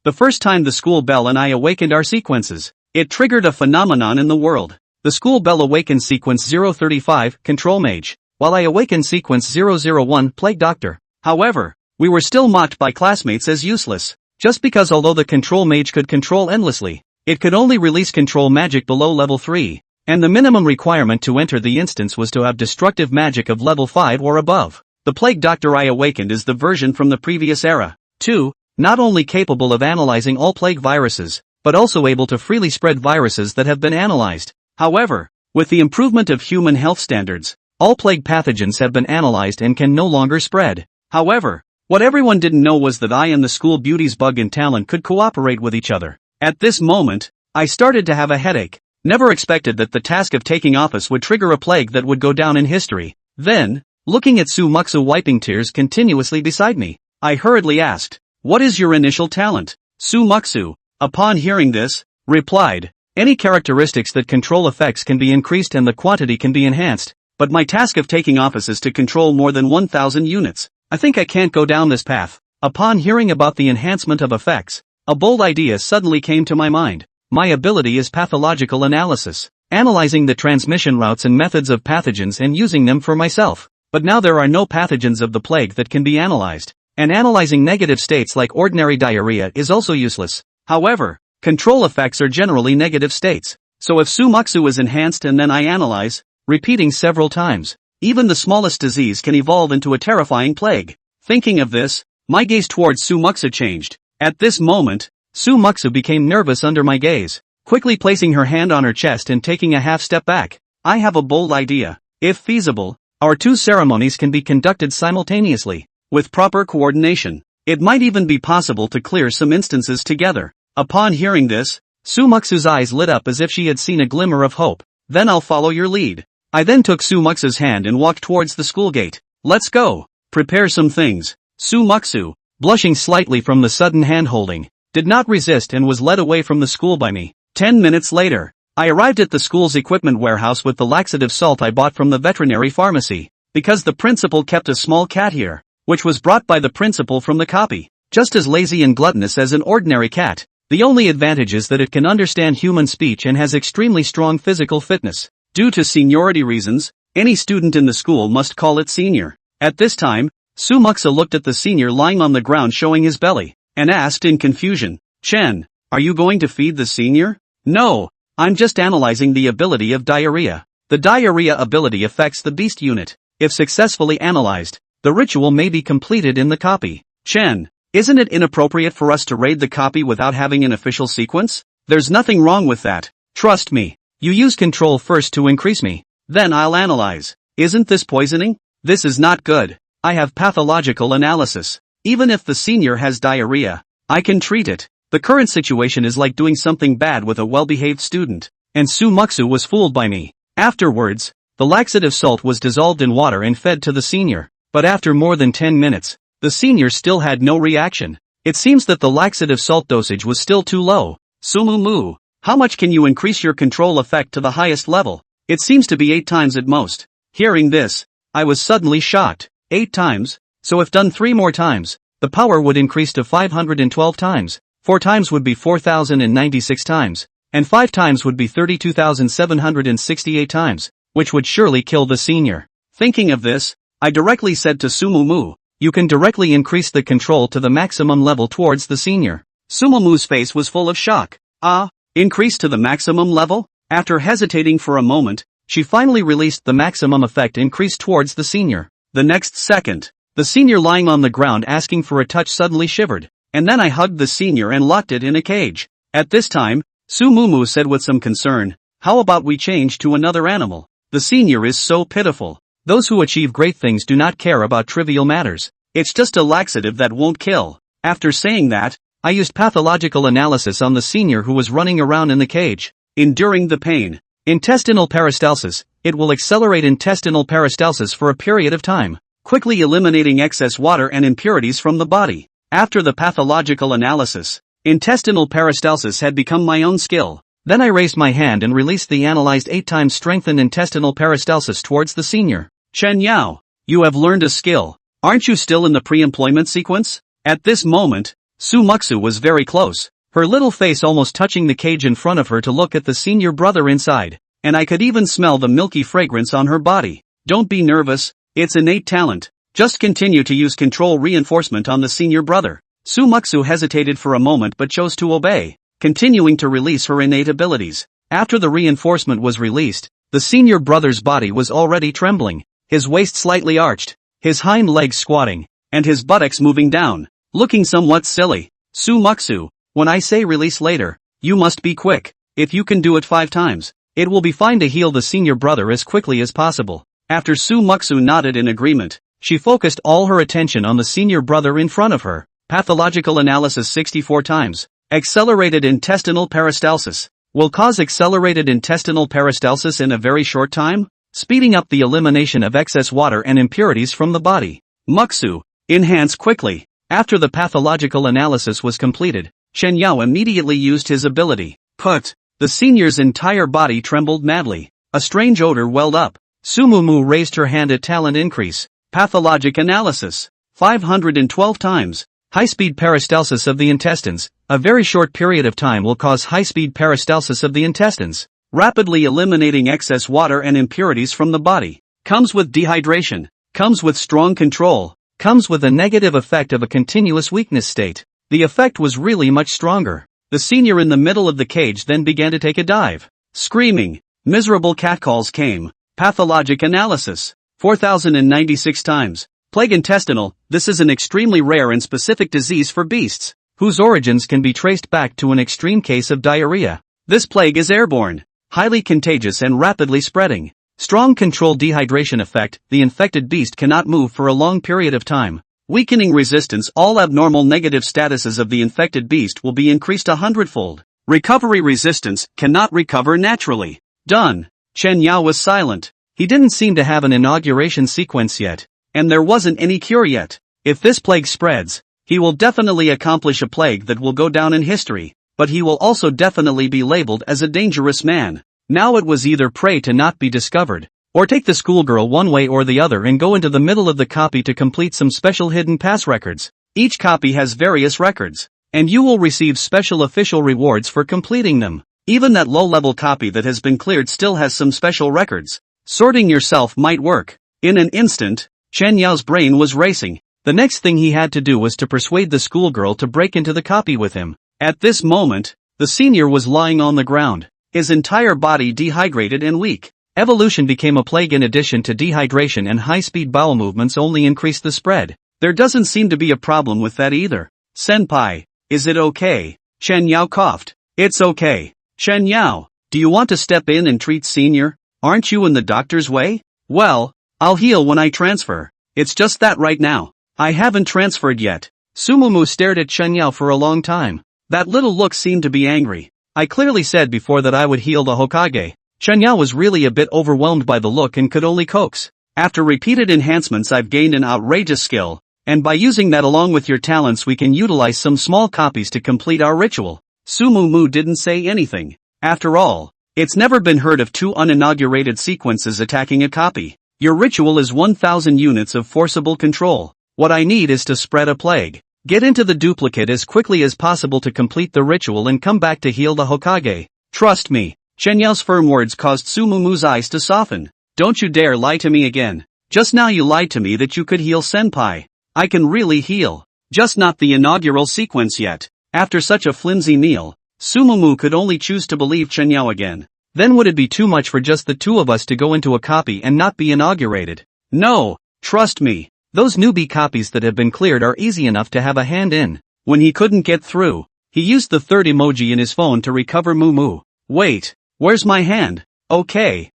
The first time the school bell and I awakened our sequences, it triggered a phenomenon in the world. The school bell awakened sequence 035, Control Mage, while I awakened sequence 001, Plague Doctor. However, we were still mocked by classmates as useless, just because although the Control Mage could control endlessly, it could only release control magic below level 3, and the minimum requirement to enter the instance was to have destructive magic of level 5 or above. The Plague Doctor I awakened is the version from the previous era. 2. Not only capable of analyzing all plague viruses, but also able to freely spread viruses that have been analyzed. However, with the improvement of human health standards, all plague pathogens have been analyzed and can no longer spread. However, what everyone didn't know was that I and the school beauty's bug and talent could cooperate with each other. At this moment, I started to have a headache. Never expected that the task of taking office would trigger a plague that would go down in history. Then, looking at Sumaksu wiping tears continuously beside me, I hurriedly asked, "What is your initial talent?" Sumaksu, upon hearing this, replied, "Any characteristics that control effects can be increased and the quantity can be enhanced, but my task of taking office is to control more than 1,000 units. I think I can't go down this path." Upon hearing about the enhancement of effects, a bold idea suddenly came to my mind. My ability is pathological analysis, analyzing the transmission routes and methods of pathogens and using them for myself. But now there are no pathogens of the plague that can be analyzed, and analyzing negative states like ordinary diarrhea is also useless. However, control effects are generally negative states, so if Sumaksu is enhanced and then I analyze, repeating several times, even the smallest disease can evolve into a terrifying plague. Thinking of this, my gaze towards Sumaksu changed. At this moment, Sumaksu became nervous under my gaze, quickly placing her hand on her chest and taking a half step back. "I have a bold idea. If feasible, our two ceremonies can be conducted simultaneously, with proper coordination. It might even be possible to clear some instances together." Upon hearing this, Sumaksu's eyes lit up as if she had seen a glimmer of hope. "Then I'll follow your lead." I then took Sumaksu's hand and walked towards the school gate. "Let's go. Prepare some things." Sumaksu, blushing slightly from the sudden hand-holding, did not resist and was led away from the school by me. 10 minutes later, I arrived at the school's equipment warehouse with the laxative salt I bought from the veterinary pharmacy, because the principal kept a small cat here, which was brought by the principal from the copy. Just as lazy and gluttonous as an ordinary cat, the only advantage is that it can understand human speech and has extremely strong physical fitness. Due to seniority reasons, any student in the school must call it senior. At this time, Sumaksu looked at the senior lying on the ground showing his belly, and asked in confusion, "Chen, are you going to feed the senior?" "No, I'm just analyzing the ability of diarrhea. The diarrhea ability affects the beast unit. If successfully analyzed, the ritual may be completed in the copy." "Chen, isn't it inappropriate for us to raid the copy without having an official sequence?" "There's nothing wrong with that. Trust me. You use control first to increase me. Then I'll analyze." "Isn't this poisoning?" "This is not good. I have pathological analysis. Even if the senior has diarrhea, I can treat it. The current situation is like doing something bad with a well-behaved student." And Sumaksu was fooled by me. Afterwards, the laxative salt was dissolved in water and fed to the senior. But after more than 10 minutes, the senior still had no reaction. It seems that the laxative salt dosage was still too low. "Sumumu, how much can you increase your control effect to the highest level?" "It seems to be 8 times at most." Hearing this, I was suddenly shocked. 8 times? So if done 3 more times, the power would increase to 512 times, 4 times would be 4,096 times, and 5 times would be 32,768 times, which would surely kill the senior. Thinking of this, I directly said to Sumumu, "You can directly increase the control to the maximum level towards the senior." Sumumu's face was full of shock. "Ah, increase to the maximum level?" After hesitating for a moment, she finally released the maximum effect increase towards the senior. The next second, the senior lying on the ground asking for a touch suddenly shivered, and then I hugged the senior and locked it in a cage. At this time, Sumumu said with some concern, "How about we change to another animal? The senior is so pitiful." Those who achieve great things do not care about trivial matters. It's just a laxative that won't kill. After saying that, I used pathological analysis on the senior who was running around in the cage, enduring the pain. Intestinal peristalsis. It will accelerate intestinal peristalsis for a period of time, quickly eliminating excess water and impurities from the body. After the pathological analysis, intestinal peristalsis had become my own skill. Then I raised my hand and released the analyzed 8 times strengthened intestinal peristalsis towards the senior. "Chen Yao, you have learned a skill. Aren't you still in the pre-employment sequence?" At this moment, Sumuksu was very close, her little face almost touching the cage in front of her to look at the senior brother inside, and I could even smell the milky fragrance on her body. Don't be nervous, it's innate talent. Just continue to use control reinforcement on the senior brother. Sumuksu hesitated for a moment but chose to obey, continuing to release her innate abilities. After the reinforcement was released, the senior brother's body was already trembling, his waist slightly arched, his hind legs squatting, and his buttocks moving down, looking somewhat silly. Sumuksu, when I say release later, you must be quick. If you can do it 5 times, it will be fine to heal the senior brother as quickly as possible. After Sumuksu nodded in agreement, she focused all her attention on the senior brother in front of her. Pathological analysis 64 times. Accelerated intestinal peristalsis. Will cause accelerated intestinal peristalsis in a very short time, speeding up the elimination of excess water and impurities from the body. Muksu, enhance quickly. After the pathological analysis was completed, Chen Yao immediately used his ability. Put. The senior's entire body trembled madly. A strange odor welled up. Sumumu raised her hand at talent increase. Pathologic analysis. 512 times. High-speed peristalsis of the intestines. A very short period of time will cause high-speed peristalsis of the intestines, rapidly eliminating excess water and impurities from the body. Comes with dehydration. Comes with strong control. Comes with a negative effect of a continuous weakness state. The effect was really much stronger. The senior in the middle of the cage then began to take a dive. Screaming. Miserable catcalls came. Pathologic analysis. 4,096 times. Plague intestinal. This is an extremely rare and specific disease for beasts, whose origins can be traced back to an extreme case of diarrhea. This plague is airborne, highly contagious and rapidly spreading. Strong controlled dehydration effect. The infected beast cannot move for a long period of time. Weakening resistance. All abnormal negative statuses of the infected beast will be increased 100-fold. Recovery resistance. Cannot recover naturally. Done. Chen Yao was silent. He didn't seem to have an inauguration sequence yet, and there wasn't any cure yet. If this plague spreads, he will definitely accomplish a plague that will go down in history, but he will also definitely be labeled as a dangerous man. Now it was either pray to not be discovered, or take the schoolgirl one way or the other and go into the middle of the copy to complete some special hidden pass records. Each copy has various records, and you will receive special official rewards for completing them. Even that low-level copy that has been cleared still has some special records. Sorting yourself might work. In an instant, Chen Yao's brain was racing. The next thing he had to do was to persuade the schoolgirl to break into the copy with him. At this moment, the senior was lying on the ground, his entire body dehydrated and weak. Evolution became a plague. In addition to dehydration and high-speed bowel movements only increased the spread. There doesn't seem to be a problem with that either. Senpai, is it okay? Chen Yao coughed. It's okay. Chen Yao, do you want to step in and treat senior? Aren't you in the doctor's way? Well, I'll heal when I transfer. It's just that right now, I haven't transferred yet. Sumumu stared at Chen Yao for a long time. That little look seemed to be angry. I clearly said before that I would heal the Hokage. Chen Yao was really a bit overwhelmed by the look and could only coax. After repeated enhancements I've gained an outrageous skill, and by using that along with your talents we can utilize some small copies to complete our ritual. Sumumu didn't say anything. After all, it's never been heard of 2 uninaugurated sequences attacking a copy. Your ritual is 1,000 units of forcible control. What I need is to spread a plague. Get into the duplicate as quickly as possible to complete the ritual and come back to heal the Hokage. Trust me. Chen Yao's firm words caused Sumumu's eyes to soften. Don't you dare lie to me again. Just now you lied to me that you could heal Senpai. I can really heal. Just not the inaugural sequence yet. After such a flimsy meal, Sumumu could only choose to believe Chen Yao again. Then would it be too much for just the 2 of us to go into a copy and not be inaugurated? No, trust me. Those newbie copies that have been cleared are easy enough to have a hand in. When he couldn't get through, he used the 3rd emoji in his phone to recover Mumu. Wait, where's my hand? Okay.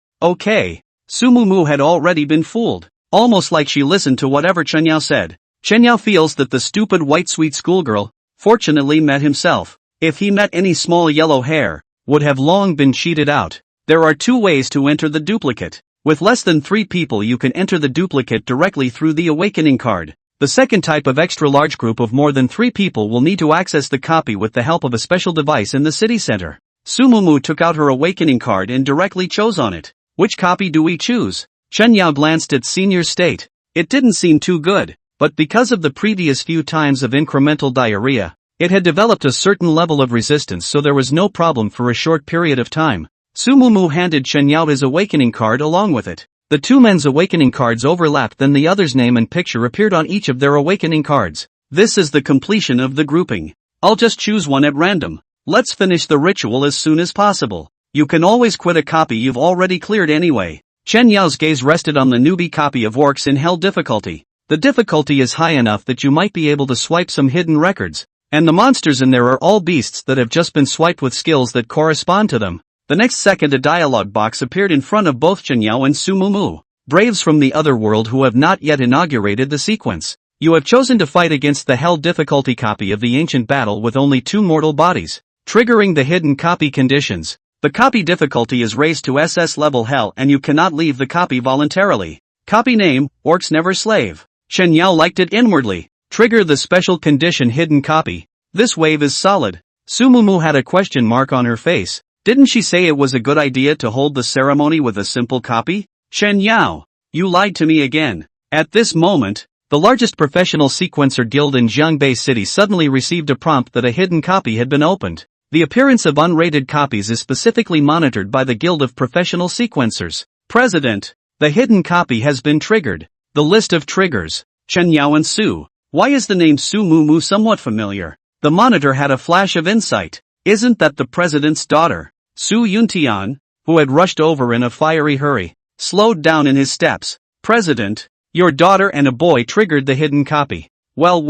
Sumumu had already been fooled. Almost like she listened to whatever Chen Yao said. Chen Yao feels that the stupid white sweet schoolgirl, fortunately met himself. If he met any small yellow hair, would have long been cheated out. There are 2 ways to enter the duplicate. With less than 3 people you can enter the duplicate directly through the awakening card. The second type of extra-large group of more than 3 people will need to access the copy with the help of a special device in the city center. Sumumu took out her awakening card and directly chose on it. Which copy do we choose? Chen Yao glanced at senior's state. It didn't seem too good, but because of the previous few times of incremental diarrhea, It had developed a certain level of resistance, so there was no problem for a short period of time. Su Mumu handed Chen Yao his awakening card along with it. The two men's awakening cards overlapped, then the other's name and picture appeared on each of their awakening cards. This is the completion of the grouping. I'll just choose one at random. Let's finish the ritual as soon as possible. You can always quit a copy you've already cleared anyway. Chen Yao's gaze rested on the newbie copy of Orcs in Hell difficulty. The difficulty is high enough that you might be able to swipe some hidden records. And the monsters in there are all beasts that have just been swiped with skills that correspond to them. The next second a dialogue box appeared in front of both Chen Yao and Su Mumu. Braves from the other world who have not yet inaugurated the sequence. You have chosen to fight against the Hell difficulty copy of the ancient battle with only 2 mortal bodies, triggering the hidden copy conditions. The copy difficulty is raised to SS level Hell and you cannot leave the copy voluntarily. Copy name, Orcs Never Slave. Chen Yao liked it inwardly. Trigger the special condition hidden copy. This wave is solid. Su Mumu had a question mark on her face. Didn't she say it was a good idea to hold the ceremony with a simple copy? Chen Yao, you lied to me again. At this moment, the largest professional sequencer guild in Jiangbei City suddenly received a prompt that a hidden copy had been opened. The appearance of unrated copies is specifically monitored by the Guild of Professional Sequencers. President, the hidden copy has been triggered. The list of triggers. Chen Yao and Su. Why is the name Su Mumu somewhat familiar? The monitor had a flash of insight. Isn't that the president's daughter? Su Yuntian, who had rushed over in a fiery hurry, slowed down in his steps. President, your daughter and a boy triggered the hidden copy. Well,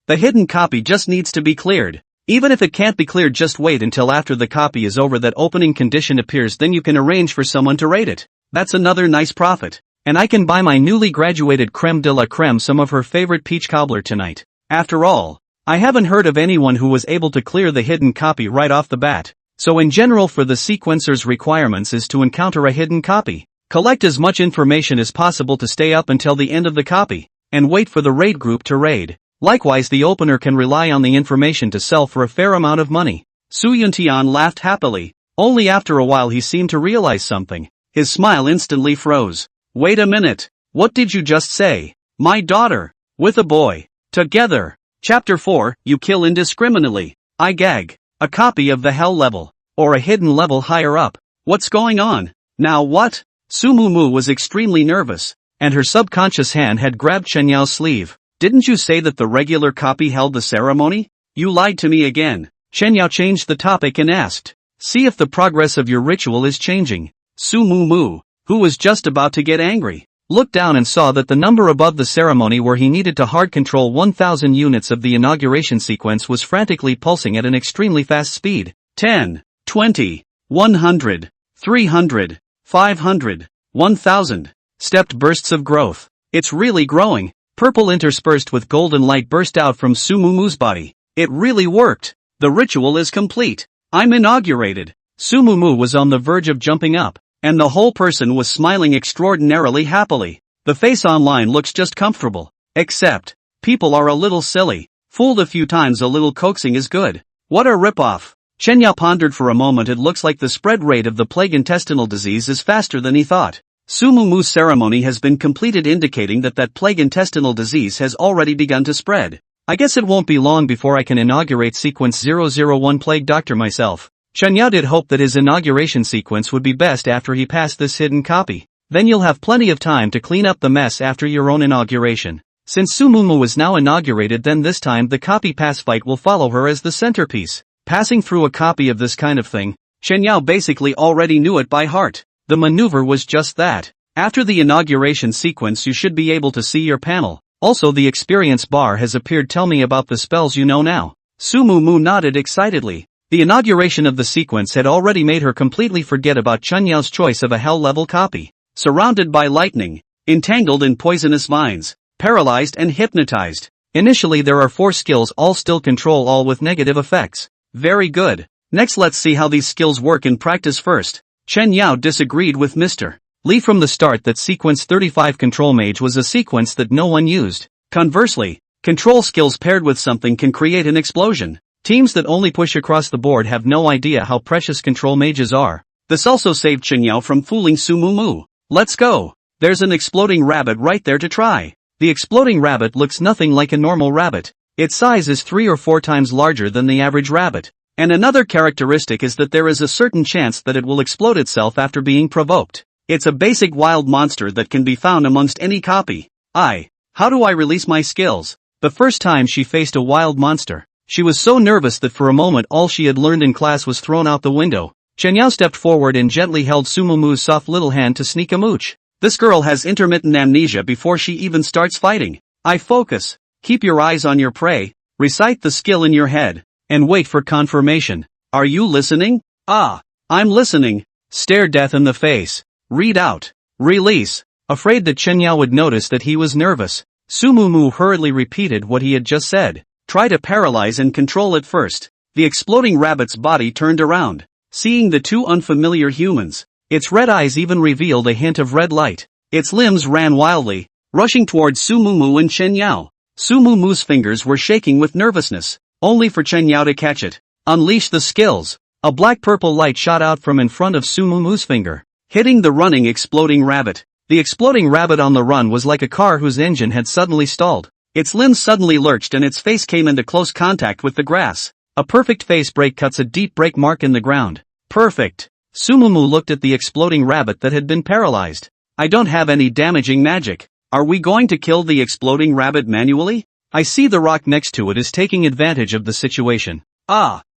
the hidden copy just needs to be cleared. Even if it can't be cleared, just wait until after the copy is over that opening condition appears, then you can arrange for someone to raid it. That's another nice profit. And I can buy my newly graduated creme de la creme some of her favorite peach cobbler tonight. After all, I haven't heard of anyone who was able to clear the hidden copy right off the bat. So in general for the sequencer's requirements is to encounter a hidden copy. Collect as much information as possible to stay up until the end of the copy, and wait for the raid group to raid. Likewise the opener can rely on the information to sell for a fair amount of money. Su Yuntian laughed happily. Only after a while he seemed to realize something. His smile instantly froze. Wait a minute. What did you just say? My daughter. With a boy. Together. Chapter 4, you kill indiscriminately. I gag. A copy of the Hell level. Or a hidden level higher up. What's going on? Now what? Su Mumu was extremely nervous, and her subconscious hand had grabbed Chen Yao's sleeve. Didn't you say that the regular copy held the ceremony? You lied to me again. Chen Yao changed the topic and asked. See if the progress of your ritual is changing. Su Mumu, who was just about to get angry, looked down and saw that the number above the ceremony where he needed to hard control 1,000 units of the inauguration sequence was frantically pulsing at an extremely fast speed. 10, 20, 100, 300, 500, 1,000. Stepped bursts of growth. It's really growing. Purple interspersed with golden light burst out from Su Mumu's body. It really worked. The ritual is complete. I'm inaugurated. Su Mumu was on the verge of jumping up, and the whole person was smiling extraordinarily happily. The face online looks just comfortable. Except, people are a little silly. Fooled a few times, a little coaxing is good. What a ripoff. Chen Yao pondered for a moment. It looks like the spread rate of the plague intestinal disease is faster than he thought. Su Mumu's ceremony has been completed, indicating that plague intestinal disease has already begun to spread. I guess it won't be long before I can inaugurate sequence 001 Plague Doctor myself. Chen Yao did hope that his inauguration sequence would be best after he passed this hidden copy. Then you'll have plenty of time to clean up the mess after your own inauguration. Since Su Mumu was now inaugurated, then this time the copy pass fight will follow her as the centerpiece. Passing through a copy of this kind of thing, Chen Yao basically already knew it by heart. The maneuver was just that. After the inauguration sequence you should be able to see your panel. Also the experience bar has appeared. Tell me about the spells you know now. Su Mumu nodded excitedly. The inauguration of the sequence had already made her completely forget about Chen Yao's choice of a Hell level copy. Surrounded by lightning, entangled in poisonous vines, paralyzed and hypnotized. Initially there are 4 skills, all still control all with negative effects. Very good. Next let's see how these skills work in practice first. Chen Yao disagreed with Mr. Li from the start that sequence 35 Control Mage was a sequence that no one used. Conversely, control skills paired with something can create an explosion. Teams that only push across the board have no idea how precious control mages are. This also saved Chen Yao from fooling Su Mumu. Let's go. There's an exploding rabbit right there to try. The exploding rabbit looks nothing like a normal rabbit. Its size is 3 or 4 times larger than the average rabbit. And another characteristic is that there is a certain chance that it will explode itself after being provoked. It's a basic wild monster that can be found amongst any copy. How do I release my skills? The first time she faced a wild monster, she was so nervous that for a moment all she had learned in class was thrown out the window. Chen Yao stepped forward and gently held Sumumu's soft little hand to sneak a mooch. This girl has intermittent amnesia before she even starts fighting. Focus. Keep your eyes on your prey, recite the skill in your head, and wait for confirmation. Are you listening? I'm listening. Stare death in the face. Read out. Release. Afraid that Chen Yao would notice that he was nervous, Sumumu hurriedly repeated what he had just said. Try to paralyze and control it first. The exploding rabbit's body turned around, seeing the two unfamiliar humans. Its red eyes even revealed a hint of red light. Its limbs ran wildly, rushing towards Sumumu and Chen Yao. Sumumu's fingers were shaking with nervousness, only for Chen Yao to catch it. Unleash the skills. A black-purple light shot out from in front of Sumumu's finger, hitting the running exploding rabbit. The exploding rabbit on the run was like a car whose engine had suddenly stalled. Its limbs suddenly lurched and its face came into close contact with the grass. A perfect face break cuts a deep break mark in the ground. Perfect. Sumumu looked at the exploding rabbit that had been paralyzed. I don't have any damaging magic. Are we going to kill the exploding rabbit manually? I see the rock next to it is taking advantage of the situation.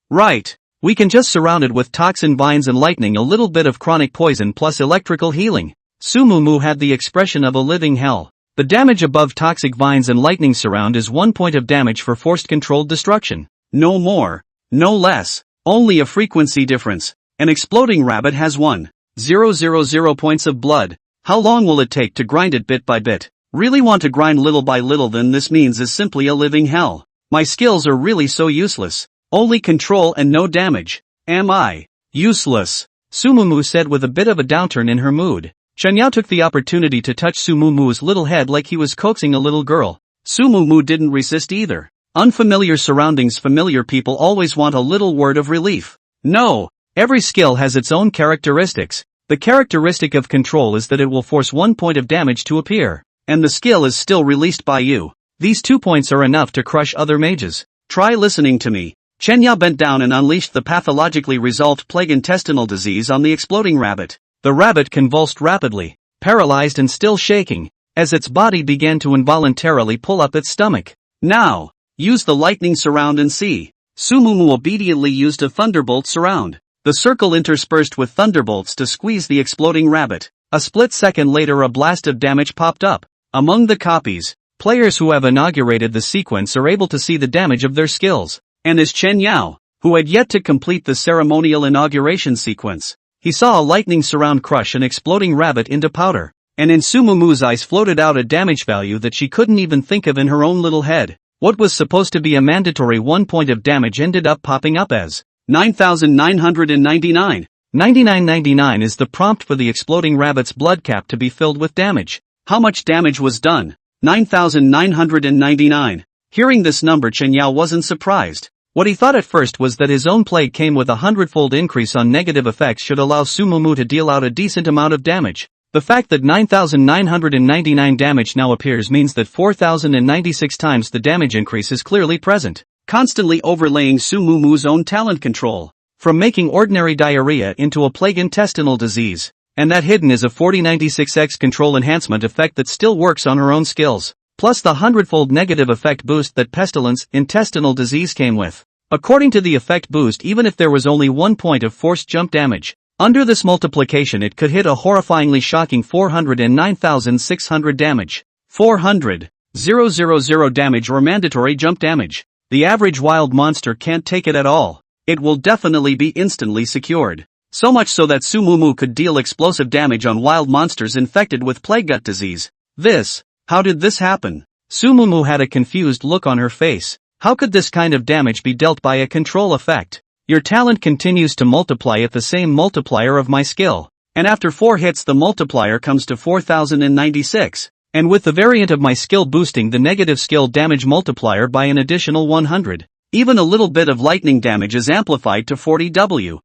Right. We can just surround it with toxin vines and lightning, a little bit of chronic poison plus electrical healing. Sumumu had the expression of a living hell. The damage above toxic vines and lightning surround is 1 point of damage for forced controlled destruction. No more. No less. Only a frequency difference. An exploding rabbit has 1,000 points of blood. How long will it take to grind it bit by bit? Really want to grind little by little, then this means is simply a living hell. My skills are really so useless. Only control and no damage. Am I useless? Sumumu said with a bit of a downturn in her mood. Chen Yao took the opportunity to touch Sumumu's little head like he was coaxing a little girl. Sumumu didn't resist either. Unfamiliar surroundings, familiar people always want a little word of relief. No, every skill has its own characteristics. The characteristic of control is that it will force 1 point of damage to appear, and the skill is still released by you. These 2 points are enough to crush other mages. Try listening to me. Chen Yao bent down and unleashed the pathologically resolved plague intestinal disease on the exploding rabbit. The rabbit convulsed rapidly, paralyzed and still shaking, as its body began to involuntarily pull up its stomach. Now, use the lightning surround and see. Sumumu obediently used a thunderbolt surround. The circle interspersed with thunderbolts to squeeze the exploding rabbit. A split second later a blast of damage popped up. Among the copies, players who have inaugurated the sequence are able to see the damage of their skills. And as Chen Yao, who had yet to complete the ceremonial inauguration sequence, he saw a lightning surround crush an exploding rabbit into powder, and in Sumumu's eyes floated out a damage value that she couldn't even think of in her own little head. What was supposed to be a mandatory 1 point of damage ended up popping up as 9,999. 9999 is the prompt for the exploding rabbit's blood cap to be filled with damage. How much damage was done? 9,999. Hearing this number, Chen Yao wasn't surprised. What he thought at first was that his own plague came with a 100-fold increase on negative effects should allow Sumumu to deal out a decent amount of damage. The fact that 9,999 damage now appears means that 4,096 times the damage increase is clearly present, constantly overlaying Sumumu's own talent control, from making ordinary diarrhea into a plague intestinal disease. And that hidden is a 4096x control enhancement effect that still works on her own skills, plus the 100-fold negative effect boost that pestilence intestinal disease came with. According to the effect boost, even if there was only 1 point of forced jump damage, under this multiplication it could hit a horrifyingly shocking 409,600 damage. 400,000 damage or mandatory jump damage. The average wild monster can't take it at all. It will definitely be instantly secured. So much so that Sumumu could deal explosive damage on wild monsters infected with plague gut disease. How did this happen? Sumumu had a confused look on her face. How could this kind of damage be dealt by a control effect? Your talent continues to multiply at the same multiplier of my skill. And after 4 hits the multiplier comes to 4,096. And with the variant of my skill boosting the negative skill damage multiplier by an additional 100. Even a little bit of lightning damage is amplified to 40W.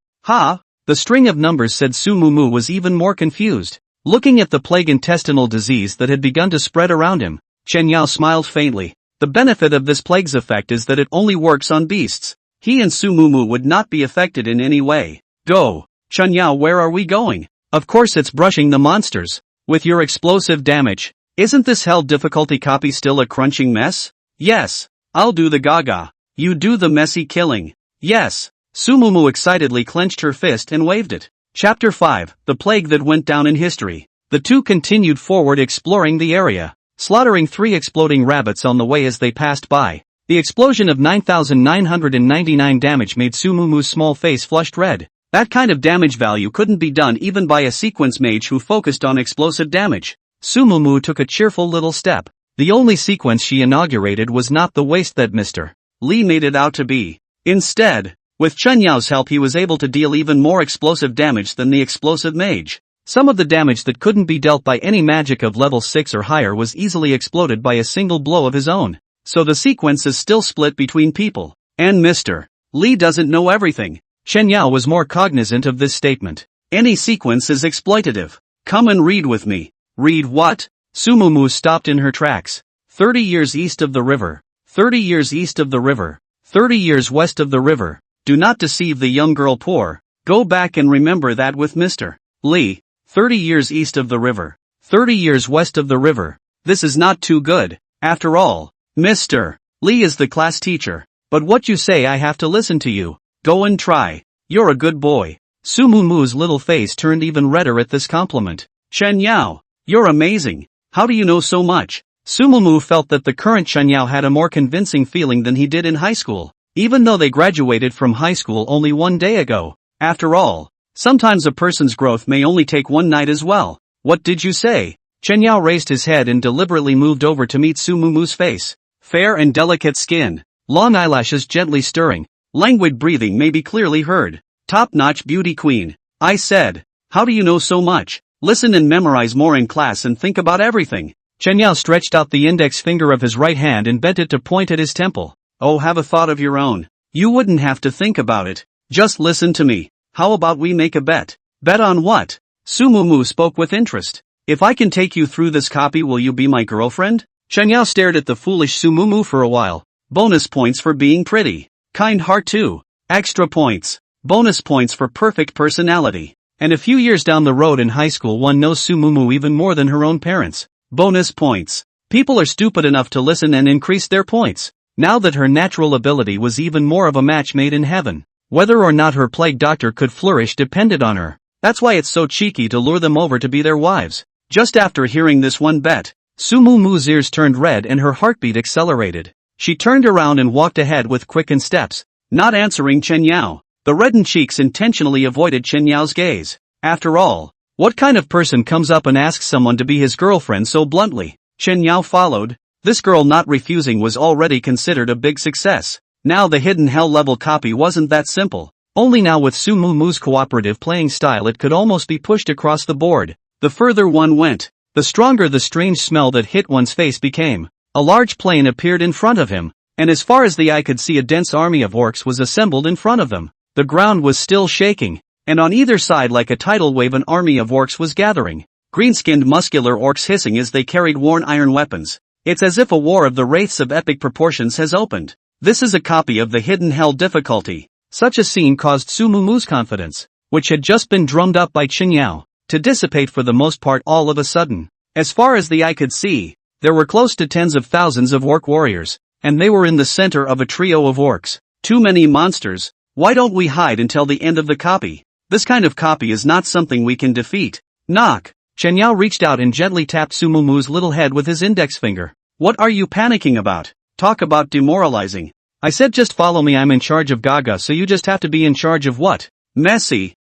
The string of numbers said. Sumumu was even more confused. Looking at the plague intestinal disease that had begun to spread around him, Chen Yao smiled faintly. The benefit of this plague's effect is that it only works on beasts. He and Sumumu would not be affected in any way. Go. Chunyao, where are we going? Of course it's brushing the monsters. With your explosive damage. Isn't this hell difficulty copy still a crunching mess? Yes. I'll do the gaga. You do the messy killing. Yes. Sumumu excitedly clenched her fist and waved it. Chapter 5, The Plague That Went Down in History. The two continued forward exploring the area, slaughtering 3 exploding rabbits on the way as they passed by. The explosion of 9,999 damage made Sumumu's small face flushed red. That kind of damage value couldn't be done even by a sequence mage who focused on explosive damage. Sumumu took a cheerful little step. The only sequence she inaugurated was not the waste that Mr. Lee made it out to be. Instead, with Chunyao's help he was able to deal even more explosive damage than the explosive mage. Some of the damage that couldn't be dealt by any magic of level 6 or higher was easily exploded by a single blow of his own. So the sequence is still split between people. And Mr. Lee doesn't know everything. Chunyao was more cognizant of this statement. Any sequence is exploitative. Come and read with me. Read what? Sumumu stopped in her tracks. 30 years east of the river. 30 years east of the river. 30 years west of the river. Do not deceive the young girl poor. Go back and remember that with Mr. Lee. 30 years east of the river. 30 years west of the river. This is not too good. After all, Mr. Lee is the class teacher. But what you say I have to listen to you. Go and try. You're a good boy. Sumumu's little face turned even redder at this compliment. Chunyao, you're amazing. How do you know so much? Sumumu felt that the current Chunyao had a more convincing feeling than he did in high school, even though they graduated from high school only one day ago. After all, sometimes a person's growth may only take one night as well. What did you say? Chunyao raised his head and deliberately moved over to meet Sumumu's face. Fair and delicate skin, long eyelashes gently stirring, languid breathing may be clearly heard. Top-notch beauty queen. I said, how do you know so much? Listen and memorize more in class and think about everything. Chunyao stretched out the index finger of his right hand and bent it to point at his temple. Oh, have a thought of your own. You wouldn't have to think about it. Just listen to me. How about we make a bet? Bet on what? Sumumu spoke with interest. If I can take you through this copy, will you be my girlfriend? Chunyao stared at the foolish Sumumu for a while. Bonus points for being pretty. Kind heart too. Extra points. Bonus points for perfect personality. And a few years down the road in high school one knows Sumumu even more than her own parents. Bonus points. People are stupid enough to listen and increase their points. Now that her natural ability was even more of a match made in heaven. Whether or not her plague doctor could flourish depended on her. That's why it's so cheeky to lure them over to be their wives. Just after hearing this one bet, Sumumu's ears turned red and her heartbeat accelerated. She turned around and walked ahead with quickened steps, not answering Chunyao. The reddened cheeks intentionally avoided Chunyao's gaze. After all, what kind of person comes up and asks someone to be his girlfriend so bluntly? Chunyao followed. This girl not refusing was already considered a big success. Now the hidden hell level copy wasn't that simple. Only now with Sumumu's cooperative playing style it could almost be pushed across the board. The further one went, the stronger the strange smell that hit one's face became. A large plane appeared in front of him, and as far as the eye could see a dense army of orcs was assembled in front of them. The ground was still shaking, and on either side like a tidal wave an army of orcs was gathering. Green-skinned muscular orcs hissing as they carried worn iron weapons. It's as if a war of the wraiths of epic proportions has opened. This is a copy of the hidden hell difficulty. Such a scene caused Sumumu's confidence, which had just been drummed up by Chunyao, to dissipate for the most part all of a sudden. As far as the eye could see, there were close to tens of thousands of orc warriors, and they were in the center of a trio of orcs. Too many monsters. Why don't we hide until the end of the copy? This kind of copy is not something we can defeat. Knock. Chunyao reached out and gently tapped Sumumu's little head with his index finger. What are you panicking about? Talk about demoralizing. I said just follow me, I'm in charge of Gaga, so you just have to be in charge of what? Messy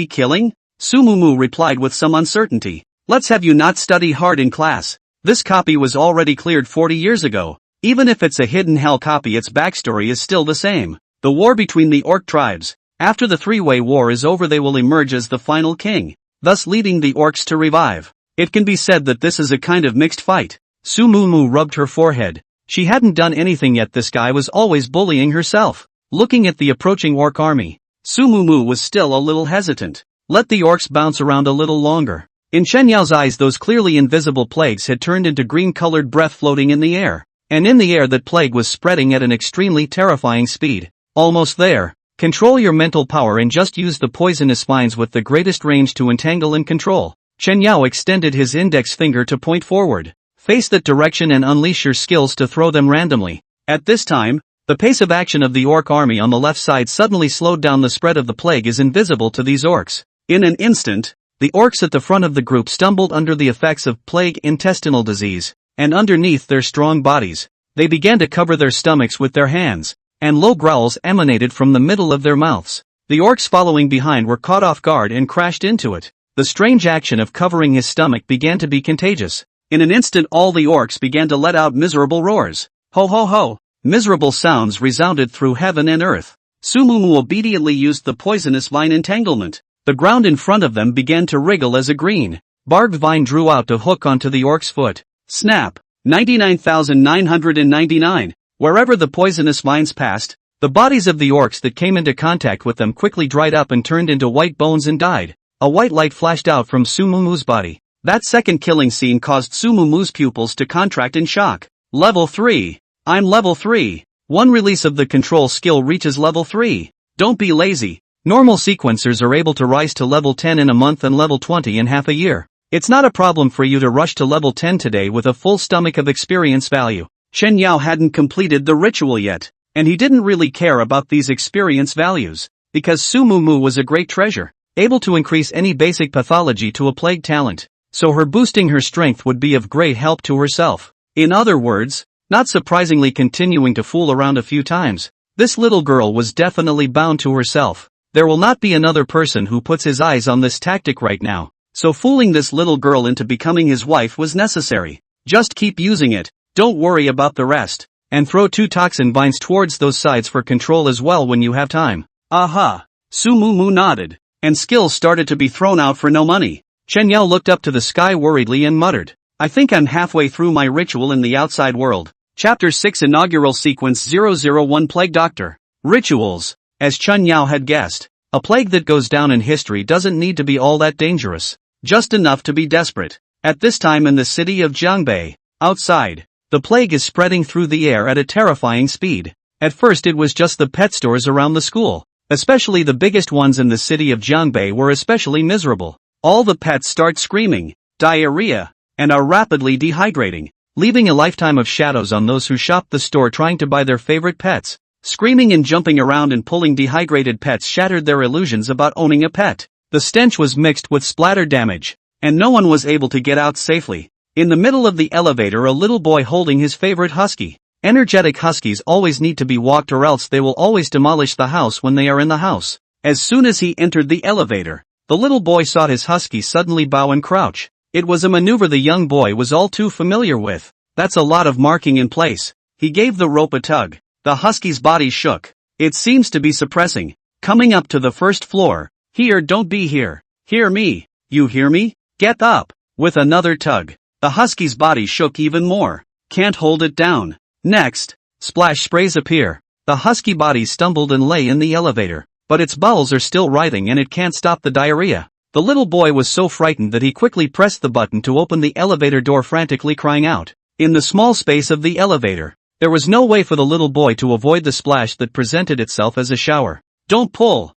killing? Sumumu replied with some uncertainty. Let's have you not study hard in class. This copy was already cleared 40 years ago. Even if it's a hidden hell copy its backstory is still the same. The war between the orc tribes. After the three-way war is over they will emerge as the final king, thus leading the orcs to revive. It can be said that this is a kind of mixed fight. Sumumu rubbed her forehead. She hadn't done anything yet, this guy was always bullying herself. Looking at the approaching orc army, Sumumu was still a little hesitant. Let the orcs bounce around a little longer. In Chunyao's eyes those clearly invisible plagues had turned into green-colored breath floating in the air. and in the air that plague was spreading at an extremely terrifying speed. Almost there. Control your mental power and just use the poisonous vines with the greatest range to entangle and control. Chen Yao extended his index finger to point forward. Face that direction and unleash your skills to throw them randomly. At this time, the pace of action of the orc army on the left side suddenly slowed down. The spread of the plague is invisible to these orcs. In an instant, the orcs at the front of the group stumbled under the effects of plague intestinal disease, and underneath their strong bodies, they began to cover their stomachs with their hands, and low growls emanated from the middle of their mouths. The orcs following behind were caught off guard and crashed into it. The strange action of covering his stomach began to be contagious. In an instant all the orcs began to let out miserable roars. Ho ho ho! Miserable sounds resounded through heaven and earth. Sumumu obediently used the poisonous vine entanglement. The ground in front of them began to wriggle as a green, barbed vine drew out to hook onto the orc's foot. Snap! 99,999. Wherever the poisonous vines passed, the bodies of the orcs that came into contact with them quickly dried up and turned into white bones and died. A white light flashed out from Sumumu's body. That second killing scene caused Sumumu's pupils to contract in shock. Level 3. I'm level 3. One release of the control skill reaches level 3. Don't be lazy. Normal sequencers are able to rise to level 10 in a month and level 20 in half a year. It's not a problem for you to rush to level 10 today with a full stomach of experience value. Chen Yao hadn't completed the ritual yet, and he didn't really care about these experience values, because Sumumu was a great treasure, able to increase any basic pathology to a plague talent, so her boosting her strength would be of great help to herself. In other words, not surprisingly continuing to fool around a few times, this little girl was definitely bound to herself. There will not be another person who puts his eyes on this tactic right now, so fooling this little girl into becoming his wife was necessary. Just keep using it, don't worry about the rest, and throw 2 toxin vines towards those sides for control as well when you have time. Aha! Sumumu nodded, and skills started to be thrown out for no money. Chen Yao looked up to the sky worriedly and muttered, I think I'm halfway through my ritual in the outside world. Chapter 6 Inaugural Sequence 001 Plague Doctor. Rituals. As Chen Yao had guessed, a plague that goes down in history doesn't need to be all that dangerous, just enough to be desperate. At this time in the city of Jiangbei, outside, the plague is spreading through the air at a terrifying speed. At first it was just the pet stores around the school, especially the biggest ones in the city of Jiangbei were especially miserable. All the pets start screaming, diarrhea, and are rapidly dehydrating, leaving a lifetime of shadows on those who shop the store trying to buy their favorite pets. Screaming and jumping around and pulling dehydrated pets shattered their illusions about owning a pet. The stench was mixed with splatter damage, and no one was able to get out safely. In the middle of the elevator a little boy holding his favorite husky. Energetic huskies always need to be walked or else they will always demolish the house when they are in the house. As soon as he entered the elevator, the little boy saw his husky suddenly bow and crouch. It was a maneuver the young boy was all too familiar with. That's a lot of marking in place. He gave the rope a tug. The husky's body shook. It seems to be suppressing. Coming up to the first floor. Here, don't be here. Hear me. You hear me? Get up. With another tug. The husky's body shook even more. Can't hold it down. Next, splash sprays appear. The husky body stumbled and lay in the elevator, but its bowels are still writhing and it can't stop the diarrhea. The little boy was so frightened that he quickly pressed the button to open the elevator door, frantically crying out. In the small space of the elevator, there was no way for the little boy to avoid the splash that presented itself as a shower. Don't pull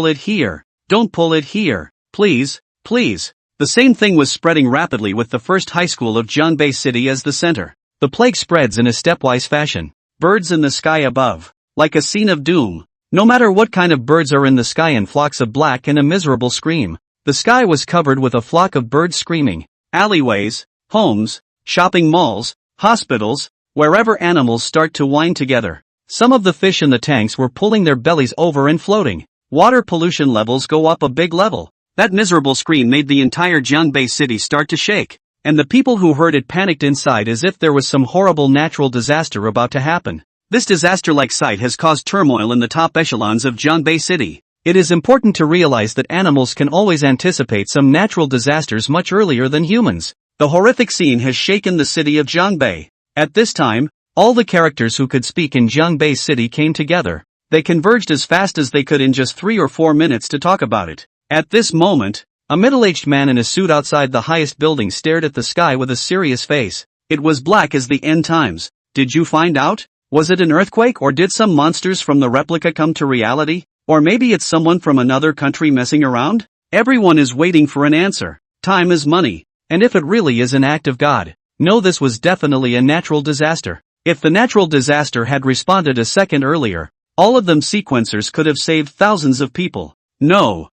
it here, don't pull it here, please, please. The same thing was spreading rapidly with the first high school of Jiangbei City as the center. The plague spreads in a stepwise fashion. Birds in the sky above. Like a scene of doom. No matter what kind of birds are in the sky in flocks of black and a miserable scream. The sky was covered with a flock of birds screaming. Alleyways, homes, shopping malls, hospitals, wherever animals start to whine together. Some of the fish in the tanks were pulling their bellies over and floating. Water pollution levels go up a big level. That miserable scream made the entire Jiangbei city start to shake. And the people who heard it panicked inside as if there was some horrible natural disaster about to happen. This disaster-like sight has caused turmoil in the top echelons of Jiangbei City. It is important to realize that animals can always anticipate some natural disasters much earlier than humans. The horrific scene has shaken the city of Jiangbei. At this time, all the characters who could speak in Jiangbei City came together. They converged as fast as they could in just 3 or 4 minutes to talk about it. At this moment, a middle-aged man in a suit outside the highest building stared at the sky with a serious face. It was black as the end times. Did you find out? Was it an earthquake, or did some monsters from the replica come to reality? Or maybe it's someone from another country messing around? Everyone is waiting for an answer. Time is money. And if it really is an act of God, no, this was definitely a natural disaster. If the natural disaster had responded a second earlier, all of them sequencers could have saved thousands of people. No.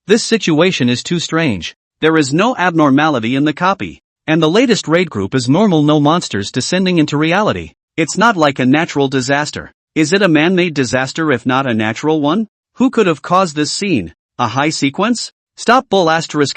This situation is too strange. There is no abnormality in the copy. And the latest raid group is normal, no monsters descending into reality. It's not like a natural disaster. Is it a man-made disaster if not a natural one? Who could have caused this scene? A high sequence? Stop bull asterisk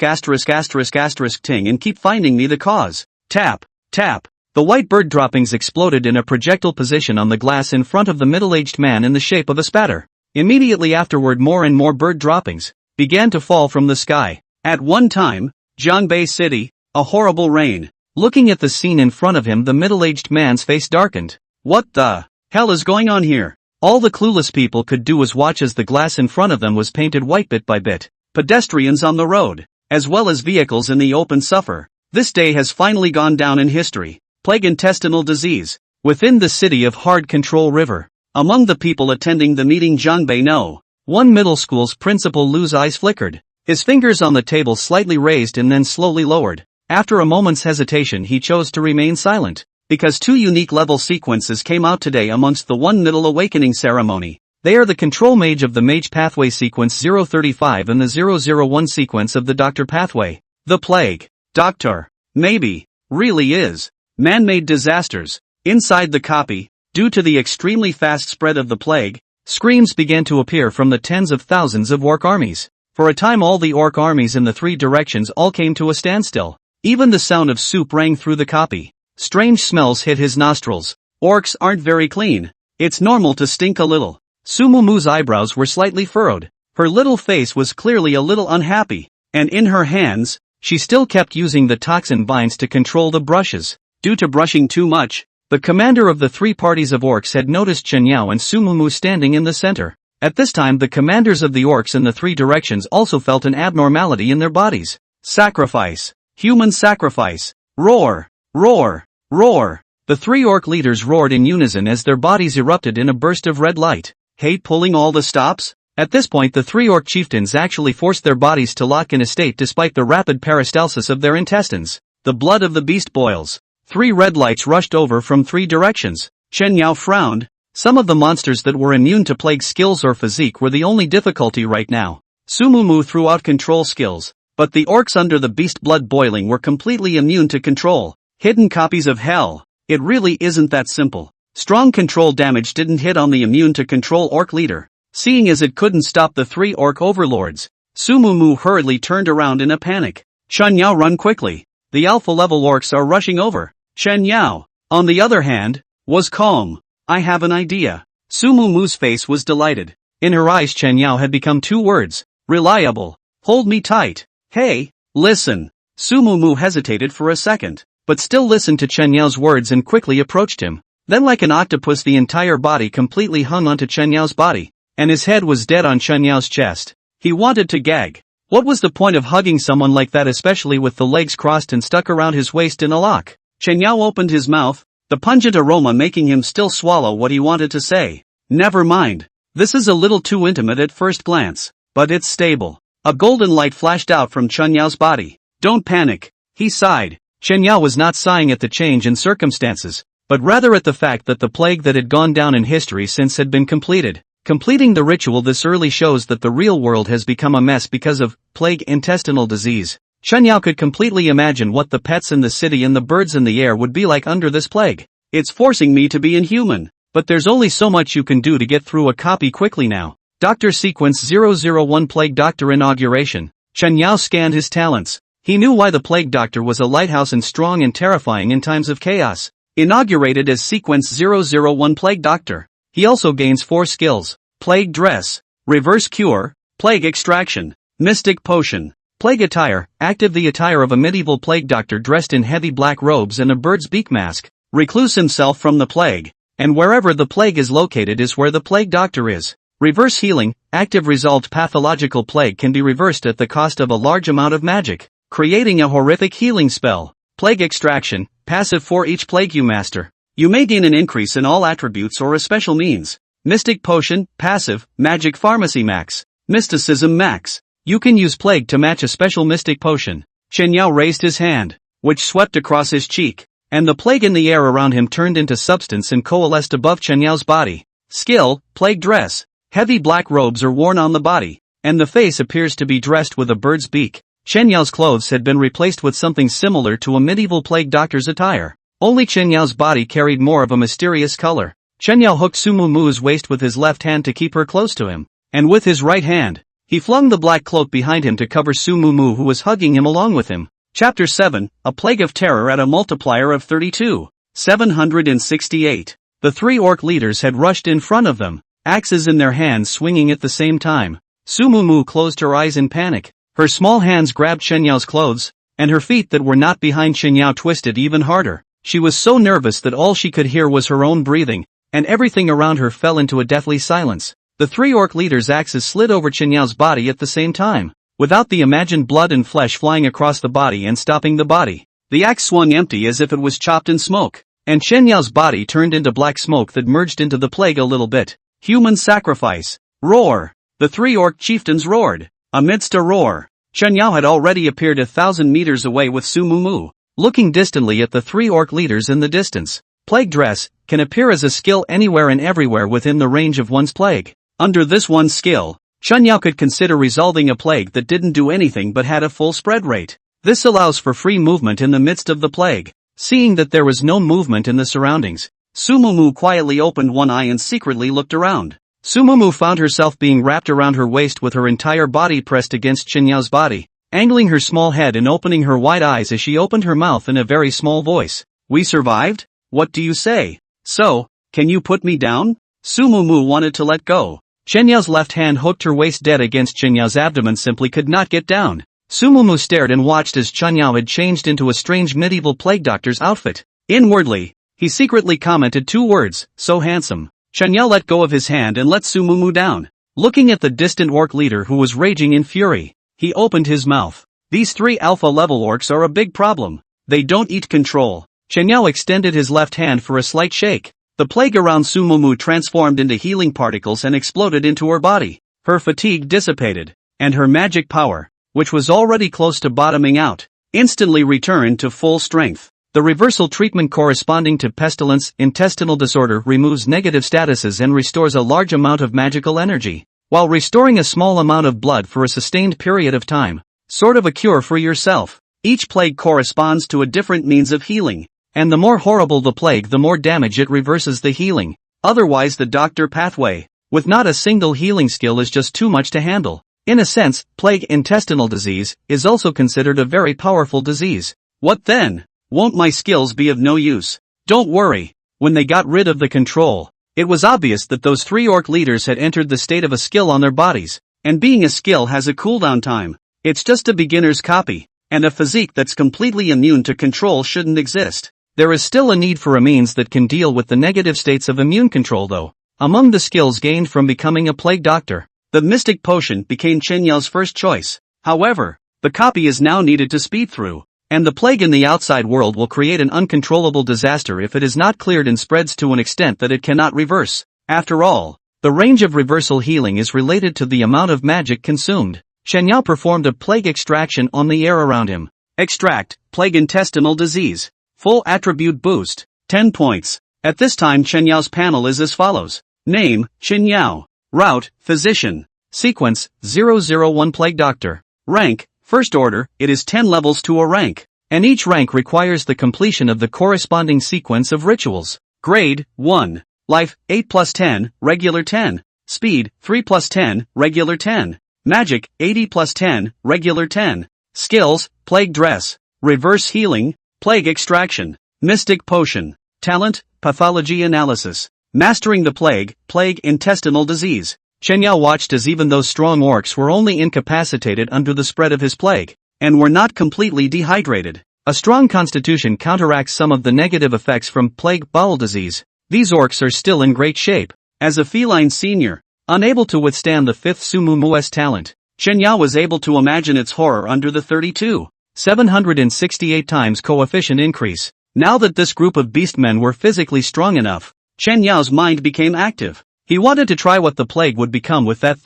ting and keep finding me the cause. Tap. The white bird droppings exploded in a projectile position on the glass in front of the middle-aged man in the shape of a spatter. Immediately afterward, more and more bird droppings began to fall from the sky. At one time, Jiangbei City, a horrible rain. Looking at the scene in front of him, the middle-aged man's face darkened. What the hell is going on here? All the clueless people could do was watch as the glass in front of them was painted white bit by bit. Pedestrians on the road, as well as vehicles in the open, suffer. This day has finally gone down in history. Plague intestinal disease. Within the city of Hard Control River. Among the people attending the meeting, Jiangbei No. 1 middle school's principal Lu's eyes flickered. His fingers on the table slightly raised and then slowly lowered. After a moment's hesitation, he chose to remain silent, because two unique level sequences came out today amongst the 1 middle awakening ceremony. They are the control mage of the mage pathway sequence 035 and the 001 sequence of the doctor pathway. The plague doctor maybe really is man-made disasters. Inside the copy, due to the extremely fast spread of the plague, screams began to appear from the tens of thousands of orc armies. For a time, all the orc armies in the 3 directions all came to a standstill. Even the sound of soup rang through the copy. Strange smells hit his nostrils. Orcs aren't very clean. It's normal to stink a little. Sumumu's eyebrows were slightly furrowed. Her little face was clearly a little unhappy. And in her hands, she still kept using the toxin binds to control the brushes. Due to brushing too much, the commander of the 3 parties of orcs had noticed Chen Yao and Sumumu standing in the center. At this time, the commanders of the orcs in the 3 directions also felt an abnormality in their bodies. Sacrifice. Human sacrifice. Roar. Roar. Roar. The 3 orc leaders roared in unison as their bodies erupted in a burst of red light. Hate pulling all the stops? At this point, the 3 orc chieftains actually forced their bodies to lock in a state despite the rapid peristalsis of their intestines. The blood of the beast boils. 3 red lights rushed over from 3 directions. Chen Yao frowned. Some of the monsters that were immune to plague skills or physique were the only difficulty right now. Sumumu threw out control skills, but the orcs under the beast blood boiling were completely immune to control. Hidden copies of hell. It really isn't that simple. Strong control damage didn't hit on the immune to control orc leader. Seeing as it couldn't stop the 3 orc overlords, Sumumu hurriedly turned around in a panic. Chen Yao, run quickly. The alpha level orcs are rushing over. Chen Yao, on the other hand, was calm. I have an idea. Sumumu's face was delighted. In her eyes, Chen Yao had become 2 words. Reliable. Hold me tight. Hey, listen. Sumumu hesitated for a second, but still listened to Chen Yao's words and quickly approached him. Then, like an octopus, the entire body completely hung onto Chen Yao's body, and his head was dead on Chen Yao's chest. He wanted to gag. What was the point of hugging someone like that, especially with the legs crossed and stuck around his waist in a lock? Chen Yao opened his mouth, the pungent aroma making him still swallow what he wanted to say. Never mind. This is a little too intimate at first glance, but it's stable. A golden light flashed out from Chen Yao's body. Don't panic, he sighed. Chen Yao was not sighing at the change in circumstances, but rather at the fact that the plague that had gone down in history since had been completed. Completing the ritual this early shows that the real world has become a mess because of plague intestinal disease. Chen Yao could completely imagine what the pets in the city and the birds in the air would be like under this plague. It's forcing me to be inhuman, but there's only so much you can do to get through a copy quickly now. Doctor Sequence 001 Plague Doctor Inauguration. Chen Yao scanned his talents. He knew why the Plague Doctor was a lighthouse and strong and terrifying in times of chaos. Inaugurated as Sequence 001 Plague Doctor, he also gains 4 skills. Plague Dress, Reverse Cure, Plague Extraction, Mystic Potion. Plague Attire, active the attire of a medieval plague doctor dressed in heavy black robes and a bird's beak mask, recluse himself from the plague, and wherever the plague is located is where the plague doctor is. Reverse healing, active resolved pathological plague can be reversed at the cost of a large amount of magic, creating a horrific healing spell. Plague Extraction, passive for each plague you master. You may gain an increase in all attributes or a special means. Mystic Potion, Passive, Magic Pharmacy Max. Mysticism Max. You can use Plague to match a special Mystic Potion. Chen Yao raised his hand, which swept across his cheek, and the plague in the air around him turned into substance and coalesced above Chen Yao's body. Skill, Plague Dress. Heavy black robes are worn on the body, and the face appears to be dressed with a bird's beak. Chen Yao's clothes had been replaced with something similar to a medieval plague doctor's attire. Only Chen Yao's body carried more of a mysterious color. Chen Yao hooked Su Mumu's waist with his left hand to keep her close to him, and with his right hand, he flung the black cloak behind him to cover Su Mumu, who was hugging him along with him. Chapter 7, A Plague of Terror at a multiplier of 32. 768. The three orc leaders had rushed in front of them, axes in their hands swinging at the same time. Su Mumu closed her eyes in panic. Her small hands grabbed Chen Yao's clothes, and her feet that were not behind Chen Yao twisted even harder. She was so nervous that all she could hear was her own breathing, and everything around her fell into a deathly silence. The three orc leaders' axes slid over Chen Yao's body at the same time, without the imagined blood and flesh flying across the body and stopping the body. The axe swung empty as if it was chopped in smoke, and Chen Yao's body turned into black smoke that merged into the plague a little bit. Human sacrifice. Roar. The three orc chieftains roared. Amidst a roar, Chen Yao had already appeared 1,000 meters away with Su Mumu, looking distantly at the three orc leaders in the distance. Plague Dress can appear as a skill anywhere and everywhere within the range of one's plague. Under this one skill, Chen Yao could consider resolving a plague that didn't do anything but had a full spread rate. This allows for free movement in the midst of the plague. Seeing that there was no movement in the surroundings, Su Mumu quietly opened one eye and secretly looked around. Su Mumu found herself being wrapped around her waist with her entire body pressed against Chen Yao's body, angling her small head and opening her wide eyes as she opened her mouth in a very small voice. We survived? What do you say? So, can you put me down? Su Mumu wanted to let go. Chen Yao's left hand hooked her waist dead against Chen Yao's abdomen, simply could not get down. Su Mumu stared and watched as Chen Yao had changed into a strange medieval plague doctor's outfit. Inwardly, he secretly commented 2 words, so handsome. Chen Yao let go of his hand and let Su Mumu down. Looking at the distant orc leader who was raging in fury, he opened his mouth. These 3 alpha-level orcs are a big problem. They don't eat control. Chen Yao extended his left hand for a slight shake. The plague around Su Mumu transformed into healing particles and exploded into her body. Her fatigue dissipated, and her magic power, which was already close to bottoming out, instantly returned to full strength. The reversal treatment corresponding to pestilence, intestinal disorder, removes negative statuses and restores a large amount of magical energy, while restoring a small amount of blood for a sustained period of time. Sort of a cure for yourself. Each plague corresponds to a different means of healing, and the more horrible the plague, the more damage it reverses the healing. Otherwise, the doctor pathway, with not a single healing skill, is just too much to handle. In a sense, plague intestinal disease is also considered a very powerful disease. What then? Won't my skills be of no use? Don't worry. When they got rid of the control, it was obvious that those 3 orc leaders had entered the state of a skill on their bodies, and being a skill has a cooldown time. It's just a beginner's copy, and a physique that's completely immune to control shouldn't exist. There is still a need for a means that can deal with the negative states of immune control though. Among the skills gained from becoming a plague doctor, the Mystic Potion became Chen Yao's first choice. However, the copy is now needed to speed through, and the plague in the outside world will create an uncontrollable disaster if it is not cleared and spreads to an extent that it cannot reverse. After all, the range of reversal healing is related to the amount of magic consumed. Chen Yao performed a plague extraction on the air around him. Extract, plague intestinal disease. Full attribute boost, 10 points. At this time Chen Yao's panel is as follows. Name, Chen Yao. Route, Physician. Sequence, 001 Plague Doctor. Rank, First Order, it is 10 levels to a rank, and each rank requires the completion of the corresponding sequence of rituals. Grade, 1. Life, 8 plus 10, regular 10. Speed, 3 plus 10, regular 10. Magic, 80 plus 10, regular 10. Skills, Plague Dress. Reverse Healing, Plague Extraction. Mystic Potion. Talent, Pathology Analysis. Mastering the Plague, Plague Intestinal Disease. Chen Yao watched as even those strong orcs were only incapacitated under the spread of his plague, and were not completely dehydrated. A strong constitution counteracts some of the negative effects from plague bowel disease. These orcs are still in great shape. As a feline senior, unable to withstand the 5th Su Mumu's talent, Chen Yao was able to imagine its horror under the 32. 768 times coefficient increase. Now that this group of beastmen were physically strong enough, Chen Yao's mind became active. He wanted to try what the plague would become with that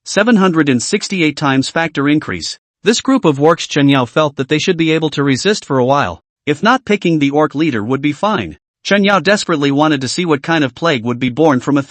768 times factor increase. This group of orcs, Chen Yao felt that they should be able to resist for a while. If not, picking the orc leader would be fine. Chen Yao desperately wanted to see what kind of plague would be born from a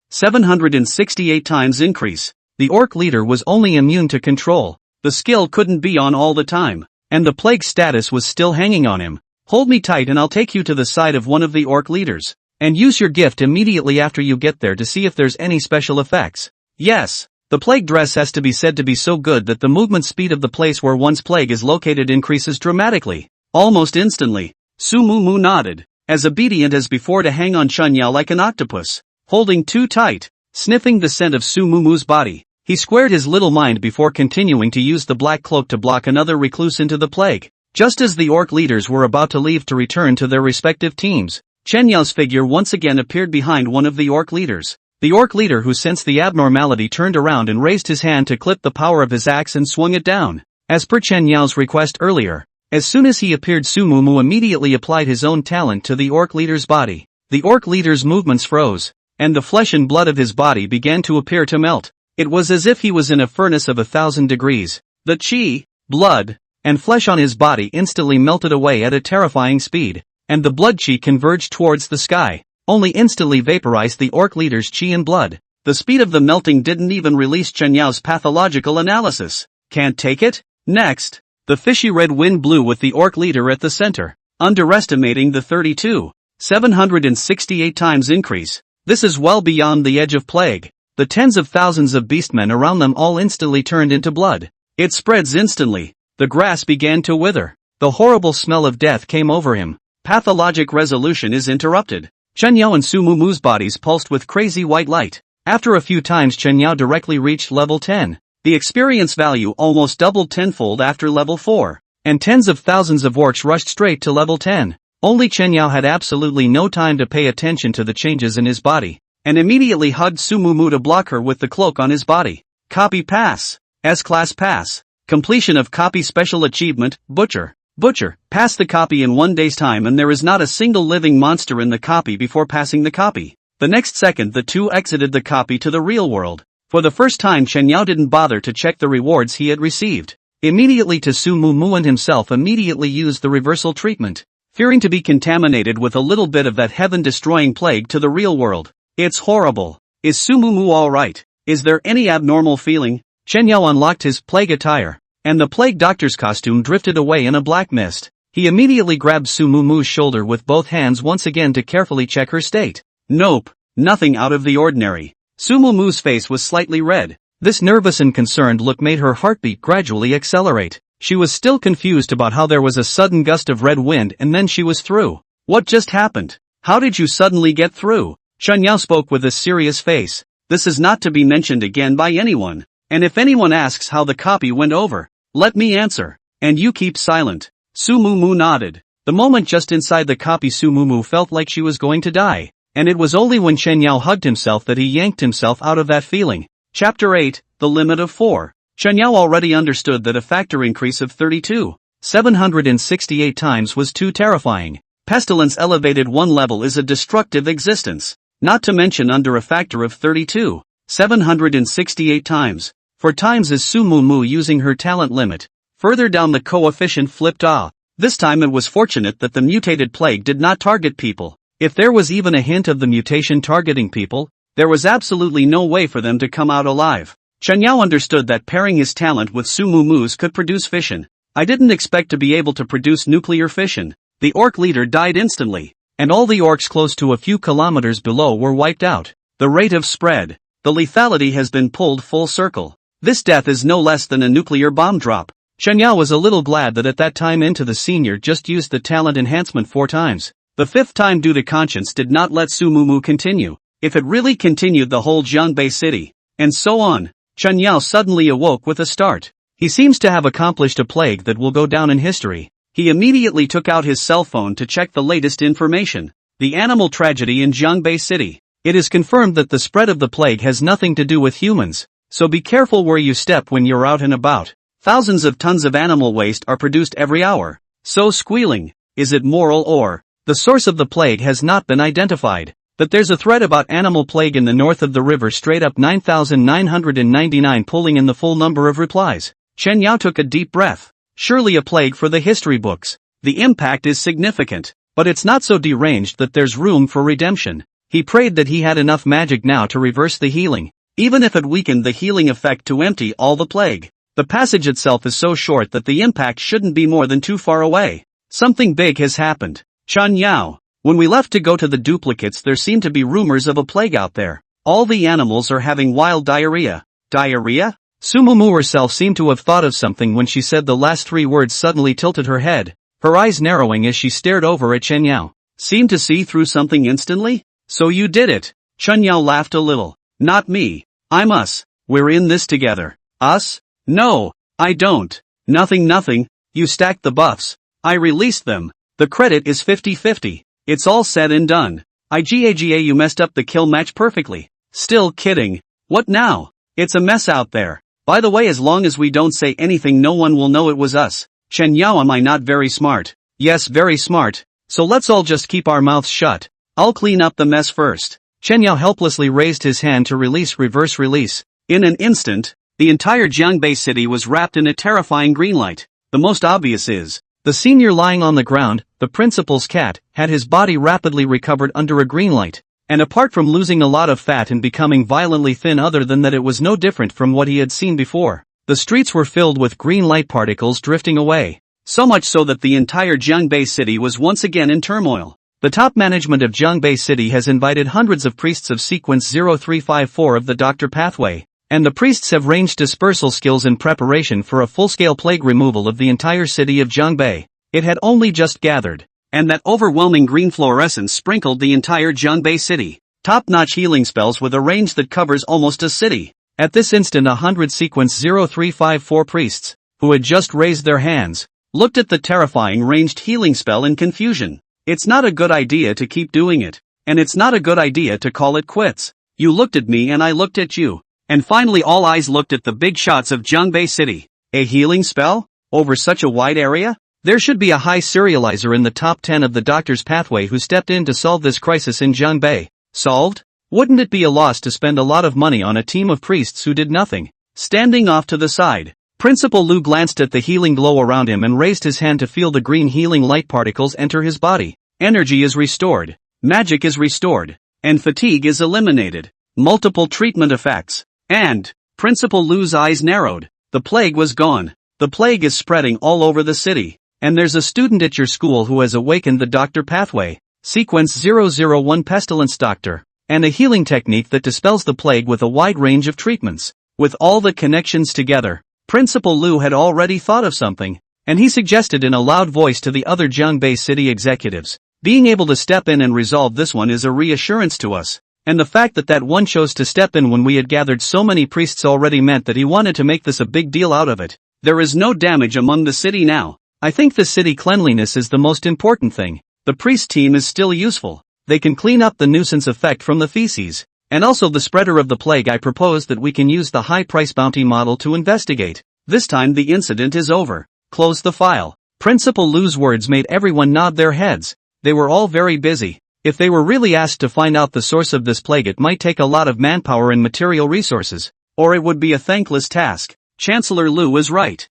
768 times increase. The orc leader was only immune to control. The skill couldn't be on all the time, and the plague status was still hanging on him. Hold me tight and I'll take you to the side of one of the orc leaders. And use your gift immediately after you get there to see if there's any special effects. Yes. The plague dress has to be said to be so good that the movement speed of the place where one's plague is located increases dramatically. Almost instantly. Su Mu nodded, as obedient as before, to hang on Chen Yao like an octopus, holding too tight. Sniffing the scent of Su Mu's body, he squared his little mind before continuing to use the black cloak to block another recluse into the plague. Just as the orc leaders were about to leave to return to their respective teams, Chen Yao's figure once again appeared behind one of the orc leaders. The orc leader, who sensed the abnormality, turned around and raised his hand to clip the power of his axe and swung it down. As per Chen Yao's request earlier, as soon as he appeared, Su Mu immediately applied his own talent to the orc leader's body. The orc leader's movements froze, and the flesh and blood of his body began to appear to melt. It was as if he was in a furnace of 1,000 degrees. The qi, blood, and flesh on his body instantly melted away at a terrifying speed, and the blood qi converged towards the sky, only instantly vaporized the orc leader's qi and blood. The speed of the melting didn't even release Chen Yao's pathological analysis. Can't take it? Next, the fishy red wind blew with the orc leader at the center, underestimating the 768 times increase. This is well beyond the edge of plague. The tens of thousands of beastmen around them all instantly turned into blood. It spreads instantly. The grass began to wither. The horrible smell of death came over him. Pathologic resolution is interrupted. Chen Yao and Su Mu's bodies pulsed with crazy white light. After a few times, Chen Yao directly reached level 10. The experience value almost doubled tenfold after level 4, and tens of thousands of orcs rushed straight to level 10. Only Chen Yao had absolutely no time to pay attention to the changes in his body, and immediately hugged Su Mu to block her with the cloak on his body. Copy pass. S-class pass. Completion of copy special achievement, Butcher. Butcher, pass the copy in 1 day's time and there is not a single living monster in the copy before passing the copy. The next second the two exited the copy to the real world. For the first time, Chen Yao didn't bother to check the rewards he had received. Immediately to Su Mu and himself immediately used the reversal treatment, fearing to be contaminated with a little bit of that heaven-destroying plague to the real world. It's horrible. Is Su Mu alright? Is there any abnormal feeling? Chen Yao unlocked his plague attire, and the plague doctor's costume drifted away in a black mist. He immediately grabbed Su Mu's shoulder with both hands once again to carefully check her state. Nope, nothing out of the ordinary. Su Mu's face was slightly red. This nervous and concerned look made her heartbeat gradually accelerate. She was still confused about how there was a sudden gust of red wind and then she was through. What just happened? How did you suddenly get through? Chen Yao spoke with a serious face. This is not to be mentioned again by anyone. And if anyone asks how the copy went over, let me answer. And you keep silent. Su Mu nodded. The moment just inside the copy, Su Mu felt like she was going to die. And it was only when Chen Yao hugged himself that he yanked himself out of that feeling. Chapter 8, The Limit of 4. Chen Yao already understood that a factor increase of 768 times was too terrifying. Pestilence elevated one level is a destructive existence. Not to mention under a factor of 768 times. 4 times is Su Mu using her talent limit. Further down the coefficient flipped ah. This time it was fortunate that the mutated plague did not target people. If there was even a hint of the mutation targeting people, there was absolutely no way for them to come out alive. Chen Yao understood that pairing his talent with Su Mu's could produce fission. I didn't expect to be able to produce nuclear fission. The orc leader died instantly, and all the orcs close to a few kilometers below were wiped out. The rate of spread, the lethality has been pulled full circle. This death is no less than a nuclear bomb drop. Chen Yao was a little glad that at that time Into the Senior just used the talent enhancement 4 times. The 5th time due to conscience did not let Su Mu continue. If it really continued the whole Jiangbei city, and so on. Chen Yao suddenly awoke with a start. He seems to have accomplished a plague that will go down in history. He immediately took out his cell phone to check the latest information. The animal tragedy in Jiangbei city. It is confirmed that the spread of the plague has nothing to do with humans, so be careful where you step when you're out and about. Thousands of tons of animal waste are produced every hour. So squealing, Is it moral or? The source of the plague has not been identified. But there's a thread about animal plague in the north of the river straight up 9,999 pulling in the full number of replies. Chen Yao took a deep breath. Surely a plague for the history books. The impact is significant. But it's not so deranged that there's room for redemption. He prayed that he had enough magic now to reverse the healing. Even if it weakened the healing effect to empty all the plague. The passage itself is so short that the impact shouldn't be more than too far away. Something big has happened. Chen Yao. When we left to go to the duplicates there seemed to be rumors of a plague out there. All the animals are having wild diarrhea. Diarrhea? Sumumu herself seemed to have thought of something when she said the last three words. Suddenly tilted her head, her eyes narrowing as she stared over at Chen Yao. Seemed to see through something instantly? So you did it. Chen Yao laughed a little. Not me. I'm us. We're in this together. Us? No, I don't. Nothing. You stacked the buffs. I released them. The credit is 50-50. It's all said and done. IGAGA you messed up the kill match perfectly. Still kidding. What now? It's a mess out there. By the way, as long as we don't say anything no one will know it was us. Chen Yao, am I not very smart? Yes, very smart. So let's all just keep our mouths shut. I'll clean up the mess first. Chen Yao helplessly raised his hand to reverse release. In an instant, the entire Jiangbei city was wrapped in a terrifying green light. The most obvious is, the senior lying on the ground, the principal's cat, had his body rapidly recovered under a green light. And apart from losing a lot of fat and becoming violently thin, other than that it was no different from what he had seen before. The streets were filled with green light particles drifting away. So much so that the entire Jiangbei city was once again in turmoil. The top management of Jiangbei city has invited hundreds of priests of sequence 0354 of the Doctor Pathway. And the priests have ranged dispersal skills in preparation for a full-scale plague removal of the entire city of Jiangbei. It had only just gathered. And that overwhelming green fluorescence sprinkled the entire Jiangbei city. Top-notch healing spells with a range that covers almost a city. At this instant 100 sequence 0354 priests, who had just raised their hands, looked at the terrifying ranged healing spell in confusion. It's not a good idea to keep doing it. And it's not a good idea to call it quits. You looked at me and I looked at you. And finally all eyes looked at the big shots of Jiangbei city. A healing spell? Over such a wide area? There should be a high serializer in the top 10 of the Doctor's Pathway who stepped in to solve this crisis in Jiangbei. Solved? Wouldn't it be a loss to spend a lot of money on a team of priests who did nothing? Standing off to the side, Principal Lu glanced at the healing glow around him and raised his hand to feel the green healing light particles enter his body. Energy is restored. Magic is restored. And fatigue is eliminated. Multiple treatment effects. And, Principal Lu's eyes narrowed. The plague was gone. The plague is spreading all over the city. And there's a student at your school who has awakened the Doctor Pathway. Sequence 001 Pestilence Doctor. And a healing technique that dispels the plague with a wide range of treatments. With all the connections together, Principal Lu had already thought of something. And he suggested in a loud voice to the other Jiangbei city executives. Being able to step in and resolve this one is a reassurance to us. And the fact that one chose to step in when we had gathered so many priests already meant that he wanted to make this a big deal out of it. There is no damage among the city now. I think the city cleanliness is the most important thing. The priest team is still useful. They can clean up the nuisance effect from the feces. And also the spreader of the plague. I propose that we can use the high price bounty model to investigate. This time the incident is over. Close the file. Principal Lu's words made everyone nod their heads. They were all very busy. If they were really asked to find out the source of this plague, it might take a lot of manpower and material resources. Or it would be a thankless task. Chancellor Lu was right.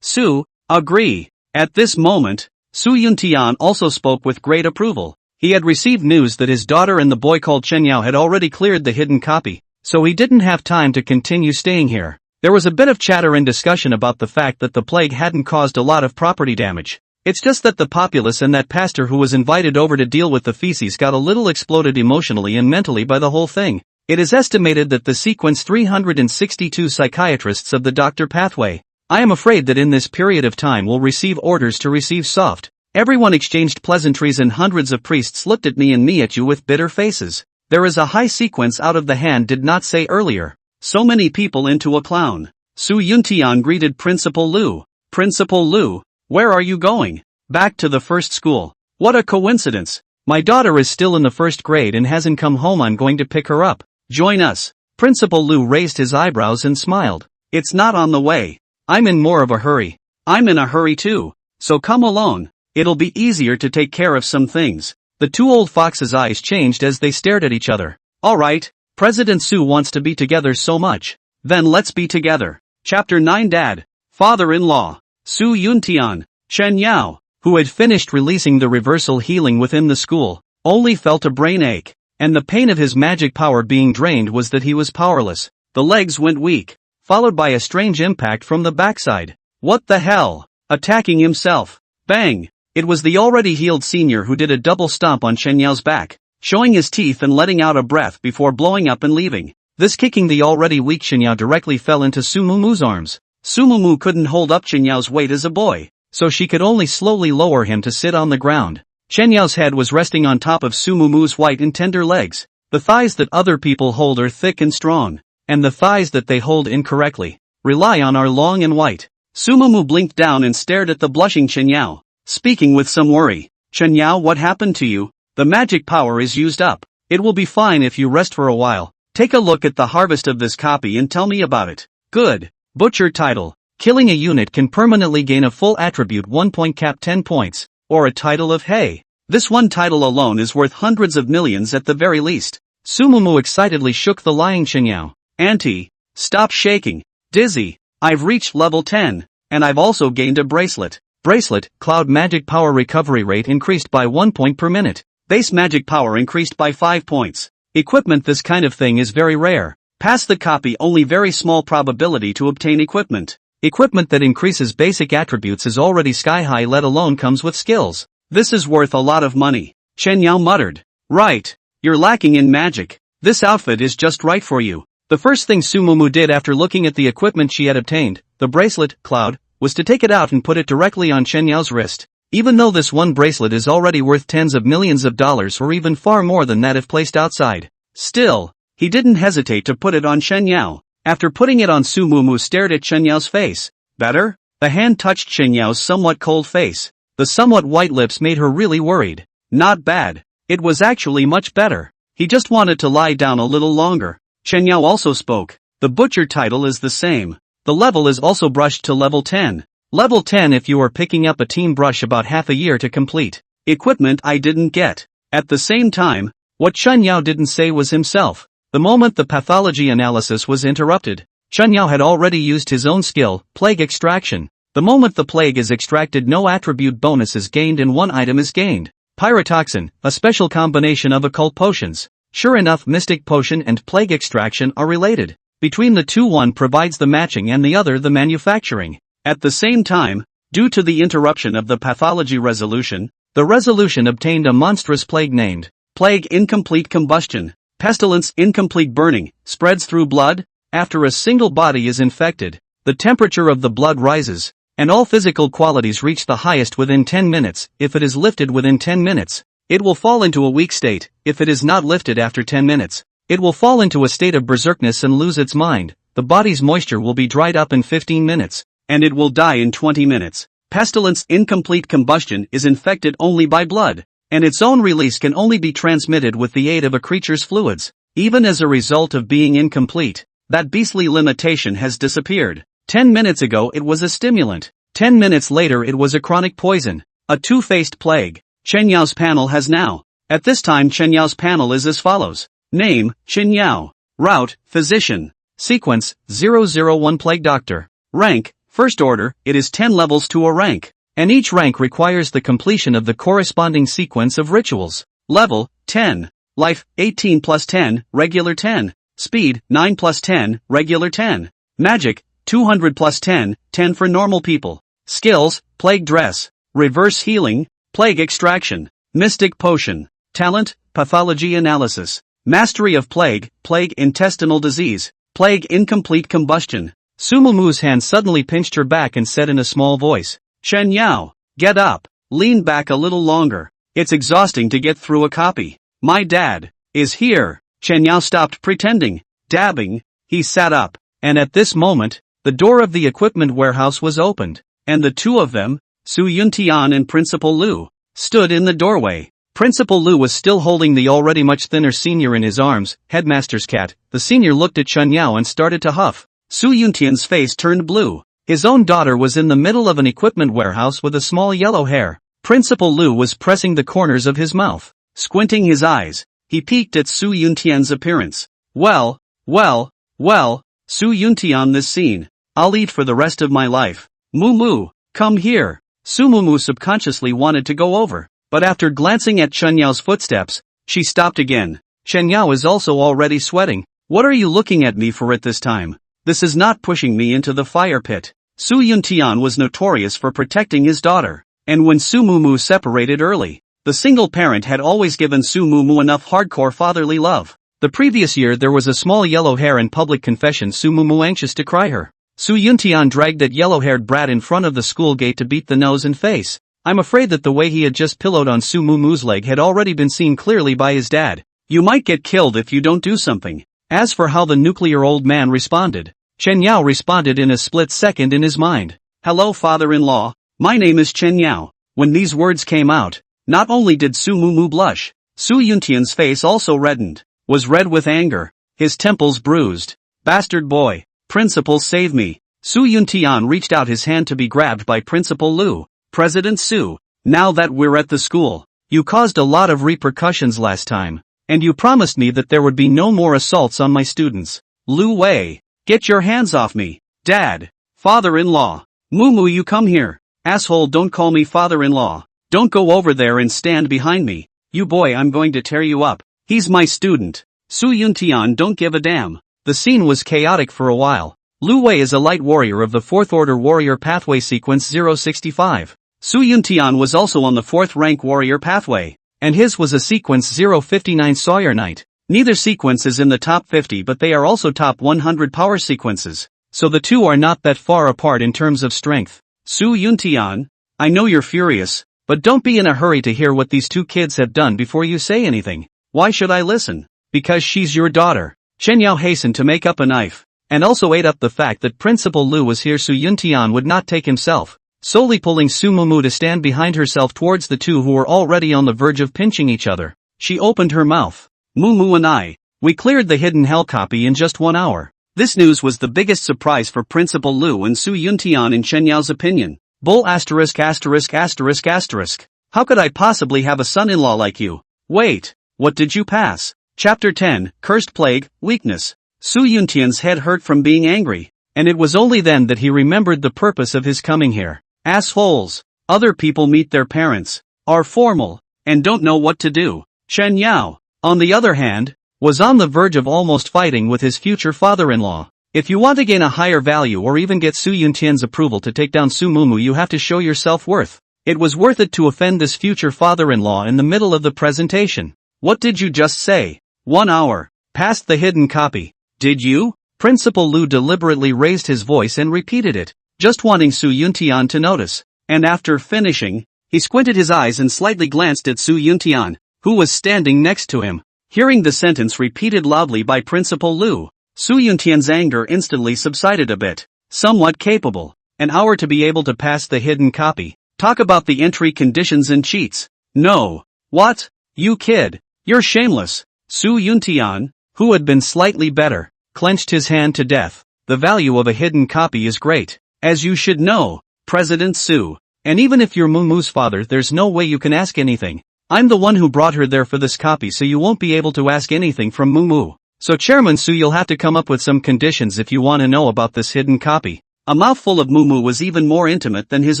Su, agree. At this moment, Su Yuntian also spoke with great approval. He had received news that his daughter and the boy called Chen Yao had already cleared the hidden copy, so he didn't have time to continue staying here. There was a bit of chatter and discussion about the fact that the plague hadn't caused a lot of property damage. It's just that the populace and that pastor who was invited over to deal with the feces got a little exploded emotionally and mentally by the whole thing. It is estimated that the sequence 362 psychiatrists of the Doctor Pathway, I am afraid that in this period of time will receive orders to receive soft. Everyone exchanged pleasantries and hundreds of priests looked at me and me at you with bitter faces. There is a high sequence out of the hand did not say earlier. So many people into a clown. Su Yuntian greeted Principal Lu. Principal Lu, where are you going? Back to the first school. What a coincidence. My daughter is still in the first grade and hasn't come home. I'm going to pick her up. Join us. Principal Lu raised his eyebrows and smiled. It's not on the way. I'm in more of a hurry. I'm in a hurry too. So come along. It'll be easier to take care of some things. The two old foxes' eyes changed as they stared at each other. Alright, President Su wants to be together so much. Then let's be together. Chapter 9 Dad, Father-in-law, Su Yuntian, Chen Yao, who had finished releasing the reversal healing within the school, only felt a brain ache, and the pain of his magic power being drained was that he was powerless. The legs went weak, followed by a strange impact from the backside. What the hell? Attacking himself. Bang! It was the already healed senior who did a double stomp on Chen Yao's back, showing his teeth and letting out a breath before blowing up and leaving. This kicking the already weak Chen Yao directly fell into Su Mumu's arms. Su Mumu couldn't hold up Chen Yao's weight as a boy, so she could only slowly lower him to sit on the ground. Chen Yao's head was resting on top of Su Mumu's white and tender legs. The thighs that other people hold are thick and strong, and the thighs that they hold incorrectly rely on are long and white. Su Mumu blinked down and stared at the blushing Chen Yao, speaking with some worry. Chen Yao, what happened to you? The magic power is used up. It will be fine if you rest for a while. Take a look at the harvest of this copy and tell me about it. Good. Butcher title. Killing a unit can permanently gain a full attribute 1 point cap 10 points, or a title of hey. This one title alone is worth hundreds of millions at the very least. Su Mumu excitedly shook the lying Chen Yao. Auntie, stop shaking. Dizzy, I've reached level 10, and I've also gained a bracelet. Bracelet, cloud magic power recovery rate increased by 1 point per minute. Base magic power increased by 5 points. Equipment, this kind of thing is very rare. Pass the copy, only very small probability to obtain equipment. Equipment that increases basic attributes is already sky high, let alone comes with skills. This is worth a lot of money. Chen Yao muttered. Right. You're lacking in magic. This outfit is just right for you. The first thing Su Mumu did after looking at the equipment she had obtained, the bracelet, Cloud, was to take it out and put it directly on Chen Yao's wrist. Even though this one bracelet is already worth tens of millions of dollars or even far more than that if placed outside, still, he didn't hesitate to put it on Chen Yao. After putting it on, Su Mumu stared at Chen Yao's face. Better? The hand touched Chen Yao's somewhat cold face. The somewhat white lips made her really worried. Not bad. It was actually much better. He just wanted to lie down a little longer. Chen Yao also spoke. The butcher title is the same. The level is also brushed to level 10. Level 10 if you are picking up a team brush about half a year to complete. Equipment I didn't get. At the same time, what Chen Yao didn't say was himself. The moment the pathology analysis was interrupted, Chen Yao had already used his own skill, plague extraction. The moment the plague is extracted, no attribute bonus is gained and one item is gained. Pyrotoxin, a special combination of occult potions. Sure enough, mystic potion and plague extraction are related. Between the two, one provides the matching and the other the manufacturing. At the same time, due to the interruption of the pathology resolution, the resolution obtained a monstrous plague named Plague Incomplete Combustion. Pestilence, incomplete burning, spreads through blood. After a single body is infected, the temperature of the blood rises, and all physical qualities reach the highest within 10 minutes. If it is lifted within 10 minutes, it will fall into a weak state. If it is not lifted after 10 minutes, it will fall into a state of berserkness and lose its mind. The body's moisture will be dried up in 15 minutes, and it will die in 20 minutes. Pestilence, incomplete combustion, is infected only by blood, and its own release can only be transmitted with the aid of a creature's fluids. Even as a result of being incomplete, that beastly limitation has disappeared. 10 minutes ago it was a stimulant. 10 minutes later it was a chronic poison. A two-faced plague. Chen Yao's panel has now. At this time Chen Yao's panel is as follows. Name, Chen Yao. Route, Physician. Sequence, 001 Plague Doctor. Rank, First Order. It is 10 levels to a rank, and each rank requires the completion of the corresponding sequence of rituals. Level, 10. Life, 18 plus 10, regular 10. Speed, 9 plus 10, regular 10. Magic, 200 plus 10, 10 for normal people. Skills, Plague Dress. Reverse Healing, Plague Extraction. Mystic Potion. Talent, Pathology Analysis. Mastery of Plague, Plague Intestinal Disease. Plague Incomplete Combustion. Su Mumu's hand suddenly pinched her back and said in a small voice, Chen Yao, get up. Lean back a little longer. It's exhausting to get through a copy. My dad is here. Chen Yao stopped pretending. Dabbing, he sat up, and at this moment, the door of the equipment warehouse was opened, and the two of them, Su Yuntian and Principal Lu, stood in the doorway. Principal Lu was still holding the already much thinner senior in his arms. Headmaster's cat. The senior looked at Chen Yao and started to huff. Su Yuntian's face turned blue. His own daughter was in the middle of an equipment warehouse with a small yellow hair. Principal Lu was pressing the corners of his mouth. Squinting his eyes, he peeked at Su Yuntian's appearance. Well, Su Yuntian, this scene, I'll eat for the rest of my life. Moo, come here. Su Moo subconsciously wanted to go over, but after glancing at Chen Yao's footsteps, she stopped again. Chen Yao is also already sweating. What are you looking at me for at this time? This is not pushing me into the fire pit. Su Yuntian was notorious for protecting his daughter, and when Su Moo separated early, the single parent had always given Su Moo enough hardcore fatherly love. The previous year there was a small yellow hair in public confession. Su Moo anxious to cry her. Su Yuntian dragged that yellow-haired brat in front of the school gate to beat the nose and face. I'm afraid that the way he had just pillowed on Su Moo's leg had already been seen clearly by his dad. You might get killed if you don't do something. As for how the nuclear old man responded, Chen Yao responded in a split second in his mind. Hello, father-in-law, my name is Chen Yao. When these words came out, not only did Su Moo blush, Su Yuntian's face also reddened, was red with anger, his temples bruised. Bastard boy, Principal, save me. Su Yuntian reached out his hand to be grabbed by Principal Lu. President Su, now that we're at the school, you caused a lot of repercussions last time, and you promised me that there would be no more assaults on my students. Lu Wei, get your hands off me. Dad, father-in-law, Moo, you come here. Asshole, don't call me father-in-law. Don't go over there and stand behind me. You boy, I'm going to tear you up. He's my student. Su Yuntian don't give a damn. The scene was chaotic for a while. Lu Wei is a light warrior of the 4th Order Warrior Pathway Sequence 065. Su Yuntian was also on the 4th rank Warrior Pathway, and his was a Sequence 059 Sawyer Knight. Neither sequence is in the top 50, but they are also top 100 power sequences, so the two are not that far apart in terms of strength. Su Yuntian, I know you're furious, but don't be in a hurry to hear what these two kids have done before you say anything. Why should I listen? Because she's your daughter. Chen Yao hastened to make up a knife, and also ate up the fact that Principal Lu was here. Su Yuntian would not take himself, solely pulling Su Moo to stand behind herself towards the two who were already on the verge of pinching each other. She opened her mouth. Moo and we cleared the hidden hell copy in just 1 hour. This news was the biggest surprise for Principal Lu and Su Yuntian in Chen Yao's opinion. Bull ********. How could I possibly have a son-in-law like you? Wait, what did you pass? Chapter 10, Cursed Plague, Weakness. Su Yuntian's head hurt from being angry, and it was only then that he remembered the purpose of his coming here. Assholes. Other people meet their parents, are formal, and don't know what to do. Chen Yao, on the other hand, was on the verge of almost fighting with his future father-in-law. If you want to gain a higher value or even get Su Yuntian's approval to take down Su Moo, you have to show your self-worth. It was worth it to offend this future father-in-law in the middle of the presentation. What did you just say? 1 hour. Past the hidden copy. Did you? Principal Lu deliberately raised his voice and repeated it, just wanting Su Yuntian to notice. And after finishing, he squinted his eyes and slightly glanced at Su Yuntian, who was standing next to him. Hearing the sentence repeated loudly by Principal Lu, Su Yuntian's anger instantly subsided a bit. Somewhat capable. An hour to be able to pass the hidden copy. Talk about the entry conditions and cheats. No. What? You kid. You're shameless. Su Yuntian, who had been slightly better, clenched his hand to death. The value of a hidden copy is great, as you should know, President Su. And even if you're Moo's father, there's no way you can ask anything. I'm the one who brought her there for this copy, so you won't be able to ask anything from Moo. So Chairman Su, you'll have to come up with some conditions if you want to know about this hidden copy. A mouthful of Moo was even more intimate than his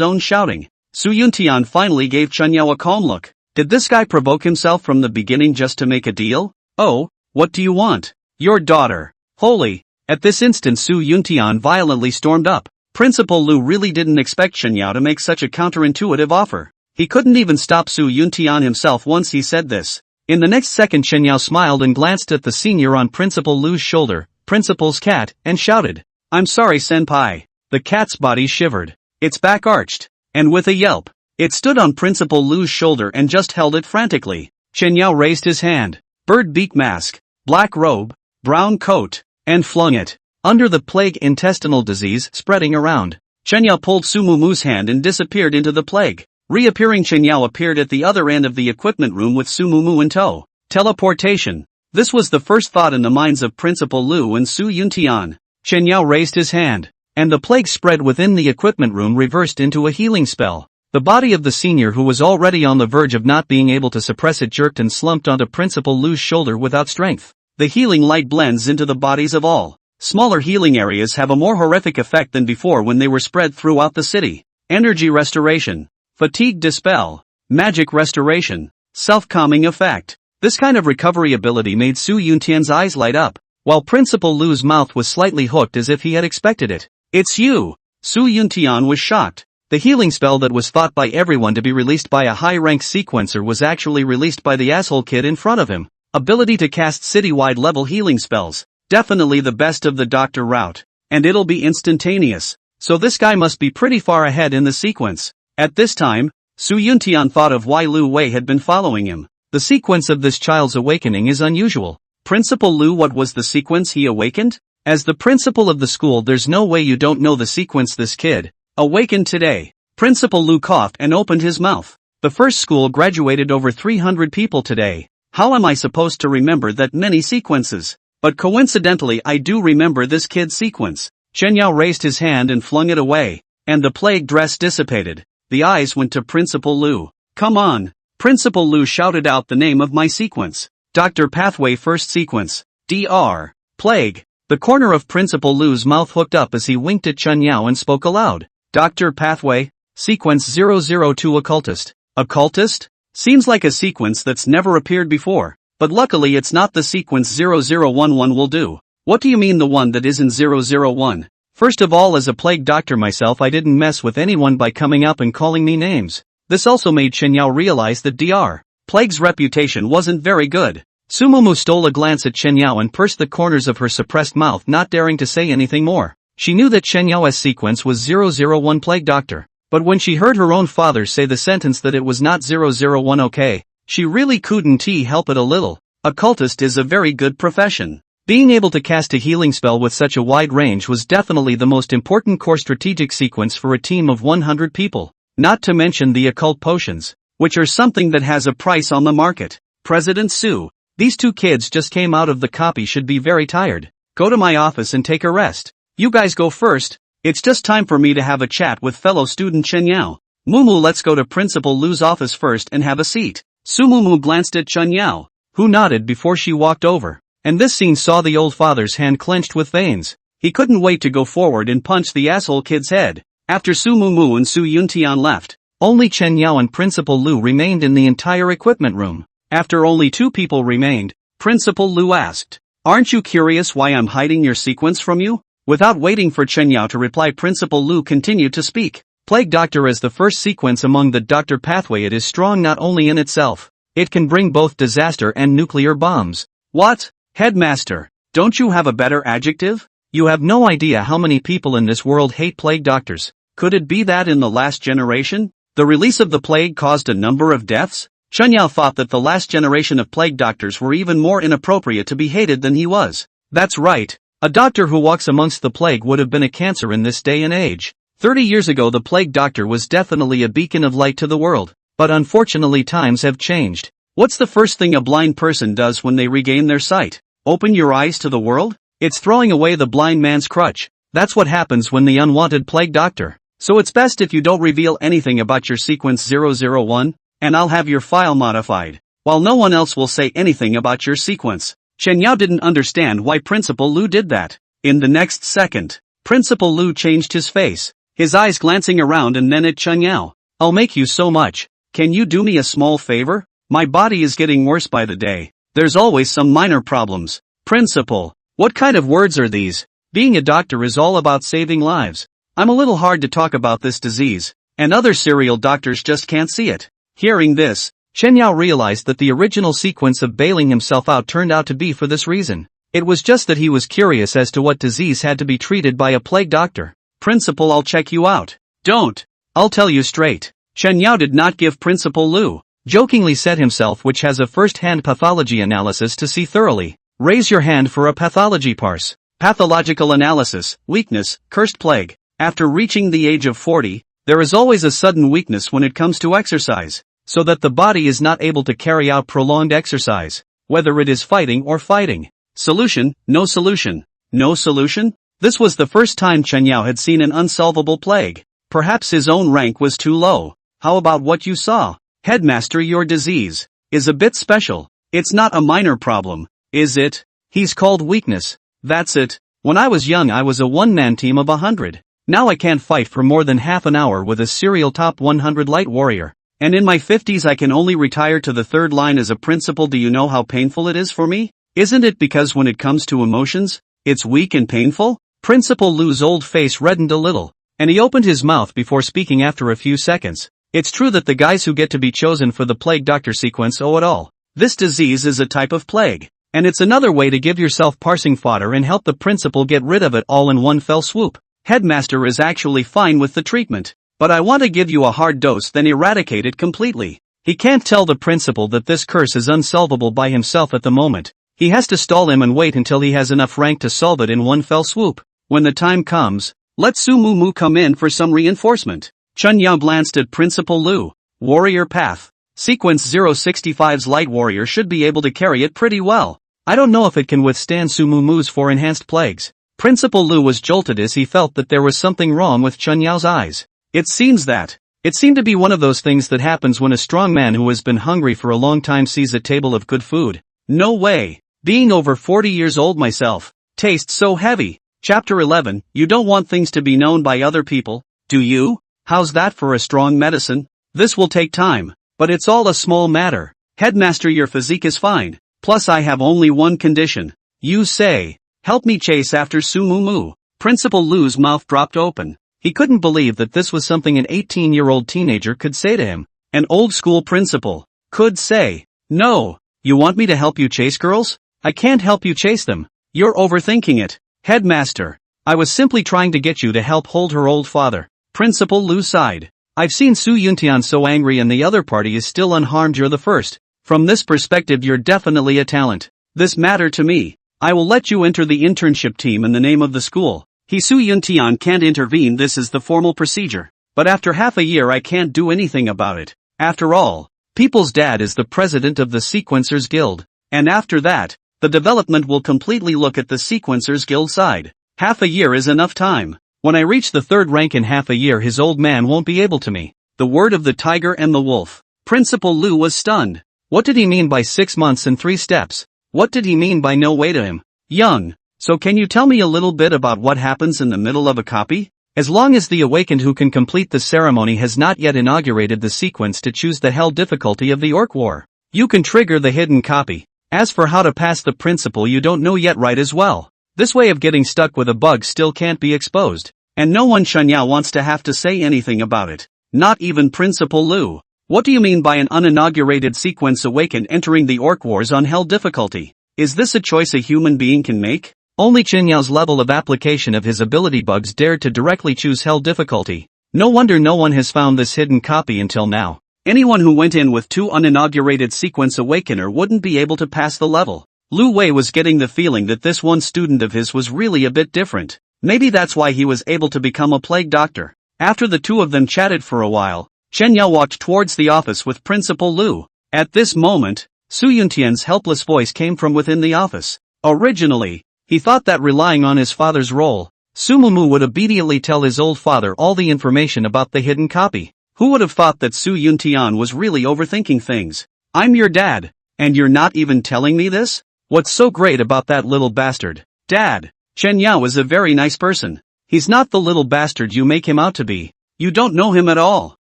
own shouting. Su Yuntian finally gave Chen Yao a calm look. Did this guy provoke himself from the beginning just to make a deal? Oh, what do you want? Your daughter. Holy. At this instant Su Yuntian violently stormed up. Principal Lu really didn't expect Chen Yao to make such a counterintuitive offer. He couldn't even stop Su Yuntian himself once he said this. In the next second Chen Yao smiled and glanced at the senior on Principal Lu's shoulder, Principal's cat, and shouted, I'm sorry, senpai. The cat's body shivered. Its back arched, and with a yelp, it stood on Principal Lu's shoulder and just held it frantically. Chen Yao raised his hand, bird beak mask, black robe, brown coat, and flung it. Under the plague intestinal disease spreading around, Chen Yao pulled Su Moo's hand and disappeared into the plague. Reappearing Chen Yao appeared at the other end of the equipment room with Su Moo in tow. Teleportation. This was the first thought in the minds of Principal Lu and Su Yuntian. Chen Yao raised his hand, and the plague spread within the equipment room reversed into a healing spell. The body of the senior, who was already on the verge of not being able to suppress it, jerked and slumped onto Principal Lu's shoulder without strength. The healing light blends into the bodies of all. Smaller healing areas have a more horrific effect than before when they were spread throughout the city. Energy restoration. Fatigue dispel. Magic restoration. Self-calming effect. This kind of recovery ability made Su Yuntian's eyes light up, while Principal Lu's mouth was slightly hooked as if he had expected it. "It's you!" Su Yuntian was shocked. The healing spell that was thought by everyone to be released by a high-rank sequencer was actually released by the asshole kid in front of him. Ability to cast citywide level healing spells. Definitely the best of the doctor route. And it'll be instantaneous. So this guy must be pretty far ahead in the sequence. At this time, Su Yuntian thought of why Lu Wei had been following him. The sequence of this child's awakening is unusual. Principal Lu, what was the sequence he awakened? As the principal of the school, there's no way you don't know the sequence this kid awakened today. Principal Lu coughed and opened his mouth. The first school graduated over 300 people today. How am I supposed to remember that many sequences? But coincidentally, I do remember this kid's sequence. Chen Yao raised his hand and flung it away, and the plague dress dissipated. The eyes went to Principal Lu. "Come on!" Principal Lu shouted out the name of my sequence. Dr. Pathway First Sequence. Dr. Plague. The corner of Principal Lu's mouth hooked up as he winked at Chen Yao and spoke aloud. Dr. Pathway, Sequence 002 Occultist. Occultist? Seems like a sequence that's never appeared before, but luckily it's not the sequence 0011 will do. What do you mean the one that isn't 001? First of all, as a plague doctor myself, I didn't mess with anyone by coming up and calling me names. This also made Chen Yao realize that Dr. Plague's reputation wasn't very good. Sumumu stole a glance at Chen Yao and pursed the corners of her suppressed mouth, not daring to say anything more. She knew that Chen Yao's sequence was 001 Plague Doctor, but when she heard her own father say the sentence that it was not 001 okay, she really couldn't help it a little. Occultist is a very good profession. Being able to cast a healing spell with such a wide range was definitely the most important core strategic sequence for a team of 100 people. Not to mention the occult potions, which are something that has a price on the market. President Su, these two kids just came out of the copy, should be very tired. Go to my office and take a rest. You guys go first. It's just time for me to have a chat with fellow student Chen Yao. Mumu, let's go to Principal Lu's office first and have a seat. Sumumu glanced at Chen Yao, who nodded before she walked over. And this scene saw the old father's hand clenched with veins. He couldn't wait to go forward and punch the asshole kid's head. After Sumumu and Su Yuntian left, only Chen Yao and Principal Lu remained in the entire equipment room. After only 2 people remained, Principal Lu asked, "Aren't you curious why I'm hiding your sequence from you?" Without waiting for Chen Yao to reply, Principal Lu continued to speak. Plague Doctor is the first sequence among the Doctor Pathway. It is strong not only in itself, it can bring both disaster and nuclear bombs. What? Headmaster, don't you have a better adjective? You have no idea how many people in this world hate Plague Doctors. Could it be that in the last generation, the release of the plague caused a number of deaths? Chen Yao thought that the last generation of Plague Doctors were even more inappropriate to be hated than he was. That's right. A doctor who walks amongst the plague would have been a cancer in this day and age. 30 years ago the Plague Doctor was definitely a beacon of light to the world, but unfortunately times have changed. What's the first thing a blind person does when they regain their sight? Open your eyes to the world? It's throwing away the blind man's crutch. That's what happens when the unwanted Plague Doctor. So it's best if you don't reveal anything about your sequence 001, and I'll have your file modified, while no one else will say anything about your sequence. Chen Yao didn't understand why Principal Lu did that. In the next second, Principal Lu changed his face, his eyes glancing around and then at Chen Yao. "I'll make you so much. Can you do me a small favor? My body is getting worse by the day. There's always some minor problems." Principal, what kind of words are these? Being a doctor is all about saving lives. I'm a little hard to talk about this disease, and other serial doctors just can't see it. Hearing this, Chen Yao realized that the original sequence of bailing himself out turned out to be for this reason. It was just that he was curious as to what disease had to be treated by a plague doctor. "Principal, I'll check you out." "Don't. I'll tell you straight." Chen Yao did not give Principal Lu jokingly said himself, which has a first-hand pathology analysis to see thoroughly. Raise your hand for a pathology parse. Pathological analysis, weakness, cursed plague. After reaching the age of 40, there is always a sudden weakness when it comes to exercise, so that the body is not able to carry out prolonged exercise, whether it is fighting or fighting. Solution, no solution. No solution? This was the first time Chen Yao had seen an unsolvable plague. Perhaps his own rank was too low. How about what you saw? Headmaster, your disease is a bit special. It's not a minor problem, is it? He's called weakness. That's it. When I was young I was a one-man team of 100. Now I can't fight for more than half an hour with a serial top 100 light warrior. And in my 50s I can only retire to the third line as a principal. Do you know how painful it is for me? Isn't it because when it comes to emotions, it's weak and painful? Principal Lu's old face reddened a little, and he opened his mouth before speaking after a few seconds. It's true that the guys who get to be chosen for the plague doctor sequence owe it all. This disease is a type of plague, and it's another way to give yourself parsing fodder and help the principal get rid of it all in one fell swoop. Headmaster is actually fine with the treatment, but I want to give you a hard dose then eradicate it completely. He can't tell the principal that this curse is unsolvable by himself at the moment. He has to stall him and wait until he has enough rank to solve it in one fell swoop. When the time comes, let Su Mumu come in for some reinforcement. Chun Yao glanced at Principal Lu. Warrior Path. Sequence 065's Light Warrior should be able to carry it pretty well. I don't know if it can withstand Su Mumu's 4 enhanced plagues. Principal Lu was jolted as he felt that there was something wrong with Chun Yao's eyes. It seemed to be one of those things that happens when a strong man who has been hungry for a long time sees a table of good food. No way. Being over 40 years old myself, tastes so heavy. Chapter 11, you don't want things to be known by other people, do you? How's that for a strong medicine? This will take time, but it's all a small matter. Headmaster, your physique is fine, plus I have only one condition. You say, help me chase after Su Mumu. Principal Lu's mouth dropped open. He couldn't believe that this was something an 18-year-old teenager could say to him. An old-school principal could say, no, you want me to help you chase girls? I can't help you chase them. You're overthinking it. Headmaster, I was simply trying to get you to help hold her old father. Principal Lu sighed. I've seen Su Yuntian so angry and the other party is still unharmed. You're the first. From this perspective you're definitely a talent. This matter to me. I will let you enter the internship team in the name of the school. Su Yuntian can't intervene, this is the formal procedure. But after half a year I can't do anything about it. After all, People's dad is the president of the Sequencers Guild. And after that, the development will completely look at the Sequencers Guild side. Half a year is enough time. When I reach the third rank in half a year his old man won't be able to me. The word of the tiger and the wolf. Principal Lu was stunned. What did he mean by 6 months and 3 steps? What did he mean by no way to him? Young. So can you tell me a little bit about what happens in the middle of a copy? As long as the awakened who can complete the ceremony has not yet inaugurated the sequence to choose the hell difficulty of the Orc War, you can trigger the hidden copy. As for how to pass the principle you don't know yet, right as well. This way of getting stuck with a bug still can't be exposed. And no one Chunyao wants to have to say anything about it. Not even Principal Lu. What do you mean by an uninaugurated sequence awakened entering the Orc Wars on hell difficulty? Is this a choice a human being can make? Only Chinyao's level of application of his ability bugs dared to directly choose hell difficulty. No wonder no one has found this hidden copy until now. Anyone who went in with 2 uninaugurated sequence awakener wouldn't be able to pass the level. Lu Wei was getting the feeling that this one student of his was really a bit different. Maybe that's why he was able to become a plague doctor. After the two of them chatted for a while, Chen Yao walked towards the office with Principal Lu. At this moment, Su Yuntian's helpless voice came from within the office. Originally, he thought that relying on his father's role, Su Mumu would immediately tell his old father all the information about the hidden copy. Who would have thought that Su Yuntian was really overthinking things? I'm your dad, and you're not even telling me this? What's so great about that little bastard? Dad, Chen Yao is a very nice person. He's not the little bastard you make him out to be. You don't know him at all.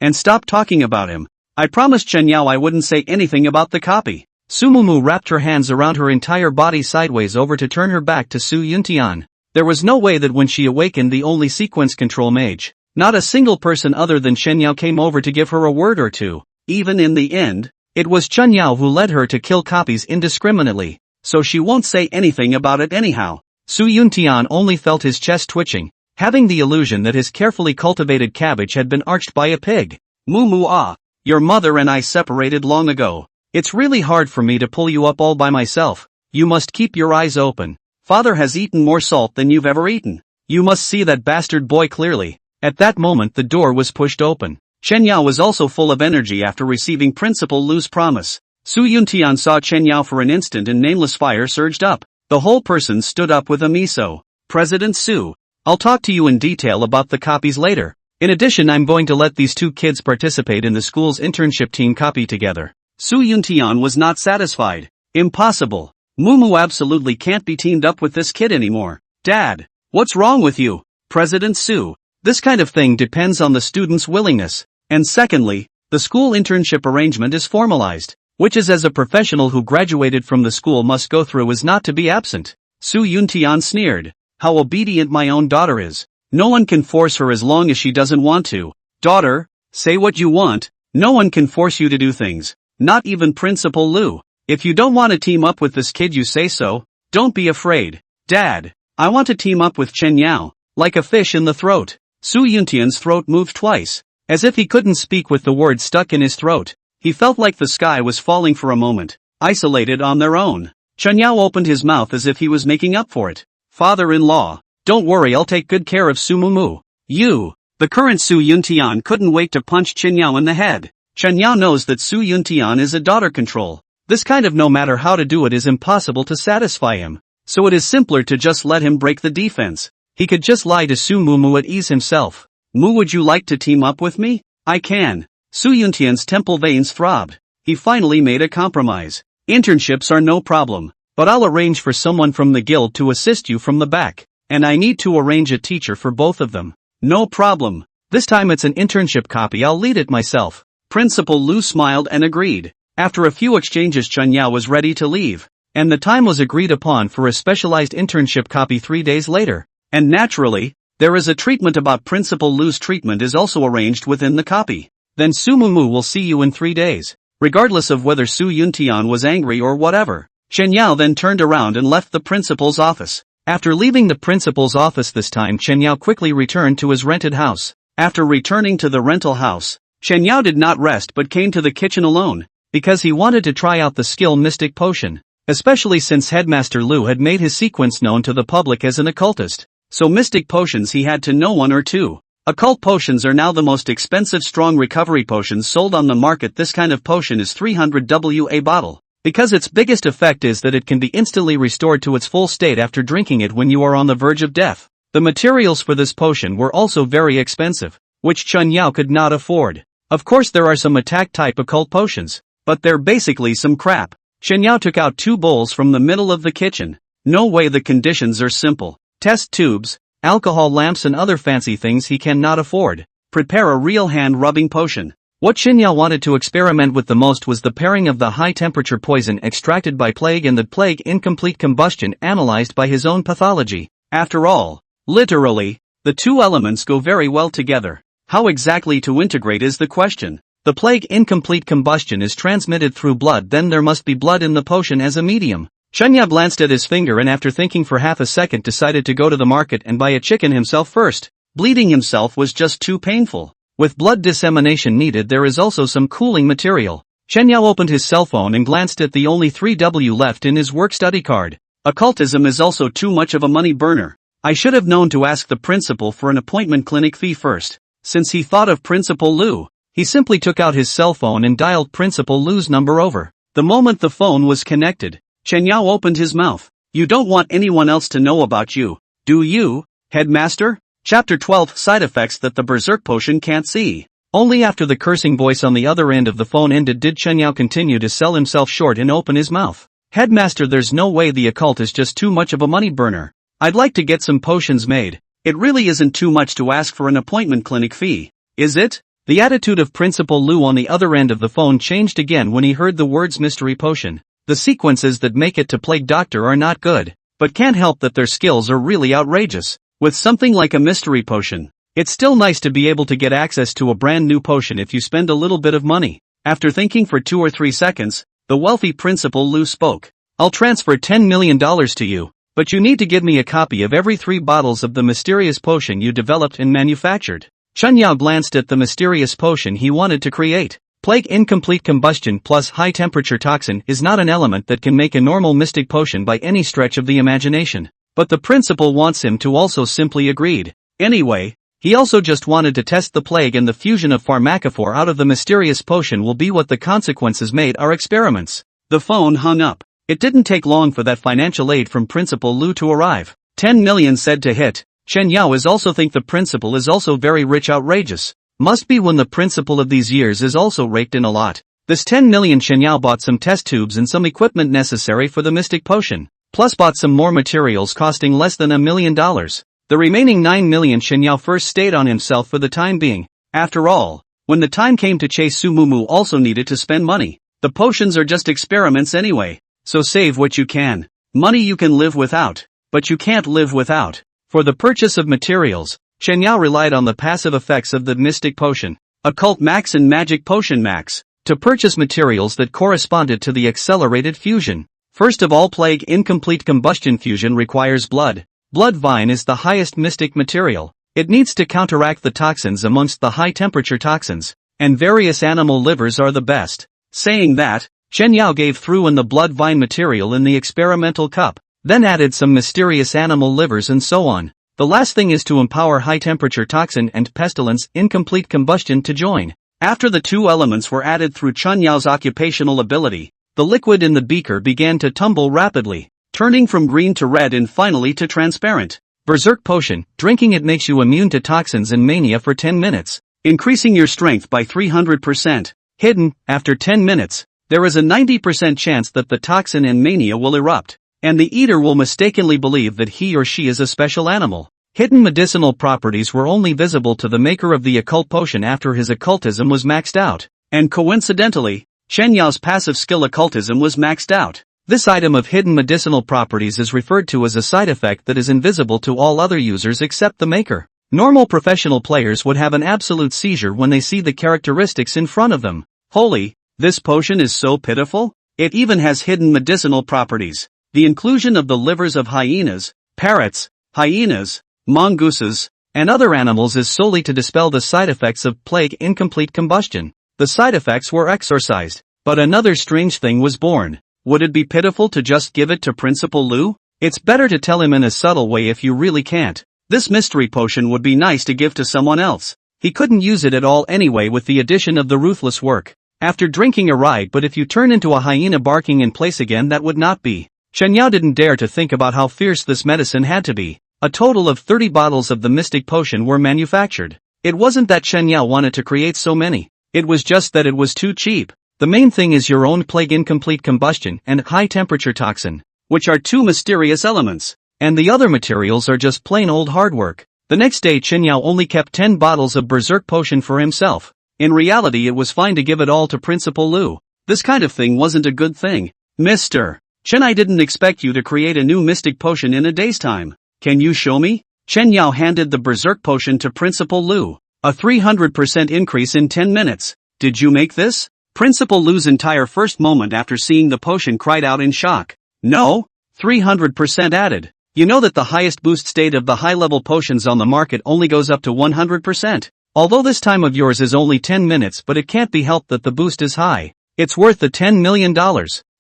And stop talking about him. I promised Chen Yao I wouldn't say anything about the copy. Su Mumu wrapped her hands around her entire body sideways over to turn her back to Su Yuntian. There was no way that when she awakened the only sequence control mage, not a single person other than Chen Yao came over to give her a word or two. Even in the end, it was Chen Yao who led her to kill copies indiscriminately, so she won't say anything about it anyhow. Su Yuntian only felt his chest twitching, having the illusion that his carefully cultivated cabbage had been arched by a pig. Mumu your mother and I separated long ago. It's really hard for me to pull you up all by myself. You must keep your eyes open. Father has eaten more salt than you've ever eaten. You must see that bastard boy clearly. At that moment the door was pushed open. Chen Yao was also full of energy after receiving Principal Lu's promise. Su Yuntian saw Chen Yao for an instant and nameless fire surged up. The whole person stood up with a miso. President Su, I'll talk to you in detail about the copies later. In addition, I'm going to let these two kids participate in the school's internship team copy together. Su Yuntian was not satisfied. Impossible. Mumu absolutely can't be teamed up with this kid anymore. Dad, what's wrong with you? President Su. This kind of thing depends on the student's willingness. And secondly, the school internship arrangement is formalized, which is as a professional who graduated from the school must go through is not to be absent. Su Yuntian sneered. How obedient my own daughter is. No one can force her as long as she doesn't want to. Daughter, say what you want. No one can force you to do things. Not even Principal Lu. If you don't want to team up with this kid, you say so. Don't be afraid. Dad, I want to team up with Chen Yao. Like a fish in the throat. Su Yuntian's throat moved twice, as if he couldn't speak with the words stuck in his throat. He felt like the sky was falling for a moment, isolated on their own. Chen Yao opened his mouth as if he was making up for it. Father-in-law, don't worry, I'll take good care of Su Mumu. You. The current Su Yuntian couldn't wait to punch Chen Yao in the head. Chen Yao knows that Su Yuntian is a daughter control. This kind of no matter how to do it is impossible to satisfy him. So it is simpler to just let him break the defense. He could just lie to Su Mumu at ease himself. Mu, would you like to team up with me? I can. Su Yuntian's temple veins throbbed. He finally made a compromise. Internships are no problem, but I'll arrange for someone from the guild to assist you from the back. And I need to arrange a teacher for both of them. No problem. This time it's an internship copy, I'll lead it myself. Principal Lu smiled and agreed. After a few exchanges, Chen Yao was ready to leave. And the time was agreed upon for a specialized internship copy 3 days later. And naturally, there is a treatment about Principal Lu's treatment is also arranged within the copy. Then Su Mumu will see you in 3 days. Regardless of whether Su Yuntian was angry or whatever. Chen Yao then turned around and left the principal's office. After leaving the principal's office this time, Chen Yao quickly returned to his rented house. After returning to the rental house, Chen Yao did not rest but came to the kitchen alone, because he wanted to try out the skill mystic potion, especially since Headmaster Lu had made his sequence known to the public as an occultist. So mystic potions he had to know 1 or 2. Occult potions are now the most expensive strong recovery potions sold on the market. This kind of potion is 300 W a bottle, because its biggest effect is that it can be instantly restored to its full state after drinking it when you are on the verge of death. The materials for this potion were also very expensive, which Chen Yao could not afford. Of course there are some attack type occult potions, but they're basically some crap. Chen Yao took out 2 bowls from the middle of the kitchen. No way, the conditions are simple. Test tubes, alcohol lamps and other fancy things he cannot afford. Prepare a real hand-rubbing potion. What Chen Yao wanted to experiment with the most was the pairing of the high-temperature poison extracted by plague and the plague incomplete combustion analyzed by his own pathology. After all, literally, the two elements go very well together. How exactly to integrate is the question. The plague incomplete combustion is transmitted through blood, then there must be blood in the potion as a medium. Chen Yao glanced at his finger and after thinking for half a second decided to go to the market and buy a chicken himself first. Bleeding himself was just too painful. With blood dissemination needed, there is also some cooling material. Chen Yao opened his cell phone and glanced at the only 3W left in his work study card. Occultism is also too much of a money burner. I should have known to ask the principal for an appointment clinic fee first. Since he thought of Principal Lu, he simply took out his cell phone and dialed Principal Lu's number over. The moment the phone was connected, Chen Yao opened his mouth. You don't want anyone else to know about you, do you, Headmaster? Chapter 12, Side Effects that the Berserk Potion can't see. Only after the cursing voice on the other end of the phone ended did Chen Yao continue to sell himself short and open his mouth. Headmaster, there's no way, the occult is just too much of a money burner. I'd like to get some potions made. It really isn't too much to ask for an appointment clinic fee, is it? The attitude of Principal Lu on the other end of the phone changed again when he heard the words mystery potion. The sequences that make it to Plague Doctor are not good, but can't help that their skills are really outrageous. With something like a mystery potion, it's still nice to be able to get access to a brand new potion if you spend a little bit of money. After thinking for 2 or 3 seconds, the wealthy Principal Lu spoke. I'll transfer $10 million to you, but you need to give me a copy of every 3 bottles of the mysterious potion you developed and manufactured. Chen Yao glanced at the mysterious potion he wanted to create. Plague incomplete combustion plus high temperature toxin is not an element that can make a normal mystic potion by any stretch of the imagination. But the principal wants him to, also simply agreed. Anyway, he also just wanted to test the plague, and the fusion of pharmacophore out of the mysterious potion will be what the consequences made our experiments. The phone hung up. It didn't take long for that financial aid from Principal Lu to arrive. 10 million said to hit. Chen Yao is also think the principal is also very rich outrageous. Must be when the principal of these years is also raked in a lot. This 10 million Chen Yao bought some test tubes and some equipment necessary for the mystic potion. Plus bought some more materials costing less than $1 million. The remaining 9 million Chen Yao first stayed on himself for the time being. After all, when the time came to chase Su Mumu also needed to spend money. The potions are just experiments anyway. So save what you can. Money you can live without, but you can't live without. For the purchase of materials, Chen Yao relied on the passive effects of the mystic potion, occult max and magic potion max, to purchase materials that corresponded to the accelerated fusion. First of all, plague incomplete combustion fusion requires blood. Blood vine is the highest mystic material. It needs to counteract the toxins amongst the high temperature toxins, and various animal livers are the best. Saying that, Chen Yao gave through in the blood vine material in the experimental cup, then added some mysterious animal livers and so on. The last thing is to empower high temperature toxin and pestilence incomplete combustion to join. After the two elements were added through Chen Yao's occupational ability, the liquid in the beaker began to tumble rapidly, turning from green to red and finally to transparent. Berserk potion, drinking it makes you immune to toxins and mania for 10 minutes, increasing your strength by 300%. Hidden, after 10 minutes, there is a 90% chance that the toxin and mania will erupt, and the eater will mistakenly believe that he or she is a special animal. Hidden medicinal properties were only visible to the maker of the occult potion after his occultism was maxed out, and coincidentally, Chen Yao's passive skill occultism was maxed out. This item of hidden medicinal properties is referred to as a side effect that is invisible to all other users except the maker. Normal professional players would have an absolute seizure when they see the characteristics in front of them. Holy, this potion is so pitiful? It even has hidden medicinal properties. The inclusion of the livers of hyenas, parrots, hyenas, mongooses, and other animals is solely to dispel the side effects of plague incomplete combustion. The side effects were exorcised, but another strange thing was born. Would it be pitiful to just give it to Principal Lu? It's better to tell him in a subtle way if you really can't. This mystery potion would be nice to give to someone else. He couldn't use it at all anyway with the addition of the ruthless work. After drinking a ride, but if you turn into a hyena barking in place again, that would not be. Chen Yao didn't dare to think about how fierce this medicine had to be. A total of 30 bottles of the mystic potion were manufactured. It wasn't that Chen Yao wanted to create so many. It was just that it was too cheap. The main thing is your own plague incomplete combustion and high temperature toxin, which are two mysterious elements, and the other materials are just plain old hard work. The next day Chen Yao only kept 10 bottles of berserk potion for himself. In reality it was fine to give it all to Principal Lu. This kind of thing wasn't a good thing. Mr. Chen, I didn't expect you to create a new mystic potion in a day's time. Can you show me? Chen Yao handed the berserk potion to Principal Lu. A 300% increase in 10 minutes. Did you make this? Principal Lu's entire first moment after seeing the potion cried out in shock. No, 300% added. You know that the highest boost state of the high-level potions on the market only goes up to 100%. Although this time of yours is only 10 minutes, but it can't be helped that the boost is high. It's worth the $10 million,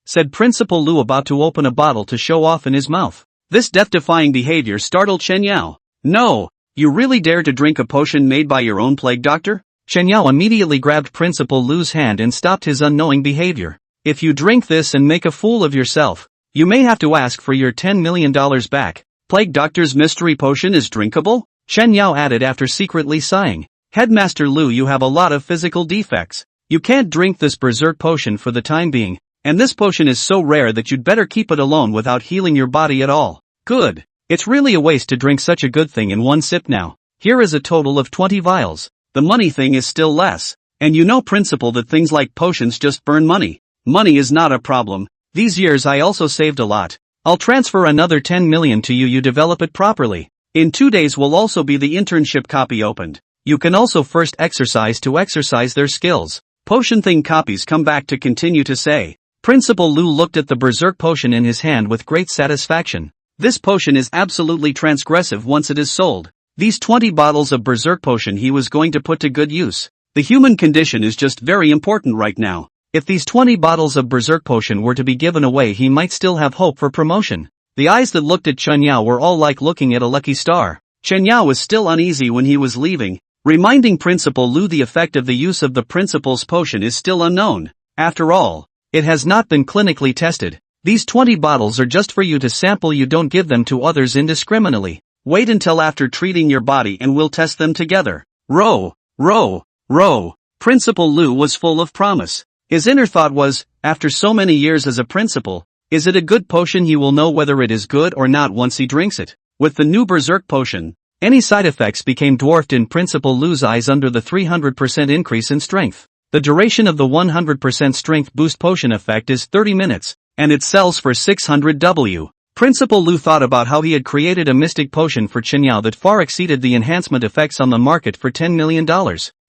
said Principal Lu, about to open a bottle to show off in his mouth. This death-defying behavior startled Chen Yao. No, you really dare to drink a potion made by your own plague doctor? Chen Yao immediately grabbed Principal Lu's hand and stopped his unknowing behavior. If you drink this and make a fool of yourself, you may have to ask for your $10 million back. Plague Doctor's mystery potion is drinkable? Chen Yao added after secretly sighing. Headmaster Lu, you have a lot of physical defects. You can't drink this berserk potion for the time being, and this potion is so rare that you'd better keep it alone without healing your body at all. Good. It's really a waste to drink such a good thing in one sip now. Here is a total of 20 vials. The money thing is still less. And you know, Principal, that things like potions just burn money. Money is not a problem. These years I also saved a lot. I'll transfer another 10 million to you. You develop it properly. In 2 days will also be the internship copy opened. You can also first exercise to exercise their skills. Potion thing copies come back to continue to say. Principal Lu looked at the berserk potion in his hand with great satisfaction. This potion is absolutely transgressive once it is sold. These 20 bottles of berserk potion he was going to put to good use. The human condition is just very important right now. If these 20 bottles of berserk potion were to be given away, he might still have hope for promotion. The eyes that looked at Chen Yao were all like looking at a lucky star. Chen Yao was still uneasy when he was leaving, reminding Principal Lu the effect of the use of the principal's potion is still unknown. After all, it has not been clinically tested. These 20 bottles are just for you to sample. You don't give them to others indiscriminately. Wait until after treating your body and we'll test them together. Row, row, row. Principal Lu was full of promise. His inner thought was, after so many years as a principal, is it a good potion? He will know whether it is good or not once he drinks it. With the new Berserk potion, any side effects became dwarfed in Principal Lu's eyes under the 300% increase in strength. The duration of the 100% strength boost potion effect is 30 minutes, and it sells for 600 W. Principal Lu thought about how he had created a mystic potion for Qinyao that far exceeded the enhancement effects on the market for $10 million.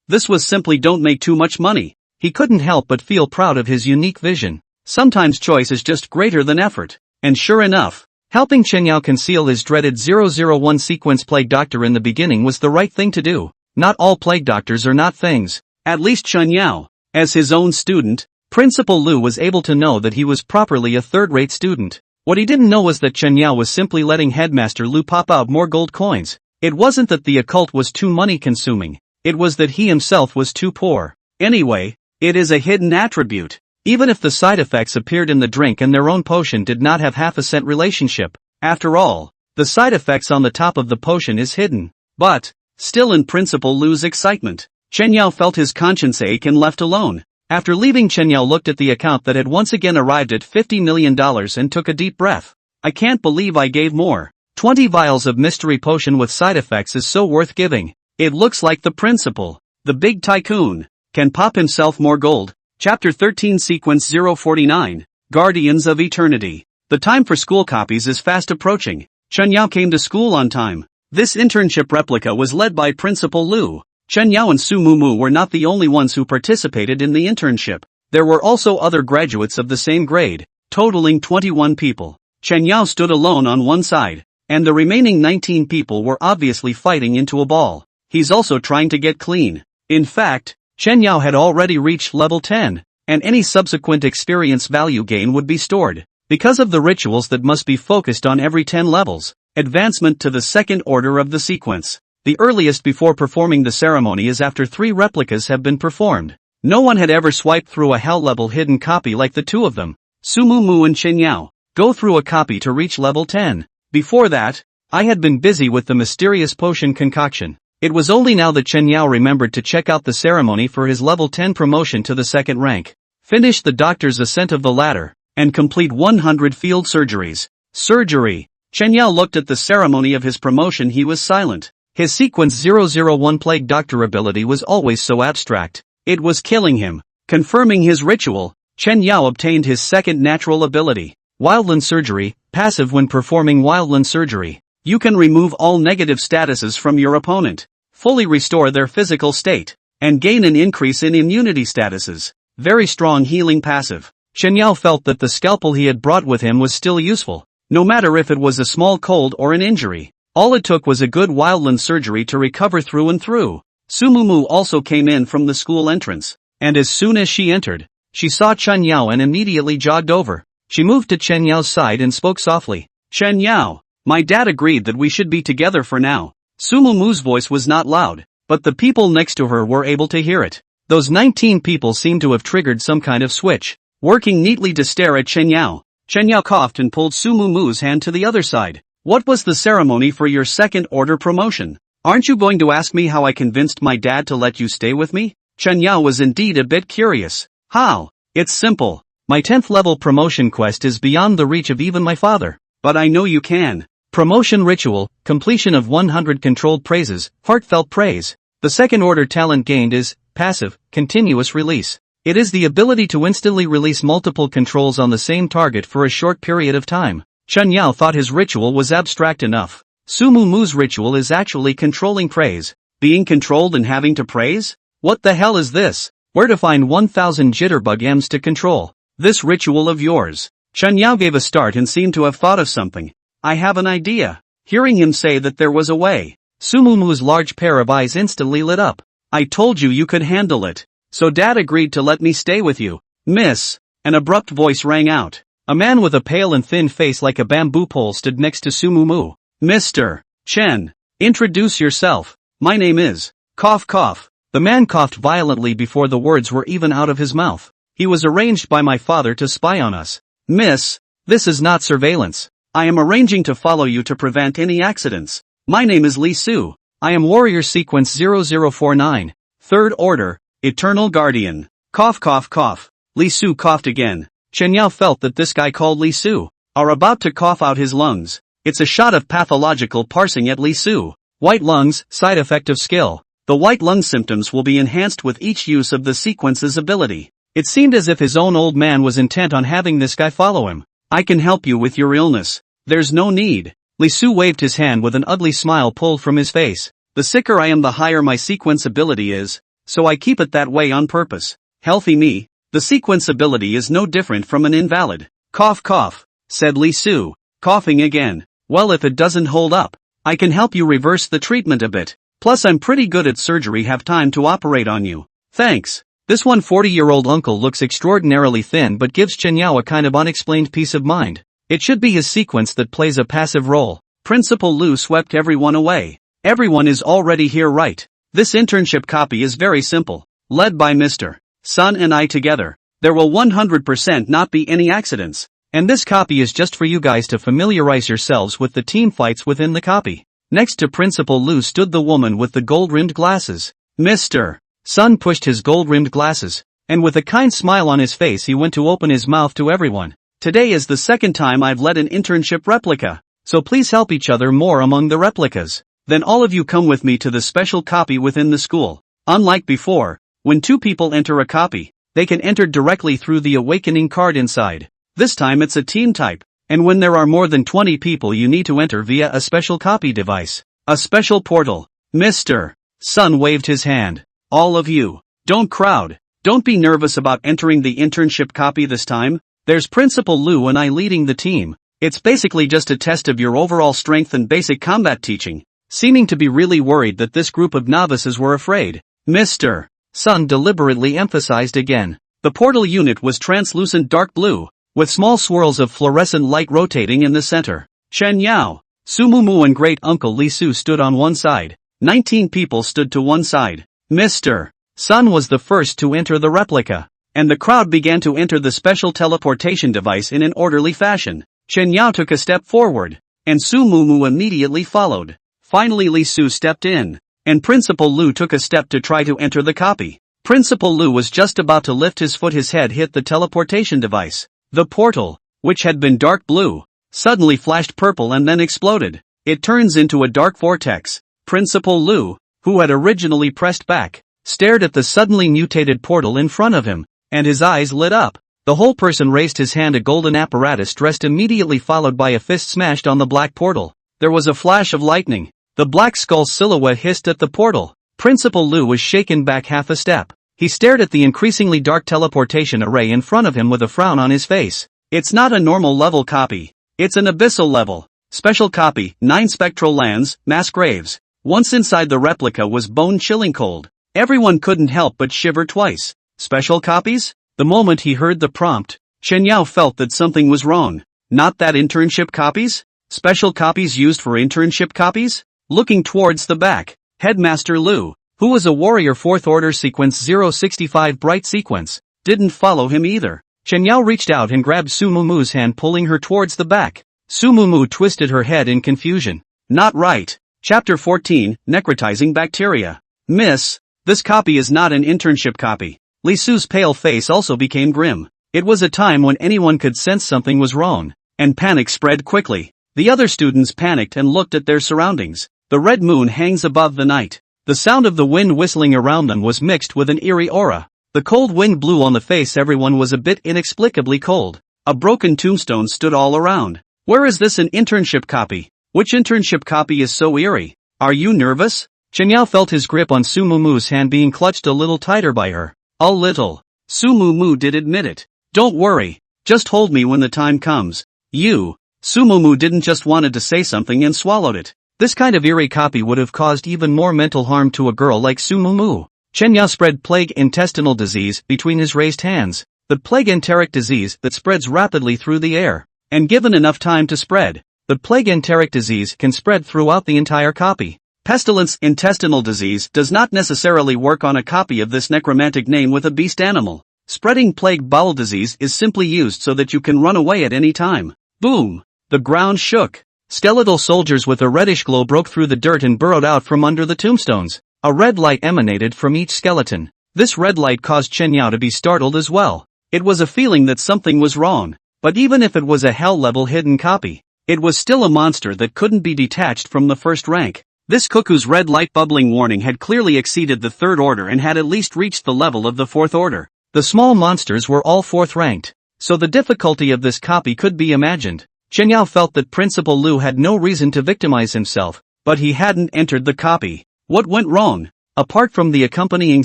This was simply don't make too much money. He couldn't help but feel proud of his unique vision. Sometimes choice is just greater than effort. And sure enough, helping Qinyao conceal his dreaded 001 sequence plague doctor in the beginning was the right thing to do. Not all plague doctors are not things. At least Qinyao, as his own student, Principal Lu was able to know that he was properly a third-rate student. What he didn't know was that Qinyao was simply letting Headmaster Lu pop out more gold coins. It wasn't that the occult was too money-consuming. It was that he himself was too poor. Anyway, it is a hidden attribute. Even if the side effects appeared in the drink and their own potion did not have half a cent relationship. After all, the side effects on the top of the potion is hidden. But, still in Principal Lu's excitement, Qinyao felt his conscience ache and left alone. After leaving, Qinyao looked at the account that had once again arrived at $50 million and took a deep breath. I can't believe I gave more. 20 vials of mystery potion with side effects is so worth giving. It looks like the principal, the big tycoon, can pop himself more gold. Chapter 13 Sequence 049, Guardians of Eternity. The time for school copies is fast approaching. Qinyao came to school on time. This internship replica was led by Principal Lu. Qinyao and Su Mumu were not the only ones who participated in the internship. There were also other graduates of the same grade, totaling 21 people. Qinyao stood alone on one side, and the remaining 19 people were obviously fighting into a ball. He's also trying to get clean. In fact, Qinyao had already reached level 10, and any subsequent experience value gain would be stored. Because of the rituals that must be focused on every 10 levels, advancement to the second order of the sequence. The earliest before performing the ceremony is after 3 replicas have been performed. No one had ever swiped through a hell-level hidden copy like the two of them. Su Mumu and Qinyao go through a copy to reach level 10. Before that, I had been busy with the mysterious potion concoction. It was only now that Qinyao remembered to check out the ceremony for his level 10 promotion to the second rank. Finish the doctor's ascent of the ladder, and complete 100 field surgeries. Surgery. Qinyao looked at the ceremony of his promotion. He was silent. His sequence 001 plague doctor ability was always so abstract. It was killing him. Confirming his ritual, Qinyao obtained his second natural ability, Wildland Surgery, passive. When performing Wildland Surgery, you can remove all negative statuses from your opponent, fully restore their physical state, and gain an increase in immunity statuses. Very strong healing passive. Qinyao felt that the scalpel he had brought with him was still useful, no matter if it was a small cold or an injury. All it took was a good Wildland Surgery to recover through and through. Su Mumu also came in from the school entrance, and as soon as she entered, she saw Qinyao and immediately jogged over. She moved to Chenyao's side and spoke softly. Qinyao, my dad agreed that we should be together for now. Su Mumu's voice was not loud, but the people next to her were able to hear it. Those 19 people seemed to have triggered some kind of switch, working neatly to stare at Qinyao. Qinyao coughed and pulled Su Mumu's hand to the other side. What was the ceremony for your second order promotion? Aren't you going to ask me how I convinced my dad to let you stay with me? Qinyao was indeed a bit curious. How? It's simple. My 10th level promotion quest is beyond the reach of even my father. But I know you can. Promotion ritual, completion of 100 controlled praises, heartfelt praise. The second order talent gained is passive, continuous release. It is the ability to instantly release multiple controls on the same target for a short period of time. Qinyao thought his ritual was abstract enough. Su Mumu's ritual is actually controlling praise. Being controlled and having to praise? What the hell is this? Where to find 1000 jitterbug M's to control this ritual of yours? Qinyao gave a start and seemed to have thought of something. I have an idea. Hearing him say that there was a way, Su Mumu's large pair of eyes instantly lit up. I told you could handle it. So Dad agreed to let me stay with you. Miss, an abrupt voice rang out. A man with a pale and thin face like a bamboo pole stood next to Su Mumu. Mr. Chen, introduce yourself. My name is. Cough cough. The man coughed violently before the words were even out of his mouth. He was arranged by my father to spy on us. Miss, this is not surveillance. I am arranging to follow you to prevent any accidents. My name is Li Su. I am Warrior Sequence 0049. Third Order, Eternal Guardian. Cough cough cough. Li Su coughed again. Chen Yao felt that this guy called Li Su are about to cough out his lungs. It's a shot of pathological parsing at Li Su. White lungs, side effect of skill. The white lung symptoms will be enhanced with each use of the sequence's ability. It seemed as if his own old man was intent on having this guy follow him. I can help you with your illness. There's no need. Li Su waved his hand with an ugly smile pulled from his face. The sicker I am the higher my sequence ability is, so I keep it that way on purpose. Healthy me. The sequence ability is no different from an invalid. Cough cough, said Li Su, coughing again. Well, if it doesn't hold up, I can help you reverse the treatment a bit. Plus I'm pretty good at surgery, have time to operate on you. Thanks. This 140-year-old uncle looks extraordinarily thin but gives Chen Yao a kind of unexplained peace of mind. It should be his sequence that plays a passive role. Principal Lu swept everyone away. Everyone is already here, right? This internship copy is very simple. Led by Mr. Sun and I together. There will 100% not be any accidents. And this copy is just for you guys to familiarize yourselves with the team fights within the copy. Next to Principal Lu stood the woman with the gold-rimmed glasses. Mr. Sun pushed his gold-rimmed glasses, and with a kind smile on his face he went to open his mouth to everyone. Today is the second time I've led an internship replica, so please help each other more among the replicas. Then all of you come with me to the special copy within the school. Unlike before, when two people enter a copy, they can enter directly through the awakening card inside. This time it's a team type, and when there are more than 20 people you need to enter via a special copy device. A special portal. Mr. Sun waved his hand. All of you, don't crowd. Don't be nervous about entering the internship copy this time. There's Principal Lu and I leading the team. It's basically just a test of your overall strength and basic combat teaching. Seeming to be really worried that this group of novices were afraid. Mr. Sun deliberately emphasized again. The portal unit was translucent dark blue, with small swirls of fluorescent light rotating in the center. Chen Yao, Su Mumu and great uncle Li Su stood on one side. 19 people stood to one side. Mr. Sun was the first to enter the replica, and the crowd began to enter the special teleportation device in an orderly fashion. Chen Yao took a step forward, and Su Mumu immediately followed. Finally Li Su stepped in, and Principal Lu took a step to try to enter the copy. Principal Lu was just about to lift his foot, his head hit the teleportation device. The portal, which had been dark blue, suddenly flashed purple and then exploded. It turns into a dark vortex. Principal Lu, who had originally pressed back, stared at the suddenly mutated portal in front of him, and his eyes lit up. The whole person raised his hand, a golden apparatus dressed, immediately followed by a fist smashed on the black portal. There was a flash of lightning. The black skull silhouette hissed at the portal. Principal Lu was shaken back half a step. He stared at the increasingly dark teleportation array in front of him with a frown on his face. It's not a normal level copy. It's an abyssal level. Special copy, 9 spectral lands, mass graves. Once inside the replica was bone-chilling cold. Everyone couldn't help but shiver twice. Special copies? The moment he heard the prompt, Chen Yao felt that something was wrong. Not that internship copies? Special copies used for internship copies? Looking towards the back, Headmaster Lu, who was a warrior 4th order sequence 065 bright sequence, didn't follow him either. Chen Yao reached out and grabbed Su Mumu's hand, pulling her towards the back. Su Mumu twisted her head in confusion. Not right. Chapter 14, Necrotizing Bacteria. Miss, this copy is not an internship copy. Li Su's pale face also became grim. It was a time when anyone could sense something was wrong, and panic spread quickly. The other students panicked and looked at their surroundings. The red moon hangs above the night. The sound of the wind whistling around them was mixed with an eerie aura. The cold wind blew on the face. Everyone was a bit inexplicably cold. A broken tombstone stood all around. Where is this an internship copy? Which internship copy is so eerie? Are you nervous? Chen Yao felt his grip on Su Mumu's hand being clutched a little tighter by her. A little. Su Mumu did admit it. Don't worry. Just hold me when the time comes. You. Su Mumu didn't just wanted to say something and swallowed it. This kind of eerie copy would have caused even more mental harm to a girl like Su Mumu. Chen Yao spread plague intestinal disease between his raised hands. The plague enteric disease that spreads rapidly through the air. And given enough time to spread, the plague enteric disease can spread throughout the entire copy. Pestilence intestinal disease does not necessarily work on a copy of this necromantic name with a beast animal. Spreading plague bowel disease is simply used so that you can run away at any time. Boom! The ground shook. Skeletal soldiers with a reddish glow broke through the dirt and burrowed out from under the tombstones. A red light emanated from each skeleton. This red light caused Chen Yao to be startled as well. It was a feeling that something was wrong. But even if it was a hell-level hidden copy, it was still a monster that couldn't be detached from the first rank. This cuckoo's red light bubbling warning had clearly exceeded the third order and had at least reached the level of the fourth order. The small monsters were all fourth ranked, so the difficulty of this copy could be imagined. Chen Yao felt that Principal Lu had no reason to victimize himself, but he hadn't entered the copy. What went wrong? Apart from the accompanying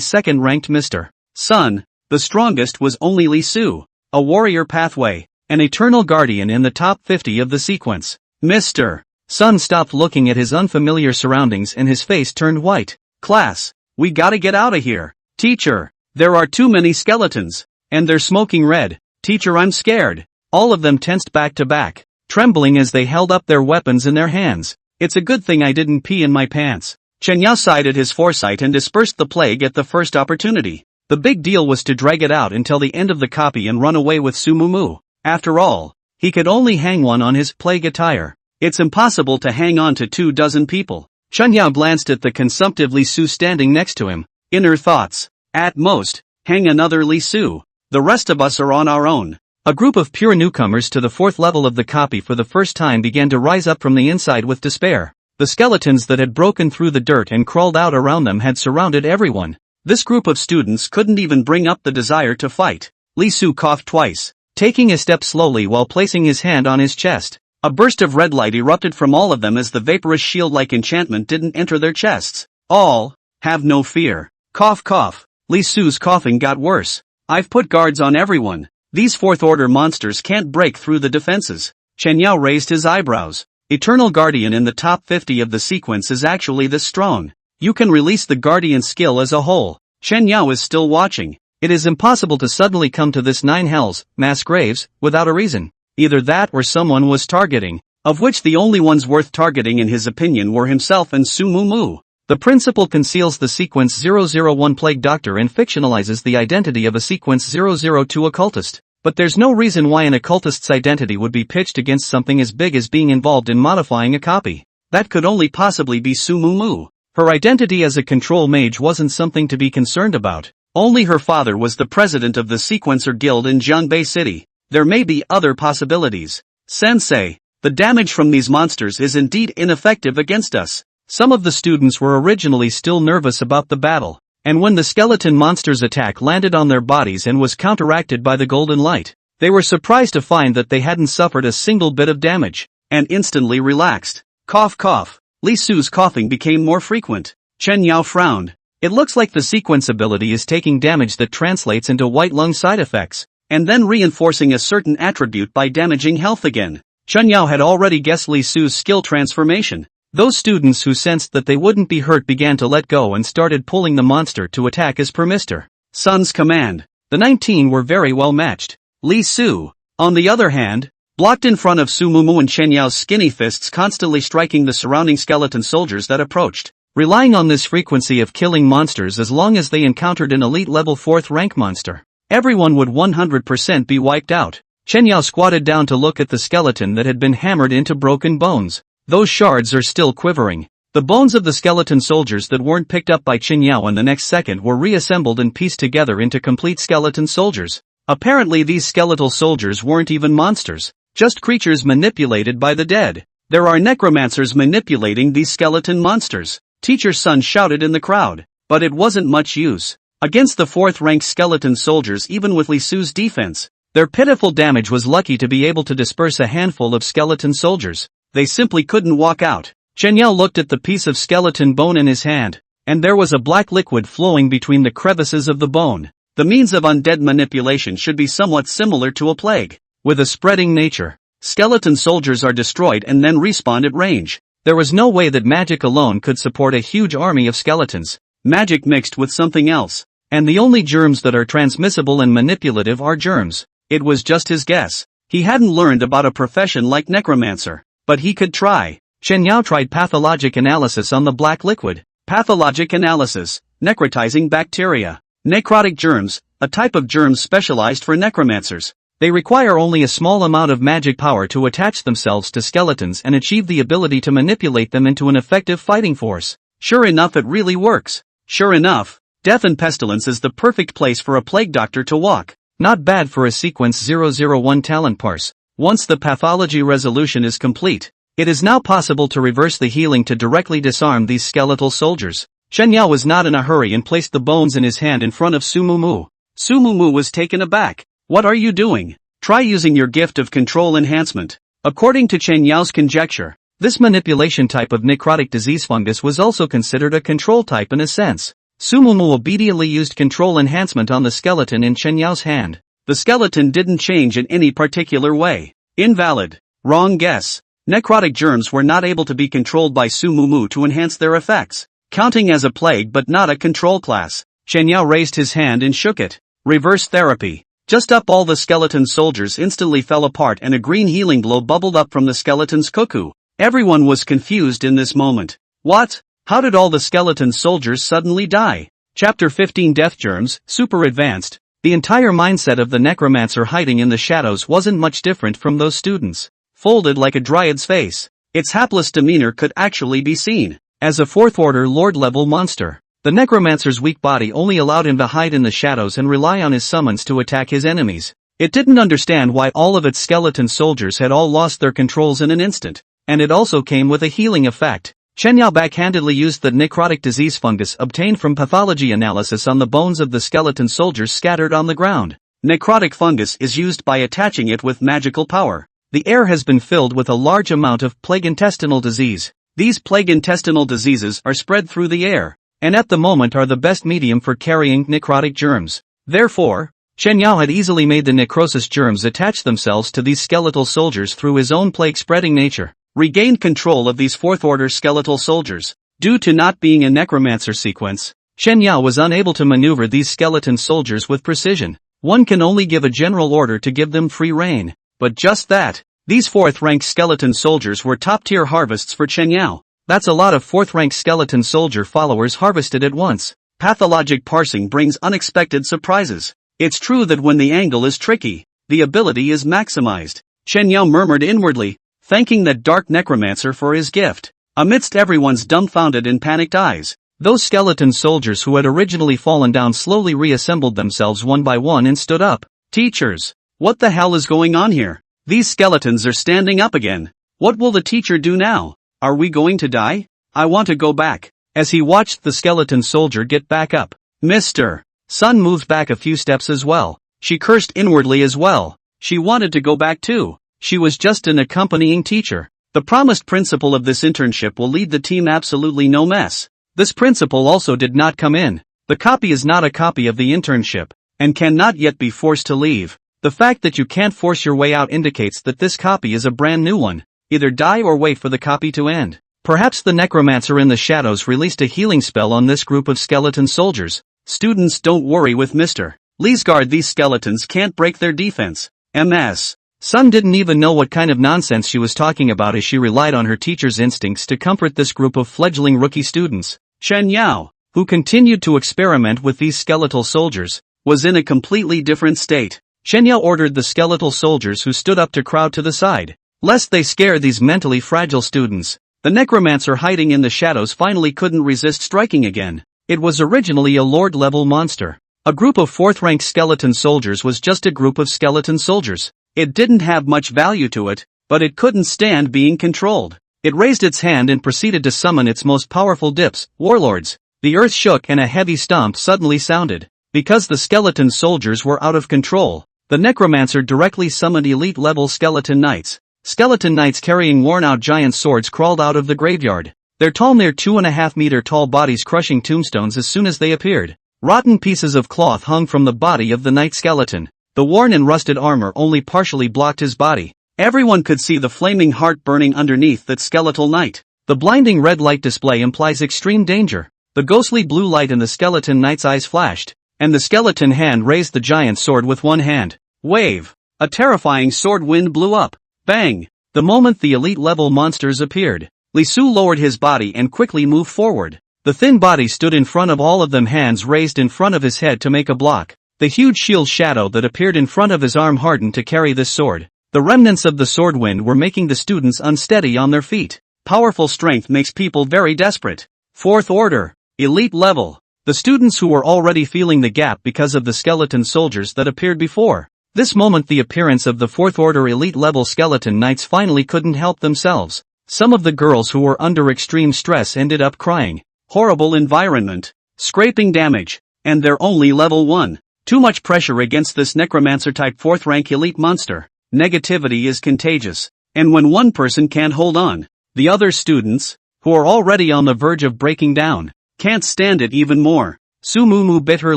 second-ranked Mr. Sun, the strongest was only Li Su, a warrior pathway, an eternal guardian in the top 50 of the sequence. Mr. Sun stopped looking at his unfamiliar surroundings and his face turned white. Class, we gotta get out of here. Teacher, there are too many skeletons, and they're smoking red. Teacher, I'm scared. All of them tensed back to back, trembling as they held up their weapons in their hands. It's a good thing I didn't pee in my pants. Chen Yao sighed at his foresight and dispersed the plague at the first opportunity. The big deal was to drag it out until the end of the copy and run away with Su Mumu. After all, he could only hang one on his plague attire. It's impossible to hang on to 24 people. Chen Yao glanced at the consumptive Li Su standing next to him. Inner thoughts. At most, hang another Li Su. The rest of us are on our own. A group of pure newcomers to the fourth level of the copy for the first time began to rise up from the inside with despair. The skeletons that had broken through the dirt and crawled out around them had surrounded everyone. This group of students couldn't even bring up the desire to fight. Li Su coughed twice, taking a step slowly while placing his hand on his chest. A burst of red light erupted from all of them as the vaporous shield-like enchantment didn't enter their chests. All, have no fear. Cough cough. Li Su's coughing got worse. I've put guards on everyone. These fourth-order monsters can't break through the defenses. Chen Yao raised his eyebrows. Eternal Guardian in the top 50 of the sequence is actually this strong. You can release the Guardian skill as a whole. Chen Yao is still watching. It is impossible to suddenly come to this 9 hells, mass graves, without a reason. Either that or someone was targeting, of which the only ones worth targeting in his opinion were himself and Su Mumu. The principal conceals the sequence 001 Plague Doctor and fictionalizes the identity of a sequence 002 occultist. But there's no reason why an occultist's identity would be pitched against something as big as being involved in modifying a copy. That could only possibly be Su Mumu. Her identity as a control mage wasn't something to be concerned about. Only her father was the president of the Sequencer Guild in Jiangbei City. There may be other possibilities. Sensei, the damage from these monsters is indeed ineffective against us. Some of the students were originally still nervous about the battle, and when the skeleton monster's attack landed on their bodies and was counteracted by the golden light, they were surprised to find that they hadn't suffered a single bit of damage, and instantly relaxed. Cough cough. Li Su's coughing became more frequent. Chen Yao frowned. It looks like the sequence ability is taking damage that translates into white lung side effects, and then reinforcing a certain attribute by damaging health again. Chen Yao had already guessed Li Su's skill transformation. Those students who sensed that they wouldn't be hurt began to let go and started pulling the monster to attack as per Mr. Sun's command. The 19 were very well matched. Li Su, on the other hand, blocked in front of Su Mumu and Chen Yao's skinny fists constantly striking the surrounding skeleton soldiers that approached. Relying on this frequency of killing monsters as long as they encountered an elite level 4th rank monster, everyone would 100% be wiped out. Chen Yao squatted down to look at the skeleton that had been hammered into broken bones. Those shards are still quivering. The bones of the skeleton soldiers that weren't picked up by Chen Yao in the next second were reassembled and pieced together into complete skeleton soldiers. Apparently these skeletal soldiers weren't even monsters, just creatures manipulated by the dead. There are necromancers manipulating these skeleton monsters. Teacher Sun shouted in the crowd, but it wasn't much use. Against the 4th rank skeleton soldiers even with Li Su's defense, their pitiful damage was lucky to be able to disperse a handful of skeleton soldiers. They simply couldn't walk out. Chen Yao looked at the piece of skeleton bone in his hand, and there was a black liquid flowing between the crevices of the bone. The means of undead manipulation should be somewhat similar to a plague, with a spreading nature. Skeleton soldiers are destroyed and then respawn at range. There was no way that magic alone could support a huge army of skeletons. Magic mixed with something else, and the only germs that are transmissible and manipulative are germs. It was just his guess. He hadn't learned about a profession like necromancer. But he could try. Chen Yao tried pathologic analysis on the black liquid. Pathologic analysis, necrotizing bacteria. Necrotic germs, a type of germs specialized for necromancers. They require only a small amount of magic power to attach themselves to skeletons and achieve the ability to manipulate them into an effective fighting force. Sure enough, it really works. Sure enough, Death and Pestilence is the perfect place for a plague doctor to walk. Not bad for a sequence 001 talent parse. Once the pathology resolution is complete, it is now possible to reverse the healing to directly disarm these skeletal soldiers. Shen Yao was not in a hurry and placed the bones in his hand in front of Su Mumu. Su Mumu was taken aback. What are you doing? Try using your gift of control enhancement. According to Chen Yao's conjecture, this manipulation type of necrotic disease fungus was also considered a control type in a sense. Su Mumu obediently used control enhancement on the skeleton in Chen Yao's hand. The skeleton didn't change in any particular way. Invalid. Wrong guess. Necrotic germs were not able to be controlled by Su Mumu to enhance their effects, counting as a plague but not a control class. Chen Yao raised his hand and shook it. Reverse therapy. Just up, all the skeleton soldiers instantly fell apart and a green healing glow bubbled up from the skeleton's cuckoo. Everyone was confused in this moment. What? How did all the skeleton soldiers suddenly die? Chapter 15 Death Germs, Super Advanced. The entire mindset of the necromancer hiding in the shadows wasn't much different from those students. Folded like a dryad's face, its hapless demeanor could actually be seen. As a fourth-order Lord-level monster, the necromancer's weak body only allowed him to hide in the shadows and rely on his summons to attack his enemies. It didn't understand why all of its skeleton soldiers had all lost their controls in an instant, and it also came with a healing effect. Chen Yao backhandedly used the necrotic disease fungus obtained from pathology analysis on the bones of the skeleton soldiers scattered on the ground. Necrotic fungus is used by attaching it with magical power. The air has been filled with a large amount of plague intestinal disease. These plague intestinal diseases are spread through the air, and at the moment are the best medium for carrying necrotic germs. Therefore, Chen Yao had easily made the necrosis germs attach themselves to these skeletal soldiers through his own plague-spreading nature. Regained control of these fourth-order skeletal soldiers. Due to not being a necromancer sequence, Chen Yao was unable to maneuver these skeleton soldiers with precision. One can only give a general order to give them free rein. But just that, these fourth-rank skeleton soldiers were top-tier harvests for Chen Yao. That's a lot of fourth-rank skeleton soldier followers harvested at once. Pathologic parsing brings unexpected surprises. It's true that when the angle is tricky, the ability is maximized. Chen Yao murmured inwardly, thanking that dark necromancer for his gift. Amidst everyone's dumbfounded and panicked eyes, those skeleton soldiers who had originally fallen down slowly reassembled themselves one by one and stood up. Teachers, what the hell is going on here? These skeletons are standing up again. What will the teacher do now? Are we going to die? I want to go back. As he watched the skeleton soldier get back up, Mr. Sun moved back a few steps as well. She cursed inwardly as well. She wanted to go back too. She was just an accompanying teacher. The promised principal of this internship will lead the team absolutely no mess. This principal also did not come in. The copy is not a copy of the internship, and cannot yet be forced to leave. The fact that you can't force your way out indicates that this copy is a brand new one. Either die or wait for the copy to end. Perhaps the necromancer in the shadows released a healing spell on this group of skeleton soldiers. Students, don't worry with Mr. Lee's guard. These skeletons can't break their defense. MS. Sun didn't even know what kind of nonsense she was talking about as she relied on her teacher's instincts to comfort this group of fledgling rookie students. Chen Yao, who continued to experiment with these skeletal soldiers, was in a completely different state. Chen Yao ordered the skeletal soldiers who stood up to crowd to the side, lest they scare these mentally fragile students. The necromancer hiding in the shadows finally couldn't resist striking again. It was originally a lord-level monster. A group of fourth-rank skeleton soldiers was just a group of skeleton soldiers. It didn't have much value to it, but it couldn't stand being controlled. It raised its hand and proceeded to summon its most powerful dips, warlords. The earth shook and a heavy stomp suddenly sounded. Because the skeleton soldiers were out of control, the necromancer directly summoned elite-level skeleton knights. Skeleton knights carrying worn-out giant swords crawled out of the graveyard, their tall, near 2.5-meter tall bodies crushing tombstones as soon as they appeared. Rotten pieces of cloth hung from the body of the knight skeleton. The worn and rusted armor only partially blocked his body. Everyone could see the flaming heart burning underneath that skeletal knight. The blinding red light display implies extreme danger. The ghostly blue light in the skeleton knight's eyes flashed, and the skeleton hand raised the giant sword with one hand. Wave! A terrifying sword wind blew up. Bang! The moment the elite-level monsters appeared, Li Su lowered his body and quickly moved forward. The thin body stood in front of all of them, hands raised in front of his head to make a block. The huge shield shadow that appeared in front of his arm hardened to carry this sword. The remnants of the sword wind were making the students unsteady on their feet. Powerful strength makes people very desperate. Fourth order, elite level. The students who were already feeling the gap because of the skeleton soldiers that appeared before. This moment the appearance of the fourth order elite level skeleton knights finally couldn't help themselves. Some of the girls who were under extreme stress ended up crying. Horrible environment. Scraping damage. And they're only level 1. Too much pressure against this necromancer type 4th rank elite monster. Negativity is contagious. And when one person can't hold on, the other students, who are already on the verge of breaking down, can't stand it even more. Sumumu bit her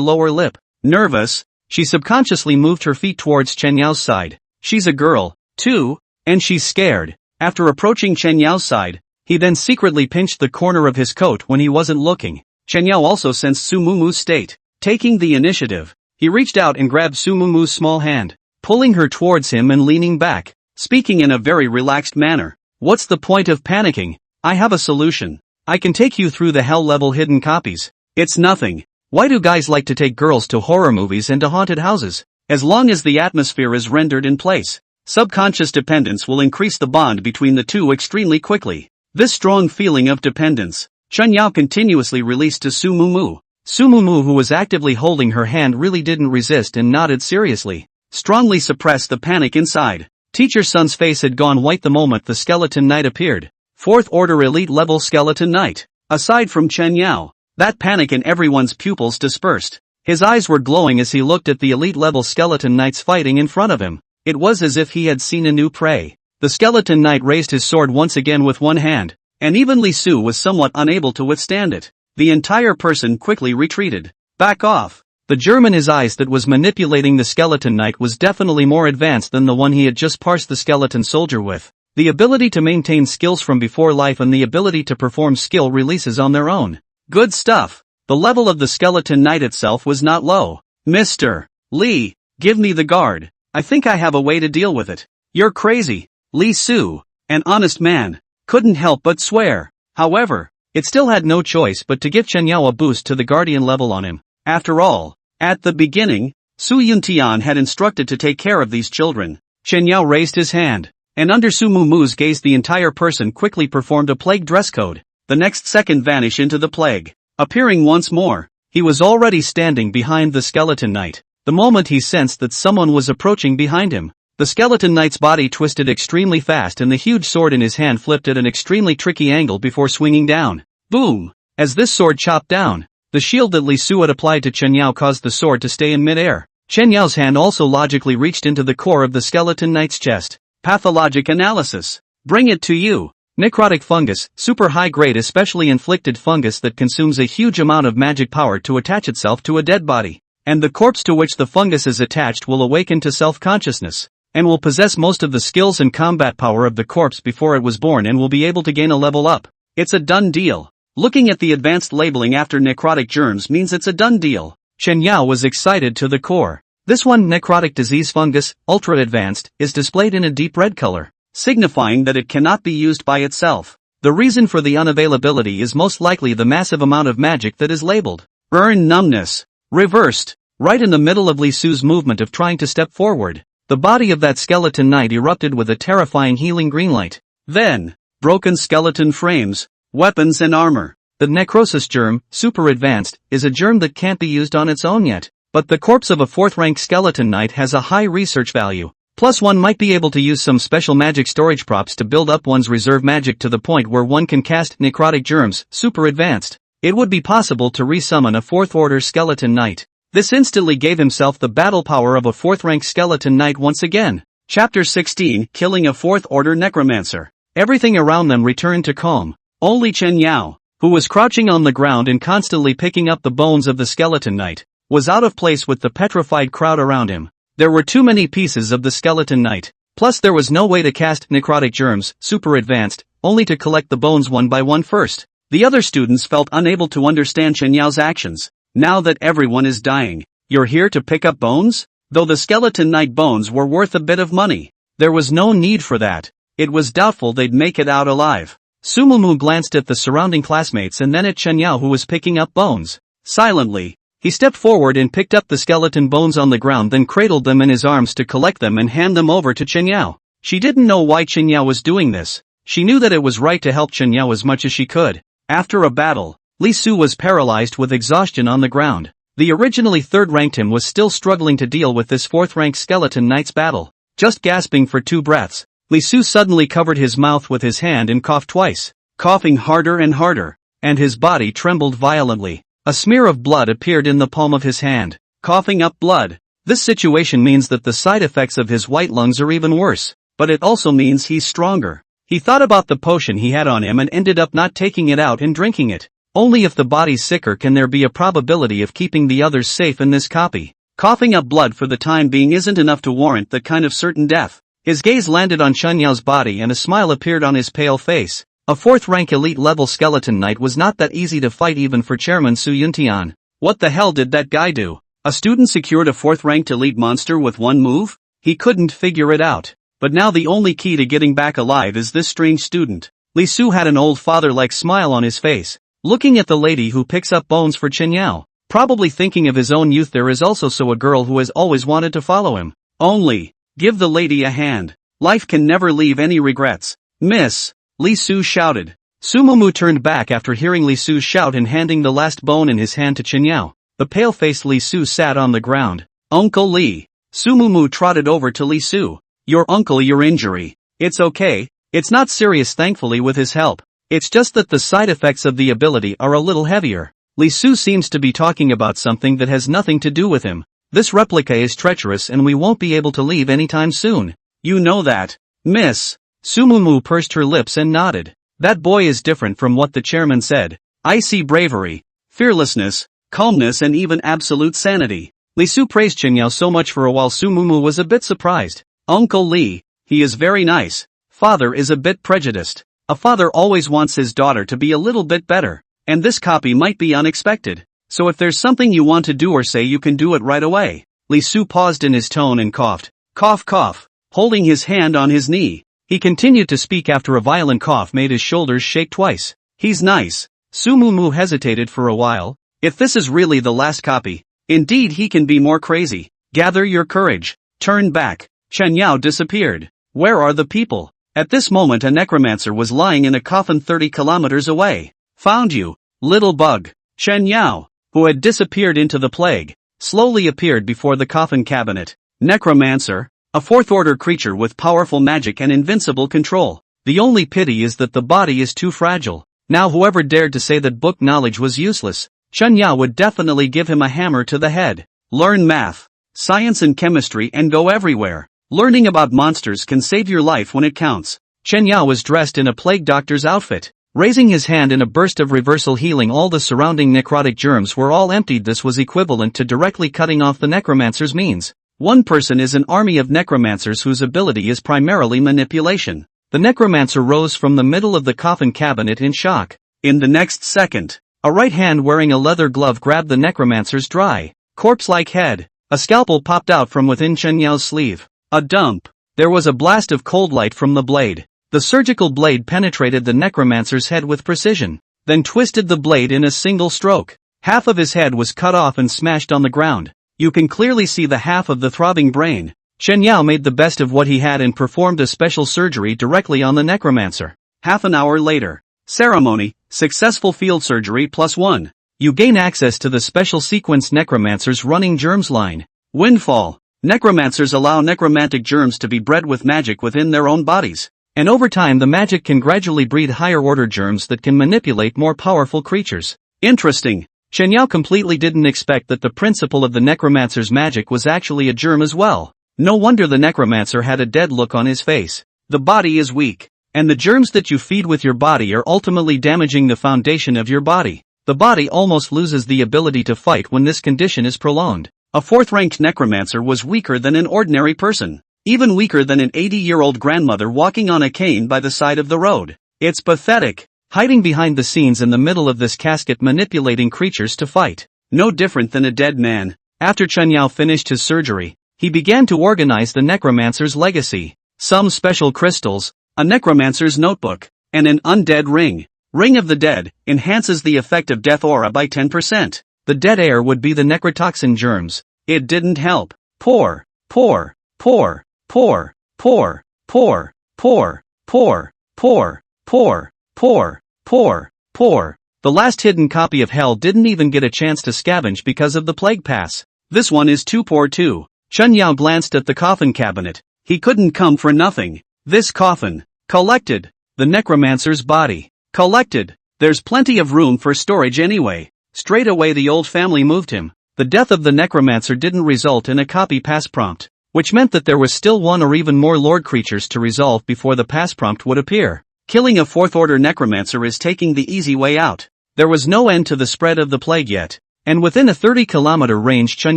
lower lip. Nervous, she subconsciously moved her feet towards Chen Yao's side. She's a girl, too, and she's scared. After approaching Chen Yao's side, he then secretly pinched the corner of his coat when he wasn't looking. Chen Yao also sensed Sumumu's state. Taking the initiative, he reached out and grabbed Sumumu's small hand, pulling her towards him and leaning back, speaking in a very relaxed manner. What's the point of panicking? I have a solution. I can take you through the hell level hidden copies. It's nothing. Why do guys like to take girls to horror movies and to haunted houses? As long as the atmosphere is rendered in place, subconscious dependence will increase the bond between the two extremely quickly. This strong feeling of dependence, Chen Yao continuously released to Sumumu. Sumumu, who was actively holding her hand, really didn't resist and nodded seriously. Strongly suppressed the panic inside. Teacher Sun's face had gone white the moment the skeleton knight appeared. Fourth order elite level skeleton knight. Aside from Chen Yao, that panic in everyone's pupils dispersed. His eyes were glowing as he looked at the elite level skeleton knights fighting in front of him. It was as if he had seen a new prey. The skeleton knight raised his sword once again with one hand, and even Li Su was somewhat unable to withstand it. The entire person quickly retreated. Back off. The germ in his eyes that was manipulating the skeleton knight was definitely more advanced than the one he had just parsed the skeleton soldier with. The ability to maintain skills from before life and the ability to perform skill releases on their own. Good stuff. The level of the skeleton knight itself was not low. Mr. Li, give me the guard. I think I have a way to deal with it. You're crazy. Li Su, an honest man, couldn't help but swear. However, it still had no choice but to give Chen Yao a boost to the guardian level on him. After all, at the beginning, Su Yuntian had instructed to take care of these children. Chen Yao raised his hand, and under Su Mumu's gaze the entire person quickly performed a plague dress code. The next second vanish into the plague. Appearing once more, he was already standing behind the skeleton knight. The moment he sensed that someone was approaching behind him, the skeleton knight's body twisted extremely fast and the huge sword in his hand flipped at an extremely tricky angle before swinging down. Boom! As this sword chopped down, the shield that Li Su had applied to Chen Yao caused the sword to stay in mid-air. Chen Yao's hand also logically reached into the core of the skeleton knight's chest. Pathologic analysis. Bring it to you. Necrotic fungus, super high-grade especially inflicted fungus that consumes a huge amount of magic power to attach itself to a dead body. And the corpse to which the fungus is attached will awaken to self-consciousness, and will possess most of the skills and combat power of the corpse before it was born and will be able to gain a level up. It's a done deal. Looking at the advanced labeling after necrotic germs means it's a done deal. Chen Yao was excited to the core. This one, necrotic disease fungus, ultra advanced, is displayed in a deep red color, signifying that it cannot be used by itself. The reason for the unavailability is most likely the massive amount of magic that is labeled. Burn numbness. Reversed. Right in the middle of Li Su's movement of trying to step forward, the body of that skeleton knight erupted with a terrifying healing green light. Then, broken skeleton frames, weapons and armor. The necrosis germ, super advanced, is a germ that can't be used on its own yet, but the corpse of a 4th rank skeleton knight has a high research value. Plus one might be able to use some special magic storage props to build up one's reserve magic to the point where one can cast necrotic germs, super advanced. It would be possible to resummon a 4th order skeleton knight. This instantly gave himself the battle power of a 4th rank skeleton knight once again. Chapter 16, Killing a 4th order necromancer. Everything around them returned to calm. Only Chen Yao, who was crouching on the ground and constantly picking up the bones of the skeleton knight, was out of place with the petrified crowd around him. There were too many pieces of the skeleton knight. Plus there was no way to cast necrotic germs, super advanced, only to collect the bones one by one first. The other students felt unable to understand Chen Yao's actions. Now that everyone is dying, you're here to pick up bones? Though the skeleton knight bones were worth a bit of money, there was no need for that. It was doubtful they'd make it out alive. Sumumu glanced at the surrounding classmates and then at Chen Yao who was picking up bones. Silently, He stepped forward and picked up the skeleton bones on the ground, then cradled them in his arms to collect them and hand them over to Chen Yao. She didn't know why Chen Yao was doing this. She knew that it was right to help Chen Yao as much as she could. After a battle, Li Su was paralyzed with exhaustion on the ground. The originally third-ranked him was still struggling to deal with this fourth-ranked skeleton knight's battle. Just gasping for 2 breaths, Li Su suddenly covered his mouth with his hand and coughed twice, coughing harder and harder, and his body trembled violently. A smear of blood appeared in the palm of his hand, coughing up blood. This situation means that the side effects of his white lungs are even worse, but it also means he's stronger. He thought about the potion he had on him and ended up not taking it out and drinking it. Only if the body's sicker can there be a probability of keeping the others safe in this copy. Coughing up blood for the time being isn't enough to warrant that kind of certain death. His gaze landed on Chen Yao's body and a smile appeared on his pale face. A 4th-rank elite-level skeleton knight was not that easy to fight even for Chairman Su Yuntian. What the hell did that guy do? A student secured a 4th-ranked elite monster with one move? He couldn't figure it out. But now the only key to getting back alive is this strange student. Li Su had an old father-like smile on his face, looking at the lady who picks up bones for Chen Yao. Probably thinking of his own youth, there is also a girl who has always wanted to follow him. Only, give the lady a hand. Life can never leave any regrets. Miss, Li Su shouted. Sumumu turned back after hearing Li Su's shout and handing the last bone in his hand to Chen Yao. The pale-faced Li Su sat on the ground. Uncle Li. Sumumu trotted over to Li Su. Your uncle, your injury. It's okay. It's not serious, thankfully, with his help. It's just that the side effects of the ability are a little heavier. Li Su seems to be talking about something that has nothing to do with him. This replica is treacherous and we won't be able to leave anytime soon. You know that, miss. Sumumu pursed her lips and nodded. That boy is different from what the chairman said. I see bravery, fearlessness, calmness and even absolute sanity. Li Su praised Chen Yao so much for a while Sumumu was a bit surprised. Uncle Li, he is very nice. Father is a bit prejudiced. A father always wants his daughter to be a little bit better. And this copy might be unexpected. So if there's something you want to do or say, you can do it right away. Li Su paused in his tone and coughed. Cough cough. Holding his hand on his knee. He continued to speak after a violent cough made his shoulders shake twice. He's nice. Sumumu hesitated for a while. If this is really the last copy, indeed he can be more crazy. Gather your courage. Turn back. Chen Yao disappeared. Where are the people? At this moment a necromancer was lying in a coffin 30 kilometers away. Found you, little bug. Chen Yao, who had disappeared into the plague, slowly appeared before the coffin cabinet. Necromancer, a 4th-order creature with powerful magic and invincible control. The only pity is that the body is too fragile. Now whoever dared to say that book knowledge was useless, Chen Yao would definitely give him a hammer to the head. Learn math, science and chemistry and go everywhere. Learning about monsters can save your life when it counts. Chen Yao was dressed in a plague doctor's outfit. Raising his hand in a burst of reversal healing, all the surrounding necrotic germs were all emptied. This was equivalent to directly cutting off the necromancer's means. One person is an army of necromancers whose ability is primarily manipulation. The necromancer rose from the middle of the coffin cabinet in shock. In the next second, a right hand wearing a leather glove grabbed the necromancer's dry, corpse-like head. A scalpel popped out from within Chen Yao's sleeve. A dump. There was a blast of cold light from the blade. The surgical blade penetrated the necromancer's head with precision, then twisted the blade in a single stroke. Half of his head was cut off and smashed on the ground. You can clearly see the half of the throbbing brain. Chen Yao made the best of what he had and performed a special surgery directly on the necromancer. Half an hour later. Ceremony, successful field surgery +1. You gain access to the special sequence Necromancer's Running Germs line. Windfall. Necromancers allow necromantic germs to be bred with magic within their own bodies. And over time the magic can gradually breed higher-order germs that can manipulate more powerful creatures. Interesting. Chen Yao completely didn't expect that the principle of the necromancer's magic was actually a germ as well. No wonder the necromancer had a dead look on his face. The body is weak, and the germs that you feed with your body are ultimately damaging the foundation of your body. The body almost loses the ability to fight when this condition is prolonged. A 4th-ranked necromancer was weaker than an ordinary person. Even weaker than an 80-year-old grandmother walking on a cane by the side of the road. It's pathetic. Hiding behind the scenes in the middle of this casket, manipulating creatures to fight. No different than a dead man. After Chen Yao finished his surgery, he began to organize the necromancer's legacy. Some special crystals, a necromancer's notebook, and an undead ring. Ring of the Dead enhances the effect of death aura by 10%. the dead air would be the necrotoxin germs. It didn't help. Pour, pour, pour, pour, pour, pour, pour, pour, pour, pour, pour, pour, pour. The last hidden copy of Hell didn't even get a chance to scavenge because of the plague pass. This one is too poor too. Chen Yao glanced at the coffin cabinet. He couldn't come for nothing. This coffin. Collected. The necromancer's body. Collected. There's plenty of room for storage anyway. Straight away the old family moved him. The death of the necromancer didn't result in a copy pass prompt, which meant that there was still one or even more lord creatures to resolve before the pass prompt would appear. Killing a fourth-order necromancer is taking the easy way out. There was no end to the spread of the plague yet, and within a 30-kilometer range Chen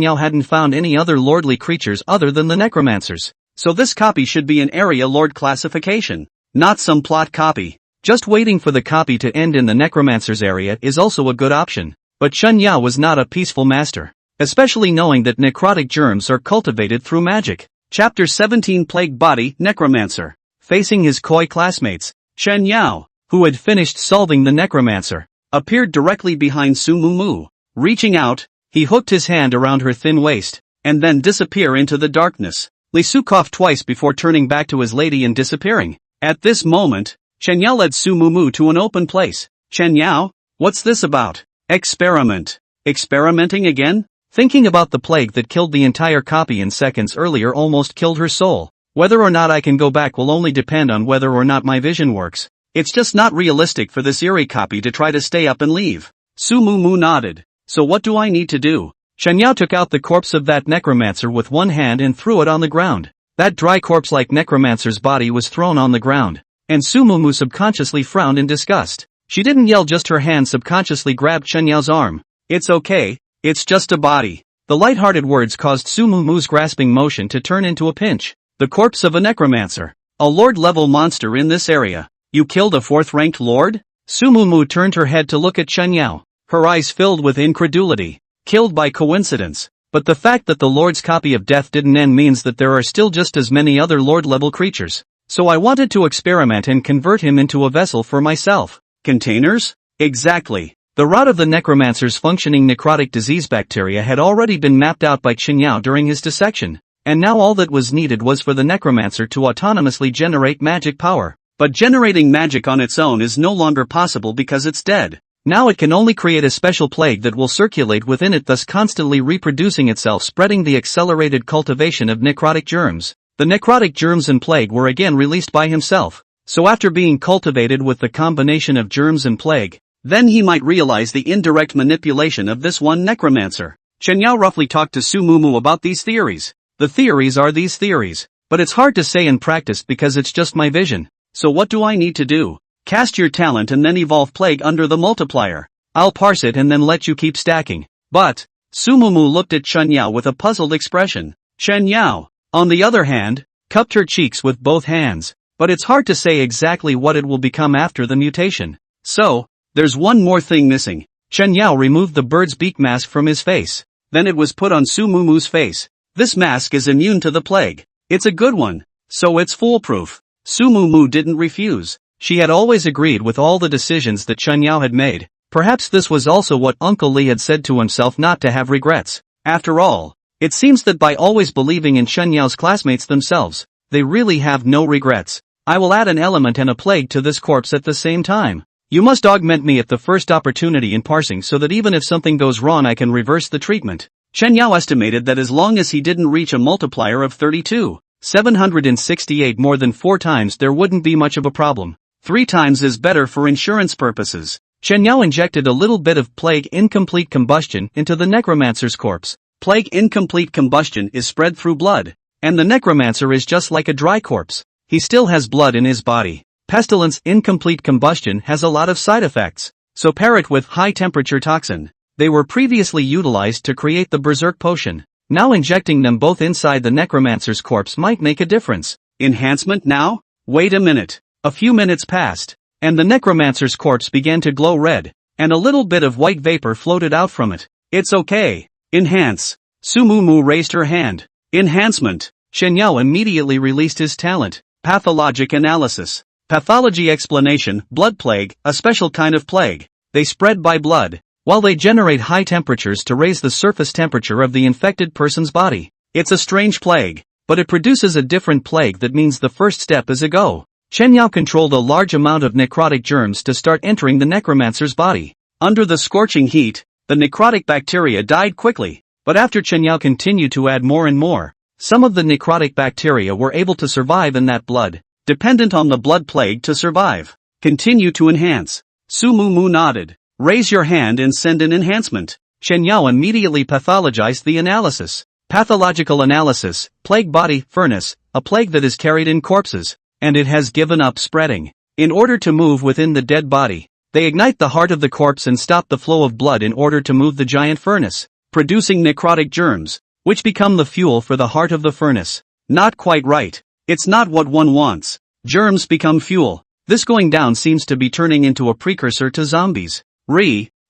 Yao hadn't found any other lordly creatures other than the necromancers. So this copy should be an area lord classification, not some plot copy. Just waiting for the copy to end in the necromancer's area is also a good option. But Chen Yao was not a peaceful master, especially knowing that necrotic germs are cultivated through magic. Chapter 17 Plague Body Necromancer. Facing his coy classmates, Chen Yao, who had finished solving the necromancer, appeared directly behind Su Mumu. Reaching out, he hooked his hand around her thin waist, and then disappear into the darkness. Li Su coughed twice before turning back to his lady and disappearing. At this moment, Chen Yao led Su Mumu to an open place. Chen Yao, what's this about? Experiment. Experimenting again? Thinking about the plague that killed the entire copy in seconds earlier almost killed her soul. Whether or not I can go back will only depend on whether or not my vision works. It's just not realistic for this eerie copy to try to stay up and leave. Su Mumu nodded. So what do I need to do? Chen Yao took out the corpse of that necromancer with one hand and threw it on the ground. That dry corpse-like necromancer's body was thrown on the ground, and Su Mumu subconsciously frowned in disgust. She didn't yell, just her hand subconsciously grabbed Chen Yao's arm. It's okay, it's just a body. The light-hearted words caused Su Mumu's grasping motion to turn into a pinch. The corpse of a necromancer. A lord-level monster in this area. You killed a fourth-ranked lord? Su Mumu turned her head to look at Chen Yao. Her eyes filled with incredulity. Killed by coincidence. But the fact that the lord's copy of death didn't end means that there are still just as many other lord-level creatures. So I wanted to experiment and convert him into a vessel for myself. Containers? Exactly. The route of the necromancer's functioning necrotic disease bacteria had already been mapped out by Chen Yao during his dissection, and now all that was needed was for the necromancer to autonomously generate magic power. But generating magic on its own is no longer possible because it's dead. Now it can only create a special plague that will circulate within it, thus constantly reproducing itself, spreading the accelerated cultivation of necrotic germs. The necrotic germs and plague were again released by himself. So after being cultivated with the combination of germs and plague, then he might realize the indirect manipulation of this one necromancer. Chen Yao roughly talked to Su Mumu about these theories. The theories are these theories, but it's hard to say in practice because it's just my vision. So what do I need to do? Cast your talent and then evolve plague under the multiplier. I'll parse it and then let you keep stacking. But, Su Mumu looked at Chen Yao with a puzzled expression. Chen Yao, on the other hand, cupped her cheeks with both hands. But it's hard to say exactly what it will become after the mutation. So, there's one more thing missing. Chen Yao removed the bird's beak mask from his face. Then it was put on Su Mumu's face. This mask is immune to the plague. It's a good one. So it's foolproof. Su Mumu didn't refuse. She had always agreed with all the decisions that Chen Yao had made. Perhaps this was also what Uncle Li had said to himself, not to have regrets. After all, it seems that by always believing in Chen Yao's classmates themselves, they really have no regrets. I will add an element and a plague to this corpse at the same time. You must augment me at the first opportunity in parsing so that even if something goes wrong I can reverse the treatment. Chen Yao estimated that as long as he didn't reach a multiplier of 32,768 more than 4 times, there wouldn't be much of a problem. 3 times is better for insurance purposes. Chen Yao injected a little bit of plague incomplete combustion into the necromancer's corpse. Plague incomplete combustion is spread through blood, and the necromancer is just like a dry corpse. He still has blood in his body. Pestilence incomplete combustion has a lot of side effects. So pair it with high temperature toxin. They were previously utilized to create the berserk potion. Now injecting them both inside the necromancer's corpse might make a difference. Enhancement now? Wait a minute. A few minutes passed, and the necromancer's corpse began to glow red, and a little bit of white vapor floated out from it. It's okay. Enhance. Su Mumu raised her hand. Enhancement. Chen Yao immediately released his talent. Pathologic analysis. Pathology explanation. Blood plague, a special kind of plague. They spread by blood. while they generate high temperatures to raise the surface temperature of the infected person's body. It's a strange plague, but it produces a different plague that means the first step is a go. Chen Yao controlled a large amount of necrotic germs to start entering the necromancer's body. Under the scorching heat, the necrotic bacteria died quickly, but after Chen Yao continued to add more and more, some of the necrotic bacteria were able to survive in that blood, dependent on the blood plague to survive. Continue to enhance. Su Mu nodded. Raise your hand and send an enhancement. Chen Yao immediately pathologized the analysis. Pathological analysis, plague body, furnace, a plague that is carried in corpses, and it has given up spreading. In order to move within the dead body, they ignite the heart of the corpse and stop the flow of blood in order to move the giant furnace, producing necrotic germs, which become the fuel for the heart of the furnace. Not quite right. It's not what one wants. Germs become fuel. This going down seems to be turning into a precursor to zombies.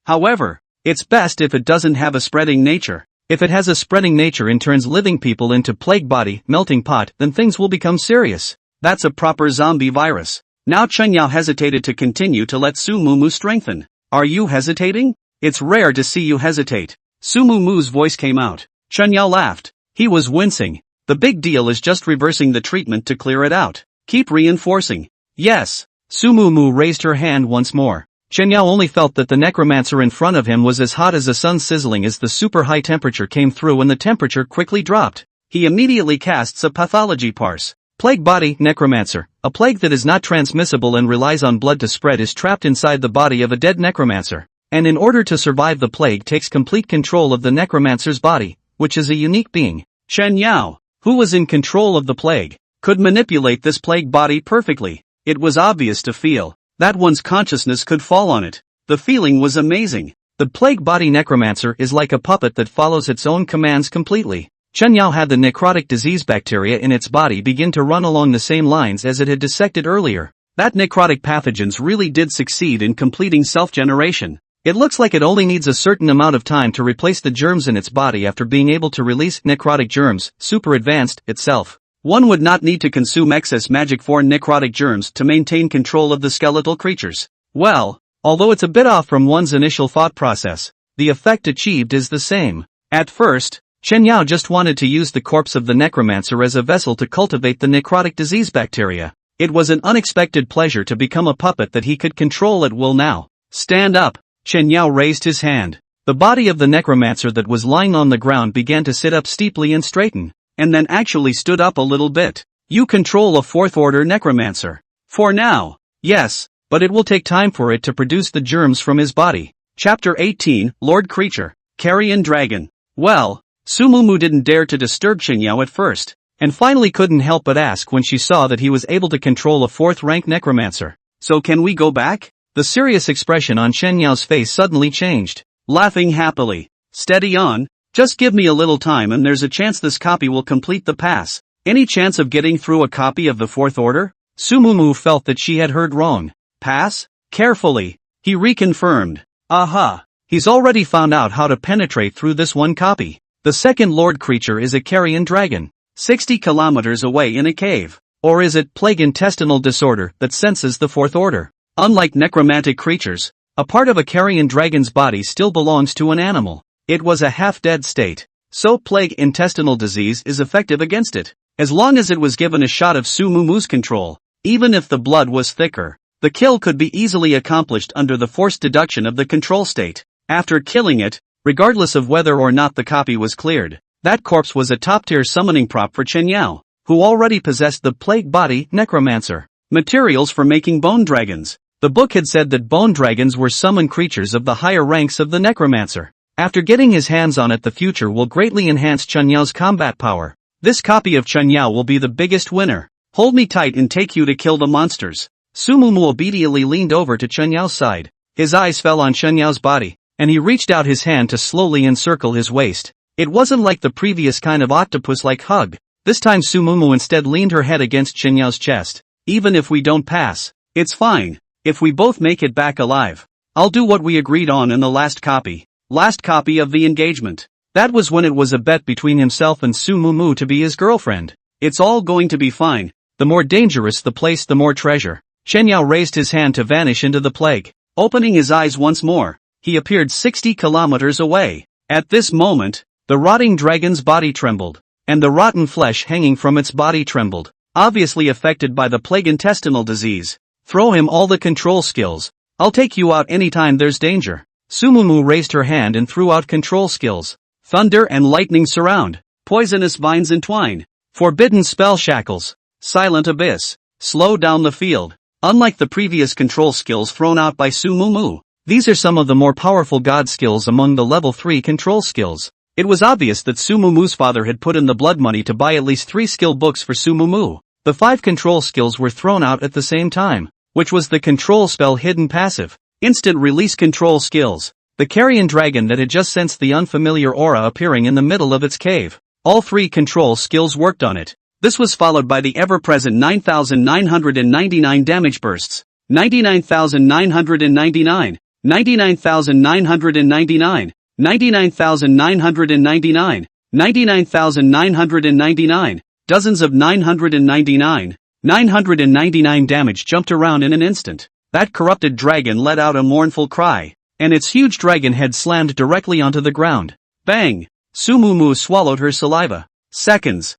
However, it's best if it doesn't have a spreading nature. If it has a spreading nature and turns living people into plague body, melting pot, then things will become serious. That's a proper zombie virus. Now Chen Yao hesitated to continue to let Su Mu strengthen. Are you hesitating? It's rare to see you hesitate. Su Mu's voice came out. Chen Yao laughed. He was wincing. The big deal is just reversing the treatment to clear it out. Keep reinforcing. Yes. Su Mu raised her hand once more. Chen Yao only felt that the necromancer in front of him was as hot as the sun sizzling as the super high temperature came through and the temperature quickly dropped. He immediately casts a pathology parse. Plague body, necromancer. A plague that is not transmissible and relies on blood to spread is trapped inside the body of a dead necromancer, and in order to survive the plague takes complete control of the necromancer's body, which is a unique being. Chen Yao, who was in control of the plague, could manipulate this plague body perfectly. It was obvious to feel that one's consciousness could fall on it. The feeling was amazing. The plague body necromancer is like a puppet that follows its own commands completely. Chen Yao had the necrotic disease bacteria in its body begin to run along the same lines as it had dissected earlier. That necrotic pathogens really did succeed in completing self-generation. It looks like it only needs a certain amount of time to replace the germs in its body after being able to release necrotic germs, super advanced, itself. One would not need to consume excess magic foreign necrotic germs to maintain control of the skeletal creatures. Well, although it's a bit off from one's initial thought process, the effect achieved is the same. At first, Chen Yao just wanted to use the corpse of the necromancer as a vessel to cultivate the necrotic disease bacteria. It was an unexpected pleasure to become a puppet that he could control at will now. Stand up. Chen Yao raised his hand. The body of the necromancer that was lying on the ground began to sit up steeply and straighten, and then actually stood up a little bit. You control a fourth-order necromancer. For now, yes, but it will take time for it to produce the germs from his body. Chapter 18, Lord Creature, Carrion Dragon. Well, Su Mu didn't dare to disturb Chen Yao at first, and finally couldn't help but ask when she saw that he was able to control a fourth-rank necromancer. So can we go back? The serious expression on Chen Yao's face suddenly changed. Laughing happily. Steady on. Just give me a little time and there's a chance this copy will complete the pass. Any chance of getting through a copy of the fourth order? Su Mu felt that she had heard wrong. Pass? Carefully. He reconfirmed. Aha. He's already found out how to penetrate through this one copy. The second Lord Creature is a carrion dragon. 60 kilometers away in a cave. Or is it plague intestinal disorder that senses the fourth order? Unlike necromantic creatures, a part of a carrion dragon's body still belongs to an animal. It was a half-dead state, so plague intestinal disease is effective against it, as long as it was given a shot of Su Mu's control. Even if the blood was thicker, the kill could be easily accomplished under the forced deduction of the control state. After killing it, regardless of whether or not the copy was cleared, that corpse was a top-tier summoning prop for Chen Yao, who already possessed the plague body necromancer. Materials for making bone dragons. The book had said that bone dragons were summoned creatures of the higher ranks of the necromancer. After getting his hands on it, the future will greatly enhance Chen Yao's combat power. This copy of Chen Yao will be the biggest winner. Hold me tight and take you to kill the monsters. Su Mu obediently leaned over to Chen Yao's side. His eyes fell on Chen Yao's body, and he reached out his hand to slowly encircle his waist. It wasn't like the previous kind of octopus-like hug. This time Su Mu instead leaned her head against Chen Yao's chest. Even if we don't pass, it's fine. If we both make it back alive, I'll do what we agreed on in the last copy. Last copy of the engagement. That was when it was a bet between himself and Su Mu to be his girlfriend. It's all going to be fine. The more dangerous the place, the more treasure. Chen Yao raised his hand to vanish into the plague. Opening his eyes once more, he appeared 60 kilometers away. At this moment, the rotting dragon's body trembled, and the rotten flesh hanging from its body trembled, obviously affected by the plague intestinal disease. Throw him all the control skills. I'll take you out anytime there's danger. Sumumu raised her hand and threw out control skills. Thunder and lightning surround. Poisonous vines entwine. Forbidden spell shackles. Silent abyss. Slow down the field. Unlike the previous control skills thrown out by Sumumu, these are some of the more powerful god skills among the level 3 control skills. It was obvious that Sumumu's father had put in the blood money to buy at least 3 skill books for Sumumu. The 5 control skills were thrown out at the same time, which was the control spell hidden passive, instant release control skills, the carrion dragon that had just sensed the unfamiliar aura appearing in the middle of its cave. All 3 control skills worked on it. This was followed by the ever-present 9,999 damage bursts. 99,999, 99,999, 99,999, 99,999, dozens of 999, 999 damage jumped around in an instant. That corrupted dragon let out a mournful cry, and its huge dragon head slammed directly onto the ground. Bang! Sumumu swallowed her saliva. Seconds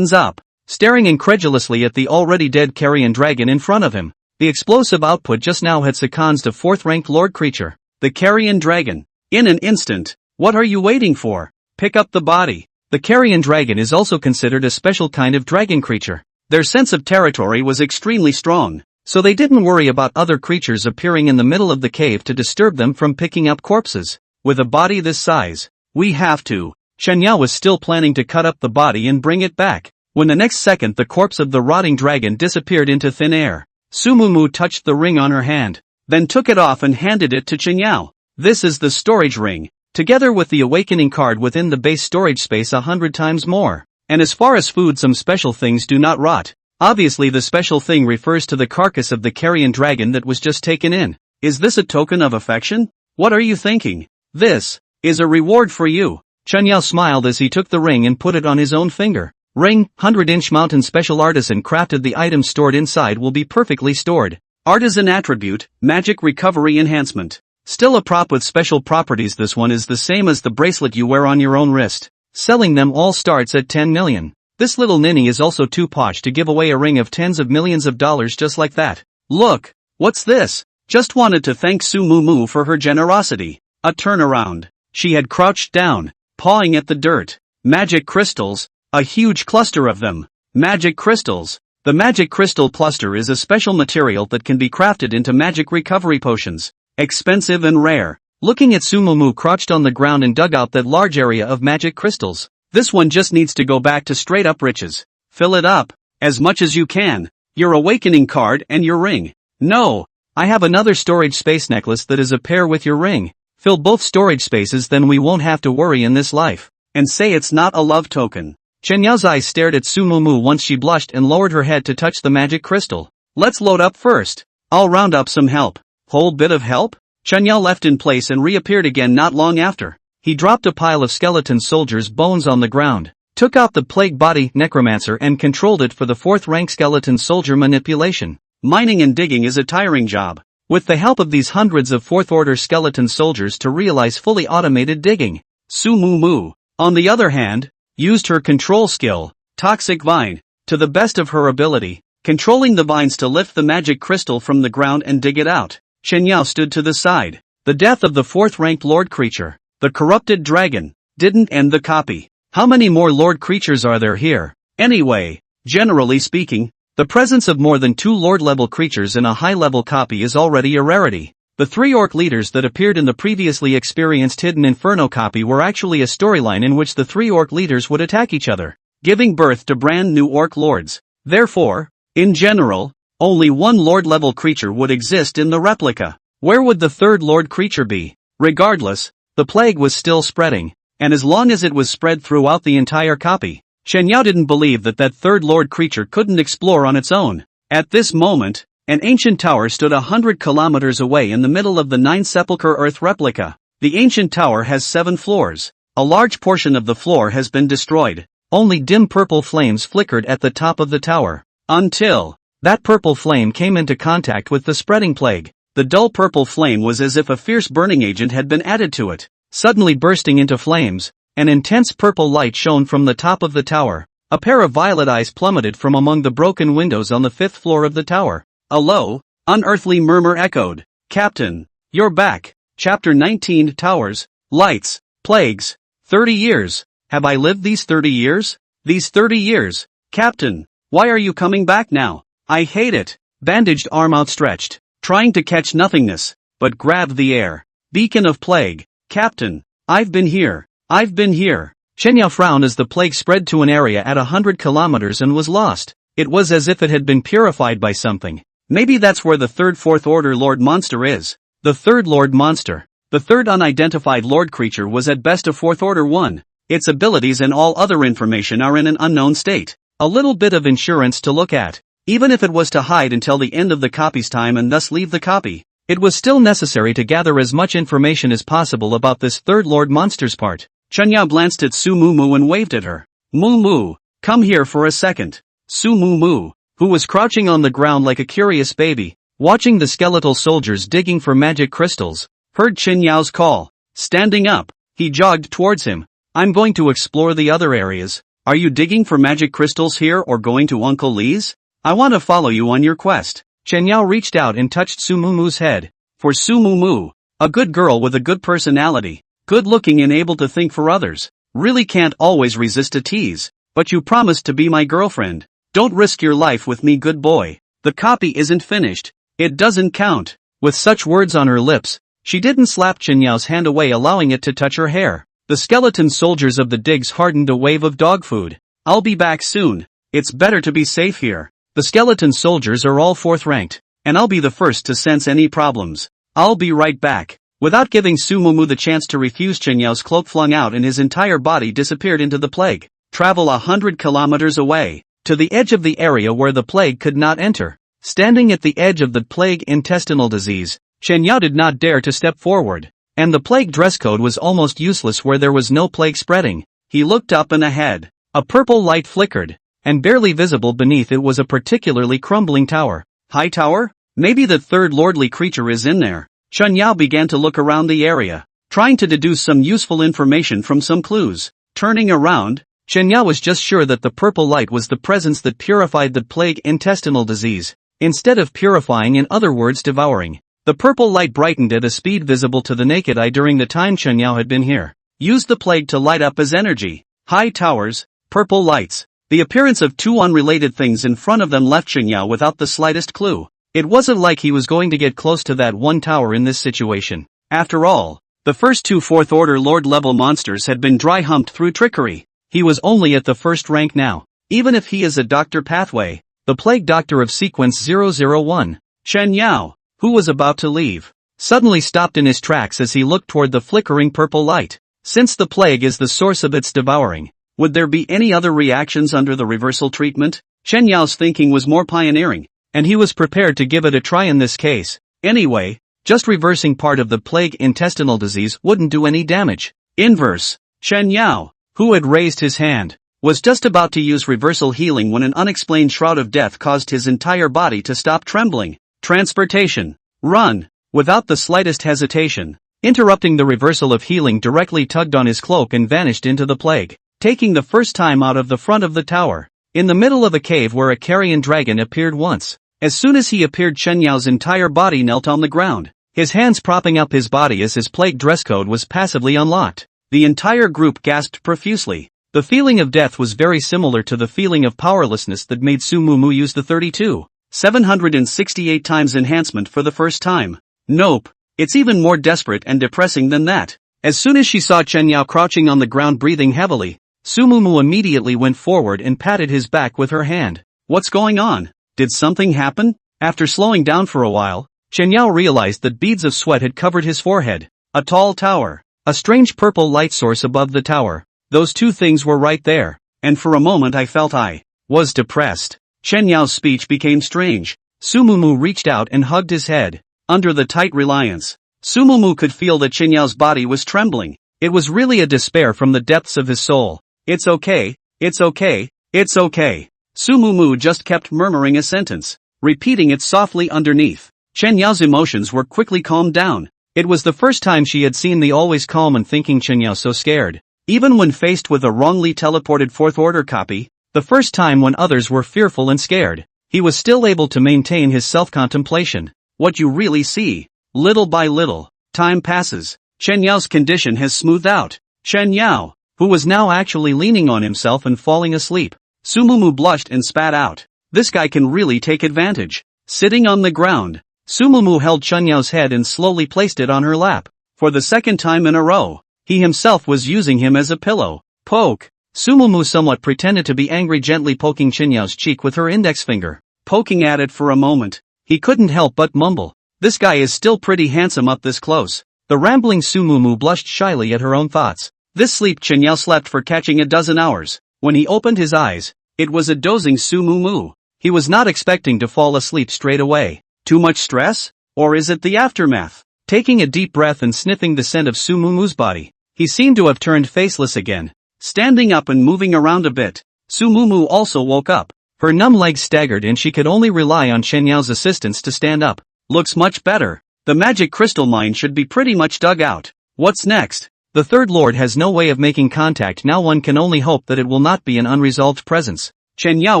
up. Staring incredulously at the already dead carrion dragon in front of him, the explosive output just now had succumbed to 4th-ranked lord creature, the carrion dragon. In an instant, what are you waiting for? Pick up the body. The carrion dragon is also considered a special kind of dragon creature. Their sense of territory was extremely strong, so they didn't worry about other creatures appearing in the middle of the cave to disturb them from picking up corpses. With a body this size, we have to. Shenyao was still planning to cut up the body and bring it back, when the next second the corpse of the rotting dragon disappeared into thin air. Sumumu touched the ring on her hand, then took it off and handed it to Shenyao. This is the storage ring, together with the awakening card within the base storage space 100 times more. And as far as food, some special things do not rot. Obviously the special thing refers to the carcass of the carrion dragon that was just taken in. Is this a token of affection? What are you thinking? This is a reward for you. Shenyao smiled as he took the ring and put it on his own finger. Ring, 100-inch mountain special artisan crafted. The items stored inside will be perfectly stored. Artisan attribute, magic recovery enhancement. Still a prop with special properties. This one is the same as the bracelet you wear on your own wrist. Selling them all starts at 10 million. This little ninny is also too posh to give away a ring of tens of millions of dollars just like that. Look, what's this? Just wanted to thank Sumumu for her generosity. A turnaround. She had crouched down, pawing at the dirt. Magic crystals, a huge cluster of them. Magic crystals. The magic crystal cluster is a special material that can be crafted into magic recovery potions. Expensive and rare. Looking at Sumumu crouched on the ground and dug out that large area of magic crystals. This one just needs to go back to straight up riches. Fill it up, as much as you can. Your awakening card and your ring. No, I have another storage space necklace that is a pair with your ring. Fill both storage spaces, then we won't have to worry in this life. And say it's not a love token. Chenyao's eyes stared at Sumumu once she blushed and lowered her head to touch the magic crystal. Let's load up first. I'll round up some help. Whole bit of help? Shenyao left in place and reappeared again not long after. He dropped a pile of skeleton soldiers' bones on the ground, took out the plague body necromancer and controlled it for the 4th-rank skeleton soldier manipulation. Mining and digging is a tiring job. With the help of these hundreds of 4th-order skeleton soldiers to realize fully automated digging. Sumumu, on the other hand, used her control skill, Toxic Vine, to the best of her ability, controlling the vines to lift the magic crystal from the ground and dig it out. Shenyao stood to the side. The death of the 4th-ranked lord creature, the corrupted dragon, didn't end the copy. How many more lord creatures are there here? Anyway, generally speaking, the presence of more than 2 lord-level creatures in a high-level copy is already a rarity. The 3 orc leaders that appeared in the previously experienced Hidden Inferno copy were actually a storyline in which the 3 orc leaders would attack each other, giving birth to brand new orc lords. Therefore, in general, only 1 lord-level creature would exist in the replica. Where would the 3rd lord creature be? Regardless, the plague was still spreading, and as long as it was spread throughout the entire copy, Shenyao didn't believe that 3rd lord creature couldn't explore on its own. At this moment, an ancient tower stood 100 kilometers away in the middle of the 9 Sepulchre Earth replica. The ancient tower has 7 floors. A large portion of the floor has been destroyed. Only dim purple flames flickered at the top of the tower. Until that purple flame came into contact with the spreading plague. The dull purple flame was as if a fierce burning agent had been added to it. Suddenly bursting into flames, an intense purple light shone from the top of the tower. A pair of violet eyes plummeted from among the broken windows on the 5th floor of the tower. A low, unearthly murmur echoed. "Captain, you're back." Chapter 19 Towers, Lights, Plagues. 30 years. Have I lived these 30 years? These 30 years. Captain, why are you coming back now? I hate it. Bandaged arm outstretched, trying to catch nothingness, but grabbed the air. Beacon of plague. Captain, I've been here. I've been here. Chen Yao frowned as the plague spread to an area at 100 kilometers and was lost. It was as if it had been purified by something. Maybe that's where the third fourth order Lord Monster is. The third Lord Monster. The third unidentified Lord creature was at best a fourth order one. Its abilities and all other information are in an unknown state. A little bit of insurance to look at. Even if it was to hide until the end of the copy's time and thus leave the copy, it was still necessary to gather as much information as possible about this third Lord Monster's part. Chen Yao glanced at Su Mu and waved at her. Mu, come here for a second. Su Mu, who was crouching on the ground like a curious baby, watching the skeletal soldiers digging for magic crystals, heard Chen Yao's call. Standing up, he jogged towards him. I'm going to explore the other areas. Are you digging for magic crystals here or going to Uncle Li's? I want to follow you on your quest. Chen Yao reached out and touched Su Mu's head. For Su Mu, a good girl with a good personality, good looking and able to think for others, really can't always resist a tease. But you promised to be my girlfriend. Don't risk your life with me, good boy. The copy isn't finished. It doesn't count. With such words on her lips, she didn't slap Chen Yao's hand away, allowing it to touch her hair. The skeleton soldiers of the digs hardened a wave of dog food. I'll be back soon. It's better to be safe here. The skeleton soldiers are all 4th ranked, and I'll be the first to sense any problems. I'll be right back. Without giving Su Mu the chance to refuse, Chen Yao's cloak flung out and his entire body disappeared into the plague. Travel 100 kilometers away, to the edge of the area where the plague could not enter. Standing at the edge of the plague intestinal disease, Chen Yao did not dare to step forward, and the plague dress code was almost useless where there was no plague spreading. He looked up and ahead. A purple light flickered, and barely visible beneath it was a particularly crumbling tower. High tower? Maybe the third lordly creature is in there. Chen Yao began to look around the area, trying to deduce some useful information from some clues. Turning around, Chen Yao was just sure that the purple light was the presence that purified the plague intestinal disease, instead of purifying, in other words devouring. The purple light brightened at a speed visible to the naked eye during the time Chen Yao had been here. Used the plague to light up as energy. High towers, purple lights. The appearance of two unrelated things in front of them left Chen Yao without the slightest clue. It wasn't like he was going to get close to that one tower in this situation. After all, the first two 4th order Lord level monsters had been dry humped through trickery. He was only at the 1st rank now. Even if he is a Dr. Pathway, the plague doctor of sequence 001, Chen Yao, who was about to leave, suddenly stopped in his tracks as he looked toward the flickering purple light. Since the plague is the source of its devouring, would there be any other reactions under the reversal treatment? Chen Yao's thinking was more pioneering, and he was prepared to give it a try in this case. Anyway, just reversing part of the plague intestinal disease wouldn't do any damage. Inverse. Chen Yao, who had raised his hand, was just about to use reversal healing when an unexplained shroud of death caused his entire body to stop trembling. Transportation. Run. Without the slightest hesitation, interrupting the reversal of healing, directly tugged on his cloak and vanished into the plague, taking the first time out of the front of the tower. In the middle of a cave where a carrion dragon appeared once. As soon as he appeared, Chen Yao's entire body knelt on the ground, his hands propping up his body as his plague dress code was passively unlocked. The entire group gasped profusely. The feeling of death was very similar to the feeling of powerlessness that made Su Mu use the 768 times enhancement for the first time. Nope, it's even more desperate and depressing than that. As soon as she saw Chen Yao crouching on the ground breathing heavily, Su Mu immediately went forward and patted his back with her hand. What's going on? Did something happen? After slowing down for a while, Chen Yao realized that beads of sweat had covered his forehead. A tall tower. A strange purple light source above the tower. Those two things were right there, and for a moment I felt I was depressed. Chen Yao's speech became strange. Su Mu reached out and hugged his head. Under the tight reliance, Su Mu could feel that Chen Yao's body was trembling. It was really a despair from the depths of his soul. It's okay, it's okay, it's okay. Su Mu just kept murmuring a sentence, repeating it softly underneath. Chen Yao's emotions were quickly calmed down. It was the first time she had seen the always calm and thinking Chen Yao so scared. Even when faced with a wrongly teleported fourth-order copy, the first time when others were fearful and scared, he was still able to maintain his self-contemplation. What you really see. Little by little, time passes. Chen Yao's condition has smoothed out. Chen Yao, who was now actually leaning on himself and falling asleep. Su Mumu blushed and spat out. This guy can really take advantage. Sitting on the ground, Su Mumu held Chen Yao's head and slowly placed it on her lap. For the second time in a row, he himself was using him as a pillow. Poke. Su Mumu somewhat pretended to be angry, gently poking Chen Yao's cheek with her index finger. Poking at it for a moment, he couldn't help but mumble. This guy is still pretty handsome up this close. The rambling Su Mumu blushed shyly at her own thoughts. This sleep Chen Yao slept for catching a dozen hours. When he opened his eyes, it was a dozing Su Mumu. He was not expecting to fall asleep straight away. Too much stress? Or is it the aftermath? Taking a deep breath and sniffing the scent of Su Mumu's body, he seemed to have turned faceless again. Standing up and moving around a bit, Su Mumu also woke up. Her numb legs staggered and she could only rely on Chen Yao's assistance to stand up. Looks much better. The magic crystal mine should be pretty much dug out. What's next? The Third Lord has no way of making contact now. One can only hope that it will not be an unresolved presence. Chen Yao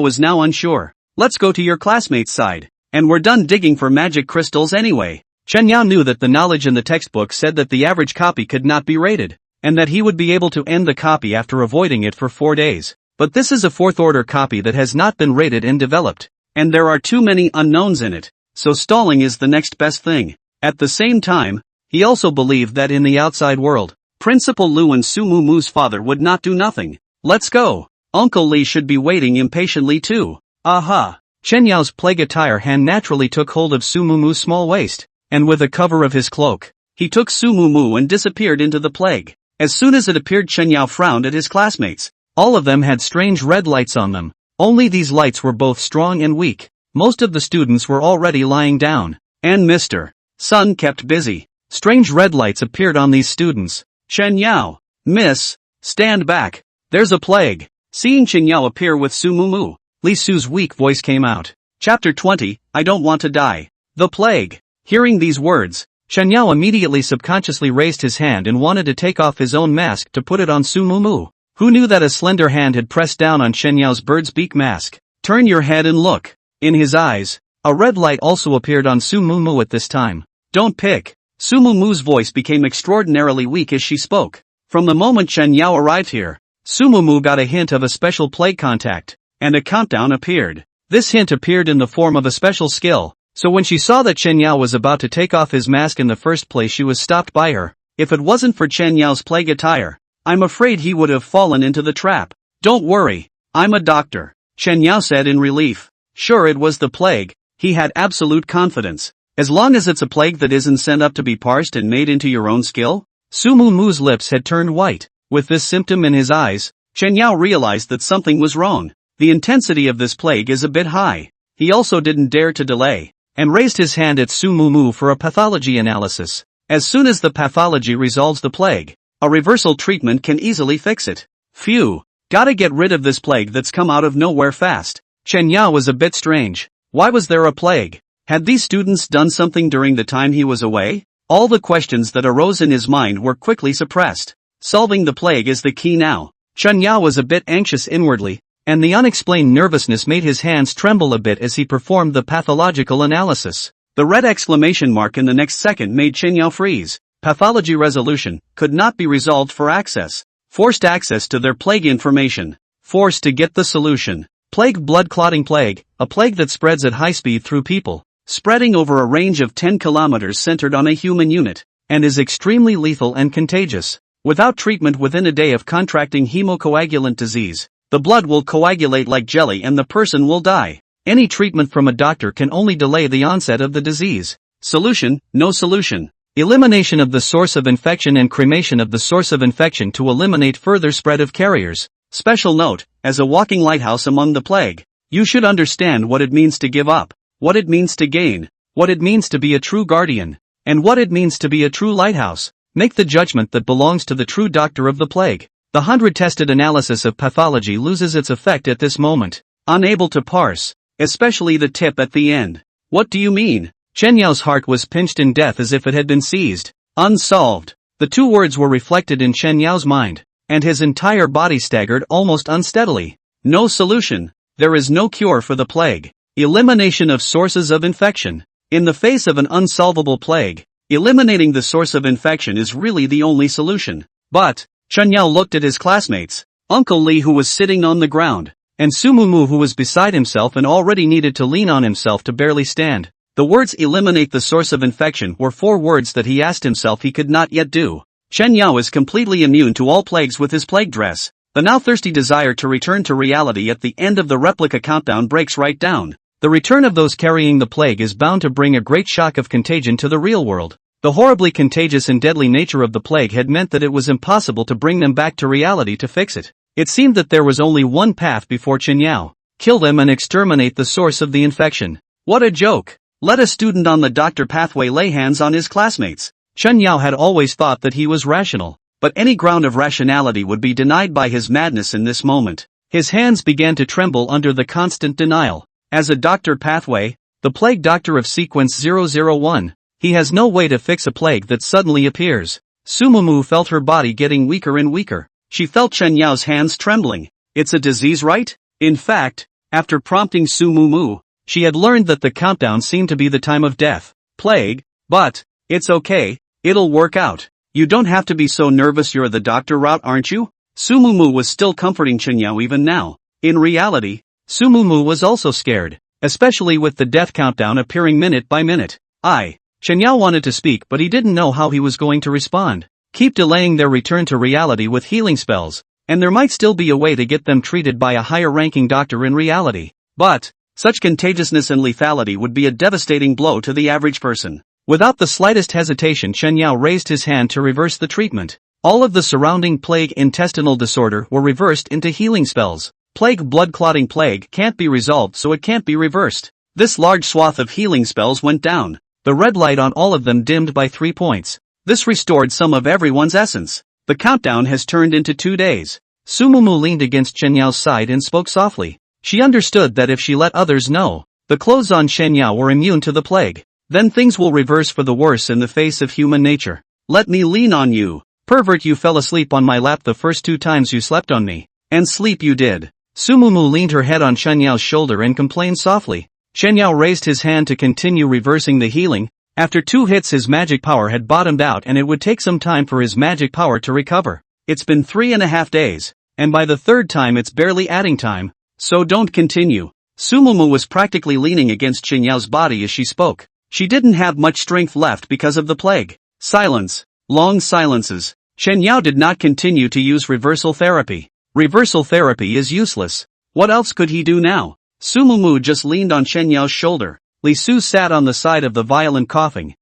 was now unsure. Let's go to your classmate's side. And we're done digging for magic crystals anyway. Chen Yao knew that the knowledge in the textbook said that the average copy could not be rated, and that he would be able to end the copy after avoiding it for 4 days. But this is a fourth-order copy that has not been rated and developed, and there are too many unknowns in it, so stalling is the next best thing. At the same time, he also believed that in the outside world, Principal Lu and Su Mumu's father would not do nothing. Let's go. Uncle Li should be waiting impatiently too. Aha! Chen Yao's plague attire hand naturally took hold of Su Mumu's small waist, and with a cover of his cloak, he took Su Mumu and disappeared into the plague. As soon as it appeared, Chen Yao frowned at his classmates. All of them had strange red lights on them. Only these lights were both strong and weak. Most of the students were already lying down, and Mr. Sun kept busy. Strange red lights appeared on these students. Chen Yao, miss, stand back. There's a plague. Seeing Chen Yao appear with Su Mumu, Li Su's weak voice came out. Chapter 20, I don't want to die. The plague. Hearing these words, Chen Yao immediately subconsciously raised his hand and wanted to take off his own mask to put it on Su Mumu. Who knew that a slender hand had pressed down on Chen Yao's bird's beak mask? Turn your head and look. In his eyes, a red light also appeared on Su Mumu at this time. Don't pick. Su Mumu's voice became extraordinarily weak as she spoke. From the moment Chen Yao arrived here, Su Mumu got a hint of a special plague contact, and a countdown appeared. This hint appeared in the form of a special skill, so when she saw that Chen Yao was about to take off his mask in the first place, she was stopped by her. If it wasn't for Chen Yao's plague attire, I'm afraid he would have fallen into the trap. Don't worry, I'm a doctor, Chen Yao said in relief. Sure, it was the plague, he had absolute confidence. As long as it's a plague that isn't sent up to be parsed and made into your own skill? Su Mumu's lips had turned white. With this symptom in his eyes, Chen Yao realized that something was wrong. The intensity of this plague is a bit high. He also didn't dare to delay, and raised his hand at Su Mumu for a pathology analysis. As soon as the pathology resolves the plague, a reversal treatment can easily fix it. Phew, gotta get rid of this plague that's come out of nowhere fast. Chen Yao was a bit strange. Why was there a plague? Had these students done something during the time he was away? All the questions that arose in his mind were quickly suppressed. Solving the plague is the key now. Chen Yao was a bit anxious inwardly, and the unexplained nervousness made his hands tremble a bit as he performed the pathological analysis. The red exclamation mark in the next second made Chen Yao freeze. Pathology resolution could not be resolved for access. Forced access to their plague information. Forced to get the solution. Plague, blood clotting plague, a plague that spreads at high speed through people, spreading over a range of 10 kilometers centered on a human unit, and is extremely lethal and contagious. Without treatment within a day of contracting hemocoagulant disease, the blood will coagulate like jelly and the person will die. Any treatment from a doctor can only delay the onset of the disease. Solution, no solution. Elimination of the source of infection and cremation of the source of infection to eliminate further spread of carriers. Special note, as a walking lighthouse among the plague, you should understand what it means to give up, what it means to gain, what it means to be a true guardian, and what it means to be a true lighthouse. Make the judgment that belongs to the true doctor of the plague. The 100-tested analysis of pathology loses its effect at this moment. Unable to parse, especially the tip at the end. What do you mean? Chen Yao's heart was pinched in death as if it had been seized. Unsolved. The two words were reflected in Chen Yao's mind, and his entire body staggered almost unsteadily. No solution. There is no cure for the plague. Elimination of sources of infection. In the face of an unsolvable plague, eliminating the source of infection is really the only solution. But Chen Yao looked at his classmates, Uncle Li who was sitting on the ground, and Su Mumu who was beside himself and already needed to lean on himself to barely stand. The words eliminate the source of infection were 4 words that he asked himself he could not yet do. Chen Yao is completely immune to all plagues with his plague dress. The now thirsty desire to return to reality at the end of the replica countdown breaks right down. The return of those carrying the plague is bound to bring a great shock of contagion to the real world. The horribly contagious and deadly nature of the plague had meant that it was impossible to bring them back to reality to fix it. It seemed that there was only one path before Chen Yao. Kill them and exterminate the source of the infection. What a joke! Let a student on the doctor pathway lay hands on his classmates. Chen Yao had always thought that he was rational, but any ground of rationality would be denied by his madness in this moment. His hands began to tremble under the constant denial. As a doctor pathway, the plague doctor of sequence 001, he has no way to fix a plague that suddenly appears. Su Mumu felt her body getting weaker and weaker. She felt Chen Yao's hands trembling. It's a disease, right? In fact, after prompting Su Mumu, she had learned that the countdown seemed to be the time of death. Plague? But it's okay, it'll work out. You don't have to be so nervous, you're the doctor route, aren't you? Su Mumu was still comforting Chen Yao even now. In reality, Su Mumu was also scared, especially with the death countdown appearing minute by minute. Chen Yao wanted to speak but he didn't know how he was going to respond. Keep delaying their return to reality with healing spells, and there might still be a way to get them treated by a higher-ranking doctor in reality. But such contagiousness and lethality would be a devastating blow to the average person. Without the slightest hesitation, Chen Yao raised his hand to reverse the treatment. All of the surrounding plague intestinal disorder were reversed into healing spells. Plague blood clotting plague can't be resolved, so it can't be reversed. This large swath of healing spells went down. The red light on all of them dimmed by 3 points. This restored some of everyone's essence. The countdown has turned into 2 days. Su Mumu leaned against Chen Yao's side and spoke softly. She understood that if she let others know the clothes on Chen Yao were immune to the plague, then things will reverse for the worse in the face of human nature. Let me lean on you. Pervert, you fell asleep on my lap the first 2 times you slept on me. And sleep you did. Su Mumu leaned her head on Chen Yao's shoulder and complained softly. Chen Yao raised his hand to continue reversing the healing. After 2 hits his magic power had bottomed out and it would take some time for his magic power to recover. It's been 3.5 days, and by the 3rd time it's barely adding time, so don't continue. Su Mumu was practically leaning against Chen Yao's body as she spoke. She didn't have much strength left because of the plague. Silence. Long silences. Chen Yao did not continue to use reversal therapy. Reversal therapy is useless. What else could he do now? Su Mumu just leaned on Chen Yao's shoulder. Li Su sat on the side of the violin coughing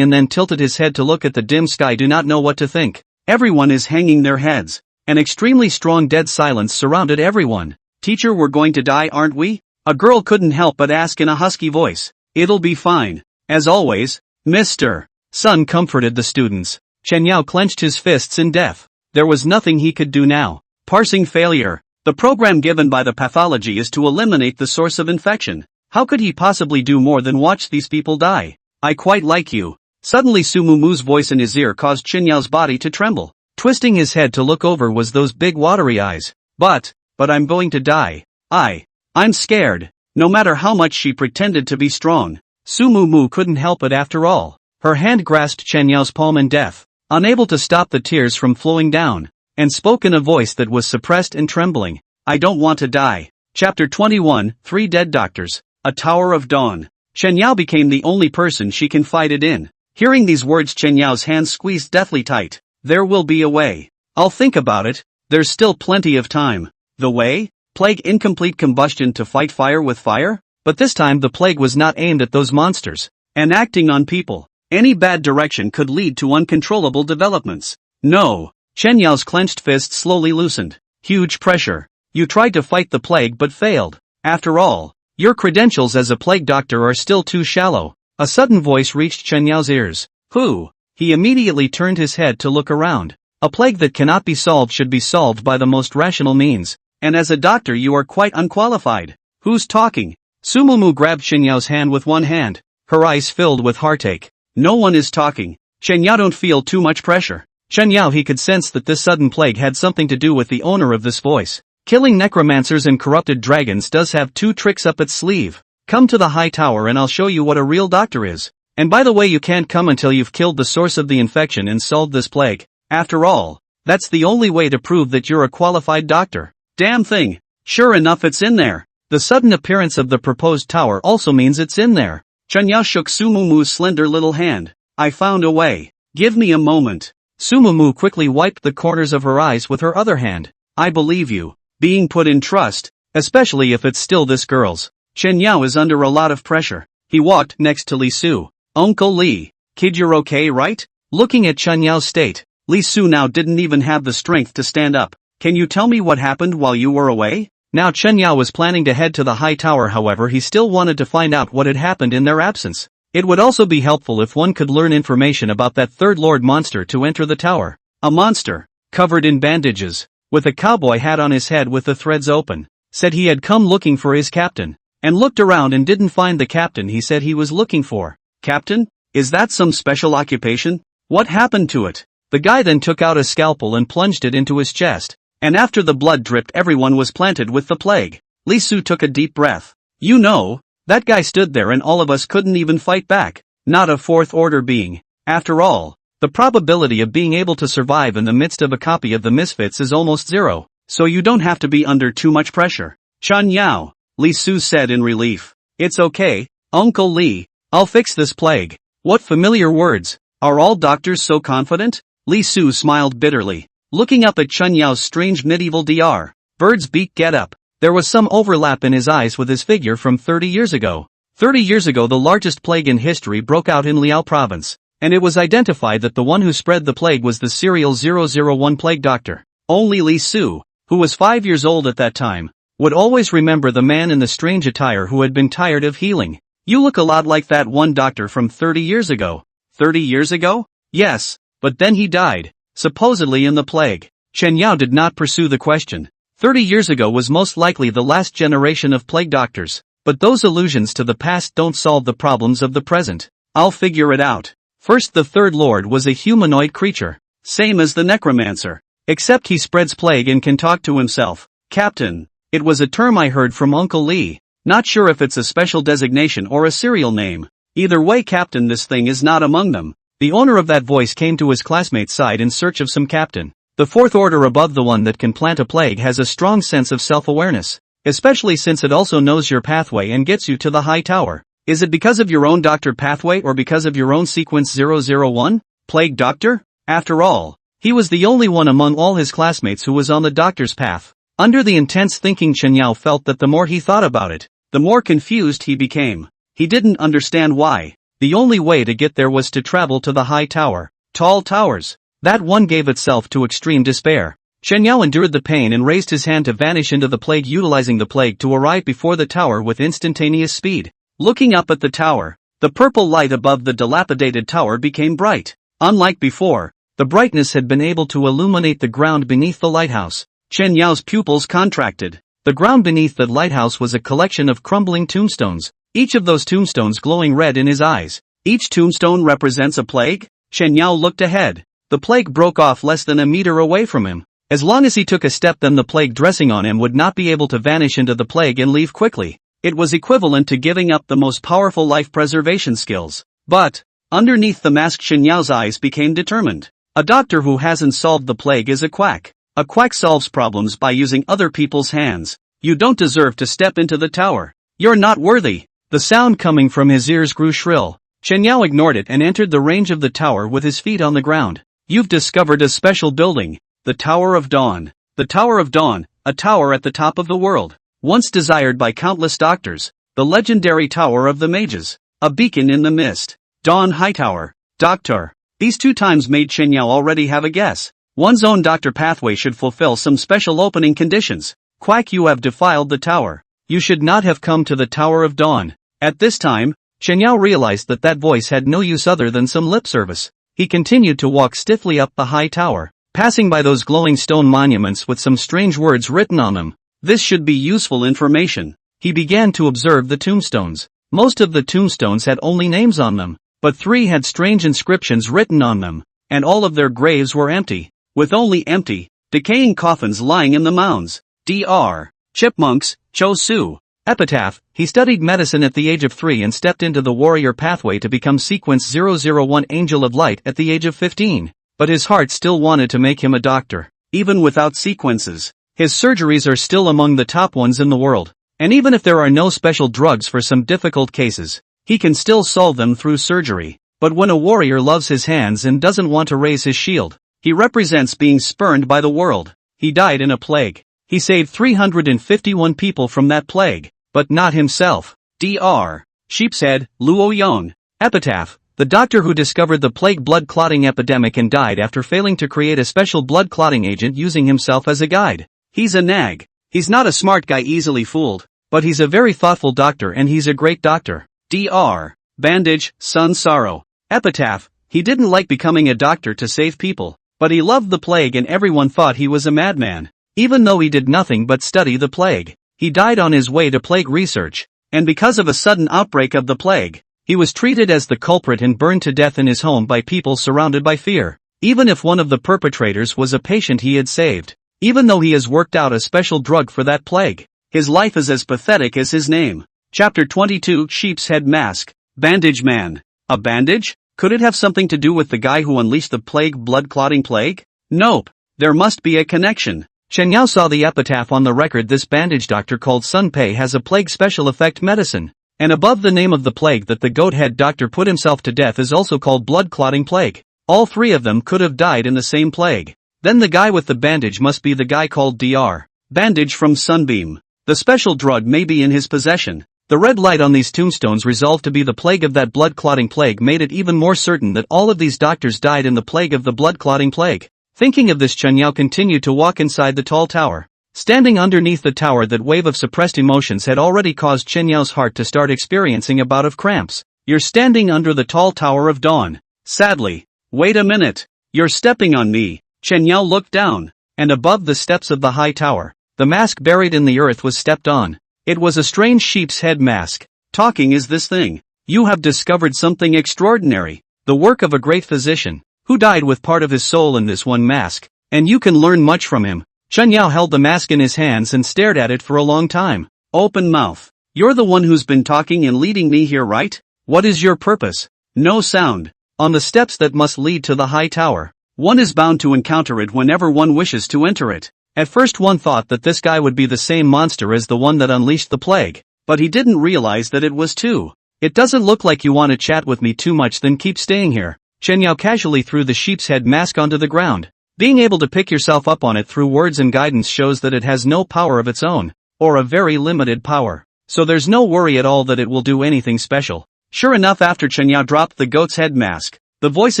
and then tilted his head to look at the dim sky. Do not know what to think. Everyone is hanging their heads. An extremely strong dead silence surrounded everyone. Teacher, we're going to die, aren't we? A girl couldn't help but ask in a husky voice. It'll be fine. As always, Mr. Sun comforted the students. Chen Yao clenched his fists in death. There was nothing he could do now. Parsing failure. The program given by the pathology is to eliminate the source of infection. How could he possibly do more than watch these people die? I quite like you. Suddenly Su Mumu's voice in his ear caused Chen Yao's body to tremble. Twisting his head to look over was those big watery eyes. But I'm going to die. I'm scared. No matter how much she pretended to be strong, Su Mumu couldn't help it after all. Her hand grasped Chen Yao's palm in death, unable to stop the tears from flowing down, and spoke in a voice that was suppressed and trembling. I don't want to die. Chapter 21, 3 Dead Doctors, A Tower of Dawn. Chen Yao became the only person she confided in. Hearing these words, Chen Yao's hands squeezed deathly tight. There will be a way. I'll think about it. There's still plenty of time. The way? Plague incomplete combustion to fight fire with fire? But this time the plague was not aimed at those monsters, and acting on people. Any bad direction could lead to uncontrollable developments. No. Chen Yao's clenched fist slowly loosened. Huge pressure. You tried to fight the plague but failed. After all, your credentials as a plague doctor are still too shallow. A sudden voice reached Chen Yao's ears. Who? He immediately turned his head to look around. A plague that cannot be solved should be solved by the most rational means. And as a doctor you are quite unqualified. Who's talking? Su Mumu grabbed Chen Yao's hand with one hand. her eyes filled with heartache. No one is talking. Chen Yao, don't feel too much pressure. Chen Yao, he could sense that this sudden plague had something to do with the owner of this voice. Killing necromancers and corrupted dragons does have 2 tricks up its sleeve. Come to the high tower and I'll show you what a real doctor is. And by the way, you can't come until you've killed the source of the infection and solved this plague. After all, that's the only way to prove that you're a qualified doctor. Damn thing. Sure enough, it's in there. The sudden appearance of the proposed tower also means it's in there. Chen Yao shook Sumuumu's slender little hand. I found a way. Give me a moment. Sumuumu quickly wiped the corners of her eyes with her other hand. I believe you. Being put in trust, especially if it's still this girl's. Chen Yao is under a lot of pressure. He walked next to Li Su. Uncle Li, kid, you're okay, right? Looking at Chen Yao's state, Li Su now didn't even have the strength to stand up. Can you tell me what happened while you were away? Now Chen Yao was planning to head to the high tower, however he still wanted to find out what had happened in their absence. It would also be helpful if one could learn information about that third lord monster to enter the tower. A monster, covered in bandages, with a cowboy hat on his head with the threads open, said he had come looking for his captain, and looked around and didn't find the captain he said he was looking for. Captain? Is that some special occupation? What happened to it? The guy then took out a scalpel and plunged it into his chest, and after the blood dripped, everyone was planted with the plague. Li Su took a deep breath. You know, that guy stood there and all of us couldn't even fight back. Not a fourth order being. After all, the probability of being able to survive in the midst of a copy of the Misfits is almost 0, so you don't have to be under too much pressure. Chen Yao, Li Su said in relief. It's okay, Uncle Li, I'll fix this plague. What familiar words. Are all doctors so confident? Li Su smiled bitterly, looking up at Chen Yao's strange medieval Dr. Bird's beak getup. There was some overlap in his eyes with his figure from 30 years ago. 30 years ago the largest plague in history broke out in Liao province, and it was identified that the one who spread the plague was the serial 001 plague doctor. Only Li Su, who was 5 years old at that time, would always remember the man in the strange attire who had been tired of healing. You look a lot like that one doctor from 30 years ago. 30 years ago? Yes, but then he died, supposedly in the plague. Chen Yao did not pursue the question. 30 years ago was most likely the last generation of plague doctors, but those allusions to the past don't solve the problems of the present. I'll figure it out. First, the third lord was a humanoid creature, same as the necromancer, except he spreads plague and can talk to himself. Captain, it was a term I heard from Uncle Li. Not sure if it's a special designation or a serial name. Either way, Captain, this thing is not among them. The owner of that voice came to his classmate's side in search of some captain. The fourth order above the one that can plant a plague has a strong sense of self-awareness, especially since it also knows your pathway and gets you to the high tower. Is it because of your own doctor pathway or because of your own sequence 001? Plague doctor? After all, he was the only one among all his classmates who was on the doctor's path. Under the intense thinking, Chen Yao felt that the more he thought about it, the more confused he became. He didn't understand why. The only way to get there was to travel to the high tower. Tall towers. That one gave itself to extreme despair. Chen Yao endured the pain and raised his hand to vanish into the plague, utilizing the plague to arrive before the tower with instantaneous speed. Looking up at the tower, the purple light above the dilapidated tower became bright. Unlike before, the brightness had been able to illuminate the ground beneath the lighthouse. Chen Yao's pupils contracted. The ground beneath the lighthouse was a collection of crumbling tombstones, each of those tombstones glowing red in his eyes. Each tombstone represents a plague? Chen Yao looked ahead. The plague broke off less than a meter away from him. As long as he took a step, then the plague dressing on him would not be able to vanish into the plague and leave quickly. It was equivalent to giving up the most powerful life preservation skills. But, underneath the mask, Chen Yao's eyes became determined. A doctor who hasn't solved the plague is a quack. A quack solves problems by using other people's hands. You don't deserve to step into the tower. You're not worthy. The sound coming from his ears grew shrill. Chen Yao ignored it and entered the range of the tower with his feet on the ground. You've discovered a special building. The Tower of Dawn. The Tower of Dawn, a tower at the top of the world. Once desired by countless doctors. The legendary Tower of the Mages. A beacon in the mist. Dawn High Tower. Doctor. These 2 times made Chen Yao already have a guess. One's own doctor pathway should fulfill some special opening conditions. Quack, you have defiled the tower. You should not have come to the Tower of Dawn. At this time, Chen Yao realized that that voice had no use other than some lip service. He continued to walk stiffly up the high tower, passing by those glowing stone monuments with some strange words written on them. This should be useful information. He began to observe the tombstones. Most of the tombstones had only names on them, but 3 had strange inscriptions written on them, and all of their graves were empty, with only empty, decaying coffins lying in the mounds. Dr. Chipmunks, Cho Su. Epitaph, he studied medicine at the age of 3 and stepped into the warrior pathway to become Sequence 001 Angel of Light at the age of 15. But his heart still wanted to make him a doctor. Even without sequences, his surgeries are still among the top ones in the world. And even if there are no special drugs for some difficult cases, he can still solve them through surgery. But when a warrior loves his hands and doesn't want to raise his shield, he represents being spurned by the world. He died in a plague. He saved 351 people from that plague, but not himself. Dr. Sheepshead, Luo Yong. Epitaph, the doctor who discovered the plague blood clotting epidemic and died after failing to create a special blood clotting agent using himself as a guide. He's a nag. He's not a smart guy easily fooled, but he's a very thoughtful doctor and he's a great doctor. Dr. Bandage, Sun Sorrow. Epitaph, he didn't like becoming a doctor to save people, but he loved the plague and everyone thought he was a madman. Even though he did nothing but study the plague, he died on his way to plague research, and because of a sudden outbreak of the plague, he was treated as the culprit and burned to death in his home by people surrounded by fear. Even if one of the perpetrators was a patient he had saved, even though he has worked out a special drug for that plague, his life is as pathetic as his name. Chapter 22 Sheep's Head Mask. Bandage Man. A bandage? Could it have something to do with the guy who unleashed the blood-clotting plague? Nope. There must be a connection. Chen Yao saw the epitaph on the record. This bandage doctor called Sun Pei has a plague special effect medicine. And above the name of the plague that the goat-head doctor put himself to death is also called blood-clotting plague. All 3 of them could have died in the same plague. Then the guy with the bandage must be the guy called Dr. Bandage from Sunbeam. The special drug may be in his possession. The red light on these tombstones resolved to be the plague of that blood-clotting plague made it even more certain that all of these doctors died in the plague of the blood-clotting plague. Thinking of this, Chen Yao continued to walk inside the tall tower. Standing underneath the tower, that wave of suppressed emotions had already caused Chen Yao's heart to start experiencing a bout of cramps. You're standing under the tall tower of dawn. Sadly. Wait a minute. You're stepping on me. Chen Yao looked down, and above the steps of the high tower, the mask buried in the earth was stepped on. It was a strange sheep's head mask. Talking is this thing. You have discovered something extraordinary. The work of a great physician, who died with part of his soul in this one mask, and you can learn much from him. Chen Yao held the mask in his hands and stared at it for a long time. Open mouth. You're the one who's been talking and leading me here, right? What is your purpose? No sound. On the steps that must lead to the high tower, one is bound to encounter it whenever one wishes to enter it. At first one thought that this guy would be the same monster as the one that unleashed the plague, but he didn't realize that it was too. It doesn't look like you want to chat with me too much, then keep staying here. Chen Yao casually threw the sheep's head mask onto the ground. Being able to pick yourself up on it through words and guidance shows that it has no power of its own, or a very limited power. So there's no worry at all that it will do anything special. Sure enough, after Chen Yao dropped the goat's head mask, the voice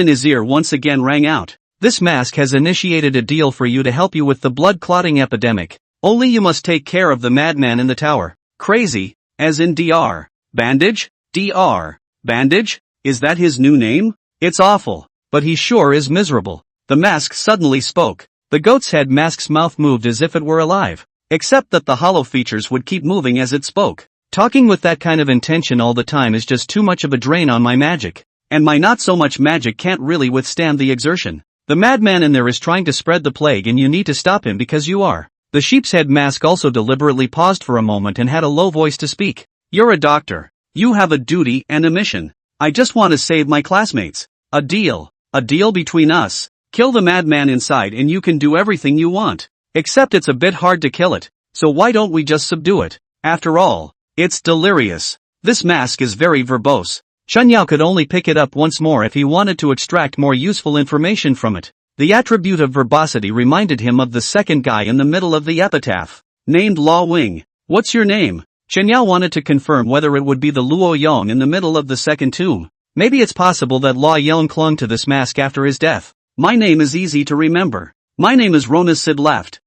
in his ear once again rang out. This mask has initiated a deal for you to help you with the blood-clotting epidemic. Only you must take care of the madman in the tower. Crazy, as in Dr. Bandage? Dr. Bandage? Is that his new name? It's awful, but he sure is miserable. The mask suddenly spoke. The goat's head mask's mouth moved as if it were alive, except that the hollow features would keep moving as it spoke. Talking with that kind of intention all the time is just too much of a drain on my magic, and my not so much magic can't really withstand the exertion. The madman in there is trying to spread the plague and you need to stop him because you are. The sheep's head mask also deliberately paused for a moment and had a low voice to speak. You're a doctor. You have a duty and a mission. I just want to save my classmates. A deal. A deal between us. Kill the madman inside and you can do everything you want. Except it's a bit hard to kill it, so why don't we just subdue it? After all, it's delirious. This mask is very verbose. Chen Yao could only pick it up once more if he wanted to extract more useful information from it. The attribute of verbosity reminded him of the second guy in the middle of the epitaph, named Law Wing. What's your name? Chen Yao wanted to confirm whether it would be the Luo Yong in the middle of the second tomb. Maybe it's possible that Law Yong clung to this mask after his death. My name is easy to remember. My name is Rona Sid Left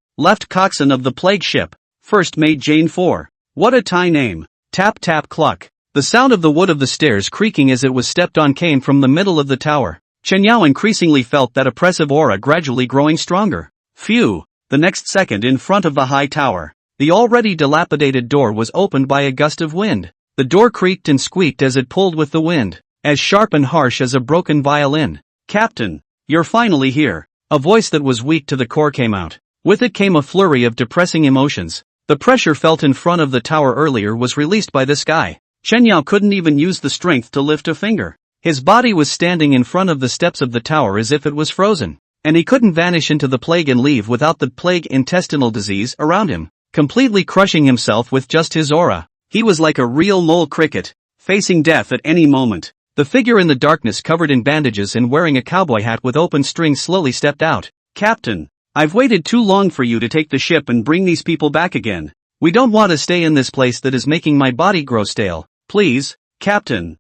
coxswain of the plague ship, first mate Jane 4. What a Thai name. Tap tap cluck. The sound of the wood of the stairs creaking as it was stepped on came from the middle of the tower. Chen Yao increasingly felt that oppressive aura gradually growing stronger. Phew! The next second, in front of the high tower, the already dilapidated door was opened by a gust of wind. The door creaked and squeaked as it pulled with the wind, as sharp and harsh as a broken violin. "Captain, you're finally here." A voice that was weak to the core came out. With it came a flurry of depressing emotions. The pressure felt in front of the tower earlier was released by this guy. Chen Yao couldn't even use the strength to lift a finger. His body was standing in front of the steps of the tower as if it was frozen. And he couldn't vanish into the plague and leave without the plague intestinal disease around him, completely crushing himself with just his aura. He was like a real mole cricket, facing death at any moment. The figure in the darkness covered in bandages and wearing a cowboy hat with open strings slowly stepped out. "Captain, I've waited too long for you to take the ship and bring these people back again. We don't want to stay in this place that is making my body grow stale. Please, Captain,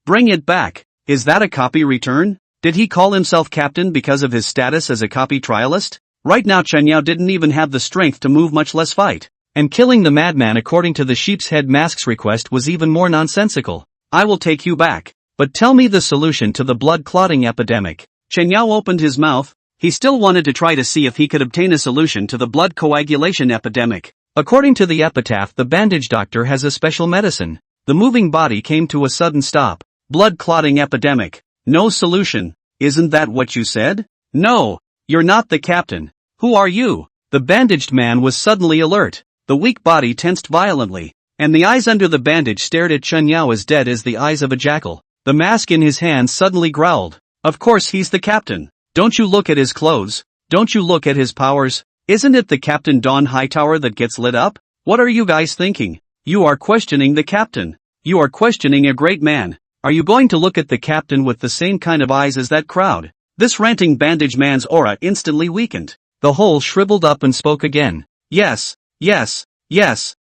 bring it back." Is that a copy return? Did he call himself captain because of his status as a copy trialist? Right now Chen Yao didn't even have the strength to move, much less fight. And killing the madman according to the sheep's head mask's request was even more nonsensical. "I will take you back. But tell me the solution to the blood clotting epidemic." Chen Yao opened his mouth. He still wanted to try to see if he could obtain a solution to the blood coagulation epidemic. According to the epitaph, the bandage doctor has a special medicine. The moving body came to a sudden stop. Blood clotting epidemic. No solution. Isn't that what you said? No. You're not the captain. Who are you? The bandaged man was suddenly alert. The weak body tensed violently, and the eyes under the bandage stared at Chen Yao as dead as the eyes of a jackal. The mask in his hand suddenly growled. Of course he's the captain. Don't you look at his clothes? Don't you look at his powers? Isn't it the Captain Dawn Hightower that gets lit up? What are you guys thinking? You are questioning the captain. You are questioning a great man. Are you going to look at the captain with the same kind of eyes as that crowd? This ranting bandage man's aura instantly weakened. The whole shriveled up and spoke again. Yes,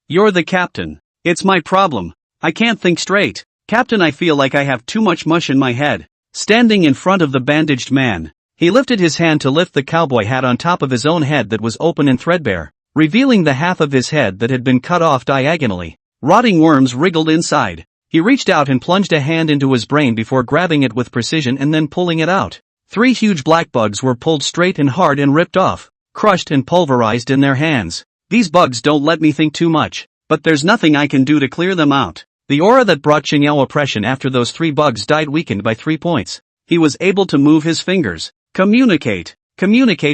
you're the captain. It's my problem. I can't think straight. Captain, I feel like I have too much mush in my head. Standing in front of the bandaged man, he lifted his hand to lift the cowboy hat on top of his own head that was open and threadbare, revealing the half of his head that had been cut off diagonally. Rotting worms wriggled inside. He reached out and plunged a hand into his brain before grabbing it with precision and then pulling it out. 3 huge black bugs were pulled straight and hard and ripped off, crushed and pulverized in their hands. These bugs don't let me think too much, but there's nothing I can do to clear them out. The aura that brought Chen Yao oppression after those 3 bugs died weakened by 3 points. He was able to move his fingers. Communicate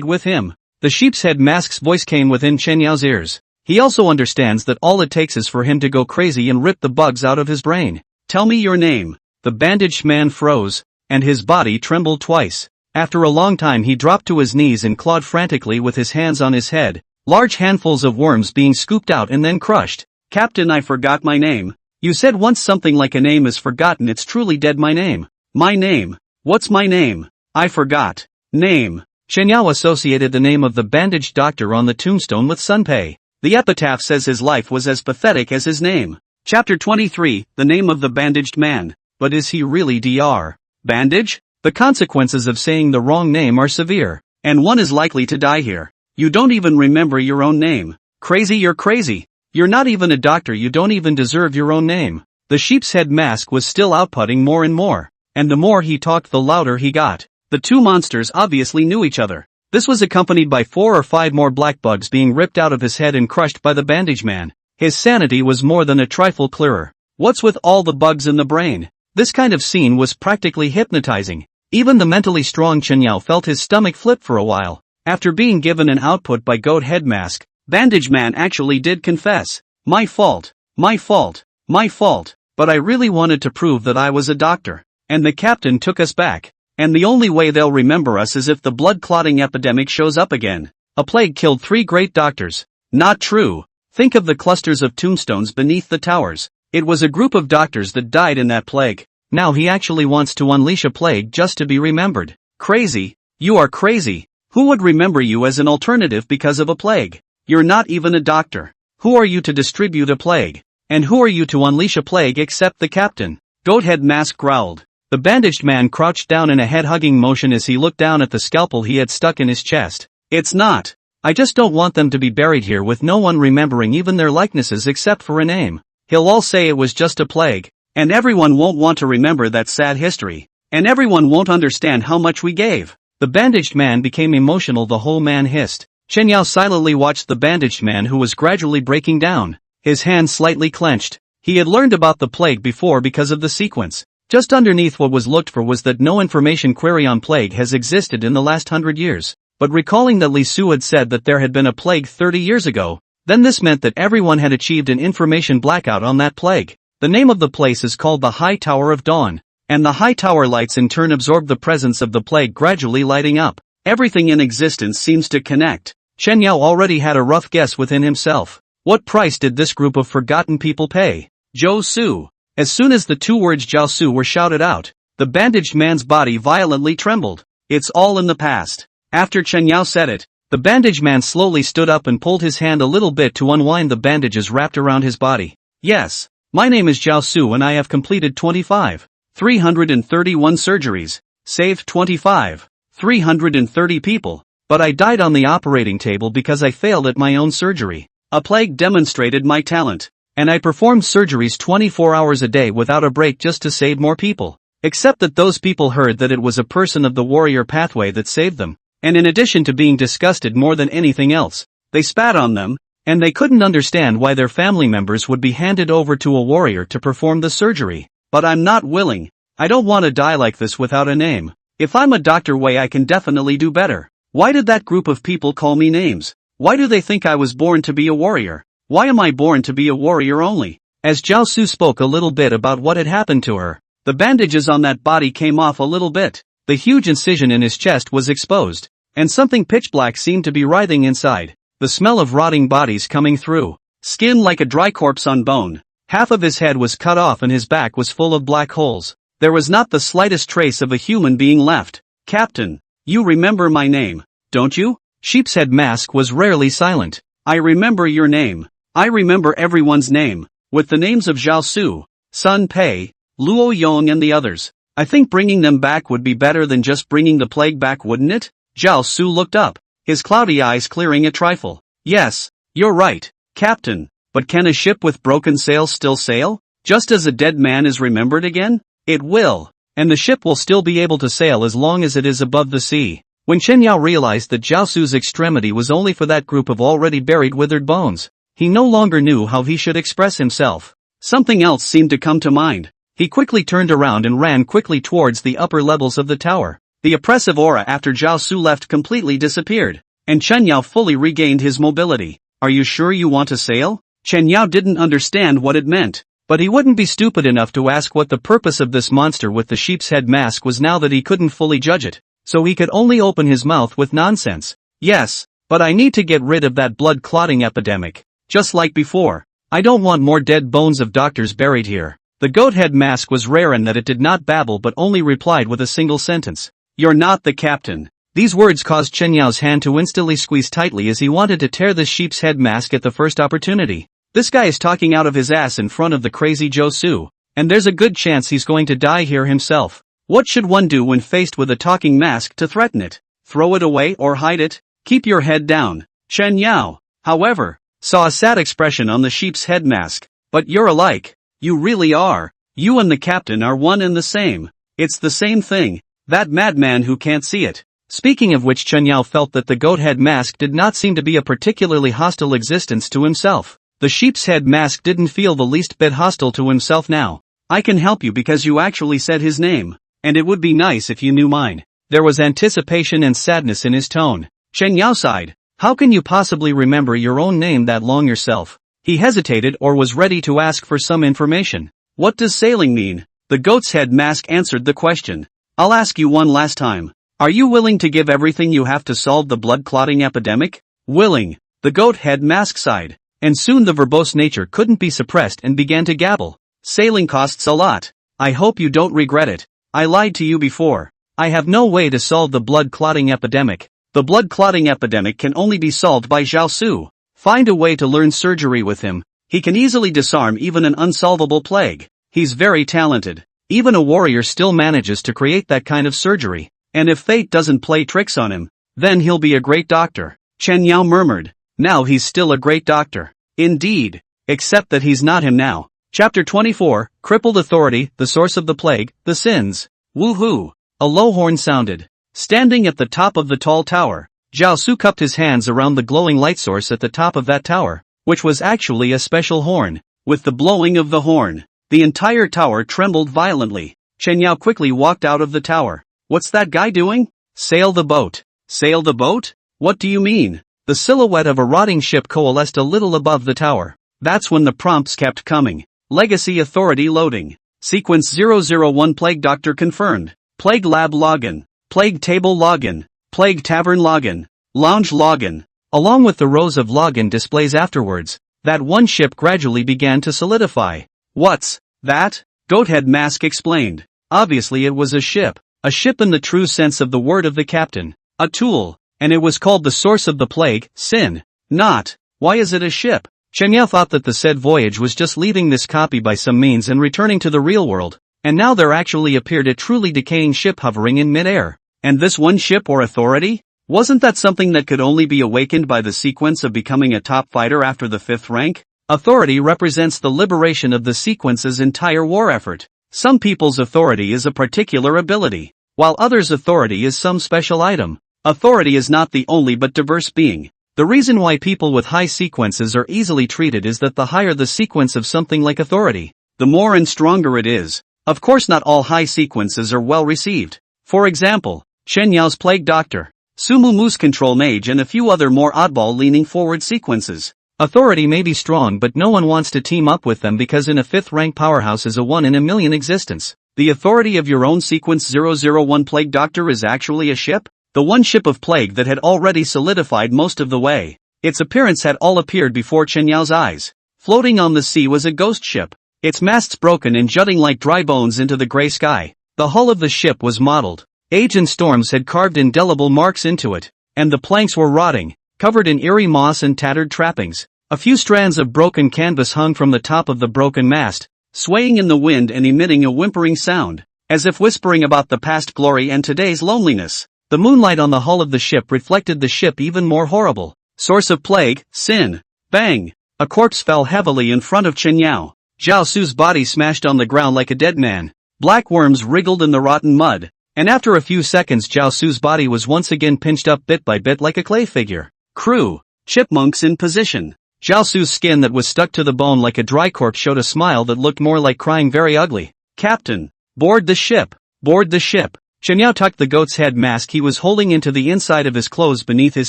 with him. The sheep's head mask's voice came within Chen Yao's ears. He also understands that all it takes is for him to go crazy and rip the bugs out of his brain. Tell me your name. The bandaged man froze, and his body trembled twice. After a long time he dropped to his knees and clawed frantically with his hands on his head, large handfuls of worms being scooped out and then crushed. Captain, I forgot my name. You said once something like a name is forgotten. It's truly dead. My name. My name. What's my name? I forgot. Name. Chen Yao associated the name of the bandaged doctor on the tombstone with Sunpei. The epitaph says his life was as pathetic as his name. Chapter 23, the name of the bandaged man. But is he really Dr. Bandage? The consequences of saying the wrong name are severe, and one is likely to die here. You don't even remember your own name. Crazy, you're crazy. You're not even a doctor, you don't even deserve your own name. The sheep's head mask was still outputting more and more, and the more he talked the louder he got. The 2 monsters obviously knew each other. This was accompanied by 4 or 5 more black bugs being ripped out of his head and crushed by the bandage man. His sanity was more than a trifle clearer. What's with all the bugs in the brain? This kind of scene was practically hypnotizing. Even the mentally strong Chen Yao felt his stomach flip for a while. After being given an output by Goat Head Mask, Bandage Man actually did confess. My fault. But I really wanted to prove that I was a doctor. And the captain took us back. And the only way they'll remember us is if the blood clotting epidemic shows up again. A plague killed 3 great doctors. Not true. Think of the clusters of tombstones beneath the towers. It was a group of doctors that died in that plague. Now he actually wants to unleash a plague just to be remembered. Crazy. You are crazy. Who would remember you as an alternative because of a plague? You're not even a doctor. Who are you to distribute a plague? And who are you to unleash a plague except the captain? Goathead Mask growled. The bandaged man crouched down in a head-hugging motion as he looked down at the scalpel he had stuck in his chest. It's not. I just don't want them to be buried here with no one remembering even their likenesses except for a name. He'll all say it was just a plague. And everyone won't want to remember that sad history. And everyone won't understand how much we gave. The bandaged man became emotional. The whole man hissed. Chen Yao silently watched the bandaged man who was gradually breaking down. His hands slightly clenched. He had learned about the plague before because of the sequence. Just underneath what was looked for was that no information query on plague has existed in the last 100 years. But recalling that Li Su had said that there had been a plague 30 years ago, then this meant that everyone had achieved an information blackout on that plague. The name of the place is called the High Tower of Dawn, and the high tower lights in turn absorb the presence of the plague, gradually lighting up. Everything in existence seems to connect. Chen Yao already had a rough guess within himself. What price did this group of forgotten people pay? Zhou Su. As soon as the two words Zhao Su were shouted out, the bandaged man's body violently trembled. It's all in the past. After Chen Yao said it, the bandaged man slowly stood up and pulled his hand a little bit to unwind the bandages wrapped around his body. Yes, my name is Zhao Su and I have completed 331 surgeries, saved 330 people, but I died on the operating table because I failed at my own surgery. A plague demonstrated my talent, and I performed surgeries 24 hours a day without a break just to save more people. Except that those people heard that it was a person of the warrior pathway that saved them. And in addition to being disgusted more than anything else, they spat on them, and they couldn't understand why their family members would be handed over to a warrior to perform the surgery. But I'm not willing. I don't want to die like this without a name. If I'm a Dr. Wei, I can definitely do better. Why did that group of people call me names? Why do they think I was born to be a warrior? Why am I born to be a warrior only? As Zhao Su spoke a little bit about what had happened to her, the bandages on that body came off a little bit. The huge incision in his chest was exposed, and something pitch black seemed to be writhing inside. The smell of rotting bodies coming through. Skin like a dry corpse on bone. Half of his head was cut off and his back was full of black holes. There was not the slightest trace of a human being left. Captain, you remember my name, don't you? Sheepshead Mask was rarely silent. I remember your name. I remember everyone's name, with the names of Zhao Su, Sun Pei, Luo Yong and the others. I think bringing them back would be better than just bringing the plague back, wouldn't it? Zhao Su looked up, his cloudy eyes clearing a trifle. Yes, you're right, Captain, but can a ship with broken sails still sail? Just as a dead man is remembered again? It will, and the ship will still be able to sail as long as it is above the sea. When Chen Yao realized that Zhao Su's extremity was only for that group of already buried withered bones, he no longer knew how he should express himself. Something else seemed to come to mind. He quickly turned around and ran quickly towards the upper levels of the tower. The oppressive aura after Zhao Su left completely disappeared, and Chen Yao fully regained his mobility. Are you sure you want to sail? Chen Yao didn't understand what it meant, but he wouldn't be stupid enough to ask what the purpose of this monster with the sheep's head mask was now that he couldn't fully judge it, so he could only open his mouth with nonsense. Yes, but I need to get rid of that blood clotting epidemic. Just like before. I don't want more dead bones of doctors buried here. The goat head mask was rare in that it did not babble but only replied with a single sentence. You're not the captain. These words caused Chen Yao's hand to instantly squeeze tightly as he wanted to tear this sheep's head mask at the first opportunity. This guy is talking out of his ass in front of the crazy Zhou Su, and there's a good chance he's going to die here himself. What should one do when faced with a talking mask to threaten it? Throw it away or hide it? Keep your head down. Chen Yao, however, saw a sad expression on the sheep's head mask. But you're alike. You really are. You and the captain are one and the same. It's the same thing. That madman who can't see it. Speaking of which, Chen Yao felt that the goat head mask did not seem to be a particularly hostile existence to himself. The sheep's head mask didn't feel the least bit hostile to himself now. I can help you because you actually said his name. And it would be nice if you knew mine. There was anticipation and sadness in his tone. Chen Yao sighed. How can you possibly remember your own name that long yourself? He hesitated or was ready to ask for some information. What does sailing mean? The goat's head mask answered the question. I'll ask you one last time. Are you willing to give everything you have to solve the blood clotting epidemic? Willing. The goat head mask sighed. And soon the verbose nature couldn't be suppressed and began to gabble. Sailing costs a lot. I hope you don't regret it. I lied to you before. I have no way to solve the blood clotting epidemic. The blood clotting epidemic can only be solved by Zhao Su. Find a way to learn surgery with him. He can easily disarm even an unsolvable plague. He's very talented. Even a warrior still manages to create that kind of surgery. And if fate doesn't play tricks on him, then he'll be a great doctor. Chen Yao murmured. Now he's still a great doctor. Indeed. Except that he's not him now. Chapter 24, Crippled Authority, the Source of the Plague, the Sins. Woohoo! A low horn sounded. Standing at the top of the tall tower, Zhao Su cupped his hands around the glowing light source at the top of that tower, which was actually a special horn, With the blowing of the horn, the entire tower trembled violently. Chen Yao quickly walked out of the tower. What's that guy doing? Sail the boat. Sail the boat? What do you mean? The silhouette of a rotting ship coalesced a little above the tower. That's when the prompts kept coming. Legacy Authority loading. Sequence 001 Plague Doctor confirmed. Plague Lab login. Plague Table login. Plague Tavern login. Lounge login. Along with the rows of login displays afterwards, that one ship gradually began to solidify. What's that? Goathead Mask explained. Obviously it was a ship. A ship in the true sense of the word of the captain. A tool. And it was called the source of the plague, sin. Not. Why is it a ship? Chen Yao thought that the said voyage was just leaving this copy by some means and returning to the real world, and now there actually appeared a truly decaying ship hovering in mid-air. And this one ship or authority? Wasn't that something that could only be awakened by the sequence of becoming a top fighter after the 5th rank? Authority represents the liberation of the sequence's entire war effort. Some people's authority is a particular ability, while others' authority is some special item. Authority is not the only but diverse being. The reason why people with high sequences are easily treated is that the higher the sequence of something like authority, the more and stronger it is. Of course not all high sequences are well received. For example, Chen Yao's Plague Doctor, Sumu Mu's Control Mage and a few other more oddball leaning forward sequences. Authority may be strong but no one wants to team up with them because in a 5th rank powerhouse is a 1 in a million existence. The authority of your own sequence 001 Plague Doctor is actually a ship? The one ship of plague that had already solidified most of the way. Its appearance had all appeared before Chen Yao's eyes. Floating on the sea was a ghost ship. Its masts broken and jutting like dry bones into the gray sky. The hull of the ship was mottled. Age and storms had carved indelible marks into it, and the planks were rotting, covered in eerie moss and tattered trappings. A few strands of broken canvas hung from the top of the broken mast, swaying in the wind and emitting a whimpering sound, as if whispering about the past glory and today's loneliness. The moonlight on the hull of the ship reflected the ship even more horrible. Source of plague, sin. Bang! A corpse fell heavily in front of Chen Yao. Zhao Su's body smashed on the ground like a dead man. Black worms wriggled in the rotten mud, and after a few seconds Zhao Su's body was once again pinched up bit by bit like a clay figure. Crew. Chipmunks in position. Zhao Su's skin that was stuck to the bone like a dry corpse showed a smile that looked more like crying very ugly. Captain. Board the ship. Board the ship. Chen Yao tucked the goat's head mask he was holding into the inside of his clothes beneath his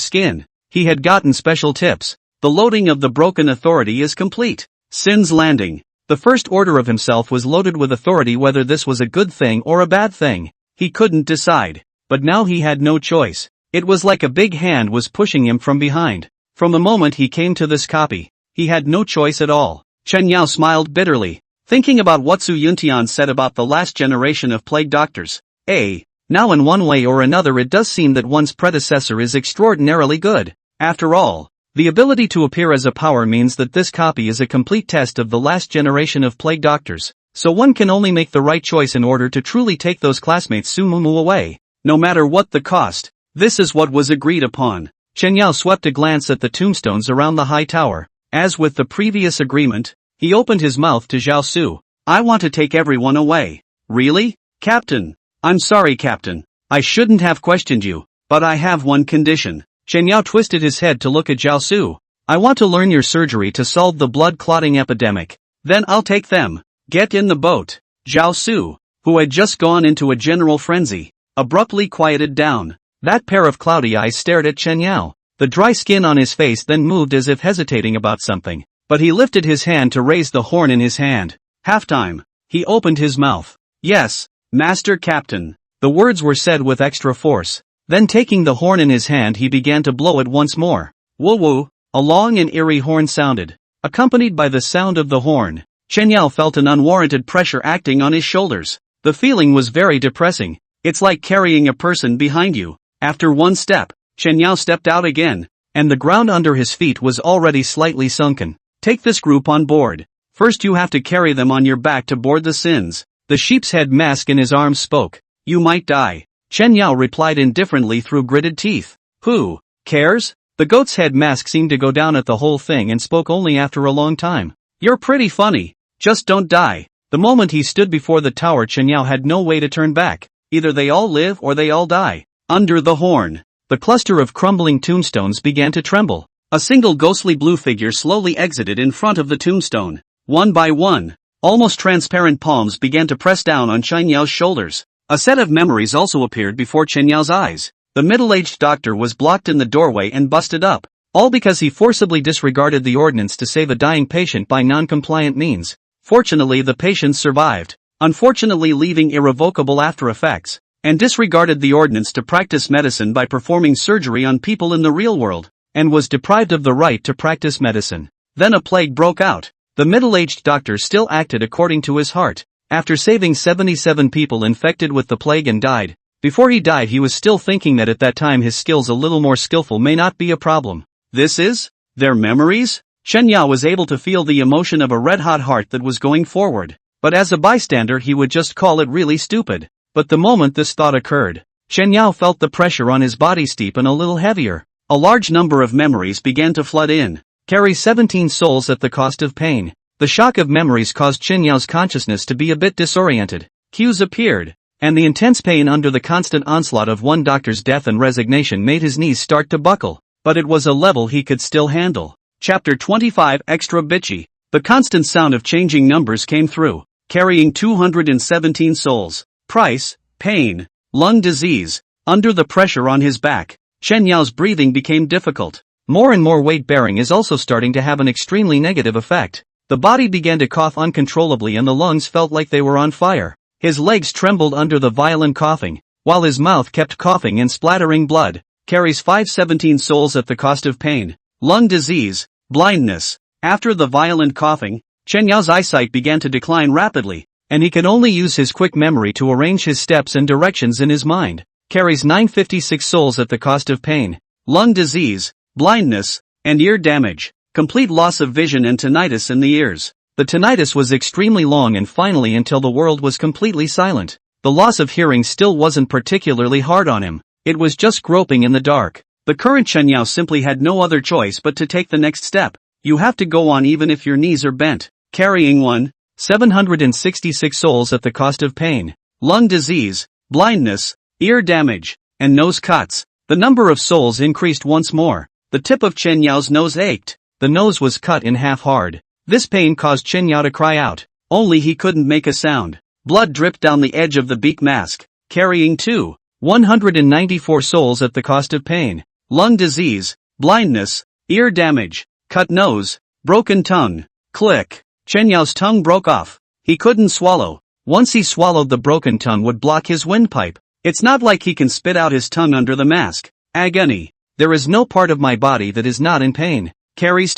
skin. He had gotten special tips. The loading of the broken authority is complete. Sin's landing. The first order of himself was loaded with authority whether this was a good thing or a bad thing. He couldn't decide. But now he had no choice. It was like a big hand was pushing him from behind. From the moment he came to this copy, he had no choice at all. Chen Yao smiled bitterly, thinking about what Su Yuntian said about the last generation of plague doctors. Now in one way or another it does seem that one's predecessor is extraordinarily good. After all, the ability to appear as a power means that this copy is a complete test of the last generation of plague doctors, so one can only make the right choice in order to truly take those classmates Sumumu away, no matter what the cost. This is what was agreed upon. Chen Yao swept a glance at the tombstones around the high tower. As with the previous agreement, he opened his mouth to Zhao Su. I want to take everyone away. Really? Captain? I'm sorry, Captain. I shouldn't have questioned you, but I have one condition. Chen Yao twisted his head to look at Zhao Su. I want to learn your surgery to solve the blood clotting epidemic. Then I'll take them. Get in the boat. Zhao Su, who had just gone into a general frenzy, abruptly quieted down. That pair of cloudy eyes stared at Chen Yao. The dry skin on his face then moved as if hesitating about something, but he lifted his hand to raise the horn in his hand. Halftime. He opened his mouth. Yes, Master Captain. The words were said with extra force. Then taking the horn in his hand he began to blow it once more. Woo-woo, a long and eerie horn sounded. Accompanied by the sound of the horn, Chen Yao felt an unwarranted pressure acting on his shoulders. The feeling was very depressing. It's like carrying a person behind you. After one step, Chen Yao stepped out again, and the ground under his feet was already slightly sunken. Take this group on board. First you have to carry them on your back to board the Sins. The sheep's head mask in his arms spoke. You might die. Chen Yao replied indifferently through gritted teeth. Who cares? The goat's head mask seemed to go down at the whole thing and spoke only after a long time. You're pretty funny. Just don't die. The moment he stood before the tower Chen Yao had no way to turn back. Either they all live or they all die. Under the horn, the cluster of crumbling tombstones began to tremble. A single ghostly blue figure slowly exited in front of the tombstone. One by one, almost transparent palms began to press down on Chen Yao's shoulders. A set of memories also appeared before Chen Yao's eyes. The middle-aged doctor was blocked in the doorway and busted up, all because he forcibly disregarded the ordinance to save a dying patient by non-compliant means. Fortunately, the patient survived, unfortunately leaving irrevocable after effects, and disregarded the ordinance to practice medicine by performing surgery on people in the real world, and was deprived of the right to practice medicine. Then a plague broke out. The middle-aged doctor still acted according to his heart. After saving 77 people infected with the plague and died, before he died he was still thinking that at that time his skills a little more skillful may not be a problem. This is their memories? Chen Yao was able to feel the emotion of a red-hot heart that was going forward, but as a bystander he would just call it really stupid. But the moment this thought occurred, Chen Yao felt the pressure on his body steepen a little heavier. A large number of memories began to flood in. Carry 17 souls at the cost of pain. The shock of memories caused Chen Yao's consciousness to be a bit disoriented. Cues appeared, and the intense pain under the constant onslaught of one doctor's death and resignation made his knees start to buckle, but it was a level he could still handle. Chapter 25 Extra Bitchy. The constant sound of changing numbers came through, carrying 217 souls. Price, pain, lung disease. Under the pressure on his back, Chen Yao's breathing became difficult. More and more weight bearing is also starting to have an extremely negative effect. The body began to cough uncontrollably and the lungs felt like they were on fire. His legs trembled under the violent coughing, while his mouth kept coughing and splattering blood. Carries 517 souls at the cost of pain, lung disease, blindness. After the violent coughing, Chen Yao's eyesight began to decline rapidly, and he could only use his quick memory to arrange his steps and directions in his mind. Carries 956 souls at the cost of pain, lung disease, blindness, and ear damage, complete loss of vision and tinnitus in the ears. The tinnitus was extremely long and finally until the world was completely silent. The loss of hearing still wasn't particularly hard on him, it was just groping in the dark. The current Chen Yao simply had no other choice but to take the next step. You have to go on even if your knees are bent. Carrying 766 souls at the cost of pain, lung disease, blindness, ear damage, and nose cuts. The number of souls increased once more. The tip of Chen Yao's nose ached. The nose was cut in half hard. This pain caused Chen Yao to cry out, only he couldn't make a sound. Blood dripped down the edge of the beak mask. Carrying 194 souls at the cost of pain, lung disease, blindness, ear damage, cut nose, broken tongue. Click. Chen Yao's tongue broke off. He couldn't swallow. Once he swallowed, the broken tongue would block his windpipe. It's not like he can spit out his tongue under the mask. Agony. There is no part of my body that is not in pain. Carries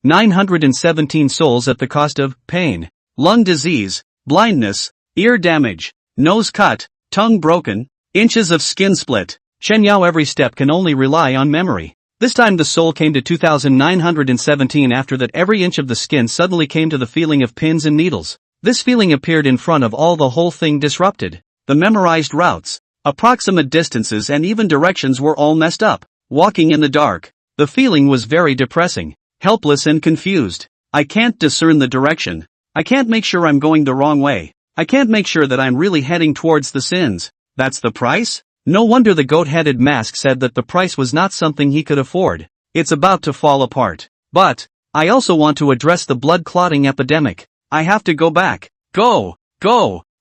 917 souls at the cost of pain, lung disease, blindness, ear damage, nose cut, tongue broken, inches of skin split. Chen Yao every step can only rely on memory. This time the soul came to 2917. After that every inch of the skin suddenly came to the feeling of pins and needles. This feeling appeared in front of all, the whole thing disrupted. The memorized routes, approximate distances and even directions were all messed up. Walking in the dark. The feeling was very depressing, helpless and confused. I can't discern the direction. I can't make sure I'm going the wrong way. I can't make sure that I'm really heading towards the sins. That's the price? No wonder the goat-headed mask said that the price was not something he could afford. It's about to fall apart. But I also want to address the blood clotting epidemic. I have to go back. Go!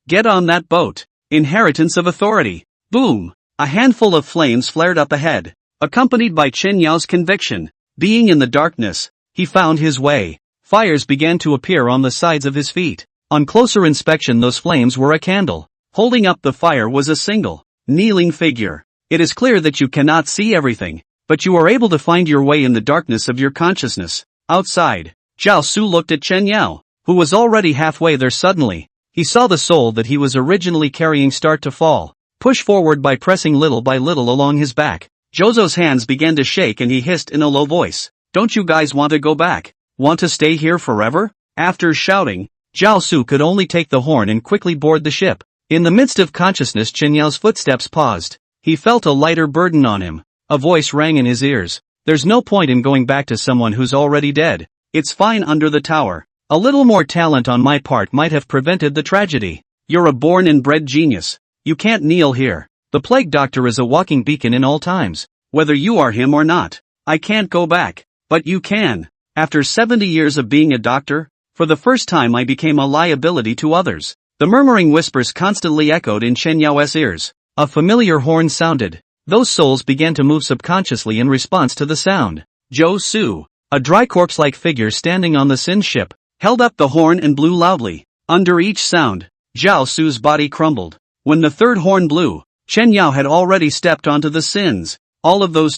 Get on that boat. Inheritance of authority. Boom! A handful of flames flared up ahead, accompanied by Chen Yao's conviction. Being in the darkness, he found his way. Fires began to appear on the sides of his feet. On closer inspection, those flames were a candle. Holding up the fire was a single, kneeling figure. It is clear that you cannot see everything, but you are able to find your way in the darkness of your consciousness. Outside, Zhao Su looked at Chen Yao, who was already halfway there. Suddenly, he saw the soul that he was originally carrying start to fall, push forward by pressing little by little along his back. Zhou's hands began to shake and he hissed in a low voice, "Don't you guys want to go back? Want to stay here forever?" After shouting, Zhao Su could only take the horn and quickly board the ship. In the midst of consciousness, Chen Yao's footsteps paused. He felt a lighter burden on him. A voice rang in his ears. "There's no point in going back to someone who's already dead. It's fine under the tower. A little more talent on my part might have prevented the tragedy. You're a born and bred genius. You can't kneel here. The plague doctor is a walking beacon in all times. Whether you are him or not, I can't go back. But you can. After 70 years of being a doctor, For the first time I became a liability to others. The murmuring whispers constantly echoed in Chen Yao's ears. A familiar horn sounded. Those souls began to move subconsciously in response to the sound. Zhou Su, a dry corpse-like figure standing on the Sin ship, held up the horn and blew loudly. Under each sound, Zhao Su's body crumbled. When the third horn blew, Chen Yao had already stepped onto the Sins. All of those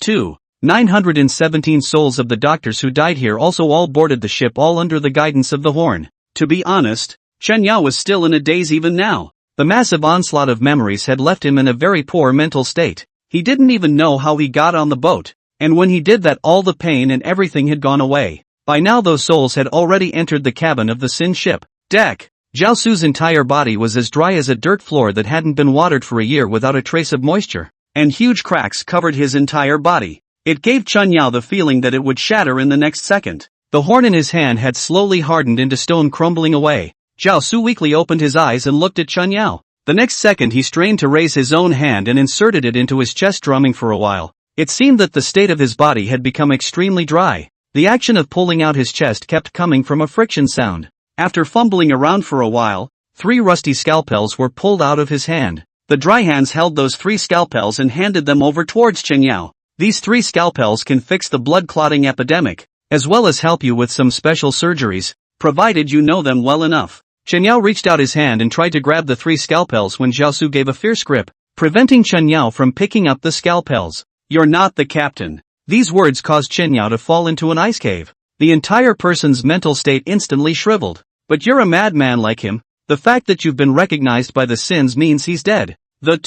917 souls of the doctors who died here also all boarded the ship, all under the guidance of the horn. To be honest, Chen Yao was still in a daze even now. The massive onslaught of memories had left him in a very poor mental state. He didn't even know how he got on the boat, and when he did that all the pain and everything had gone away. By now those souls had already entered the cabin of the Sin ship. Deck. Zhao Su's entire body was as dry as a dirt floor that hadn't been watered for a year without a trace of moisture, and huge cracks covered his entire body. It gave Chen Yao the feeling that it would shatter in the next second. The horn in his hand had slowly hardened into stone, crumbling away. Zhao Su weakly opened his eyes and looked at Chen Yao. The next second he strained to raise his own hand and inserted it into his chest, drumming for a while. It seemed that the state of his body had become extremely dry. The action of pulling out his chest kept coming from a friction sound. After fumbling around for a while, 3 rusty scalpels were pulled out of his hand. The dry hands held those 3 scalpels and handed them over towards Chen Yao. These 3 scalpels can fix the blood clotting epidemic, as well as help you with some special surgeries, provided you know them well enough. Chen Yao reached out his hand and tried to grab the 3 scalpels when Zhao Su gave a fierce grip, preventing Chen Yao from picking up the scalpels. "You're not the captain." These words caused Chen Yao to fall into an ice cave. The entire person's mental state instantly shriveled. "But you're a madman like him. The fact that you've been recognized by the Sins means he's dead. The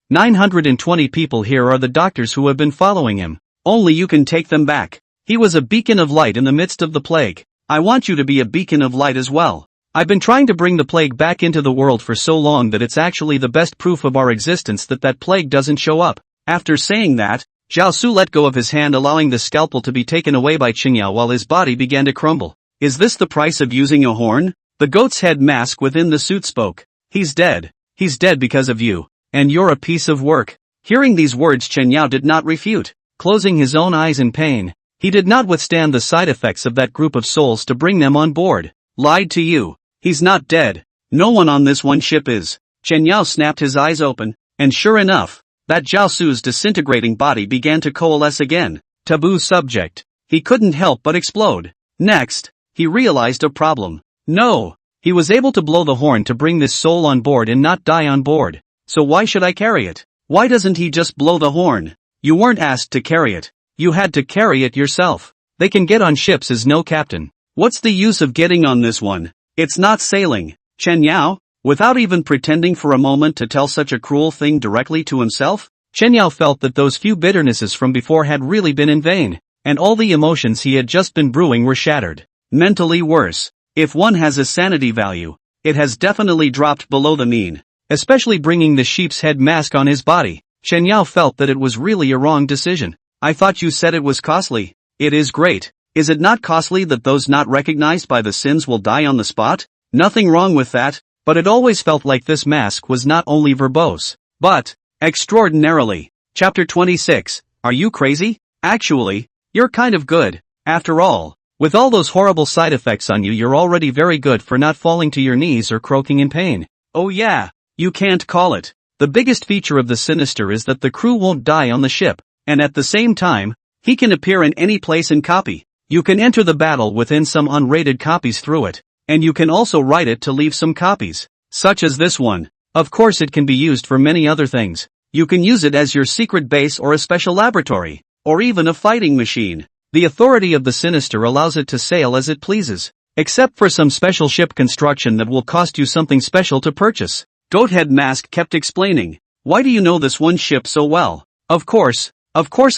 920 people here are the doctors who have been following him. Only you can take them back. He was a beacon of light in the midst of the plague. I want you to be a beacon of light as well. I've been trying to bring the plague back into the world for so long that it's actually the best proof of our existence that plague doesn't show up." After saying that, Zhao Su let go of his hand, allowing the scalpel to be taken away by Chen Yao while his body began to crumble. "Is this the price of using a horn?" The goat's head mask within the suit spoke. "He's dead. He's dead because of you. And you're a piece of work." Hearing these words, Chen Yao did not refute, closing his own eyes in pain. He did not withstand the side effects of that group of souls to bring them on board. "Lied to you. He's not dead. No one on this one ship is." Chen Yao snapped his eyes open, and sure enough, that Zhao Su's disintegrating body began to coalesce again. Taboo subject. He couldn't help but explode. Next, he realized a problem. No, he was able to blow the horn to bring this soul on board and not die on board. So why should I carry it? Why doesn't he just blow the horn? You weren't asked to carry it. You had to carry it yourself. They can get on ships as no captain. What's the use of getting on this one? It's not sailing. Chen Yao, without even pretending for a moment to tell such a cruel thing directly to himself, Chen Yao felt that those few bitternesses from before had really been in vain, and all the emotions he had just been brewing were shattered. Mentally worse. If one has a sanity value, it has definitely dropped below the mean. Especially bringing the sheep's head mask on his body, Chen Yao felt that it was really a wrong decision. "I thought you said it was costly." "It is great. Is it not costly that those not recognized by the Sins will die on the spot?" Nothing wrong with that, but it always felt like this mask was not only verbose, but extraordinarily. Chapter 26, Are you crazy? Actually, you're kind of good. After all, with all those horrible side effects on you, you're already very good for not falling to your knees or croaking in pain. Oh yeah, you can't call it. The biggest feature of the Sinister is that the crew won't die on the ship, and at the same time, he can appear in any place and copy. You can enter the battle within some unrated copies through it, and you can also write it to leave some copies, such as this one. Of course it can be used for many other things. You can use it as your secret base or a special laboratory, or even a fighting machine. The authority of the Sinister allows it to sail as it pleases, except for some special ship construction that will cost you something special to purchase. Goathead Mask kept explaining. Why do you know this one ship so well? Of course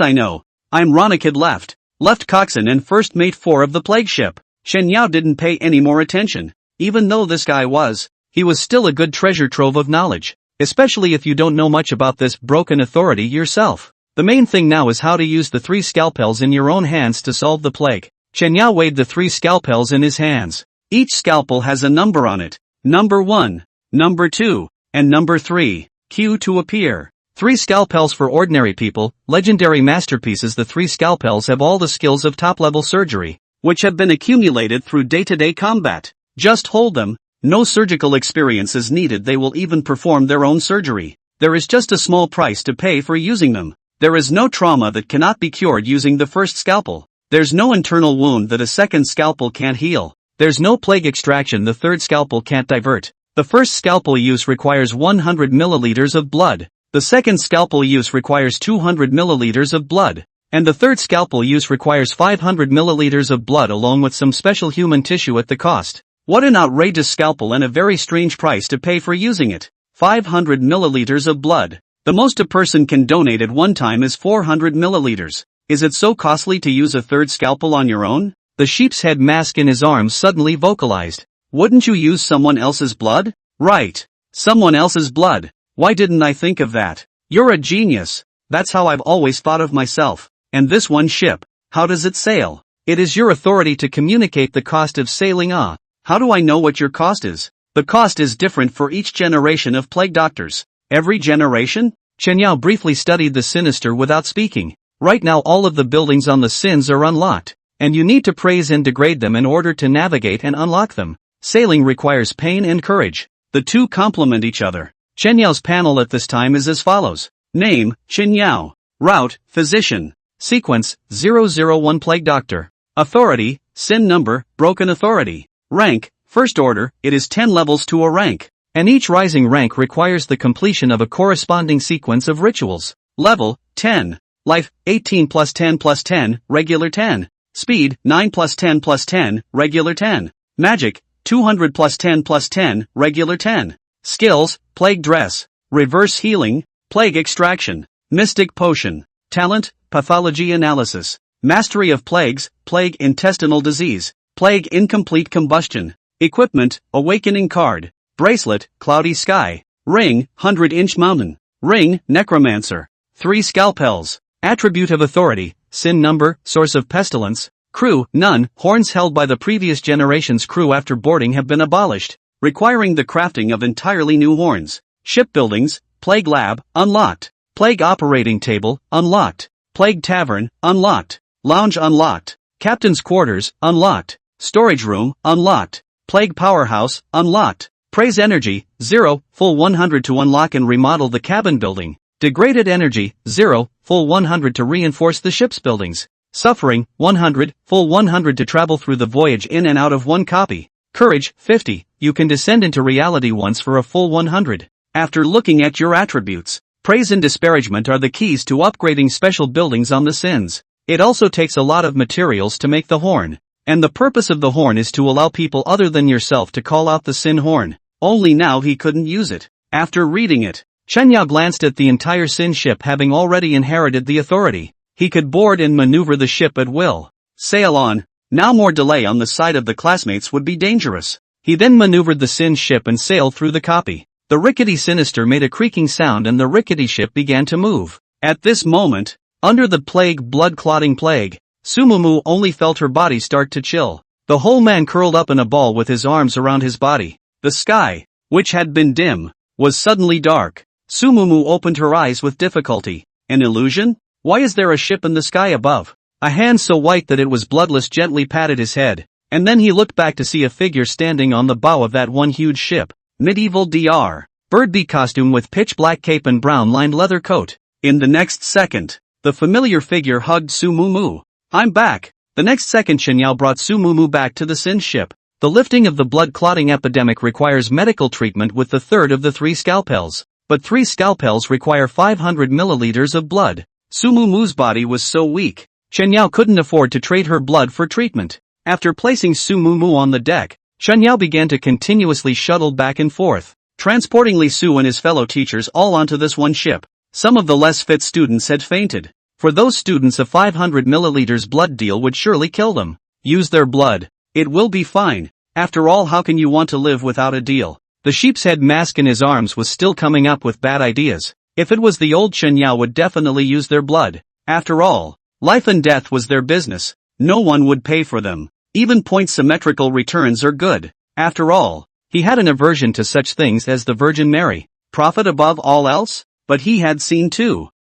I know. I'm Ronakid left coxswain and first mate 4 of the plague ship. Shen Yao didn't pay any more attention. Even though this guy he was still a good treasure trove of knowledge, especially if you don't know much about this broken authority yourself. The main thing now is how to use the 3 scalpels in your own hands to solve the plague. Chen Yao weighed the 3 scalpels in his hands. Each scalpel has a number on it. Number 1, number 2, and number 3. Q to appear. 3 scalpels for ordinary people, legendary masterpieces. The 3 scalpels have all the skills of top-level surgery, which have been accumulated through day-to-day combat. Just hold them. No surgical experience is needed. They will even perform their own surgery. There is just a small price to pay for using them. There is no trauma that cannot be cured using the first scalpel. There's no internal wound that a second scalpel can't heal. There's no plague extraction the third scalpel can't divert. The first scalpel use requires 100 milliliters of blood. The second scalpel use requires 200 milliliters of blood. And the third scalpel use requires 500 milliliters of blood along with some special human tissue at the cost. What an outrageous scalpel and a very strange price to pay for using it. 500 milliliters of blood. The most a person can donate at one time is 400 milliliters. Is it so costly to use a third scalpel on your own? The sheep's head mask in his arms suddenly vocalized. Wouldn't you use someone else's blood? Right. Someone else's blood. Why didn't I think of that? You're a genius. That's how I've always thought of myself. And this one ship, how does it sail? It is your authority to communicate the cost of sailing. How do I know what your cost is? The cost is different for each generation of plague doctors. Every generation? Chen Yao briefly studied the sinister without speaking. Right now all of the buildings on the sins are unlocked, and you need to praise and degrade them in order to navigate and unlock them. Sailing requires pain and courage. The two complement each other. Chen Yao's panel at this time is as follows. Name, Chen Yao. Route, Physician. Sequence, 001 Plague Doctor. Authority, Sin Number, Broken Authority. Rank, First Order, it is 10 levels to a rank. And each rising rank requires the completion of a corresponding sequence of rituals. Level, 10. Life, 18 plus 10 plus 10, regular 10. Speed, 9 plus 10 plus 10, regular 10. Magic, 200 plus 10 plus 10, regular 10. Skills, Plague Dress. Reverse Healing, Plague Extraction. Mystic Potion. Talent, Pathology Analysis. Mastery of Plagues, Plague Intestinal Disease. Plague Incomplete Combustion. Equipment, Awakening Card. Bracelet, Cloudy Sky. Ring, 100-inch Mountain. Ring, Necromancer. 3 Scalpels. Attribute of Authority, Sin Number, Source of Pestilence. Crew, none. Horns held by the previous generation's crew after boarding have been abolished, requiring the crafting of entirely new horns. Shipbuildings, Plague Lab, unlocked. Plague Operating Table, unlocked. Plague Tavern, unlocked. Lounge unlocked. Captain's Quarters, unlocked. Storage Room, unlocked. Plague Powerhouse, unlocked. Praise Energy, 0, full 100 to unlock and remodel the cabin building. Degraded Energy, 0, full 100 to reinforce the ship's buildings. Suffering, 100, full 100 to travel through the voyage in and out of 1 copy. Courage, 50, you can descend into reality once for a full 100. After looking at your attributes, praise and disparagement are the keys to upgrading special buildings on the sins. It also takes a lot of materials to make the horn. And the purpose of the horn is to allow people other than yourself to call out the sin horn. Only now he couldn't use it. After reading it, Chen Yao glanced at the entire sin ship having already inherited the authority. He could board and maneuver the ship at will. Sail on. Now more delay on the side of the classmates would be dangerous. He then maneuvered the sin ship and sailed through the copy. The rickety sinister made a creaking sound and the rickety ship began to move. At this moment, under the plague blood-clotting plague, Sumumu only felt her body start to chill. The whole man curled up in a ball with his arms around his body. The sky, which had been dim, was suddenly dark. Sumumu opened her eyes with difficulty. An illusion? Why is there a ship in the sky above? A hand so white that it was bloodless gently patted his head, and then he looked back to see a figure standing on the bow of that one huge ship. Medieval Dr. Birdbee costume with pitch black cape and brown lined leather coat. In the next second, the familiar figure hugged Sumumu. I'm back. The next second Chen Yao brought Sumumu back to the sin ship. The lifting of the blood-clotting epidemic requires medical treatment with the third of the 3 scalpels. But 3 scalpels require 500 milliliters of blood. Sumumu's body was so weak, Chen Yao couldn't afford to trade her blood for treatment. After placing Sumumu on the deck, Chen Yao began to continuously shuttle back and forth, transporting Li Su and his fellow teachers all onto this one ship. Some of the less fit students had fainted. For those students a 500 milliliters blood deal would surely kill them. Use their blood. It will be fine. After all, how can you want to live without a deal? The sheep's head mask in his arms was still coming up with bad ideas. If it was the old Chen Yao would definitely use their blood. After all, life and death was their business. No one would pay for them. Even point symmetrical returns are good. After all, he had an aversion to such things as the Virgin Mary. Profit above all else? But he had seen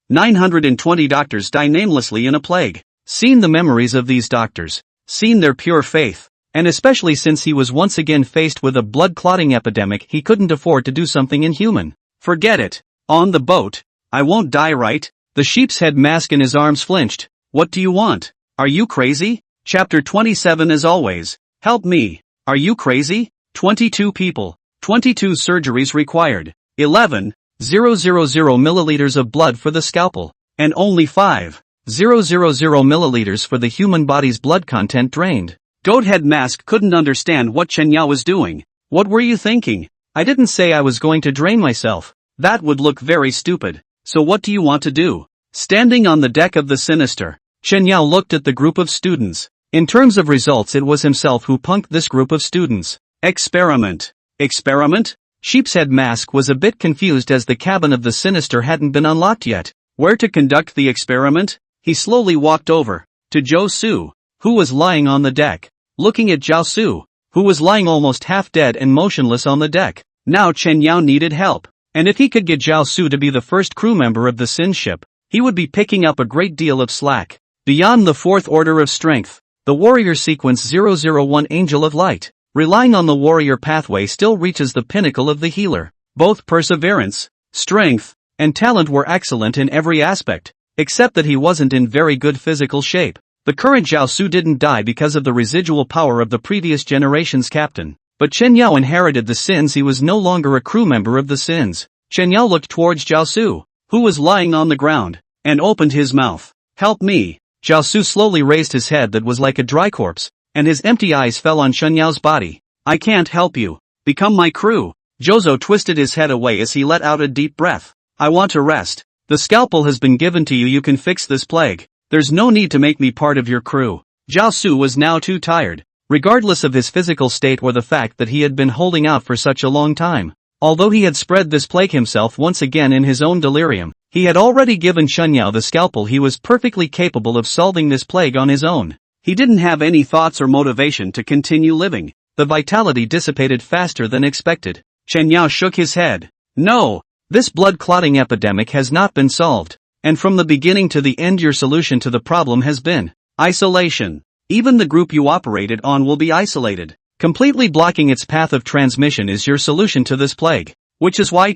920 doctors die namelessly in a plague. Seen the memories of these doctors. seen their pure faith. And especially since he was once again faced with a blood-clotting epidemic, he couldn't afford to do something inhuman. Forget it. On the boat. I won't die, right? The sheep's head mask in his arms flinched. What do you want? Are you crazy? Chapter 27 as always. Help me. Are you crazy? 22 people. 22 surgeries required. 11,000 milliliters of blood for the scalpel. And only 5,000 milliliters for the human body's blood content drained. Goathead Mask couldn't understand what Chen Yao was doing. What were you thinking? I didn't say I was going to drain myself. That would look very stupid. So what do you want to do? Standing on the deck of the Sinister, Chen Yao looked at the group of students. In terms of results, it was himself who punked this group of students. Experiment. Experiment? Sheepshead Mask was a bit confused as the cabin of the Sinister hadn't been unlocked yet. Where to conduct the experiment? He slowly walked over to Zhou Su, who was lying on the deck. Looking at Zhao Su, who was lying almost half dead and motionless on the deck. Now Chen Yao needed help. And if he could get Zhao Su to be the first crew member of the Sin ship, he would be picking up a great deal of slack. Beyond the fourth order of strength, the warrior sequence 001 Angel of Light, relying on the warrior pathway, still reaches the pinnacle of the healer. Both perseverance, strength, and talent were excellent in every aspect, except that he wasn't in very good physical shape. The current Zhao Su didn't die because of the residual power of the previous generation's captain. But Chen Yao inherited the sins. He was no longer a crew member of the sins. Chen Yao looked towards Zhao Su, who was lying on the ground, and opened his mouth. Help me. Zhao Su slowly raised his head that was like a dry corpse, and his empty eyes fell on Chen Yao's body. I can't help you. Become my crew. Zhou twisted his head away as he let out a deep breath. I want to rest. The scalpel has been given to you. You can fix this plague. There's no need to make me part of your crew. Zhao Su was now too tired, regardless of his physical state or the fact that he had been holding out for such a long time. Although he had spread this plague himself once again in his own delirium, he had already given Chen Yao the scalpel. He was perfectly capable of solving this plague on his own. He didn't have any thoughts or motivation to continue living. The vitality dissipated faster than expected. Chen Yao shook his head. No, this blood-clotting epidemic has not been solved. And from the beginning to the end, your solution to the problem has been isolation. Even the group you operated on will be isolated. Completely blocking its path of transmission is your solution to this plague. Which is why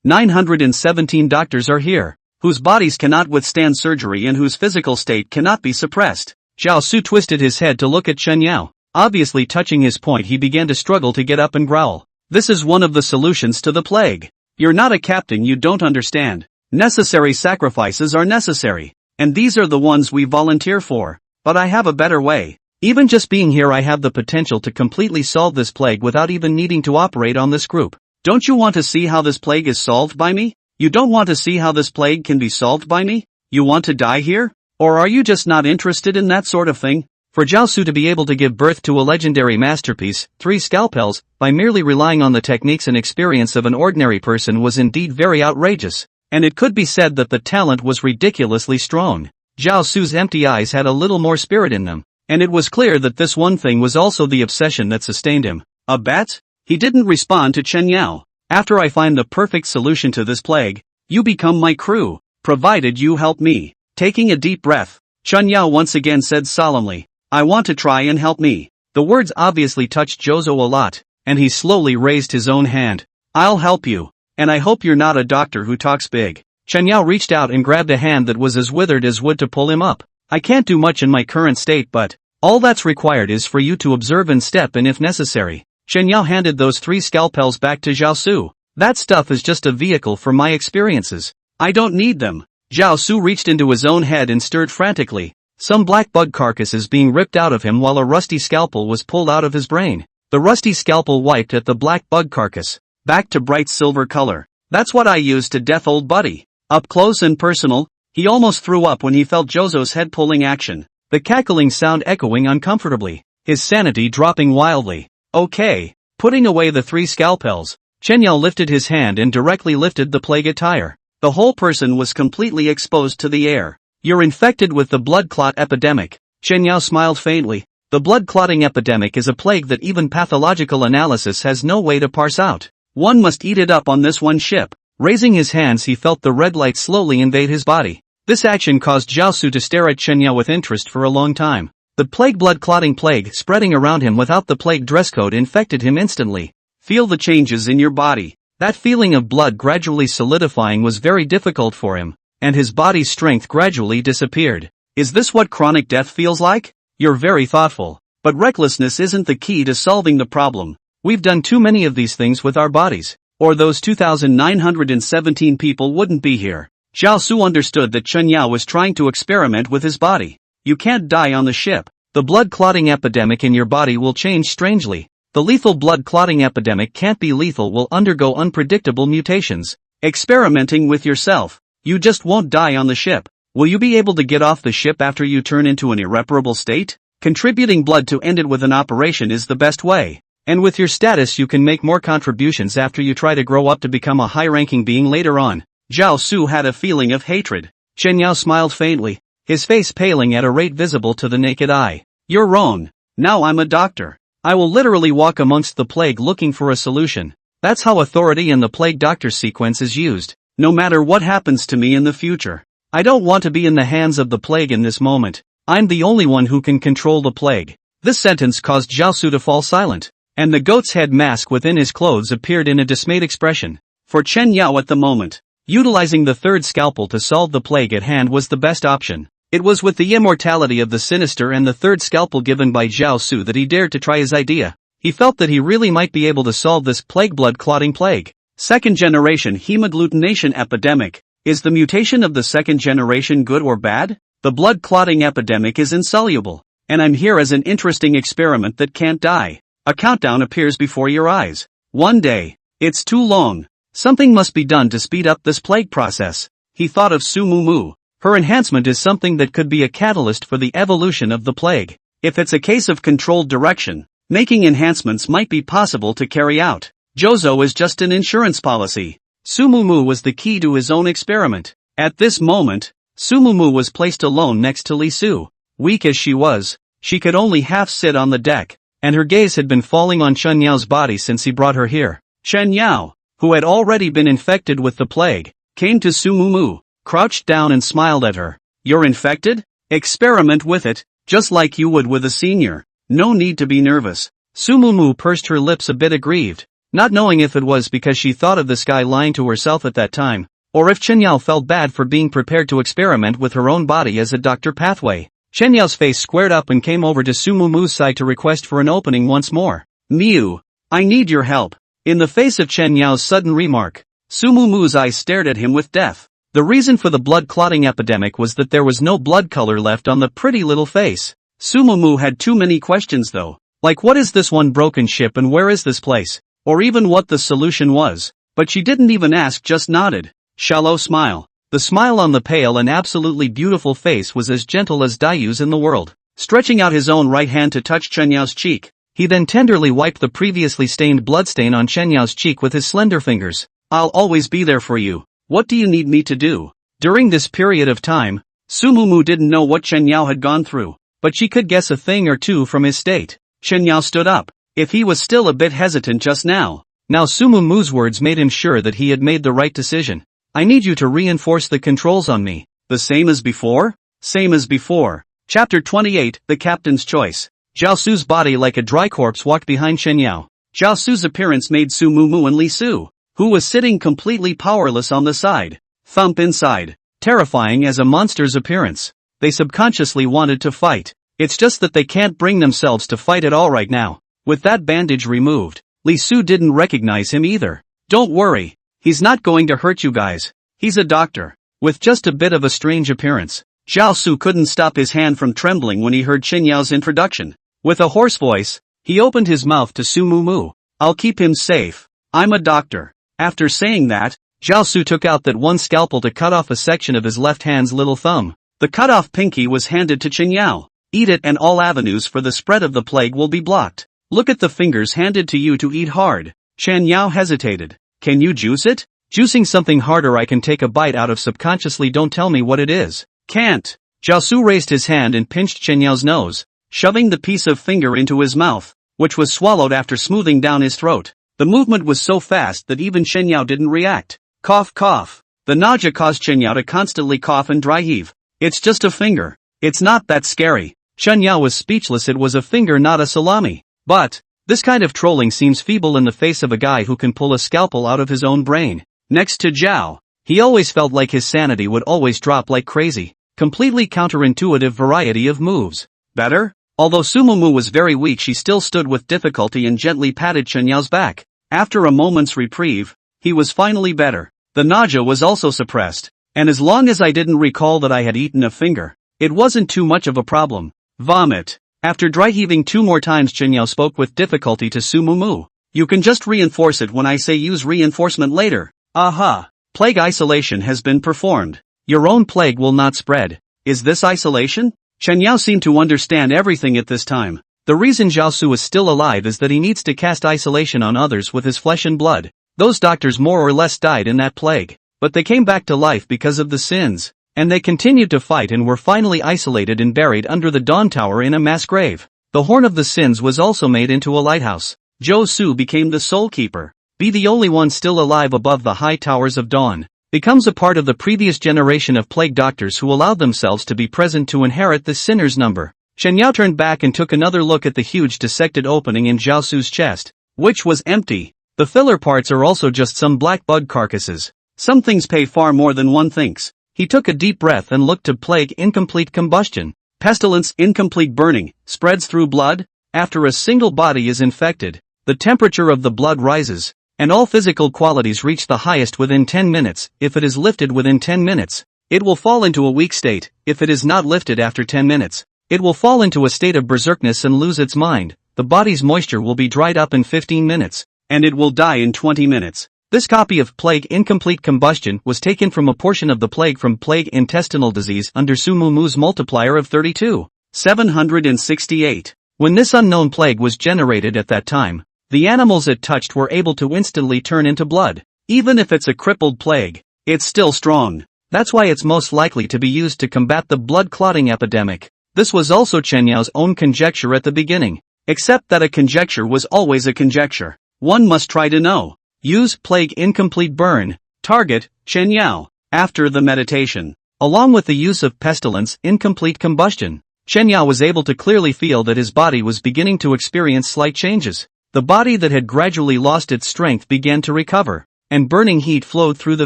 917 doctors are here, whose bodies cannot withstand surgery and whose physical state cannot be suppressed. Zhao Su twisted his head to look at Chen Yao. Obviously touching his point, he began to struggle to get up and growl. This is one of the solutions to the plague. You're not a captain, you don't understand. Necessary sacrifices are necessary, and these are the ones we volunteer for. But I have a better way. Even just being here, I have the potential to completely solve this plague without even needing to operate on this group. Don't you want to see how this plague is solved by me? You don't want to see how this plague can be solved by me? You want to die here? Or are you just not interested in that sort of thing? For Zhao Su to be able to give birth to a legendary masterpiece, 3 scalpels, by merely relying on the techniques and experience of an ordinary person was indeed very outrageous. And it could be said that the talent was ridiculously strong. Zhao Su's empty eyes had a little more spirit in them, and it was clear that this one thing was also the obsession that sustained him. A bet? He didn't respond to Chen Yao. After I find the perfect solution to this plague, you become my crew, provided you help me. Taking a deep breath, Chen Yao once again said solemnly, I want to try and help me. The words obviously touched Zhou a lot, and he slowly raised his own hand. I'll help you. And I hope you're not a doctor who talks big. Chen Yao reached out and grabbed a hand that was as withered as wood to pull him up. I can't do much in my current state, but all that's required is for you to observe and step in if necessary. Chen Yao handed those 3 scalpels back to Zhao Su. That stuff is just a vehicle for my experiences. I don't need them. Zhao Su reached into his own head and stirred frantically, some black bug carcasses being ripped out of him while a rusty scalpel was pulled out of his brain. The rusty scalpel wiped at the black bug carcass, back to bright silver color. That's what I used to death old buddy. Up close and personal, he almost threw up when he felt Zhou's head pulling action, the cackling sound echoing uncomfortably, his sanity dropping wildly. Okay. Putting away the 3 scalpels, Chen Yao lifted his hand and directly lifted the plague attire. The whole person was completely exposed to the air. You're infected with the blood clot epidemic. Chen Yao smiled faintly. The blood clotting epidemic is a plague that even pathological analysis has no way to parse out. One must eat it up on this one ship. Raising his hands, he felt the red light slowly invade his body. This action caused Zhao Su to stare at Chen Yao with interest for a long time. The plague blood-clotting plague spreading around him without the plague dress code infected him instantly. Feel the changes in your body. That feeling of blood gradually solidifying was very difficult for him, and his body's strength gradually disappeared. Is this what chronic death feels like? You're very thoughtful. But recklessness isn't the key to solving the problem. We've done too many of these things with our bodies, or those 2,917 people wouldn't be here. Zhao Su understood that Chen Yao was trying to experiment with his body. You can't die on the ship. The blood clotting epidemic in your body will change strangely. The lethal blood clotting epidemic can't be lethal, will undergo unpredictable mutations. Experimenting with yourself. You just won't die on the ship. Will you be able to get off the ship after you turn into an irreparable state? Contributing blood to end it with an operation is the best way. And with your status you can make more contributions after you try to grow up to become a high-ranking being later on. Zhao Su had a feeling of hatred. Chen Yao smiled faintly, his face paling at a rate visible to the naked eye. You're wrong. Now I'm a doctor. I will literally walk amongst the plague looking for a solution. That's how authority in the plague doctor sequence is used. No matter what happens to me in the future, I don't want to be in the hands of the plague in this moment. I'm the only one who can control the plague. This sentence caused Zhao Su to fall silent, and the goat's head mask within his clothes appeared in a dismayed expression. For Chen Yao at the moment, utilizing the third scalpel to solve the plague at hand was the best option. It was with the immortality of the sinister and the third scalpel given by Zhao Su that he dared to try his idea. He felt that he really might be able to solve this plague blood-clotting plague. Second generation hemagglutination epidemic. Is the mutation of the second generation good or bad? The blood-clotting epidemic is insoluble, and I'm here as an interesting experiment that can't die. A countdown appears before your eyes. 1 day. It's too long. Something must be done to speed up this plague process. He thought of Su Mu Mu. Her enhancement is something that could be a catalyst for the evolution of the plague. If it's a case of controlled direction, making enhancements might be possible to carry out. Jozo is just an insurance policy. Su Mu Mu was the key to his own experiment. At this moment, Su Mu Mu was placed alone next to Li Su. Weak as she was, she could only half sit on the deck, and her gaze had been falling on Chen Yao's body since he brought her here. Chen Yao, who had already been infected with the plague, came to Su Mu Mu, crouched down and smiled at her. You're infected? Experiment with it, just like you would with a senior. No need to be nervous. Su Mu Mu pursed her lips a bit aggrieved, not knowing if it was because she thought of this guy lying to herself at that time, or if Chen Yao felt bad for being prepared to experiment with her own body as a doctor pathway. Chen Yao's face squared up and came over to Su Mu Mu's side to request for an opening once more. Miu, I need your help. In the face of Chen Yao's sudden remark, Su Mu Mu's eyes stared at him with death. The reason for the blood clotting epidemic was that there was no blood color left on the pretty little face. Su Mu Mu had too many questions though, like what is this one broken ship and where is this place, or even what the solution was, but she didn't even ask, just nodded. Shallow smile. The smile on the pale and absolutely beautiful face was as gentle as Dayu's in the world. Stretching out his own right hand to touch Chen Yao's cheek, he then tenderly wiped the previously stained bloodstain on Chen Yao's cheek with his slender fingers. I'll always be there for you. What do you need me to do? During this period of time, Su Mu Mu didn't know what Chen Yao had gone through, but she could guess a thing or two from his state. Chen Yao stood up. If he was still a bit hesitant just now Su Mu Mu's words made him sure that he had made the right decision. I need you to reinforce the controls on me. The same as before? Same as before. Chapter 28, The Captain's Choice. Zhao Su's body like a dry corpse walked behind Chen Yao. Zhao Su's appearance made Su Mu Mu and Li Su, who was sitting completely powerless on the side, thump inside. Terrifying as a monster's appearance. They subconsciously wanted to fight. It's just that they can't bring themselves to fight at all right now. With that bandage removed, Li Su didn't recognize him either. Don't worry. He's not going to hurt you guys. He's a doctor, with just a bit of a strange appearance. Zhao Su couldn't stop his hand from trembling when he heard Chen Yao's introduction. With a hoarse voice, he opened his mouth to Su Mu Mu. I'll keep him safe. I'm a doctor. After saying that, Zhao Su took out that one scalpel to cut off a section of his left hand's little thumb. The cut-off pinky was handed to Chen Yao. Eat it and all avenues for the spread of the plague will be blocked. Look at the fingers handed to you to eat hard. Chen Yao hesitated. Can you juice it? Juicing something harder I can take a bite out of subconsciously, don't tell me what it is. Can't. Zhao Su raised his hand and pinched Chen Yao's nose, shoving the piece of finger into his mouth, which was swallowed after smoothing down his throat. The movement was so fast that even Chen Yao didn't react. Cough cough. The nausea caused Chen Yao to constantly cough and dry heave. It's just a finger. It's not that scary. Chen Yao was speechless. It was a finger, not a salami. But this kind of trolling seems feeble in the face of a guy who can pull a scalpel out of his own brain. Next to Zhao, he always felt like his sanity would always drop like crazy. Completely counterintuitive variety of moves. Better? Although Sumumu was very weak, she still stood with difficulty and gently patted Chen Yao's back. After a moment's reprieve, he was finally better. The nausea was also suppressed, and as long as I didn't recall that I had eaten a finger, it wasn't too much of a problem. Vomit. After dry heaving 2 more times, Chen Yao spoke with difficulty to Sumumu. You can just reinforce it when I say use reinforcement later. Aha. Plague isolation has been performed. Your own plague will not spread. Is this isolation? Chen Yao seemed to understand everything at this time. The reason Zhao Su is still alive is that he needs to cast isolation on others with his flesh and blood. Those doctors more or less died in that plague, but they came back to life because of the sins, and they continued to fight and were finally isolated and buried under the Dawn Tower in a mass grave. The Horn of the Sins was also made into a lighthouse. Zhou Su became the Soul Keeper. Be the only one still alive above the high towers of dawn. Becomes a part of the previous generation of plague doctors who allowed themselves to be present to inherit the sinner's number. Chen Yao turned back and took another look at the huge dissected opening in Zhao Su's chest, which was empty. The filler parts are also just some black bug carcasses. Some things pay far more than one thinks. He took a deep breath and looked to plague incomplete combustion. Pestilence incomplete burning spreads through blood. After a single body is infected, the temperature of the blood rises, and all physical qualities reach the highest within 10 minutes. If it is lifted within 10 minutes, it will fall into a weak state. If it is not lifted after 10 minutes, it will fall into a state of berserkness and lose its mind. The body's moisture will be dried up in 15 minutes, and it will die in 20 minutes. This copy of Plague Incomplete Combustion was taken from a portion of the plague from Plague Intestinal Disease under Sumumu's multiplier of 32,768. When this unknown plague was generated at that time, the animals it touched were able to instantly turn into blood. Even if it's a crippled plague, it's still strong. That's why it's most likely to be used to combat the blood clotting epidemic. This was also Chen Yao's own conjecture at the beginning. Except that a conjecture was always a conjecture. One must try to know. Use Plague Incomplete Burn. Target, Chen Yao. After the meditation, along with the use of Pestilence Incomplete Combustion, Chen Yao was able to clearly feel that his body was beginning to experience slight changes. The body that had gradually lost its strength began to recover, and burning heat flowed through the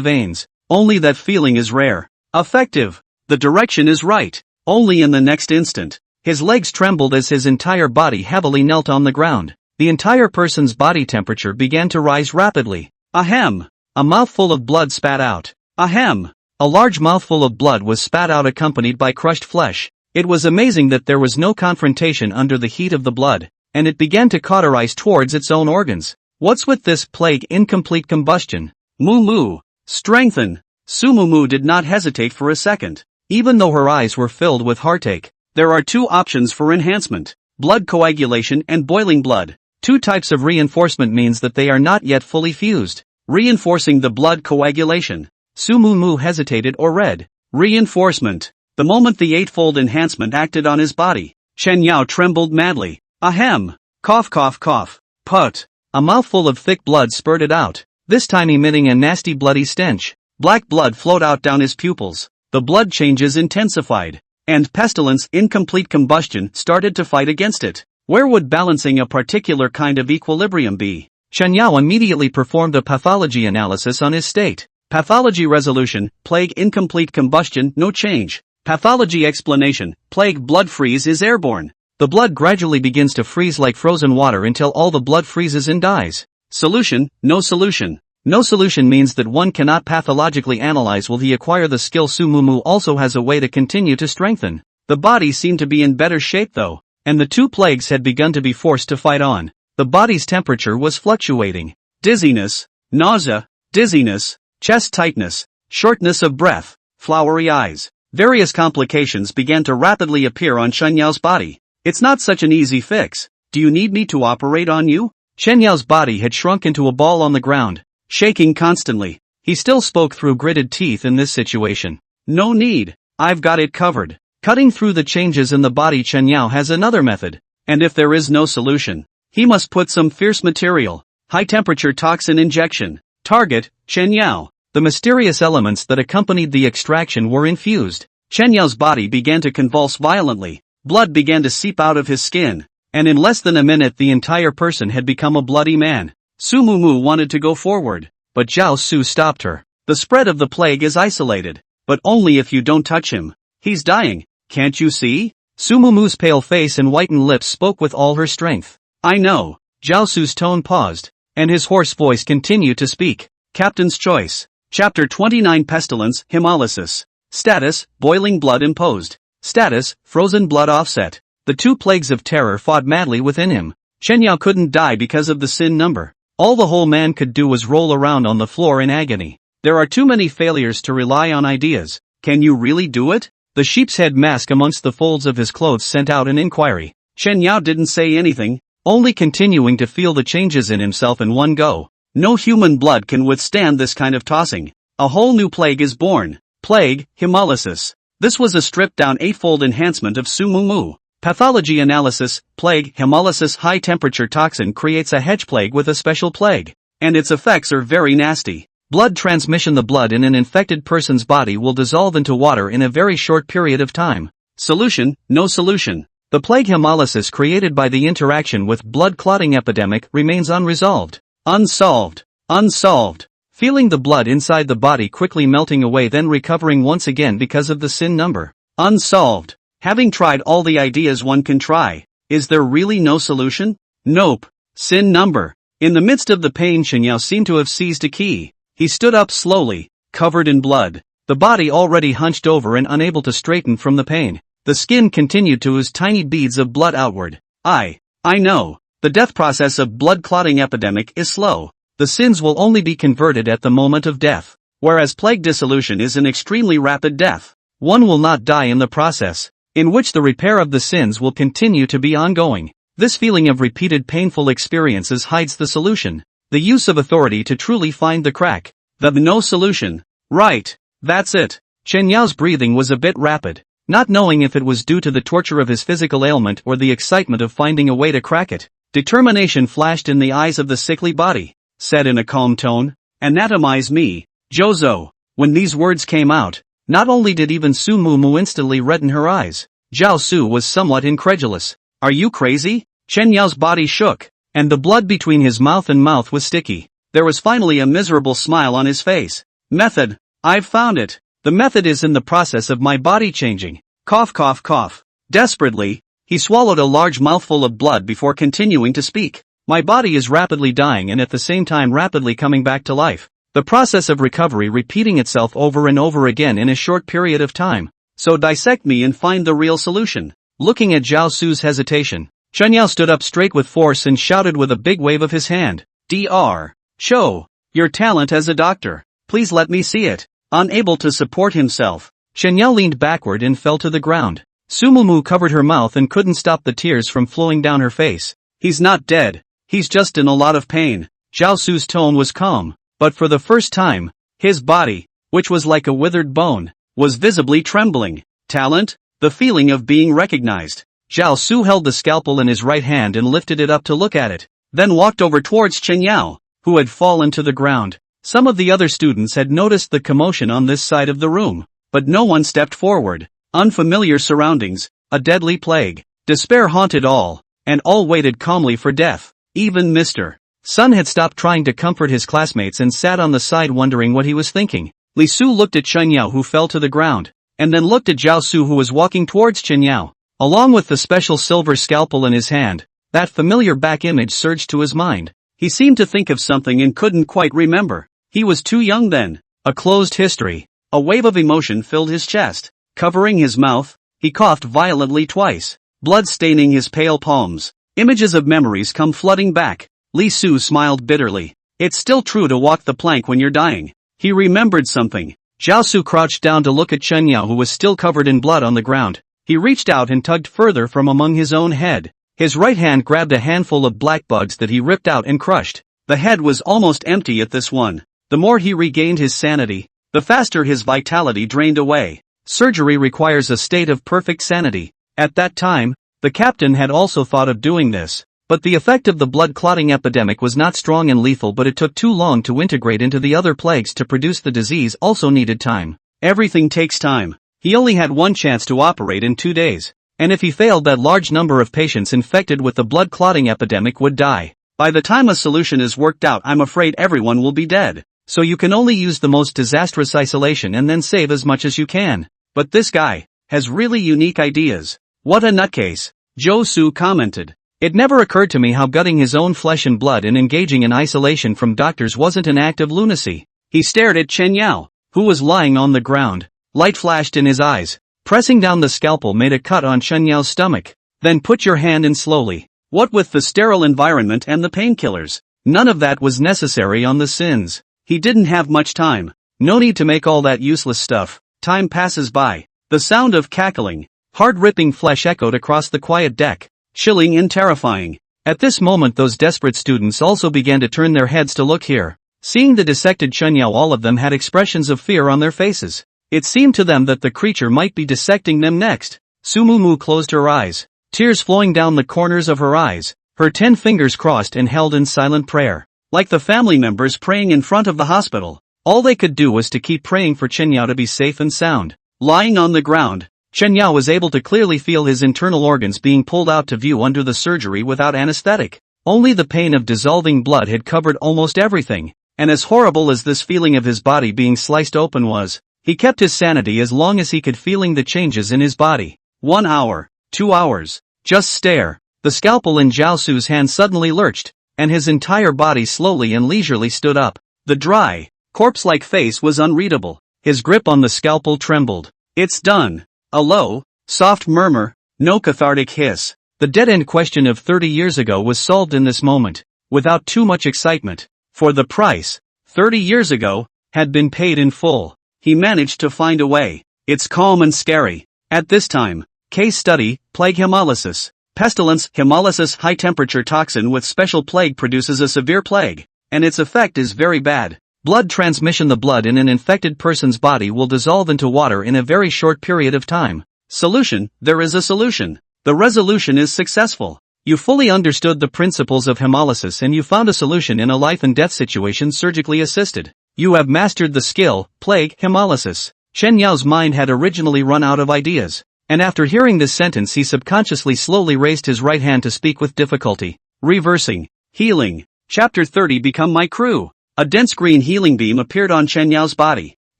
veins. Only that feeling is rare. Effective. The direction is right. Only in the next instant, his legs trembled as his entire body heavily knelt on the ground. The entire person's body temperature began to rise rapidly. Ahem! A mouthful of blood spat out. Ahem! A large mouthful of blood was spat out accompanied by crushed flesh. It was amazing that there was no confrontation under the heat of the blood, and it began to cauterize towards its own organs. What's with this Plague Incomplete Combustion? Moo. Strengthen. Sumumu did not hesitate for a second. Even though her eyes were filled with heartache, there are 2 options for enhancement: blood coagulation and boiling blood. 2 types of reinforcement means that they are not yet fully fused. Reinforcing the blood coagulation. Sumumu hesitated or read. Reinforcement. The moment the 8-fold enhancement acted on his body, Chen Yao trembled madly. Ahem. Cough. Put. A mouthful of thick blood spurted out, this time emitting a nasty bloody stench. Black blood flowed out down his pupils. The blood changes intensified, and Pestilence Incomplete Combustion started to fight against it. Where would balancing a particular kind of equilibrium be? Chen Yao immediately performed a pathology analysis on his state. Pathology resolution: Plague Incomplete Combustion, no change. Pathology explanation: Plague blood freeze is airborne. The blood gradually begins to freeze like frozen water until all the blood freezes and dies. Solution: no solution. No solution means that one cannot pathologically analyze. Will he acquire the skill? Sumumu also has a way to continue to strengthen. The body seemed to be in better shape though, and the 2 plagues had begun to be forced to fight on. The body's temperature was fluctuating. Dizziness, nausea, dizziness, chest tightness, shortness of breath, flowery eyes. Various complications began to rapidly appear on Chen Yao's body. It's not such an easy fix. Do you need me to operate on you? Chen Yao's body had shrunk into a ball on the ground, shaking constantly. He still spoke through gritted teeth in this situation. No need. I've got it covered. Cutting through the changes in the body. Chen Yao has another method. And if there is no solution, he must put some fierce material. High temperature toxin injection. Target, Chen Yao. The mysterious elements that accompanied the extraction were infused. Chen Yao's body began to convulse violently. Blood began to seep out of his skin, and in less than a minute the entire person had become a bloody man. Su Mumu wanted to go forward, but Zhao Su stopped her. The spread of the plague is isolated, but only if you don't touch him. He's dying, can't you see? Su Mumu's pale face and whitened lips spoke with all her strength. I know. Zhao Su's tone paused, and his hoarse voice continued to speak. Captain's Choice. Chapter 29 Pestilence, Hemolysis. Status, Boiling Blood Imposed. Status, Frozen Blood Offset. The two plagues of terror fought madly within him. Chen Yao couldn't die because of the sin number. All the whole man could do was roll around on the floor in agony. There are too many failures to rely on ideas. Can you really do it? The sheep's head mask amongst the folds of his clothes sent out an inquiry. Chen Yao didn't say anything, only continuing to feel the changes in himself in one go. No human blood can withstand this kind of tossing. A whole new plague is born. Plague, Hemolysis. This was a stripped-down eightfold enhancement of Su Mumu. Pathology analysis, plague, hemolysis. High-temperature toxin creates a hedge plague with a special plague, and its effects are very nasty. Blood transmission. The blood in an infected person's body will dissolve into water in a very short period of time. Solution, no solution. The plague hemolysis created by the interaction with blood clotting epidemic remains unresolved. Unsolved. Unsolved. Feeling the blood inside the body quickly melting away, then recovering once again because of the sin number. Unsolved. Having tried all the ideas one can try, is there really no solution? Nope. Sin number. In the midst of the pain, Chen Yao seemed to have seized a key. He stood up slowly, covered in blood, the body already hunched over and unable to straighten from the pain. The skin continued to ooze tiny beads of blood outward. I know. The death process of blood clotting epidemic is slow. The sins will only be converted at the moment of death, whereas plague dissolution is an extremely rapid death. One will not die in the process, in which the repair of the sins will continue to be ongoing. This feeling of repeated painful experiences hides the solution. The use of authority to truly find the crack. The no solution. Right. That's it. Chen Yao's breathing was a bit rapid, not knowing if it was due to the torture of his physical ailment or the excitement of finding a way to crack it. Determination flashed in the eyes of the sickly body. Said in a calm tone, anatomize me, Zhou. When these words came out, not only did even Su Mumu instantly redden her eyes, Zhao Su was somewhat incredulous. Are you crazy? Chen Yao's body shook, and the blood between his mouth and mouth was sticky. There was finally a miserable smile on his face. Method. I've found it. The method is in the process of my body changing. Cough, cough, cough. Desperately, he swallowed a large mouthful of blood before continuing to speak. My body is rapidly dying and at the same time rapidly coming back to life. The process of recovery repeating itself over and over again in a short period of time. So dissect me and find the real solution. Looking at Zhao Su's hesitation, Chen Yao stood up straight with force and shouted with a big wave of his hand. Dr. Show your talent as a doctor. Please let me see it. Unable to support himself, Chen Yao leaned backward and fell to the ground. Su Mumu covered her mouth and couldn't stop the tears from flowing down her face. He's not dead. He's just in a lot of pain. Zhao Su's tone was calm, but for the first time, his body, which was like a withered bone, was visibly trembling. Talent? The feeling of being recognized. Zhao Su held the scalpel in his right hand and lifted it up to look at it, then walked over towards Chen Yao, who had fallen to the ground. Some of the other students had noticed the commotion on this side of the room, but no one stepped forward. Unfamiliar surroundings, a deadly plague, despair haunted all, and all waited calmly for death. Even Mr. Sun had stopped trying to comfort his classmates and sat on the side wondering what he was thinking. Li Su looked at Chen Yao, who fell to the ground, and then looked at Zhao Su, who was walking towards Chen Yao, along with the special silver scalpel in his hand. That familiar back image surged to his mind. He seemed to think of something and couldn't quite remember. He was too young then. A closed history. A wave of emotion filled his chest. Covering his mouth, he coughed violently twice, blood staining his pale palms. Images of memories come flooding back. Li Su smiled bitterly. It's still true to walk the plank when you're dying. He remembered something. Zhao Su crouched down to look at Chen Yao, who was still covered in blood on the ground. He reached out and tugged further from among his own head. His right hand grabbed a handful of black bugs that he ripped out and crushed. The head was almost empty at this one. The more he regained his sanity, the faster his vitality drained away. Surgery requires a state of perfect sanity. At that time, the captain had also thought of doing this, but the effect of the blood clotting epidemic was not strong and lethal, but it took too long to integrate into the other plagues to produce the disease. Also needed time. Everything takes time. He only had one chance to operate in 2 days, and if he failed, that large number of patients infected with the blood clotting epidemic would die. By the time a solution is worked out, I'm afraid everyone will be dead. So you can only use the most disastrous isolation and then save as much as you can. But this guy has really unique ideas. What a nutcase, Jo Soo commented. It never occurred to me how gutting his own flesh and blood and engaging in isolation from doctors wasn't an act of lunacy. He stared at Chen Yao, who was lying on the ground. Light flashed in his eyes. Pressing down the scalpel made a cut on Chen Yao's stomach. Then put your hand in slowly. What with the sterile environment and the painkillers? None of that was necessary on the Sins. He didn't have much time. No need to make all that useless stuff. Time passes by. The sound of cackling, hard-ripping flesh echoed across the quiet deck, chilling and terrifying. At this moment those desperate students also began to turn their heads to look here. Seeing the dissected Chen Yao, all of them had expressions of fear on their faces. It seemed to them that the creature might be dissecting them next. Sumumu closed her eyes, tears flowing down the corners of her eyes, her 10 fingers crossed and held in silent prayer. Like the family members praying in front of the hospital, all they could do was to keep praying for Chen Yao to be safe and sound. Lying on the ground, Chen Yao was able to clearly feel his internal organs being pulled out to view under the surgery without anesthetic. Only the pain of dissolving blood had covered almost everything, and as horrible as this feeling of his body being sliced open was, he kept his sanity as long as he could, feeling the changes in his body. 1 hour, 2 hours, just stare. The scalpel in Zhao Su's hand suddenly lurched, and his entire body slowly and leisurely stood up. The dry, corpse-like face was unreadable. His grip on the scalpel trembled. It's done. A low, soft murmur, no cathartic hiss. The dead-end question of 30 years ago was solved in this moment, without too much excitement. For the price, 30 years ago, had been paid in full. He managed to find a way. It's calm and scary. At this time, case study, plague hemolysis. Pestilence, hemolysis, high-temperature toxin with special plague produces a severe plague, and its effect is very bad. Blood transmission. The blood in an infected person's body will dissolve into water in a very short period of time. Solution, there is a solution. The resolution is successful. You fully understood the principles of hemolysis and you found a solution in a life and death situation, surgically assisted. You have mastered the skill, plague hemolysis. Chen Yao's mind had originally run out of ideas, and after hearing this sentence he subconsciously slowly raised his right hand to speak with difficulty. Reversing. Healing. Chapter 30. Become my crew. A dense green healing beam appeared on Chen Yao's body.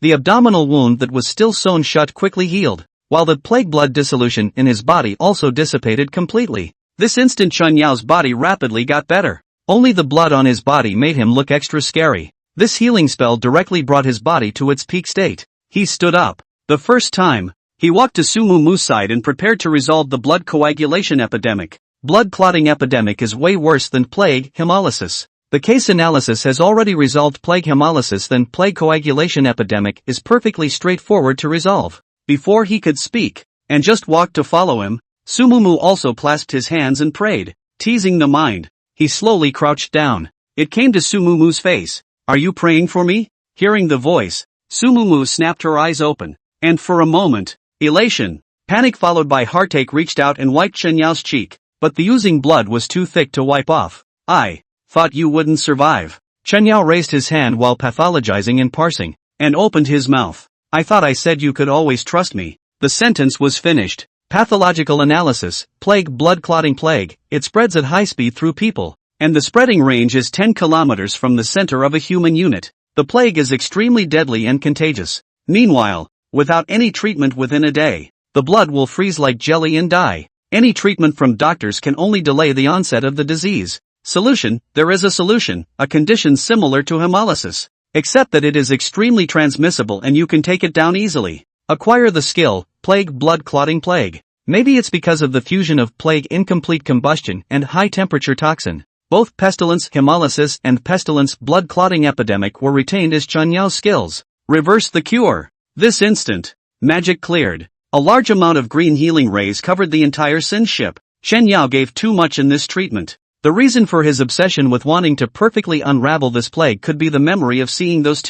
The abdominal wound that was still sewn shut quickly healed, while the plague blood dissolution in his body also dissipated completely. This instant Chen Yao's body rapidly got better. Only the blood on his body made him look extra scary. This healing spell directly brought his body to its peak state. He stood up. The first time, he walked to Sumumu's side and prepared to resolve the blood coagulation epidemic. Blood clotting epidemic is way worse than plague hemolysis. The case analysis has already resolved plague hemolysis, then plague coagulation epidemic is perfectly straightforward to resolve. Before he could speak, and just walked to follow him, Sumumu also clasped his hands and prayed, teasing the mind. He slowly crouched down. It came to Sumumu's face. Are you praying for me? Hearing the voice, Sumumu snapped her eyes open, and for a moment, elation, panic followed by heartache reached out and wiped Chen Yao's cheek, but the oozing blood was too thick to wipe off. I thought you wouldn't survive. Chen Yao raised his hand while pathologizing and parsing, and opened his mouth. I thought I said you could always trust me. The sentence was finished. Pathological analysis, plague, blood clotting plague, it spreads at high speed through people, and the spreading range is 10 kilometers from the center of a human unit. The plague is extremely deadly and contagious. Meanwhile, without any treatment within a day, the blood will freeze like jelly and die. Any treatment from doctors can only delay the onset of the disease. Solution, there is a solution, a condition similar to hemolysis, except that it is extremely transmissible and you can take it down easily. Acquire the skill, plague, blood clotting plague. Maybe it's because of the fusion of plague, incomplete combustion, and high temperature toxin. Both pestilence, hemolysis, and pestilence, blood clotting epidemic were retained as Chen Yao's skills. Reverse the cure. This instant, magic cleared. A large amount of green healing rays covered the entire Sin ship. Chen Yao gave too much in this treatment. The reason for his obsession with wanting to perfectly unravel this plague could be the memory of seeing those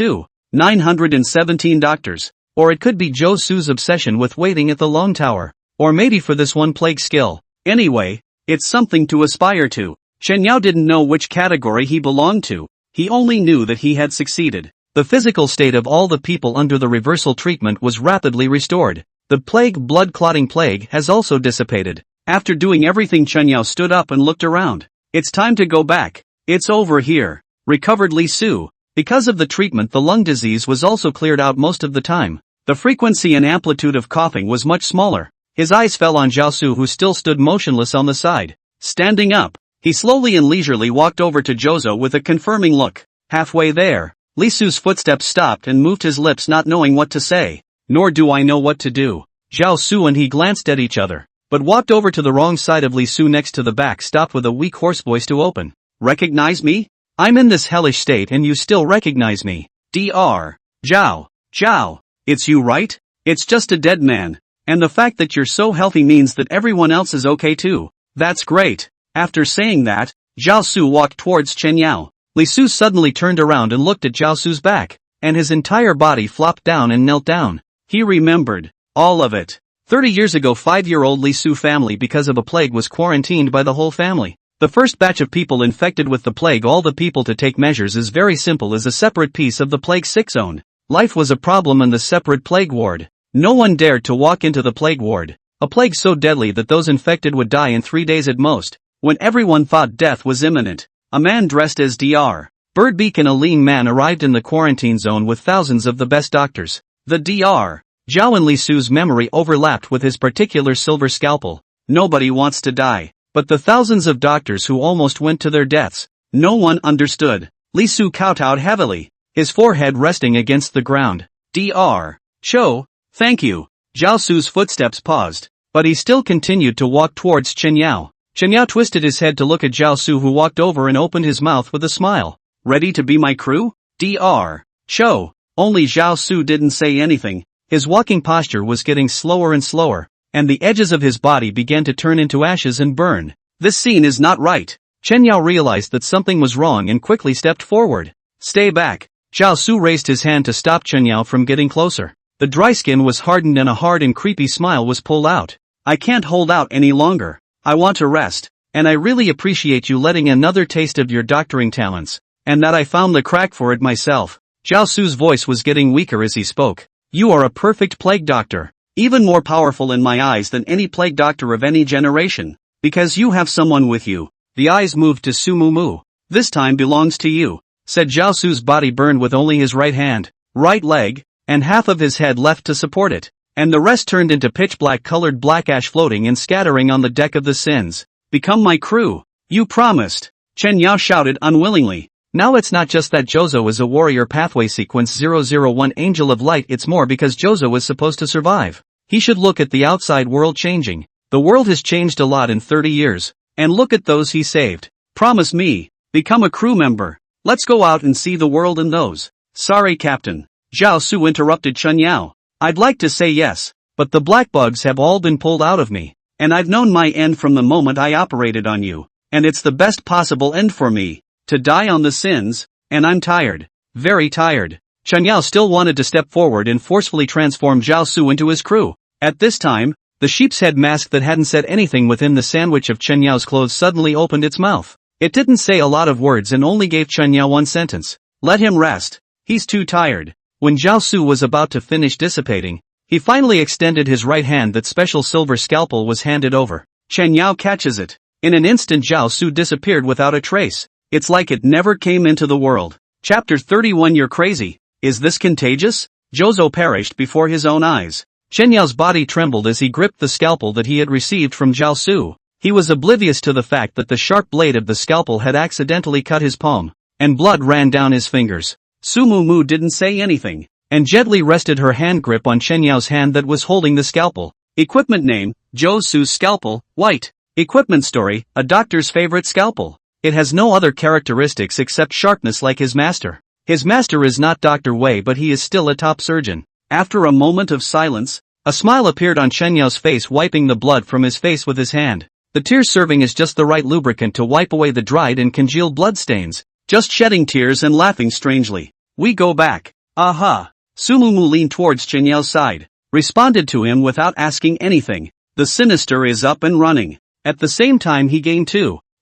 917 doctors. Or it could be Jo Su's obsession with waiting at the Long Tower. Or maybe for this one plague skill. Anyway, it's something to aspire to. Chen Yao didn't know which category he belonged to. He only knew that he had succeeded. The physical state of all the people under the reversal treatment was rapidly restored. The blood-clotting plague has also dissipated. After doing everything, Chen Yao stood up and looked around. It's time to go back. It's over here. Recovered Li Su. Because of the treatment, the lung disease was also cleared out most of the time. The frequency and amplitude of coughing was much smaller. His eyes fell on Zhao Su, who still stood motionless on the side. Standing up, he slowly and leisurely walked over to Zhou with a confirming look. Halfway there, Li Su's footsteps stopped and moved his lips, not knowing what to say. Nor do I know what to do. Zhao Su and he glanced at each other, but walked over to the wrong side of Li Su next to the back, stopped with a weak hoarse voice to open. Recognize me? I'm in this hellish state and you still recognize me. Dr. Zhao, it's you, right? It's just a dead man. And the fact that you're so healthy means that everyone else is okay too. That's great. After saying that, Zhao Su walked towards Chen Yao. Li Su suddenly turned around and looked at Zhao Su's back, and his entire body flopped down and knelt down. He remembered all of it. 30 years ago, 5-year-old Li Su family, because of a plague, was quarantined by the whole family. The first batch of people infected with the plague, all the people to take measures is very simple, as a separate piece of the plague sick zone. Life was a problem in the separate plague ward. No one dared to walk into the plague ward. A plague so deadly that those infected would die in 3 days at most. When everyone thought death was imminent, a man dressed as Dr. Birdbeak and a lean man arrived in the quarantine zone with thousands of the best doctors. The Dr. Zhao and Li Su's memory overlapped with his particular silver scalpel. Nobody wants to die, but the thousands of doctors who almost went to their deaths. No one understood. Li Su kowtowed heavily, his forehead resting against the ground. Dr. Cho, thank you. Zhao Su's footsteps paused, but he still continued to walk towards Chen Yao. Chen Yao twisted his head to look at Zhao Su, who walked over and opened his mouth with a smile. Ready to be my crew? Dr. Cho. Only Zhao Su didn't say anything. His walking posture was getting slower and slower, and the edges of his body began to turn into ashes and burn. This scene is not right. Chen Yao realized that something was wrong and quickly stepped forward. Stay back. Zhao Su raised his hand to stop Chen Yao from getting closer. The dry skin was hardened and a hard and creepy smile was pulled out. I can't hold out any longer. I want to rest, and I really appreciate you letting another taste of your doctoring talents, and that I found the crack for it myself. Zhao Su's voice was getting weaker as he spoke. You are a perfect plague doctor, even more powerful in my eyes than any plague doctor of any generation, because you have someone with you. The eyes moved to Su Mu. This time belongs to you, said Zhao Su's body burned with only his right hand, right leg, and half of his head left to support it, and the rest turned into pitch-black colored black ash floating and scattering on the deck of the Sins. Become my crew. You promised. Chen Yao shouted unwillingly. Now it's not just that Zhou is a warrior pathway sequence 001 angel of light, it's more because Zhou is supposed to survive. He should look at the outside world changing. The world has changed a lot in 30 years. And look at those he saved. Promise me. Become a crew member. Let's go out and see the world in those. Sorry, Captain. Zhao Su interrupted Chen Yao. I'd like to say yes, but the black bugs have all been pulled out of me. And I've known my end from the moment I operated on you. And it's the best possible end for me. To die on the Sins, and I'm tired. Very tired. Chen Yao still wanted to step forward and forcefully transform Zhao Su into his crew. At this time, the sheep's head mask that hadn't said anything within the sandwich of Chen Yao's clothes suddenly opened its mouth. It didn't say a lot of words and only gave Chen Yao one sentence. Let him rest. He's too tired. When Zhao Su was about to finish dissipating, he finally extended his right hand. That special silver scalpel was handed over. Chen Yao catches it. In an instant Zhao Su disappeared without a trace. It's like it never came into the world. Chapter 31. You're crazy. Is this contagious? Zhou perished before his own eyes. Chen Yao's body trembled as he gripped the scalpel that he had received from Zhao Su. He was oblivious to the fact that the sharp blade of the scalpel had accidentally cut his palm, and blood ran down his fingers. Su Mu didn't say anything, and gently rested her hand grip on Chen Yao's hand that was holding the scalpel. Equipment name, Zhou Su's scalpel, white. Equipment story, a doctor's favorite scalpel. It has no other characteristics except sharpness like his master. His master is not Dr. Wei, but he is still a top surgeon. After a moment of silence, a smile appeared on Chen Yao's face, wiping the blood from his face with his hand. The tears serving as just the right lubricant to wipe away the dried and congealed bloodstains. Just shedding tears and laughing strangely. We go back. Aha. Su Mu leaned towards Chen Yao's side, responded to him without asking anything. The sinister is up and running. At the same time he gained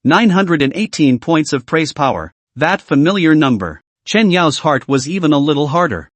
918 points of praise power. That familiar number. Chen Yao's heart was even a little harder.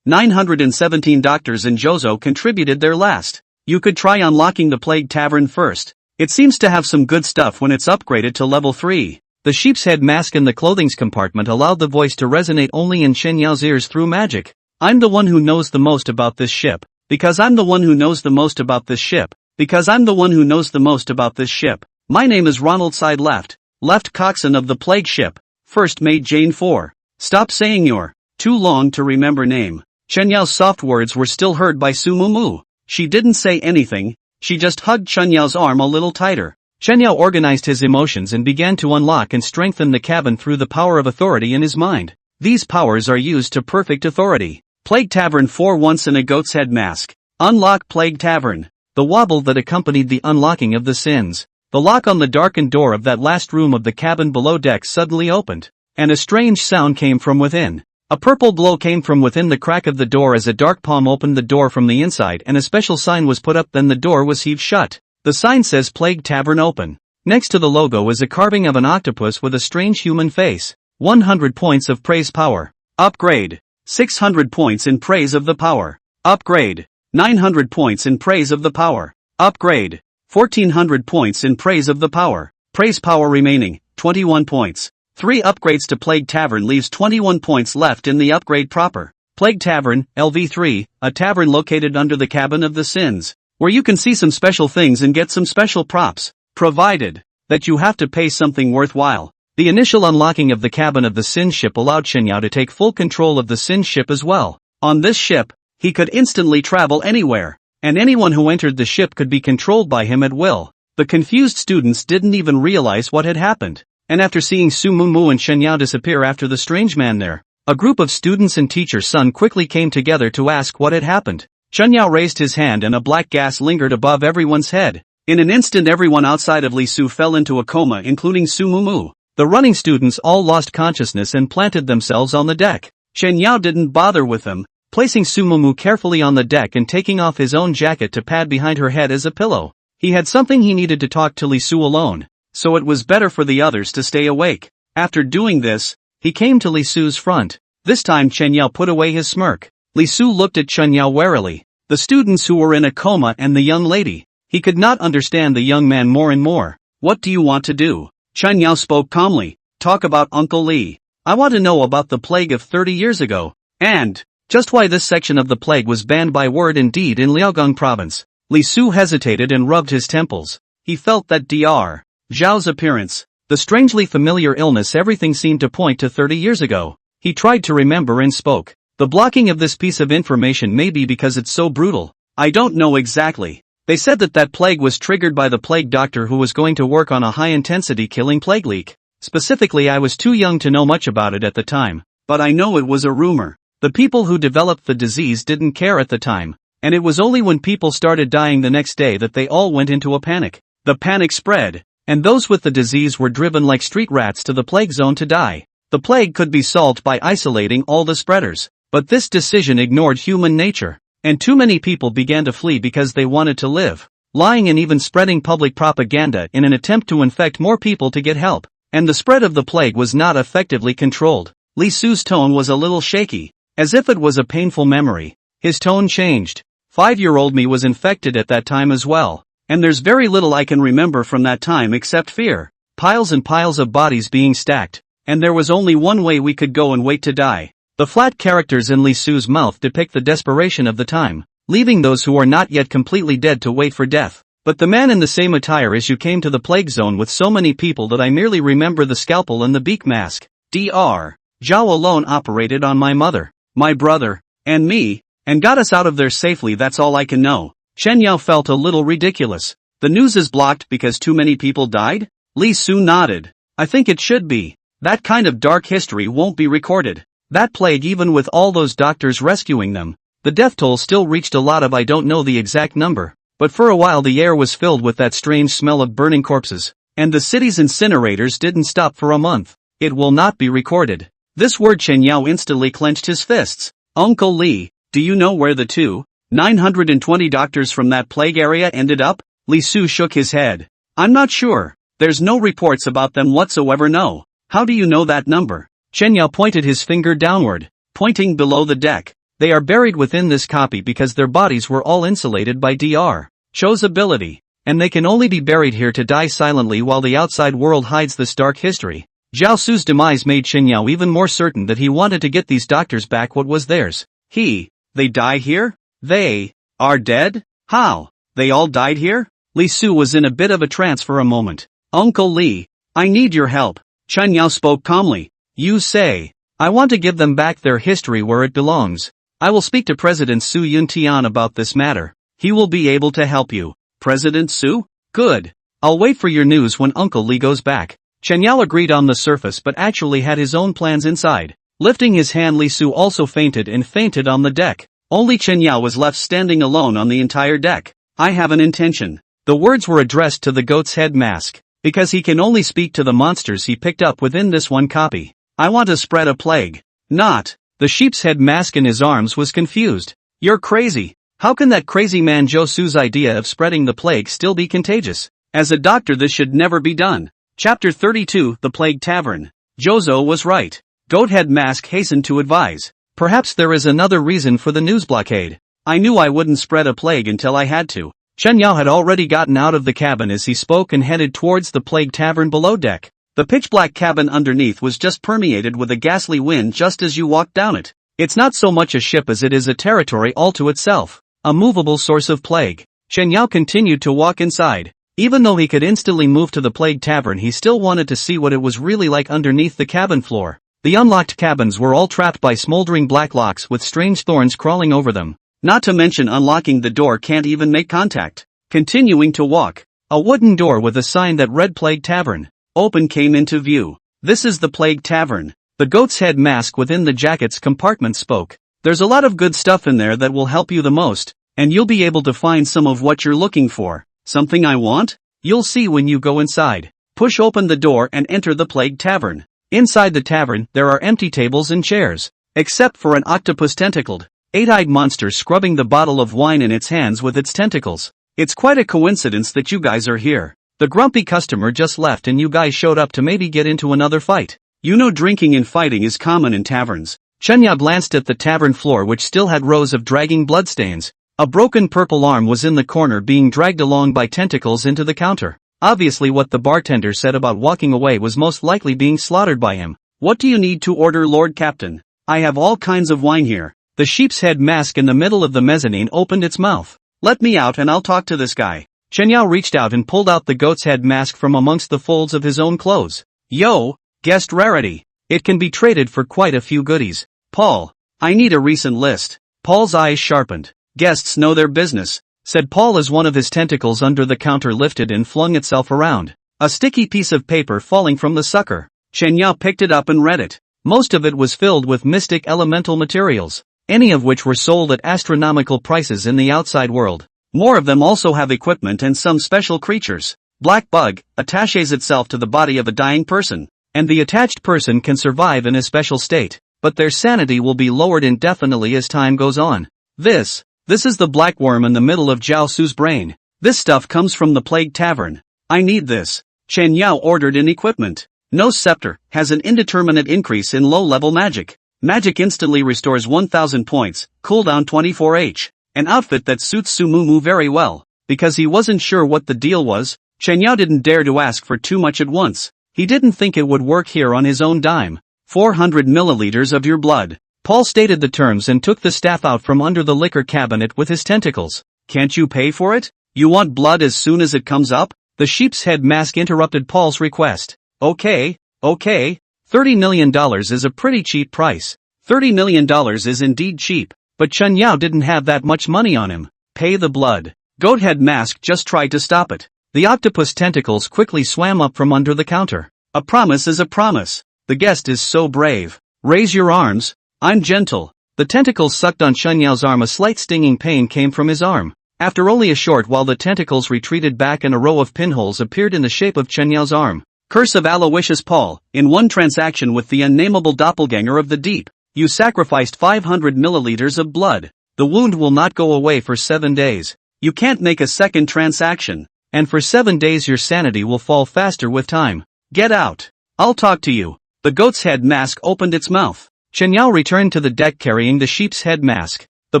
917 doctors in Jozo contributed their last. You could try unlocking the Plague Tavern first. It seems to have some good stuff when it's upgraded to level 3. The sheep's head mask in the clothing's compartment allowed the voice to resonate only in Chen Yao's ears through magic. I'm the one who knows the most about this ship. Because I'm the one who knows the most about this ship. Because I'm the one who knows the most about this ship. My name is Ronald Side Left coxswain of the plague ship. First mate Jane 4. Stop saying your too long to remember name. Chen Yao's soft words were still heard by Su Mumu. She didn't say anything. She just hugged Chen Yao's arm a little tighter. Chen Yao organized his emotions and began to unlock and strengthen the cabin through the power of authority in his mind. These powers are used to perfect authority. Plague Tavern 4 once in a goat's head mask. Unlock Plague Tavern. The wobble that accompanied the unlocking of the sins. The lock on the darkened door of that last room of the cabin below deck suddenly opened, and a strange sound came from within. A purple glow came from within the crack of the door as a dark palm opened the door from the inside and a special sign was put up, then the door was heaved shut. The sign says Plague Tavern Open. Next to the logo is a carving of an octopus with a strange human face. 100 points of praise power. Upgrade. 600 points in praise of the power. Upgrade. 900 points in praise of the power. Upgrade. 1400 points in praise of the power. Praise power remaining, 21 points. 3 upgrades to Plague Tavern leaves 21 points left in the upgrade proper. Plague Tavern, LV3, a tavern located under the cabin of the sins, where you can see some special things and get some special props, provided that you have to pay something worthwhile. The initial unlocking of the cabin of the sin ship allowed Chen Yao to take full control of the sin ship as well. On this ship, he could instantly travel anywhere, and anyone who entered the ship could be controlled by him at will. The confused students didn't even realize what had happened. And after seeing Su Mumu and Chen Yao disappear after the strange man there, a group of students and teacher's son quickly came together to ask what had happened. Chen Yao raised his hand and a black gas lingered above everyone's head. In an instant everyone outside of Li Su fell into a coma, including Su Mumu. The running students all lost consciousness and planted themselves on the deck. Chen Yao didn't bother with them, placing Su Mumu carefully on the deck and taking off his own jacket to pad behind her head as a pillow. He had something he needed to talk to Li Su alone, so it was better for the others to stay awake. After doing this, he came to Li Su's front. This time Chen Yao put away his smirk. Li Su looked at Chen Yao warily. The students who were in a coma and the young lady. He could not understand the young man more and more. What do you want to do? Chen Yao spoke calmly. Talk about Uncle Li. I want to know about the plague of 30 years ago. And just why this section of the plague was banned by word and deed in Liaogang province. Li Su hesitated and rubbed his temples. He felt that Dr. Zhao's appearance, the strangely familiar illness, everything seemed to point to 30 years ago. He tried to remember and spoke. The blocking of this piece of information may be because it's so brutal. I don't know exactly. They said that plague was triggered by the plague doctor who was going to work on a high-intensity killing plague leak. Specifically, I was too young to know much about it at the time, but I know it was a rumor. The people who developed the disease didn't care at the time, and it was only when people started dying the next day that they all went into a panic. The panic spread, and those with the disease were driven like street rats to the plague zone to die. The plague could be solved by isolating all the spreaders, but this decision ignored human nature, and too many people began to flee because they wanted to live, lying and even spreading public propaganda in an attempt to infect more people to get help, and the spread of the plague was not effectively controlled. Li Su's tone was a little shaky, as if it was a painful memory. His tone changed. 5-year-old me was infected at that time as well. And there's very little I can remember from that time except fear. Piles and piles of bodies being stacked. And there was only one way we could go and wait to die. The flat characters in Li Su's mouth depict the desperation of the time, leaving those who are not yet completely dead to wait for death. But the man in the same attire as you came to the plague zone with so many people that I merely remember the scalpel and the beak mask. Dr. Zhao alone operated on my mother, my brother, and me, and got us out of there safely. That's all I can know. Chen Yao felt a little ridiculous. The news is blocked because too many people died? Li Su nodded. I think it should be. That kind of dark history won't be recorded. That plague, even with all those doctors rescuing them, the death toll still reached a lot of, I don't know the exact number, but for a while the air was filled with that strange smell of burning corpses, and the city's incinerators didn't stop for a month. It will not be recorded. This word Chen Yao instantly clenched his fists. Uncle Li, do you know where the 920 doctors from that plague area ended up? Li Su shook his head. I'm not sure. There's no reports about them whatsoever. No. How do you know that number? Chen Yao pointed his finger downward, pointing below the deck. They are buried within this copy because their bodies were all insulated by Dr. Cho's ability, and they can only be buried here to die silently while the outside world hides this dark history. Zhao Su's demise made Chen Yao even more certain that he wanted to get these doctors back what was theirs. They die here? They are dead? How? They all died here? Li Su was in a bit of a trance for a moment. Uncle Li, I need your help. Chen Yao spoke calmly. You say. I want to give them back their history where it belongs. I will speak to President Su Yuntian about this matter. He will be able to help you. President Su? Good. I'll wait for your news when Uncle Li goes back. Chen Yao agreed on the surface but actually had his own plans inside. Lifting his hand, Li Su also fainted on the deck. Only Chen Yao was left standing alone on the entire deck. I have an intention. The words were addressed to the goat's head mask, because he can only speak to the monsters he picked up within this one copy. I want to spread a plague. Not. The sheep's head mask in his arms was confused. You're crazy. How can that crazy man Zhao Su's idea of spreading the plague still be contagious? As a doctor, this should never be done. Chapter 32, The Plague Tavern. Zhou was right. Goathead Mask hastened to advise. Perhaps there is another reason for the news blockade. I knew I wouldn't spread a plague until I had to. Chen Yao had already gotten out of the cabin as he spoke and headed towards the Plague Tavern below deck. The pitch-black cabin underneath was just permeated with a ghastly wind just as you walked down it. It's not so much a ship as it is a territory all to itself. A movable source of plague. Chen Yao continued to walk inside. Even though he could instantly move to the Plague Tavern, he still wanted to see what it was really like underneath the cabin floor. The unlocked cabins were all trapped by smoldering black locks with strange thorns crawling over them. Not to mention unlocking the door can't even make contact. Continuing to walk. A wooden door with a sign that read Plague Tavern. Open came into view. This is the Plague Tavern. The goat's head mask within the jacket's compartment spoke. There's a lot of good stuff in there that will help you the most, and you'll be able to find some of what you're looking for. Something I want? You'll see when you go inside. Push open the door and enter the Plague Tavern. Inside the tavern, there are empty tables and chairs, except for an octopus tentacled, eight-eyed monster scrubbing the bottle of wine in its hands with its tentacles. It's quite a coincidence that you guys are here. The grumpy customer just left and you guys showed up to maybe get into another fight. You know drinking and fighting is common in taverns. Chen Yao glanced at the tavern floor which still had rows of dragging bloodstains. A broken purple arm was in the corner being dragged along by tentacles into the counter. Obviously what the bartender said about walking away was most likely being slaughtered by him. What do you need to order, Lord Captain? I have all kinds of wine here. The sheep's head mask in the middle of the mezzanine opened its mouth. Let me out and I'll talk to this guy. Chen Yao reached out and pulled out the goat's head mask from amongst the folds of his own clothes. Yo, guest rarity. It can be traded for quite a few goodies. Paul, I need a recent list. Paul's eyes sharpened. Guests know their business, said Paul as one of his tentacles under the counter lifted and flung itself around. A sticky piece of paper falling from the sucker. Chen Yao picked it up and read it. Most of it was filled with mystic elemental materials, any of which were sold at astronomical prices in the outside world. More of them also have equipment and some special creatures. Black bug attaches itself to the body of a dying person, and the attached person can survive in a special state, but their sanity will be lowered indefinitely as time goes on. This is the black worm in the middle of Zhao Su's brain. This stuff comes from the Plague Tavern. I need this. Chen Yao ordered in equipment. No scepter has an indeterminate increase in low-level magic. Magic instantly restores 1000 points, cooldown 24h. An outfit that suits Sumumu very well. Because he wasn't sure what the deal was, Chen Yao didn't dare to ask for too much at once. He didn't think it would work here on his own dime. 400 milliliters of your blood. Paul stated the terms and took the staff out from under the liquor cabinet with his tentacles. Can't you pay for it? You want blood as soon as it comes up? The sheep's head mask interrupted Paul's request. Okay. $30 million is a pretty cheap price. $30 million is indeed cheap. But Chen Yao didn't have that much money on him. Pay the blood. Goathead Mask just tried to stop it. The octopus tentacles quickly swam up from under the counter. A promise is a promise. The guest is so brave. Raise your arms. I'm gentle. The tentacles sucked on Chen Yao's arm. A slight stinging pain came from his arm. After only a short while the tentacles retreated back and a row of pinholes appeared in the shape of Chen Yao's arm. Curse of Aloysius Paul, in one transaction with the unnameable doppelganger of the deep, you sacrificed 500 milliliters of blood. The wound will not go away for 7 days. You can't make a second transaction, and for 7 days your sanity will fall faster with time. Get out. I'll talk to you. The goat's head mask opened its mouth. Chen Yao returned to the deck carrying the sheep's head mask. The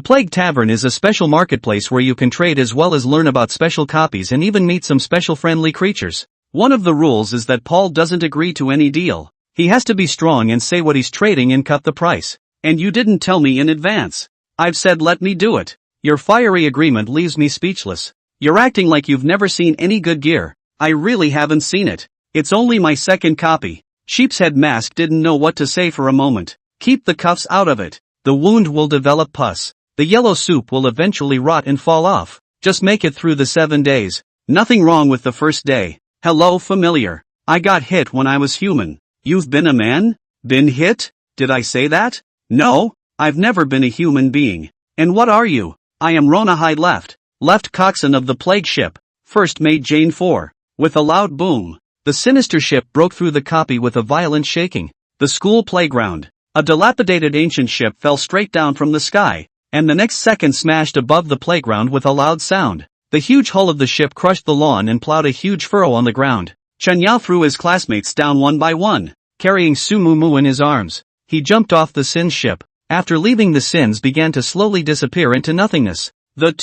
Plague Tavern is a special marketplace where you can trade as well as learn about special copies and even meet some special friendly creatures. One of the rules is that Paul doesn't agree to any deal. He has to be strong and say what he's trading and cut the price. And you didn't tell me in advance. I've said let me do it. Your fiery agreement leaves me speechless. You're acting like you've never seen any good gear. I really haven't seen it. It's only my second copy. Sheepshead Mask didn't know what to say for a moment. Keep the cuffs out of it. The wound will develop pus. The yellow soup will eventually rot and fall off. Just make it through the 7 days. Nothing wrong with the first day. Hello, familiar. I got hit when I was human. You've been a man? Been hit? Did I say that? No, I've never been a human being. And what are you? I am Ronahide left coxswain of the plague ship, first mate Jane 4. With a loud boom, the sinister ship broke through the copy with a violent shaking. The school playground. A dilapidated ancient ship fell straight down from the sky, and the next second smashed above the playground with a loud sound. The huge hull of the ship crushed the lawn and plowed a huge furrow on the ground. Chen Yao threw his classmates down one by one, carrying Su Mu in his arms. He jumped off the Sins ship. After leaving the Sins began to slowly disappear into nothingness. The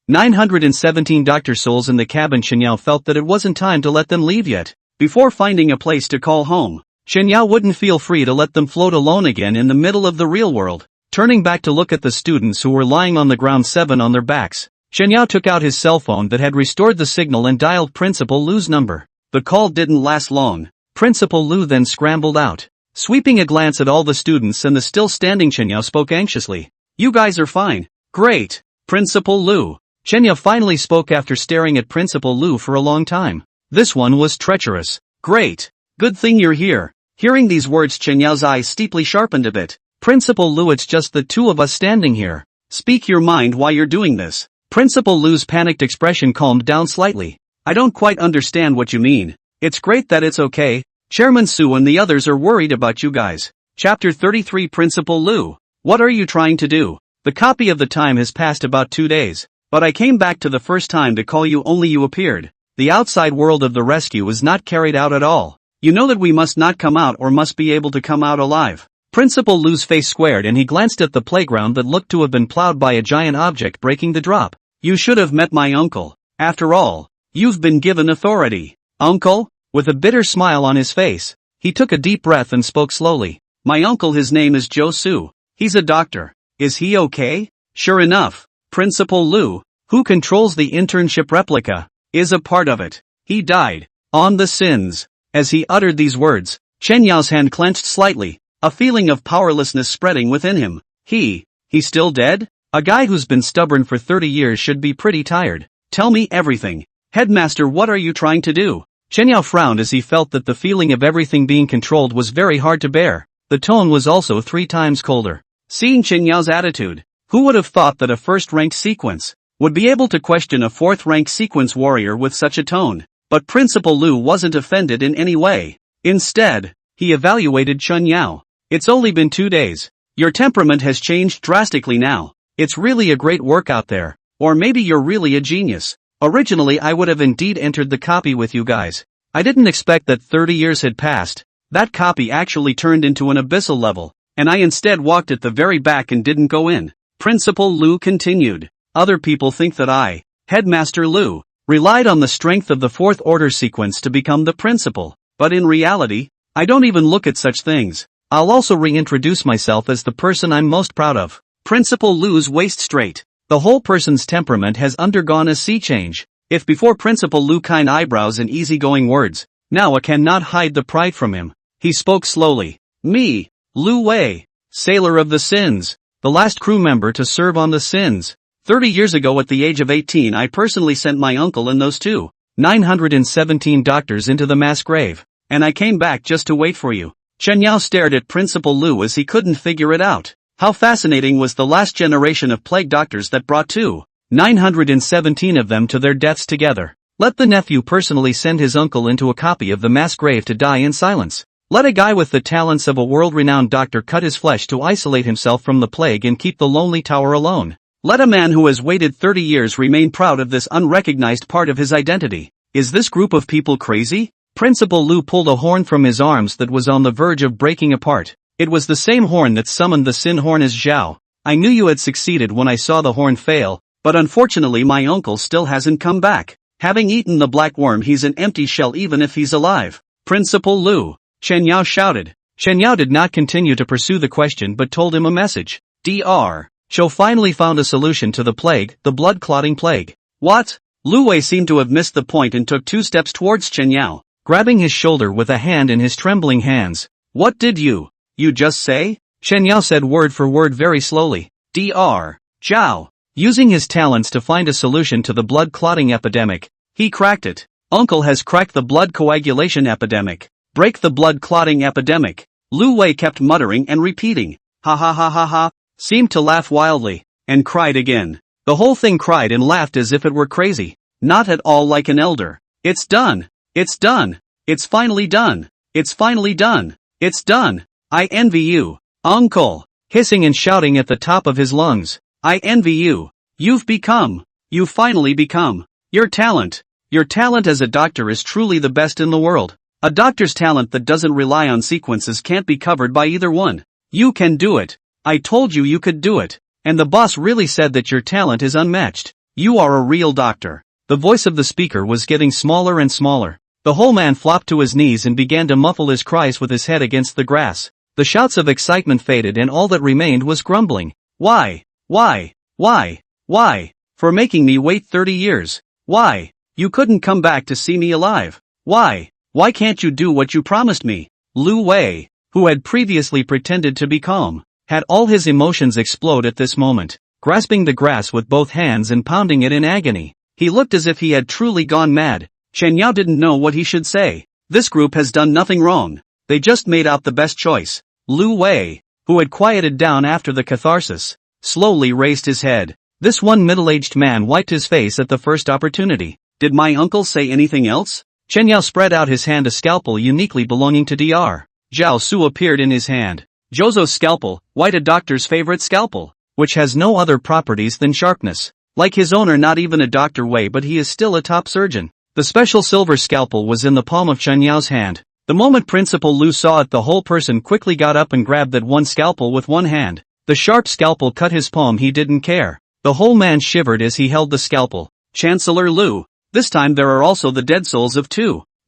917 doctor souls in the cabin. Chen Yao felt that it wasn't time to let them leave yet. Before finding a place to call home, Chen Yao wouldn't feel free to let them float alone again in the middle of the real world. Turning back to look at the students who were lying on the ground 7 on their backs, Chen Yao took out his cell phone that had restored the signal and dialed Principal Lu's number. The call didn't last long. Principal Lu then scrambled out. Sweeping a glance at all the students and the still standing Chen Yao spoke anxiously. You guys are fine. Great. Principal Lu. Chen Yao finally spoke after staring at Principal Lu for a long time. This one was treacherous. Great. Good thing you're here. Hearing these words, Chen Yao's eyes steeply sharpened a bit. Principal Lu, it's just the two of us standing here. Speak your mind why you're doing this. Principal Lu's panicked expression calmed down slightly. I don't quite understand what you mean. It's great that it's okay. Chairman Su and the others are worried about you guys. Chapter 33 Principal Lu. What are you trying to do? The copy of the time has passed about 2 days. But I came back to the first time to call you, only you appeared. The outside world of the rescue is not carried out at all. You know that we must not come out or must be able to come out alive. Principal Lu's face squared and he glanced at the playground that looked to have been plowed by a giant object breaking the drop. You should have met my uncle. After all, you've been given authority. Uncle? With a bitter smile on his face, he took a deep breath and spoke slowly. My uncle, his name is Joe Su. He's a doctor. Is he okay? Sure enough, Principal Lu, who controls the internship replica, is a part of it. He died. On the Sins. As he uttered these words, Chen Yao's hand clenched slightly, a feeling of powerlessness spreading within him. He's still dead? A guy who's been stubborn for 30 years should be pretty tired. Tell me everything. Headmaster, what are you trying to do? Chen Yao frowned as he felt that the feeling of everything being controlled was very hard to bear. The tone was also 3 times colder. Seeing Chen Yao's attitude, who would have thought that a first-ranked sequence would be able to question a 4th-ranked sequence warrior with such a tone? But Principal Lu wasn't offended in any way. Instead, he evaluated Chen Yao. It's only been 2 days. Your temperament has changed drastically now. It's really a great work out there. Or maybe you're really a genius. Originally I would have indeed entered the copy with you guys. I didn't expect that 30 years had passed. That copy actually turned into an abyssal level, and I instead walked at the very back and didn't go in. Principal Lu continued. Other people think that I, Headmaster Lu, relied on the strength of the 4th order sequence to become the principal, but in reality, I don't even look at such things. I'll also reintroduce myself as the person I'm most proud of. Principal Lu's waist straight. The whole person's temperament has undergone a sea change. If before Principal Lu kind eyebrows and easygoing words, now I cannot hide the pride from him. He spoke slowly. Me, Lu Wei, sailor of the Sins, the last crew member to serve on the Sins. 30 years ago at the age of 18 I personally sent my uncle and those 917 doctors into the mass grave, and I came back just to wait for you. Chen Yao stared at Principal Lu as he couldn't figure it out. How fascinating was the last generation of plague doctors that brought 917 of them to their deaths together. Let the nephew personally send his uncle into a copy of the mass grave to die in silence. Let a guy with the talents of a world-renowned doctor cut his flesh to isolate himself from the plague and keep the lonely tower alone. Let a man who has waited 30 years remain proud of this unrecognized part of his identity. Is this group of people crazy? Principal Lu pulled a horn from his arms that was on the verge of breaking apart. It was the same horn that summoned the sin horn as Zhao. I knew you had succeeded when I saw the horn fail, but unfortunately my uncle still hasn't come back. Having eaten the black worm, he's an empty shell even if he's alive. Principal Lu, Chen Yao shouted. Chen Yao did not continue to pursue the question but told him a message. Dr. Zhou finally found a solution to the plague, the blood-clotting plague. What? Lu Wei seemed to have missed the point and took 2 steps towards Chen Yao, grabbing his shoulder with a hand in his trembling hands. What did you just say? Chen Yao said word for word very slowly. Dr. Zhao, using his talents to find a solution to the blood-clotting epidemic, he cracked it. Uncle has cracked the blood coagulation epidemic. Break the blood-clotting epidemic. Lu Wei kept muttering and repeating. Ha ha ha ha ha, seemed to laugh wildly, and cried again. The whole thing cried and laughed as if it were crazy. Not at all like an elder. It's done. It's done. It's finally done. It's finally done. It's done. I envy you, Uncle, hissing and shouting at the top of his lungs. I envy you. You've finally become. Your talent as a doctor is truly the best in the world. A doctor's talent that doesn't rely on sequences can't be covered by either one. You can do it. I told you you could do it. And the boss really said that your talent is unmatched. You are a real doctor. The voice of the speaker was getting smaller and smaller. The whole man flopped to his knees and began to muffle his cries with his head against the grass. The shouts of excitement faded and all that remained was grumbling. Why? For making me wait 30 years. Why? You couldn't come back to see me alive. Why? Why can't you do what you promised me? Lu Wei, who had previously pretended to be calm, had all his emotions explode at this moment, grasping the grass with both hands and pounding it in agony. He looked as if he had truly gone mad. Chen Yao didn't know what he should say. This group has done nothing wrong. They just made out the best choice. Lu Wei, who had quieted down after the catharsis, slowly raised his head. This one middle-aged man wiped his face at the first opportunity. Did my uncle say anything else? Chen Yao spread out his hand. A scalpel uniquely belonging to Dr. Zhao Su appeared in his hand. Zhou's scalpel, white, a doctor's favorite scalpel, which has no other properties than sharpness. Like his owner, not even a Dr. Wei, but he is still a top surgeon. The special silver scalpel was in the palm of Chen Yao's hand. The moment Principal Lu saw it, the whole person quickly got up and grabbed that one scalpel with one hand. The sharp scalpel cut his palm. He didn't care. The whole man shivered as he held the scalpel. Chancellor Lu. This time there are also the dead souls of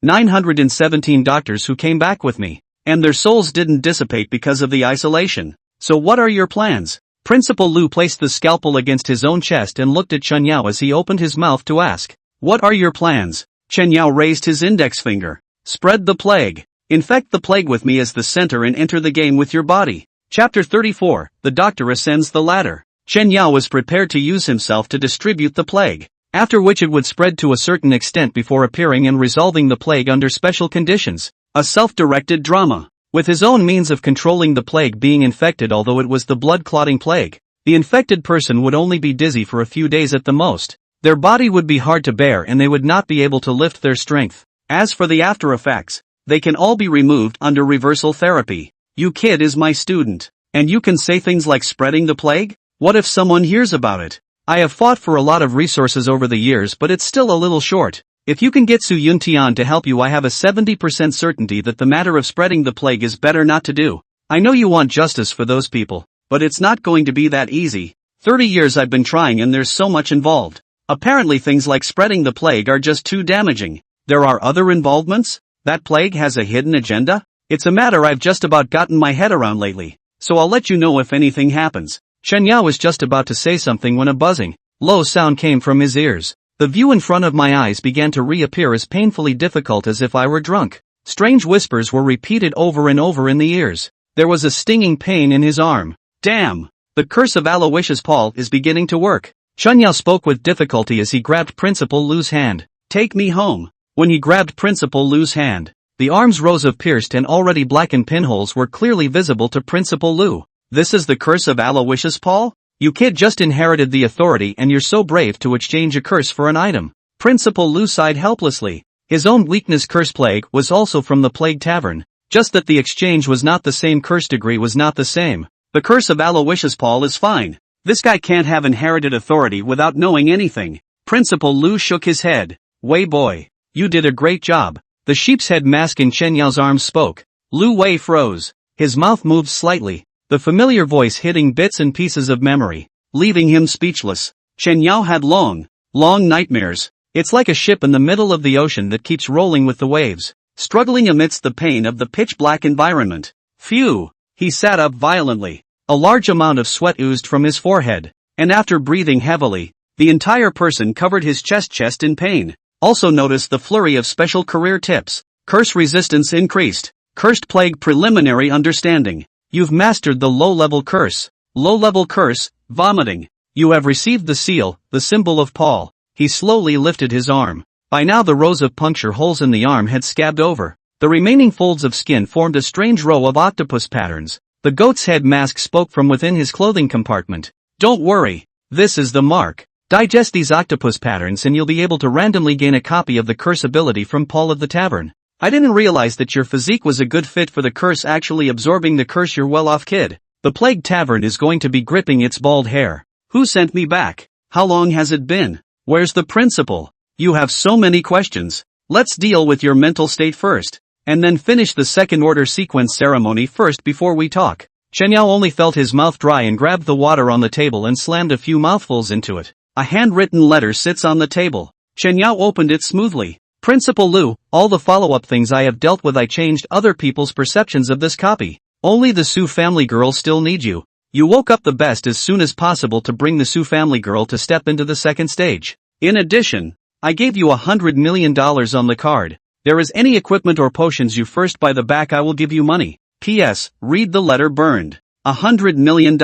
917 doctors who came back with me. And their souls didn't dissipate because of the isolation. So what are your plans? Principal Lu placed the scalpel against his own chest and looked at Chen Yao as he opened his mouth to ask. What are your plans? Chen Yao raised his index finger. Spread the plague. Infect the plague with me as the center and enter the game with your body. Chapter 34, The Doctor Ascends the Ladder. Chen Yao was prepared to use himself to distribute the plague, after which it would spread to a certain extent before appearing and resolving the plague under special conditions. A self-directed drama. With his own means of controlling the plague being infected, although it was the blood-clotting plague, the infected person would only be dizzy for a few days at the most. Their body would be hard to bear and they would not be able to lift their strength. As for the after effects, they can all be removed under reversal therapy. You kid is my student, and you can say things like spreading the plague? What if someone hears about it? I have fought for a lot of resources over the years, but it's still a little short. If you can get Su Yuntian to help you, I have a 70% certainty that the matter of spreading the plague is better not to do. I know you want justice for those people, but it's not going to be that easy. 30 years I've been trying and there's so much involved. Apparently things like spreading the plague are just too damaging. There are other involvements? That plague has a hidden agenda? It's a matter I've just about gotten my head around lately, so I'll let you know if anything happens. Chen Yao was just about to say something when a buzzing, low sound came from his ears. The view in front of my eyes began to reappear as painfully difficult as if I were drunk. Strange whispers were repeated over and over in the ears. There was a stinging pain in his arm. Damn! The curse of Aloysius Paul is beginning to work. Chen Yao spoke with difficulty as he grabbed Principal Lu's hand. Take me home. When he grabbed Principal Lu's hand, the arm's rows of pierced and already blackened pinholes were clearly visible to Principal Lu. This is the curse of Aloysius Paul? You kid just inherited the authority and you're so brave to exchange a curse for an item. Principal Lu sighed helplessly. His own weakness, curse plague, was also from the Plague Tavern. Just that the exchange was not the same, curse degree was not the same. The curse of Aloysius Paul is fine. This guy can't have inherited authority without knowing anything. Principal Lu shook his head. Wei boy, you did a great job. The sheep's head mask in Chen Yao's arms spoke. Lu Wei froze. His mouth moved slightly, the familiar voice hitting bits and pieces of memory, leaving him speechless. Chen Yao had long nightmares. It's like a ship in the middle of the ocean that keeps rolling with the waves, struggling amidst the pain of the pitch-black environment. Phew! He sat up violently. A large amount of sweat oozed from his forehead, and after breathing heavily, the entire person covered his chest in pain. Also noticed the flurry of special career tips. Curse resistance increased. Cursed plague preliminary understanding. You've mastered the low-level curse. Low-level curse, vomiting. You have received the seal, the symbol of Paul. He slowly lifted his arm. By now the rows of puncture holes in the arm had scabbed over. The remaining folds of skin formed a strange row of octopus patterns. The goat's head mask spoke from within his clothing compartment. Don't worry. This is the mark. Digest these octopus patterns and you'll be able to randomly gain a copy of the curse ability from Paul of the Tavern. I didn't realize that your physique was a good fit for the curse actually absorbing the curse, you're well off, kid. The Plague Tavern is going to be gripping its bald hair. Who sent me back? How long has it been? Where's the principal? You have so many questions. Let's deal with your mental state first, and then finish the second order sequence ceremony first before we talk. Chen Yao only felt his mouth dry and grabbed the water on the table and slammed a few mouthfuls into it. A handwritten letter sits on the table. Chen Yao opened it smoothly. Principal Lu, all the follow-up things I have dealt with, I changed other people's perceptions of this copy. Only the Su family girl still need you. You woke up the best as soon as possible to bring the Su family girl to step into the second stage. In addition, I gave you $100 million on the card. There is any equipment or potions you first buy the back, I will give you money. P.S. Read the letter burned. $100 million.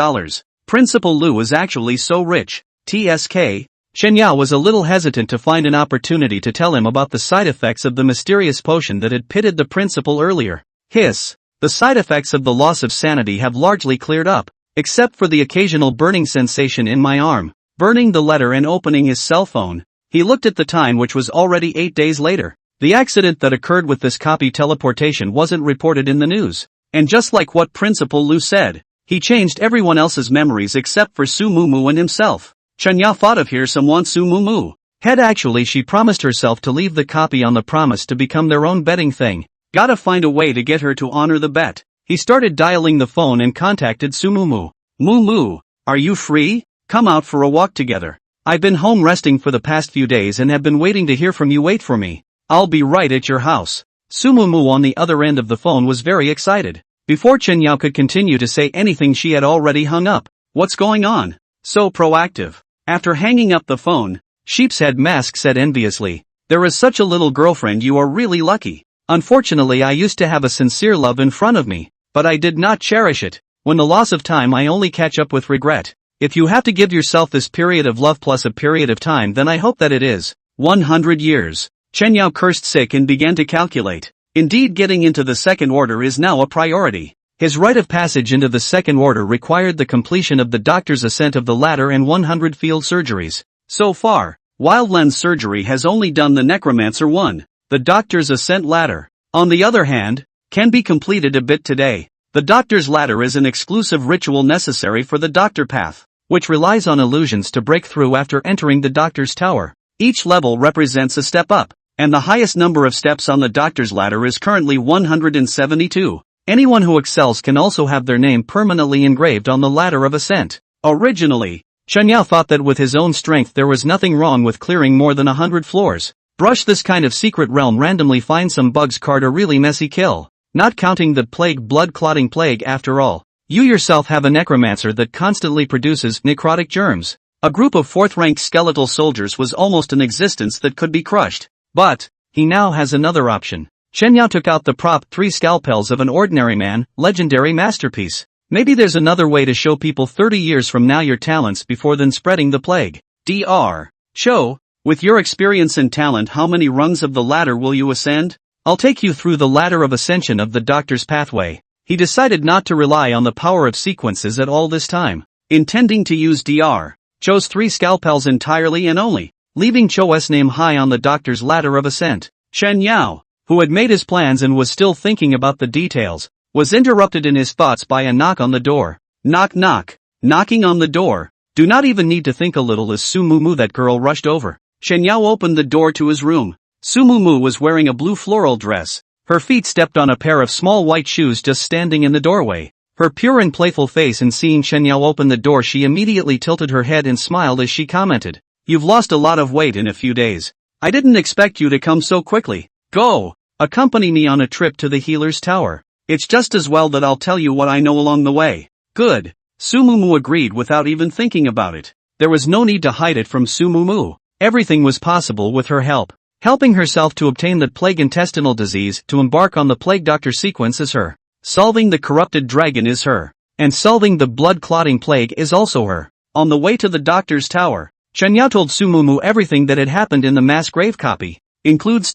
Principal Lu is actually so rich. TSK. Chen Yao was a little hesitant to find an opportunity to tell him about the side effects of the mysterious potion that had pitted the principal earlier. Hiss. The side effects of the loss of sanity have largely cleared up, except for the occasional burning sensation in my arm. Burning the letter and opening his cell phone, he looked at the time, which was already 8 days later. The accident that occurred with this copy teleportation wasn't reported in the news. And just like what Principal Lu said, he changed everyone else's memories except for Su Mumu and himself. Chen Yao thought of here someone Su Mumu had actually she promised herself to leave the copy on the promise to become their own betting thing. Gotta find a way to get her to honor the bet. He started dialing the phone and contacted Su Mumu. Mumu, are you free? Come out for a walk together. I've been home resting for the past few days and have been waiting to hear from you. Wait for me. I'll be right at your house. Su Mumu on the other end of the phone was very excited. Before Chen Yao could continue to say anything, she had already hung up. What's going on? So proactive. After hanging up the phone, Sheepshead Mask said enviously, there is such a little girlfriend, you are really lucky. Unfortunately, I used to have a sincere love in front of me, but I did not cherish it. When the loss of time, I only catch up with regret. If you have to give yourself this period of love plus a period of time, then I hope that it is 100 years. Chen Yao cursed sick and began to calculate. Indeed, getting into the second order is now a priority. His rite of passage into the second order required the completion of the doctor's ascent of the ladder and 100 field surgeries. So far, Wild Lens surgery has only done the necromancer one. The doctor's ascent ladder, on the other hand, can be completed a bit today. The doctor's ladder is an exclusive ritual necessary for the doctor path, which relies on illusions to break through after entering the doctor's tower. Each level represents a step up, and the highest number of steps on the doctor's ladder is currently 172. Anyone who excels can also have their name permanently engraved on the ladder of ascent. Originally, Chen Yao thought that with his own strength there was nothing wrong with clearing more than 100 floors. Brush this kind of secret realm, randomly find some bugs, card a really messy kill. Not counting the plague, blood-clotting plague. After all, you yourself have a necromancer that constantly produces necrotic germs. A group of 4th-ranked skeletal soldiers was almost an existence that could be crushed. But he now has another option. Chen Yao took out the prop 3 scalpels of an ordinary man, legendary masterpiece. Maybe there's another way to show people 30 years from now your talents before then spreading the plague. Dr. Cho, with your experience and talent, how many rungs of the ladder will you ascend? I'll take you through the ladder of ascension of the doctor's pathway. He decided not to rely on the power of sequences at all this time, intending to use Dr. Cho's 3 scalpels entirely and only, leaving Cho's name high on the doctor's ladder of ascent. Chen Yao, who had made his plans and was still thinking about the details, was interrupted in his thoughts by a knock on the door. Knock knock. Knocking on the door. Do not even need to think a little as Su Mumu, that girl, rushed over. Chen Yao opened the door to his room. Su Mumu was wearing a blue floral dress, Her feet stepped on a pair of small white shoes just standing in the doorway. Her pure and playful face, and seeing Chen Yao open the door, she immediately tilted her head and smiled as she commented, "You've lost a lot of weight in a few days. I didn't expect you to come so quickly. Go! Accompany me on a trip to the Healer's Tower. It's just as well that I'll tell you what I know along the way." Good. Sumumu agreed without even thinking about it. There was no need to hide it from Sumumu. Everything was possible with her help. Helping herself to obtain the plague intestinal disease, to embark on the plague doctor sequence is her. Solving the corrupted dragon is her. And solving the blood-clotting plague is also her. On the way to the doctor's tower, Chen Yao told Sumumu everything that had happened in the mass grave copy. Includes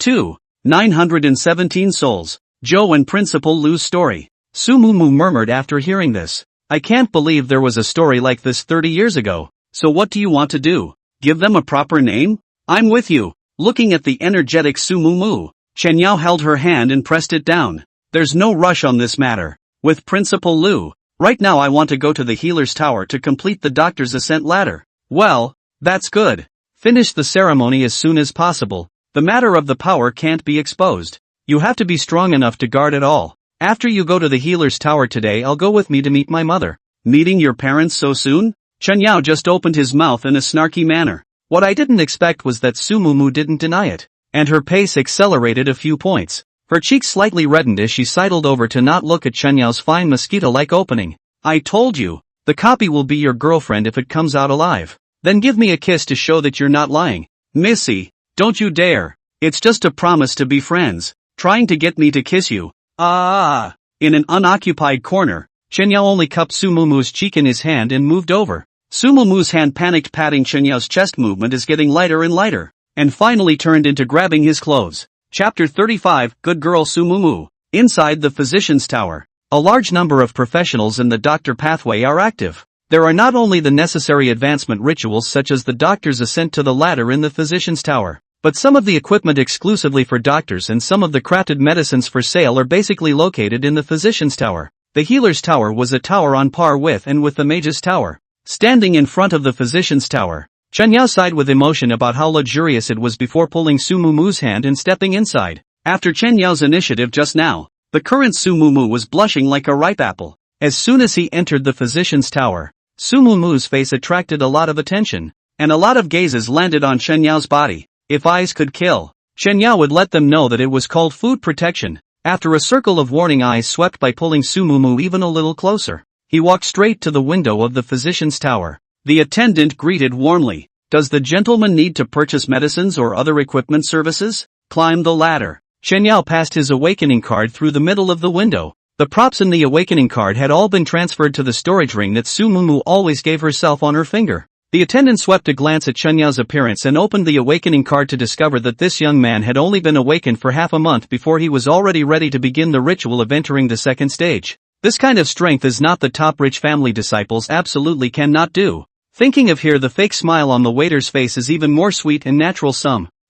917 souls. Joe and Principal Lu's story. Sumumu murmured after hearing this. "I can't believe there was a story like this 30 years ago. So what do you want to do? Give them a proper name? I'm with you." Looking at the energetic Sumumu, Chen Yao held her hand and pressed it down. "There's no rush on this matter. With Principal Lu, right now I want to go to the Healer's Tower to complete the doctor's ascent ladder." "Well, that's good. Finish the ceremony as soon as possible. The matter of the power can't be exposed. You have to be strong enough to guard it all. After you go to the Healer's Tower today, I'll go with me to meet my mother." "Meeting your parents so soon?" Chen Yao just opened his mouth in a snarky manner. What I didn't expect was that Sumumu didn't deny it, and her pace accelerated a few points. Her cheeks slightly reddened as she sidled over to not look at Chen Yao's fine mosquito-like opening. "I told you, the copy will be your girlfriend if it comes out alive. Then give me a kiss to show that you're not lying." "Missy, don't you dare. It's just a promise to be friends. Trying to get me to kiss you." In an unoccupied corner, Chen Yao only cupped Sumumu's cheek in his hand and moved over. Sumumu's hand panicked, patting Chen Yao's chest. Movement is getting lighter and lighter, and finally turned into grabbing his clothes. Chapter 35, Good Girl Sumumu. Inside the Physician's Tower, a large number of professionals in the doctor pathway are active. There are not only the necessary advancement rituals such as the doctor's ascent to the ladder in the Physician's Tower, but some of the equipment exclusively for doctors and some of the crafted medicines for sale are basically located in the Physician's Tower. The Healer's Tower was a tower on par with the Mage's Tower. Standing in front of the Physician's Tower, Chen Yao sighed with emotion about how luxurious it was before pulling Sumumu's hand and stepping inside. After Chen Yao's initiative just now, the current Sumumu was blushing like a ripe apple. As soon as he entered the Physician's Tower, Sumumu's face attracted a lot of attention, and a lot of gazes landed on Chen Yao's body. If eyes could kill, Chen Yao would let them know that it was called food protection. After a circle of warning eyes swept by, pulling Sumumu even a little closer, he walked straight to the window of the Physician's Tower. The attendant greeted warmly. "Does the gentleman need to purchase medicines or other equipment services? Climb the ladder." Chen Yao passed his awakening card through the middle of the window. The props in the awakening card had all been transferred to the storage ring that Sumumu always gave herself on her finger. The attendant swept a glance at Chen Yao's appearance and opened the awakening card to discover that this young man had only been awakened for half a month before he was already ready to begin the ritual of entering the second stage. This kind of strength is not the top rich family disciples absolutely cannot do. Thinking of here, the fake smile on the waiter's face is even more sweet and natural.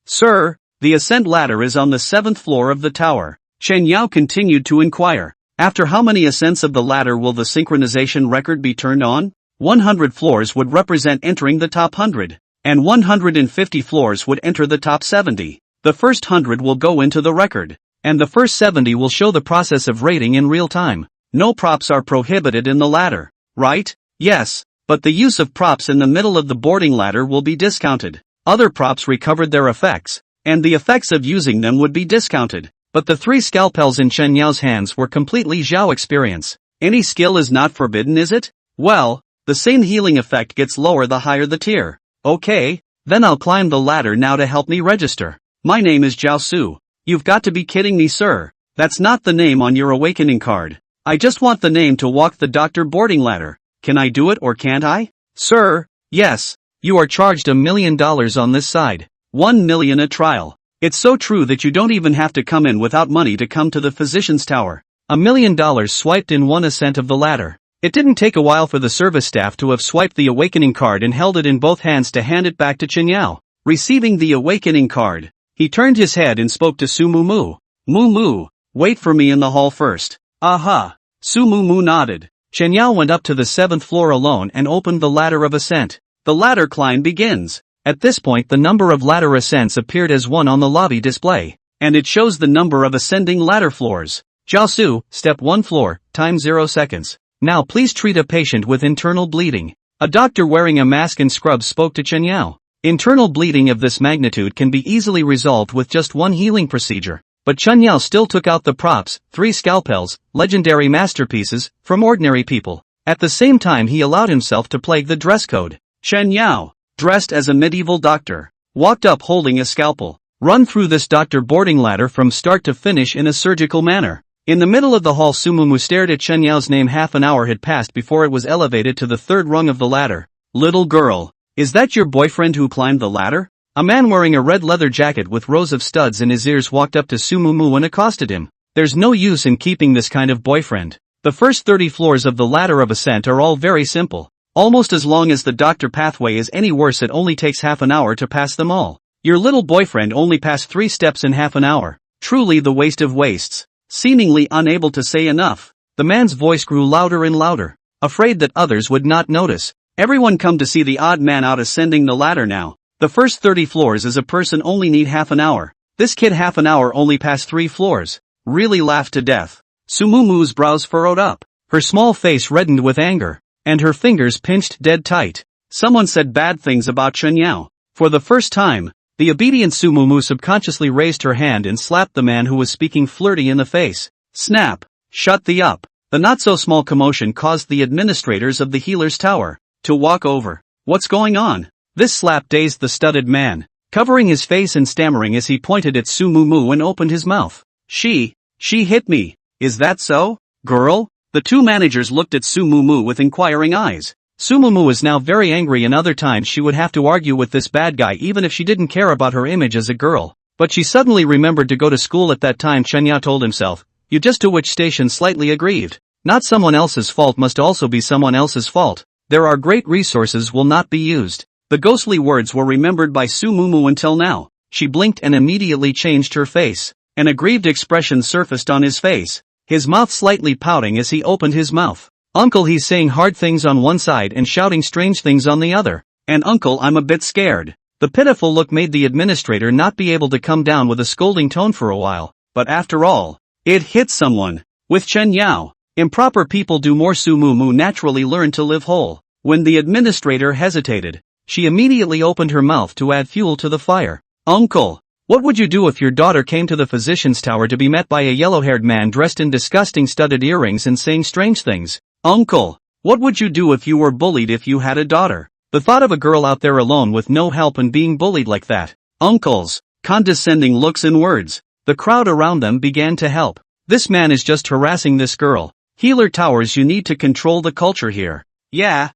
"Sir, the ascent ladder is on the 7th floor of the tower." Chen Yao continued to inquire. "After how many ascents of the ladder will the synchronization record be turned on?" 100 floors would represent entering the top 100, and 150 floors would enter the top 70. The first 100 will go into the record, and the first 70 will show the process of rating in real time. No props are prohibited in the ladder, right? Yes, but the use of props in the middle of the boarding ladder will be discounted. Other props recovered their effects, and the effects of using them would be discounted. But the 3 scalpels in Chen Yao's hands were completely Zhao experience. Any skill is not forbidden, is it? Well, the same healing effect gets lower the higher the tier. Okay, then I'll climb the ladder now to help me register. My name is Jiao Su. You've got to be kidding me, sir. That's not the name on your awakening card. I just want the name to walk the doctor boarding ladder. Can I do it or can't I? Sir, yes. You are charged $1 million on this side. 1 million a trial. It's so true that you don't even have to come in without money to come to the Physician's Tower. $1 million swiped in one ascent of the ladder. It didn't take a while for the service staff to have swiped the awakening card and held it in both hands to hand it back to Chen Yao. Receiving the awakening card, he turned his head and spoke to Sumumu. "Mumu, wait for me in the hall first." "Aha." Sumumu nodded. Chen Yao went up to the 7th floor alone and opened the ladder of ascent. The ladder climb begins. At this point, the number of ladder ascents appeared as 1 on the lobby display, and it shows the number of ascending ladder floors. Jiaosu, step 1 floor, time 0 seconds. Now please treat a patient with internal bleeding. A doctor wearing a mask and scrubs spoke to Chen Yao. Internal bleeding of this magnitude can be easily resolved with just one healing procedure. But Chen Yao still took out the props, 3 scalpels, legendary masterpieces, from ordinary people. At the same time he allowed himself to plague the dress code. Chen Yao, dressed as a medieval doctor, walked up holding a scalpel. Run through this doctor boarding ladder from start to finish in a surgical manner. In the middle of the hall Sumumu stared at Chen Yao's name. Half an hour had passed before it was elevated to the 3rd rung of the ladder. Little girl, is that your boyfriend who climbed the ladder? A man wearing a red leather jacket with rows of studs in his ears walked up to Sumumu and accosted him. There's no use in keeping this kind of boyfriend. The first 30 floors of the ladder of ascent are all very simple. Almost as long as the doctor pathway is any worse, it only takes half an hour to pass them all. Your little boyfriend only passed 3 steps in half an hour. Truly the waste of wastes. Seemingly unable to say enough, the man's voice grew louder and louder, afraid that others would not notice. Everyone come to see the odd man out ascending the ladder now. The first 30 floors as a person only need half an hour. This kid half an hour only passed 3 floors. Really laughed to death. Sumumu's brows furrowed up, her small face reddened with anger, and her fingers pinched dead tight. Someone said bad things about Chen Yao. For the first time, the obedient Sumumu subconsciously raised her hand and slapped the man who was speaking flirty in the face. Snap! Shut the up! The not-so-small commotion caused the administrators of the healer's tower to walk over. What's going on? This slap dazed the studded man, covering his face and stammering as he pointed at Sumumu and opened his mouth. She hit me. Is that so, girl? The 2 managers looked at Sumumu with inquiring eyes. Sumumu is now very angry, and other times she would have to argue with this bad guy even if she didn't care about her image as a girl. But she suddenly remembered to go to school at that time. Chen Yao told himself, you just, to which station slightly aggrieved. Not someone else's fault must also be someone else's fault. There are great resources will not be used. The ghostly words were remembered by Sumumu until now. She blinked and immediately changed her face. An aggrieved expression surfaced on his face, his mouth slightly pouting as he opened his mouth. Uncle, he's saying hard things on one side and shouting strange things on the other. And uncle, I'm a bit scared. The pitiful look made the administrator not be able to come down with a scolding tone for a while, but after all, it hit someone. With Chen Yao, improper people do more. Sumumu naturally learned to live whole. When the administrator hesitated, she immediately opened her mouth to add fuel to the fire. Uncle, what would you do if your daughter came to the physician's tower to be met by a yellow-haired man dressed in disgusting studded earrings and saying strange things? Uncle, what would you do if you were bullied if you had a daughter? The thought of a girl out there alone with no help and being bullied like that. Uncles, condescending looks and words. The crowd around them began to help. This man is just harassing this girl. Healer Towers, you need to control the culture here. Yeah,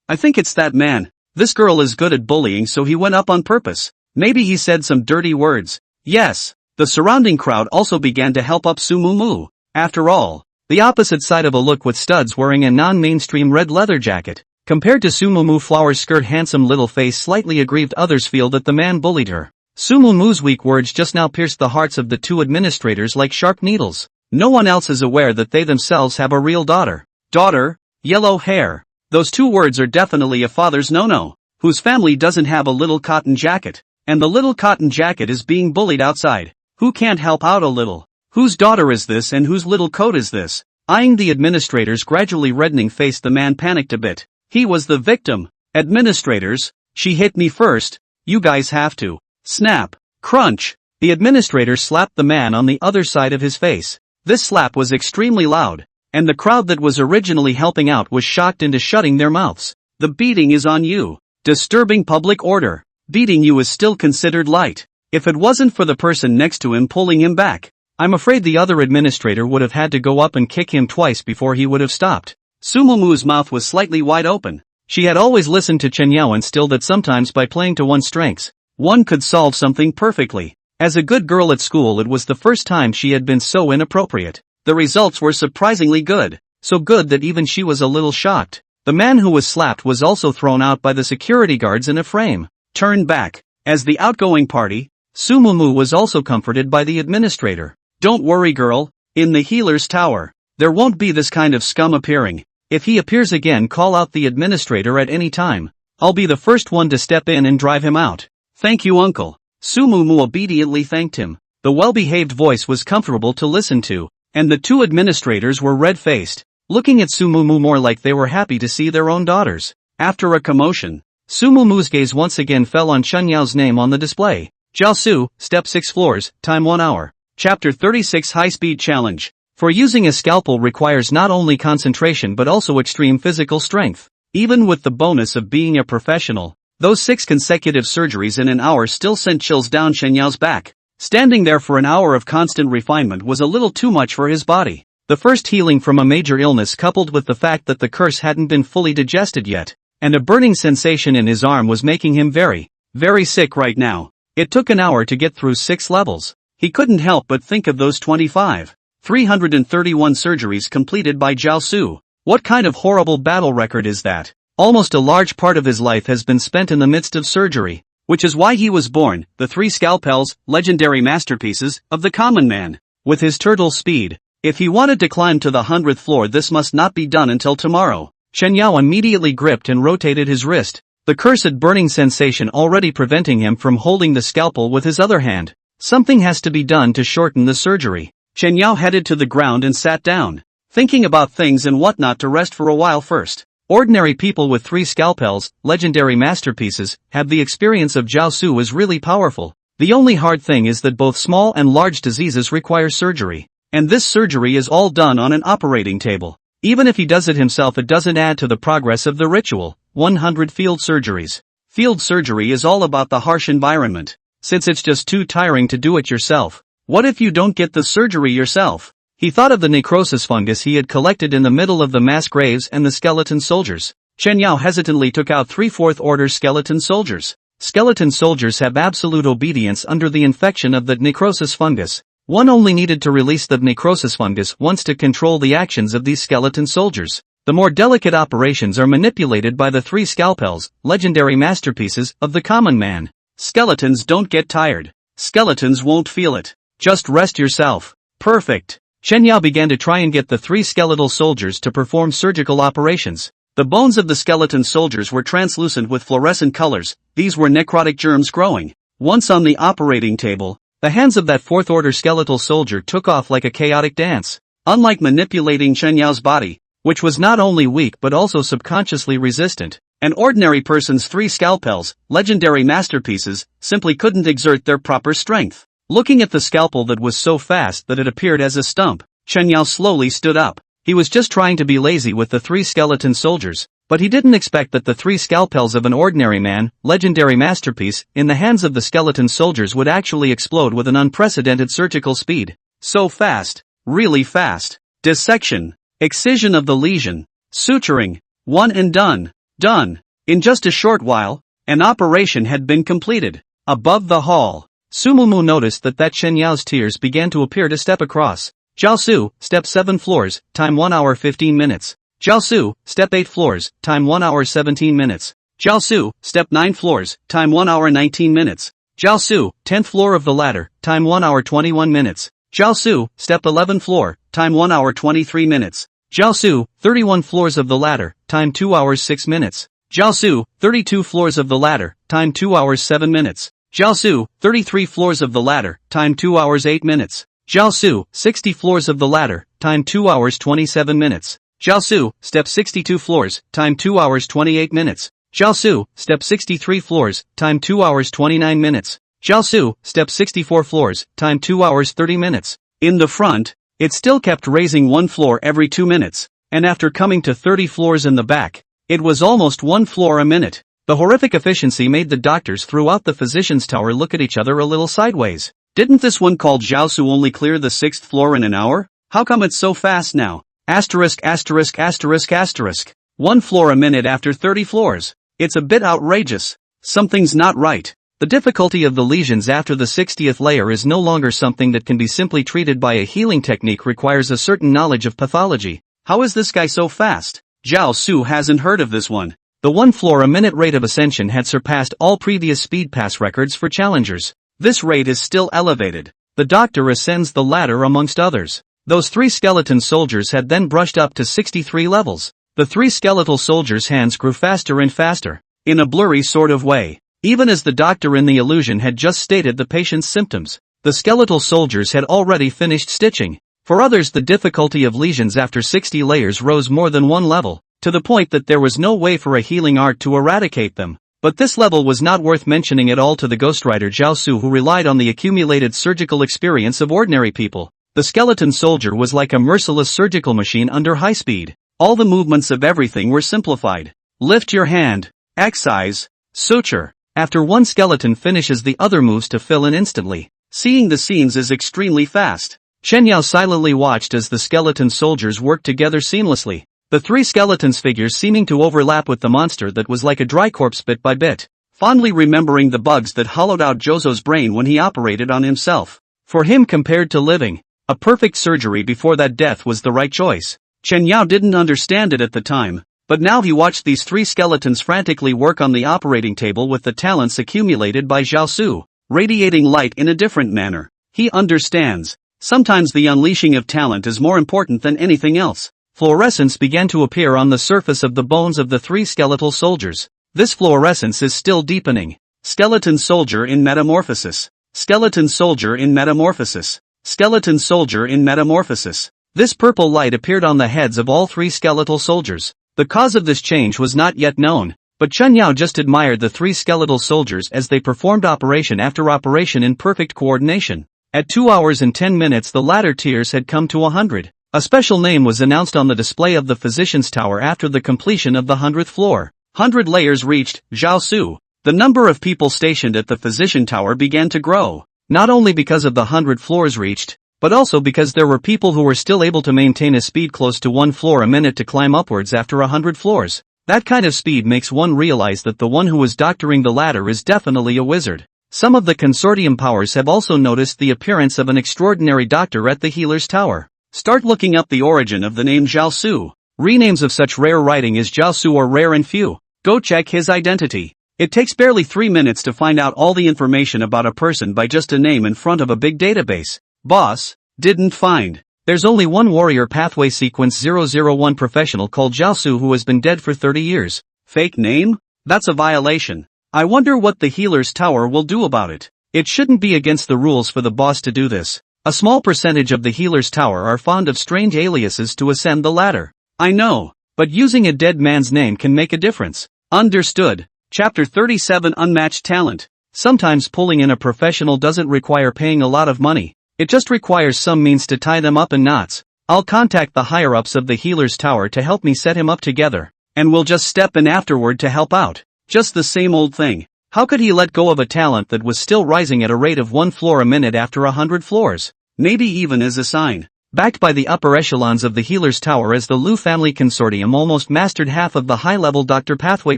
I think it's that man. This girl is good at bullying, so he went up on purpose. Maybe he said some dirty words. Yes, the surrounding crowd also began to help up Sumumu. After all, the opposite side of a look with studs wearing a non-mainstream red leather jacket. Compared to Sumumu Flower's skirt, handsome little face slightly aggrieved, others feel that the man bullied her. Sumumu's weak words just now pierced the hearts of the 2 administrators like sharp needles. No one else is aware that they themselves have a real daughter. Daughter, yellow hair. Those 2 words are definitely a father's no-no, whose family doesn't have a little cotton jacket. And the little cotton jacket is being bullied outside. Who can't help out a little? Whose daughter is this and whose little coat is this? Eyeing the administrator's gradually reddening face, the man panicked a bit. He was the victim. Administrators, she hit me first. You guys have to. Snap. Crunch. The administrator slapped the man on the other side of his face. This slap was extremely loud, and the crowd that was originally helping out was shocked into shutting their mouths. The beating is on you. Disturbing public order. Beating you is still considered light. If it wasn't for the person next to him pulling him back, I'm afraid the other administrator would have had to go up and kick him twice before he would have stopped. Sumumu's mouth was slightly wide open. She had always listened to Chen Yao and still that sometimes by playing to one's strengths, one could solve something perfectly. As a good girl at school, it was the first time she had been so inappropriate. The results were surprisingly good. So good that even she was a little shocked. The man who was slapped was also thrown out by the security guards in a frame. Turned back. As the outgoing party, Sumumu was also comforted by the administrator. Don't worry, girl. In the healer's tower, there won't be this kind of scum appearing. If he appears again, call out the administrator at any time. I'll be the first one to step in and drive him out. Thank you, uncle. Sumumu obediently thanked him. The well-behaved voice was comfortable to listen to, and the two administrators were red-faced, looking at Sumumu more like they were happy to see their own daughters. After a commotion, Sumumu's gaze once again fell on Chunyao's name on the display. Jiaosu, Step 6 Floors, Time 1 Hour. Chapter 36 High-Speed Challenge. For using a scalpel requires not only concentration but also extreme physical strength. Even with the bonus of being a professional, those 6 consecutive surgeries in an hour still sent chills down Shenyao's back. Standing there for an hour of constant refinement was a little too much for his body. The first healing from a major illness coupled with the fact that the curse hadn't been fully digested yet, and a burning sensation in his arm was making him very, very sick right now. It took an hour to get through 6 levels. He couldn't help but think of those 331 surgeries completed by Jiaosu. What kind of horrible battle record is that? Almost a large part of his life has been spent in the midst of surgery, which is why he was born. The 3 scalpels, legendary masterpieces, of the common man. With his turtle speed, if he wanted to climb to the 100th floor, this must not be done until tomorrow. Shenyao immediately gripped and rotated his wrist, the cursed burning sensation already preventing him from holding the scalpel with his other hand. Something has to be done to shorten the surgery. Shenyao headed to the ground and sat down, thinking about things and whatnot to rest for a while first. Ordinary people with 3 scalpels, legendary masterpieces, have the experience of Jiaosu is really powerful. The only hard thing is that both small and large diseases require surgery. And this surgery is all done on an operating table. Even if he does it himself, it doesn't add to the progress of the ritual. 100 field surgeries. Field surgery is all about the harsh environment. Since it's just too tiring to do it yourself, what if you don't get the surgery yourself? He thought of the necrosis fungus he had collected in the middle of the mass graves and the skeleton soldiers. Chen Yao hesitantly took out 3 fourth-order skeleton soldiers. Skeleton soldiers have absolute obedience under the infection of the necrosis fungus. One only needed to release the necrosis fungus once to control the actions of these skeleton soldiers. The more delicate operations are manipulated by the 3 scalpels, legendary masterpieces, of the common man. Skeletons don't get tired. Skeletons won't feel it. Just rest yourself. Perfect. Chen Yao began to try and get the 3 skeletal soldiers to perform surgical operations. The bones of the skeleton soldiers were translucent with fluorescent colors. These were necrotic germs growing. Once on the operating table, the hands of that 4th-order skeletal soldier took off like a chaotic dance. Unlike manipulating Chen Yao's body, which was not only weak but also subconsciously resistant, an ordinary person's 3 scalpels, legendary masterpieces, simply couldn't exert their proper strength. Looking at the scalpel that was so fast that it appeared as a stump, Chen Yao slowly stood up. He was just trying to be lazy with the 3 skeleton soldiers, but he didn't expect that the 3 scalpels of an ordinary man, legendary masterpiece, in the hands of the skeleton soldiers would actually explode with an unprecedented surgical speed. So fast. Really fast. Dissection. Excision of the lesion. Suturing. One and done. Done. In just a short while, an operation had been completed. Above the hall, Sumumu noticed that Chen Yao's tears began to appear to step across. Jiaosu, Step 7 Floors, Time 1 hour 15 minutes. Jiaosu, Step 8 Floors, Time 1 hour 17 minutes. Jiaosu, Step 9 Floors, Time 1 hour 19 minutes. Jiaosu, 10th floor of the ladder, Time 1 hour 21 minutes. Jiaosu, Step 11 Floor, Time 1 hour 23 minutes. Jiaosu, 31 floors of the ladder, Time 2 hours 6 minutes. Jiaosu, 32 floors of the ladder, Time 2 hours 7 minutes. Jiaosu, 33 floors of the ladder, Time 2 hours 8 minutes. Jiaosu, 60 floors of the ladder, Time 2 hours 27 minutes. Jiaosu, Step 62 floors, Time 2 hours 28 minutes. Jiaosu, Step 63 floors, Time 2 hours 29 minutes. Jiaosu, Step 64 floors, Time 2 hours 30 minutes. In the front, it still kept raising 1 floor every 2 minutes, and after coming to 30 floors in the back, it was almost 1 floor a minute. The horrific efficiency made the doctors throughout the physician's tower look at each other a little sideways. Didn't this one called Jiaosu only clear the 6th floor in an hour? How come it's so fast now? Asterisk asterisk asterisk asterisk. 1 floor a minute after 30 floors. It's a bit outrageous. Something's not right. The difficulty of the lesions after the 60th layer is no longer something that can be simply treated by a healing technique, requires a certain knowledge of pathology. How is this guy so fast? Jiao Su hasn't heard of this one. The 1 floor a minute rate of ascension had surpassed all previous speed pass records for challengers. This rate is still elevated. The doctor ascends the ladder amongst others. Those 3 skeleton soldiers had then brushed up to 63 levels. The 3 skeletal soldiers' hands grew faster and faster, in a blurry sort of way. Even as the doctor in the illusion had just stated the patient's symptoms, The skeletal soldiers had already finished stitching. For others, the difficulty of lesions after 60 layers rose more than one level, to the point that there was no way for a healing art to eradicate them. But this level was not worth mentioning at all to the ghostwriter Zhao Su, who relied on the accumulated surgical experience of ordinary people. The skeleton soldier was like a merciless surgical machine under high speed. All the movements of everything were simplified. Lift your hand. Excise. Suture. After one skeleton finishes, the other moves to fill in instantly. Seeing the scenes is extremely fast. Chen Yao silently watched as the skeleton soldiers worked together seamlessly. The three skeletons' figures seeming to overlap with the monster that was like a dry corpse bit by bit. Fondly remembering the bugs that hollowed out Jozo's brain when he operated on himself. For him, compared to living, a perfect surgery before that death was the right choice. Chen Yao didn't understand it at the time, but now he watched these three skeletons frantically work on the operating table with the talents accumulated by Zhao Su, radiating light in a different manner. He understands. Sometimes the unleashing of talent is more important than anything else. Fluorescence began to appear on the surface of the bones of the three skeletal soldiers. This fluorescence is still deepening. Skeleton soldier in metamorphosis. Skeleton soldier in metamorphosis. Skeleton soldier in metamorphosis. This purple light appeared on the heads of all three skeletal soldiers. The cause of this change was not yet known, but Chen Yao just admired the three skeletal soldiers as they performed operation after operation in perfect coordination. At 2 hours and 10 minutes, the latter tiers had come to 100. A special name was announced on the display of the physician's tower after the completion of the 100th floor. 100 layers reached. Zhao Su. The number of people stationed at the physician tower began to grow, not only because of the 100 floors reached, but also because there were people who were still able to maintain a speed close to 1 floor a minute to climb upwards after 100 floors. That kind of speed makes one realize that the one who was doctoring the ladder is definitely a wizard. Some of the consortium powers have also noticed the appearance of an extraordinary doctor at the healer's tower. Start looking up the origin of the name Zhao Su. Renames of such rare writing as Zhao Su are rare and few. Go check his identity. It takes barely 3 minutes to find out all the information about a person by just a name in front of a big database. Boss, didn't find. There's only one warrior pathway sequence 001 professional called Zhao Su who has been dead for 30 years. Fake name? That's a violation. I wonder what the healer's tower will do about it. It shouldn't be against the rules for the boss to do this. A small percentage of the healer's tower are fond of strange aliases to ascend the ladder. I know, but using a dead man's name can make a difference. Understood. Chapter 37 Unmatched Talent. Sometimes pulling in a professional doesn't require paying a lot of money. It just requires some means to tie them up in knots. I'll contact the higher-ups of the healer's tower to help me set him up together, and we'll just step in afterward to help out. Just the same old thing. How could he let go of a talent that was still rising at a rate of 1 floor a minute after 100 floors? Maybe even as a sign. Backed by the upper echelons of the healer's tower as the Lu family consortium almost mastered half of the high-level doctor pathway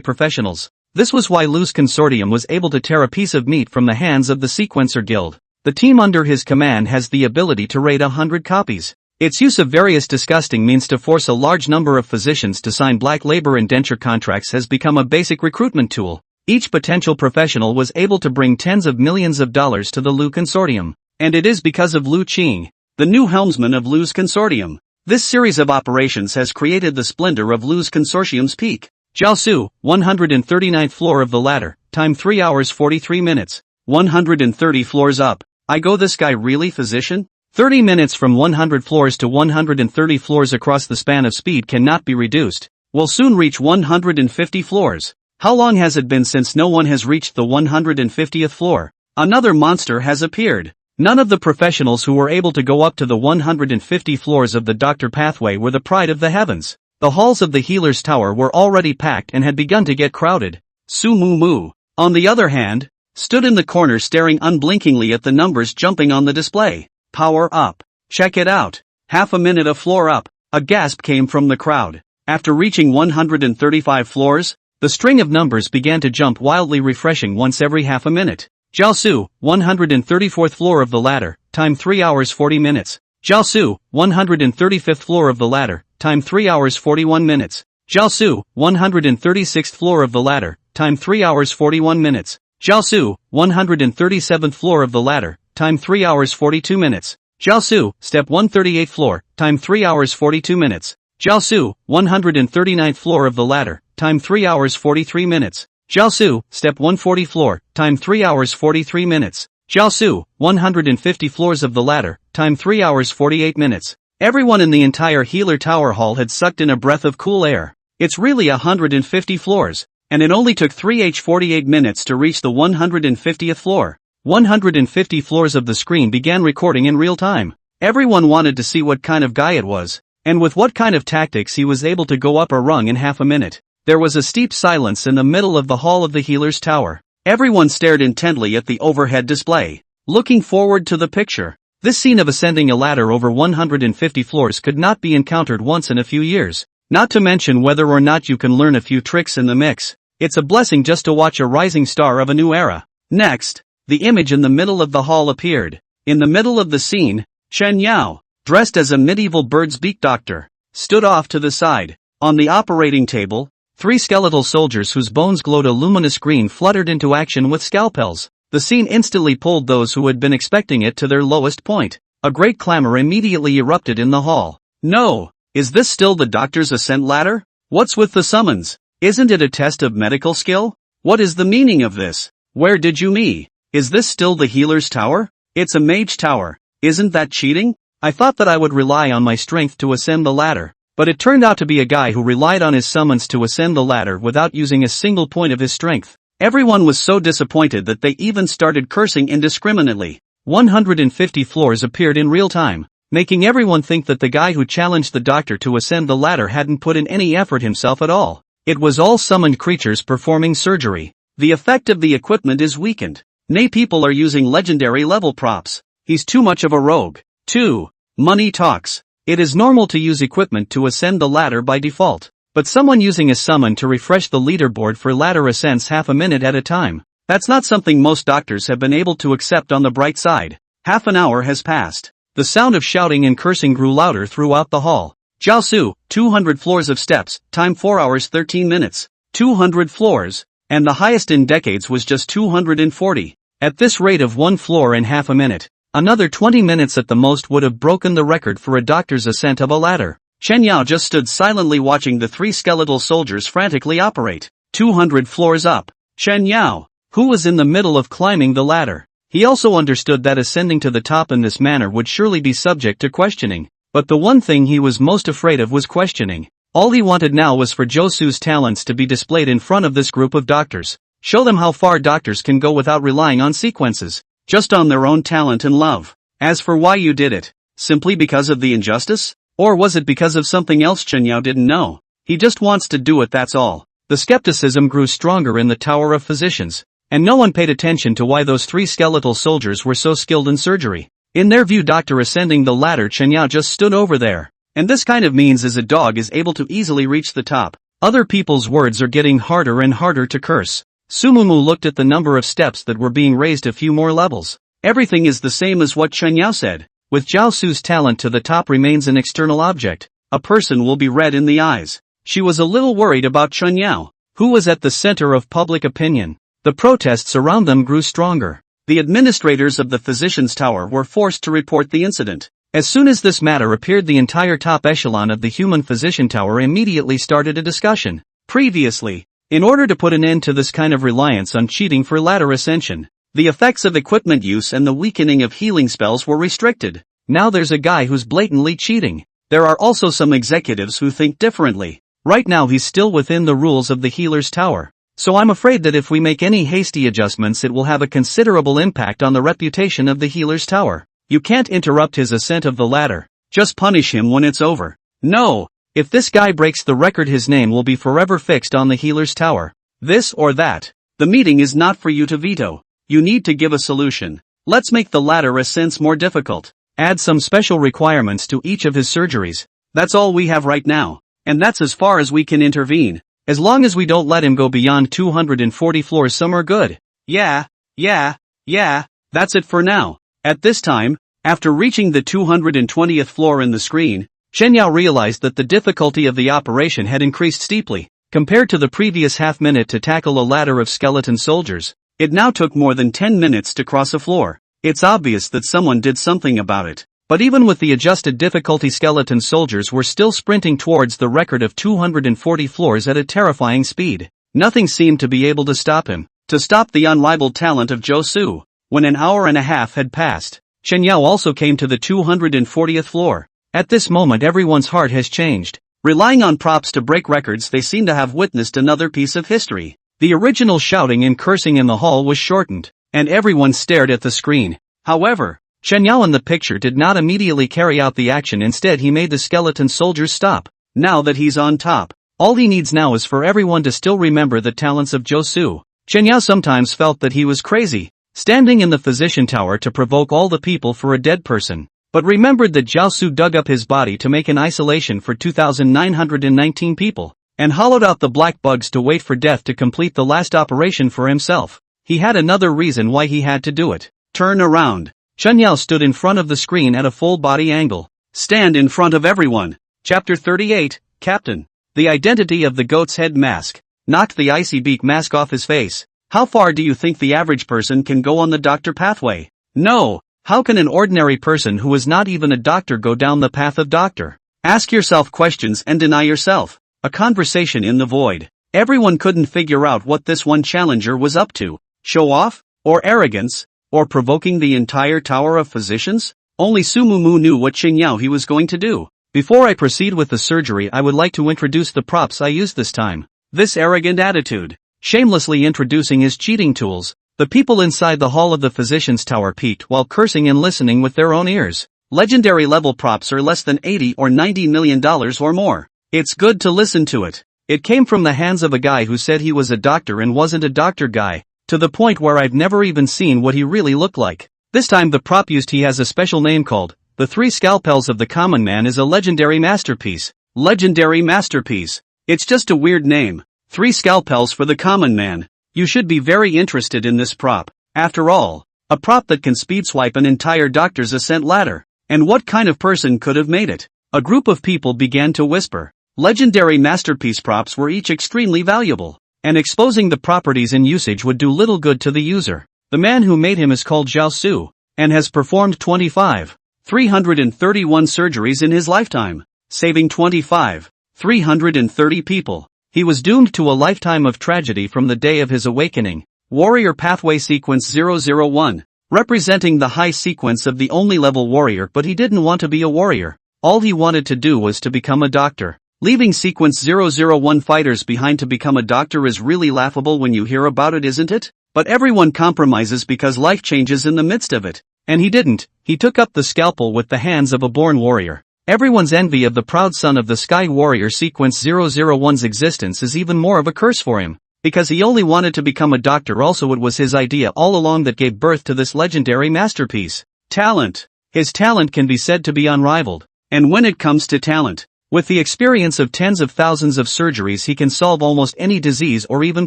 professionals. This was why Lu's consortium was able to tear a piece of meat from the hands of the sequencer guild. The team under his command has the ability to raid 100 copies. Its use of various disgusting means to force a large number of physicians to sign black labor indenture contracts has become a basic recruitment tool. Each potential professional was able to bring tens of millions of dollars to the Lu consortium. And it is because of Lu Qing, the new helmsman of Lu's consortium. This series of operations has created the splendor of Lu's consortium's peak. Zhao Su, 139th floor of the ladder, time 3 hours 43 minutes. 130 floors up. I go, this guy really physician? 30 minutes from 100 floors to 130 floors across the span of speed cannot be reduced. We'll soon reach 150 floors. How long has it been since no one has reached the 150th floor? Another monster has appeared. None of the professionals who were able to go up to the 150 floors of the doctor pathway were the pride of the heavens. The halls of the healer's tower were already packed and had begun to get crowded. Su Mu Mu, on the other hand, stood in the corner staring unblinkingly at the numbers jumping on the display. Power up. Check it out. Half a minute of floor up. A gasp came from the crowd. After reaching 135 floors, the string of numbers began to jump wildly, refreshing once every half a minute. Zhao Su, 134th floor of the ladder, time 3 hours 40 minutes. Zhao Su, 135th floor of the ladder, time 3 hours 41 minutes. Zhao Su, 136th floor of the ladder, time 3 hours 41 minutes. Zhao Su, 137th floor of the ladder, time 3 hours 42 minutes. Zhao Su, step 138th floor, time 3 hours 42 minutes. Zhao Su, 139th floor of the ladder, time 3 hours 43 minutes. Zhao Su, step 140 floor, time 3 hours 43 minutes. Jiaosu, 150 floors of the ladder, time 3 hours 48 minutes. Everyone in the entire healer tower hall had sucked in a breath of cool air. It's really 150 floors, and it only took 3h48 minutes to reach the 150th floor. 150 floors of the screen began recording in real time. Everyone wanted to see what kind of guy it was, and with what kind of tactics he was able to go up a rung in half a minute. There was a steep silence in the middle of the hall of the healer's tower. Everyone stared intently at the overhead display, looking forward to the picture. This scene of ascending a ladder over 150 floors could not be encountered once in a few years. Not to mention whether or not you can learn a few tricks in the mix. It's a blessing just to watch a rising star of a new era. Next, the image in the middle of the hall appeared. In the middle of the scene, Chen Yao, dressed as a medieval bird's beak doctor, stood off to the side. On the operating table, 3 skeletal soldiers whose bones glowed a luminous green fluttered into action with scalpels. The scene instantly pulled those who had been expecting it to their lowest point. A great clamor immediately erupted in the hall. No! Is this still the doctor's ascent ladder? What's with the summons? Isn't it a test of medical skill? What is the meaning of this? Where did you meet? Is this still the healer's tower? It's a mage tower. Isn't that cheating? I thought that I would rely on my strength to ascend the ladder, but it turned out to be a guy who relied on his summons to ascend the ladder without using a single point of his strength. Everyone was so disappointed that they even started cursing indiscriminately. 150 floors appeared in real time, making everyone think that the guy who challenged the doctor to ascend the ladder hadn't put in any effort himself at all. It was all summoned creatures performing surgery. The effect of the equipment is weakened. Nay, people are using legendary level props. He's too much of a rogue. 2. Money talks. It is normal to use equipment to ascend the ladder by default, but someone using a summon to refresh the leaderboard for ladder ascents half a minute at a time. That's not something most doctors have been able to accept. On the bright side, half an hour has passed. The sound of shouting and cursing grew louder throughout the hall. Jiaosu, 200 floors of steps, time 4 hours 13 minutes. 200 floors, and the highest in decades was just 240. At this rate of 1 floor in half a minute, another 20 minutes at the most would have broken the record for a doctor's ascent of a ladder. Chen Yao just stood silently watching the 3 skeletal soldiers frantically operate. 200 floors up. Chen Yao, who was in the middle of climbing the ladder. He also understood that ascending to the top in this manner would surely be subject to questioning. But the one thing he was most afraid of was questioning. All he wanted now was for Jiaosu's talents to be displayed in front of this group of doctors. Show them how far doctors can go without relying on sequences, just on their own talent and love. As for why you did it, simply because of the injustice? Or was it because of something else Chen Yao didn't know? He just wants to do it, that's all. The skepticism grew stronger in the Tower of Physicians, and no one paid attention to why those 3 skeletal soldiers were so skilled in surgery. In their view, doctor ascending the ladder, Chen Yao just stood over there. And this kind of means as a dog is able to easily reach the top. Other people's words are getting harder and harder to curse. Sumumu looked at the number of steps that were being raised a few more levels. Everything is the same as what Chen Yao said. With Jiaosu's talent to the top remains an external object, a person will be red in the eyes. She was a little worried about Chen Yao, who was at the center of public opinion. The protests around them grew stronger. The administrators of the physician's tower were forced to report the incident. As soon as this matter appeared, the entire top echelon of the human physician tower immediately started a discussion. Previously, in order to put an end to this kind of reliance on cheating for ladder ascension, the effects of equipment use and the weakening of healing spells were restricted. Now there's a guy who's blatantly cheating. There are also some executives who think differently. Right now he's still within the rules of the healer's tower. So I'm afraid that if we make any hasty adjustments, it will have a considerable impact on the reputation of the healer's tower. You can't interrupt his ascent of the ladder. Just punish him when it's over. No! If this guy breaks the record, his name will be forever fixed on the healer's tower. This or that. The meeting is not for you to veto. You need to give a solution. Let's make the ladder ascents more difficult. Add some special requirements to each of his surgeries. That's all we have right now. And that's as far as we can intervene. As long as we don't let him go beyond 240 floors, some are good. Yeah, that's it for now. At this time, after reaching the 220th floor in the screen, Chen Yao realized that the difficulty of the operation had increased steeply. Compared to the previous half minute to tackle a ladder of skeleton soldiers, it now took more than 10 minutes to cross a floor. It's obvious that someone did something about it. But even with the adjusted difficulty, skeleton soldiers were still sprinting towards the record of 240 floors at a terrifying speed. Nothing seemed to be able to stop him, to stop the unrivaled talent of Jiaosu. When an hour and a half had passed, Chen Yao also came to the 240th floor. At this moment everyone's heart has changed. Relying on props to break records, they seem to have witnessed another piece of history. The original shouting and cursing in the hall was shortened, and everyone stared at the screen. However, Chen Yao in the picture did not immediately carry out the action. Instead he made the skeleton soldiers stop. Now that he's on top, all he needs now is for everyone to still remember the talents of Zhou Su. Chen Yao sometimes felt that he was crazy, standing in the physician tower to provoke all the people for a dead person, but remembered that Zhou Su dug up his body to make an isolation for 2,919 people, and hollowed out the black bugs to wait for death to complete the last operation for himself. He had another reason why he had to do it. Turn around. Chen Yao stood in front of the screen at a full body angle. Stand in front of everyone. Chapter 38, Captain. The identity of the goat's head mask. Knocked the icy beak mask off his face. How far do you think the average person can go on the doctor pathway? No. How can an ordinary person who is not even a doctor go down the path of doctor? Ask yourself questions and deny yourself. A conversation in the void. Everyone couldn't figure out what this one challenger was up to. Show off? Or arrogance? Or provoking the entire tower of physicians? Only Su Mumu knew what Chen Yao he was going to do. Before I proceed with the surgery, I would like to introduce the props I used this time. This arrogant attitude. Shamelessly introducing his cheating tools. The people inside the hall of the physician's tower peeked while cursing and listening with their own ears. Legendary level props are less than $80 or $90 million or more. It's good to listen to it. It came from the hands of a guy who said he was a doctor and wasn't a doctor guy, to the point where I've never even seen what he really looked like. This time the prop used he has a special name called, The Three Scalpels of the Common Man, is a legendary masterpiece. Legendary masterpiece. It's just a weird name. 3 scalpels for the common man. You should be very interested in this prop. After all, a prop that can speed swipe an entire doctor's ascent ladder. And what kind of person could have made it? A group of people began to whisper. Legendary masterpiece props were each extremely valuable, and exposing the properties and usage would do little good to the user. The man who made him is called Zhou Su, and has performed 331 surgeries in his lifetime, saving 330 people. He was doomed to a lifetime of tragedy from the day of his awakening. Warrior Pathway Sequence 001, representing the high sequence of the only level warrior, but he didn't want to be a warrior. All he wanted to do was to become a doctor. Leaving Sequence 001 fighters behind to become a doctor is really laughable when you hear about it, isn't it? But everyone compromises because life changes in the midst of it. And he didn't. He took up the scalpel with the hands of a born warrior. Everyone's envy of the proud son of the Sky Warrior. Sequence 001's existence is even more of a curse for him, because he only wanted to become a doctor. Also, it was his idea all along that gave birth to this legendary masterpiece. Talent. His talent can be said to be unrivaled. And when it comes to talent, with the experience of tens of thousands of surgeries, he can solve almost any disease or even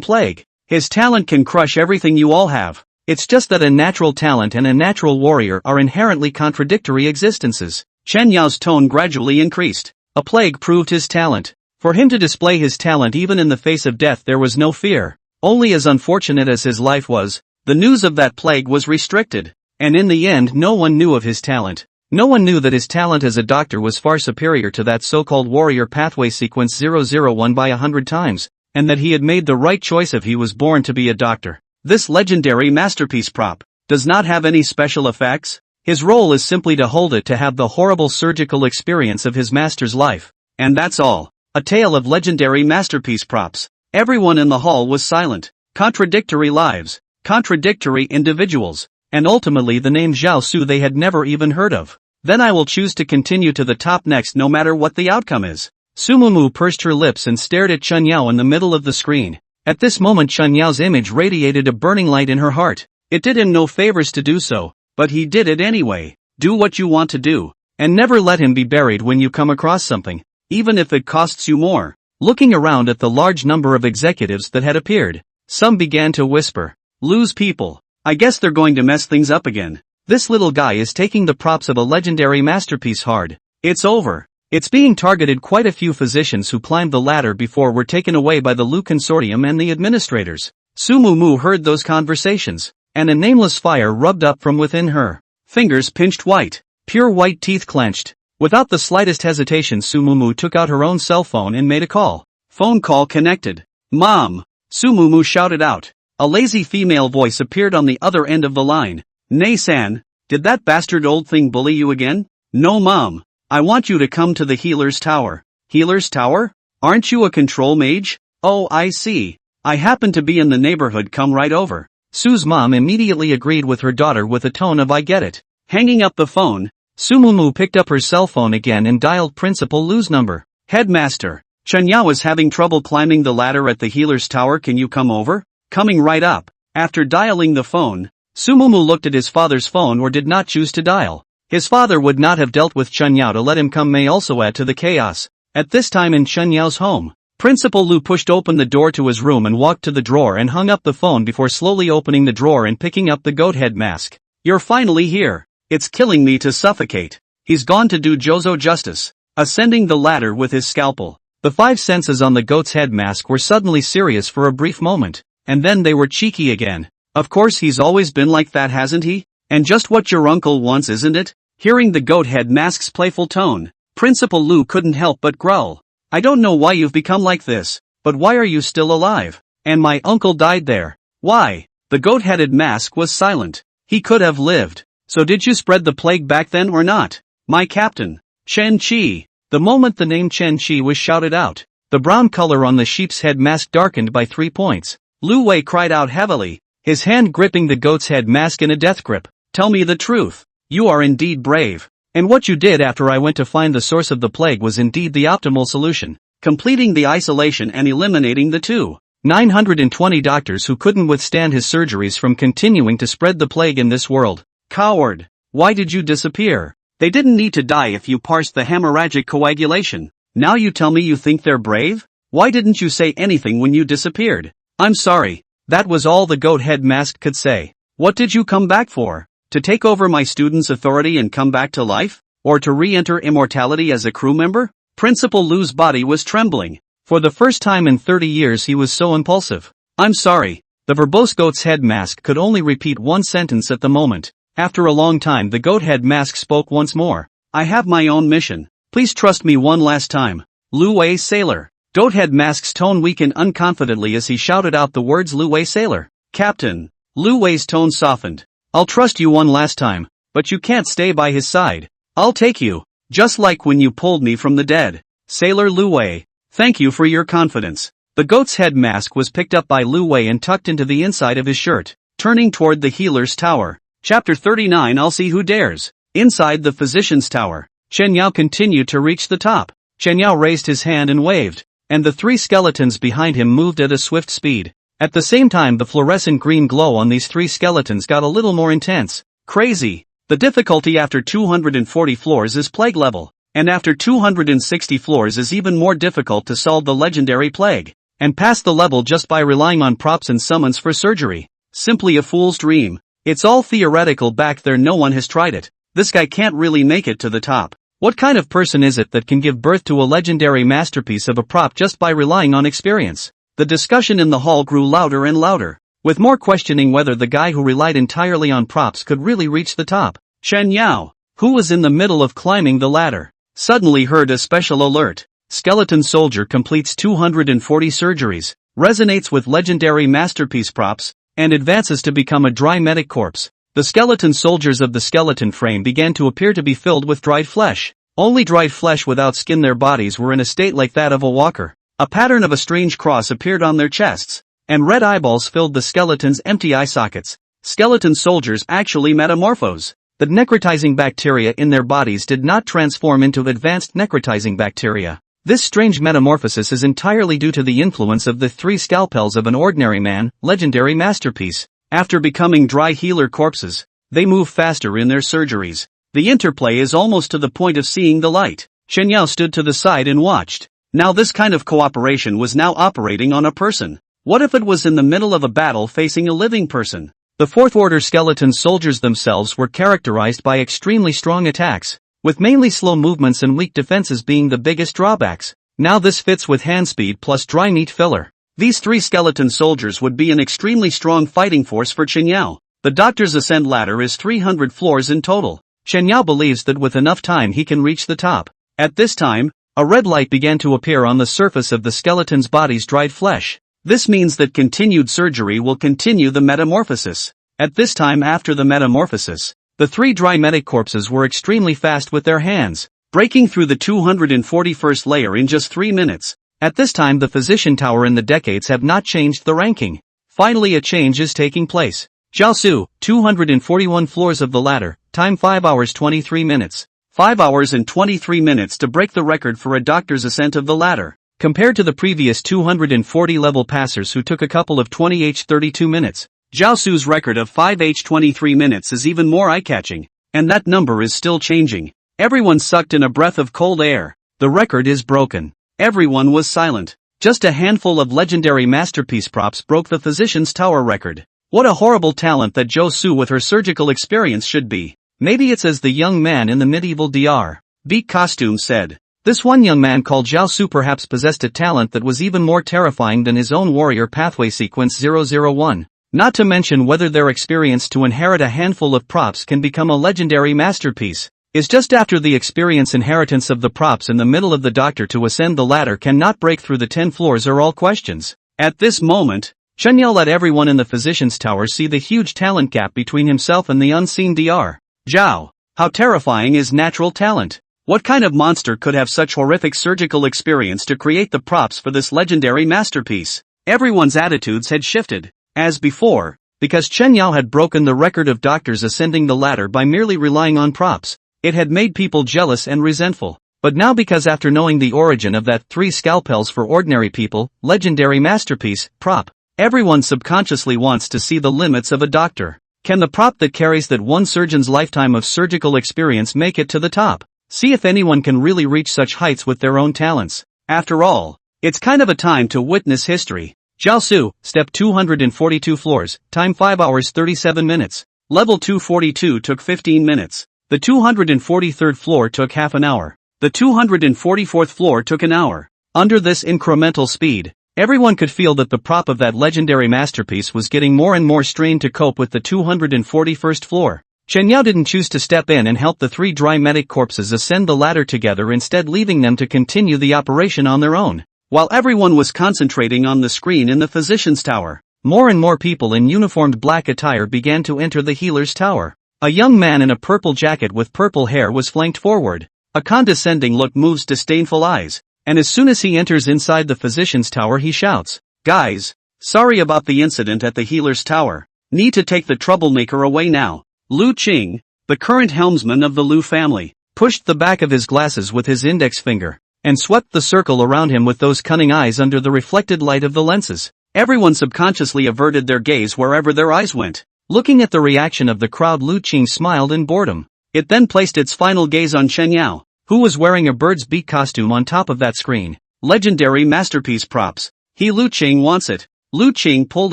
plague. His talent can crush everything you all have. It's just that a natural talent and a natural warrior are inherently contradictory existences. Chen Yao's tone gradually increased. A plague proved his talent. For him to display his talent even in the face of death, there was no fear. Only, as unfortunate as his life was, the news of that plague was restricted. And in the end, no one knew of his talent. No one knew that his talent as a doctor was far superior to that so-called Warrior Pathway Sequence 001 by 100 times, and that he had made the right choice if he was born to be a doctor. This legendary masterpiece prop does not have any special effects. His role is simply to hold it to have the horrible surgical experience of his master's life. And that's all. A tale of legendary masterpiece props. Everyone in the hall was silent. Contradictory lives. Contradictory individuals. And ultimately the name Zhou Su they had never even heard of. Then I will choose to continue to the top next, no matter what the outcome is. Su Mumu pursed her lips and stared at Chen Yao in the middle of the screen. At this moment Chen Yao's image radiated a burning light in her heart. It did him no favors to do so, but he did it anyway. Do what you want to do, and never let him be buried when you come across something, even if it costs you more. Looking around at the large number of executives that had appeared, some began to whisper, "Lose people. I guess they're going to mess things up again. This little guy is taking the props of a legendary masterpiece hard. It's over." It's being targeted. Quite a few physicians who climbed the ladder before were taken away by the Lu Consortium and the administrators. Su Mumu heard those conversations, and a nameless fire rubbed up from within her. Fingers pinched white, pure white teeth clenched. Without the slightest hesitation, Su Mumu took out her own cell phone and made a call. Phone call connected. "Mom!" Su Mumu shouted out. A lazy female voice appeared on the other end of the line. Nay-san, did that bastard old thing bully you again? No mom. I want you to come to the healer's tower. Healer's tower? Aren't you a control mage? Oh, I see. I happen to be in the neighborhood, come right over. Sue's mom immediately agreed with her daughter with a tone of I get it. Hanging up the phone, Sumumu picked up her cell phone again and dialed Principal Lu's number. Headmaster, Chunyao is having trouble climbing the ladder at the healer's tower, can you come over? Coming right up. After dialing the phone, Sumumu looked at his father's phone or did not choose to dial. His father would not have dealt with Chunyao to let him come may also add to the chaos. At this time in Chunyao's home, Principal Lu pushed open the door to his room and walked to the drawer and hung up the phone before slowly opening the drawer and picking up the goat head mask. You're finally here. It's killing me to suffocate. He's gone to do Jozo justice, ascending the ladder with his scalpel. The five senses on the goat's head mask were suddenly serious for a brief moment, and then they were cheeky again. Of course he's always been like that, hasn't he? And just what your uncle wants, isn't it? Hearing the goat head mask's playful tone, Principal Lu couldn't help but growl. I don't know why you've become like this, but why are you still alive? And my uncle died there. Why? The goat-headed mask was silent. He could have lived. So did you spread the plague back then or not? My captain, Chen Chi. The moment the name Chen Chi was shouted out, the brown color on the sheep's head mask darkened by 3 points. Lu Wei cried out heavily, his hand gripping the goat's head mask in a death grip. Tell me the truth. You are indeed brave. And what you did after I went to find the source of the plague was indeed the optimal solution, completing the isolation and eliminating the 920 doctors who couldn't withstand his surgeries from continuing to spread the plague in this world. Coward! Why did you disappear? They didn't need to die if you parsed the hemorrhagic coagulation. Now you tell me you think they're brave? Why didn't you say anything when you disappeared? I'm sorry. That was all the goat head mask could say. What did you come back for? To take over my students' authority and come back to life? Or to re-enter immortality as a crew member? Principal Lu's body was trembling. For the first time in 30 years he was so impulsive. I'm sorry. The verbose goat's head mask could only repeat one sentence at the moment. After a long time the goat head mask spoke once more. I have my own mission. Please trust me one last time. Lu Wei Sailor. Goat head mask's tone weakened unconfidently as he shouted out the words Lu Wei Sailor. Captain. Lu Wei's tone softened. I'll trust you one last time, but you can't stay by his side. I'll take you, just like when you pulled me from the dead. Sailor Lu Wei, thank you for your confidence. The goat's head mask was picked up by Lu Wei and tucked into the inside of his shirt, turning toward the healer's tower. Chapter 39 I'll see who dares. Inside the physician's tower, Chen Yao continued to reach the top. Chen Yao raised his hand and waved, and the 3 skeletons behind him moved at a swift speed. At the same time the fluorescent green glow on these 3 skeletons got a little more intense. Crazy. The difficulty after 240 floors is plague level, and after 260 floors is even more difficult to solve the legendary plague, and pass the level just by relying on props and summons for surgery. Simply a fool's dream. It's all theoretical back there, no one has tried it. This guy can't really make it to the top. What kind of person is it that can give birth to a legendary masterpiece of a prop just by relying on experience? The discussion in the hall grew louder and louder, with more questioning whether the guy who relied entirely on props could really reach the top. Chen Yao, who was in the middle of climbing the ladder, suddenly heard a special alert. Skeleton soldier completes 240 surgeries, resonates with legendary masterpiece props, and advances to become a dry medic corpse. The skeleton soldiers of the skeleton frame began to appear to be filled with dried flesh. Only dried flesh without skin, their bodies were in a state like that of a walker. A pattern of a strange cross appeared on their chests, and red eyeballs filled the skeleton's empty eye sockets. Skeleton soldiers actually metamorphose. The necrotizing bacteria in their bodies did not transform into advanced necrotizing bacteria. This strange metamorphosis is entirely due to the influence of the 3 scalpels of an ordinary man, legendary masterpiece. After becoming dry healer corpses, they move faster in their surgeries. The interplay is almost to the point of seeing the light. Chen Yao stood to the side and watched. Now this kind of cooperation was now operating on a person. What if it was in the middle of a battle facing a living person? The 4th order skeleton soldiers themselves were characterized by extremely strong attacks, with mainly slow movements and weak defenses being the biggest drawbacks. Now this fits with hand speed plus dry meat filler. These 3 skeleton soldiers would be an extremely strong fighting force for Chen Yao. The doctor's ascent ladder is 300 floors in total. Chen Yao believes that with enough time he can reach the top. At this time, a red light began to appear on the surface of the skeleton's body's dried flesh. This means that continued surgery will continue the metamorphosis. At this time after the metamorphosis, the 3 dry medic corpses were extremely fast with their hands, breaking through the 241st layer in just 3 minutes. At this time the physician tower in the decades have not changed the ranking. Finally a change is taking place. Jiaosu, 241 floors of the ladder, time 5 hours 23 minutes. 5 hours and 23 minutes to break the record for a doctor's ascent of the ladder. Compared to the previous 240 level passers who took a couple of 20h 32 minutes, Jiaosu's record of 5h 23 minutes is even more eye-catching. And that number is still changing. Everyone sucked in a breath of cold air. The record is broken. Everyone was silent. Just a handful of legendary masterpiece props broke the physician's tower record. What a horrible talent that Jiaosu with her surgical experience should be. Maybe it's as the young man in the medieval DR. Beak costume said. This one young man called Jiaosu perhaps possessed a talent that was even more terrifying than his own warrior pathway sequence 001. Not to mention whether their experience to inherit a handful of props can become a legendary masterpiece. Is just after the experience inheritance of the props in the middle of the doctor to ascend the ladder cannot break through the 10 floors are all questions. At this moment, Chenyao let everyone in the physician's tower see the huge talent gap between himself and the unseen DR. Zhao, how terrifying is natural talent? What kind of monster could have such horrific surgical experience to create the props for this legendary masterpiece? Everyone's attitudes had shifted. As before, because Chenyao had broken the record of doctors ascending the ladder by merely relying on props, it had made people jealous and resentful. But now because after knowing the origin of that 3 scalpels for ordinary people, legendary masterpiece, prop, everyone subconsciously wants to see the limits of a doctor. Can the prop that carries that one surgeon's lifetime of surgical experience make it to the top? See if anyone can really reach such heights with their own talents. After all, it's kind of a time to witness history. Jiaosu, step 242 floors, time 5 hours 37 minutes. Level 242 took 15 minutes. The 243rd floor took half an hour. The 244th floor took an hour. Under this incremental speed, everyone could feel that the prop of that legendary masterpiece was getting more and more strained to cope with the 241st floor. Chenyao didn't choose to step in and help the 3 dry medic corpses ascend the ladder together, instead leaving them to continue the operation on their own. While everyone was concentrating on the screen in the physician's tower, more and more people in uniformed black attire began to enter the healer's tower. A young man in a purple jacket with purple hair was flanked forward. A condescending look moves disdainful eyes. And as soon as he enters inside the physician's tower he shouts, "Guys, sorry about the incident at the healer's tower. Need to take the troublemaker away now." Lu Qing, the current helmsman of the Lu family, pushed the back of his glasses with his index finger, and swept the circle around him with those cunning eyes under the reflected light of the lenses. Everyone subconsciously averted their gaze wherever their eyes went. Looking at the reaction of the crowd, Lu Qing smiled in boredom. It then placed its final gaze on Chenyao, who was wearing a bird's beak costume on top of that screen. Legendary masterpiece props. Lu Qing wants it. Lu Qing pulled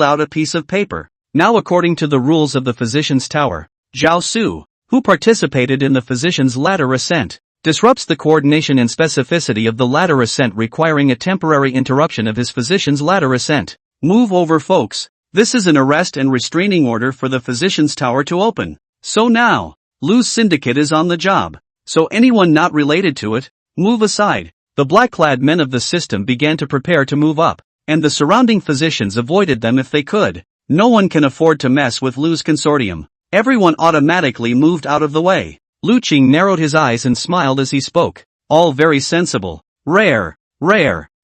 out a piece of paper. Now according to the rules of the physician's tower, Jiaosu, who participated in the physician's ladder ascent, disrupts the coordination and specificity of the ladder ascent, requiring a temporary interruption of his physician's ladder ascent. Move over, folks. This is an arrest and restraining order for the physician's tower to open. So now, Lu's syndicate is on the job. So anyone not related to it, move aside. The black-clad men of the system began to prepare to move up, and the surrounding physicians avoided them if they could. No one can afford to mess with Lu's consortium. Everyone automatically moved out of the way. Lu Qing narrowed his eyes and smiled as he spoke. All very sensible. Rare.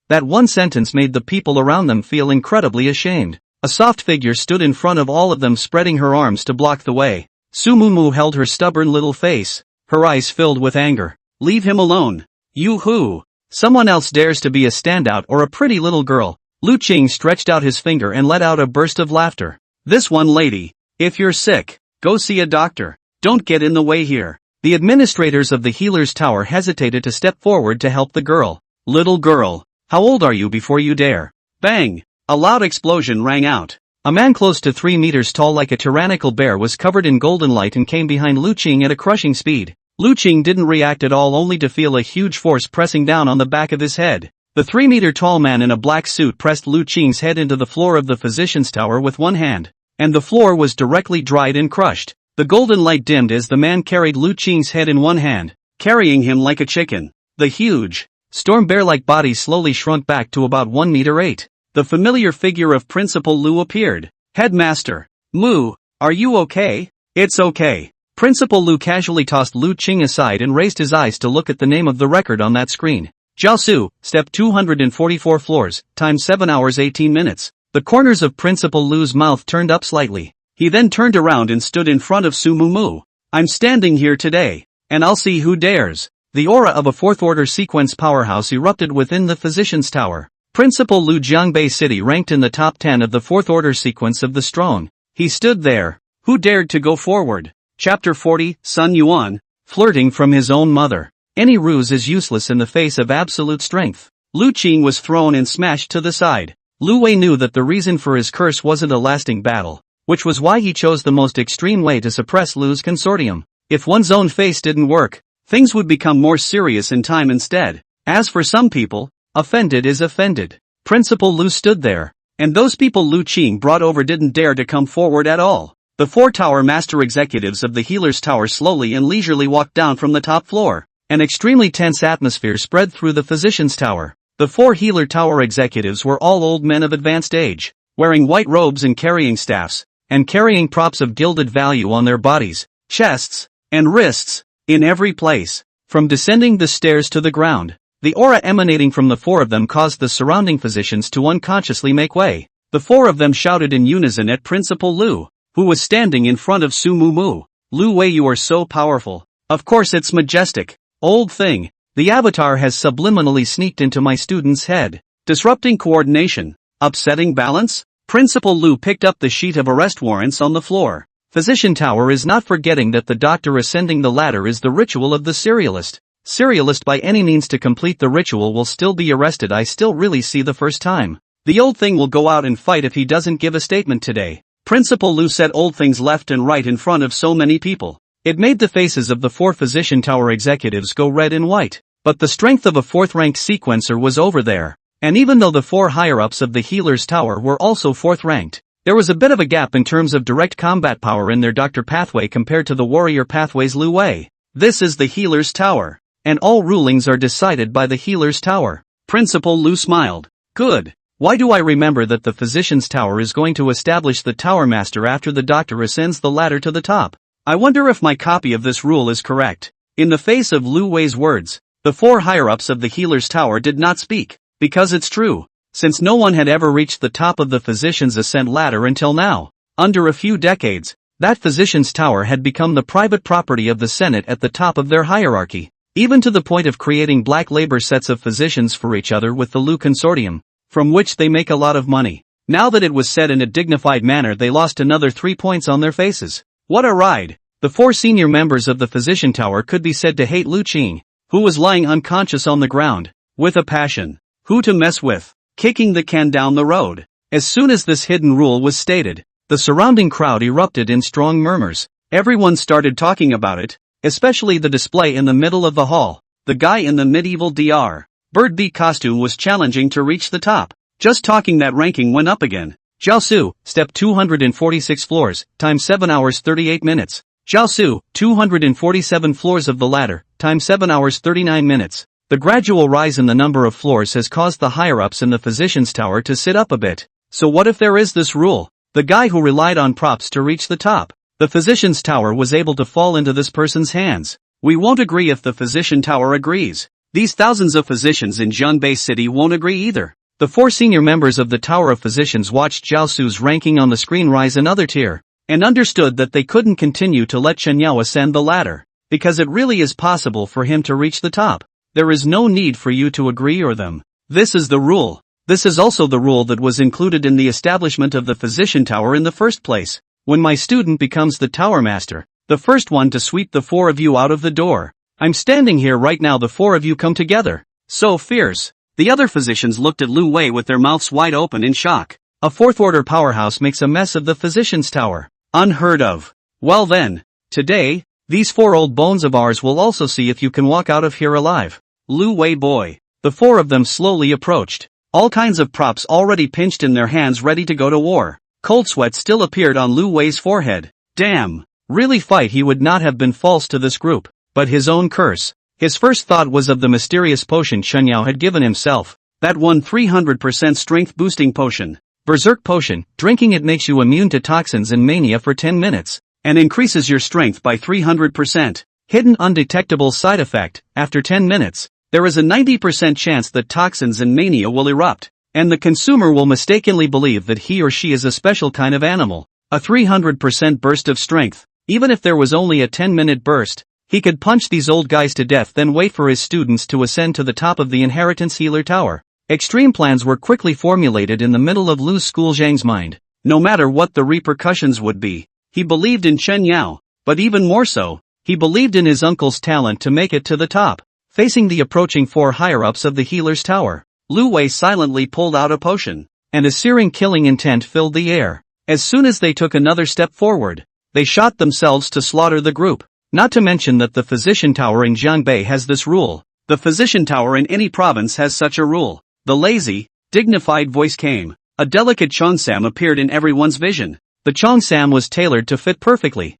That one sentence made the people around them feel incredibly ashamed. A soft figure stood in front of all of them, spreading her arms to block the way. Su Mumu held her stubborn little face, her eyes filled with anger. Leave him alone. You who? Someone else dares to be a standout or a pretty little girl. Lu Qing stretched out his finger and let out a burst of laughter. This one lady. If you're sick, go see a doctor. Don't get in the way here. The administrators of the healer's tower hesitated to step forward to help the girl. Little girl, how old are you before you dare? Bang! A loud explosion rang out. A man close to 3 meters tall like a tyrannical bear was covered in golden light and came behind Lu Qing at a crushing speed. Lu Qing didn't react at all, only to feel a huge force pressing down on the back of his head. The 3-meter-tall man in a black suit pressed Lu Qing's head into the floor of the physician's tower with one hand, and the floor was directly dried and crushed. The golden light dimmed as the man carried Lu Qing's head in one hand, carrying him like a chicken. The huge, storm bear-like body slowly shrunk back to about 1 meter 8. The familiar figure of Principal Lu appeared. Headmaster, Mu, Are you okay? It's okay. Principal Lu casually tossed Lu Qing aside and raised his eyes to look at the name of the record on that screen. Jiaosu, step 244 floors, time 7 hours 18 minutes. The corners of Principal Lu's mouth turned up slightly. He then turned around and stood in front of Su Mumu. I'm standing here today, and I'll see who dares. The aura of a fourth-order sequence powerhouse erupted within the Physician's Tower. Principal Lu Jiangbei City ranked in the top 10 of the fourth-order sequence of the strong. He stood there. Who dared to go forward? Chapter 40, Sun Yuan, flirting from his own mother. Any ruse is useless in the face of absolute strength. Lu Qing was thrown and smashed to the side. Lu Wei knew that the reason for his curse wasn't a lasting battle, which was why he chose the most extreme way to suppress Lu's consortium. If one's own face didn't work, things would become more serious in time instead. As for some people, offended is offended. Principal Lu stood there, and those people Lu Qing brought over didn't dare to come forward at all. The 4 tower master executives of the Healer's Tower slowly and leisurely walked down from the top floor. An extremely tense atmosphere spread through the Physician's Tower. The 4 Healer Tower executives were all old men of advanced age, wearing white robes and carrying staffs, and carrying props of gilded value on their bodies, chests, and wrists, in every place. From descending the stairs to the ground, the aura emanating from the 4 of them caused the surrounding physicians to unconsciously make way. The 4 of them shouted in unison at Principal Lu, who was standing in front of Su Mumu. Lu Wei, you are so powerful. Of course it's majestic. Old thing, the avatar has subliminally sneaked into my student's head, disrupting coordination, upsetting balance. Principal Lu picked up the sheet of arrest warrants on the floor. Physician Tower is not forgetting that the doctor ascending the ladder is the ritual of the serialist. Serialist by any means to complete the ritual will still be arrested. I still really see the first time. The old thing will go out and fight if he doesn't give a statement today. Principal Lu said old things left and right in front of so many people. It made the faces of the 4 Physician Tower executives go red and white. But the strength of a 4th-ranked sequencer was over there. And even though the 4 higher-ups of the Healer's Tower were also 4th-ranked, there was a bit of a gap in terms of direct combat power in their Doctor Pathway compared to the Warrior Pathway's Lu Wei. This is the Healer's Tower, and all rulings are decided by the Healer's Tower. Principal Lu smiled. Good. Why do I remember that the Physician's Tower is going to establish the Tower Master after the Doctor ascends the ladder to the top? I wonder if my copy of this rule is correct. In the face of Lu Wei's words, the 4 higher-ups of the Healer's Tower did not speak, because it's true, since no one had ever reached the top of the Physician's Ascent ladder until now. Under a few decades, that Physician's Tower had become the private property of the Senate at the top of their hierarchy, even to the point of creating black labor sets of physicians for each other with the Lu Consortium, from which they make a lot of money. Now that it was said in a dignified manner, they lost another 3 points on their faces. What a ride! The 4 senior members of the Physician Tower could be said to hate Lu Qing, who was lying unconscious on the ground, with a passion. Who to mess with? Kicking the can down the road. As soon as this hidden rule was stated, the surrounding crowd erupted in strong murmurs. Everyone started talking about it, especially the display in the middle of the hall. The guy in the medieval Dr. Bird Bee costume was challenging to reach the top. Just talking that ranking went up again. Jiaosu, step 246 floors, time 7 hours 38 minutes. Jiaosu, 247 floors of the ladder, time 7 hours 39 minutes. The gradual rise in the number of floors has caused the higher-ups in the Physician's Tower to sit up a bit. So what if there is this rule? The guy who relied on props to reach the top. The Physician's Tower was able to fall into this person's hands. We won't agree if the Physician Tower agrees. These thousands of physicians in Jiangbei City won't agree either. The 4 senior members of the Tower of Physicians watched Jiaosu's ranking on the screen rise another tier, and understood that they couldn't continue to let Chen Yao ascend the ladder, because it really is possible for him to reach the top. There is no need for you to agree or them. This is the rule. This is also the rule that was included in the establishment of the Physician Tower in the first place. When my student becomes the Tower Master, the first one to sweep the 4 of you out of the door. I'm standing here right now, the 4 of you come together. So fierce. The other physicians looked at Lu Wei with their mouths wide open in shock. A 4th-order powerhouse makes a mess of the Physician's Tower. Unheard of. Well then, today, these 4 old bones of ours will also see if you can walk out of here alive. Lu Wei boy. The 4 of them slowly approached. All kinds of props already pinched in their hands, ready to go to war. Cold sweat still appeared on Lu Wei's forehead. Damn. Really fight he would not have been false to this group, but his own curse. His first thought was of the mysterious potion Chen Yao had given himself. That one 300% strength boosting potion. Berserk potion, drinking it makes you immune to toxins and mania for 10 minutes, and increases your strength by 300%. Hidden undetectable side effect, after 10 minutes, there is a 90% chance that toxins and mania will erupt, and the consumer will mistakenly believe that he or she is a special kind of animal. A 300% burst of strength. Even if there was only a 10-minute burst, he could punch these old guys to death, then wait for his students to ascend to the top of the inheritance healer tower. Extreme plans were quickly formulated in the middle of Lu's school Zhang's mind. No matter what the repercussions would be, he believed in Chen Yao, but even more so, he believed in his uncle's talent to make it to the top. Facing the approaching 4 higher-ups of the healer's tower, Lu Wei silently pulled out a potion, and a searing killing intent filled the air. As soon as they took another step forward, they shot themselves to slaughter the group. Not to mention that the physician tower in Jiangbei has this rule. The physician tower in any province has such a rule. The lazy, dignified voice came. A delicate cheongsam appeared in everyone's vision. The cheongsam was tailored to fit perfectly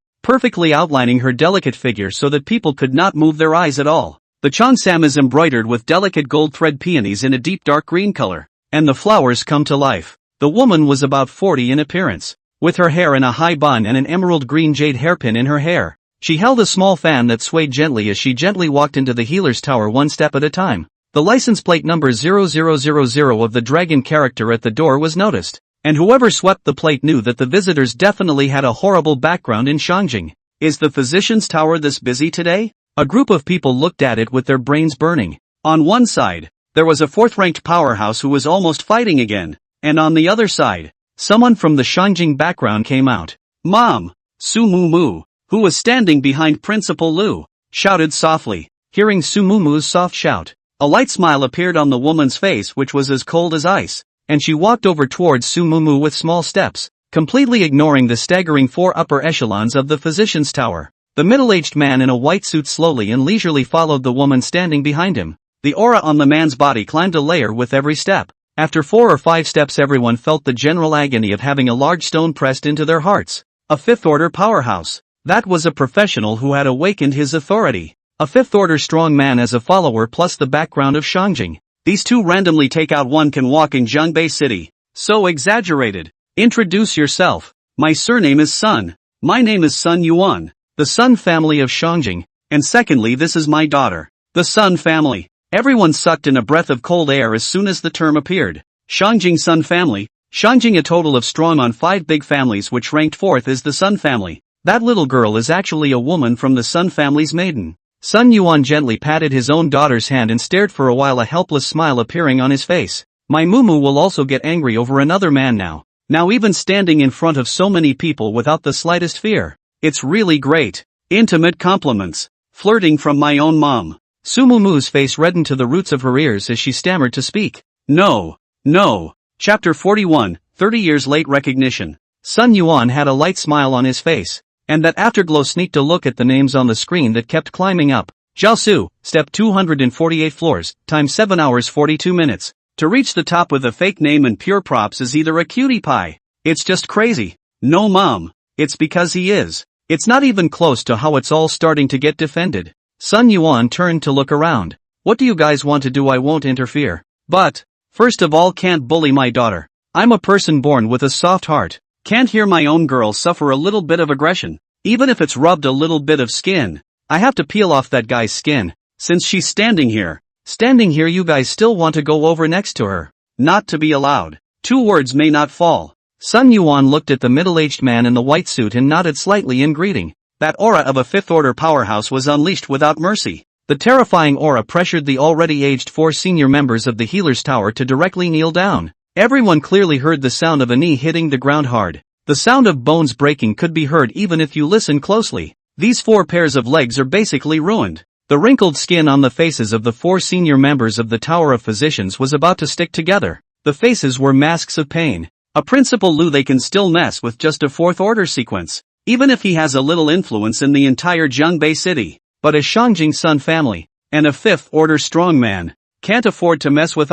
outlining her delicate figure so that people could not move their eyes at all. The cheongsam is embroidered with delicate gold thread peonies in a deep dark green color, and the flowers come to life. The woman was about 40 in appearance, with her hair in a high bun and an emerald green jade hairpin in her hair. She held a small fan that swayed gently as she gently walked into the healer's tower one step at a time. The license plate number 0000 of the dragon character at the door was noticed, and whoever swept the plate knew that the visitors definitely had a horrible background in Shangjing. Is the physician's tower this busy today? A group of people looked at it with their brains burning. On one side, there was a 4th-ranked powerhouse who was almost fighting again, and on the other side, someone from the Shangjing background came out. Mom! Su Mumu, who was standing behind Principal Lu, shouted softly. Hearing Su Mumu's soft shout, a light smile appeared on the woman's face, which was as cold as ice, and she walked over towards Su Mumu with small steps, completely ignoring the staggering 4 upper echelons of the physician's tower. The middle-aged man in a white suit slowly and leisurely followed the woman standing behind him. The aura on the man's body climbed a layer with every step. After 4 or 5 steps, everyone felt the general agony of having a large stone pressed into their hearts. A 5th-order powerhouse. That was a professional who had awakened his authority. A 5th-order strong man as a follower plus the background of Shangjing. These two randomly take out one can walk in Jiangbei City. So exaggerated. Introduce yourself. My surname is Sun. My name is Sun Yuan, the Sun family of Shangjing, and secondly this is my daughter, the Sun family. Everyone sucked in a breath of cold air as soon as the term appeared. Shangjing Sun family. Shangjing, a total of strong on 5 big families, which ranked 4th is the Sun family. That little girl is actually a woman from the Sun family's maiden. Sun Yuan gently patted his own daughter's hand and stared for a while, a helpless smile appearing on his face. My Mumu will also get angry over another man now. Now even standing in front of so many people without the slightest fear. It's really great. Intimate compliments. Flirting from my own mom. Su Mumu's face reddened to the roots of her ears as she stammered to speak. No. Chapter 41, 30 years late recognition. Sun Yuan had a light smile on his face, and that afterglow sneaked a look at the names on the screen that kept climbing up. Jiaosu, step 248 floors, time 7 hours 42 minutes. To reach the top with a fake name and pure props is either a cutie pie. It's just crazy. No mom. It's because he is. It's not even close to how it's all starting to get defended. Sun Yuan turned to look around. What do you guys want to do? I won't interfere. But, first of all, can't bully my daughter. I'm a person born with a soft heart. Can't hear my own girl suffer a little bit of aggression. Even if it's rubbed a little bit of skin, I have to peel off that guy's skin. Since she's standing here, you guys still want to go over next to her. Not to be allowed. 2 words may not fall. Sun Yuan looked at the middle-aged man in the white suit and nodded slightly in greeting. That aura of a 5th-order powerhouse was unleashed without mercy. The terrifying aura pressured the already aged 4 senior members of the healer's tower to directly kneel down. Everyone clearly heard the sound of a knee hitting the ground hard. The sound of bones breaking could be heard even if you listen closely. These 4 pairs of legs are basically ruined. The wrinkled skin on the faces of the 4 senior members of the Tower of Physicians was about to stick together. The faces were masks of pain. A Principal Lu, they can still mess with just a 4th-order sequence, even if he has a little influence in the entire Jiangbei city. But a Shangjing Sun family, and a 5th-order strongman, can't afford to mess with.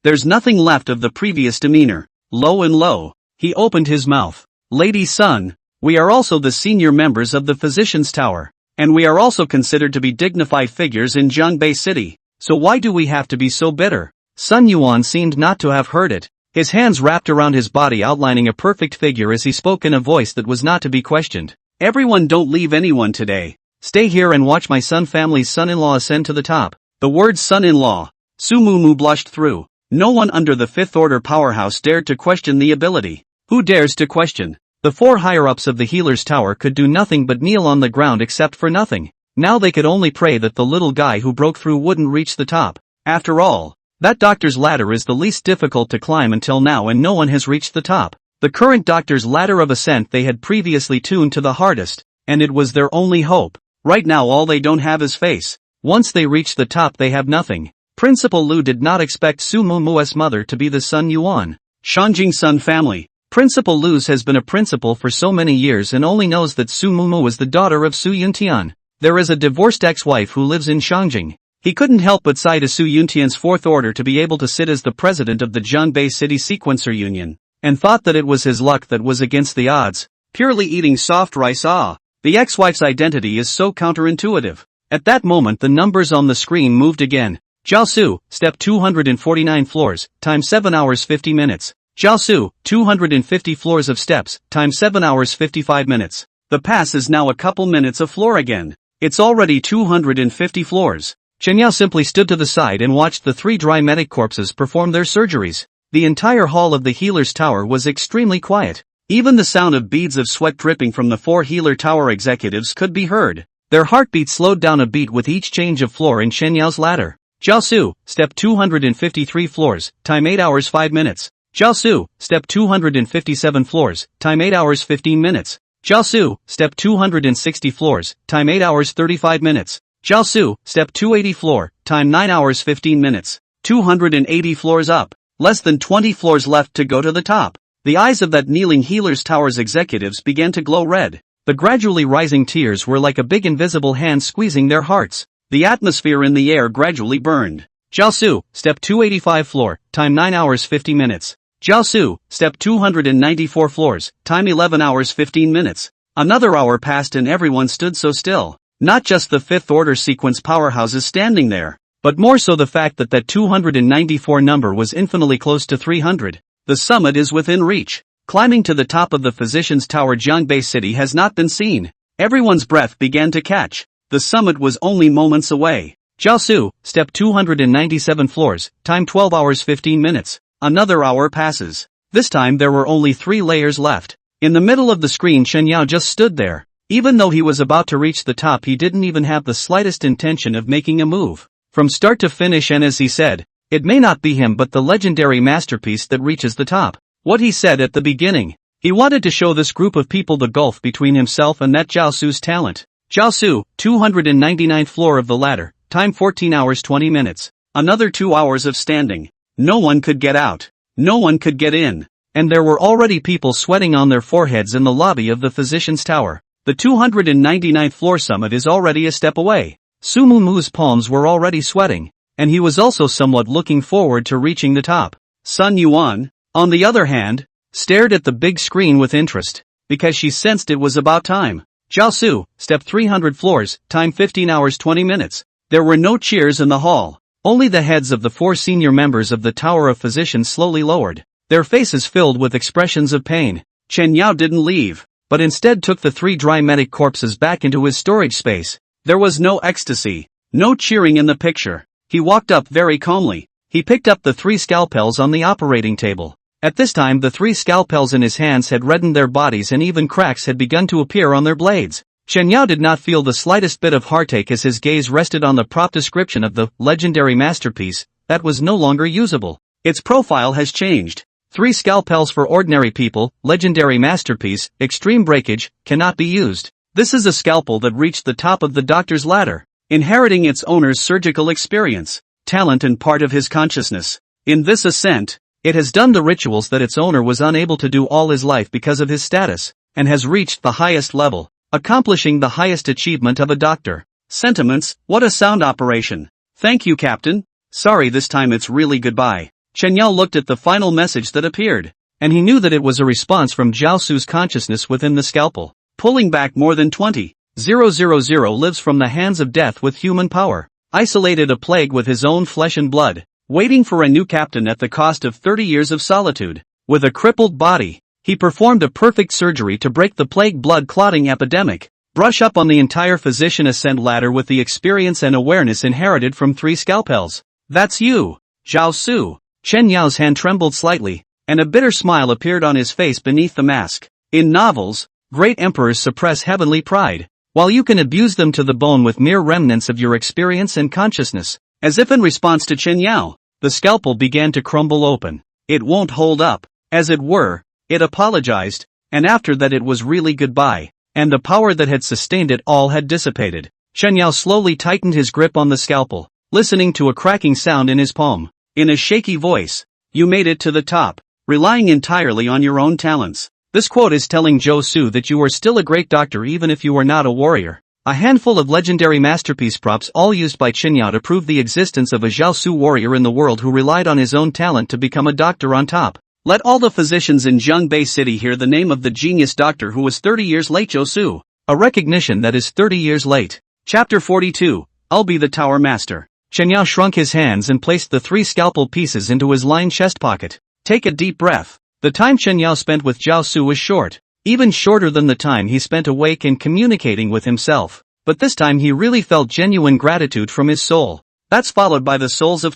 There's nothing left of the previous demeanor. Low and low, he opened his mouth. Lady Sun, we are also the senior members of the Physician's Tower, and we are also considered to be dignified figures in Jiangbei City, so why do we have to be so bitter? Sun Yuan seemed not to have heard it. his hands wrapped around his body outlining a perfect figure as he spoke in a voice that was not to be questioned. Everyone, don't leave anyone today. Stay here and watch my family's son-in-law ascend to the top. The words son-in-law. Su Mumu blushed through. No one under the Fifth Order powerhouse dared to question the ability. Who dares to question? The 4 higher-ups of the healer's tower could do nothing but kneel on the ground except for nothing. Now they could only pray that the little guy who broke through wouldn't reach the top. After all, that doctor's ladder is the least difficult to climb until now, and no one has reached the top. The current doctor's ladder of ascent they had previously tuned to the hardest, and it was their only hope. Right now all they don't have is face. Once they reach the top they have nothing. Principal Lu did not expect Su Mumu's mother to be the Sun Yuan. Shanjing Sun family. Principal Lu's has been a principal for so many years and only knows that Su Mumu is the daughter of Su Yuntian. There is a divorced ex-wife who lives in Shangjing. He couldn't help but sigh to Su Yuntian's Fourth Order to be able to sit as the president of the Zhangbei City Sequencer Union, and thought that it was his luck that was against the odds. Purely eating soft rice. The ex-wife's identity is so counterintuitive. At that moment the numbers on the screen moved again. Jiaosu, step 249 floors, time 7 hours 50 minutes. Jiaosu, 250 floors of steps, time 7 hours 55 minutes. The pass is now a couple minutes of floor again. It's already 250 floors. Chen Yao simply stood to the side and watched the 3 dry medic corpses perform their surgeries. The entire hall of the healer's tower was extremely quiet. Even the sound of beads of sweat dripping from the 4 healer tower executives could be heard. Their heartbeats slowed down a beat with each change of floor in Chen Yao's ladder. Jiaosu, step 253 floors, time 8 hours 5 minutes. Jiaosu, step 257 floors, time 8 hours 15 minutes. Jiaosu, step 260 floors, time 8 hours 35 minutes. Jiaosu, step 280 floor, time 9 hours 15 minutes. 280 floors up. Less than 20 floors left to go to the top. The eyes of that kneeling healer's tower's executives began to glow red. The gradually rising tears were like a big invisible hand squeezing their hearts. The atmosphere in the air gradually burned. Jiaosu, step 285 floor, time 9 hours 50 minutes. Jiaosu, step 294 floors, time 11 hours 15 minutes. Another hour passed and everyone stood so still. Not just the Fifth Order sequence powerhouses standing there, but more so the fact that that 294 number was infinitely close to 300. The summit is within reach. Climbing to the top of the physician's tower Zhangbei City has not been seen. Everyone's breath began to catch. The summit was only moments away. Jiaosu, step 297 floors, time 12 hours 15 minutes. Another hour passes. This time there were only 3 layers left. In the middle of the screen Chen Yao just stood there. Even though he was about to reach the top he didn't even have the slightest intention of making a move. From start to finish, and as he said, it may not be him but the legendary masterpiece that reaches the top. What he said at the beginning. He wanted to show this group of people the gulf between himself and that Jiaosu's talent. Jiaosu, 299th floor of the ladder, time 14 hours 20 minutes. Another 2 hours of standing. No one could get out. No one could get in. And there were already people sweating on their foreheads in the lobby of the physician's tower. The 299th floor summit is already a step away. Su Mumu's palms were already sweating, and he was also somewhat looking forward to reaching the top. Sun Yuan, on the other hand, stared at the big screen with interest, because she sensed it was about time. Jiaosu, step 300 floors, time 15 hours 20 minutes. There were no cheers in the hall. Only the heads of the 4 senior members of the Tower of Physicians slowly lowered, their faces filled with expressions of pain. Chen Yao didn't leave, but instead took the 3 dry medic corpses back into his storage space. There was no ecstasy, no cheering in the picture. He walked up very calmly. He picked up the 3 scalpels on the operating table. At this time the 3 scalpels in his hands had reddened their bodies and even cracks had begun to appear on their blades. Chen Yao did not feel the slightest bit of heartache as his gaze rested on the prop description of the legendary masterpiece that was no longer usable. Its profile has changed. 3 scalpels for ordinary people, legendary masterpiece, extreme breakage, cannot be used. This is a scalpel that reached the top of the doctor's ladder, inheriting its owner's surgical experience, talent and part of his consciousness. In this ascent, it has done the rituals that its owner was unable to do all his life because of his status, and has reached the highest level, accomplishing the highest achievement of a doctor. Sentiments, what a sound operation. Thank you, Captain. Sorry, this time it's really goodbye. Chen Yao looked at the final message that appeared, and he knew that it was a response from Jiaosu's consciousness within the scalpel. Pulling back more than 20,000 lives from the hands of death with human power. Isolated a plague with his own flesh and blood. waiting for a new captain at the cost of 30 years of solitude. With a crippled body, he performed a perfect surgery to break the plague blood clotting epidemic. Brush up on the entire physician ascent ladder with the experience and awareness inherited from 3 scalpels. That's you, Zhao Su. Chen Yao's hand trembled slightly, and a bitter smile appeared on his face beneath the mask. In novels, great emperors suppress heavenly pride, while you can abuse them to the bone with mere remnants of your experience and consciousness. As if in response to Chen Yao, the scalpel began to crumble open. It won't hold up. As it were, it apologized, and after that it was really goodbye, and the power that had sustained it all had dissipated. Chen Yao slowly tightened his grip on the scalpel, listening to a cracking sound in his palm. In a shaky voice, "You made it to the top, relying entirely on your own talents." This quote is telling Zhou Su that you are still a great doctor even if you are not a warrior. A handful of legendary masterpiece props all used by Chen Yao to prove the existence of a Zhao Su warrior in the world who relied on his own talent to become a doctor on top. Let all the physicians in Zhongbei City hear the name of the genius doctor who was 30 years late, Zhou Su. A recognition that is 30 years late. Chapter 42, I'll be the Tower Master. Chen Yao shrunk his hands and placed the 3 scalpel pieces into his lined chest pocket. Take a deep breath. The time Chen Yao spent with Zhao Su was short, even shorter than the time he spent awake and communicating with himself. But this time he really felt genuine gratitude from his soul. That's followed by the souls of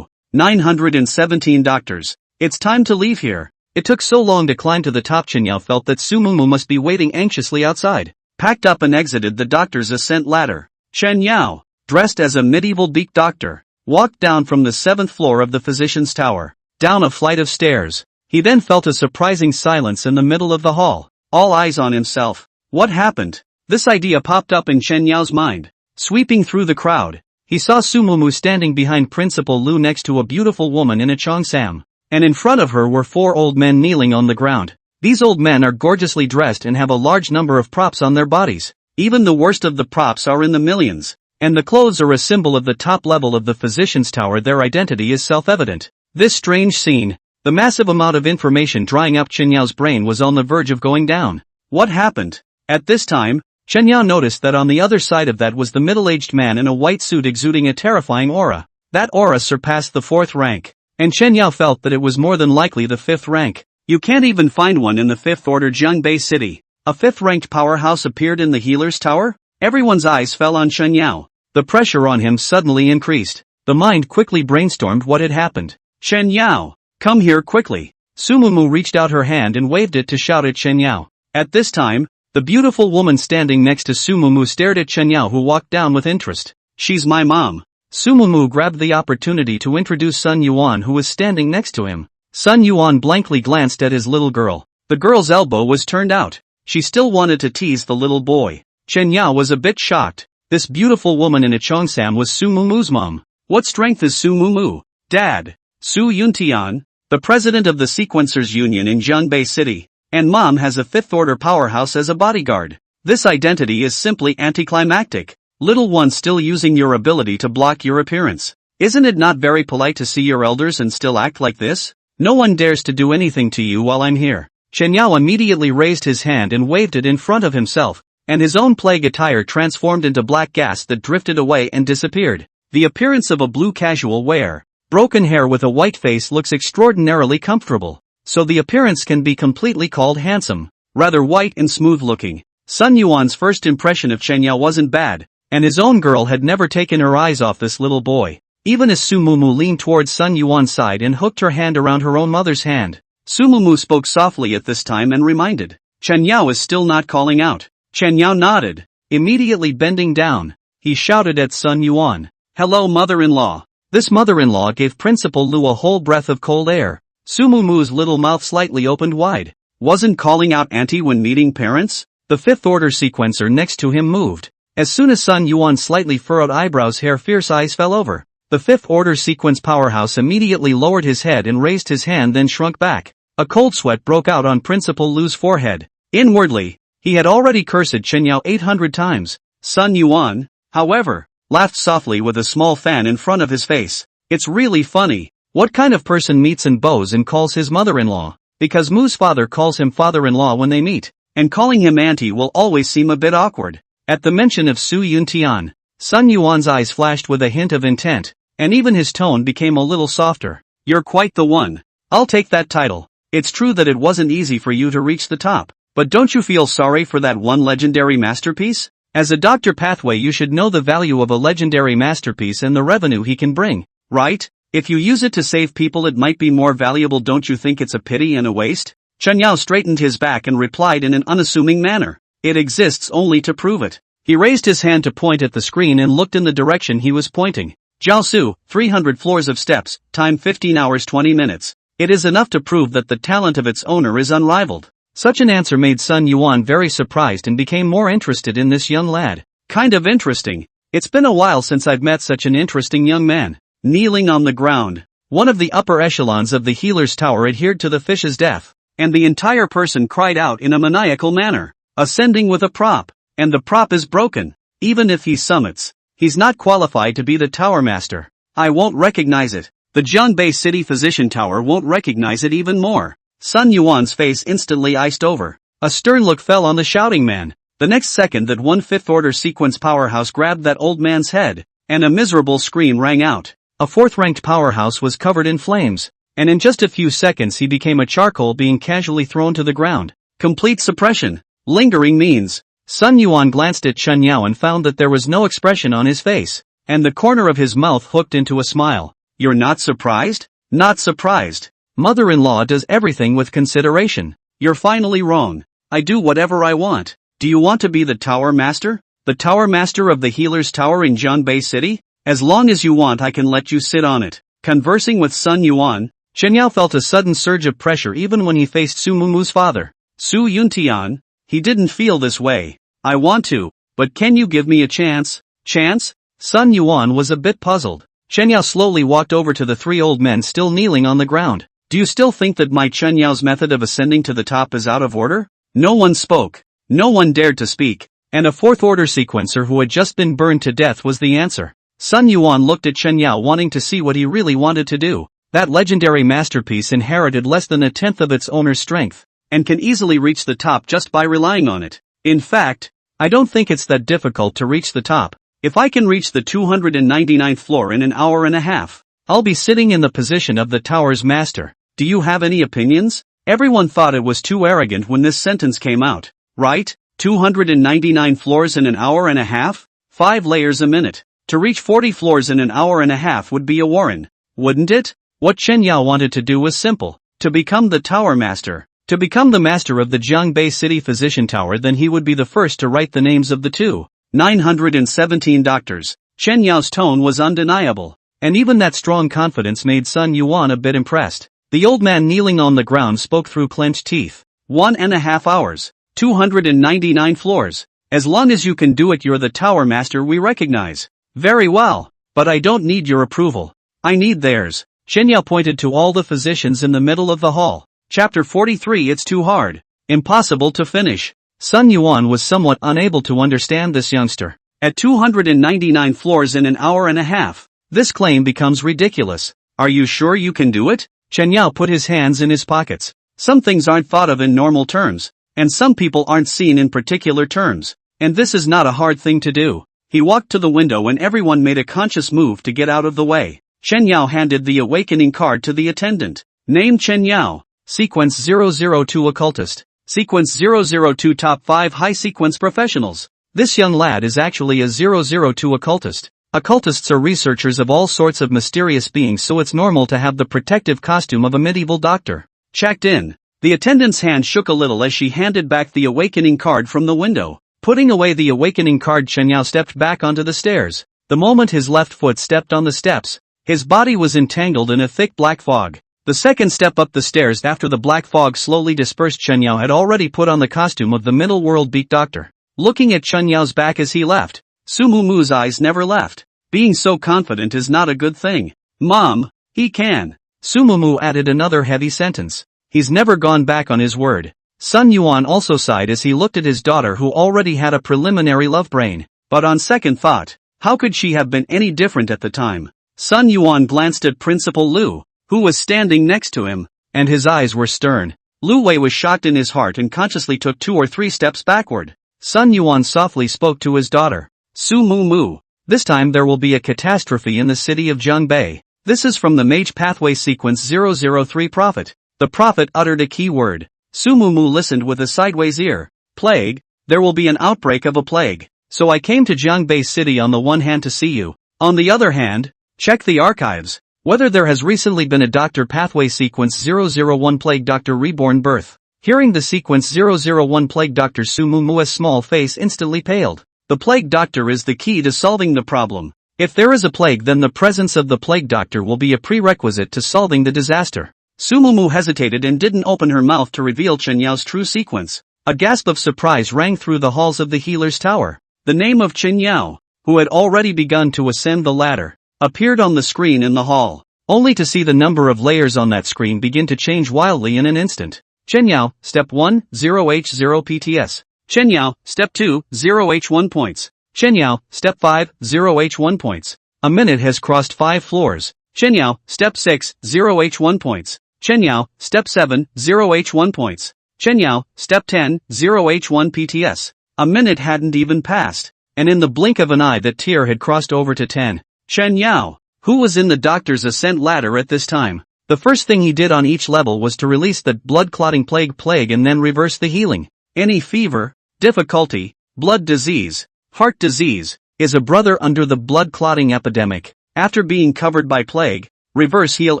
917 doctors. It's time to leave here. It took so long to climb to the top. Chen Yao felt that Su Mumu must be waiting anxiously outside. Packed up and exited the doctor's ascent ladder. Chen Yao, dressed as a medieval beak doctor, walked down from the 7th floor of the physician's tower, down a flight of stairs. He then felt a surprising silence in the middle of the hall, all eyes on himself. What happened? This idea popped up in Chen Yao's mind. Sweeping through the crowd, he saw Su Mumu standing behind Principal Lu next to a beautiful woman in a cheongsam, and in front of her were 4 old men kneeling on the ground. These old men are gorgeously dressed and have a large number of props on their bodies. Even the worst of the props are in the millions. And the clothes are a symbol of the top level of the physician's tower. Their identity is self-evident. This strange scene, the massive amount of information drying up Chen Yao's brain, was on the verge of going down. What happened? At this time, Chen Yao noticed that on the other side of that was the middle-aged man in a white suit exuding a terrifying aura. That aura surpassed the 4th rank, and Chen Yao felt that it was more than likely the 5th rank. You can't even find one in the 5th order Zhongbei City. A 5th-ranked powerhouse appeared in the healer's tower? Everyone's eyes fell on Chen Yao. The pressure on him suddenly increased. The mind quickly brainstormed what had happened. Chen Yao, come here quickly. Su Mumu reached out her hand and waved it to shout at Chen Yao. At this time, the beautiful woman standing next to Su Mumu stared at Chen Yao, who walked down with interest. She's my mom. Su Mumu grabbed the opportunity to introduce Sun Yuan, who was standing next to him. Sun Yuan blankly glanced at his little girl. The girl's elbow was turned out. She still wanted to tease the little boy. Chen Yao was a bit shocked. This beautiful woman in a cheongsam was Su Mumu's mom. What strength is Su Mumu? Dad, Su Yuntian, the president of the Sequencers Union in Zhongbei City, and mom has a 5th order powerhouse as a bodyguard. This identity is simply anticlimactic. Little one, still using your ability to block your appearance. Isn't it not very polite to see your elders and still act like this? No one dares to do anything to you while I'm here. Chen Yao immediately raised his hand and waved it in front of himself, and his own plague attire transformed into black gas that drifted away and disappeared. The appearance of a blue casual wear, broken hair with a white face looks extraordinarily comfortable, so the appearance can be completely called handsome, rather white and smooth looking. Sun Yuan's first impression of Chen Yao wasn't bad, and his own girl had never taken her eyes off this little boy. Even as Su Mumu leaned towards Sun Yuan's side and hooked her hand around her own mother's hand, Su Mumu spoke softly at this time and reminded, Chen Yao is still not calling out. Chen Yao nodded. Immediately bending down, he shouted at Sun Yuan, hello mother-in-law. This mother-in-law gave Principal Lu a whole breath of cold air. Su Mumu's little mouth slightly opened wide. Wasn't calling out auntie when meeting parents? The 5th order sequencer next to him moved. As soon as Sun Yuan's slightly furrowed eyebrows, fierce eyes fell over. The 5th order sequence powerhouse immediately lowered his head and raised his hand, then shrunk back. A cold sweat broke out on Principal Lu's forehead. Inwardly, he had already cursed Chen Yao 800 times. Sun Yuan, however, laughed softly with a small fan in front of his face. It's really funny. What kind of person meets and bows and calls his mother-in-law? Because Mu's father calls him father-in-law when they meet, and calling him auntie will always seem a bit awkward. At the mention of Su Yuntian, Sun Yuan's eyes flashed with a hint of intent. and even his tone became a little softer. You're quite the one. I'll take that title. It's true that it wasn't easy for you to reach the top, but don't you feel sorry for that one legendary masterpiece? As a doctor pathway, you should know the value of a legendary masterpiece and the revenue he can bring, right? If you use it to save people, it might be more valuable. Don't you think it's a pity and a waste? Chen Yao straightened his back and replied in an unassuming manner. It exists only to prove it. He raised his hand to point at the screen and looked in the direction he was pointing. Jiaosu, 300 floors of steps, time 15 hours 20 minutes. It is enough to prove that the talent of its owner is unrivaled. Such an answer made Sun Yuan very surprised and became more interested in this young lad. Kind of interesting. It's been a while since I've met such an interesting young man. Kneeling on the ground, one of the upper echelons of the healer's tower adhered to the fish's death, and the entire person cried out in a maniacal manner, ascending with a prop, and the prop is broken. Even if he summits, he's not qualified to be the tower master. I won't recognize it. The Jiangbei City Physician Tower won't recognize it even more. Sun Yuan's face instantly iced over. A stern look fell on the shouting man. The next second, that one fifth order sequence powerhouse grabbed that old man's head, and a miserable scream rang out. A fourth-ranked powerhouse was covered in flames, and in just a few seconds he became a charcoal being casually thrown to the ground. Complete suppression. Lingering means. Sun Yuan glanced at Chen Yao and found that there was no expression on his face, and the corner of his mouth hooked into a smile. You're not surprised? Not surprised. Mother-in-law does everything with consideration. You're finally wrong. I do whatever I want. Do you want to be the tower master? The tower master of the healer's tower in Jiangbei City? As long as you want, I can let you sit on it. Conversing with Sun Yuan, Chen Yao felt a sudden surge of pressure even when he faced Su Mumu's father. Su Yuntian. He didn't feel this way. I want to, but can you give me a chance? Chance? Sun Yuan was a bit puzzled. Chen Yao slowly walked over to the three old men still kneeling on the ground. Do you still think that my Chen Yao's method of ascending to the top is out of order? No one spoke. No one dared to speak, and a fourth-order sequencer who had just been burned to death was the answer. Sun Yuan looked at Chen Yao, wanting to see what he really wanted to do. That legendary masterpiece inherited less than a tenth of its owner's strength, and can easily reach the top just by relying on it. In fact, I don't think it's that difficult to reach the top. If I can reach the 299th floor in an hour and a half, I'll be sitting in the position of the tower's master. Do you have any opinions? Everyone thought it was too arrogant when this sentence came out, right? 299 floors in an hour and a half? 5 layers a minute. To reach 40 floors in an hour and a half would be a warren, wouldn't it? What Chen Yao wanted to do was simple. To become the tower master. To become the master of the Jiangbei City Physician Tower, then he would be the first to write the names of the 917 doctors. Chen Yao's tone was undeniable, and even that strong confidence made Sun Yuan a bit impressed. The old man kneeling on the ground spoke through clenched teeth. 1.5 hours. 299 floors. As long as you can do it, you're the tower master we recognize. Very well, but I don't need your approval. I need theirs. Chen Yao pointed to all the physicians in the middle of the hall. Chapter 43. It's too hard. Impossible to finish. Sun Yuan was somewhat unable to understand this youngster. At 299 floors in an hour and a half, this claim becomes ridiculous. Are you sure you can do it? Chen Yao put his hands in his pockets. Some things aren't thought of in normal terms, and some people aren't seen in particular terms, and this is not a hard thing to do. He walked to the window and everyone made a conscious move to get out of the way. Chen Yao handed the awakening card to the attendant. Name Chen Yao. Sequence 002 Occultist. Sequence 002 Top 5 High Sequence Professionals. This young lad is actually a 002 occultist. Occultists are researchers of all sorts of mysterious beings, so it's normal to have the protective costume of a medieval doctor. Checked in. The attendant's hand shook a little as she handed back the awakening card from the window. Putting away the awakening card, Chen Yao stepped back onto the stairs. The moment his left foot stepped on the steps, his body was entangled in a thick black fog. The second step up the stairs after the black fog slowly dispersed, Chen Yao had already put on the costume of the middle world beak doctor. Looking at Chen Yao's back as he left, Su Mumu's eyes never left. Being so confident is not a good thing. Mom, he can. Su Mumu added another heavy sentence. He's never gone back on his word. Sun Yuan also sighed as he looked at his daughter, who already had a preliminary love brain. But on second thought, how could she have been any different at the time? Sun Yuan glanced at Principal Lu, who was standing next to him, and his eyes were stern. Lu Wei was shocked in his heart and consciously took 2 or 3 steps backward. Sun Yuan softly spoke to his daughter. Su Mumu, This time there will be a catastrophe in the city of Zhongbei. This is from the Mage Pathway Sequence 003 Prophet. The Prophet uttered a key word. Sumumu listened with a sideways ear. Plague? There will be an outbreak of a plague. So I came to Zhongbei City on the one hand to see you. On the other hand, check the archives. Whether there has recently been a Doctor Pathway Sequence 001 Plague Doctor Reborn Birth. Hearing the Sequence 001 Plague Doctor, Sumumu's small face instantly paled. The Plague Doctor is the key to solving the problem. If there is a plague, then the presence of the Plague Doctor will be a prerequisite to solving the disaster. Sumumu hesitated and didn't open her mouth to reveal Chen Yao's true sequence. A gasp of surprise rang through the halls of the healer's tower. The name of Chen Yao, who had already begun to ascend the ladder, appeared on the screen in the hall, only to see the number of layers on that screen begin to change wildly in an instant. Chen Yao, Step 1, 0H0 PTS. Chen Yao, Step 2, 0H1 points. Chen Yao, Step 5, 0H1 points. A minute has crossed 5 floors. Chen Yao, Step 6, 0H1 points. Chen Yao, Step 7, 0H1 points. Chen Yao, Step 10, 0H1 PTS. A minute hadn't even passed, and in the blink of an eye that tier had crossed over to 10. Chen Yao, who was in the doctor's ascent ladder at this time, the first thing he did on each level was to release the blood-clotting plague and then reverse the healing. Any fever, difficulty, blood disease, heart disease, is a brother under the blood-clotting epidemic. After being covered by plague, reverse heal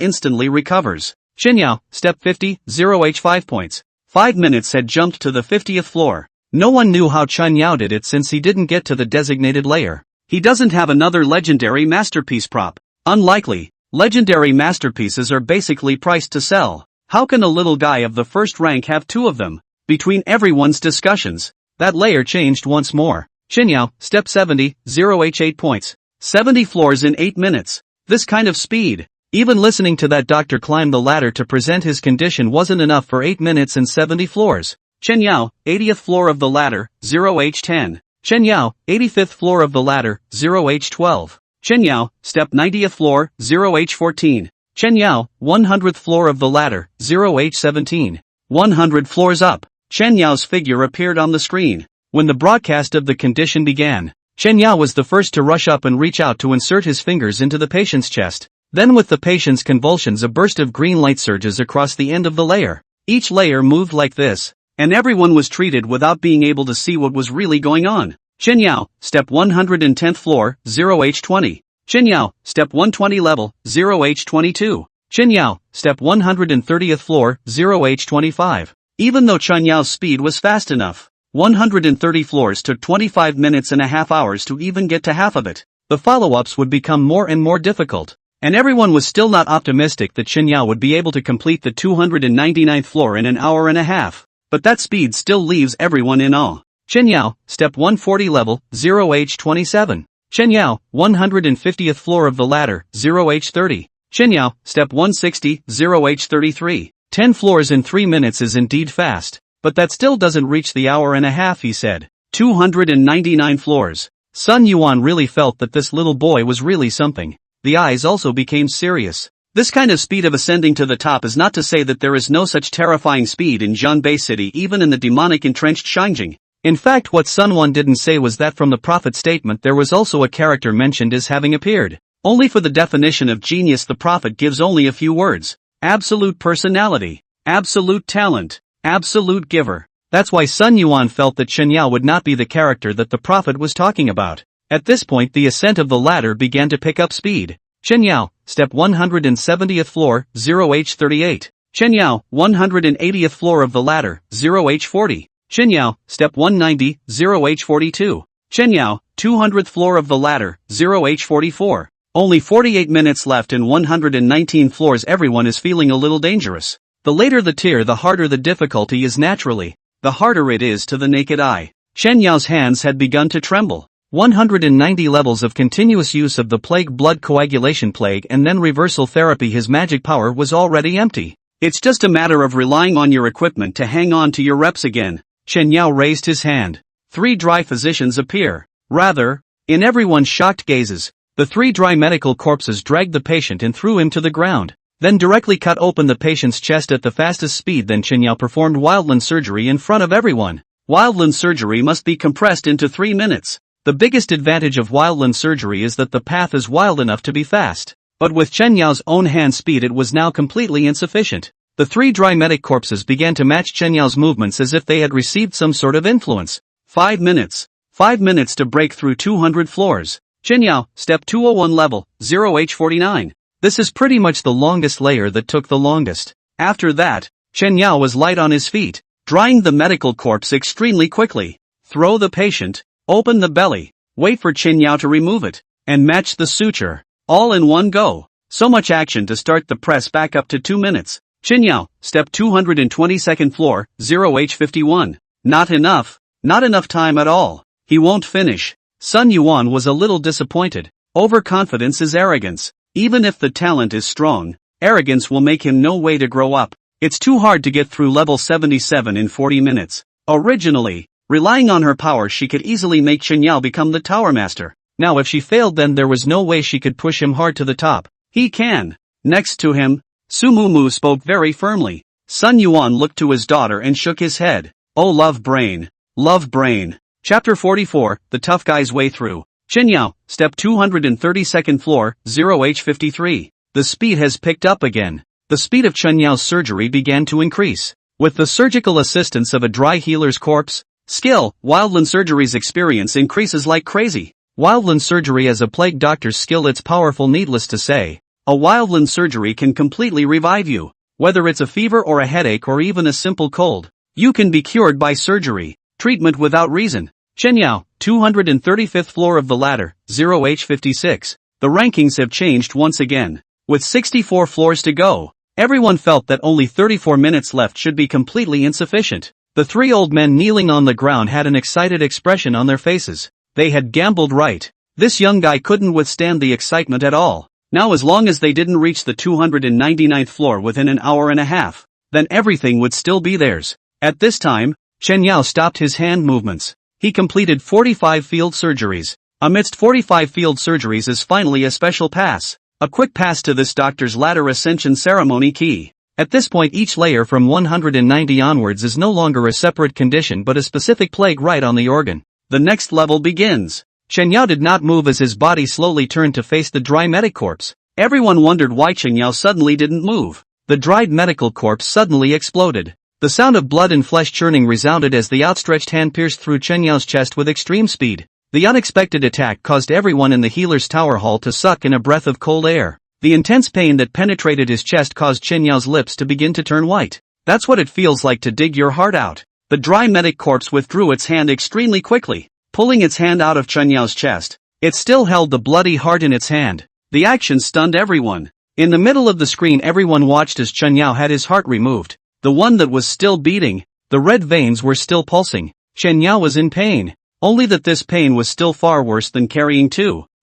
instantly recovers. Chen Yao, Step 50, 0H5 points. 5 minutes had jumped to the 50th floor. No one knew how Chen Yao did it since he didn't get to the designated layer. He doesn't have another legendary masterpiece prop. Unlikely. Legendary masterpieces are basically priced to sell. How can a little guy of the first rank have 2 of them? Between everyone's discussions, that layer changed once more. Chen Yao, Step 70, 0H8 points. 70 floors in 8 minutes. This kind of speed. Even listening to that doctor climb the ladder to present his condition wasn't enough for 8 minutes and 70 floors. Chen Yao, 80th floor of the ladder, 0H10. Chen Yao, 85th floor of the ladder, 0H12. Chen Yao, Step 90th floor, 0H14. Chen Yao, 100th floor of the ladder, 0H17. 100 floors up. Chen Yao's figure appeared on the screen. When the broadcast of the condition began, Chen Yao was the first to rush up and reach out to insert his fingers into the patient's chest. Then with the patient's convulsions, a burst of green light surges across the end of the layer. Each layer moved like this, and everyone was treated without being able to see what was really going on. Chen Yao, Step 110th floor, 0H20. Chen Yao, Step 120 level, 0H22. Chen Yao, Step 130th floor, 0H25. Even though Chen Yao's speed was fast enough, 130 floors took 25 minutes and a half hours to even get to half of it. The follow-ups would become more and more difficult, and everyone was still not optimistic that Chen Yao would be able to complete the 299th floor in an hour and a half. But that speed still leaves everyone in awe. Chen Yao, Step 140 level, 0H27. Chen Yao, 150th floor of the ladder, 0H30. Chen Yao, Step 160, 0H33. 10 floors in 3 minutes is indeed fast, but that still doesn't reach the hour and a half, he said. 299 floors. Sun Yuan really felt that this little boy was really something. The eyes also became serious. This kind of speed of ascending to the top is not to say that there is no such terrifying speed in Zhongbei City, even in the demonic entrenched Shangjing. In fact, what Sun Wan didn't say was that from the prophet statement there was also a character mentioned as having appeared. Only for the definition of genius the prophet gives only a few words. Absolute personality, absolute talent, absolute giver. That's why Sun Yuan felt that Chen Yao would not be the character that the prophet was talking about. At this point the ascent of the ladder began to pick up speed. Chen Yao, Step 170th floor, 0H38. Chen Yao, 180th floor of the ladder, 0H40. Chen Yao, Step 190, 0H42. Chen Yao, 200th floor of the ladder, 0H44. Only 48 minutes left and 119 floors. Everyone is feeling a little dangerous. The later the tier, the harder the difficulty is naturally. The harder it is to the naked eye. Chen Yao's hands had begun to tremble. 190 levels of continuous use of the plague, blood coagulation plague, and then reversal therapy. His magic power was already empty. It's just a matter of relying on your equipment to hang on to your reps again. Chen Yao raised his hand. 3 dry physicians appear. Rather, in everyone's shocked gazes, the 3 dry medical corpses dragged the patient and threw him to the ground, then directly cut open the patient's chest at the fastest speed. Then Chen Yao performed Wildland surgery in front of everyone. Wildland surgery must be compressed into 3 minutes. The biggest advantage of wildland surgery is that the path is wild enough to be fast. But with Chen Yao's own hand speed it was now completely insufficient. The three dry medic corpses began to match Chen Yao's movements as if they had received some sort of influence. 5 minutes. 5 minutes to break through 200 floors. Chen Yao, step 201 level, 0H49. This is pretty much the longest layer that took the longest. After that, Chen Yao was light on his feet, drying the medical corpse extremely quickly. Throw the patient, open the belly, wait for Chen Yao to remove it, and match the suture. All in one go. So much action to start the press back up to 2 minutes. Chen Yao, step 222nd floor, 0H51. Not enough. Not enough time at all. He won't finish. Sun Yuan was a little disappointed. Overconfidence is arrogance. Even if the talent is strong, arrogance will make him no way to grow up. It's too hard to get through level 77 in 40 minutes. Originally, relying on her power she could easily make Chen Yao become the Tower Master. Now if she failed then there was no way she could push him hard to the top. He can. Next to him, Su Mumu spoke very firmly. Sun Yuan looked to his daughter and shook his head. Oh love brain. Love brain. Chapter 44, The Tough Guy's Way Through. Chen Yao, step 232nd floor, 0H53. The speed has picked up again. The speed of Chen Yao's surgery began to increase. With the surgical assistance of a dry healer's corpse, skill, wildland surgery's experience increases like crazy. Wildland surgery as a plague doctor's skill it's powerful needless to say. A wildland surgery can completely revive you. Whether it's a fever or a headache or even a simple cold, you can be cured by surgery. Treatment without reason. Chen Yao, 235th floor of the ladder, 0H56. The rankings have changed once again. With 64 floors to go, everyone felt that only 34 minutes left should be completely insufficient. The three old men kneeling on the ground had an excited expression on their faces. They had gambled right. This young guy couldn't withstand the excitement at all. Now as long as they didn't reach the 299th floor within an hour and a half, then everything would still be theirs. At this time, Chen Yao stopped his hand movements. He completed 45 field surgeries. Amidst 45 field surgeries is finally a special pass. A quick pass to this doctor's ladder ascension ceremony key. At this point each layer from 190 onwards is no longer a separate condition but a specific plague right on the organ. The next level begins. Chen Yao did not move as his body slowly turned to face the dry medic corpse. Everyone wondered why Chen Yao suddenly didn't move. The dried medical corpse suddenly exploded. The sound of blood and flesh churning resounded as the outstretched hand pierced through Chen Yao's chest with extreme speed. The unexpected attack caused everyone in the healer's tower hall to suck in a breath of cold air. The intense pain that penetrated his chest caused Chen Yao's lips to begin to turn white. That's what it feels like to dig your heart out. The dry medic corpse withdrew its hand extremely quickly, pulling its hand out of Chen Yao's chest. It still held the bloody heart in its hand. The action stunned everyone. In the middle of the screen everyone watched as Chen Yao had his heart removed. The one that was still beating, the red veins were still pulsing. Chen Yao was in pain. Only that this pain was still far worse than carrying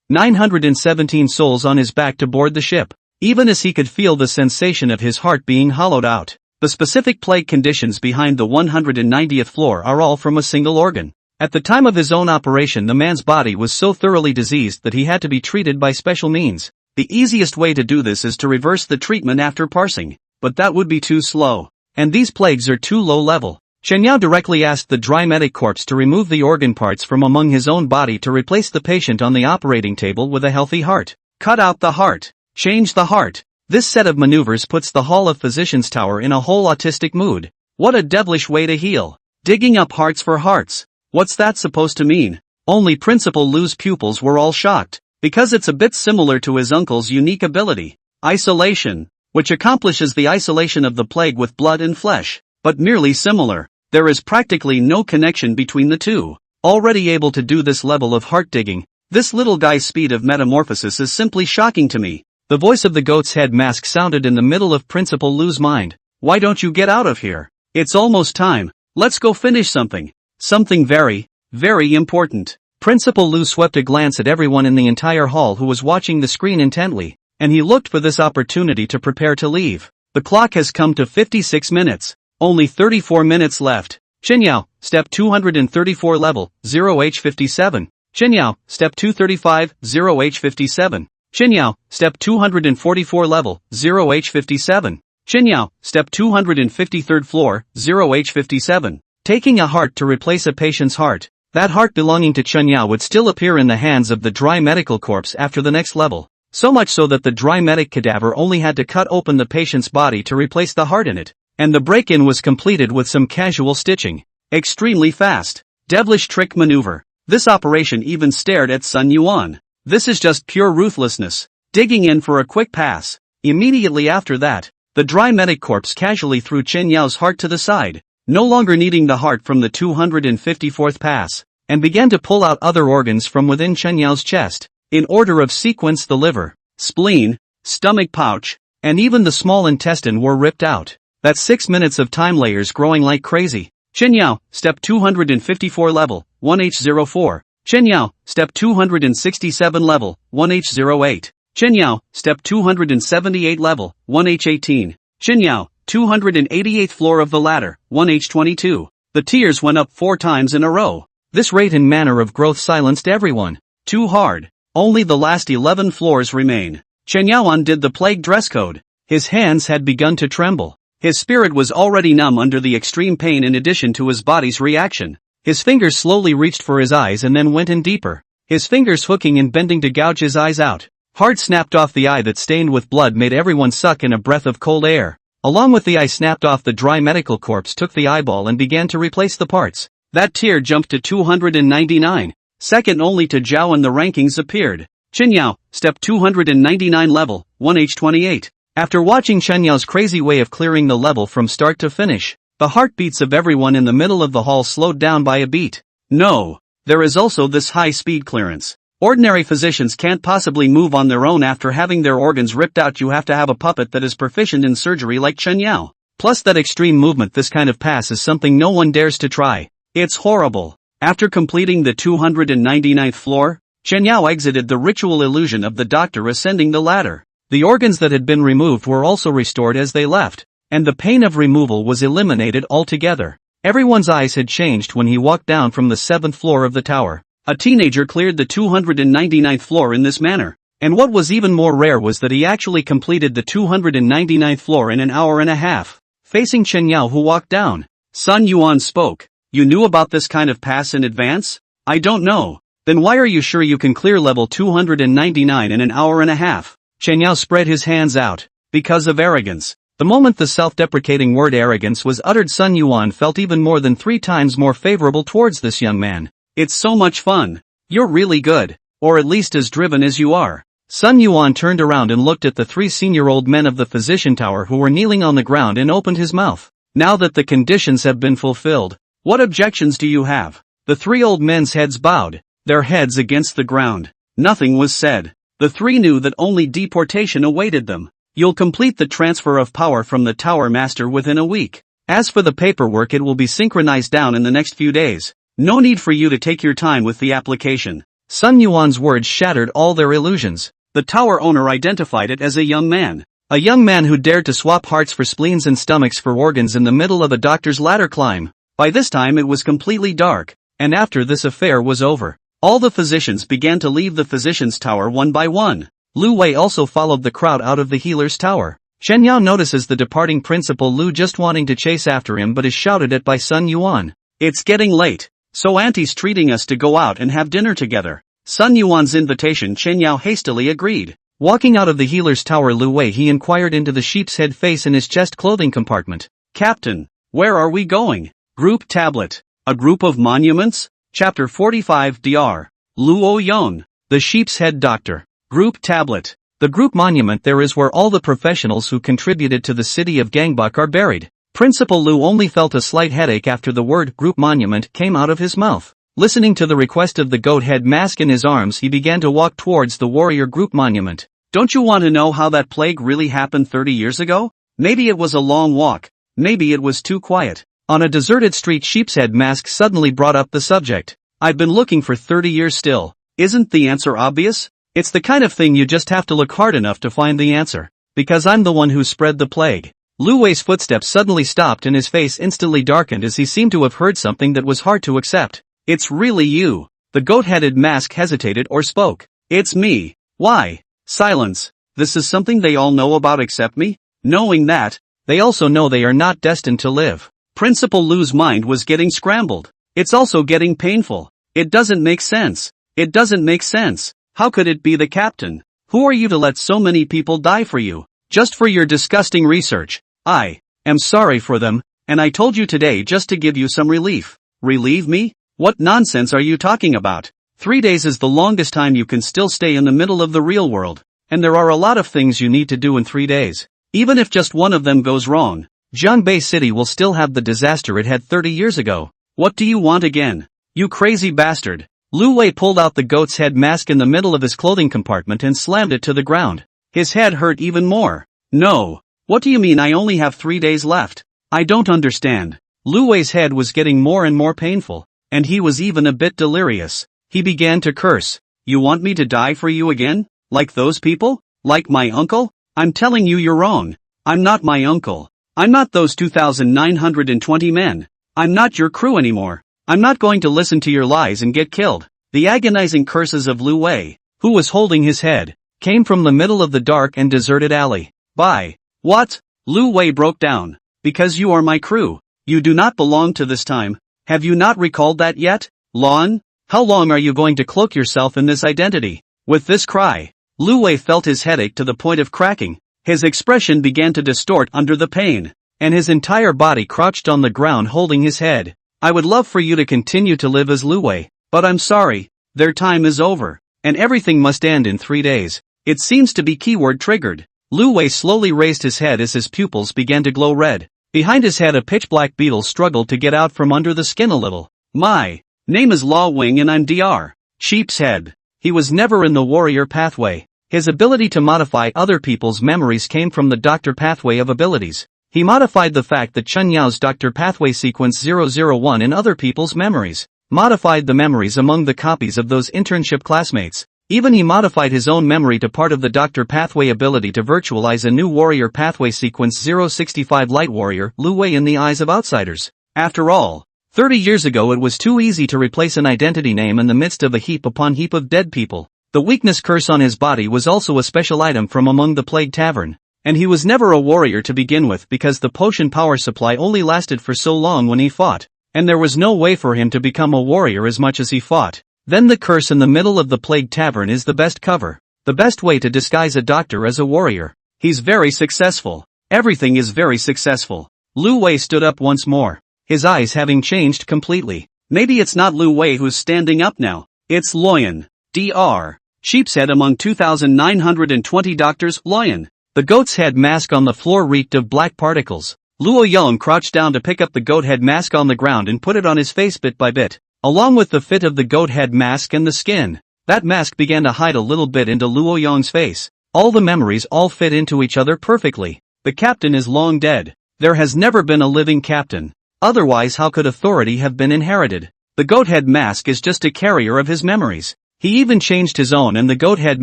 917 souls on his back to board the ship. Even as he could feel the sensation of his heart being hollowed out. The specific plague conditions behind the 190th floor are all from a single organ. At the time of his own operation the man's body was so thoroughly diseased that he had to be treated by special means. The easiest way to do this is to reverse the treatment after parsing. But that would be too slow. And these plagues are too low level. Chen Yao directly asked the dry medic corpse to remove the organ parts from among his own body to replace the patient on the operating table with a healthy heart. Cut out the heart. Change the heart. This set of maneuvers puts the Hall of Physicians Tower in a whole autistic mood. What a devilish way to heal. Digging up hearts for hearts. What's that supposed to mean? Only Principal Lu's pupils were all shocked, because it's a bit similar to his uncle's unique ability, isolation, which accomplishes the isolation of the plague with blood and flesh, but merely similar. There is practically no connection between the two. Already able to do this level of heart digging, this little guy's speed of metamorphosis is simply shocking to me. The voice of the goat's head mask sounded in the middle of Principal Lu's mind. Why don't you get out of here? It's almost time. Let's go finish something. Something very, very important. Principal Lu swept a glance at everyone in the entire hall who was watching the screen intently, and he looked for this opportunity to prepare to leave. The clock has come to 56 minutes. Only 34 minutes left. Chen Yao, step 234 level, 0H57. Chen Yao, step 235, 0H57. Chen Yao, step 244 level, 0H57. Chen Yao, step 253rd floor, 0H57. Taking a heart to replace a patient's heart. That heart belonging to Chen Yao would still appear in the hands of the dry medical corpse after the next level. So much so that the dry medic cadaver only had to cut open the patient's body to replace the heart in it. And the break-in was completed with some casual stitching. Extremely fast. Devilish trick maneuver. This operation even stared at Sun Yuan. This is just pure ruthlessness. Digging in for a quick pass. Immediately after that, the dry medic corpse casually threw Chen Yao's heart to the side, no longer needing the heart from the 254th pass, and began to pull out other organs from within Chen Yao's chest, in order of sequence. The liver, spleen, stomach pouch, and even the small intestine were ripped out. That's 6 minutes of time, layers growing like crazy. Chen Yao, step 254 level, 1H04. Chen Yao, step 267 level, 1H08. Chen Yao, step 278 level, 1H18. Chen Yao, 288th floor of the ladder, 1H22. The tears went up 4 times in a row. This rate and manner of growth silenced everyone. Too hard. Only the last 11 floors remain. Chen Yao undid the plague dress code. His hands had begun to tremble. His spirit was already numb under the extreme pain in addition to his body's reaction. His fingers slowly reached for his eyes and then went in deeper. His fingers hooking and bending to gouge his eyes out. Hard snapped off the eye that stained with blood made everyone suck in a breath of cold air. Along with the eye snapped off, the dry medical corpse took the eyeball and began to replace the parts. That tier jumped to 299. Second only to Zhao, and the rankings appeared. Chen Yao, step 299 level, 1H28. After watching Chen Yao's crazy way of clearing the level from start to finish, the heartbeats of everyone in the middle of the hall slowed down by a beat. No. There is also this high-speed clearance. Ordinary physicians can't possibly move on their own after having their organs ripped out. You have to have a puppet that is proficient in surgery like Chen Yao. Plus that extreme movement. This kind of pass is something no one dares to try. It's horrible. After completing the 299th floor, Chen Yao exited the ritual illusion of the doctor ascending the ladder. The organs that had been removed were also restored as they left, and the pain of removal was eliminated altogether. Everyone's eyes had changed when he walked down from the 7th floor of the tower. A teenager cleared the 299th floor in this manner, and what was even more rare was that he actually completed the 299th floor in an hour and a half. Facing Chen Yao, who walked down, Sun Yuan spoke. You knew about this kind of pass in advance? I don't know. Then why are you sure you can clear level 299 in an hour and a half? Chen Yao spread his hands out. Because of arrogance. The moment the self-deprecating word arrogance was uttered, Sun Yuan felt even more than 3 times more favorable towards this young man. It's so much fun. You're really good. Or at least as driven as you are. Sun Yuan turned around and looked at the 3 senior-old men of the physician tower who were kneeling on the ground and opened his mouth. Now that the conditions have been fulfilled, what objections do you have? The 3 old men's heads bowed, their heads against the ground. Nothing was said. The 3 knew that only deportation awaited them. You'll complete the transfer of power from the Tower Master within a week. As for the paperwork, it will be synchronized down in the next few days. No need for you to take your time with the application. Sun Yuan's words shattered all their illusions. The tower owner identified it as a young man. A young man who dared to swap hearts for spleens and stomachs for organs in the middle of a doctor's ladder climb. By this time it was completely dark, and after this affair was over, all the physicians began to leave the physician's tower one by one. Lu Wei also followed the crowd out of the healer's tower. Chen Yao notices the departing principal Lu just wanting to chase after him but is shouted at by Sun Yuan. It's getting late, so auntie's treating us to go out and have dinner together. Sun Yuan's invitation, Chen Yao hastily agreed. Walking out of the healer's tower, Lu Wei he inquired into the sheep's head face in his chest clothing compartment. Captain, where are we going? Group tablet. A group of monuments? Chapter 45 Dr. Luo Yon. The sheep's head doctor. Group tablet. The group monument there is where all the professionals who contributed to the city of Gangbuk are buried. Principal Lu only felt a slight headache after the word group monument came out of his mouth. Listening to the request of the goat head mask in his arms, he began to walk towards the warrior group monument. Don't you want to know how that plague really happened 30 years ago? Maybe it was a long walk. Maybe it was too quiet. On a deserted street, Sheepshead Mask suddenly brought up the subject. I've been looking for 30 years still. Isn't the answer obvious? It's the kind of thing you just have to look hard enough to find the answer. Because I'm the one who spread the plague. Lu Wei's footsteps suddenly stopped and his face instantly darkened as he seemed to have heard something that was hard to accept. It's really you. The goat-headed mask hesitated or spoke. It's me. Why? Silence. This is something they all know about except me? Knowing that, they also know they are not destined to live. Principal Lu's mind was getting scrambled. It's also getting painful. It doesn't make sense. It doesn't make sense. How could it be the captain? Who are you to let so many people die for you? Just for your disgusting research. I am sorry for them, and I told you today just to give you some relief. Relieve me? What nonsense are you talking about? 3 days is the longest time you can still stay in the middle of the real world, and there are a lot of things you need to do in 3 days. Even if just one of them goes wrong, Jiangbei City will still have the disaster it had 30 years ago. What do you want again? You crazy bastard. Lu Wei pulled out the goat's head mask in the middle of his clothing compartment and slammed it to the ground. His head hurt even more. No. What do you mean I only have 3 days left? I don't understand. Lu Wei's head was getting more and more painful, and he was even a bit delirious. He began to curse. You want me to die for you again? Like those people? Like my uncle? I'm telling you you're wrong. I'm not my uncle. I'm not those 2,920 men. I'm not your crew anymore. I'm not going to listen to your lies and get killed. The agonizing curses of Lu Wei, who was holding his head, came from the middle of the dark and deserted alley. Bye. What? Lu Wei broke down. Because you are my crew. You do not belong to this time. Have you not recalled that yet? Lon? How long are you going to cloak yourself in this identity? With this cry, Lu Wei felt his headache to the point of cracking. His expression began to distort under the pain, and his entire body crouched on the ground holding his head. I would love for you to continue to live as Lu Wei, but I'm sorry, their time is over, and everything must end in 3 days. It seems to be keyword triggered. Lu Wei slowly raised his head as his pupils began to glow red. Behind his head a pitch-black beetle struggled to get out from under the skin a little. My name is Law Wing and I'm Dr. Sheep's head. He was never in the warrior pathway. His ability to modify other people's memories came from the Doctor Pathway of abilities. He modified the fact that Chen Yao's Doctor Pathway sequence 001 in other people's memories. Modified the memories among the copies of those internship classmates. Even he modified his own memory to part of the Doctor Pathway ability to virtualize a new warrior pathway sequence 065 Light Warrior, Lu Wei in the eyes of outsiders. After all, 30 years ago it was too easy to replace an identity name in the midst of a heap upon heap of dead people. The weakness curse on his body was also a special item from among the Plague Tavern. And he was never a warrior to begin with because the potion power supply only lasted for so long when he fought. And there was no way for him to become a warrior as much as he fought. Then the curse in the middle of the Plague Tavern is the best cover. The best way to disguise a doctor as a warrior. He's very successful. Everything is very successful. Lu Wei stood up once more. His eyes having changed completely. Maybe it's not Lu Wei who's standing up now. It's Loyan. Dr. Sheep's head among 2,920 doctors. Loyan. The goat's head mask on the floor reeked of black particles. Luo Yong crouched down to pick up the goat head mask on the ground and put it on his face bit by bit. Along with the fit of the goat head mask and the skin, that mask began to hide a little bit into Luo Yong's face. All the memories all fit into each other perfectly. The captain is long dead. There has never been a living captain. Otherwise how could authority have been inherited? The goat head mask is just a carrier of his memories. He even changed his own and the goat head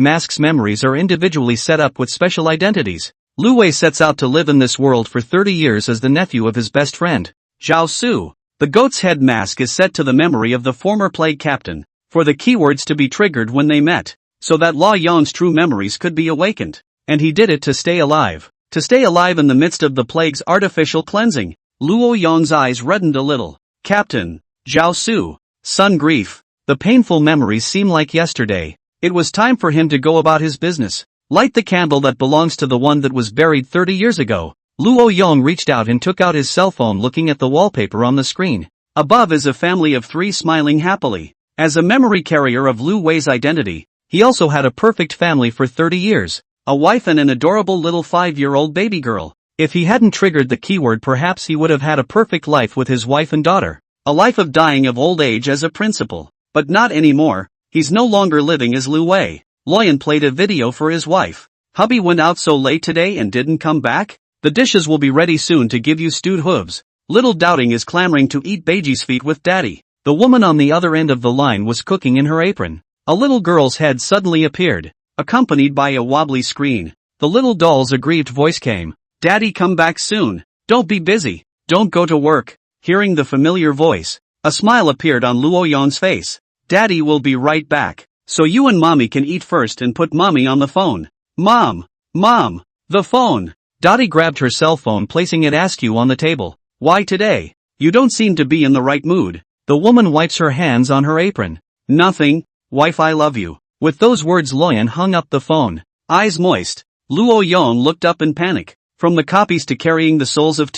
mask's memories are individually set up with special identities. Lu Wei sets out to live in this world for 30 years as the nephew of his best friend, Zhao Su. The goat's head mask is set to the memory of the former plague captain, for the keywords to be triggered when they met, so that Law Yong's true memories could be awakened. And he did it to stay alive. To stay alive in the midst of the plague's artificial cleansing. Luo Yong's eyes reddened a little. Captain, Zhao Su, son grief. The painful memories seem like yesterday. It was time for him to go about his business. Light the candle that belongs to the one that was buried 30 years ago. Luo Yong reached out and took out his cell phone looking at the wallpaper on the screen. Above is a family of 3 smiling happily. As a memory carrier of Lu Wei's identity, he also had a perfect family for 30 years. A wife and an adorable little 5-year-old baby girl. If he hadn't triggered the keyword perhaps he would have had a perfect life with his wife and daughter. A life of dying of old age as a principal. But not anymore. He's no longer living as Lu Wei. Loyan played a video for his wife. Hubby went out so late today and didn't come back? The dishes will be ready soon to give you stewed hooves. Little Doubting is clamoring to eat Beiji's feet with daddy. The woman on the other end of the line was cooking in her apron. A little girl's head suddenly appeared, accompanied by a wobbly scream. The little doll's aggrieved voice came. Daddy, come back soon. Don't be busy. Don't go to work. Hearing the familiar voice, a smile appeared on Luo Yong's face. Daddy will be right back. So you and mommy can eat first and put mommy on the phone. Mom, the phone. Dottie grabbed her cell phone placing it askew on the table. Why today? You don't seem to be in the right mood. The woman wipes her hands on her apron. Nothing, wife, I love you. With those words Loyan hung up the phone. Eyes moist, Luo Yong looked up in panic. From the copies to carrying the souls of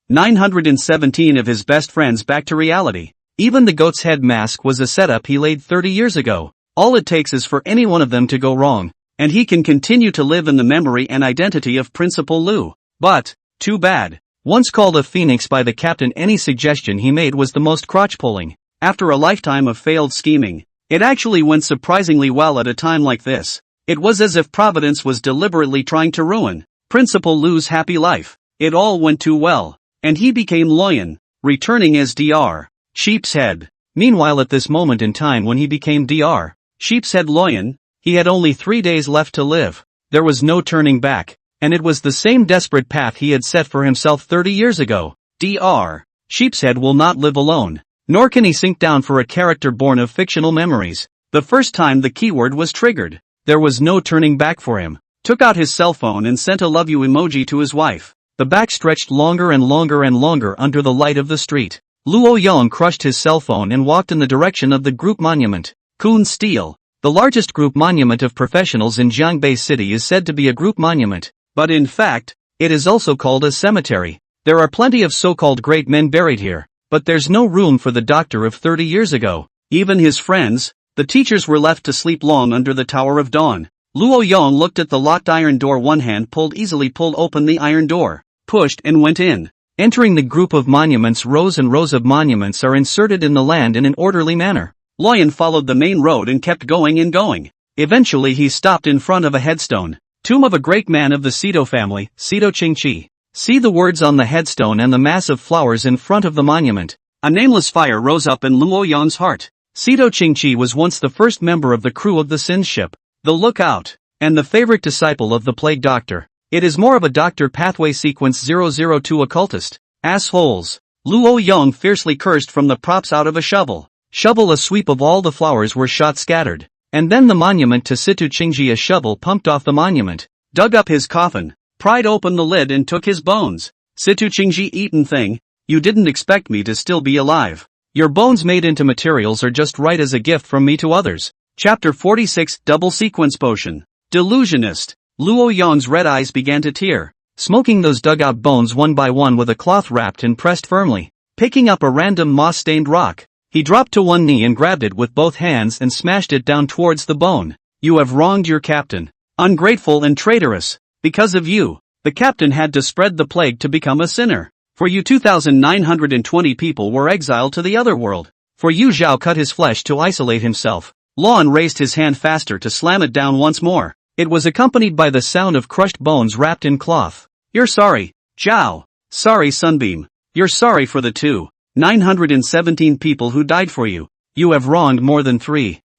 917 of his best friends back to reality. Even the goat's head mask was a setup he laid 30 years ago. All it takes is for any one of them to go wrong, and he can continue to live in the memory and identity of Principal Lu. But, too bad. Once called a phoenix by the captain, any suggestion he made was the most crotch-pulling. After a lifetime of failed scheming, it actually went surprisingly well at a time like this. It was as if Providence was deliberately trying to ruin Principal Lu's happy life. It all went too well, and he became Loyan, returning as Dr. Sheepshead. Meanwhile, at this moment in time when he became Dr. Sheepshead Loyan, he had only 3 days left to live. There was no turning back, and it was the same desperate path he had set for himself 30 years ago. Dr. Sheepshead will not live alone, nor can he sink down for a character born of fictional memories. The first time the keyword was triggered, there was no turning back for him. Took out his cell phone and sent a love you emoji to his wife. The back stretched longer and longer and longer under the light of the street. Luo Yong crushed his cell phone and walked in the direction of the group monument. Kun Steel. The largest group monument of professionals in Jiangbei City is said to be a group monument, but in fact, it is also called a cemetery. There are plenty of so-called great men buried here, but there's no room for the doctor of 30 years ago. Even his friends, the teachers, were left to sleep long under the Tower of Dawn. Luo Yong looked at the locked iron door. One hand easily pulled open the iron door, pushed and went in. Entering the group of monuments, rows and rows of monuments are inserted in the land in an orderly manner. Loyan followed the main road and kept going and going. Eventually he stopped in front of a headstone. Tomb of a great man of the Cito family, Cito Qingqi. See the words on the headstone and the mass of flowers in front of the monument. A nameless fire rose up in Luo Yong's heart. Cito Qingqi was once the first member of the crew of the Sin ship, the Lookout, and the favorite disciple of the Plague Doctor. It is more of a Doctor Pathway Sequence 002 occultist. Assholes. Luo Yong fiercely cursed from the props out of a shovel. A sweep of all the flowers were shot scattered. And then the monument to Cito Qingqi. A shovel pumped off the monument, dug up his coffin, pried open the lid and took his bones. Cito Qingqi, eaten thing, you didn't expect me to still be alive. Your bones made into materials are just right as a gift from me to others. Chapter 46, Double Sequence Potion. Delusionist. Luo Yong's red eyes began to tear, smoking those dug-out bones one by one with a cloth wrapped and pressed firmly. Picking up a random moss-stained rock, he dropped to one knee and grabbed it with both hands and smashed it down towards the bone. You have wronged your captain. Ungrateful and traitorous. Because of you, the captain had to spread the plague to become a sinner. For you 2,920 people were exiled to the other world. For you Zhao cut his flesh to isolate himself. Luan raised his hand faster to slam it down once more. It was accompanied by the sound of crushed bones wrapped in cloth. You're sorry, Zhao. Sorry, Sunbeam. You're sorry for the 917 people who died for you. You have wronged more than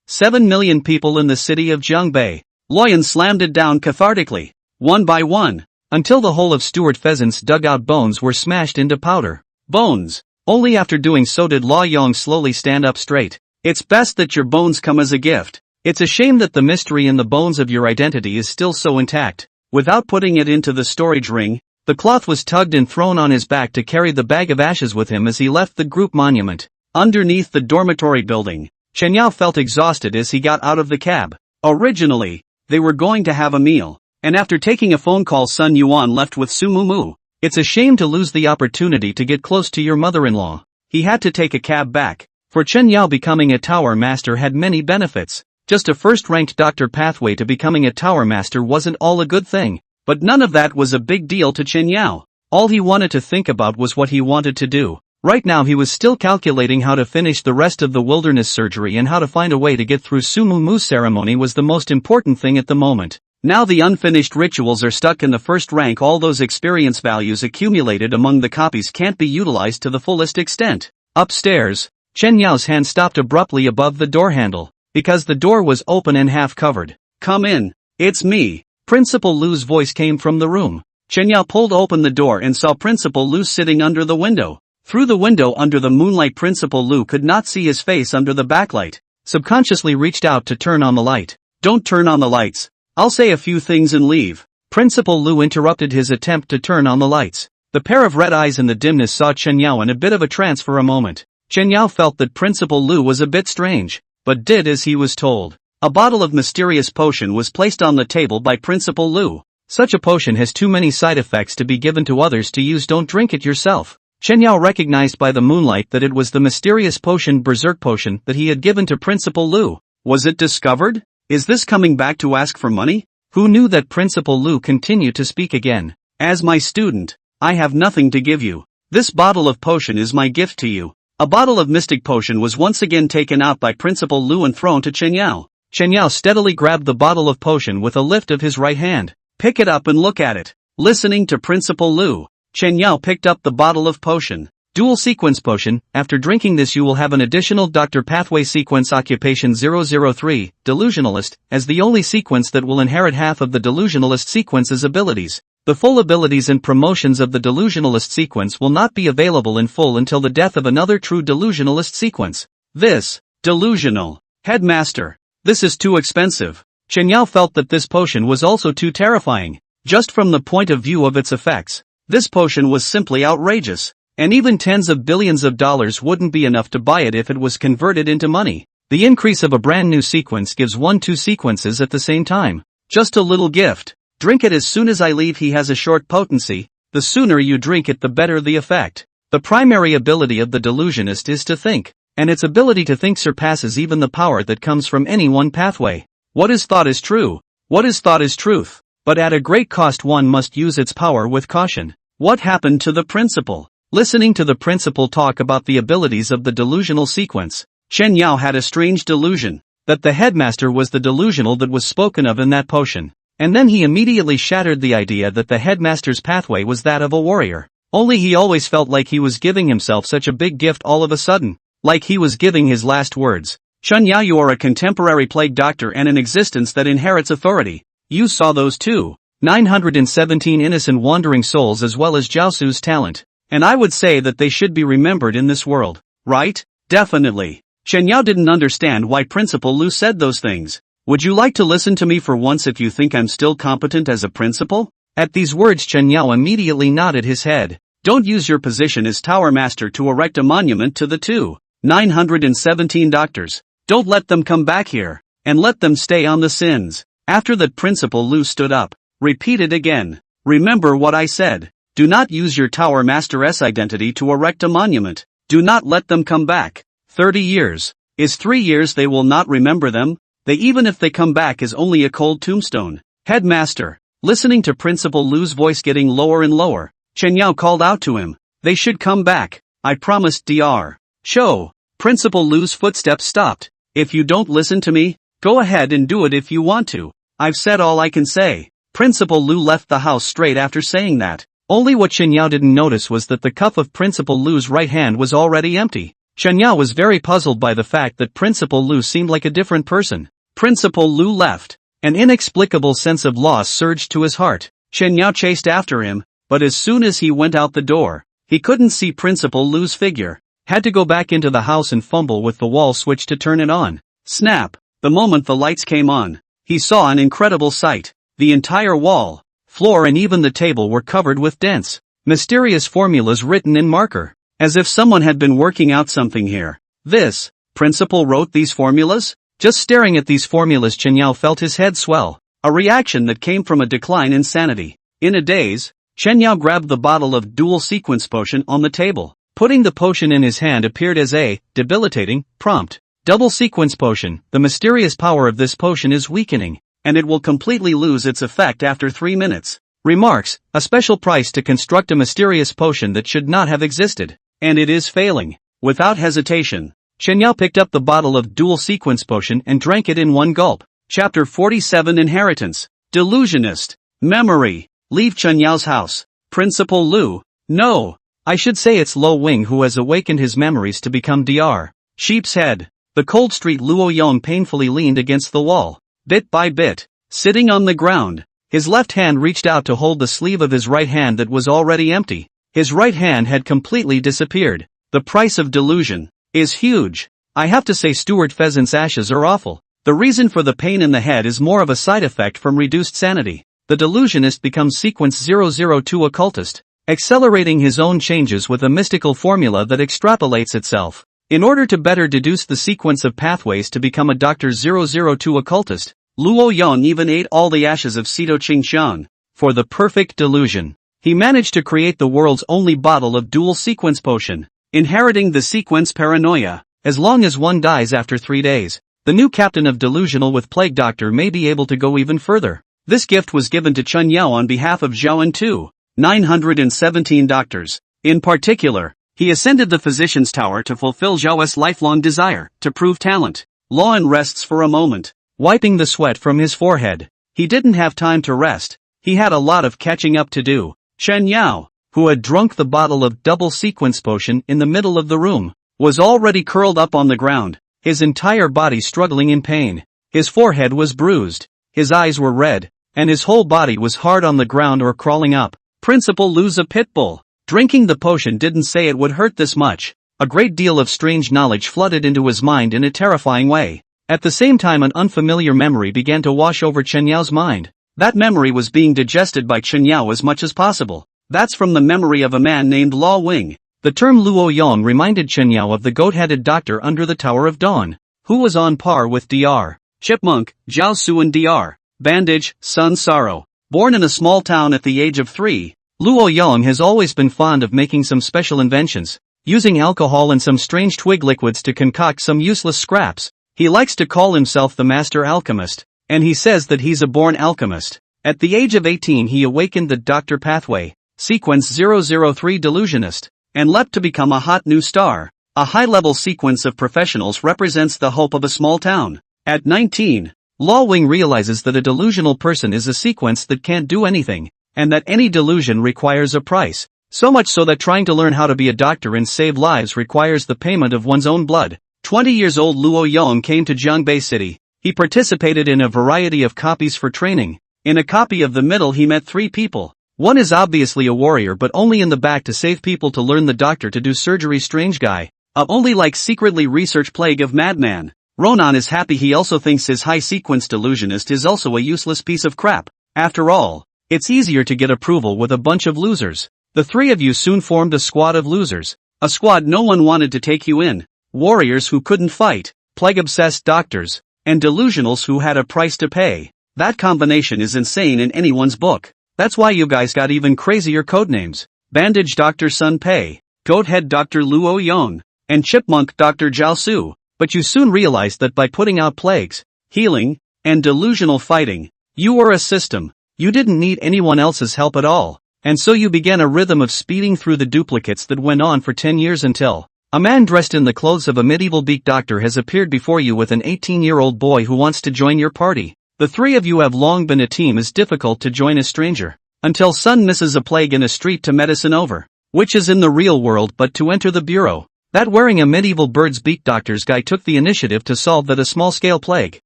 7 million people in the city of Jiangbei. Loyan slammed it down cathartically, one by one, until the whole of Stuart Pheasant's dug-out bones were smashed into powder. Bones. Only after doing so did Luo Yong slowly stand up straight. It's best that your bones come as a gift. It's a shame that the mystery in the bones of your identity is still so intact. Without putting it into the storage ring, the cloth was tugged and thrown on his back to carry the bag of ashes with him as he left the group monument. Underneath the dormitory building, Chen Yao felt exhausted as he got out of the cab. Originally, they were going to have a meal, and after taking a phone call, Sun Yuan left with Su Mumu. It's a shame to lose the opportunity to get close to your mother-in-law. He had to take a cab back. For Chen Yao, becoming a tower master had many benefits. Just a first-ranked doctor pathway to becoming a tower master wasn't all a good thing, but none of that was a big deal to Chen Yao. All he wanted to think about was what he wanted to do. Right now he was still calculating how to finish the rest of the wilderness surgery, and how to find a way to get through Su Mumu's ceremony was the most important thing at the moment. Now the unfinished rituals are stuck in the first rank. All those experience values accumulated among the copies can't be utilized to the fullest extent. Upstairs, Chen Yao's hand stopped abruptly above the door handle, because the door was open and half covered. Come in. It's me. Principal Lu's voice came from the room. Chen Yao pulled open the door and saw Principal Lu sitting under the window. Through the window under the moonlight, Principal Lu could not see his face under the backlight. Subconsciously reached out to turn on the light. Don't turn on the lights. I'll say a few things and leave. Principal Lu interrupted his attempt to turn on the lights. The pair of red eyes in the dimness saw Chen Yao in a bit of a trance for a moment. Chen Yao felt that Principal Lu was a bit strange, but did as he was told. A bottle of mysterious potion was placed on the table by Principal Lu. Such a potion has too many side effects to be given to others to use, don't drink it yourself. Chen Yao recognized by the moonlight that it was the mysterious potion, Berserk Potion, that he had given to Principal Lu. Was it discovered? Is this coming back to ask for money? Who knew that Principal Lu continued to speak again? As my student, I have nothing to give you. This bottle of potion is my gift to you. A bottle of mystic potion was once again taken out by Principal Lu and thrown to Chen Yao. Chen Yao steadily grabbed the bottle of potion with a lift of his right hand. Pick it up and look at it. Listening to Principal Lu, Chen Yao picked up the bottle of potion. Dual sequence potion. After drinking this you will have an additional Dr. Pathway sequence occupation 003, delusionalist, as the only sequence that will inherit half of the delusionalist sequence's abilities. The full abilities and promotions of the delusionalist sequence will not be available in full until the death of another true delusionalist sequence. This, delusional, headmaster. This is too expensive. Chen Yao felt that this potion was also too terrifying. Just from the point of view of its effects, this potion was simply outrageous. And even tens of billions of dollars wouldn't be enough to buy it if it was converted into money. The increase of a brand new sequence gives 1-2 sequences at the same time. Just a little gift. Drink it as soon as I leave. He has a short potency. The sooner you drink it the better the effect. The primary ability of the delusionist is to think, and its ability to think surpasses even the power that comes from any one pathway. What is thought is true. What is thought is truth. But at a great cost one must use its power with caution. What happened to the principal? Listening to the principal talk about the abilities of the delusional sequence, Chen Yao had a strange delusion, that the headmaster was the delusional that was spoken of in that potion. And then he immediately shattered the idea that the headmaster's pathway was that of a warrior. Only he always felt like he was giving himself such a big gift all of a sudden. Like he was giving his last words. Chen Yao, you are a contemporary plague doctor and an existence that inherits authority. You saw those too. 917 innocent wandering souls as well as Jiaosu's talent. And I would say that they should be remembered in this world. Right? Definitely. Chen Yao didn't understand why Principal Lu said those things. Would you like to listen to me for once if you think I'm still competent as a principal? At these words Chen Yao immediately nodded his head. Don't use your position as Tower Master to erect a monument to the 917 doctors. Don't let them come back here, and let them stay on the sins. After that Principal Lu stood up, repeated again. Remember what I said. Do not use your Tower Master's identity to erect a monument. Do not let them come back. 30 years. Is 3 years they will not remember them? They even if they come back is only a cold tombstone. Headmaster. Listening to Principal Lu's voice getting lower and lower, Chen Yao called out to him. They should come back. I promised Dr. Cho. Principal Lu's footsteps stopped. If you don't listen to me, go ahead and do it if you want to. I've said all I can say. Principal Lu left the house straight after saying that. Only what Chen Yao didn't notice was that the cup of Principal Lu's right hand was already empty. Chen Yao was very puzzled by the fact that Principal Lu seemed like a different person. Principal Lu left. An inexplicable sense of loss surged to his heart. Chen Yao chased after him, but as soon as he went out the door, he couldn't see Principal Lu's figure. Had to go back into the house and fumble with the wall switch to turn it on. Snap! The moment the lights came on, he saw an incredible sight. The entire wall, floor and even the table were covered with dense, mysterious formulas written in marker. As if someone had been working out something here. This, Principal wrote these formulas? Just staring at these formulas Chen Yao felt his head swell. A reaction that came from a decline in sanity. In a daze, Chen Yao grabbed the bottle of dual sequence potion on the table. Putting the potion in his hand appeared as a debilitating prompt. Double sequence potion. The mysterious power of this potion is weakening, and it will completely lose its effect after 3 minutes. Remarks, a special price to construct a mysterious potion that should not have existed. And it is failing. Without hesitation, Chen Yao picked up the bottle of dual sequence potion and drank it in one gulp. Chapter 47 Inheritance. Delusionist. Memory. Leave Chen Yao's house. Principal Lu. No. I should say it's Lo Wing who has awakened his memories to become Dr. Sheep's head. The cold street Luo Yong painfully leaned against the wall. Bit by bit. Sitting on the ground. His left hand reached out to hold the sleeve of his right hand that was already empty. His right hand had completely disappeared. The price of delusion is huge. I have to say Stuart Pheasant's ashes are awful. The reason for the pain in the head is more of a side effect from reduced sanity. The delusionist becomes sequence 002 occultist, accelerating his own changes with a mystical formula that extrapolates itself. In order to better deduce the sequence of pathways to become a Dr. 002 occultist, Luo Yong even ate all the ashes of Sito Qingxiang. For the perfect delusion, he managed to create the world's only bottle of dual sequence potion, inheriting the sequence paranoia. As long as one dies after 3 days, the new captain of Delusional with Plague Doctor may be able to go even further. This gift was given to Chen Yao on behalf of Zhao and 917 doctors. In particular, he ascended the physician's tower to fulfill Zhao's lifelong desire to prove talent. Luan rests for a moment, wiping the sweat from his forehead. He didn't have time to rest. He had a lot of catching up to do. Chen Yao, who had drunk the bottle of double sequence potion in the middle of the room, was already curled up on the ground, his entire body struggling in pain. His forehead was bruised, his eyes were red, and his whole body was hard on the ground or crawling up. Principal Lu's a pit bull. Drinking the potion didn't say it would hurt this much. A great deal of strange knowledge flooded into his mind in a terrifying way. At the same time, an unfamiliar memory began to wash over Chen Yao's mind. That memory was being digested by Chen Yao as much as possible. That's from the memory of a man named Law Wing. The term Luo Yong reminded Chen Yao of the goat-headed doctor under the Tower of Dawn, who was on par with Dr. Chipmunk, Zhao Su and Dr. Bandage, Sun Sorrow. Born in a small town at the age of 3, Luo Yong has always been fond of making some special inventions, using alcohol and some strange twig liquids to concoct some useless scraps. He likes to call himself the master alchemist, and he says that he's a born alchemist. At the age of 18 he awakened the Doctor Pathway, Sequence 003 Delusionist, and leapt to become a hot new star. A high-level sequence of professionals represents the hope of a small town. At 19, Law Wing realizes that a delusional person is a sequence that can't do anything, and that any delusion requires a price. So much so that trying to learn how to be a doctor and save lives requires the payment of one's own blood. 20 years old Luo Yong came to Jiangbei City. He participated in a variety of copies for training. In a copy of the middle he met 3 people. One is obviously a warrior but only in the back to save people to learn the doctor to do surgery. Strange guy. Only like secretly research plague of madman. Ronan is happy. He also thinks his high sequence delusionist is also a useless piece of crap. After all, it's easier to get approval with a bunch of losers. The 3 of you soon formed a squad of losers. A squad no one wanted to take you in. Warriors who couldn't fight, plague-obsessed doctors, and delusionals who had a price to pay. That combination is insane in anyone's book. That's why you guys got even crazier codenames. Bandage Dr. Sun Pei, Goathead Dr. Luo Yong, and Chipmunk Dr. Zhao Su. But you soon realized that by putting out plagues, healing, and delusional fighting, you were a system. You didn't need anyone else's help at all. And so you began a rhythm of speeding through the duplicates that went on for 10 years until a man dressed in the clothes of a medieval beak doctor has appeared before you with an 18-year-old boy who wants to join your party. The 3 of you have long been a team. It's difficult to join a stranger. Until Sun misses a plague in a street to medicine over, which is in the real world, but to enter the bureau. That wearing a medieval bird's beak doctor's guy took the initiative to solve that a small-scale plague.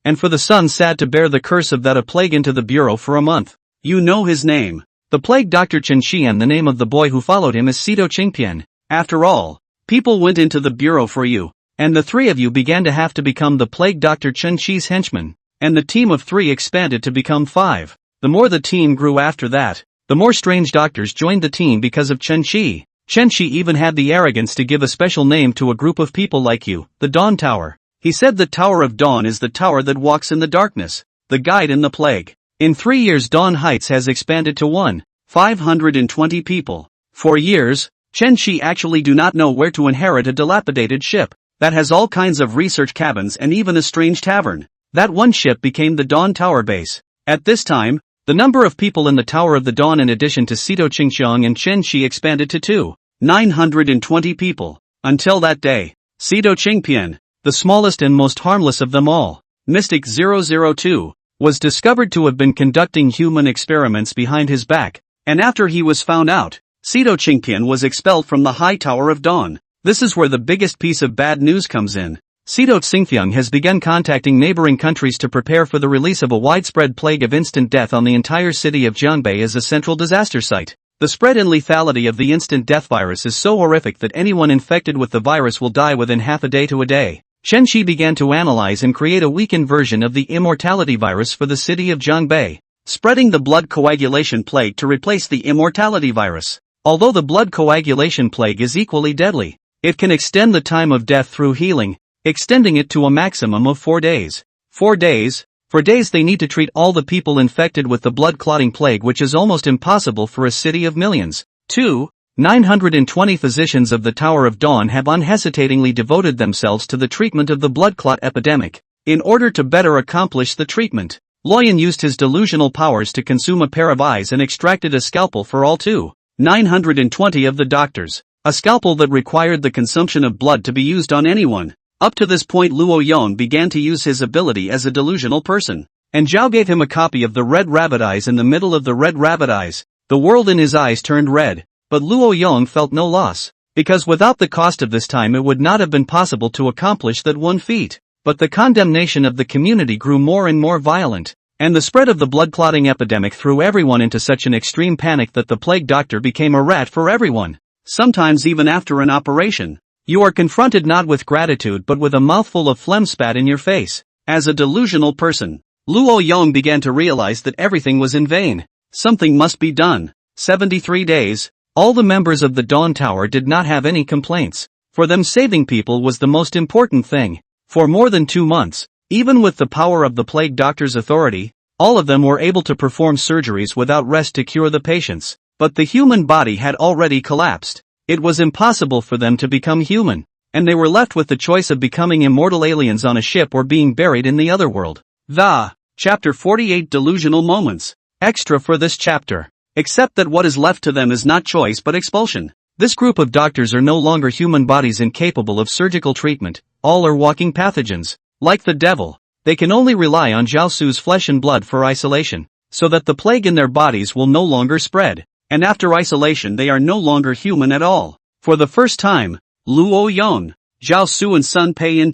And for the Sun sad to bear the curse of that a plague into the bureau for a month. You know his name. The plague Dr. Chen Xian. The name of the boy who followed him is Sito Qingpian. After all, people went into the bureau for you, and the 3 of you began to have to become the plague Dr. Chen Xi's henchmen, and the team of 3 expanded to become 5. The more the team grew after that, the more strange doctors joined the team because of Chen Xi. Chen Xi even had the arrogance to give a special name to a group of people like you, the Dawn Tower. He said the Tower of Dawn is the tower that walks in the darkness, the guide in the plague. In 3 years Dawn Heights has expanded to 520 people. For years, Chen Xi actually do not know where to inherit a dilapidated ship that has all kinds of research cabins and even a strange tavern. That one ship became the Dawn Tower base. At this time, the number of people in the Tower of the Dawn in addition to Sito Qingxiang and Chen Xi expanded to 920 people. Until that day, Sito Qingpian, the smallest and most harmless of them all, Mystic 002, was discovered to have been conducting human experiments behind his back, and after he was found out, Sito Qingpian was expelled from the High Tower of Dawn. This is where the biggest piece of bad news comes in. Sito Xingfiang has begun contacting neighboring countries to prepare for the release of a widespread plague of instant death on the entire city of Jiangbei as a central disaster site. The spread and lethality of the instant death virus is so horrific that anyone infected with the virus will die within half a day to a day. Chen Xi began to analyze and create a weakened version of the immortality virus for the city of Jiangbei, spreading the blood coagulation plague to replace the immortality virus. Although the blood coagulation plague is equally deadly, It can extend the time of death through healing, extending it to a maximum of 4 days. 4 days? For days they need to treat all the people infected with the blood-clotting plague, which is almost impossible for a city of millions. 920 physicians of the Tower of Dawn have unhesitatingly devoted themselves to the treatment of the blood clot epidemic. In order to better accomplish the treatment, Loyan used his delusional powers to consume a pair of eyes and extracted a scalpel for all 920 of the doctors. A scalpel that required the consumption of blood to be used on anyone. Up to this point Luo Yong began to use his ability as a delusional person. And Zhao gave him a copy of the red rabbit eyes. In the middle of the red rabbit eyes, the world in his eyes turned red. But Luo Yong felt no loss, because without the cost of this time it would not have been possible to accomplish that one feat. But the condemnation of the community grew more and more violent, and the spread of the blood-clotting epidemic threw everyone into such an extreme panic that the plague doctor became a rat for everyone. Sometimes even after an operation, you are confronted not with gratitude but with a mouthful of phlegm spat in your face. As a delusional person, Luo Yong began to realize that everything was in vain. Something must be done. 73 days. All the members of the Dawn Tower did not have any complaints. For them, saving people was the most important thing. For more than 2 months, even with the power of the plague doctor's authority, all of them were able to perform surgeries without rest to cure the patients. But the human body had already collapsed. It was impossible for them to become human, and they were left with the choice of becoming immortal aliens on a ship or being buried in the otherworld. Chapter 48 Delusional Moments. Extra for this chapter. Except that what is left to them is not choice but expulsion. This group of doctors are no longer human bodies incapable of surgical treatment, all are walking pathogens. Like the devil, they can only rely on Zhao Su's flesh and blood for isolation, so that the plague in their bodies will no longer spread. And after isolation they are no longer human at all. For the first time, Luo Yong, Zhao Su and Sun Pei and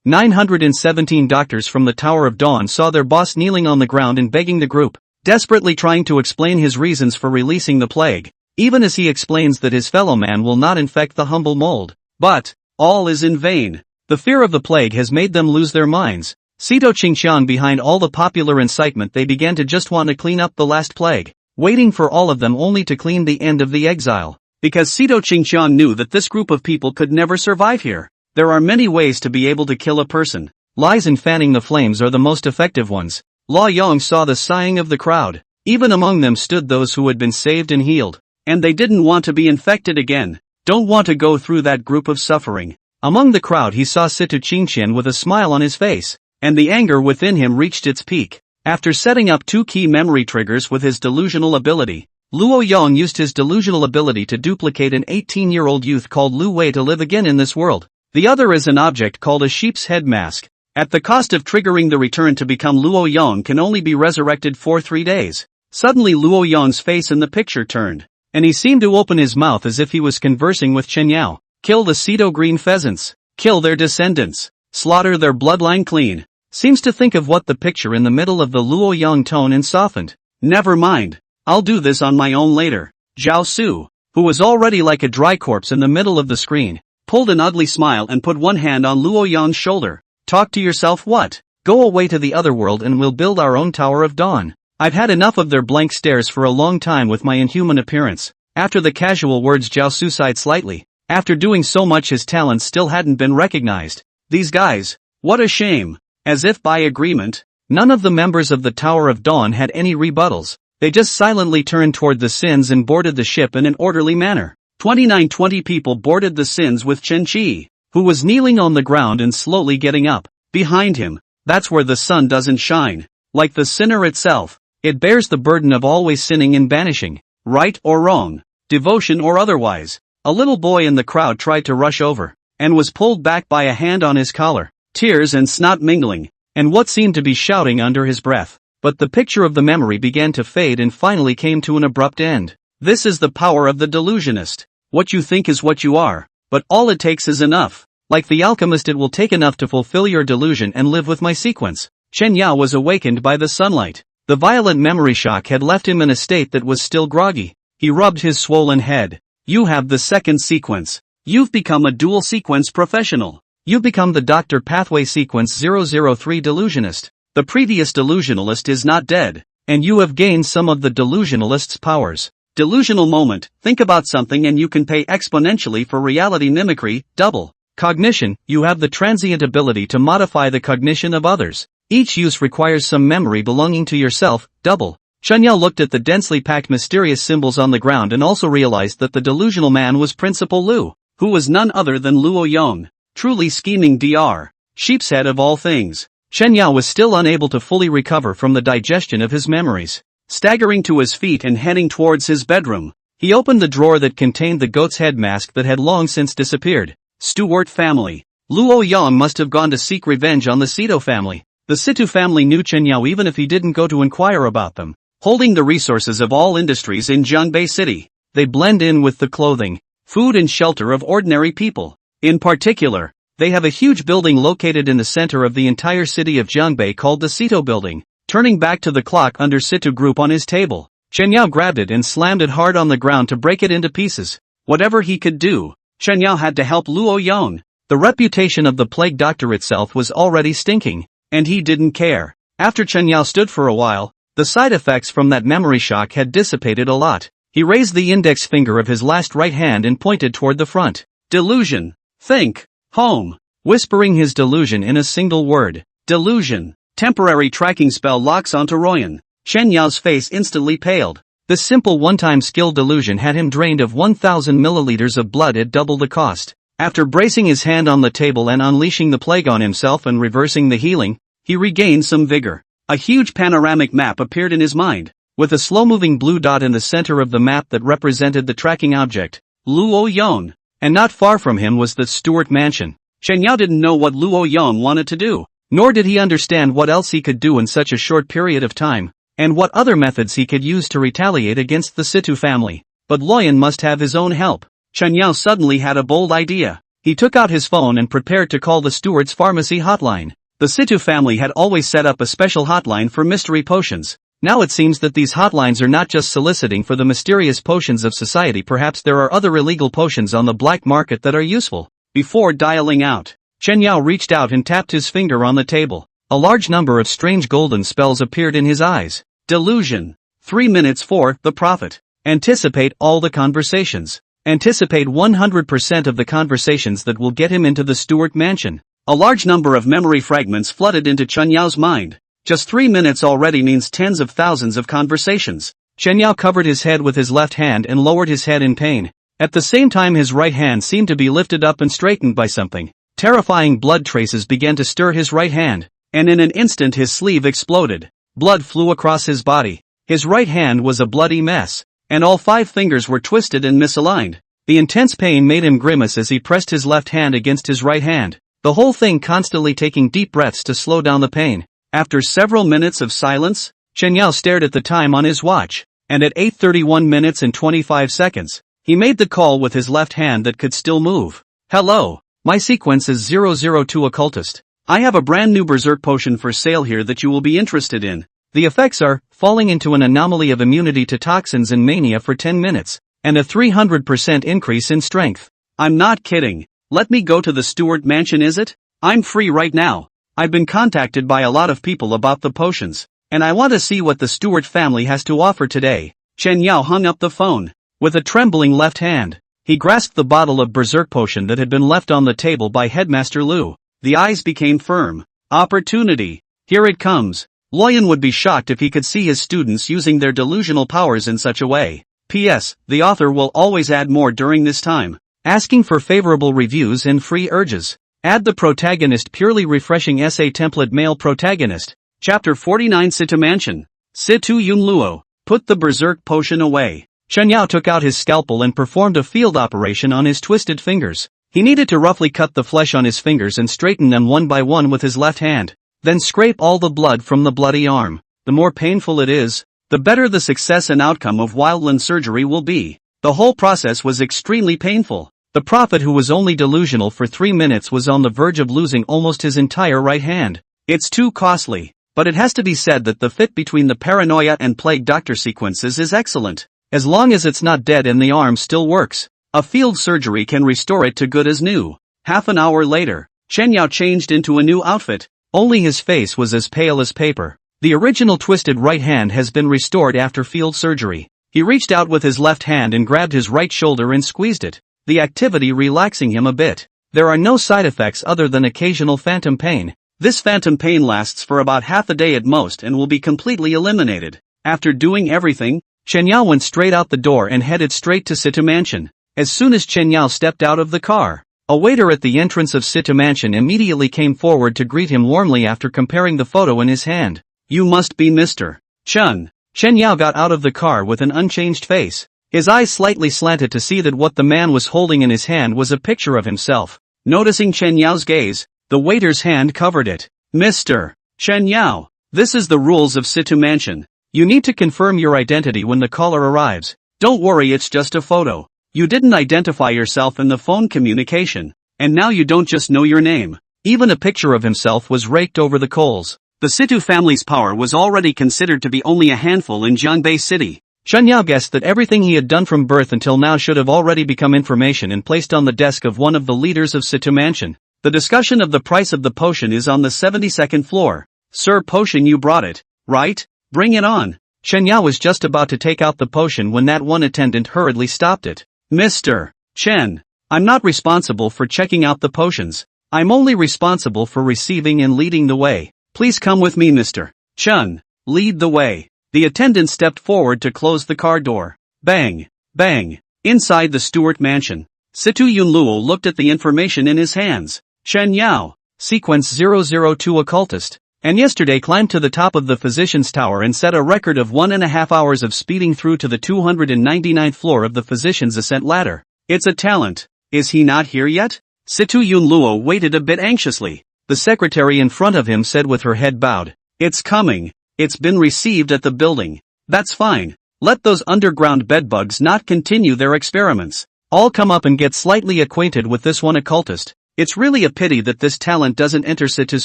917 doctors from the Tower of Dawn saw their boss kneeling on the ground and begging the group, desperately trying to explain his reasons for releasing the plague, even as he explains that his fellow man will not infect the humble mold. But all is in vain. The fear of the plague has made them lose their minds. Sito Qingqiang behind all the popular incitement, they began to just want to clean up the last plague, waiting for all of them only to clean the end of the exile. Because Sito Qingqiang knew that this group of people could never survive here. There are many ways to be able to kill a person. Lies and fanning the flames are the most effective ones. Luo Yong saw the sighing of the crowd. Even among them stood those who had been saved and healed. And they didn't want to be infected again. Don't want to go through that group of suffering. Among the crowd he saw Sito Qingqian with a smile on his face. And the anger within him reached its peak. After setting up 2 key memory triggers with his delusional ability, Luo Yong used his delusional ability to duplicate an 18-year-old youth called Lu Wei to live again in this world. The other is an object called a sheep's head mask. At the cost of triggering the return to become Luo Yong can only be resurrected for 3 days. Suddenly Luo Yong's face in the picture turned, and he seemed to open his mouth as if he was conversing with Chen Yao. Kill the Sito green pheasants. Kill their descendants. Slaughter their bloodline clean. Seems to think of what the picture in the middle of the Luo Yong tone and softened. Never mind. I'll do this on my own later. Zhao Su, who was already like a dry corpse in the middle of the screen, pulled an ugly smile and put one hand on Luo Yong's shoulder. Talk to yourself what? Go away to the other world and we'll build our own Tower of Dawn. I've had enough of their blank stares for a long time with my inhuman appearance. After the casual words Zhao Su sighed slightly. After doing so much his talents still hadn't been recognized. These guys, what a shame. As if by agreement, none of the members of the Tower of Dawn had any rebuttals. They just silently turned toward the Sins and boarded the ship in an orderly manner. 20 people boarded the Sins with Chen Qi, who was kneeling on the ground and slowly getting up. Behind him, that's where the sun doesn't shine. Like the sinner itself, it bears the burden of always sinning and banishing, right or wrong, devotion or otherwise. A little boy in the crowd tried to rush over, and was pulled back by a hand on his collar, tears and snot mingling, and what seemed to be shouting under his breath. But the picture of the memory began to fade and finally came to an abrupt end. This is the power of the delusionist. What you think is what you are, but all it takes is enough. Like the alchemist, it will take enough to fulfill your delusion and live with my sequence. Chen Yao was awakened by the sunlight. The violent memory shock had left him in a state that was still groggy. He rubbed his swollen head. You have the second sequence. You've become a dual sequence professional. You've become the Dr. Pathway Sequence 003 delusionist. The previous delusionalist is not dead, and you have gained some of the delusionalist's powers. Delusional moment, think about something and you can pay exponentially for reality mimicry. Double. Cognition, you have the transient ability to modify the cognition of others. Each use requires some memory belonging to yourself. Double. Chunyao looked at the densely packed mysterious symbols on the ground and also realized that the delusional man was Principal Lu, who was none other than Luo Yong. Truly scheming Dr. Sheep's head of all things. Chunyao was still unable to fully recover from the digestion of his memories. Staggering to his feet and heading towards his bedroom, he opened the drawer that contained the goat's head mask that had long since disappeared. Stuart family. Luo Yong must have gone to seek revenge on the Cito family. The Situ family knew Chunyao even if he didn't go to inquire about them. Holding the resources of all industries in Jiangbei City, they blend in with the clothing, food and shelter of ordinary people. In particular, they have a huge building located in the center of the entire city of Jiangbei called the Cito building. Turning back to the clock under Situ group on his table, Chunyao grabbed it and slammed it hard on the ground to break it into pieces. Whatever he could do, Chunyao had to help Luo Yong. The reputation of the plague doctor itself was already stinking, and he didn't care. After Chunyao stood for a while, the side effects from that memory shock had dissipated a lot. He raised the index finger of his last right hand and pointed toward the front. Delusion. Think. Home. Whispering his delusion in a single word. Delusion. Temporary tracking spell locks onto Royan. Chenyao's face instantly paled. This simple one-time skill delusion had him drained of 1,000 milliliters of blood at double the cost. After bracing his hand on the table and unleashing the plague on himself and reversing the healing, he regained some vigor. A huge panoramic map appeared in his mind, with a slow-moving blue dot in the center of the map that represented the tracking object, Luo Yong. And not far from him was the Stuart mansion. Chunyao didn't know what Luo Yong wanted to do, nor did he understand what else he could do in such a short period of time, and what other methods he could use to retaliate against the Situ family. But Loyan must have his own help. Chunyao suddenly had a bold idea. He took out his phone and prepared to call the Stuart's pharmacy hotline. The Situ family had always set up a special hotline for mystery potions. Now it seems that these hotlines are not just soliciting for the mysterious potions of society, perhaps there are other illegal potions on the black market that are useful. Before dialing out, Chunyao reached out and tapped his finger on the table. A large number of strange golden spells appeared in his eyes. Delusion. 3 minutes for the prophet. Anticipate all the conversations. Anticipate 100% of the conversations that will get him into the Stuart mansion. A large number of memory fragments flooded into Chunyao's mind. Just 3 minutes already means tens of thousands of conversations. Chunyao covered his head with his left hand and lowered his head in pain. At the same time his right hand seemed to be lifted up and straightened by something. Terrifying blood traces began to stir his right hand, and in an instant his sleeve exploded. Blood flew across his body. His right hand was a bloody mess, and all 5 fingers were twisted and misaligned. The intense pain made him grimace as he pressed his left hand against his right hand. The whole thing constantly taking deep breaths to slow down the pain. After several minutes of silence, Chunyao stared at the time on his watch, and at 8:31 minutes and 25 seconds, he made the call with his left hand that could still move. Hello, my sequence is 002 occultist. I have a brand new berserk potion for sale here that you will be interested in. The effects are, falling into an anomaly of immunity to toxins and mania for 10 minutes, and a 300% increase in strength. I'm not kidding. Let me go to the Stuart mansion, is it? I'm free right now. I've been contacted by a lot of people about the potions, and I want to see what the Stuart family has to offer today. Chunyao hung up the phone. With a trembling left hand, he grasped the bottle of berserk potion that had been left on the table by Headmaster Lu. The eyes became firm. Opportunity. Here it comes. Loyan would be shocked if he could see his students using their delusional powers in such a way. P.S. The author will always add more during this time. Asking for favorable reviews and free urges. Add the protagonist purely refreshing essay template male protagonist. Chapter 49 Situ Mansion. Situ Yun Luo. Put the berserk potion away. Chunyao took out his scalpel and performed a field operation on his twisted fingers. He needed to roughly cut the flesh on his fingers and straighten them one by one with his left hand. Then scrape all the blood from the bloody arm. The more painful it is, the better the success and outcome of wildland surgery will be. The whole process was extremely painful. The prophet, who was only delusional for 3 minutes, was on the verge of losing almost his entire right hand. It's too costly, but it has to be said that the fit between the paranoia and plague doctor sequences is excellent. As long as it's not dead and the arm still works, a field surgery can restore it to good as new. Half an hour later, Chunyao changed into a new outfit. Only his face was as pale as paper. The original twisted right hand has been restored after field surgery. He reached out with his left hand and grabbed his right shoulder and squeezed it, the activity relaxing him a bit. There are no side effects other than occasional phantom pain. This phantom pain lasts for about half a day at most and will be completely eliminated. After doing everything, Chen Yao went straight out the door and headed straight to City Mansion. As soon as Chen Yao stepped out of the car, a waiter at the entrance of City Mansion immediately came forward to greet him warmly after comparing the photo in his hand. "You must be Mr. Chen." Chen Yao got out of the car with an unchanged face. His eyes slightly slanted to see that what the man was holding in his hand was a picture of himself. Noticing Chen Yao's gaze, the waiter's hand covered it. "Mr. Chen Yao, this is the rules of City Mansion. You need to confirm your identity when the caller arrives. Don't worry, it's just a photo. You didn't identify yourself in the phone communication, and now you don't just know your name." Even a picture of himself was raked over the coals. The Situ family's power was already considered to be only a handful in Jiangbei City. Chen Yao guessed that everything he had done from birth until now should have already become information and placed on the desk of one of the leaders of Situ Mansion. The discussion of the price of the potion is on the 72nd floor. "Sir, potion, you brought it, right? Bring it on." Chen Yao was just about to take out the potion when that one attendant hurriedly stopped it. "Mr. Chen, I'm not responsible for checking out the potions. I'm only responsible for receiving and leading the way. Please come with me, Mr. Chen. Lead the way." The attendant stepped forward to close the car door. Bang! Bang! Inside the Stewart mansion, Situ Yunluo looked at the information in his hands. Chen Yao, sequence 002 occultist, and yesterday climbed to the top of the physician's tower and set a record of 1.5 hours of speeding through to the 299th floor of the physician's ascent ladder. It's a talent. Is he not here yet? Situ Yunluo waited a bit anxiously. The secretary in front of him said with her head bowed, "It's coming. It's been received at the building." "That's fine. Let those underground bedbugs not continue their experiments. I'll come up and get slightly acquainted with this one occultist. It's really a pity that this talent doesn't enter Situ's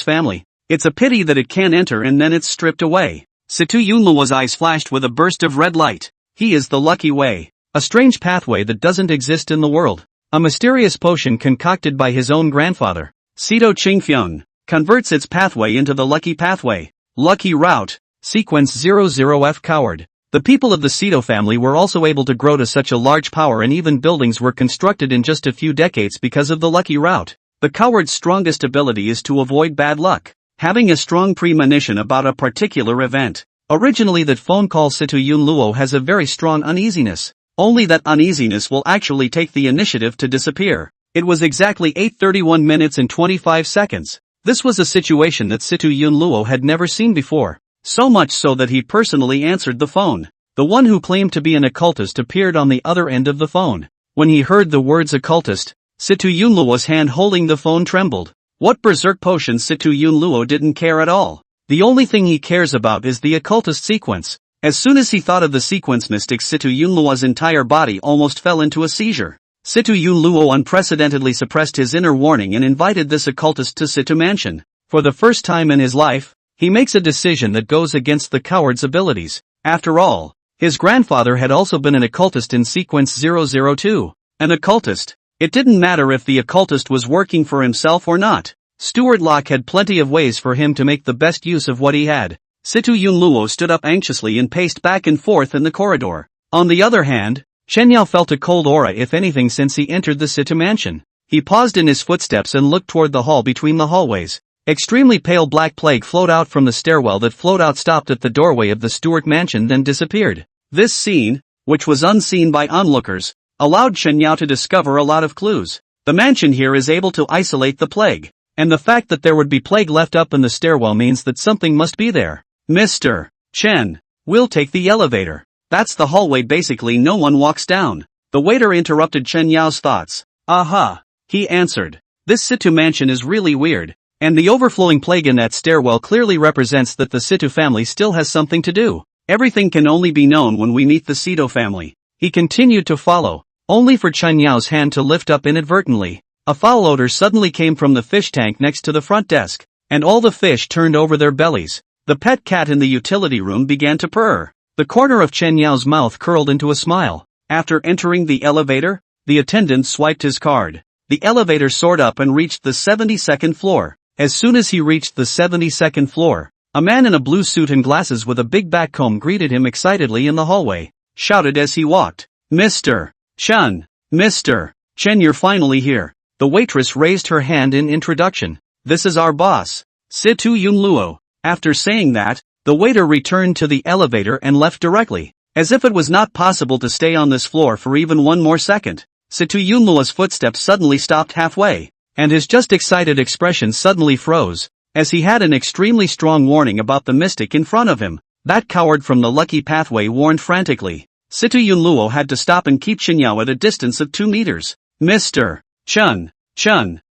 family. It's a pity that it can enter and then it's stripped away." Situ Yunluo's eyes flashed with a burst of red light. He is the lucky way. A strange pathway that doesn't exist in the world. A mysterious potion concocted by his own grandfather, Sito Qingfeng, converts its pathway into the lucky pathway. Lucky route, sequence 00F coward. The people of the Sito family were also able to grow to such a large power, and even buildings were constructed in just a few decades because of the lucky route. The coward's strongest ability is to avoid bad luck, having a strong premonition about a particular event. Originally, that phone call Situ Yunluo has a very strong uneasiness. Only that uneasiness will actually take the initiative to disappear. It was exactly 8:31 minutes and 25 seconds. This was a situation that Situ Yunluo had never seen before. So much so that he personally answered the phone. The one who claimed to be an occultist appeared on the other end of the phone. When he heard the words occultist, Situ Yunluo's hand holding the phone trembled. What berserk potion? Situ Yunluo didn't care at all. The only thing he cares about is the occultist sequence. As soon as he thought of the sequence mystic, Situ Yunluo's entire body almost fell into a seizure. Situ Yunluo unprecedentedly suppressed his inner warning and invited this occultist to Situ Mansion. For the first time in his life, he makes a decision that goes against the coward's abilities. After all, his grandfather had also been an occultist in sequence 002. An occultist. It didn't matter if the occultist was working for himself or not. Stuart Locke had plenty of ways for him to make the best use of what he had. Situ Yunluo stood up anxiously and paced back and forth in the corridor. On the other hand, Chen Yao felt a cold aura, if anything, since he entered the Situ Mansion. He paused in his footsteps and looked toward the hall between the hallways. Extremely pale black plague flowed out from the stairwell that flowed out, stopped at the doorway of the Stuart Mansion, then disappeared. This scene, which was unseen by onlookers, allowed Chen Yao to discover a lot of clues. The mansion here is able to isolate the plague, and the fact that there would be plague left up in the stairwell means that something must be there. "Mr. Chen, we'll take the elevator. That's the hallway, basically no one walks down." The waiter interrupted Chen Yao's thoughts. "Aha," he answered. "This Situ Mansion is really weird, and the overflowing plague in that stairwell clearly represents that the Situ family still has something to do. Everything can only be known when we meet the Sito family." He continued to follow, only for Chen Yao's hand to lift up inadvertently. A foul odor suddenly came from the fish tank next to the front desk, and all the fish turned over their bellies. The pet cat in the utility room began to purr. The corner of Chen Yao's mouth curled into a smile. After entering the elevator, the attendant swiped his card. The elevator soared up and reached the 72nd floor. As soon as he reached the 72nd floor, a man in a blue suit and glasses with a big backcomb greeted him excitedly in the hallway. shouted as he walked. Mr. Chen. Mr. Chen, you're finally here. The waitress raised her hand in introduction. This is our boss, Situ Yunluo. After saying that, the waiter returned to the elevator and left directly, as if it was not possible to stay on this floor for even one more second. Situ Yunluo's footsteps suddenly stopped halfway, and his just excited expression suddenly froze, as he had an extremely strong warning about the mystic in front of him. That coward from the lucky pathway warned frantically. Situ Yunluo had to stop and keep Chen Yao at a distance of 2 meters. Mr. Chen.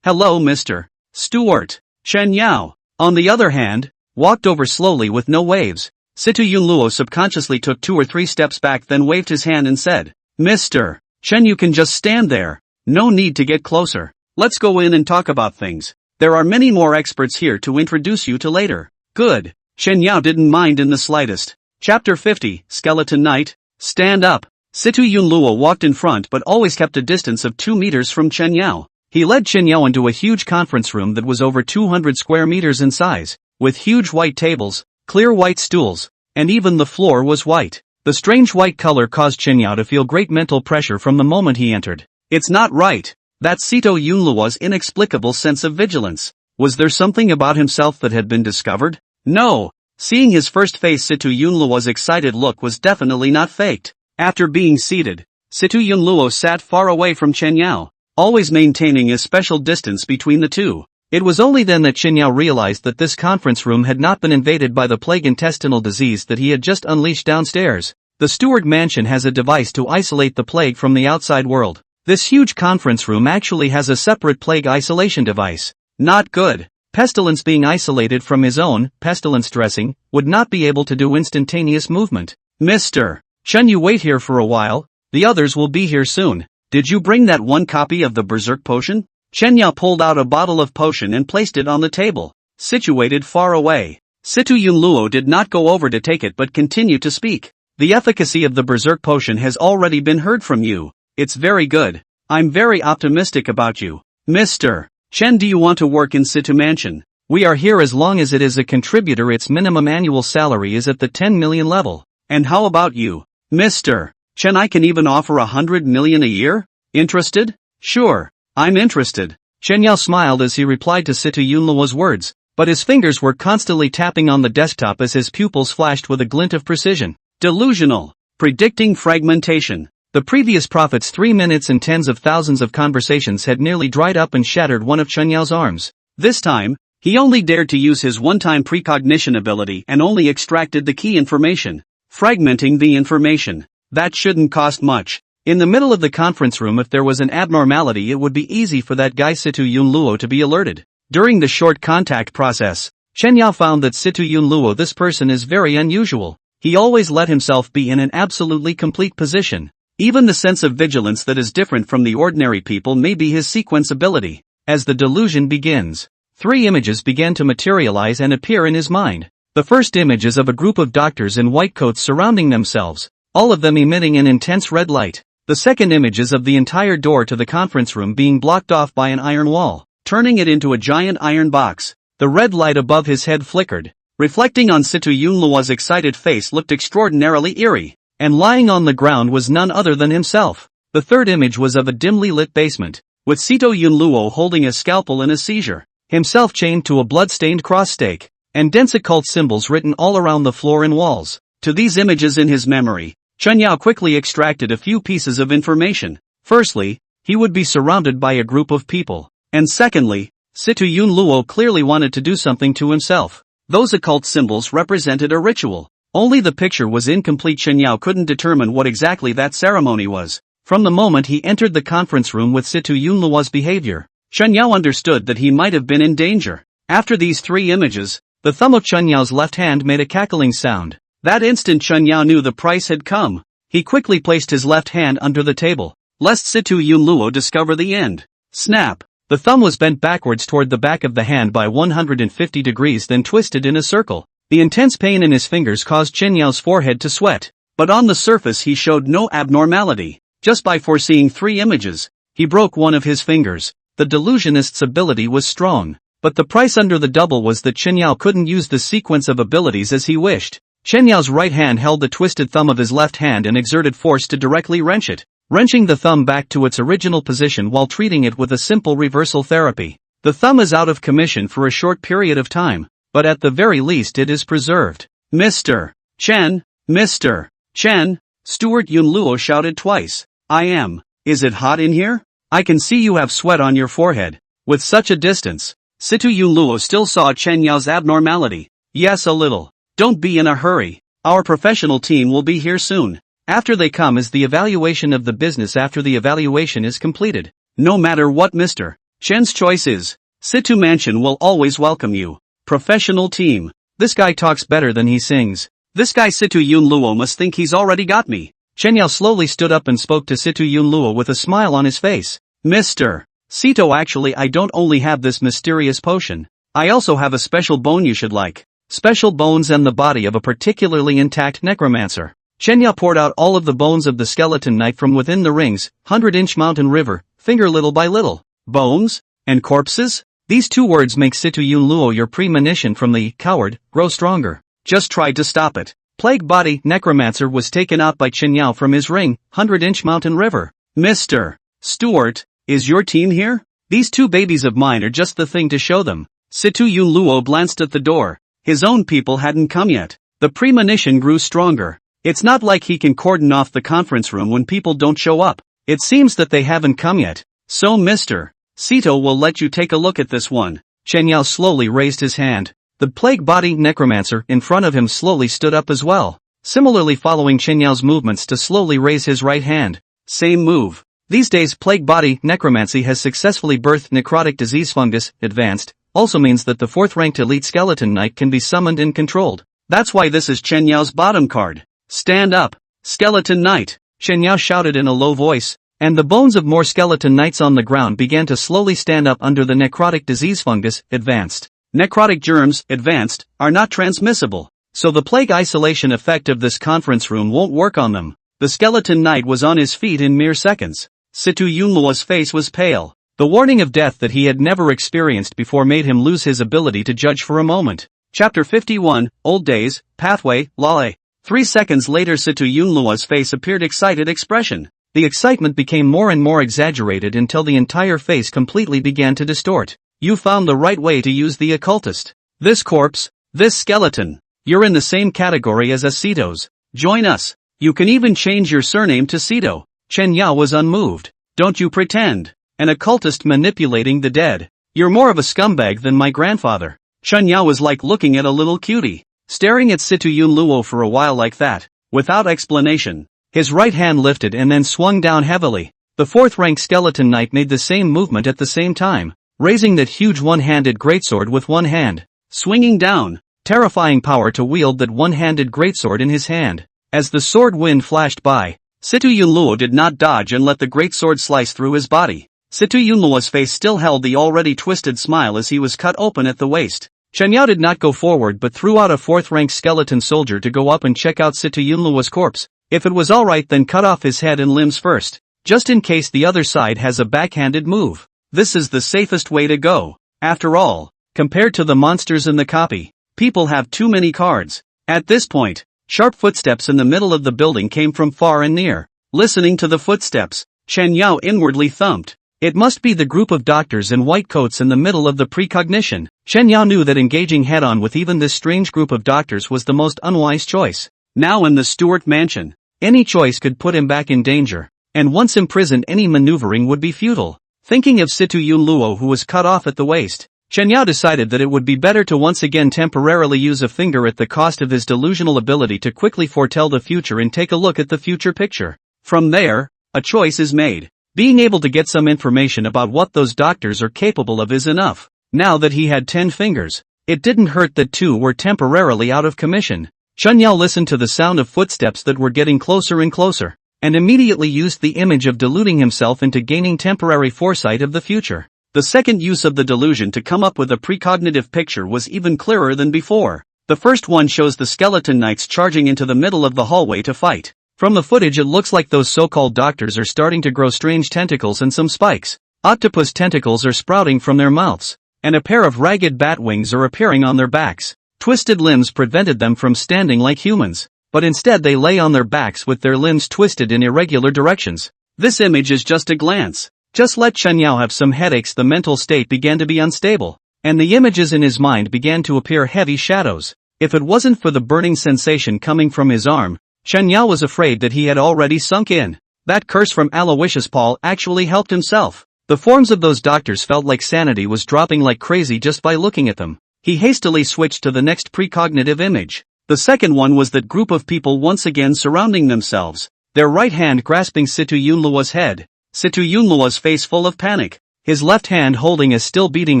Hello Mr. Stuart. Chen Yao, on the other hand, walked over slowly with no waves. Situ Yunluo subconsciously took 2 or 3 steps back, then waved his hand and said, Mr. Chen, you can just stand there. No need to get closer. Let's go in and talk about things. There are many more experts here to introduce you to later. Good. Chen Yao didn't mind in the slightest. Chapter 50, Skeleton Knight. Stand up. Situ Yunluo walked in front but always kept a distance of 2 meters from Chen Yao. He led Chen Yao into a huge conference room that was over 200 square meters in size, with huge white tables, clear white stools, and even the floor was white. The strange white color caused Chen Yao to feel great mental pressure from the moment he entered. It's not right. That's Situ Yunluo's inexplicable sense of vigilance. Was there something about himself that had been discovered? No. Seeing his first face, Situ Yunluo's excited look was definitely not faked. After being seated, Situ Yunluo sat far away from Chen Yao, always maintaining a special distance between the two. It was only then that Chen Yao realized that this conference room had not been invaded by the plague intestinal disease that he had just unleashed downstairs. The Steward Mansion has a device to isolate the plague from the outside world. This huge conference room actually has a separate plague isolation device. Not good. Pestilence, being isolated from his own pestilence dressing, would not be able to do instantaneous movement. Mr. Chen, you wait here for a while. The others will be here soon. Did you bring that one copy of the Berserk potion? Chen Yao pulled out a bottle of potion and placed it on the table, situated far away. Situ Yunluo did not go over to take it but continued to speak. The efficacy of the Berserk potion has already been heard from you. It's very good. I'm very optimistic about you. Mr. Chen, do you want to work in Situ Mansion? We are here as long as it is a contributor. Its minimum annual salary is at the 10 million level. And how about you? Mr. Chen, I can even offer 100 million a year? Interested? Sure, I'm interested. Chen Yao smiled as he replied to Situ Yunluo's words, but his fingers were constantly tapping on the desktop as his pupils flashed with a glint of precision. Delusional. Predicting fragmentation. The previous prophet's 3 minutes and tens of thousands of conversations had nearly dried up and shattered one of Chen Yao's arms. This time, he only dared to use his one-time precognition ability and only extracted the key information. Fragmenting the information. That shouldn't cost much. In the middle of the conference room, if there was an abnormality, it would be easy for that guy Situ Yunluo to be alerted. During the short contact process, Chen Yao found that Situ Yunluo, this person, is very unusual. He always let himself be in an absolutely complete position. Even the sense of vigilance that is different from the ordinary people may be his sequence ability. As the delusion begins, 3 images began to materialize and appear in his mind. The first image is of a group of doctors in white coats surrounding themselves, all of them emitting an intense red light. The second image is of the entire door to the conference room being blocked off by an iron wall, turning it into a giant iron box. The red light above his head flickered, reflecting on Situ Yunluo's excited face looked extraordinarily eerie. And lying on the ground was none other than himself. The third image was of a dimly lit basement, with Situ Yunluo holding a scalpel in a seizure, himself chained to a blood-stained cross stake, and dense occult symbols written all around the floor and walls. To these images in his memory, Chen Yao quickly extracted a few pieces of information. Firstly, he would be surrounded by a group of people. And secondly, Situ Yunluo clearly wanted to do something to himself. Those occult symbols represented a ritual. Only the picture was incomplete. Chen Yao couldn't determine what exactly that ceremony was. From the moment he entered the conference room with Situ Yunluo's behavior, Chen Yao understood that he might have been in danger. After these 3 images, the thumb of Chen Yao's left hand made a cackling sound. That instant Chen Yao knew the price had come. He quickly placed his left hand under the table, lest Situ Yunluo discover the end. Snap! The thumb was bent backwards toward the back of the hand by 150 degrees, then twisted in a circle. The intense pain in his fingers caused Chen Yao's forehead to sweat, but on the surface he showed no abnormality. Just by foreseeing 3 images, he broke one of his fingers. The delusionist's ability was strong, but the price under the double was that Chen Yao couldn't use the sequence of abilities as he wished. Chen Yao's right hand held the twisted thumb of his left hand and exerted force to directly wrench it, wrenching the thumb back to its original position while treating it with a simple reversal therapy. The thumb is out of commission for a short period of time, but at the very least it is preserved. Mr. Chen, Mr. Chen, Steward Yunluo shouted twice. I am. Is it hot in here? I can see you have sweat on your forehead. With such a distance, Situ Yunluo still saw Chen Yao's abnormality. Yes, a little. Don't be in a hurry. Our professional team will be here soon. After they come is the evaluation of the business. After the evaluation is completed, no matter what Mr. Chen's choice is, Situ Mansion will always welcome you. Professional team. This guy talks better than he sings. This guy Situ Yunluo must think he's already got me. Chen Yao slowly stood up and spoke to Situ Yunluo with a smile on his face. Mr. Sito, actually I don't only have this mysterious potion. I also have a special bone you should like. Special bones and the body of a particularly intact necromancer. Chen Yao poured out all of the bones of the skeleton knight from within the rings, 100-inch mountain river, finger little by little. Bones? And corpses? These two words make Situ Yunluo your premonition from the coward grow stronger. Just tried to stop it. Plague body necromancer was taken out by Chen Yao from his ring, 100-inch mountain river. Mr. Stewart, is your team here? These two babies of mine are just the thing to show them. Situ Yunluo glanced at the door. His own people hadn't come yet. The premonition grew stronger. It's not like he can cordon off the conference room when people don't show up. It seems that they haven't come yet. So Mr. Sito will let you take a look at this one. Chen Yao slowly raised his hand. The plague body necromancer in front of him slowly stood up as well, similarly following Chen Yao's movements to slowly raise his right hand. Same move. These days plague body necromancy has successfully birthed necrotic disease fungus, advanced, also means that the 4th-ranked elite skeleton knight can be summoned and controlled. That's why this is Chen Yao's bottom card. Stand up, skeleton knight, Chen Yao shouted in a low voice, and the bones of more skeleton knights on the ground began to slowly stand up under the necrotic disease fungus, advanced. Necrotic germs, advanced, are not transmissible, so the plague isolation effect of this conference room won't work on them. The skeleton knight was on his feet in mere seconds. Situ Yunluo's face was pale. The warning of death that he had never experienced before made him lose his ability to judge for a moment. Chapter 51, Old Days, Pathway, Lale. 3 seconds later Situ Yunluo's face appeared excited expression. The excitement became more and more exaggerated until the entire face completely began to distort. You found the right way to use the occultist. This corpse, this skeleton. You're in the same category as Sitos. Join us. You can even change your surname to Sito. Chen Yao was unmoved. Don't you pretend. An occultist manipulating the dead. You're more of a scumbag than my grandfather. Chen Yao was like looking at a little cutie, staring at Situ Yunluo for a while like that, without explanation. His right hand lifted and then swung down heavily. The 4th-ranked skeleton knight made the same movement at the same time, raising that huge one-handed greatsword with one hand, swinging down, terrifying power to wield that one-handed greatsword in his hand. As the sword wind flashed by, Situ Yunluo did not dodge and let the greatsword slice through his body. Situ Yunluo's face still held the already twisted smile as he was cut open at the waist. Chen Yao did not go forward but threw out a 4th-ranked skeleton soldier to go up and check out Situ Yunluo's corpse. If it was alright then cut off his head and limbs first, just in case the other side has a backhanded move. This is the safest way to go. After all, compared to the monsters in the copy, people have too many cards. At this point, sharp footsteps in the middle of the building came from far and near. Listening to the footsteps, Chen Yao inwardly thumped. It must be the group of doctors in white coats in the middle of the precognition. Chen Yao knew that engaging head-on with even this strange group of doctors was the most unwise choice. Now in the Stewart mansion, any choice could put him back in danger, and once imprisoned any maneuvering would be futile. Thinking of Situ Yunluo who was cut off at the waist, Chen Yao decided that it would be better to once again temporarily use a finger at the cost of his delusional ability to quickly foretell the future and take a look at the future picture. From there, a choice is made. Being able to get some information about what those doctors are capable of is enough. Now that he had 10 fingers, it didn't hurt that 2 were temporarily out of commission. Chen Yao listened to the sound of footsteps that were getting closer and closer, and immediately used the image of deluding himself into gaining temporary foresight of the future. The second use of the delusion to come up with a precognitive picture was even clearer than before. The first one shows the skeleton knights charging into the middle of the hallway to fight. From the footage it looks like those so-called doctors are starting to grow strange tentacles and some spikes. Octopus tentacles are sprouting from their mouths, and a pair of ragged bat wings are appearing on their backs. Twisted limbs prevented them from standing like humans, but instead they lay on their backs with their limbs twisted in irregular directions. This image is just a glance. Just let Chen Yao have some headaches. The mental state began to be unstable, and the images in his mind began to appear heavy shadows. If it wasn't for the burning sensation coming from his arm, Chen Yao was afraid that he had already sunk in. That curse from Aloysius Paul actually helped himself. The forms of those doctors felt like sanity was dropping like crazy just by looking at them. He hastily switched to the next precognitive image. The second one was that group of people once again surrounding themselves, their right hand grasping Situ Yunluo's head, Situ Yunluo's face full of panic, his left hand holding a still beating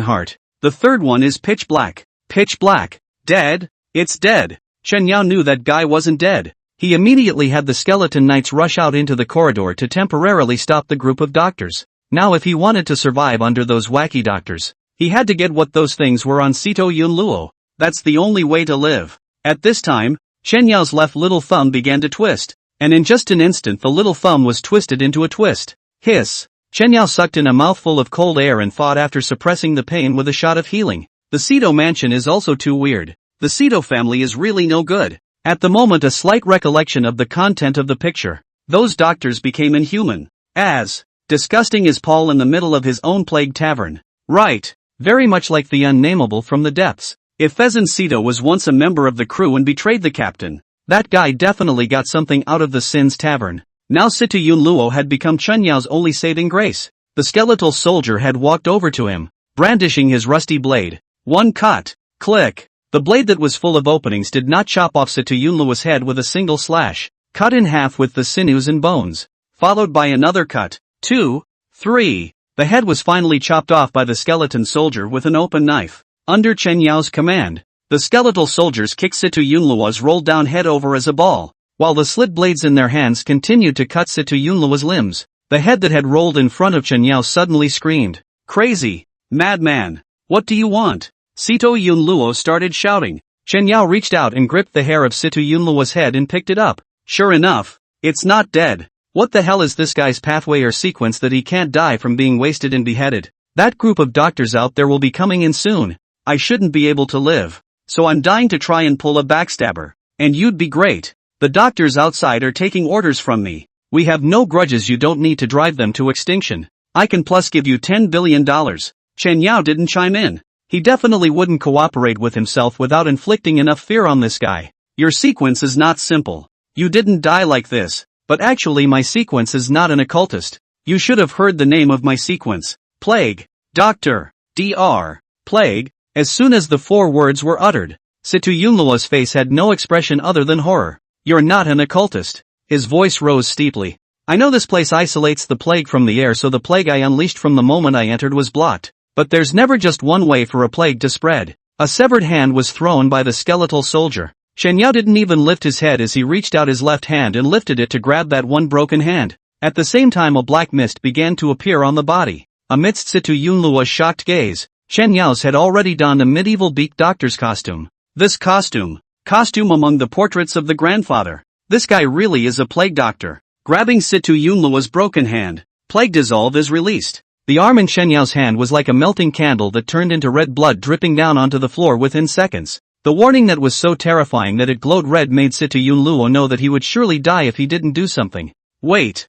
heart. The third one is pitch black. Pitch black. Dead? It's dead. Chen Yao knew that guy wasn't dead. He immediately had the skeleton knights rush out into the corridor to temporarily stop the group of doctors. Now if he wanted to survive under those wacky doctors, he had to get what those things were on Sito Yunluo. That's the only way to live. At this time, Chen Yao's left little thumb began to twist, and in just an instant the little thumb was twisted into a twist. Hiss! Chen Yao sucked in a mouthful of cold air and fought after suppressing the pain with a shot of healing. The Sito mansion is also too weird. The Sito family is really no good. At the moment a slight recollection of the content of the picture. Those doctors became inhuman. As disgusting as Paul in the middle of his own plague tavern. Right. Very much like the unnameable from the depths. If Pheasant Sito was once a member of the crew and betrayed the captain, that guy definitely got something out of the Sin's tavern. Now Situ Yunluo had become Chen Yao's only saving grace. The skeletal soldier had walked over to him, brandishing his rusty blade. One cut. Click. The blade that was full of openings did not chop off Situ Yunluo's head with a single slash. Cut in half with the sinews and bones. Followed by another cut. 2, 3. The head was finally chopped off by the skeleton soldier with an open knife. Under Chen Yao's command, the skeletal soldiers kicked Situ Yunluo's rolled down head over as a ball, while the slit blades in their hands continued to cut Situ Yunluo's limbs. The head that had rolled in front of Chen Yao suddenly screamed, "Crazy! Madman! What do you want?" Sito Yunluo started shouting. Chen Yao reached out and gripped the hair of Situ Yunluo's head and picked it up. Sure enough, it's not dead. What the hell is this guy's pathway or sequence that he can't die from being wasted and beheaded? That group of doctors out there will be coming in soon. I shouldn't be able to live. So I'm dying to try and pull a backstabber. And you'd be great. The doctors outside are taking orders from me. We have no grudges, you don't need to drive them to extinction. I can plus give you $10 billion. Chen Yao didn't chime in. He definitely wouldn't cooperate with himself without inflicting enough fear on this guy. Your sequence is not simple. You didn't die like this. But actually my sequence is not an occultist. You should have heard the name of my sequence. Plague. Doctor. Dr. Plague. As soon as the 4 words were uttered, Situ Yunluo's face had no expression other than horror. You're not an occultist. His voice rose steeply. I know this place isolates the plague from the air, so the plague I unleashed from the moment I entered was blocked. But there's never just one way for a plague to spread. A severed hand was thrown by the skeletal soldier. Chen Yao didn't even lift his head as he reached out his left hand and lifted it to grab that one broken hand. At the same time a black mist began to appear on the body. Amidst Situ Yunluo's shocked gaze, Chen Yao's had already donned a medieval beak doctor's costume. This costume among the portraits of the grandfather. This guy really is a plague doctor. Grabbing Situ Yunluo's broken hand, plague dissolve is released. The arm in Chen Yao's hand was like a melting candle that turned into red blood dripping down onto the floor within seconds. The warning that was so terrifying that it glowed red made Situ Yunluo know that he would surely die if he didn't do something. Wait.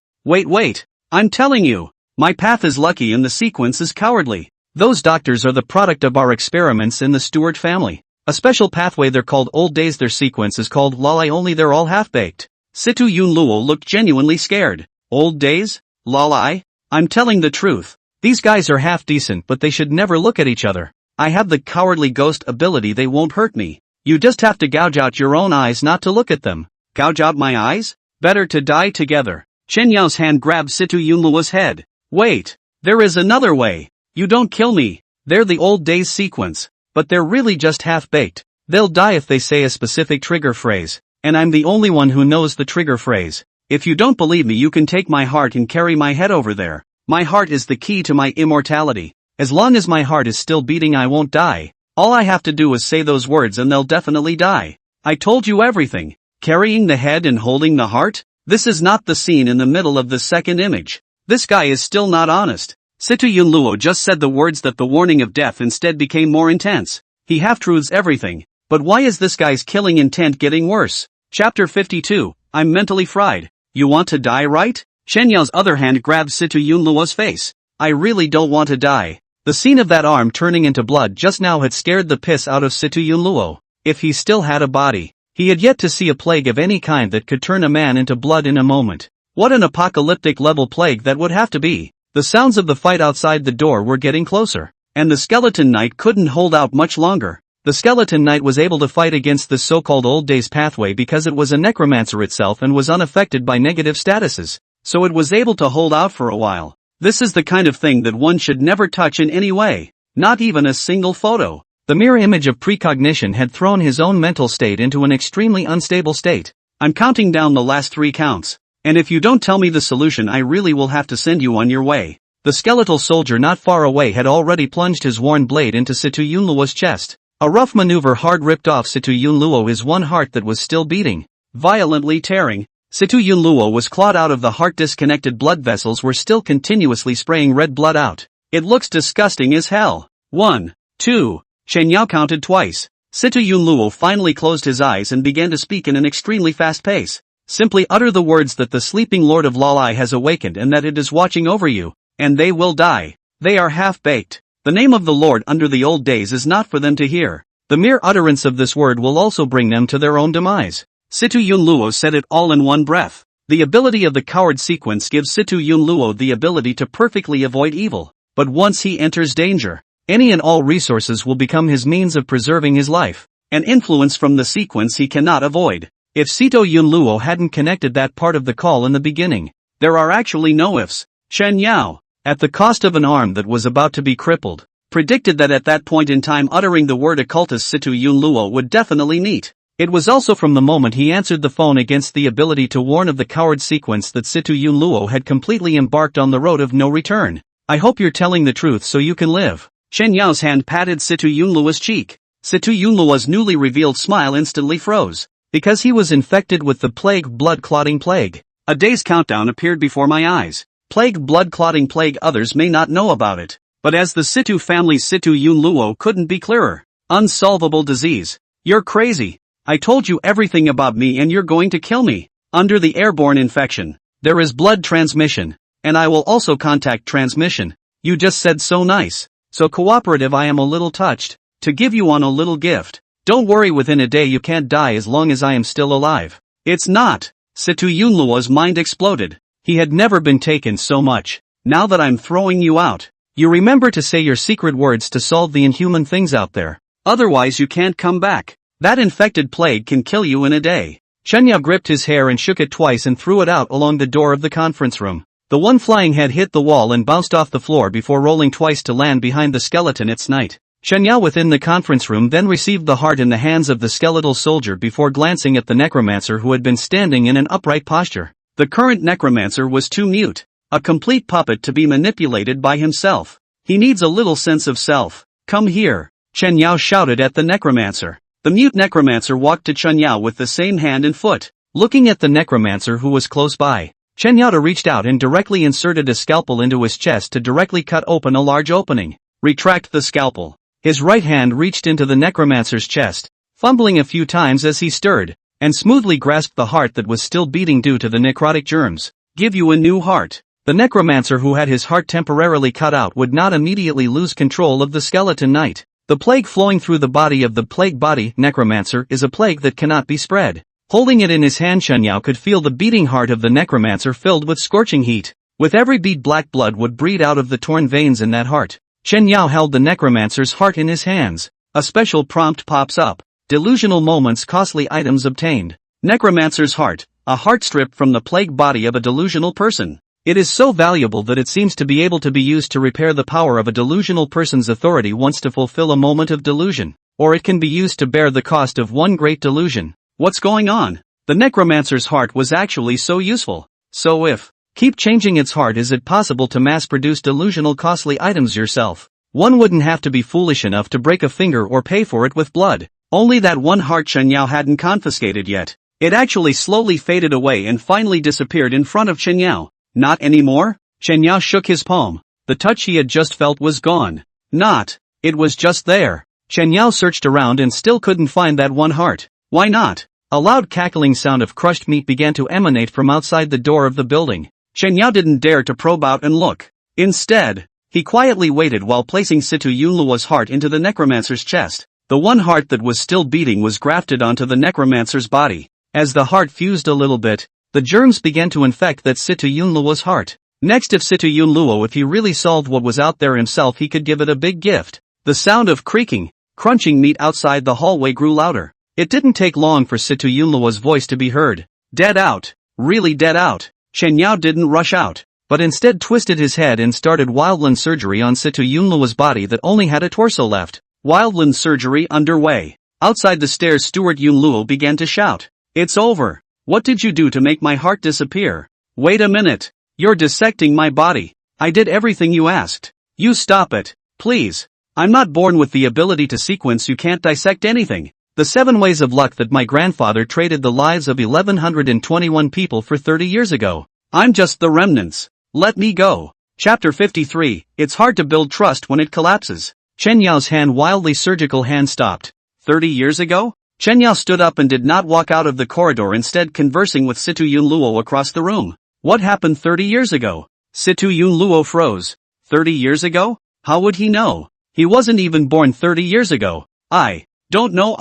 I'm telling you, my path is lucky and the sequence is cowardly. Those doctors are the product of our experiments in the Stewart family. A special pathway, they're called old days, their sequence is called Lalai, only they're all half-baked. Situ Yunluo looked genuinely scared. Old days? Lalai? I'm telling the truth. These guys are half decent but they should never look at each other. I have the cowardly ghost ability, they won't hurt me. You just have to gouge out your own eyes not to look at them. Gouge out my eyes? Better to die together. Chen Yao's hand grabbed Situ Yunluo's head. Wait. There is another way. You don't kill me. They're the old days sequence. But they're really just half-baked. They'll die if they say a specific trigger phrase. And I'm the only one who knows the trigger phrase. If you don't believe me, you can take my heart and carry my head over there. My heart is the key to my immortality. As long as my heart is still beating, I won't die. All I have to do is say those words and they'll definitely die. I told you everything. Carrying the head and holding the heart? This is not the scene in the middle of the second image. This guy is still not honest. Situ Yunluo just said the words that the warning of death instead became more intense. He half-truths everything. But why is this guy's killing intent getting worse? Chapter 52, I'm mentally fried. You want to die, right? Shen Yao's other hand grabbed Situ Yunluo's face. I really don't want to die. The scene of that arm turning into blood just now had scared the piss out of Situ Yunluo. If he still had a body, he had yet to see a plague of any kind that could turn a man into blood in a moment. What an apocalyptic level plague that would have to be. The sounds of the fight outside the door were getting closer, and the skeleton knight couldn't hold out much longer. The skeleton knight was able to fight against this so-called old days pathway because it was a necromancer itself and was unaffected by negative statuses, so it was able to hold out for a while. This is the kind of thing that one should never touch in any way, not even a single photo. The mere image of precognition had thrown his own mental state into an extremely unstable state. I'm counting down the last 3 counts. And if you don't tell me the solution, I really will have to send you on your way. The skeletal soldier not far away had already plunged his worn blade into Situ Yunluo's chest. A rough maneuver hard ripped off Situ Yunluo his one heart that was still beating, violently tearing. Situ Yunluo was clawed out of the heart. Disconnected blood vessels were still continuously spraying red blood out. It looks disgusting as hell. 1, 2, Shen Yao counted twice. Situ Yunluo finally closed his eyes and began to speak in an extremely fast pace. Simply utter the words that the sleeping Lord of Lalai has awakened and that it is watching over you, and they will die. They are half-baked. The name of the Lord under the old days is not for them to hear. The mere utterance of this word will also bring them to their own demise. Situ Yunluo said it all in one breath. The ability of the coward sequence gives Situ Yunluo the ability to perfectly avoid evil, but once he enters danger, any and all resources will become his means of preserving his life. An influence from the sequence he cannot avoid. If Situ Yunluo hadn't connected that part of the call in the beginning, there are actually no ifs. Shen Yao, at the cost of an arm that was about to be crippled, predicted that at that point in time uttering the word occultist Situ Yunluo would definitely meet. It was also from the moment he answered the phone against the ability to warn of the coward sequence that Situ Yunluo had completely embarked on the road of no return. I hope you're telling the truth so you can live. Shen Yao's hand patted Situ Yunluo's cheek. Situ Yunluo's newly revealed smile instantly froze. Because he was infected with the plague, blood-clotting plague. A day's countdown appeared before my eyes. Plague, blood-clotting plague. Others may not know about it, but as the Situ family's Situ Yunluo couldn't be clearer. Unsolvable disease. You're crazy. I told you everything about me and you're going to kill me. Under the airborne infection, there is blood transmission, and I will also contact transmission. You just said so nice, so cooperative. I am a little touched. To give you on a little gift. Don't worry, within a day you can't die as long as I am still alive. It's not. Situ Yunluo's mind exploded. He had never been taken so much. Now that I'm throwing you out, you remember to say your secret words to solve the inhuman things out there. Otherwise you can't come back. That infected plague can kill you in a day. Shen Yao gripped his hair and shook it twice and threw it out along the door of the conference room. The one flying head hit the wall and bounced off the floor before rolling twice to land behind the skeleton. It's night. Shen Yao within the conference room then received the heart in the hands of the skeletal soldier before glancing at the necromancer who had been standing in an upright posture. The current necromancer was too mute, a complete puppet to be manipulated by himself. He needs a little sense of self. Come here, Shen Yao shouted at the necromancer. The mute necromancer walked to Shen Yao with the same hand and foot, looking at the necromancer who was close by. Shen Yao reached out and directly inserted a scalpel into his chest to directly cut open a large opening. Retract the scalpel. His right hand reached into the necromancer's chest, fumbling a few times as he stirred, and smoothly grasped the heart that was still beating due to the necrotic germs. Give you a new heart. The necromancer who had his heart temporarily cut out would not immediately lose control of the skeleton knight. The plague flowing through the body of the plague body necromancer is a plague that cannot be spread. Holding it in his hand, Shen Yao could feel the beating heart of the necromancer filled with scorching heat. With every beat, black blood would breed out of the torn veins in that heart. Shen Yao held the necromancer's heart in his hands. A special prompt pops up. Delusional moments, costly items obtained. Necromancer's heart, a heart stripped from the plague body of a delusional person. It is so valuable that it seems to be able to be used to repair the power of a delusional person's authority once to fulfill a moment of delusion. Or it can be used to bear the cost of one great delusion. What's going on? The necromancer's heart was actually so useful. So if keep changing its heart, is it possible to mass-produce delusional costly items yourself? One wouldn't have to be foolish enough to break a finger or pay for it with blood. Only that one heart Shen Yao hadn't confiscated yet. It actually slowly faded away and finally disappeared in front of Shen Yao. Not anymore? Shen Yao shook his palm. The touch he had just felt was gone. Not. It was just there. Chen Yao searched around and still couldn't find that one heart. Why not? A loud cackling sound of crushed meat began to emanate from outside the door of the building. Chen Yao didn't dare to probe out and look. Instead, he quietly waited while placing Situ Yunluo's heart into the necromancer's chest. The one heart that was still beating was grafted onto the necromancer's body. As the heart fused a little bit, the germs began to infect that Situ Yunluo's heart. Next, if Situ Yunluo, if he really solved what was out there himself, he could give it a big gift. The sound of creaking, crunching meat outside the hallway grew louder. It didn't take long for Situ Yunluo's voice to be heard. Dead out. Really dead out. Chen Yao didn't rush out, but instead twisted his head and started Wildland surgery on Situ Yunluo's body that only had a torso left. Wildland surgery underway. Outside the stairs, Steward Yunluo began to shout. It's over. What did you do to make my heart disappear? Wait a minute. You're dissecting my body. I did everything you asked. You stop it, please. I'm not born with the ability to sequence. You can't dissect anything. The 7 ways of luck that my grandfather traded the lives of 1121 people for 30 years ago. I'm just the remnants. Let me go. Chapter 53, It's hard to build trust when it collapses. Chen Yao's wildly surgical hand stopped. 30 years ago? Chen Yao stood up and did not walk out of the corridor, instead conversing with Situ Yunluo across the room. What happened 30 years ago? Situ Yunluo froze. 30 years ago? How would he know? He wasn't even born 30 years ago. I don't know.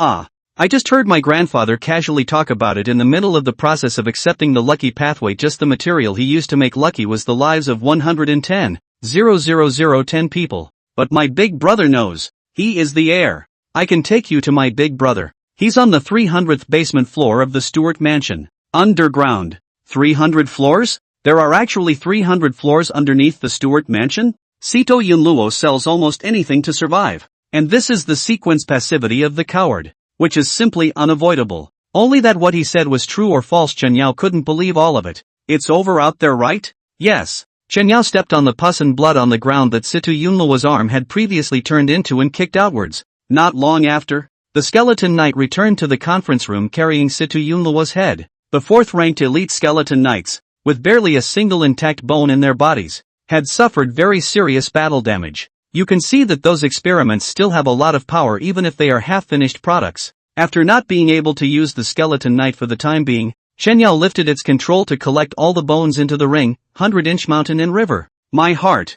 I just heard my grandfather casually talk about it in the middle of the process of accepting the lucky pathway. Just the material he used to make lucky was the lives of 110,000 people. But my big brother knows. He is the heir. I can take you to my big brother. He's on the 300th basement floor of the Stewart Mansion. Underground. 300 floors? There are actually 300 floors underneath the Stewart Mansion? Sito Yunluo sells almost anything to survive. And this is the sequence passivity of the coward, which is simply unavoidable. Only that what he said was true or false. Chen Yao couldn't believe all of it. It's over out there, right? Yes. Chen Yao stepped on the pus and blood on the ground that Situ Yunluo's arm had previously turned into and kicked outwards. Not long after, the skeleton knight returned to the conference room carrying Situ Yunluo's head. The 4th-ranked elite skeleton knights, with barely a single intact bone in their bodies, had suffered very serious battle damage. You can see that those experiments still have a lot of power even if they are half-finished products. After not being able to use the skeleton knight for the time being, Chen Yao lifted its control to collect all the bones into the ring, 100-inch mountain and river. My heart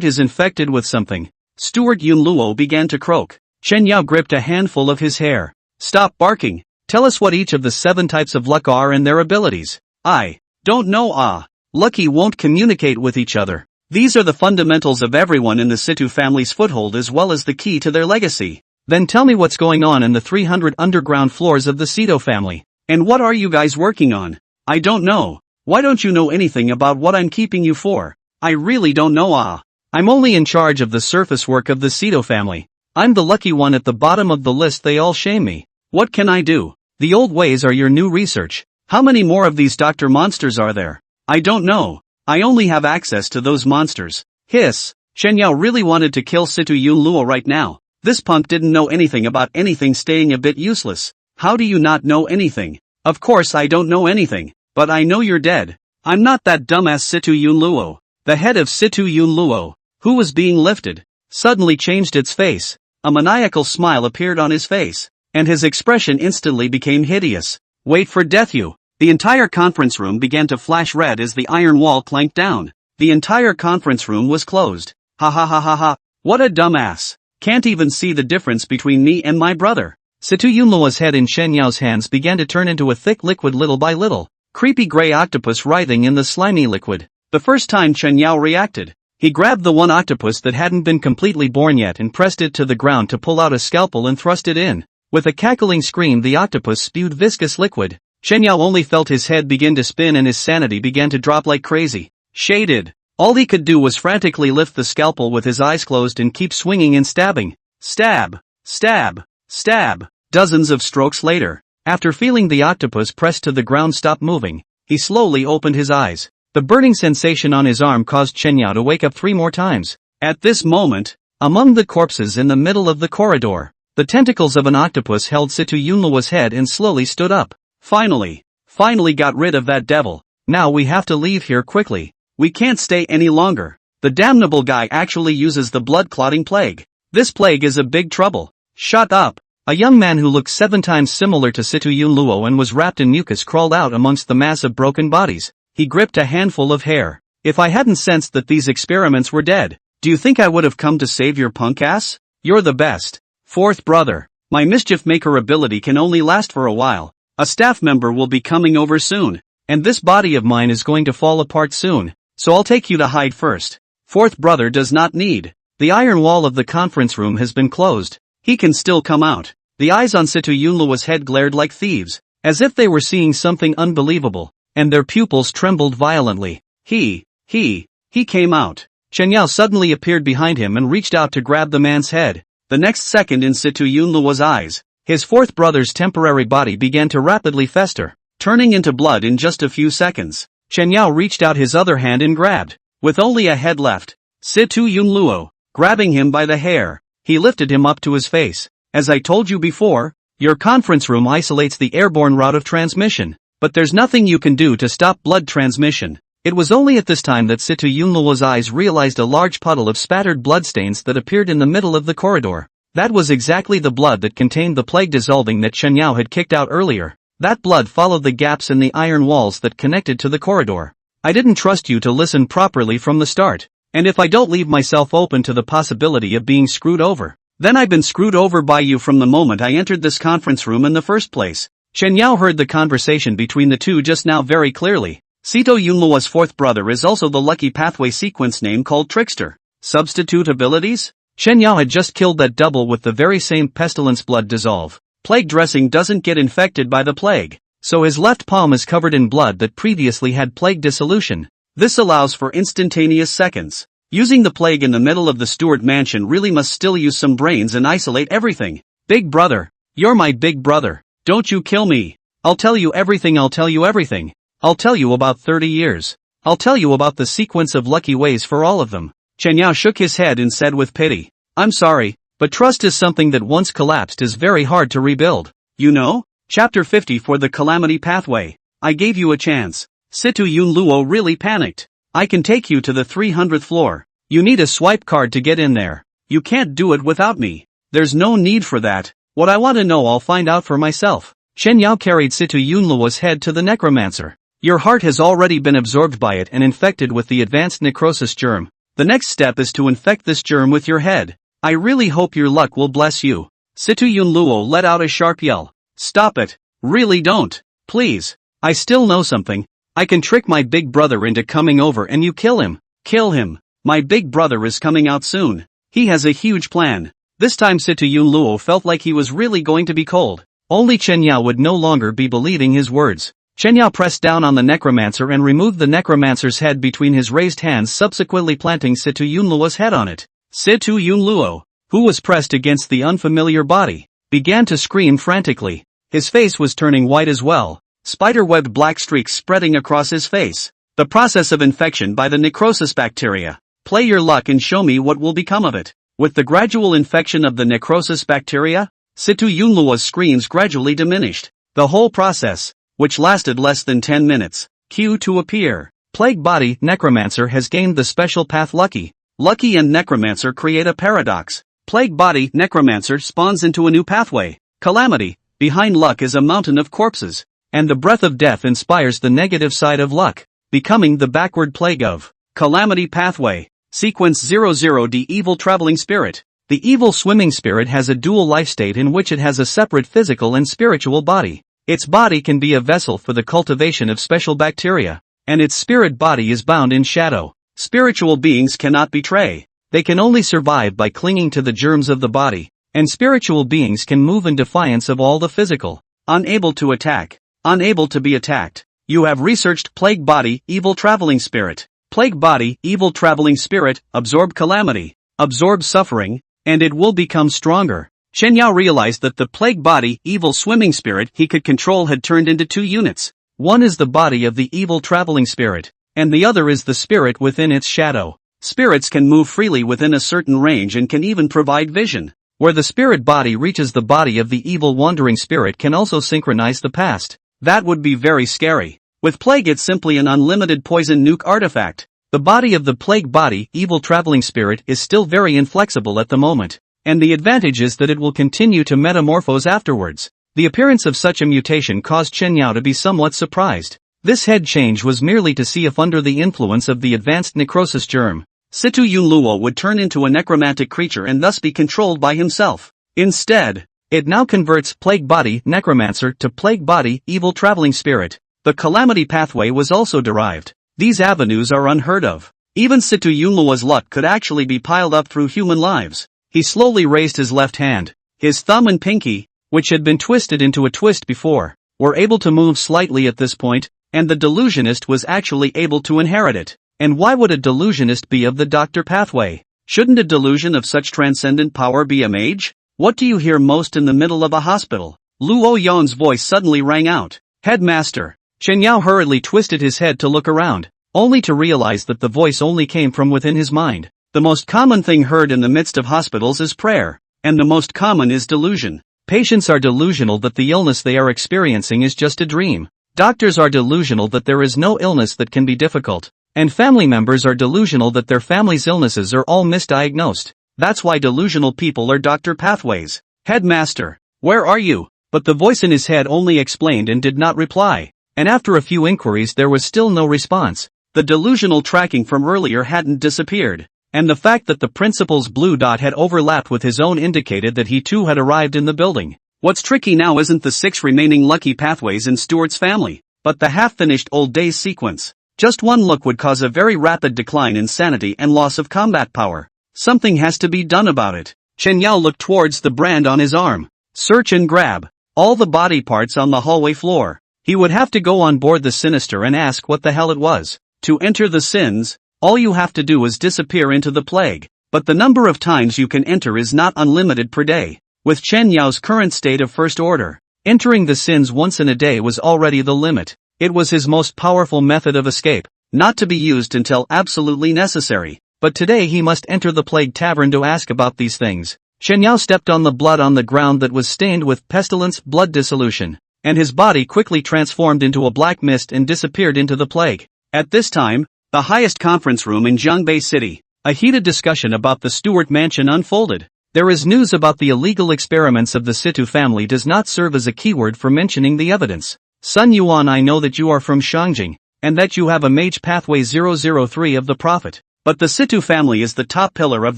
is infected with something. Steward Yunluo began to croak. Chen Yao gripped a handful of his hair. Stop barking. Tell us what each of the 7 types of luck are and their abilities. I don't know. Lucky won't communicate with each other. These are the fundamentals of everyone in the Situ family's foothold as well as the key to their legacy. Then tell me what's going on in the 300 underground floors of the Sito family. And what are you guys working on? I don't know. Why don't you know anything about what I'm keeping you for? I really don't know. I'm only in charge of the surface work of the Sito family. I'm the lucky one at the bottom of the list. They all shame me. What can I do? The old ways are your new research. How many more of these Dr. Monsters are there? I don't know. I only have access to those monsters. Hiss. Chen Yao really wanted to kill Situ Yunluo right now. This punk didn't know anything about anything, staying a bit useless. How do you not know anything? Of course I don't know anything, but I know you're dead. I'm not that dumbass. Situ Yunluo. The head of Situ Yunluo, who was being lifted, suddenly changed its face. A maniacal smile appeared on his face, and his expression instantly became hideous. Wait for death, you. The entire conference room began to flash red as the iron wall clanked down. The entire conference room was closed. Ha ha ha ha ha. What a dumbass. Can't even see the difference between me and my brother. Situ Yunluo's head in Chen Yao's hands began to turn into a thick liquid little by little. Creepy gray octopus writhing in the slimy liquid. The first time Chen Yao reacted, he grabbed the one octopus that hadn't been completely born yet and pressed it to the ground to pull out a scalpel and thrust it in. With a cackling scream, the octopus spewed viscous liquid. Chen Yao only felt his head begin to spin and his sanity began to drop like crazy. Shaded. All he could do was frantically lift the scalpel with his eyes closed and keep swinging and stabbing. Stab. Stab. Stab. Dozens of strokes later, after feeling the octopus pressed to the ground stop moving, he slowly opened his eyes. The burning sensation on his arm caused Chen Yao to wake up 3 more times. At this moment, among the corpses in the middle of the corridor, the tentacles of an octopus held Situ Yunluo's head and slowly stood up. Finally got rid of that devil. Now we have to leave here quickly. We can't stay any longer. The damnable guy actually uses the blood-clotting plague. This plague is a big trouble. Shut up! A young man who looked 7 times similar to Situ Yunluo and was wrapped in mucus crawled out amongst the mass of broken bodies. He gripped a handful of hair. If I hadn't sensed that these experiments were dead, do you think I would have come to save your punk ass? You're the best. Fourth brother. My mischief maker ability can only last for a while. A staff member will be coming over soon, and this body of mine is going to fall apart soon, so I'll take you to hide first. Fourth brother does not need. The iron wall of the conference room has been closed. He can still come out. The eyes on Situ Yunluo's head glared like thieves, as if they were seeing something unbelievable, and their pupils trembled violently. He came out. Chen Yao suddenly appeared behind him and reached out to grab the man's head. The next second in Situ Yunluo's eyes, his fourth brother's temporary body began to rapidly fester, turning into blood in just a few seconds. Chen Yao reached out his other hand and grabbed, with only a head left, Situ Yunluo, grabbing him by the hair. He lifted him up to his face. As I told you before, your conference room isolates the airborne route of transmission, but there's nothing you can do to stop blood transmission. It was only at this time that Situ Yunluo's eyes realized a large puddle of spattered bloodstains that appeared in the middle of the corridor. That was exactly the blood that contained the plague dissolving that Chen Yao had kicked out earlier. That blood followed the gaps in the iron walls that connected to the corridor. I didn't trust you to listen properly from the start, and if I don't leave myself open to the possibility of being screwed over, then I've been screwed over by you from the moment I entered this conference room in the first place. Chen Yao heard the conversation between the two just now very clearly. Situ Yunluo's fourth brother is also the lucky pathway sequence name called Trickster. Substitute abilities? Chen Yao had just killed that double with the very same pestilence blood dissolve. Plague dressing doesn't get infected by the plague, so his left palm is covered in blood that previously had plague dissolution. This allows for instantaneous seconds. Using the plague in the middle of the Stewart mansion really must still use some brains and isolate everything. Big brother. You're my big brother. Don't you kill me. I'll tell you everything. I'll tell you everything. I'll tell you about 30 years. I'll tell you about the sequence of lucky ways for all of them. Chen Yao shook his head and said with pity, I'm sorry, but trust is something that once collapsed is very hard to rebuild. You know? Chapter 50 for the Calamity Pathway. I gave you a chance. Situ Yunluo really panicked. I can take you to the 300th floor. You need a swipe card to get in there. You can't do it without me. There's no need for that. What I want to know I'll find out for myself. Chen Yao carried Situ Yunluo's head to the necromancer. Your heart has already been absorbed by it and infected with the advanced necrosis germ. The next step is to infect this germ with your head. I really hope your luck will bless you. Situ Yunluo let out a sharp yell. Stop it. Really don't. Please. I still know something. I can trick my big brother into coming over and you kill him. Kill him. My big brother is coming out soon. He has a huge plan. This time Situ Yunluo felt like he was really going to be cold. Only Chen Yao would no longer be believing his words. Chen Yao pressed down on the necromancer and removed the necromancer's head between his raised hands, subsequently planting Situ Yunluo's head on it. Situ Yunluo, who was pressed against the unfamiliar body, began to scream frantically. His face was turning white as well. Spiderweb black streaks spreading across his face. The process of infection by the necrosis bacteria. Play your luck and show me what will become of it. With the gradual infection of the necrosis bacteria, Situ Yunluo's screams gradually diminished. The whole process, which lasted less than 10 minutes, cue to appear. Plague body necromancer has gained the special path Lucky. Lucky and necromancer create a paradox. Plague body necromancer spawns into a new pathway. Calamity. Behind luck is a mountain of corpses. And the breath of death inspires the negative side of luck, becoming the backward plague of Calamity Pathway. Sequence 00D Evil Traveling Spirit. The evil swimming spirit has a dual life state in which it has a separate physical and spiritual body. Its body can be a vessel for the cultivation of special bacteria, and its spirit body is bound in shadow. Spiritual beings cannot betray. They can only survive by clinging to the germs of the body, and spiritual beings can move in defiance of all the physical. Unable to attack. Unable to be attacked. You have researched Plague Body, Evil Traveling Spirit. Plague Body, Evil Traveling Spirit, absorb calamity, absorb suffering, and it will become stronger. Chen Yao realized that the Plague Body, Evil Swimming Spirit he could control had turned into two units. One is the body of the Evil Traveling Spirit, and the other is the spirit within its shadow. Spirits can move freely within a certain range and can even provide vision. Where the spirit body reaches the body of the evil wandering spirit can also synchronize the past. That would be very scary. With Plague it's simply an unlimited poison nuke artifact. The body of the Plague Body, Evil Traveling Spirit is still very inflexible at the moment, and the advantage is that it will continue to metamorphose afterwards. The appearance of such a mutation caused Chen Yao to be somewhat surprised. This head change was merely to see if under the influence of the advanced necrosis germ, Situ Yun Luo would turn into a necromantic creature and thus be controlled by himself. Instead, it now converts plague body necromancer to plague body evil traveling spirit. The calamity pathway was also derived. These avenues are unheard of. Even Situ Yun Luo's luck could actually be piled up through human lives. He slowly raised his left hand. His thumb and pinky, which had been twisted into a twist before, were able to move slightly at this point, and the delusionist was actually able to inherit it. And why would a delusionist be of the doctor pathway? Shouldn't a delusion of such transcendent power be a mage? What do you hear most in the middle of a hospital? Luo Yon's voice suddenly rang out. Headmaster. Chen Yao hurriedly twisted his head to look around, only to realize that the voice only came from within his mind. The most common thing heard in the midst of hospitals is prayer, and the most common is delusion. Patients are delusional that the illness they are experiencing is just a dream. Doctors are delusional that there is no illness that can be difficult, and family members are delusional that their family's illnesses are all misdiagnosed. That's why delusional people are doctor pathways. Headmaster, where are you? But the voice in his head only explained and did not reply, and after a few inquiries there was still no response. The delusional tracking from earlier hadn't disappeared, and the fact that the principal's blue dot had overlapped with his own indicated that he too had arrived in the building. What's tricky now isn't the 6 remaining lucky pathways in Stuart's family, but the half-finished old days sequence. Just one look would cause a very rapid decline in sanity and loss of combat power. Something has to be done about it. Chen Yao looked towards the brand on his arm. Search and grab all the body parts on the hallway floor. He would have to go on board the Sinister and ask what the hell it was. To enter the sins, all you have to do is disappear into the plague, but the number of times you can enter is not unlimited per day. With Chen Yao's current state of first order, entering the sins once in a day was already the limit. It was his most powerful method of escape, not to be used until absolutely necessary. But today he must enter the plague tavern to ask about these things. Chen Yao stepped on the blood on the ground that was stained with pestilence blood dissolution, and his body quickly transformed into a black mist and disappeared into the plague. At this time, the highest conference room in Zhongbei City, a heated discussion about the Stuart mansion unfolded. There is news about the illegal experiments of the Situ family does not serve as a keyword for mentioning the evidence. Sun Yuan, I know that you are from Shangjing, and that you have a mage pathway 003 of the prophet. But the Situ family is the top pillar of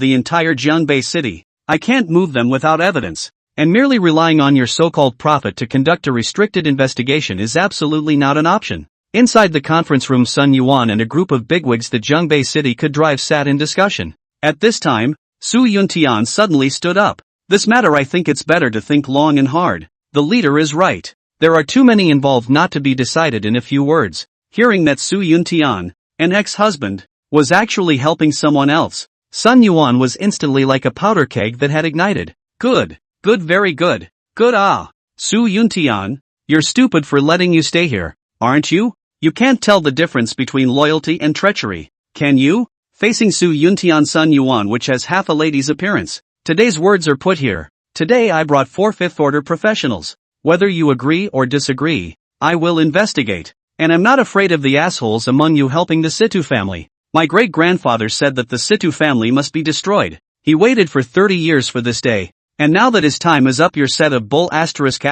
the entire Zhongbei City. I can't move them without evidence, and merely relying on your so-called prophet to conduct a restricted investigation is absolutely not an option. Inside the conference room, Sun Yuan and a group of bigwigs the Zhongbei City could drive sat in discussion. At this time, Su Yuntian suddenly stood up. This matter, I think it's better to think long and hard. The leader is right. There are too many involved not to be decided in a few words. Hearing that Su Yuntian, an ex-husband, was actually helping someone else, Sun Yuan was instantly like a powder keg that had ignited. Good, very good. Su Yuntian, you're stupid for letting you stay here, aren't you? You can't tell the difference between loyalty and treachery, can you? Facing Su Yuntian, Sun Yuan, which has half a lady's appearance. Today's words are put here. Today I brought 4 fifth-order professionals. Whether you agree or disagree, I will investigate. And I'm not afraid of the assholes among you helping the Situ family. My great-grandfather said that the Situ family must be destroyed. He waited for 30 years for this day. And now that his time is up, your set of bull asterisk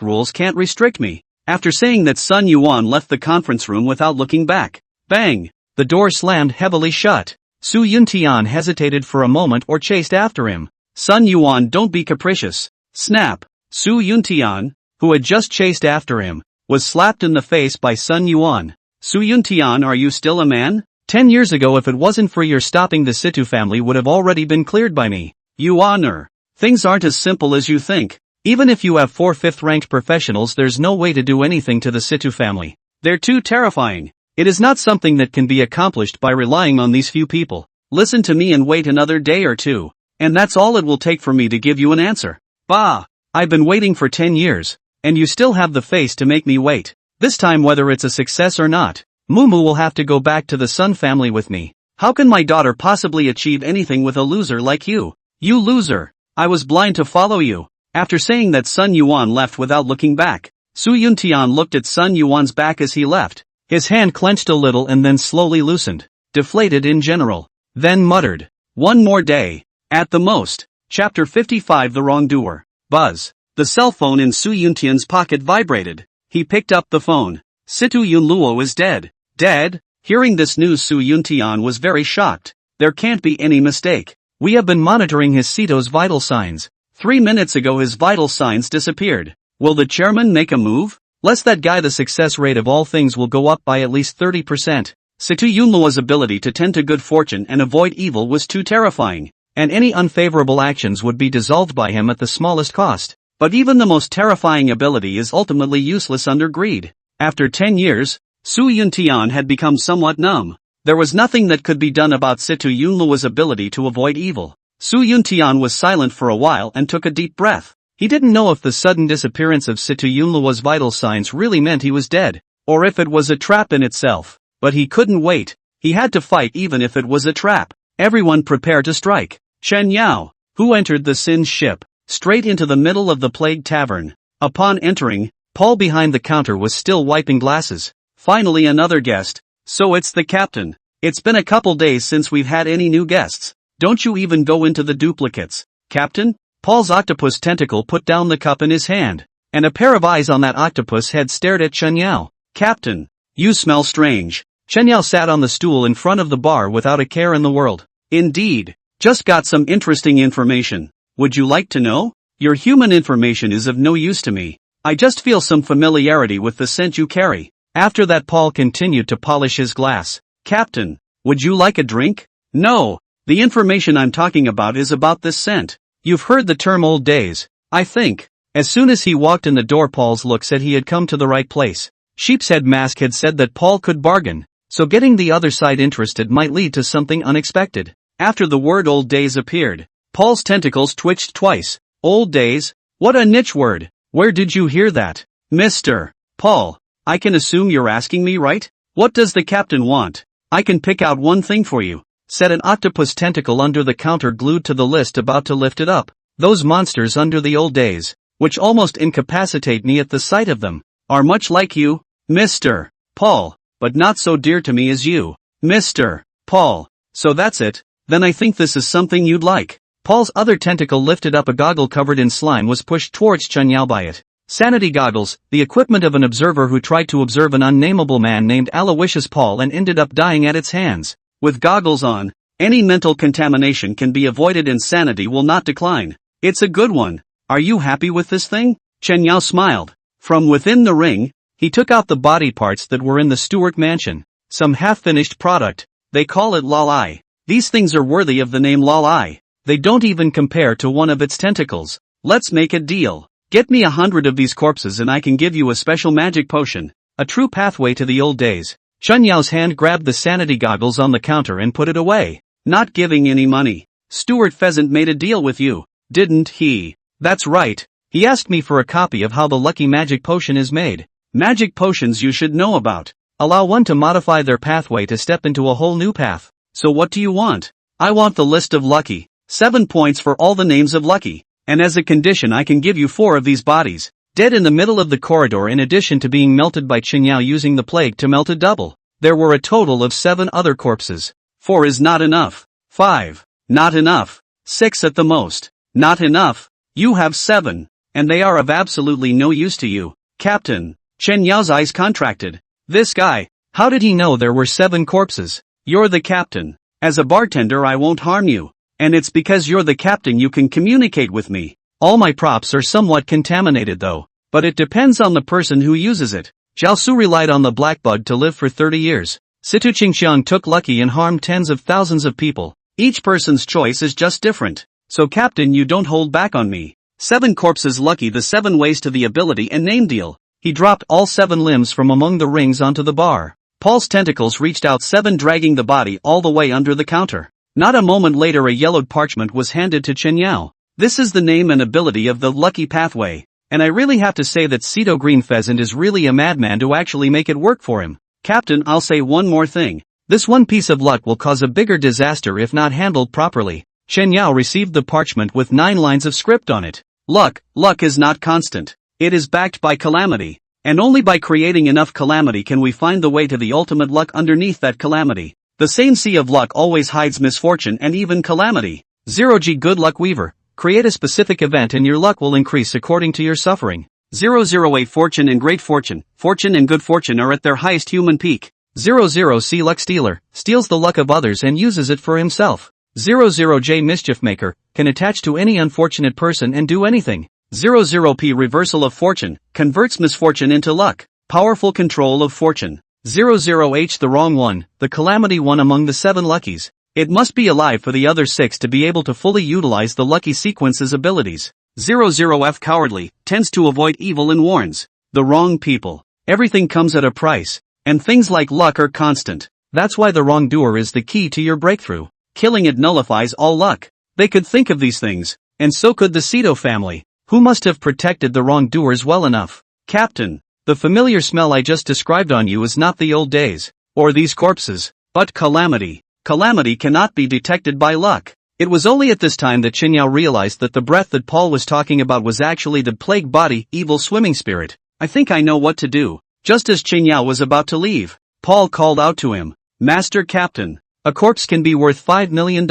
rules can't restrict me. After saying that, Sun Yuan left the conference room without looking back. Bang! The door slammed heavily shut. Su Yuntian hesitated for a moment or chased after him. Sun Yuan, don't be capricious. Snap! Su Yuntian, who had just chased after him, was slapped in the face by Sun Yuan. Su Yuntian, are you still a man? 10 years ago, if it wasn't for your stopping, the Situ family would have already been cleared by me. You honor. Things aren't as simple as you think. Even if you have 4 fifth-ranked professionals, there's no way to do anything to the Situ family. They're too terrifying. It is not something that can be accomplished by relying on these few people. Listen to me and wait another day or two. And that's all it will take for me to give you an answer. Bah! I've been waiting for 10 years. And you still have the face to make me wait. This time, whether it's a success or not, Mumu will have to go back to the Sun family with me. How can my daughter possibly achieve anything with a loser like you? You loser! I was blind to follow you. After saying that, Sun Yuan left without looking back. Su Yuntian looked at Sun Yuan's back as he left. His hand clenched a little and then slowly loosened, deflated in general. Then muttered, "One more day. At the most. Chapter 55 The Wrongdoer. Buzz. The cell phone in Su Yuntian's pocket vibrated. He picked up the phone. Situ Yunluo is dead. Dead? Hearing this news, Su Yuntian was very shocked. There can't be any mistake. We have been monitoring his Sito's vital signs. 3 minutes ago his vital signs disappeared. Will the chairman make a move? Lest that guy, the success rate of all things will go up by at least 30%. Situ Yunluo's ability to tend to good fortune and avoid evil was too terrifying, and any unfavorable actions would be dissolved by him at the smallest cost. But even the most terrifying ability is ultimately useless under greed. After 10 years, Su Yuntian had become somewhat numb. There was nothing that could be done about Situ Yunluo's ability to avoid evil. Su Yuntian was silent for a while and took a deep breath. He didn't know if the sudden disappearance of Situ Yunluo's vital signs really meant he was dead, or if it was a trap in itself. But he couldn't wait. He had to fight even if it was a trap. Everyone prepare to strike. Chen Yao, who entered the Sin's ship, straight into the middle of the Plague Tavern. Upon entering, Paul behind the counter was still wiping glasses. Finally another guest. So it's the captain. It's been a couple days since we've had any new guests. Don't you even go into the duplicates. Captain? Paul's octopus tentacle put down the cup in his hand, and a pair of eyes on that octopus head stared at Chen Yao. Captain, you smell strange. Chen Yao sat on the stool in front of the bar without a care in the world. Indeed. Just got some interesting information. Would you like to know? Your human information is of no use to me. I just feel some familiarity with the scent you carry. After that, Paul continued to polish his glass. Captain, would you like a drink? No. The information I'm talking about is about this scent. You've heard the term old days, I think. As soon as he walked in the door, Paul's look said he had come to the right place. Sheepshead Mask had said that Paul could bargain, so getting the other side interested might lead to something unexpected. After the word old days appeared, Paul's tentacles twitched twice. Old days? What a niche word. Where did you hear that? Mr. Paul, I can assume you're asking me, right? What does the captain want? I can pick out one thing for you, said an octopus tentacle under the counter glued to the list, about to lift it up. Those monsters under the old days, which almost incapacitate me at the sight of them, are much like you, Mr. Paul, but not so dear to me as you, Mr. Paul. So that's it. Then I think this is something you'd like. Paul's other tentacle lifted up. A goggle covered in slime was pushed towards Chen Yao by it. Sanity goggles, the equipment of an observer who tried to observe an unnameable man named Aloysius Paul and ended up dying at its hands. With goggles on, any mental contamination can be avoided and sanity will not decline. It's a good one. Are you happy with this thing? Chen Yao smiled. From within the ring, he took out the body parts that were in the Stewart mansion. Some half-finished product. They call it Lal-I. These things are worthy of the name Lal-I. They don't even compare to one of its tentacles. Let's make a deal. Get me 100 of these corpses and I can give you a special magic potion. A true pathway to the old days. Chen Yao's hand grabbed the sanity goggles on the counter and put it away. Not giving any money. Stuart Pheasant made a deal with you, didn't he? That's right. He asked me for a copy of how the lucky magic potion is made. Magic potions you should know about. Allow one to modify their pathway to step into a whole new path. So what do you want? I want the list of lucky. 7 points for all the names of lucky. And as a condition I can give you 4 of these bodies, dead in the middle of the corridor, in addition to being melted by Chen Yao using the plague to melt a double. There were a total of 7 other corpses. 4 is not enough. 5. Not enough. 6 at the most. Not enough. You have 7. And they are of absolutely no use to you, Captain. Chen Yao's eyes contracted. This guy, how did he know there were 7 corpses? You're the captain. As a bartender I won't harm you. And it's because you're the captain you can communicate with me. All my props are somewhat contaminated though. But it depends on the person who uses it. Jiao Su relied on the black bug to live for 30 years. Situ Qingxiang took lucky and harmed tens of thousands of people. Each person's choice is just different. So captain, you don't hold back on me. 7 corpses lucky, the 7 ways to the ability and name deal. He dropped all 7 limbs from among the rings onto the bar. Paul's tentacles reached out 7, dragging the body all the way under the counter. Not a moment later a yellowed parchment was handed to Chen Yao. This is the name and ability of the lucky pathway. And I really have to say that Cito Green Pheasant is really a madman to actually make it work for him. Captain, I'll say one more thing. This one piece of luck will cause a bigger disaster if not handled properly. Chen Yao received the parchment with 9 lines of script on it. Luck is not constant. It is backed by calamity. And only by creating enough calamity can we find the way to the ultimate luck underneath that calamity. The same sea of luck always hides misfortune and even calamity. 0G Good Luck Weaver. Create a specific event and your luck will increase according to your suffering. 008 Fortune and Great Fortune. Fortune and good fortune are at their highest human peak. 00C Luck Stealer. Steals the luck of others and uses it for himself. 00J Mischief Maker. Can attach to any unfortunate person and do anything. 00P Reversal of Fortune. Converts misfortune into luck. Powerful control of fortune. 00H The Wrong One. The calamity one among the 7 luckies. It must be alive for the other 6 to be able to fully utilize the lucky sequence's abilities. 00F Cowardly. Tends to avoid evil and warns the wrong people. Everything comes at a price, and things like luck are constant. That's why the wrongdoer is the key to your breakthrough. Killing it nullifies all luck. They could think of these things, and so could the Cito family, who must have protected the wrongdoers well enough. Captain, the familiar smell I just described on you is not the old days, or these corpses, but calamity. Calamity cannot be detected by luck. It was only at this time that Qinyao realized that the breath that Paul was talking about was actually the plague body, evil swimming spirit. I think I know what to do. Just as Qinyao was about to leave, Paul called out to him, Master Captain, a corpse can be worth $5 million.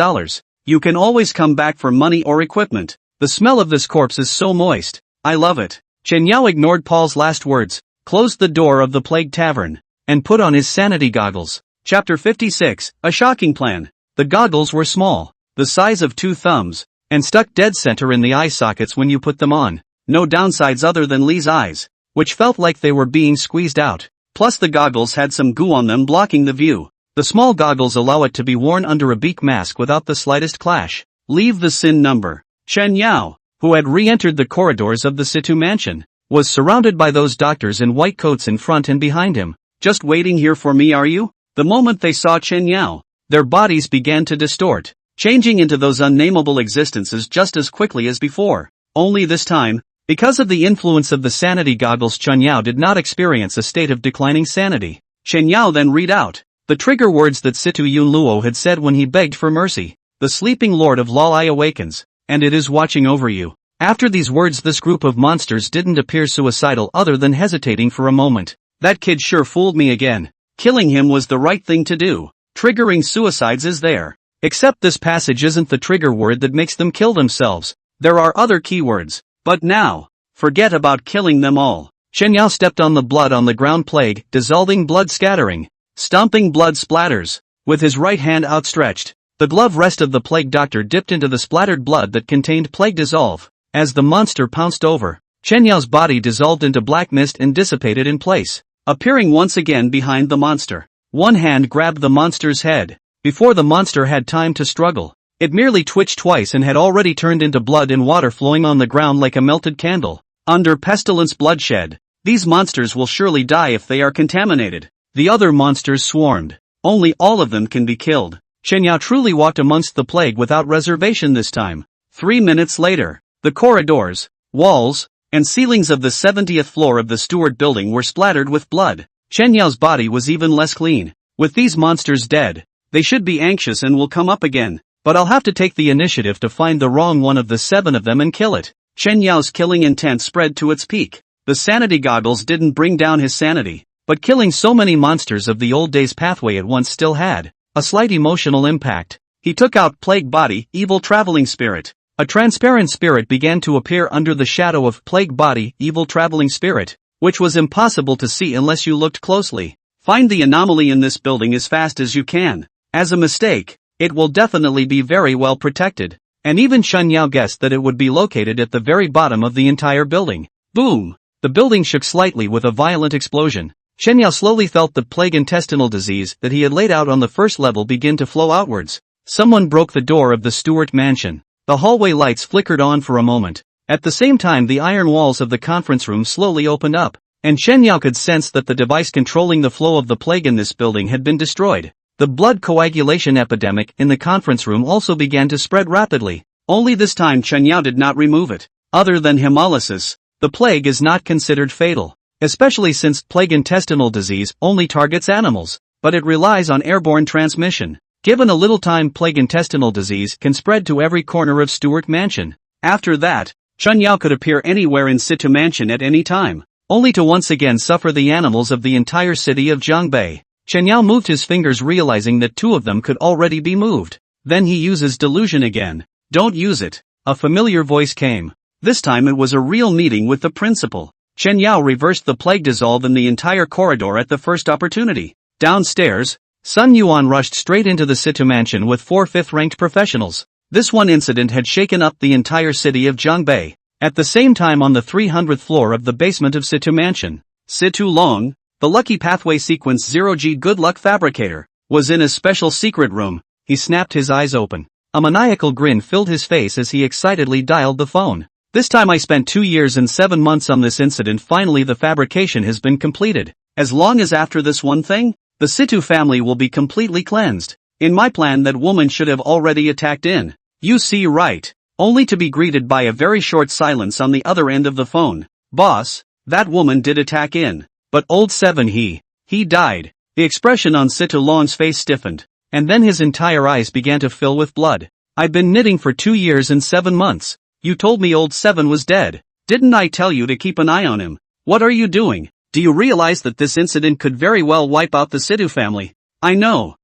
You can always come back for money or equipment. The smell of this corpse is so moist. I love it. Qinyao ignored Paul's last words, closed the door of the plague tavern, and put on his sanity goggles. Chapter 56, A Shocking Plan. The goggles were small, the size of 2 thumbs, and stuck dead center in the eye sockets when you put them on. No downsides other than Lee's eyes, which felt like they were being squeezed out. Plus the goggles had some goo on them blocking the view. The small goggles allow it to be worn under a beak mask without the slightest clash. Leave the sin number. Chen Yao, who had re-entered the corridors of the Situ mansion, was surrounded by those doctors in white coats in front and behind him. Just waiting here for me, are you? The moment they saw Chen Yao, their bodies began to distort, changing into those unnameable existences just as quickly as before. Only this time, because of the influence of the sanity goggles, Chen Yao did not experience a state of declining sanity. Chen Yao then read out the trigger words that Situ Yun Luo had said when he begged for mercy. The sleeping lord of Lalai awakens, and it is watching over you. After these words, this group of monsters didn't appear suicidal other than hesitating for a moment. That kid sure fooled me again. Killing him was the right thing to do. Triggering suicides is there. Except this passage isn't the trigger word that makes them kill themselves. There are other keywords. But now, forget about killing them all. Chen Yao stepped on the blood on the ground, plague, dissolving blood scattering, stomping blood splatters. With his right hand outstretched, the glove rest of the plague doctor dipped into the splattered blood that contained plague dissolve. As the monster pounced over, Chen Yao's body dissolved into black mist and dissipated in place, appearing once again behind the monster. One hand grabbed the monster's head. Before the monster had time to struggle, it merely twitched twice and had already turned into blood and water flowing on the ground like a melted candle. Under pestilence bloodshed, these monsters will surely die if they are contaminated. The other monsters swarmed. Only all of them can be killed. Chen Yao truly walked amongst the plague without reservation this time. 3 minutes later, the corridors, walls, and ceilings of the 70th floor of the Stewart building were splattered with blood. Chen Yao's body was even less clean. With these monsters dead, they should be anxious and will come up again. But I'll have to take the initiative to find the wrong one of the 7 of them and kill it. Chen Yao's killing intent spread to its peak. The sanity goggles didn't bring down his sanity, but killing so many monsters of the old days pathway at once still had a slight emotional impact. He took out Plague Body, Evil Traveling Spirit. A transparent spirit began to appear under the shadow of Plague Body, Evil Traveling Spirit, which was impossible to see unless you looked closely. Find the anomaly in this building as fast as you can. As a mistake, it will definitely be very well protected. And even Chen Yao guessed that it would be located at the very bottom of the entire building. Boom! The building shook slightly with a violent explosion. Chen Yao slowly felt the plague intestinal disease that he had laid out on the first level begin to flow outwards. Someone broke the door of the Stewart mansion. The hallway lights flickered on for a moment. At the same time, the iron walls of the conference room slowly opened up, and Chen Yao could sense that the device controlling the flow of the plague in this building had been destroyed. The blood coagulation epidemic in the conference room also began to spread rapidly. Only this time Chen Yao did not remove it. Other than hemolysis, the plague is not considered fatal, especially since plague intestinal disease only targets animals, but it relies on airborne transmission. Given a little time, plague intestinal disease can spread to every corner of Stewart Mansion. After that, Chen Yao could appear anywhere in Situ Mansion at any time, only to once again suffer the animals of the entire city of Zhangbei. Chen Yao moved his fingers, realizing that 2 of them could already be moved. Then he uses delusion again. Don't use it. A familiar voice came. This time it was a real meeting with the principal. Chen Yao reversed the plague dissolve in the entire corridor at the first opportunity. Downstairs, Sun Yuan rushed straight into the Situ mansion with 4 fifth-ranked professionals. This one incident had shaken up the entire city of Zhangbei. At the same time, on the 300th floor of the basement of Situ mansion, Situ Long, the Lucky Pathway Sequence 0G Good Luck Fabricator, was in a special secret room. He snapped his eyes open. A maniacal grin filled his face as he excitedly dialed the phone. This time I spent 2 years and 7 months on this incident. Finally the fabrication has been completed. As long as after this one thing, the Situ family will be completely cleansed. In my plan that woman should have already attacked in. You see right. Only to be greeted by a very short silence on the other end of the phone. Boss, that woman did attack in. But old 7 he died. The expression on Situ Long's face stiffened. And then his entire eyes began to fill with blood. I've been knitting for 2 years and 7 months. You told me old 7 was dead. Didn't I tell you to keep an eye on him? What are you doing? Do you realize that this incident could very well wipe out the Situ family? I know.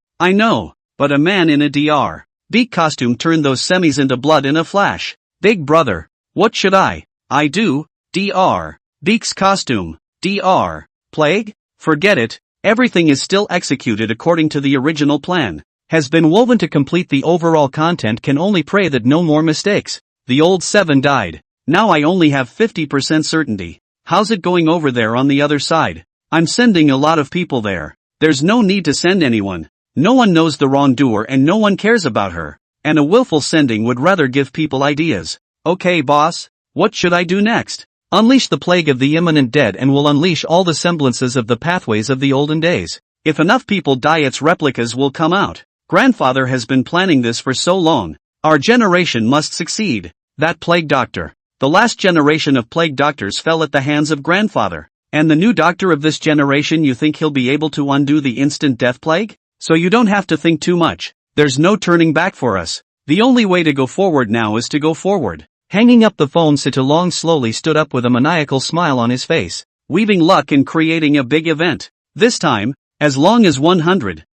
But a man in a Dr. Beak costume turned those semis into blood in a flash. Big brother, what should I do? Dr. Beak's costume. Dr. Plague? Forget it. Everything is still executed according to the original plan. Has been woven to complete the overall content. Can only pray that no more mistakes. The old 7 died. Now I only have 50% certainty. How's it going over there on the other side? I'm sending a lot of people there. There's no need to send anyone. No one knows the wrongdoer and no one cares about her. And a willful sending would rather give people ideas. Okay boss, what should I do next? Unleash the plague of the imminent dead and will unleash all the semblances of the pathways of the olden days. If enough people die, its replicas will come out. Grandfather has been planning this for so long. Our generation must succeed. That plague doctor. The last generation of plague doctors fell at the hands of grandfather. And the new doctor of this generation, you think he'll be able to undo the instant death plague? So you don't have to think too much. There's no turning back for us. The only way to go forward now is to go forward. Hanging up the phone, Situ Long slowly stood up with a maniacal smile on his face, weaving luck and creating a big event. This time, as long as 100,000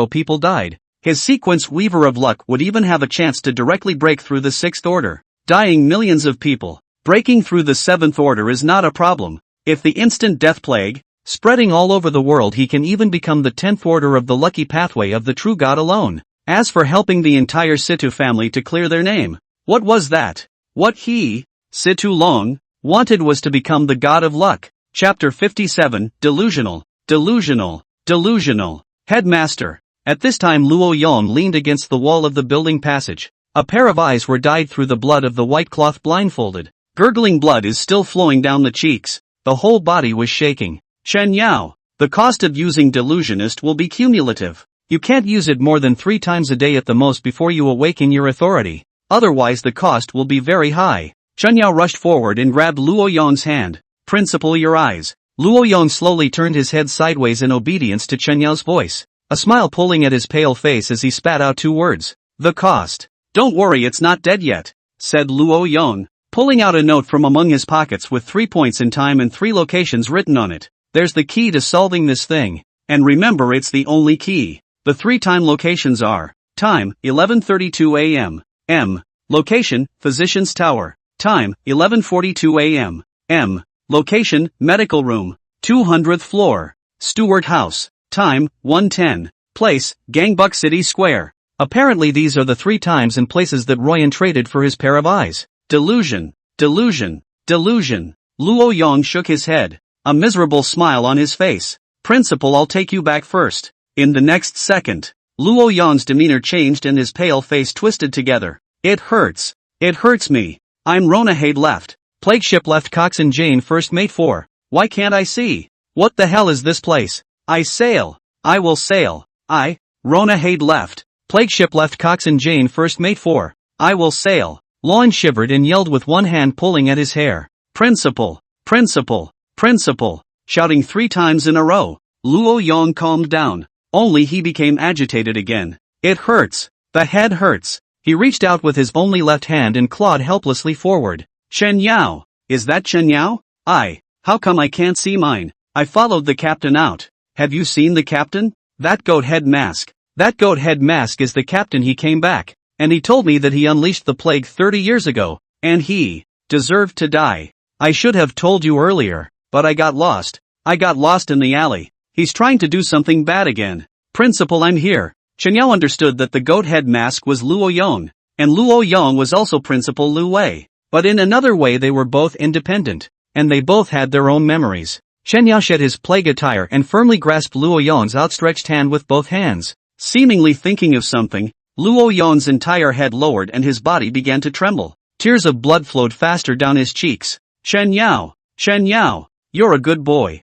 people died, his sequence weaver of luck would even have a chance to directly break through the 6th order. Dying millions of people. Breaking through the 7th order is not a problem. If the instant death plague, spreading all over the world, he can even become the 10th order of the lucky pathway of the true God alone. As for helping the entire Situ family to clear their name, what was that? What he, Situ Long, wanted was to become the god of luck. Chapter 57, Delusional. Headmaster. At this time Luo Yong leaned against the wall of the building passage. A pair of eyes were dyed through the blood of the white cloth blindfolded. Gurgling blood is still flowing down the cheeks. The whole body was shaking. Chen Yao, the cost of using Delusionist will be cumulative. You can't use it more than 3 times a day at the most before you awaken your authority. Otherwise the cost will be very high. Chen Yao rushed forward and grabbed Luo Yong's hand. Principal, your eyes. Luo Yong slowly turned his head sideways in obedience to Chen Yao's voice, a smile pulling at his pale face as he spat out 2 words. The cost. Don't worry, it's not dead yet, said Luo Yong, pulling out a note from among his pockets with 3 points in time and 3 locations written on it. There's the key to solving this thing. And remember, it's the only key. The 3 time locations are: time, 11:32 a.m. M. Location, Physician's Tower. Time, 11:42 a.m. M. Location, Medical Room. 200th floor. Stewart House. Time, 1:10. Place, Gangbuk City Square. Apparently these are the 3 times and places that Royan traded for his pair of eyes. Delusion. Luo Yong shook his head, a miserable smile on his face. Principal, I'll take you back first. In the next second, Luo Yong's demeanor changed and his pale face twisted together. It hurts. It hurts me. I'm Ronahade left. Plague ship left Coxswain Jane first mate 4. Why can't I see? What the hell is this place? I sail. I will sail. Ronahade left. Plague ship left Coxswain Jane first mate 4. I will sail. Lon shivered and yelled with one hand pulling at his hair. Principal. Shouting 3 times in a row. Luo Yong calmed down. Only he became agitated again. It hurts. The head hurts. He reached out with his only left hand and clawed helplessly forward. Chen Yao. Is that Chen Yao? How come I can't see mine? I followed the captain out. Have you seen the captain? That goat head mask. That goat head mask is the captain. He came back. and he told me that he unleashed the plague 30 years ago, and he deserved to die. I should have told you earlier, but I got lost. I got lost in the alley. He's trying to do something bad again. Principal, I'm here. Chen Yao understood that the goat head mask was Luo Yong, and Luo Yong was also Principal Lu Wei. But in another way they were both independent, and they both had their own memories. Chen Yao shed his plague attire and firmly grasped Luo Yong's outstretched hand with both hands. Seemingly thinking of something, Luo Yong's entire head lowered and his body began to tremble. Tears of blood flowed faster down his cheeks. Chen Yao, you're a good boy.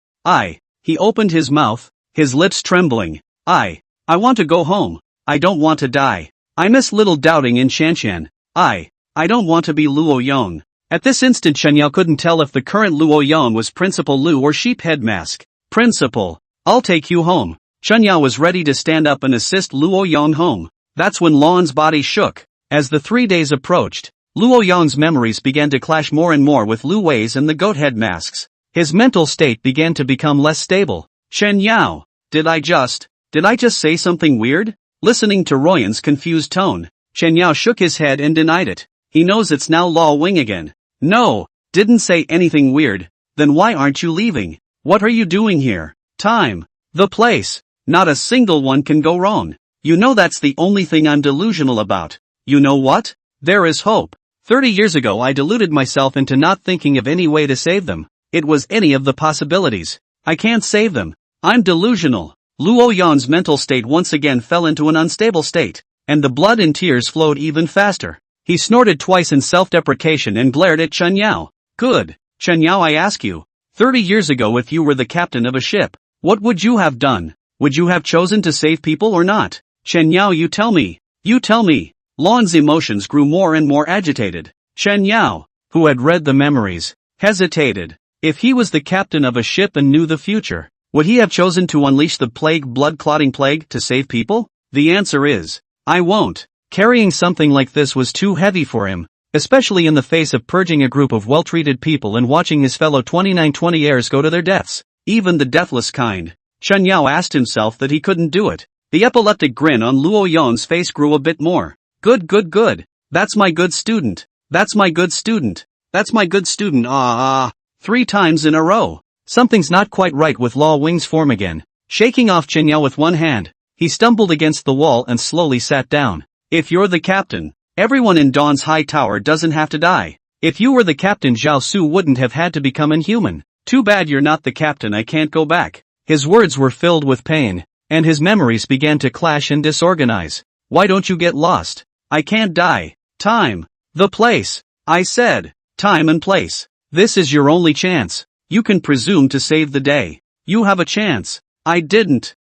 He opened his mouth, his lips trembling. I want to go home. I don't want to die. I miss little doubting in Shanshan. I don't want to be Luo Yong. At this instant Chen Yao couldn't tell if the current Luo Yong was Principal Lu or Sheep Head Mask. Principal, I'll take you home. Chen Yao was ready to stand up and assist Luo Yong home. That's when Lan's body shook. As the 3 days approached, Luo Yong's memories began to clash more and more with Lu Wei's and the goat head masks. His mental state began to become less stable. Chen Yao, did I just say something weird? Listening to Royan's confused tone, Chen Yao shook his head and denied it. He knows it's now Law Wing again. No, didn't say anything weird. Then why aren't you leaving? What are you doing here? Time. The place. Not a single one can go wrong. You know that's the only thing I'm delusional about. You know what? There is hope. 30 years ago I deluded myself into not thinking of any way to save them. It was any of the possibilities. I can't save them. I'm delusional. Luo Yong's mental state once again fell into an unstable state, and the blood and tears flowed even faster. He snorted twice in self-deprecation and glared at Chen Yao. Good. Chen Yao, I ask you, 30 years ago if you were the captain of a ship, what would you have done? Would you have chosen to save people or not? Chen Yao, you tell me. You tell me. Lan's emotions grew more and more agitated. Chen Yao, who had read the memories, hesitated. If he was the captain of a ship and knew the future, would he have chosen to unleash the blood-clotting plague to save people? The answer is, I won't. Carrying something like this was too heavy for him, especially in the face of purging a group of well-treated people and watching his fellow 2920 heirs go to their deaths, even the deathless kind. Chen Yao asked himself that he couldn't do it. The epileptic grin on Luo Yong's face grew a bit more. Good. That's my good student. That's my good student. 3 times in a row. Something's not quite right with Law Wing's form again. Shaking off Chen Yao with one hand, he stumbled against the wall and slowly sat down. If you're the captain, everyone in Dawn's High Tower doesn't have to die. If you were the captain, Zhao Su wouldn't have had to become inhuman. Too bad you're not the captain, I can't go back. His words were filled with pain, and his memories began to clash and disorganize. Why don't you get lost? I can't die. Time. The place. I said. Time and place. This is your only chance. You can presume to save the day. You have a chance. I didn't.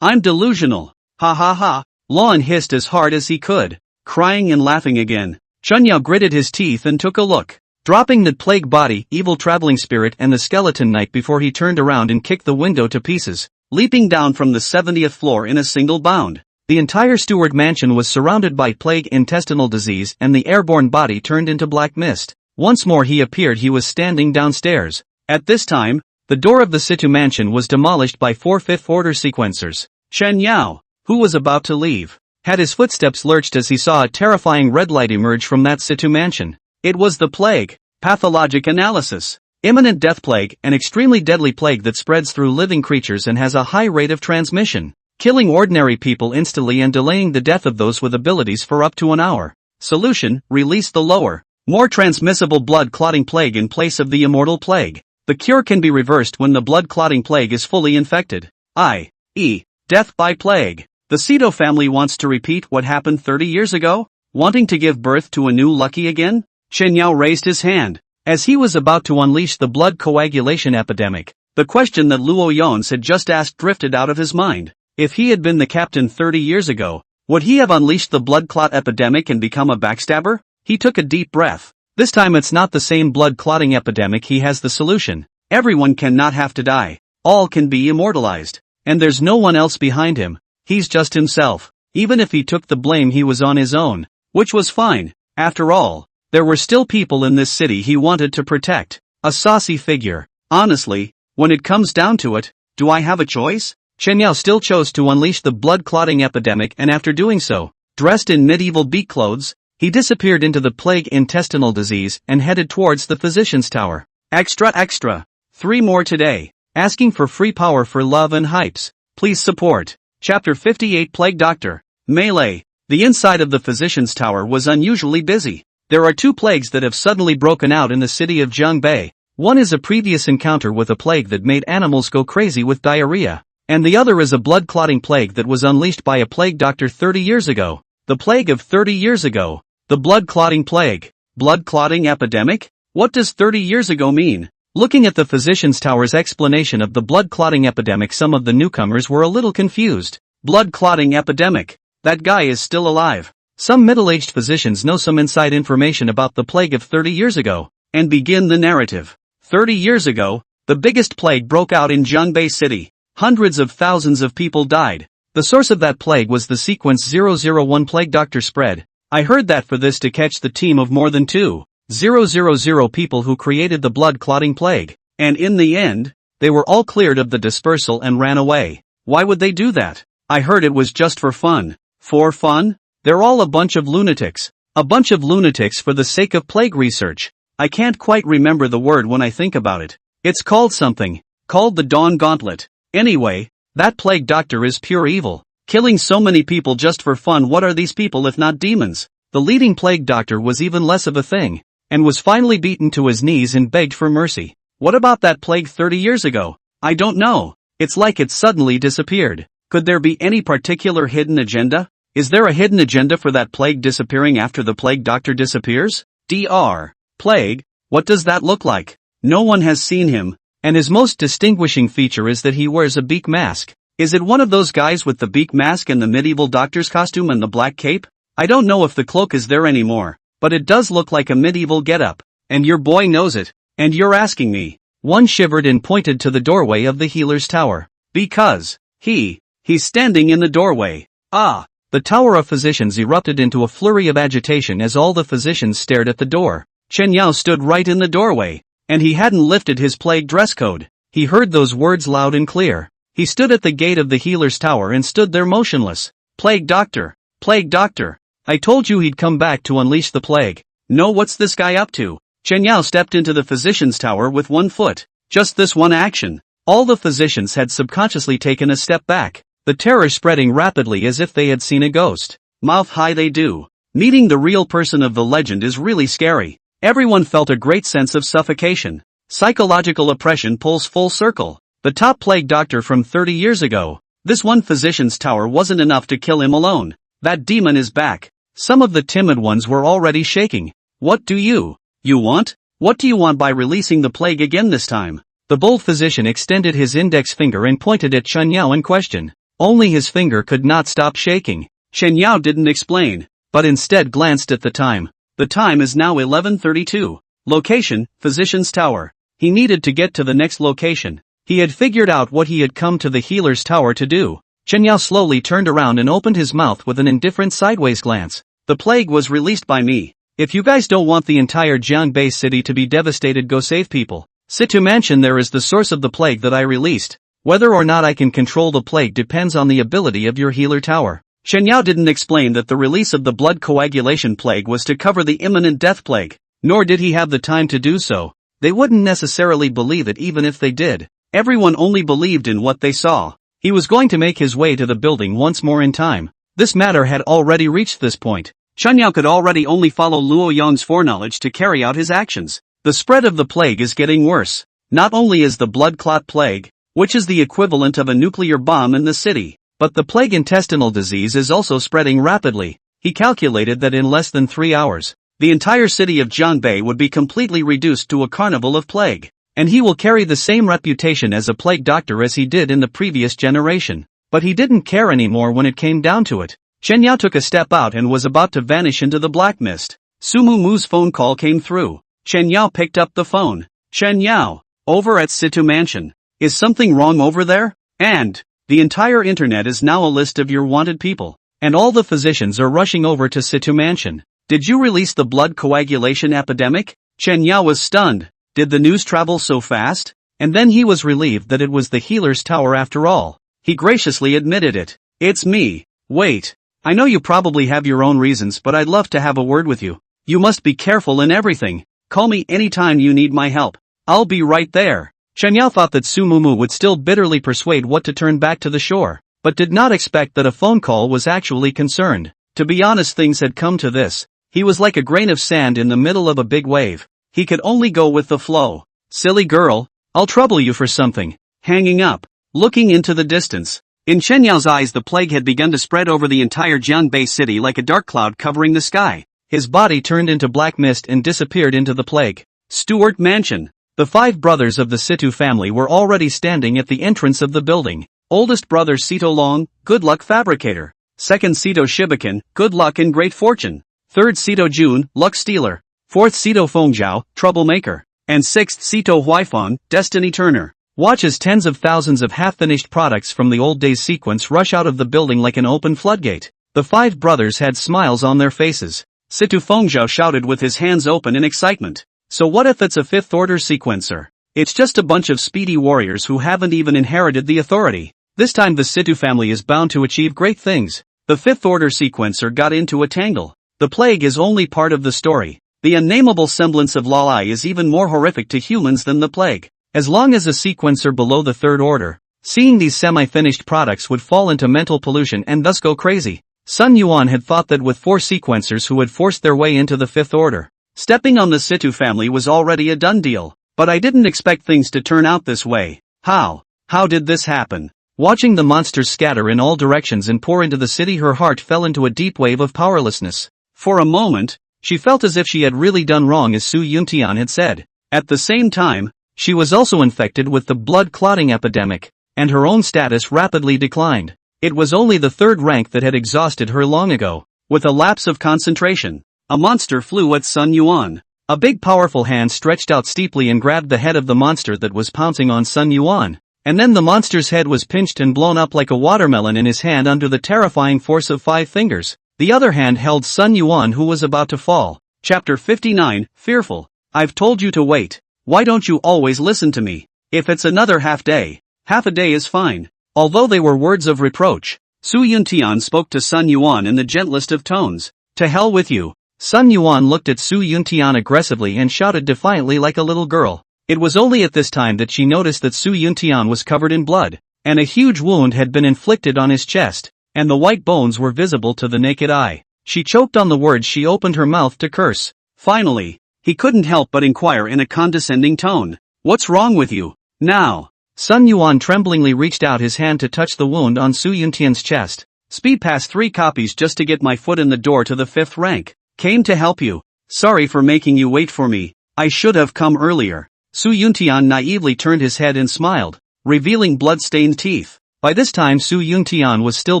I'm delusional. Ha ha ha. Lon hissed as hard as he could, crying and laughing again. Chen Yao gritted his teeth and took a look. Dropping the plague body, evil traveling spirit and the skeleton knight before he turned around and kicked the window to pieces, leaping down from the 70th floor in a single bound. The entire Steward mansion was surrounded by plague intestinal disease and the airborne body turned into black mist. Once more he appeared. He was standing downstairs. At this time, the door of the Situ mansion was demolished by 4 Fifth Order sequencers. Chen Yao, who was about to leave, had his footsteps lurched as he saw a terrifying red light emerge from that Situ mansion. It was the plague. Pathologic analysis. Imminent death plague, an extremely deadly plague that spreads through living creatures and has a high rate of transmission, killing ordinary people instantly and delaying the death of those with abilities for up to an hour. Solution: release the lower, more transmissible blood-clotting plague in place of the immortal plague. The cure can be reversed when the blood-clotting plague is fully infected, i.e., death by plague. The Cito family wants to repeat what happened 30 years ago, wanting to give birth to a new Lucky again? Chen Yao raised his hand. As he was about to unleash the blood coagulation epidemic, the question that Luo Yons had just asked drifted out of his mind. If he had been the captain 30 years ago, would he have unleashed the blood clot epidemic and become a backstabber? He took a deep breath. This time it's not the same blood clotting epidemic. He has the solution. Everyone cannot have to die. All can be immortalized. And there's no one else behind him. He's just himself. Even if he took the blame, he was on his own. Which was fine. After all, there were still people in this city he wanted to protect. A saucy figure. Honestly, when it comes down to it, do I have a choice? Chen Yao still chose to unleash the blood-clotting epidemic, and after doing so, Dressed in medieval beak clothes, he disappeared into the plague intestinal disease and headed towards the physician's tower. Extra extra. 3 more today. Asking for free power for love and hypes. Please support. Chapter 58 Plague Doctor. Melee. The inside of the physician's tower was unusually busy. There are 2 plagues that have suddenly broken out in the city of Jiangbei. One is a previous encounter with a plague that made animals go crazy with diarrhea, and the other is a blood-clotting plague that was unleashed by a plague doctor 30 years ago. The plague of 30 years ago. The blood-clotting plague. Blood-clotting epidemic? What does 30 years ago mean? Looking at the physician's tower's explanation of the blood-clotting epidemic, some of the newcomers were a little confused. Blood-clotting epidemic. That guy is still alive. Some middle-aged physicians know some inside information about the plague of 30 years ago, and begin the narrative. 30 years ago, the biggest plague broke out in Jiangbei City. Hundreds of thousands of people died. The source of that plague was the sequence 001 plague doctor spread. I heard that for this to catch the team of more than 2,000 people who created the blood-clotting plague, and in the end, they were all cleared of the dispersal and ran away. Why would they do that? I heard it was just for fun. For fun? They're all a bunch of lunatics. A bunch of lunatics for the sake of plague research. I can't quite remember the word when I think about it. It's called something. Called the Dawn Gauntlet. Anyway, that plague doctor is pure evil. Killing so many people just for fun. What are these people if not demons? The leading plague doctor was even less of a thing, and was finally beaten to his knees and begged for mercy. What about that plague 30 years ago? I don't know. It's like it suddenly disappeared. Could there be any particular hidden agenda? Is there a hidden agenda for that plague disappearing after the plague doctor disappears? Dr. Plague? What does that look like? No one has seen him, and his most distinguishing feature is that he wears a beak mask. Is it one of those guys with the beak mask and the medieval doctor's costume and the black cape? I don't know if the cloak is there anymore, but it does look like a medieval getup, and your boy knows it, and you're asking me. One shivered and pointed to the doorway of the healer's tower. Because, he's standing in the doorway. Ah! The Tower of Physicians erupted into a flurry of agitation as all the physicians stared at the door. Chen Yao stood right in the doorway, and he hadn't lifted his plague dress code. He heard those words loud and clear. He stood at the gate of the healer's tower and stood there motionless. Plague doctor! Plague doctor! I told you he'd come back to unleash the plague. No, what's this guy up to? Chen Yao stepped into the physician's tower with one foot. Just this one action. All the physicians had subconsciously taken a step back, the terror spreading rapidly as if they had seen a ghost. Mouth high they do. Meeting the real person of the legend is really scary. Everyone felt a great sense of suffocation. Psychological oppression pulls full circle. The top plague doctor from 30 years ago. This one physician's tower wasn't enough to kill him alone. That demon is back. Some of the timid ones were already shaking. What do you want? What do you want by releasing the plague again this time? The bold physician extended his index finger and pointed at Chen Yao in question. Only his finger could not stop shaking. Chen Yao didn't explain, but instead glanced at the time. The time is now 11:32. Location, Physician's Tower. He needed to get to the next location. He had figured out what he had come to the healer's tower to do. Chen Yao slowly turned around and opened his mouth with an indifferent sideways glance. The plague was released by me. If you guys don't want the entire Jiangbei city to be devastated, go save people. Situ Mansion there is the source of the plague that I released. Whether or not I can control the plague depends on the ability of your healer tower. Chen Yao didn't explain that the release of the blood coagulation plague was to cover the imminent death plague, nor did he have the time to do so. They wouldn't necessarily believe it even if they did. Everyone only believed in what they saw. He was going to make his way to the building once more in time. This matter had already reached this point. Chen Yao could already only follow Luo Yang's foreknowledge to carry out his actions. The spread of the plague is getting worse. Not only is the blood clot plague, which is the equivalent of a nuclear bomb in the city, but the plague intestinal disease is also spreading rapidly. He calculated that in less than 3 hours, the entire city of Jiangbei would be completely reduced to a carnival of plague, and he will carry the same reputation as a plague doctor as he did in the previous generation. But he didn't care anymore when it came down to it. Chen Yao took a step out and was about to vanish into the black mist. Sumu Mu's phone call came through. Chen Yao picked up the phone. Chen Yao, over at Situ Mansion. Is something wrong over there? And the entire internet is now a list of your wanted people, and all the physicians are rushing over to Situ Mansion. Did you release the blood coagulation epidemic? Chen Yao was stunned. Did the news travel so fast? And then he was relieved that it was the healer's tower after all. He graciously admitted it. It's me. Wait. I know you probably have your own reasons, but I'd love to have a word with you. You must be careful in everything. Call me anytime you need my help. I'll be right there. Chen Yao thought that Su Mumu would still bitterly persuade What to turn back to the shore, but did not expect that a phone call was actually concerned. To be honest, things had come to this. He was like a grain of sand in the middle of a big wave. He could only go with the flow. Silly girl, I'll trouble you for something. Hanging up. Looking into the distance. In Chen Yao's eyes, the plague had begun to spread over the entire Jianbei city like a dark cloud covering the sky. His body turned into black mist and disappeared into the plague. Stewart Mansion. The 5 brothers of the Situ family were already standing at the entrance of the building. Oldest brother Sito Long, good luck fabricator. Second Sito Shibakan, good luck and great fortune. Third Sito Jun, luck stealer. Fourth Sito Fengzhao, troublemaker. And sixth Sito Huaifang, destiny turner. Watch as tens of thousands of half-finished products from the old days sequence rush out of the building like an open floodgate. The 5 brothers had smiles on their faces. Situ Fengzhao shouted with his hands open in excitement. So what if it's a 5th order sequencer? It's just a bunch of speedy warriors who haven't even inherited the authority. This time the Situ family is bound to achieve great things. The 5th order sequencer got into a tangle. The plague is only part of the story. The unnameable semblance of Lalai is even more horrific to humans than the plague. As long as a sequencer below the 3rd order, seeing these semi-finished products would fall into mental pollution and thus go crazy. Sun Yuan had thought that with 4 sequencers who had forced their way into the 5th order, stepping on the Situ family was already a done deal. But I didn't expect things to turn out this way. How did this happen? Watching the monsters scatter in all directions and pour into the city, her heart fell into a deep wave of powerlessness. For a moment, she felt as if she had really done wrong, as Su Yuntian had said. At the same time, she was also infected with the blood clotting epidemic, and her own status rapidly declined. It was only the 3rd rank that had exhausted her long ago. With a lapse of concentration, a monster flew at Sun Yuan. A big powerful hand stretched out steeply and grabbed the head of the monster that was pouncing on Sun Yuan. And then the monster's head was pinched and blown up like a watermelon in his hand under the terrifying force of 5 fingers. The other hand held Sun Yuan, who was about to fall. Chapter 59, Fearful. I've told you to wait. Why don't you always listen to me? If it's another half a day is fine. Although they were words of reproach, Su Yuntian spoke to Sun Yuan in the gentlest of tones. To hell with you. Sun Yuan looked at Su Yuntian aggressively and shouted defiantly like a little girl. It was only at this time that she noticed that Su Yuntian was covered in blood, and a huge wound had been inflicted on his chest, and the white bones were visible to the naked eye. She choked on the words. She opened her mouth to curse. Finally, he couldn't help but inquire in a condescending tone. What's wrong with you? Now. Sun Yuan tremblingly reached out his hand to touch the wound on Su Yuntian's chest. Speed past 3 copies just to get my foot in the door to the 5th rank. Came to help you. Sorry for making you wait for me. I should have come earlier. Su Yuntian naively turned his head and smiled, revealing blood-stained teeth. By this time Su Yuntian was still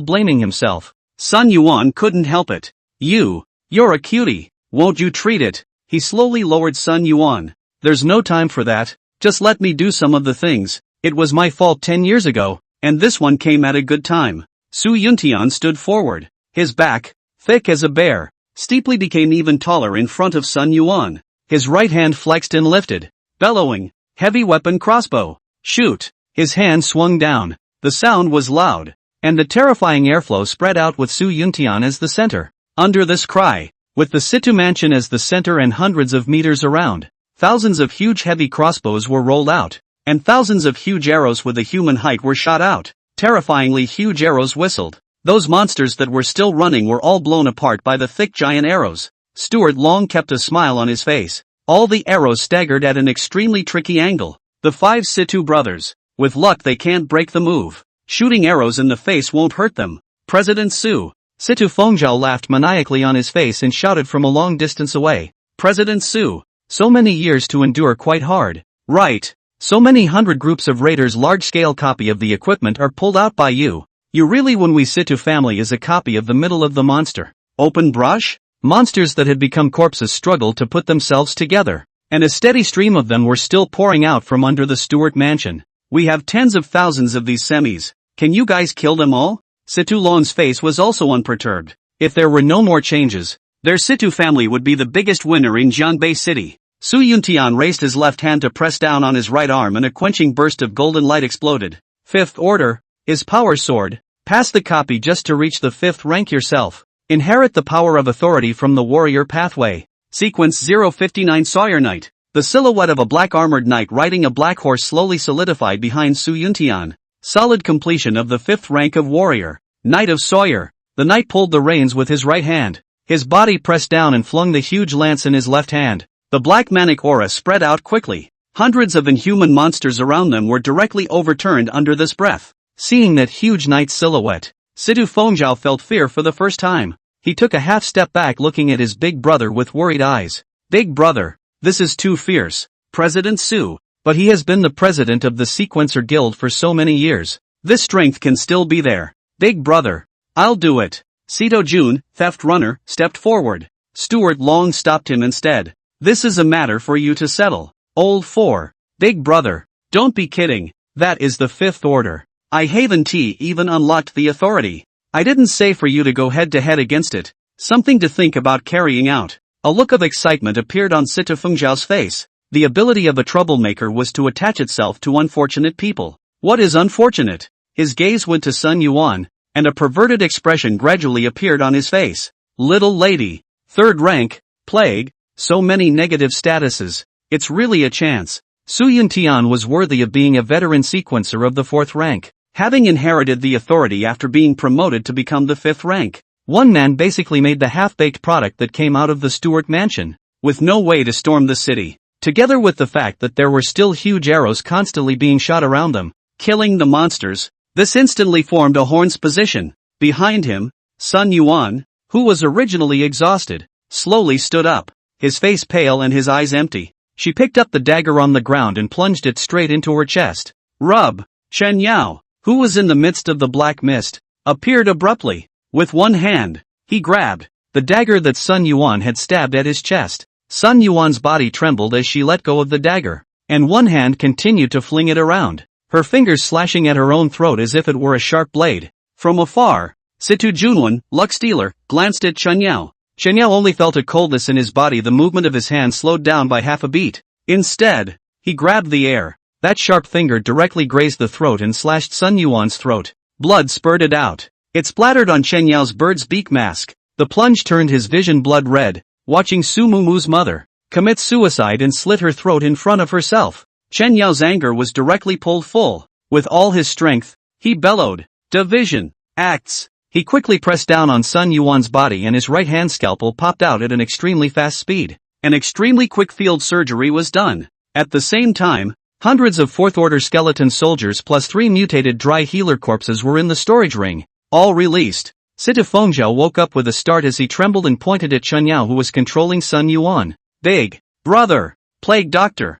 blaming himself. Sun Yuan couldn't help it. You're a cutie. Won't you treat it? He slowly lowered Sun Yuan. There's no time for that. Just let me do some of the things. It was my fault 10 years ago, and this one came at a good time. Su Yuntian stood forward. His back, thick as a bear, steeply became even taller in front of Sun Yuan. His right hand flexed and lifted, bellowing, heavy weapon crossbow. Shoot! His hand swung down. The sound was loud, and the terrifying airflow spread out with Su Yuntian as the center. Under this cry, with the Situ mansion as the center and hundreds of meters around, thousands of huge heavy crossbows were rolled out, and thousands of huge arrows with a human height were shot out. Terrifyingly huge arrows whistled. Those monsters that were still running were all blown apart by the thick giant arrows. Stuart Long kept a smile on his face. All the arrows staggered at an extremely tricky angle. The 5 Situ brothers. With luck they can't break the move. Shooting arrows in the face won't hurt them. President Su. Situ Fengzhao laughed maniacally on his face and shouted from a long distance away. President Su. So many years to endure, quite hard. Right. So many hundred groups of raiders, large-scale copy of the equipment are pulled out by you. You really, when we Situ family is a copy of the middle of the monster. Open brush? Monsters that had become corpses struggled to put themselves together, and a steady stream of them were still pouring out from under the Stuart mansion. We have tens of thousands of these semis. Can you guys kill them all? Situ Lon's face was also unperturbed. If there were no more changes, their Situ family would be the biggest winner in Jianbei City. Su Yuntian raised his left hand to press down on his right arm, and a quenching burst of golden light exploded. 5th order, his power soared. Pass the copy just to reach the 5th rank yourself. Inherit the power of authority from the warrior pathway. Sequence 059 Sawyer Knight. The silhouette of a black armored knight riding a black horse slowly solidified behind Su Yuntian. Solid completion of the 5th rank of warrior. Knight of Sawyer. The knight pulled the reins with his right hand. His body pressed down and flung the huge lance in his left hand. The black manic aura spread out quickly. Hundreds of inhuman monsters around them were directly overturned under this breath. Seeing that huge knight's silhouette, Situ Fengzhao felt fear for the first time. He took a half step back looking at his big brother with worried eyes. Big brother, this is too fierce. President Su. But he has been the president of the Sequencer Guild for so many years. This strength can still be there. Big brother. I'll do it. Sito Jun, theft runner, stepped forward. Stuart Long stopped him instead. This is a matter for you to settle. Old 4. Big brother. Don't be kidding. That is the 5th order. I Haven T even unlocked the authority. I didn't say for you to go head to head against it. Something to think about carrying out. A look of excitement appeared on Sita Fengzhao's face. The ability of a troublemaker was to attach itself to unfortunate people. What is unfortunate? His gaze went to Sun Yuan, and a perverted expression gradually appeared on his face. Little lady. 3rd rank. Plague. So many negative statuses. It's really a chance. Su Yuntian was worthy of being a veteran sequencer of the 4th rank. Having inherited the authority after being promoted to become the 5th rank. One man basically made the half-baked product that came out of the Stuart mansion. With no way to storm the city. Together with the fact that there were still huge arrows constantly being shot around them, killing the monsters. This instantly formed a horn's position. Behind him, Sun Yuan, who was originally exhausted, slowly stood up, his face pale and his eyes empty. She picked up the dagger on the ground and plunged it straight into her chest. Rub. Chen Yao, who was in the midst of the black mist, appeared abruptly. With one hand, he grabbed the dagger that Sun Yuan had stabbed at his chest. Sun Yuan's body trembled as she let go of the dagger, and one hand continued to fling it around, her fingers slashing at her own throat as if it were a sharp blade. From afar, Situ Junwan, luck stealer, glanced at Chen Yao. Chen Yao only felt a coldness in his body. The movement of his hand slowed down by half a beat. Instead, he grabbed the air. That sharp finger directly grazed the throat and slashed Sun Yuan's throat. Blood spurted out. It splattered on Chen Yao's bird's beak mask. The plunge turned his vision blood red, watching Su Mumu's mother commit suicide and slit her throat in front of herself. Chen Yao's anger was directly pulled full. With all his strength, he bellowed, "Division! Acts!" He quickly pressed down on Sun Yuan's body and his right hand scalpel popped out at an extremely fast speed. An extremely quick field surgery was done. At the same time, hundreds of 4th order skeleton soldiers plus 3 mutated dry healer corpses were in the storage ring, all released. Sita Fengzhao woke up with a start as he trembled and pointed at Chen Yao, who was controlling Sun Yuan. Big brother, plague doctor,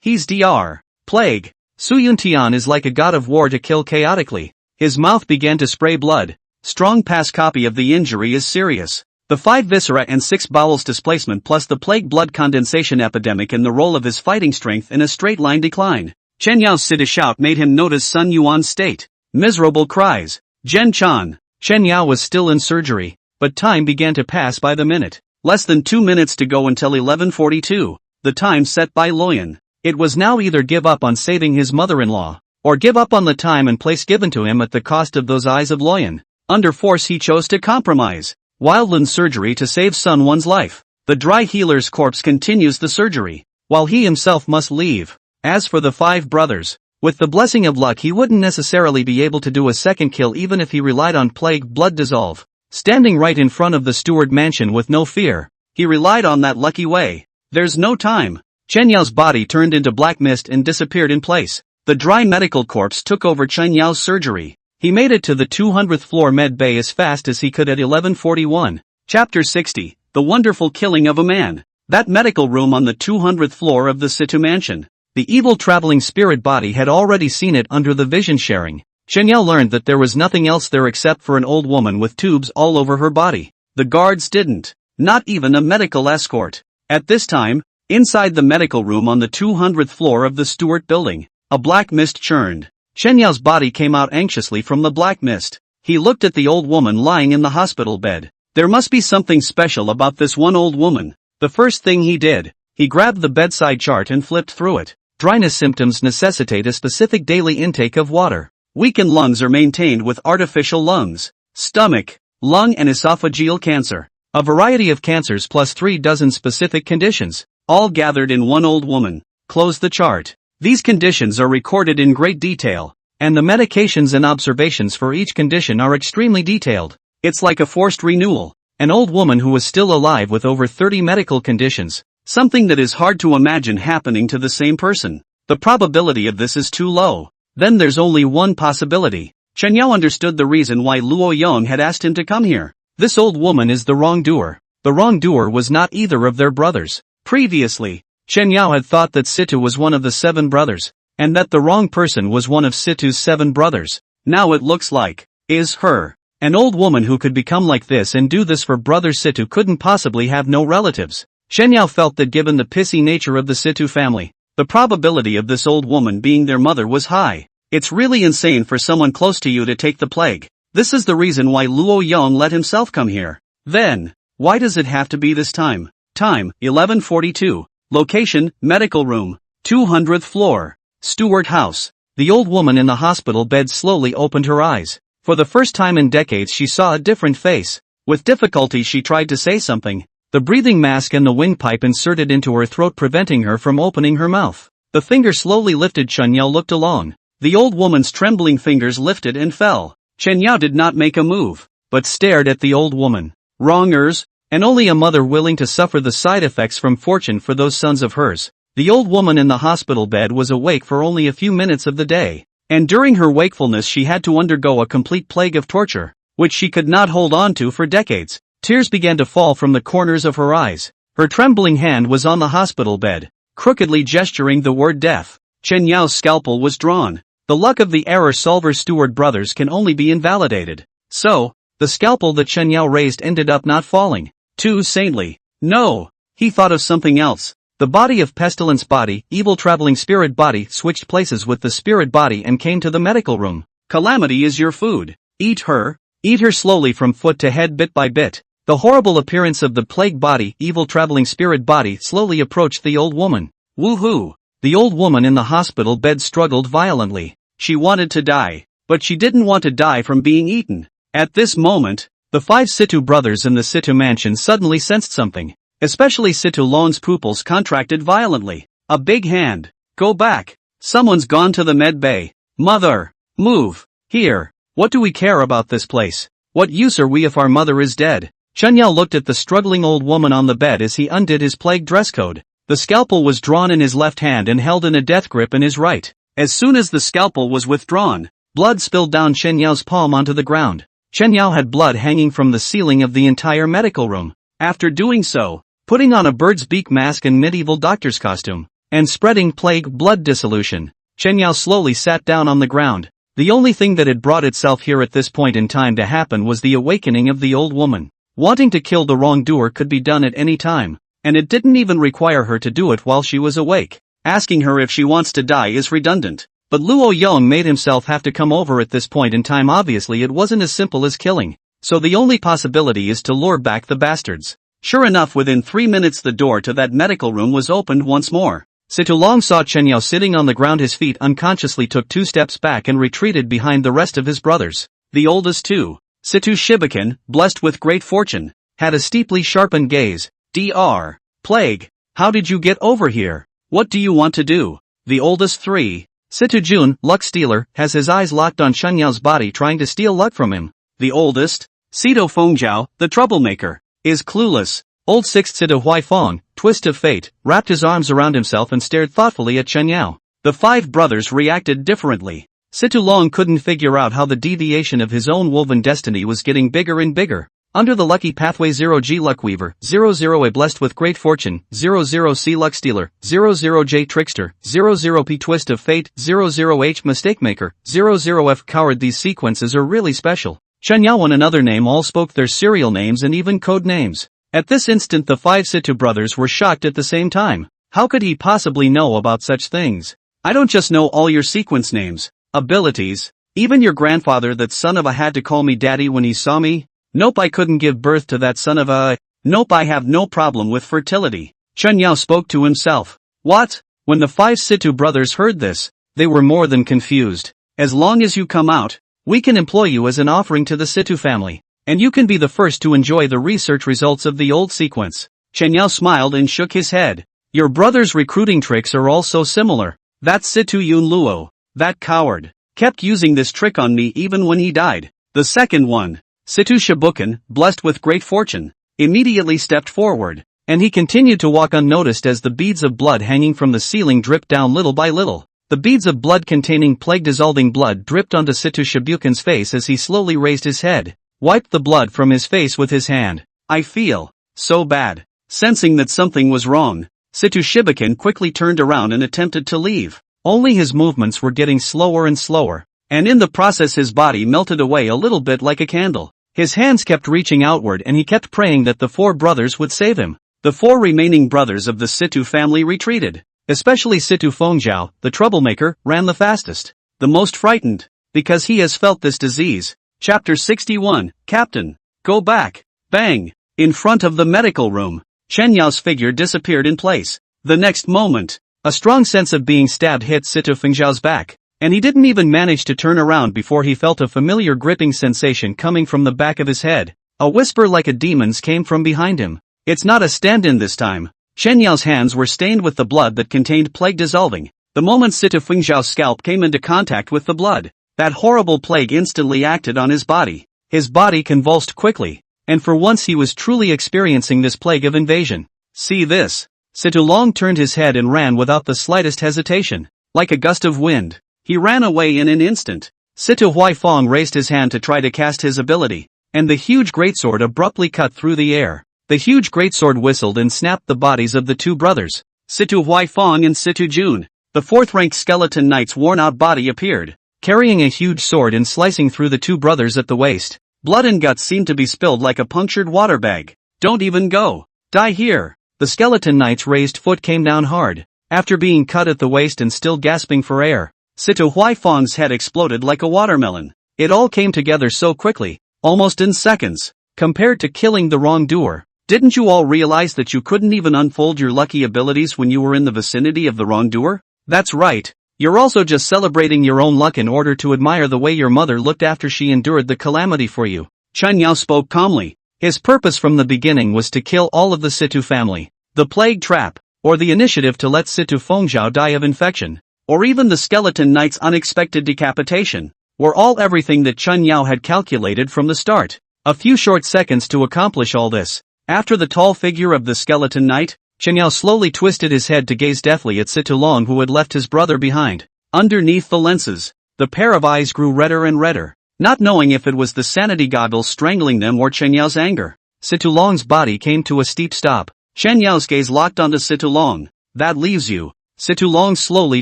he's Dr. Plague. Su Yuntian is like a god of war to kill chaotically. His mouth began to spray blood. Strong pass copy of the injury is serious. The 5 viscera and 6 bowels displacement plus the plague blood condensation epidemic in the role of his fighting strength in a straight line decline. Chen Yao's Sita shout made him notice Sun Yuan's state. Miserable cries. Zhen Chan. Chen Yao was still in surgery, but time began to pass by the minute. Less than 2 minutes to go until 11:42, the time set by Loyan. It was now either give up on saving his mother-in-law, or give up on the time and place given to him at the cost of those eyes of Loyan. Under force he chose to compromise. Wildland's surgery to save Sun One's life. The dry healer's corpse continues the surgery, while he himself must leave. As for the 5 brothers, with the blessing of luck he wouldn't necessarily be able to do a second kill even if he relied on plague blood dissolve. Standing right in front of the Steward mansion with no fear, he relied on that lucky way. There's no time. Chen Yao's body turned into black mist and disappeared in place. The dry medical corpse took over Chen Yao's surgery. He made it to the 200th floor med bay as fast as he could at 11:41. Chapter 60, The Wonderful Killing of a Man. That medical room on the 200th floor of the Situ mansion. The evil traveling spirit body had already seen it under the vision sharing. Chen Yao learned that there was nothing else there except for an old woman with tubes all over her body. The guards didn't. Not even a medical escort. At this time, inside the medical room on the 200th floor of the Stewart building, a black mist churned. Chen Yao's body came out anxiously from the black mist. He looked at the old woman lying in the hospital bed. There must be something special about this one old woman. The first thing he did, he grabbed the bedside chart and flipped through it. Dryness symptoms necessitate a specific daily intake of water. Weakened lungs are maintained with artificial lungs. Stomach, lung and esophageal cancer. A variety of cancers plus 3 dozen specific conditions, all gathered in one old woman. Close the chart. These conditions are recorded in great detail, and the medications and observations for each condition are extremely detailed. It's like a forced renewal. An old woman who is still alive with over 30 medical conditions, something that is hard to imagine happening to the same person. The probability of this is too low. Then there's only one possibility. Chen Yao understood the reason why Luo Yong had asked him to come here. This old woman is the wrongdoer. The wrongdoer was not either of their brothers. Previously, Chen Yao had thought that Situ was one of the 7 brothers, and that the wrong person was one of Situ's 7 brothers. Now it looks like, is her. An old woman who could become like this and do this for brother Situ couldn't possibly have no relatives. Chen Yao felt that given the pissy nature of the Situ family, the probability of this old woman being their mother was high. It's really insane for someone close to you to take the plague. This is the reason why Luo Yong let himself come here. Then, why does it have to be this time? Time, 11:42. Location, medical room. 200th floor. Stewart House. The old woman in the hospital bed slowly opened her eyes. For the first time in decades she saw a different face. With difficulty she tried to say something. The breathing mask and the windpipe inserted into her throat preventing her from opening her mouth. The finger slowly lifted. Chen Yao looked along. The old woman's trembling fingers lifted and fell. Chen Yao did not make a move, but stared at the old woman. Wrongers, and only a mother willing to suffer the side effects from fortune for those sons of hers. The old woman in the hospital bed was awake for only a few minutes of the day, and during her wakefulness she had to undergo a complete plague of torture, which she could not hold on to for decades. Tears began to fall from the corners of her eyes. Her trembling hand was on the hospital bed, crookedly gesturing the word death. Chen Yao's scalpel was drawn. The luck of the error-solver Stewart brothers can only be invalidated. So, the scalpel that Chen Yao raised ended up not falling. Too saintly. No! He thought of something else. The body of pestilence body, evil traveling spirit body, switched places with the spirit body and came to the medical room. Calamity is your food. Eat her. Eat her slowly from foot to head bit by bit. The horrible appearance of the plague body, evil traveling spirit body, slowly approached the old woman. Woohoo! The old woman in the hospital bed struggled violently. She wanted to die, but she didn't want to die from being eaten. At this moment, the 5 Situ brothers in the Situ mansion suddenly sensed something. Especially Situ Long's pupils contracted violently. A big hand. Go back. Someone's gone to the med bay. Mother. Move. Here. What do we care about this place? What use are we if our mother is dead? Chen Yao looked at the struggling old woman on the bed as he undid his plague dress code. The scalpel was drawn in his left hand and held in a death grip in his right. As soon as the scalpel was withdrawn, blood spilled down Chen Yao's palm onto the ground. Chen Yao had blood hanging from the ceiling of the entire medical room. After doing so, putting on a bird's beak mask and medieval doctor's costume, and spreading plague blood dissolution, Chen Yao slowly sat down on the ground. The only thing that had brought itself here at this point in time to happen was the awakening of the old woman. Wanting to kill the wrongdoer could be done at any time, and it didn't even require her to do it while she was awake. Asking her if she wants to die is redundant. But Luo Yong made himself have to come over at this point in time. Obviously it wasn't as simple as killing. So the only possibility is to lure back the bastards. Sure enough, within 3 minutes the door to that medical room was opened once more. Situ Long saw Chen Yao sitting on the ground. His feet unconsciously took 2 steps back and retreated behind the rest of his brothers. The oldest too, Situ Shibakin, blessed with great fortune, had a steeply sharpened gaze. Dr. Plague, how did you get over here? What do you want to do? The oldest 3, Situ Jun, luck stealer, has his eyes locked on Chen Yao's body trying to steal luck from him. The oldest, Sito Fengjiao, the troublemaker, is clueless. Old 6th Situ Huaifeng, twist of fate, wrapped his arms around himself and stared thoughtfully at Chen Yao. The 5 brothers reacted differently. Situ Long couldn't figure out how the deviation of his own woven destiny was getting bigger and bigger. Under the lucky pathway 0G Luckweaver, 00A blessed with great fortune, 00C Luck Stealer, 00J Trickster, 00P Twist of Fate, 00H Mistake Maker, 00F Coward. These sequences are really special. Chen Yao and another name all spoke their serial names and even code names. At this instant the 5 Situ brothers were shocked at the same time. How could he possibly know about such things? I don't just know all your sequence names, abilities, even your grandfather, that son of a, had to call me daddy when he saw me? Nope, I couldn't give birth to that son of a. Nope, I have no problem with fertility. Chen Yao spoke to himself. What? When the 5 Situ brothers heard this, they were more than confused. As long as you come out, we can employ you as an offering to the Situ family, and you can be the first to enjoy the research results of the old sequence. Chen Yao smiled and shook his head. Your brother's recruiting tricks are all so similar. That Situ Yun Luo, that coward, kept using this trick on me even when he died. The second one, Situ Shibukan, blessed with great fortune, immediately stepped forward, and he continued to walk unnoticed as the beads of blood hanging from the ceiling dripped down little by little. The beads of blood containing plague-dissolving blood dripped onto Situ Shibukan's face as he slowly raised his head, wiped the blood from his face with his hand. I feel so bad. Sensing that something was wrong, Situ Shibukan quickly turned around and attempted to leave. Only his movements were getting slower and slower, and in the process his body melted away a little bit like a candle. His hands kept reaching outward and he kept praying that the 4 brothers would save him. The 4 remaining brothers of the Situ family retreated. Especially Situ Fengzhao, the troublemaker, ran the fastest. The most frightened, because he has felt this disease. Chapter 61, Captain. Go back. Bang. In front of the medical room, Chen Yao's figure disappeared in place. The next moment, a strong sense of being stabbed hit Situ Fengzhao's back, and he didn't even manage to turn around before he felt a familiar gripping sensation coming from the back of his head. A whisper like a demon's came from behind him. It's not a stand-in this time. Chen Yao's hands were stained with the blood that contained plague dissolving. The moment Situ Fengzhao's scalp came into contact with the blood, that horrible plague instantly acted on his body. His body convulsed quickly, and for once he was truly experiencing this plague of invasion. See this. Situ Long turned his head and ran without the slightest hesitation. Like a gust of wind, he ran away in an instant. Situ Huaifeng raised his hand to try to cast his ability, and the huge greatsword abruptly cut through the air. The huge greatsword whistled and snapped the bodies of the 2 brothers, Situ Huaifeng and Situ Jun. The 4th-ranked skeleton knight's worn-out body appeared, carrying a huge sword and slicing through the 2 brothers at the waist. Blood and guts seemed to be spilled like a punctured water bag. Don't even go. Die here. The skeleton knight's raised foot came down hard. After being cut at the waist and still gasping for air, Situ Huaifeng's head exploded like a watermelon. It all came together so quickly, almost in seconds. Compared to killing the wrongdoer, didn't you all realize that you couldn't even unfold your lucky abilities when you were in the vicinity of the wrongdoer? That's right. You're also just celebrating your own luck in order to admire the way your mother looked after she endured the calamity for you. Chen Yao spoke calmly. His purpose from the beginning was to kill all of the Situ family. The plague trap, or the initiative to let Situ Fengzhao die of infection, or even the skeleton knight's unexpected decapitation, were all everything that Chen Yao had calculated from the start. A few short seconds to accomplish all this. After the tall figure of the skeleton knight, Chen Yao slowly twisted his head to gaze deathly at Situ Long, who had left his brother behind. Underneath the lenses, the pair of eyes grew redder and redder, not knowing if it was the sanity goggles strangling them or Chen Yao's anger. Situ Long's body came to a steep stop. Chen Yao's gaze locked onto Situ Long. That leaves you. Situ Long slowly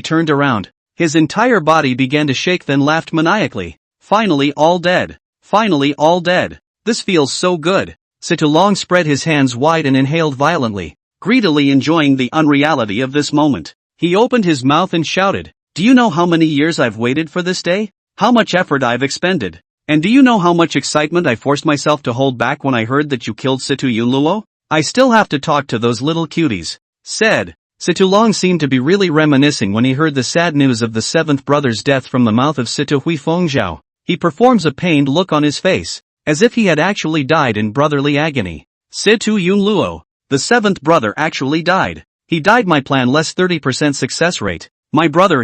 turned around. His entire body began to shake, then laughed maniacally. Finally all dead. Finally all dead. This feels so good. Situ Long spread his hands wide and inhaled violently, greedily enjoying the unreality of this moment. He opened his mouth and shouted, "Do you know how many years I've waited for this day? How much effort I've expended? And do you know how much excitement I forced myself to hold back when I heard that you killed Situ Yunluo? I still have to talk to those little cuties," said. Situ Long seemed to be really reminiscing when he heard the sad news of the 7th brother's death from the mouth of Situ Huifengzhao. He performs a pained look on his face, as if he had actually died in brotherly agony. Situ Yunluo, the 7th brother, actually died. He died. My plan less 30% success rate. My brother,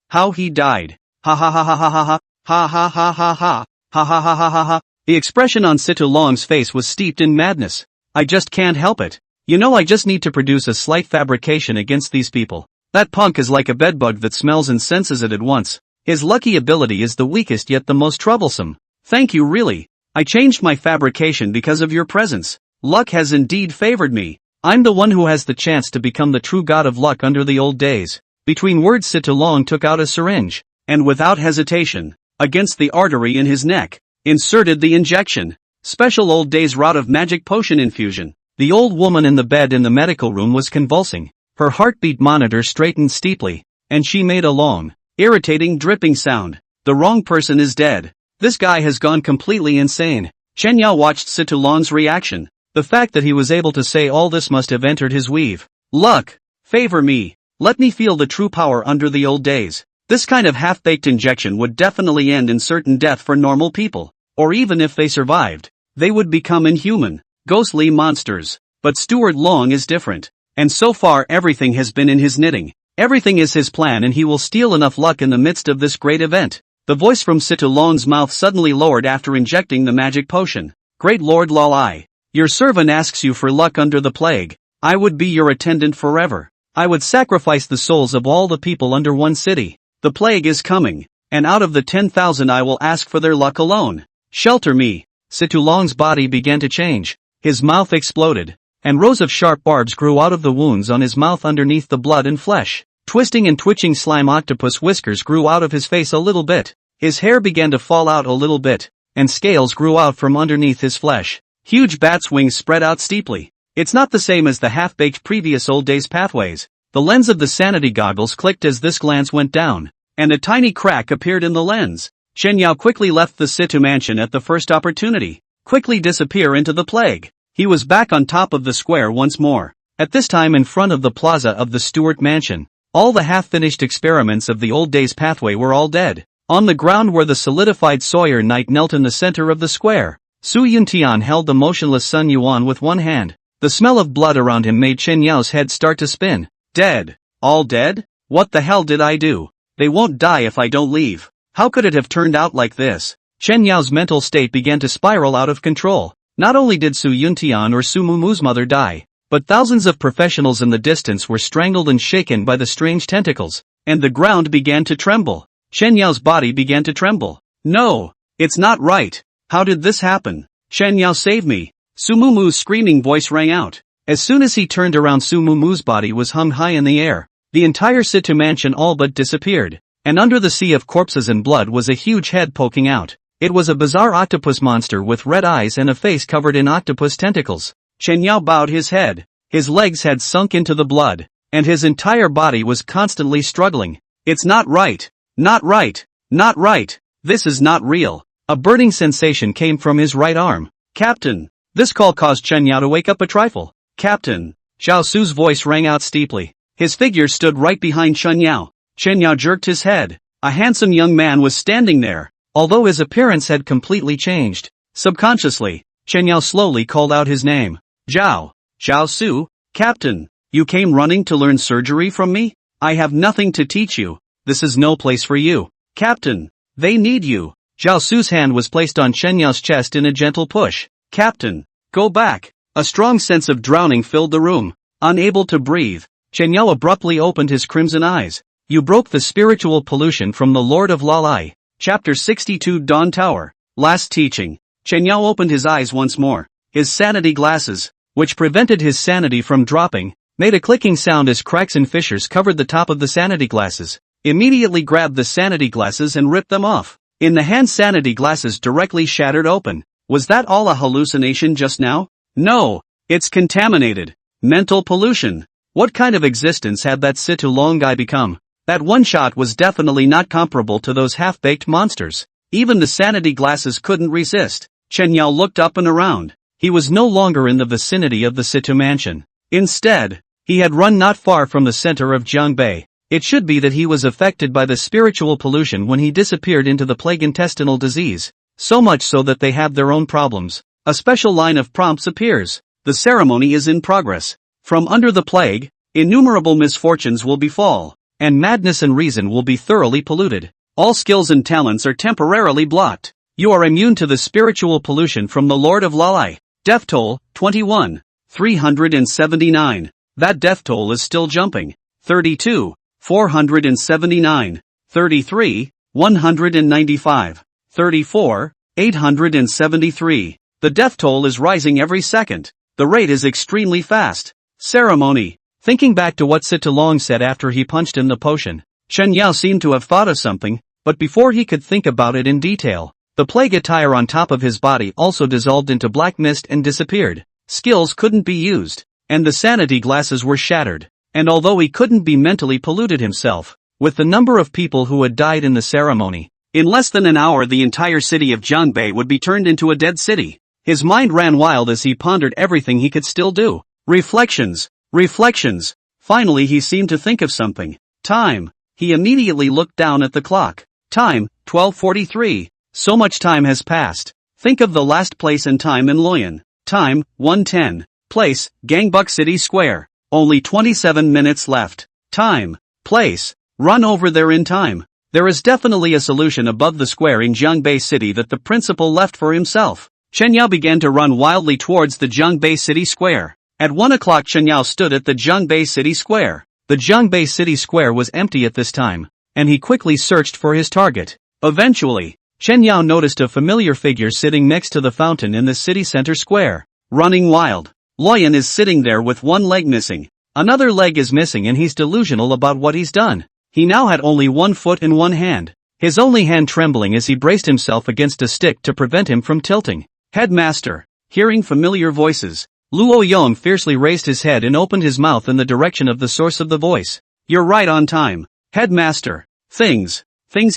how he died. Ha ha ha ha ha ha ha ha ha ha ha ha ha ha ha ha ha. The expression on Situ Long's face was steeped in madness. I just can't help it. You know, I just need to produce a slight fabrication against these people. That punk is like a bedbug that smells and senses it at once. His lucky ability is the weakest yet the most troublesome. Thank you, really. I changed my fabrication because of your presence. Luck has indeed favored me. I'm the one who has the chance to become the true god of luck under the old days. Between words, Situ Long took out a syringe, and without hesitation, against the artery in his neck, inserted the injection. Special old days route of magic potion infusion. The old woman in the bed in the medical room was convulsing. Her heartbeat monitor straightened steeply, and she made a long, irritating dripping sound. The wrong person is dead. This guy has gone completely insane. Chen Yao watched Situ Long's reaction. The fact that he was able to say all this must have entered his weave. Luck, favor me. Let me feel the true power under the old days. This kind of half-baked injection would definitely end in certain death for normal people, or even if they survived, they would become inhuman, ghostly monsters. But Stuart Long is different, and so far everything has been in his knitting. Everything is his plan and he will steal enough luck in the midst of this great event. The voice from Situ Long's mouth suddenly lowered after injecting the magic potion. Great Lord Lalai, your servant asks you for luck under the plague. I would be your attendant forever. I would sacrifice the souls of all the people under one city. The plague is coming, and out of the 10,000 I will ask for their luck alone. Shelter me. Situ Long's body began to change. His mouth exploded, and rows of sharp barbs grew out of the wounds on his mouth underneath the blood and flesh. Twisting and twitching slime octopus whiskers grew out of his face a little bit. His hair began to fall out a little bit, and scales grew out from underneath his flesh. Huge bat's wings spread out steeply. It's not the same as the half-baked previous old days pathways. The lens of the sanity goggles clicked as this glance went down, and a tiny crack appeared in the lens. Shen Yao quickly left the Situ mansion at the first opportunity. Quickly disappear into the plague. He was back on top of the square once more, at this time in front of the plaza of the Stuart mansion. All the half-finished experiments of the old days pathway were all dead. On the ground where the solidified Sawyer Knight knelt in the center of the square, Su Yuntian held the motionless Sun Yuan with one hand. The smell of blood around him made Chen Yao's head start to spin. Dead. All dead? What the hell did I do? They won't die if I don't leave. How could it have turned out like this? Chen Yao's mental state began to spiral out of control. Not only did Su Yuntian or Su Mumu's mother die, but thousands of professionals in the distance were strangled and shaken by the strange tentacles, and the ground began to tremble. Shen Yao's body began to tremble. No, it's not right. How did this happen? Shen Yao, save me. Su Mumu's screaming voice rang out. As soon as he turned around, Su Mumu's body was hung high in the air. The entire Situ mansion all but disappeared, and under the sea of corpses and blood was a huge head poking out. It was a bizarre octopus monster with red eyes and a face covered in octopus tentacles. Chen Yao bowed his head. His legs had sunk into the blood, and his entire body was constantly struggling. It's not right. Not right. Not right. This is not real. A burning sensation came from his right arm. Captain. This call caused Chen Yao to wake up a trifle. Captain. Zhao Su's voice rang out steeply. His figure stood right behind Chen Yao. Chen Yao jerked his head. A handsome young man was standing there, although his appearance had completely changed. Subconsciously, Chen Yao slowly called out his name. Zhao. Zhao Su. Captain. You came running to learn surgery from me? I have nothing to teach you. This is no place for you. Captain. They need you. Zhao Su's hand was placed on Chen Yao's chest in a gentle push. Captain. Go back. A strong sense of drowning filled the room. Unable to breathe, Chen Yao abruptly opened his crimson eyes. You broke the spiritual pollution from the Lord of Lalai. Chapter 62, Dawn Tower. Last teaching. Chen Yao opened his eyes once more. His sanity glasses, which prevented his sanity from dropping, made a clicking sound as cracks and fissures covered the top of the sanity glasses. Immediately grabbed the sanity glasses and ripped them off. In the hand, sanity glasses directly shattered open. Was that all a hallucination just now? No, it's contaminated. Mental pollution. What kind of existence had that Situ Long guy become? That one shot was definitely not comparable to those half-baked monsters. Even the sanity glasses couldn't resist. Chen Yao looked up and around. He was no longer in the vicinity of the Situ mansion. Instead, he had run not far from the center of Jiangbei. It should be that he was affected by the spiritual pollution when he disappeared into the plague intestinal disease. So much so that they have their own problems. A special line of prompts appears. The ceremony is in progress. From under the plague, innumerable misfortunes will befall, and madness and reason will be thoroughly polluted. All skills and talents are temporarily blocked. You are immune to the spiritual pollution from the Lord of Lalai. Death toll, 21. 379. That death toll is still jumping. 32. 479. 33. 195. 34. 873. The death toll is rising every second. The rate is extremely fast. Ceremony. Thinking back to what Situ Long said after he punched in the potion, Shen Yao seemed to have thought of something, but before he could think about it in detail, the plague attire on top of his body also dissolved into black mist and disappeared. Skills couldn't be used, and the sanity glasses were shattered. And although he couldn't be mentally polluted himself, with the number of people who had died in the ceremony, in less than an hour the entire city of Jiangbei would be turned into a dead city. His mind ran wild as he pondered everything he could still do. Reflections. Reflections. Finally he seemed to think of something. Time. He immediately looked down at the clock. Time, 12:43. So much time has passed. Think of the last place and time in Loyan. Time, 1:10. Place, Gangbuk City Square. Only 27 minutes left. Time, place, run over there in time. There is definitely a solution above the square in Jiangbei City that the principal left for himself. Chen Yao began to run wildly towards the Jiangbei City Square. At 1 o'clock Chen Yao stood at the Jiangbei City Square. The Jiangbei City Square was empty at this time, and he quickly searched for his target. Eventually, Chen Yao noticed a familiar figure sitting next to the fountain in the city center square, running wild. Loyan is sitting there with one leg missing. Another leg is missing and he's delusional about what he's done. He now had only 1 foot and 1 hand. His only hand trembling as he braced himself against a stick to prevent him from tilting. Headmaster. Hearing familiar voices, Luo Yong fiercely raised his head and opened his mouth in the direction of the source of the voice. You're right on time. Headmaster. Things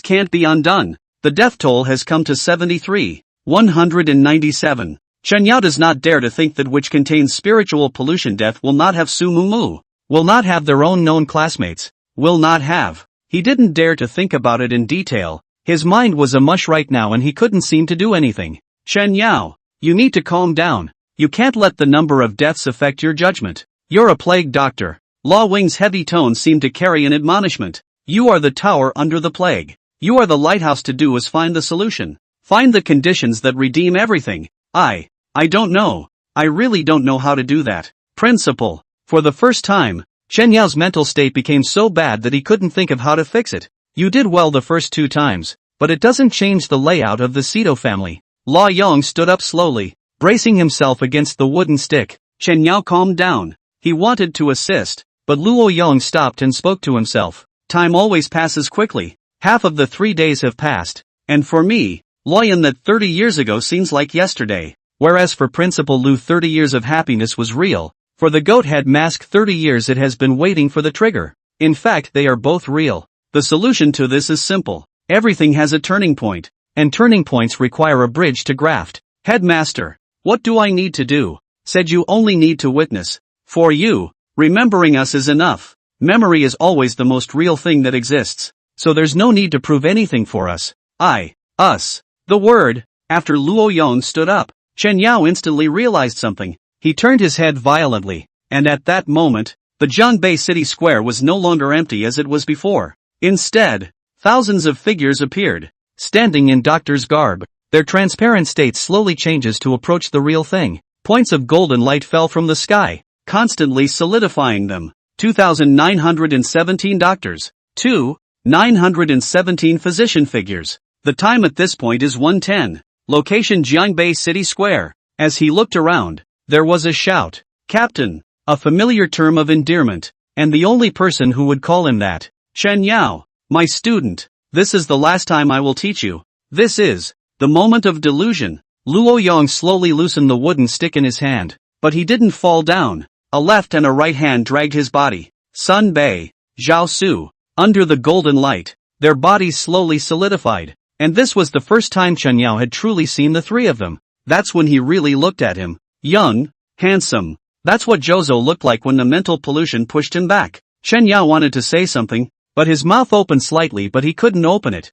can't be undone. The death toll has come to 73,197. Chen Yao does not dare to think that which contains spiritual pollution death will not have Su Mumu, will not have their own known classmates, will not have. He didn't dare to think about it in detail. His mind was a mush right now and he couldn't seem to do anything. Chen Yao, you need to calm down. You can't let the number of deaths affect your judgment. You're a plague doctor. Law Wing's heavy tone seemed to carry an admonishment. You are the tower under the plague. You are the lighthouse. To do is find the solution. Find the conditions that redeem everything. I don't know. I really don't know how to do that. Principal. For the first time, Chen Yao's mental state became so bad that he couldn't think of how to fix it. You did well the first 2 times, but it doesn't change the layout of the Cito family. Law Yong stood up slowly, bracing himself against the wooden stick. Chen Yao calmed down. He wanted to assist, but Luo Yong stopped and spoke to himself. Time always passes quickly. Half of the 3 days have passed, and for me, Loyan, that 30 years ago seems like yesterday. Whereas for Principal Lu 30 years of happiness was real, for the goat head mask 30 years it has been waiting for the trigger. In fact they are both real. The solution to this is simple. Everything has a turning point, and turning points require a bridge to graft. Headmaster, what do I need to do? Said you only need to witness. For you, remembering us is enough. Memory is always the most real thing that exists, so there's no need to prove anything for us. Us. The word. After Luo Yong stood up, Chen Yao instantly realized something. He turned his head violently, and at that moment, the Jiangbei City Square was no longer empty as it was before. Instead, thousands of figures appeared, standing in doctor's garb. Their transparent state slowly changes to approach the real thing. Points of golden light fell from the sky, constantly solidifying them. 2,917 doctors. 917 physician figures. The time at this point is 1:10. Location Jiangbei City Square. As he looked around, there was a shout. Captain, a familiar term of endearment, and the only person who would call him that. Chen Yao, my student, this is the last time I will teach you. This is the moment of delusion. Luo Yong slowly loosened the wooden stick in his hand, but he didn't fall down. A left and a right hand dragged his body. Sun Bei, Zhao Su, under the golden light, their bodies slowly solidified. And this was the first time Chen Yao had truly seen the 3 of them. That's when he really looked at him. Young, handsome. That's what Zhouzo looked like when the mental pollution pushed him back. Chen Yao wanted to say something, but his mouth opened slightly but he couldn't open it.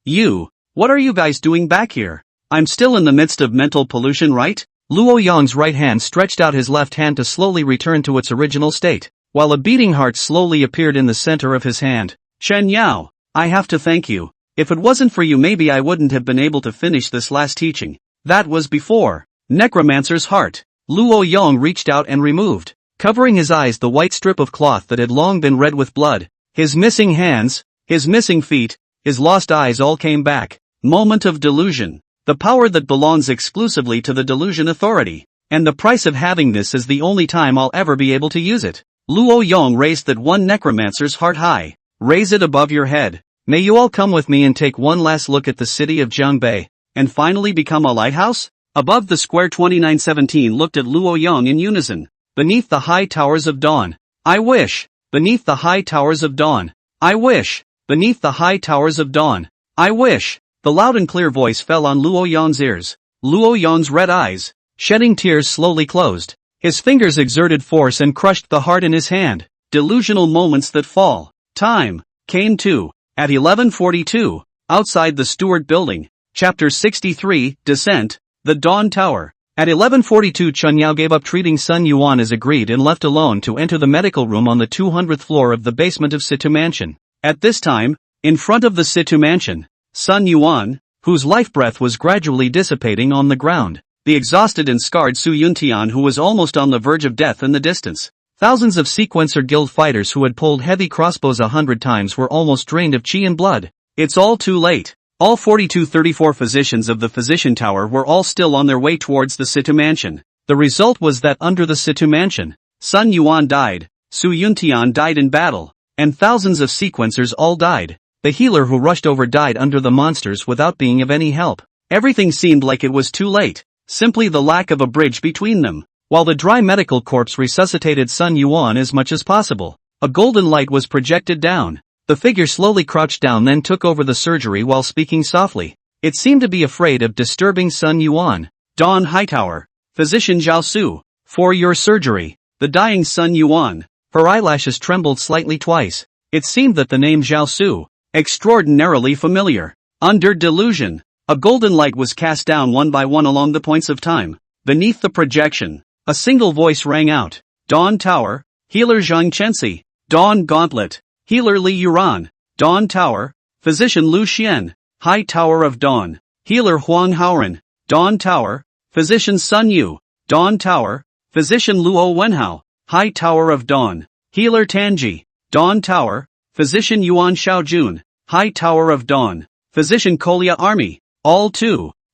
You, what are you guys doing back here? I'm still in the midst of mental pollution, right? Luo Yong's right hand stretched out his left hand to slowly return to its original state, while a beating heart slowly appeared in the center of his hand. Chen Yao, I have to thank you. If it wasn't for you maybe I wouldn't have been able to finish this last teaching. That was before. Necromancer's heart. Luo Yong reached out and removed, covering his eyes, the white strip of cloth that had long been red with blood. His missing hands, his missing feet, his lost eyes all came back. Moment of delusion. The power that belongs exclusively to the delusion authority. And the price of having this is the only time I'll ever be able to use it. Luo Yong raised that one necromancer's heart high. Raise it above your head. May you all come with me and take one last look at the city of Jiangbei, and finally become a lighthouse? Above the square 2917 looked at Luo Yong in unison. Beneath the high towers of dawn. I wish. Beneath the high towers of dawn. I wish. Beneath the high towers of dawn. I wish. The loud and clear voice fell on Luo Yong's ears. Luo Yong's red eyes, shedding tears, slowly closed. His fingers exerted force and crushed the heart in his hand. Delusional moments that fall. Time came to at 11:42 outside the Stewart Building. Chapter 63, Descent, the Dawn Tower. At 11:42 Chen Yao gave up treating Sun Yuan as agreed and left alone to enter the medical room on the 200th floor of the basement of Situ Mansion. At this time, in front of the Situ Mansion, Sun Yuan, whose life breath was gradually dissipating on the ground, the exhausted and scarred Su Yuntian who was almost on the verge of death in the distance. Thousands of Sequencer Guild fighters who had pulled heavy crossbows 100 times were almost drained of chi and blood. It's all too late. All 42-34 physicians of the Physician Tower were all still on their way towards the Situ Mansion. The result was that under the Situ Mansion, Sun Yuan died, Su Yuntian died in battle, and thousands of Sequencers all died. The healer who rushed over died under the monsters without being of any help. Everything seemed like it was too late, simply the lack of a bridge between them. While the dry medical corpse resuscitated Sun Yuan as much as possible, a golden light was projected down. The figure slowly crouched down then took over the surgery while speaking softly. It seemed to be afraid of disturbing Sun Yuan. Dawn Hightower, Physician Zhao Su, for your surgery. The dying Sun Yuan. Her eyelashes trembled slightly twice. It seemed that the name Zhao Su, extraordinarily familiar. Under delusion, a golden light was cast down one by one along the points of time. Beneath the projection, a single voice rang out. Dawn Tower, Healer Zhang Chenxi. Dawn Gauntlet, Healer Li Yuran. Dawn Tower, Physician Lu Xian. High Tower of Dawn, Healer Huang Haoran. Dawn Tower, Physician Sun Yu. Dawn Tower, Physician Luo Wenhao. High Tower of Dawn, Healer Tanji. Dawn Tower, Physician Yuan Xiaojun. High Tower of Dawn, Physician Kolia Army. All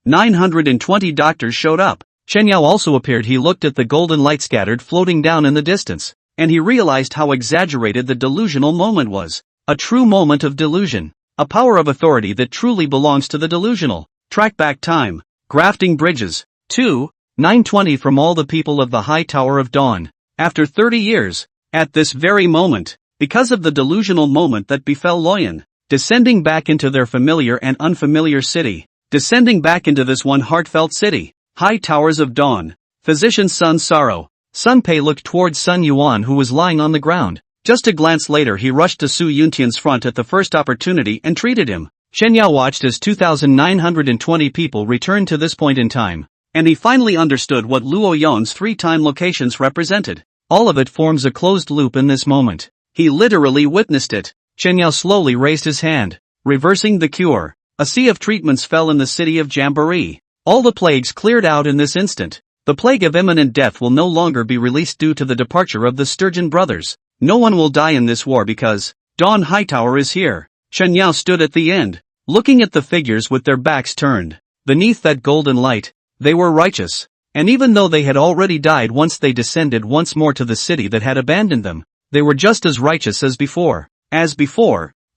920 doctors showed up. Chen Yao also appeared. He looked at the golden light scattered floating down in the distance, and he realized how exaggerated the delusional moment was. A true moment of delusion. A power of authority that truly belongs to the delusional. Track back time. Grafting bridges. 920 from all the people of the High Tower of Dawn. After 30 years, at this very moment, because of the delusional moment that befell Loyan, descending back into their familiar and unfamiliar city, descending back into this one heartfelt city. High Towers of Dawn. Physician Sun Sorrow. Sun Pei looked towards Sun Yuan who was lying on the ground. Just a glance later he rushed to Su Yuntian's front at the first opportunity and treated him. Chen Yao watched as 2,920 people returned to this point in time, and he finally understood what Luo Yon's 3-time locations represented. All of it forms a closed loop in this moment. He literally witnessed it. Chen Yao slowly raised his hand, reversing the cure. A sea of treatments fell in the city of Jamboree. All the plagues cleared out in this instant. The plague of imminent death will no longer be released due to the departure of the Sturgeon brothers. No one will die in this war because Dawn Hightower is here. Chen Yao stood at the end, looking at the figures with their backs turned. Beneath that golden light, they were righteous. And even though they had already died once they descended once more to the city that had abandoned them, they were just as righteous as before.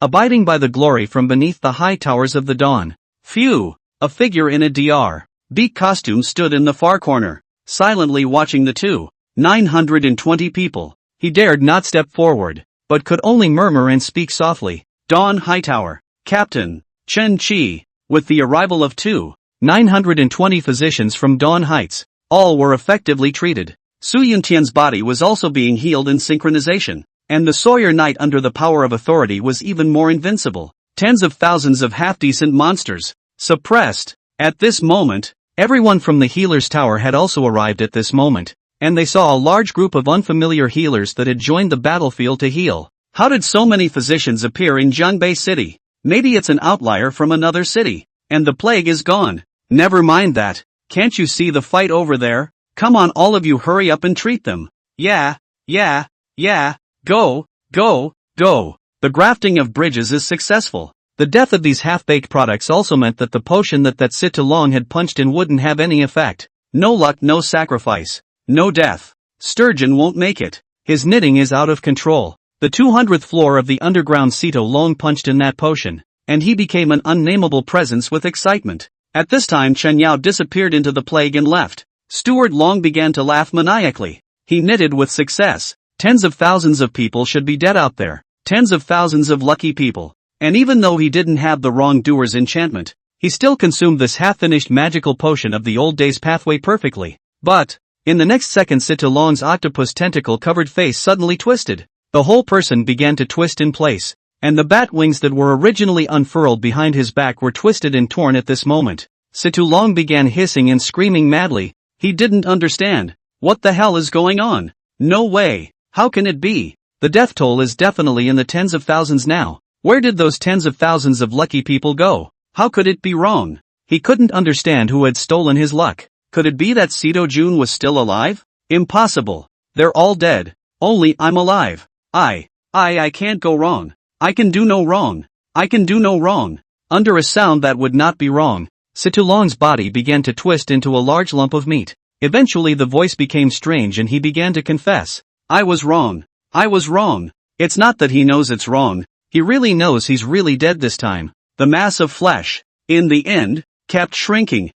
Abiding by the glory from beneath the high towers of the dawn. Phew! A figure in a Dr. costume stood in the far corner, silently watching the 920 people. He dared not step forward, but could only murmur and speak softly. Dawn Hightower, Captain, Chen Qi. With the arrival of 920 physicians from Dawn Heights, all were effectively treated. Su Yuntian's body was also being healed in synchronization, and the Sawyer Knight under the power of authority was even more invincible. Tens of thousands of half-decent monsters, suppressed. At this moment, everyone from the healer's tower had also arrived at this moment, and they saw a large group of unfamiliar healers that had joined the battlefield to heal. How did so many physicians appear in Jianbei City? Maybe it's an outlier from another city, and the plague is gone. Never mind that. Can't you see the fight over there? Come on, all of you, hurry up and treat them. Yeah. Go. The grafting of bridges is successful. The death of these half-baked products also meant that the potion that Situ Long had punched in wouldn't have any effect. No luck, no sacrifice, no death. Sturgeon won't make it. His knitting is out of control. The 200th floor of the underground Situ Long punched in that potion, and he became an unnameable presence with excitement. At this time Chen Yao disappeared into the plague and left. Stewart Long began to laugh maniacally. He knitted with success. Tens of thousands of people should be dead out there. Tens of thousands of lucky people. And even though he didn't have the wrongdoer's enchantment, he still consumed this half-finished magical potion of the old days pathway perfectly. But, in the next second Situ Long's octopus tentacle-covered face suddenly twisted. The whole person began to twist in place. and the bat wings that were originally unfurled behind his back were twisted and torn at this moment. Situlong began hissing and screaming madly. He didn't understand. What the hell is going on? No way. How can it be? The death toll is definitely in the tens of thousands now. Where did those tens of thousands of lucky people go? How could it be wrong? He couldn't understand who had stolen his luck. Could it be that Sito Jun was still alive? Impossible. They're all dead. Only I'm alive. I can't go wrong. I can do no wrong. I can do no wrong. Under a sound that would not be wrong, Situlong's body began to twist into a large lump of meat. Eventually the voice became strange and he began to confess. I was wrong. I was wrong. It's not that he knows it's wrong. He really knows he's really dead this time. The mass of flesh, in the end, kept shrinking,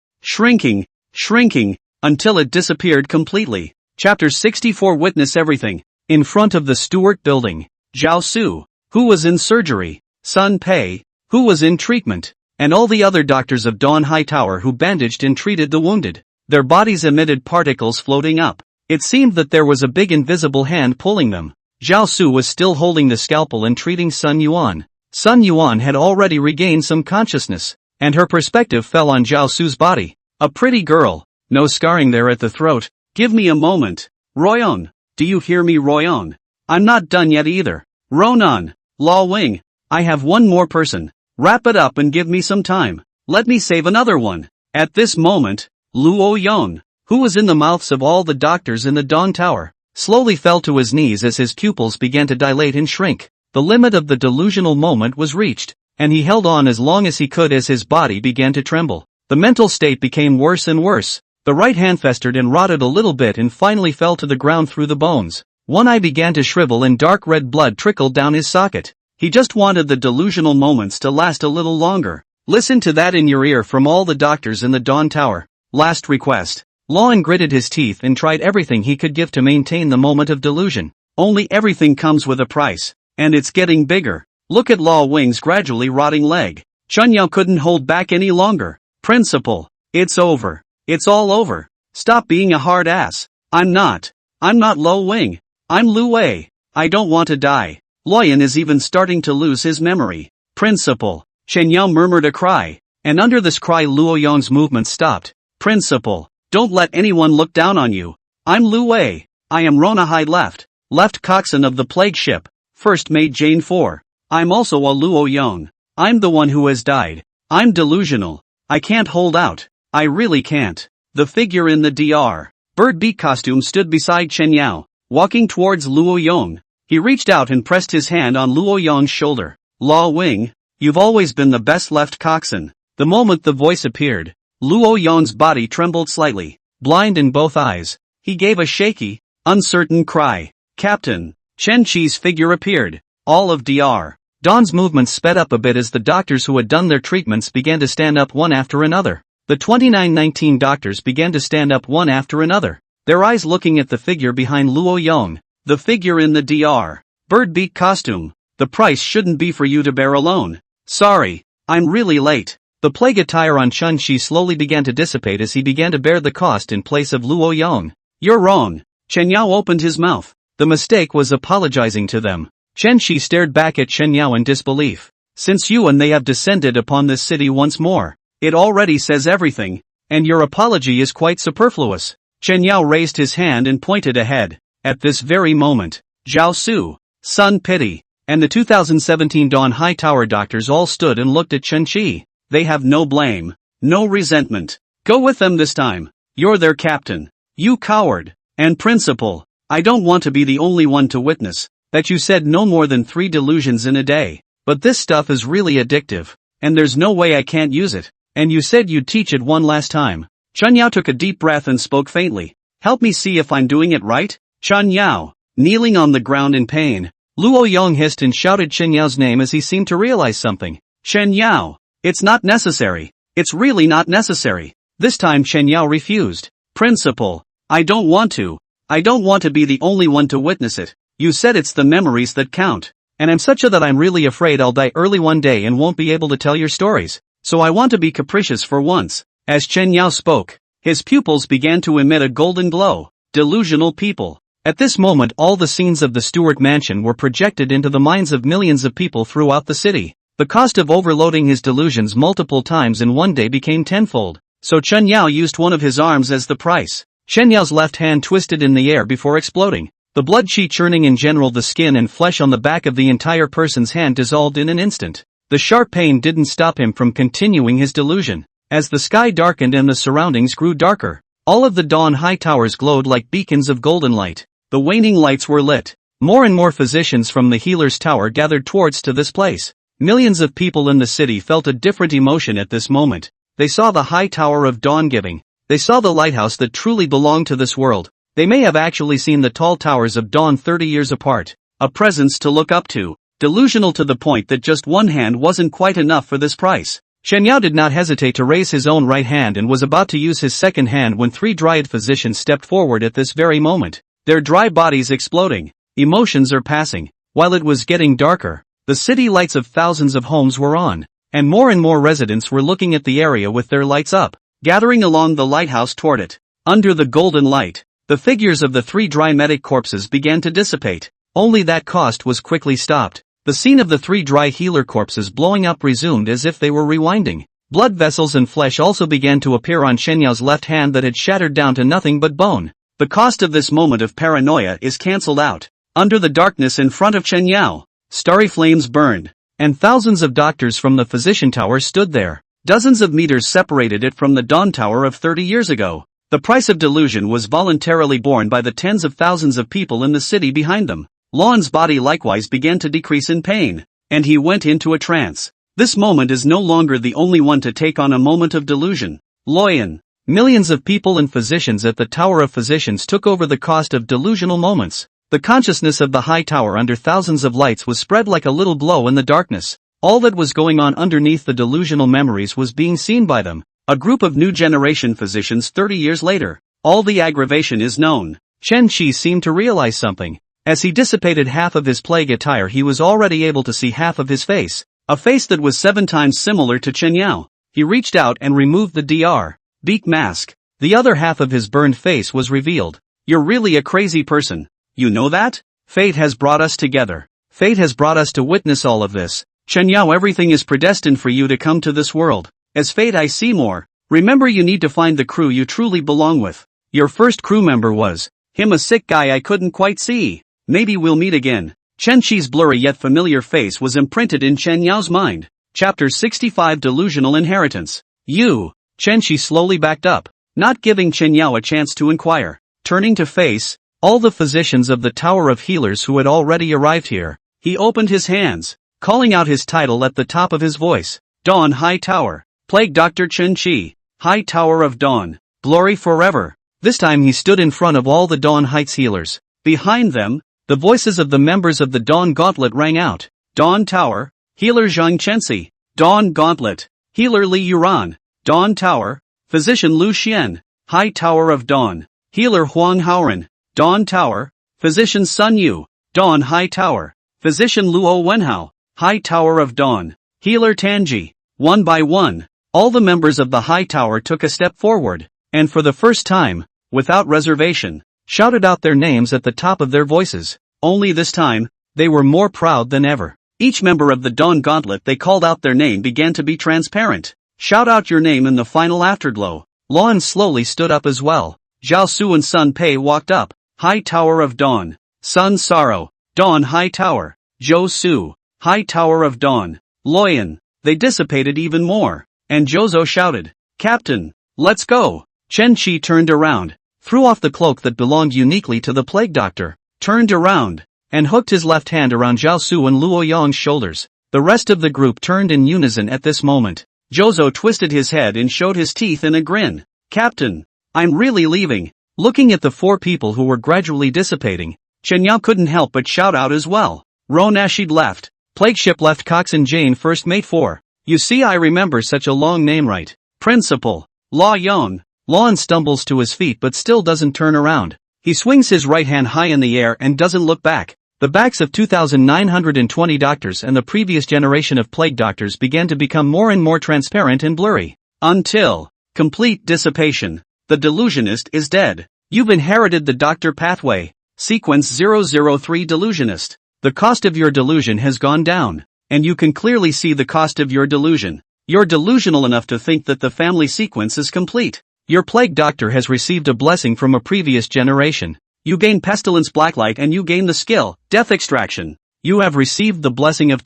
until it disappeared completely. Chapter 64. Witness everything. In front of the Stewart building, Zhao Su, who was in surgery, Sun Pei, who was in treatment, and all the other doctors of Dawn High Tower who bandaged and treated the wounded. Their bodies emitted particles floating up. It seemed that there was a big invisible hand pulling them. Zhao Su was still holding the scalpel and treating Sun Yuan. Sun Yuan had already regained some consciousness, and her perspective fell on Zhao Su's body. A pretty girl. No scarring there at the throat. Give me a moment. Royon. Do you hear me, Royon? I'm not done yet either. Ronan. Law Wing. I have one more person. Wrap it up and give me some time. Let me save another one. At this moment, Luo Yon, who was in the mouths of all the doctors in the Dawn Tower, slowly fell to his knees as his pupils began to dilate and shrink. The limit of the delusional moment was reached, and he held on as long as he could as his body began to tremble. The mental state became worse and worse. The right hand festered and rotted a little bit and finally fell to the ground through the bones. One eye began to shrivel and dark red blood trickled down his socket. He just wanted the delusional moments to last a little longer. Listen to that in your ear from all the doctors in the Dawn Tower. Last request. Lawan gritted his teeth and tried everything he could give to maintain the moment of delusion. Only everything comes with a price. And it's getting bigger. Look at Law Wing's gradually rotting leg. Chunyao couldn't hold back any longer. Principal. It's over. It's all over. Stop being a hard ass. I'm not Lo Wing. I'm Lu Wei. I don't want to die. Loyan is even starting to lose his memory. Principal. Chen Yao murmured a cry. And under this cry Luo Yong's movement stopped. Principal. Don't let anyone look down on you. I'm Lu Wei. I am Rona High Left coxswain of the plague ship. First mate Jane 4. I'm also a Luo Yong. I'm the one who has died. I'm delusional. I can't hold out. I really can't. The figure in the Dr. Bird Beak costume stood beside Chen Yao, walking towards Luo Yong. He reached out and pressed his hand on Luo Yong's shoulder. Law Wing, you've always been the best left coxswain. The moment the voice appeared, Luo Yong's body trembled slightly. Blind in both eyes, he gave a shaky, uncertain cry. Captain. Chen Chi's figure appeared. All of Dr. Dawn's movements sped up a bit as the doctors who had done their treatments began to stand up one after another. The 2919 doctors began to stand up one after another, their eyes looking at the figure behind Luo Yong. The figure in the Dr. Bird Beak costume. The price shouldn't be for you to bear alone. Sorry, I'm really late. The plague attire on Chen Chi slowly began to dissipate as he began to bear the cost in place of Luo Yong. You're wrong. Chen Yao opened his mouth. The mistake was apologizing to them. Chen Chi stared back at Chen Yao in disbelief. Since you and they have descended upon this city once more, it already says everything, and your apology is quite superfluous. Chen Yao raised his hand and pointed ahead. At this very moment, Zhao Su, Sun Pity, and the 2017 Dawn High Tower doctors all stood and looked at Chen Chi. They have no blame, no resentment. Go with them this time. You're their captain. You coward. And principal, I don't want to be the only one to witness that you said no more than 3 delusions in a day. But this stuff is really addictive, and there's no way I can't use it. And you said you'd teach it one last time. Chen Yao took a deep breath and spoke faintly. Help me see if I'm doing it right? Chen Yao, kneeling on the ground in pain. Luo Yong hissed and shouted Chen Yao's name as he seemed to realize something. Chen Yao, it's not necessary. It's really not necessary. This time Chen Yao refused. Principal, I don't want to. I don't want to be the only one to witness it. You said it's the memories that count. And I'm such a that I'm really afraid I'll die early one day and won't be able to tell your stories. So I want to be capricious for once. As Chen Yao spoke, his pupils began to emit a golden glow. Delusional people. At this moment all the scenes of the Stuart mansion were projected into the minds of millions of people throughout the city. The cost of overloading his delusions multiple times in one day became tenfold, so Chen Yao used one of his arms as the price. Chen Yao's left hand twisted in the air before exploding. The blood chi churning in general, the skin and flesh on the back of the entire person's hand dissolved in an instant. The sharp pain didn't stop him from continuing his delusion. As the sky darkened and the surroundings grew darker, all of the dawn high towers glowed like beacons of golden light. The waning lights were lit. More and more physicians from the healer's tower gathered towards to this place. Millions of people in the city felt a different emotion at this moment. They saw the high tower of dawn giving. They saw the lighthouse that truly belonged to this world. They may have actually seen the tall towers of dawn 30 years apart. A presence to look up to. Delusional to the point that just one hand wasn't quite enough for this price. Chen Yao did not hesitate to raise his own right hand and was about to use his second hand when three dryad physicians stepped forward at this very moment. Their dry bodies exploding. Emotions are passing. While it was getting darker, the city lights of thousands of homes were on, and more residents were looking at the area with their lights up, gathering along the lighthouse toward it. Under the golden light, the figures of the three dry medic corpses began to dissipate. Only that cost was quickly stopped. The scene of the three dry healer corpses blowing up resumed as if they were rewinding. Blood vessels and flesh also began to appear on Chen Yao's left hand that had shattered down to nothing but bone. The cost of this moment of paranoia is cancelled out. Under the darkness in front of Chen Yao, starry flames burned, and thousands of doctors from the physician tower stood there. Dozens of meters separated it from the dawn tower of 30 years ago. The price of delusion was voluntarily borne by the tens of thousands of people in the city behind them. Luan's body likewise began to decrease in pain, and he went into a trance. This moment is no longer the only one to take on a moment of delusion. Luoyan. Millions of people and physicians at the Tower of Physicians took over the cost of delusional moments. The consciousness of the high tower under thousands of lights was spread like a little glow in the darkness. All that was going on underneath the delusional memories was being seen by them. A group of new generation physicians 30 years later. All the aggravation is known. Chen Qi seemed to realize something. As he dissipated half of his plague attire, he was already able to see half of his face. A face that was 7 times similar to Chen Yao. He reached out and removed the Dr. Beak mask. The other half of his burned face was revealed. You're really a crazy person. You know that? Fate has brought us together. Fate has brought us to witness all of this. Chen Yao, everything is predestined for you to come to this world. As fate I see more. Remember, you need to find the crew you truly belong with. Your first crew member was him, a sick guy I couldn't quite see. Maybe we'll meet again. Chen Qi's blurry yet familiar face was imprinted in Chen Yao's mind. Chapter 65, Delusional Inheritance. You. Chen Qi slowly backed up, not giving Chen Yao a chance to inquire. Turning to face all the physicians of the Tower of Healers who had already arrived here, he opened his hands, calling out his title at the top of his voice. Dawn High Tower. Plague Dr. Chen Qi. High Tower of Dawn. Glory forever. This time he stood in front of all the Dawn Heights healers. Behind them, the voices of the members of the Dawn Gauntlet rang out. Dawn Tower. Healer Zhang Chenxi. Dawn Gauntlet. Healer Li Yuran. Dawn Tower. Physician Lu Xian. High Tower of Dawn. Healer Huang Haoran. Dawn Tower. Physician Sun Yu. Dawn High Tower. Physician Luo Wenhao. High Tower of Dawn. Healer Tanji. One by one, all the members of the High Tower took a step forward, and for the first time, without reservation, shouted out their names at the top of their voices. Only this time, they were more proud than ever. Each member of the Dawn Gauntlet they called out their name began to be transparent. Shout out your name in the final afterglow. Luan slowly stood up as well. Zhao Su and Sun Pei walked up. High Tower of Dawn. Sun Sorrow. Dawn High Tower. Zhou Su. High Tower of Dawn. Luoyan. They dissipated even more, and Zhou shouted, Captain, let's go. Chen Qi turned around, threw off the cloak that belonged uniquely to the plague doctor, turned around, and hooked his left hand around Zhao Su and Luo Yang's shoulders. The rest of the group turned in unison at this moment. Zhou twisted his head and showed his teeth in a grin. Captain, I'm really leaving. Looking at the 4 people who were gradually dissipating, Chen Yao couldn't help but shout out as well. Ron Ashid left. Plague ship left. Cox and Jane first mate 4. You see, I remember such a long name right. Principal. La Yong. Luan stumbles to his feet but still doesn't turn around. He swings his right hand high in the air and doesn't look back. The backs of 2,920 doctors and the previous generation of plague doctors began to become more and more transparent and blurry. Until complete dissipation. The delusionist is dead. You've inherited the doctor pathway. Sequence 003 Delusionist. The cost of your delusion has gone down, and you can clearly see the cost of your delusion. You're delusional enough to think that the family sequence is complete. Your plague doctor has received a blessing from a previous generation. You gain pestilence blacklight and you gain the skill, death extraction. You have received the blessing of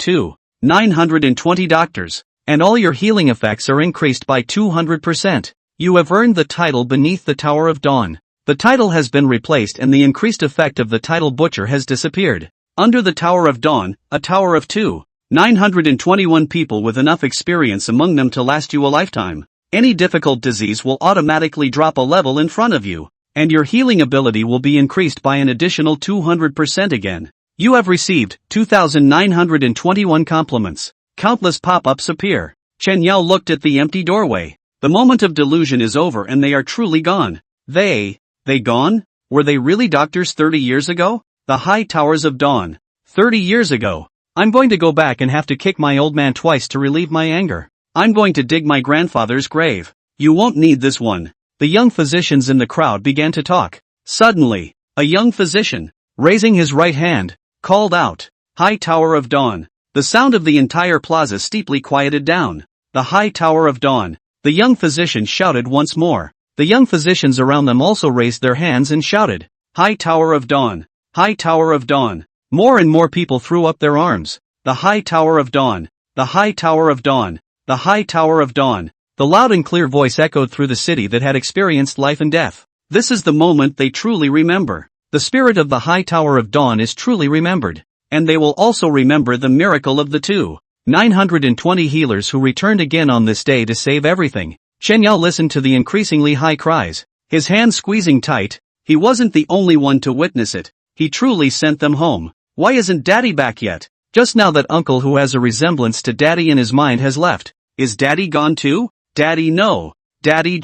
920 doctors, and all your healing effects are increased by 200%. You have earned the title Beneath the Tower of Dawn. The title has been replaced and the increased effect of the title Butcher has disappeared. Under the Tower of Dawn, a tower of 921 people with enough experience among them to last you a lifetime. Any difficult disease will automatically drop a level in front of you, and your healing ability will be increased by an additional 200% again. You have received 2,921 compliments. Countless pop-ups appear. Chen Yao looked at the empty doorway. The moment of delusion is over and they are truly gone. They gone? Were they really doctors 30 years ago? The High Towers of Dawn. 30 years ago. I'm going to go back and have to kick my old man twice to relieve my anger. I'm going to dig my grandfather's grave. You won't need this one. The young physicians in the crowd began to talk. Suddenly, a young physician, raising his right hand, called out, High Tower of Dawn. The sound of the entire plaza steeply quieted down. The High Tower of Dawn. The young physician shouted once more. The young physicians around them also raised their hands and shouted, High Tower of Dawn. High Tower of Dawn. More and more people threw up their arms. The High Tower of Dawn. The High Tower of Dawn. The High Tower of Dawn. The loud and clear voice echoed through the city that had experienced life and death. This is the moment they truly remember. The spirit of the High Tower of Dawn is truly remembered. And they will also remember the miracle of the 920 healers who returned again on this day to save everything. Chen Yao listened to the increasingly high cries, his hands squeezing tight. He wasn't the only one to witness it. He truly sent them home. Why isn't Daddy back yet? Just now that uncle who has a resemblance to Daddy in his mind has left. Is Daddy gone too? Daddy no. Daddy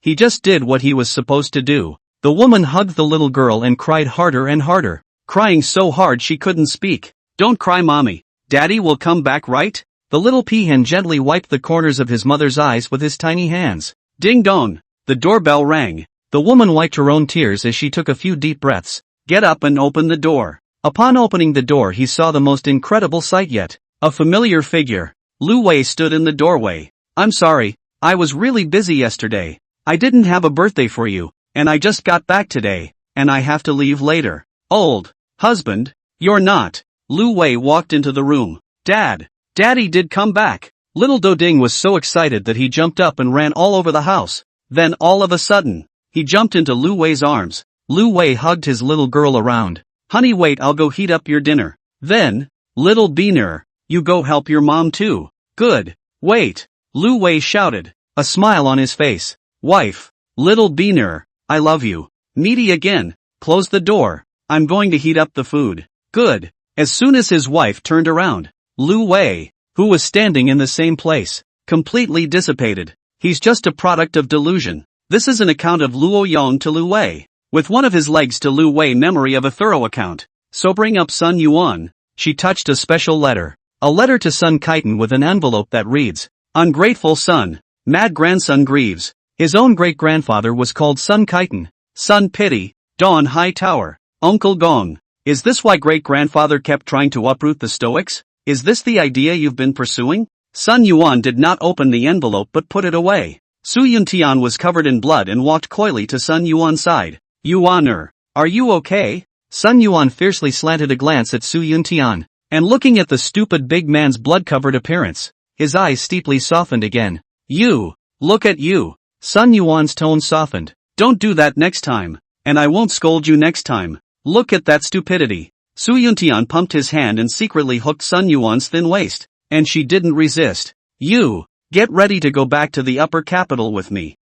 he just did what he was supposed to do. The woman hugged the little girl and cried harder and harder, crying so hard she couldn't speak. Don't cry, mommy. Daddy will come back, right? The little peahen gently wiped the corners of his mother's eyes with his tiny hands. Ding dong. The doorbell rang. The woman wiped her own tears as she took a few deep breaths. Get up and open the door. Upon opening the door he saw the most incredible sight yet. A familiar figure. Lu Wei stood in the doorway. I'm sorry, I was really busy yesterday. I didn't have a birthday for you, and I just got back today, and I have to leave later. Old husband, you're not. Lu Wei walked into the room. Daddy did come back. Little Doding was so excited that he jumped up and ran all over the house. Then all of a sudden, he jumped into Lu Wei's arms. Lu Wei hugged his little girl around. Honey, wait, I'll go heat up your dinner. Then, little Beaner, you go help your mom too. Good. Wait. Lu Wei shouted, a smile on his face. Wife. Little Beaner, I love you. Needy again. Close the door. I'm going to heat up the food. Good. As soon as his wife turned around, Lu Wei, who was standing in the same place, completely dissipated. He's just a product of delusion. This is an account of Luo Yong to Lu Wei, with one of his legs to Lu Wei, memory of a thorough account. So bring up Sun Yuan. She touched a special letter. A letter to Sun Kaitan with an envelope that reads, Ungrateful son. Mad grandson grieves. His own great-grandfather was called Sun Kaitan. Sun Pity. Dawn High Tower. Uncle Gong. Is this why great-grandfather kept trying to uproot the Stoics? Is this the idea you've been pursuing? Sun Yuan did not open the envelope but put it away. Su Yuntian was covered in blood and walked coyly to Sun Yuan's side. Yuaner, are you okay? Sun Yuan fiercely slanted a glance at Su Yuntian, and looking at the stupid big man's blood-covered appearance, his eyes steeply softened again. You, look at you. Sun Yuan's tone softened. Don't do that next time, and I won't scold you next time. Look at that stupidity. Su Yuntian pumped his hand and secretly hooked Sun Yuan's thin waist, and she didn't resist. You, get ready to go back to the upper capital with me.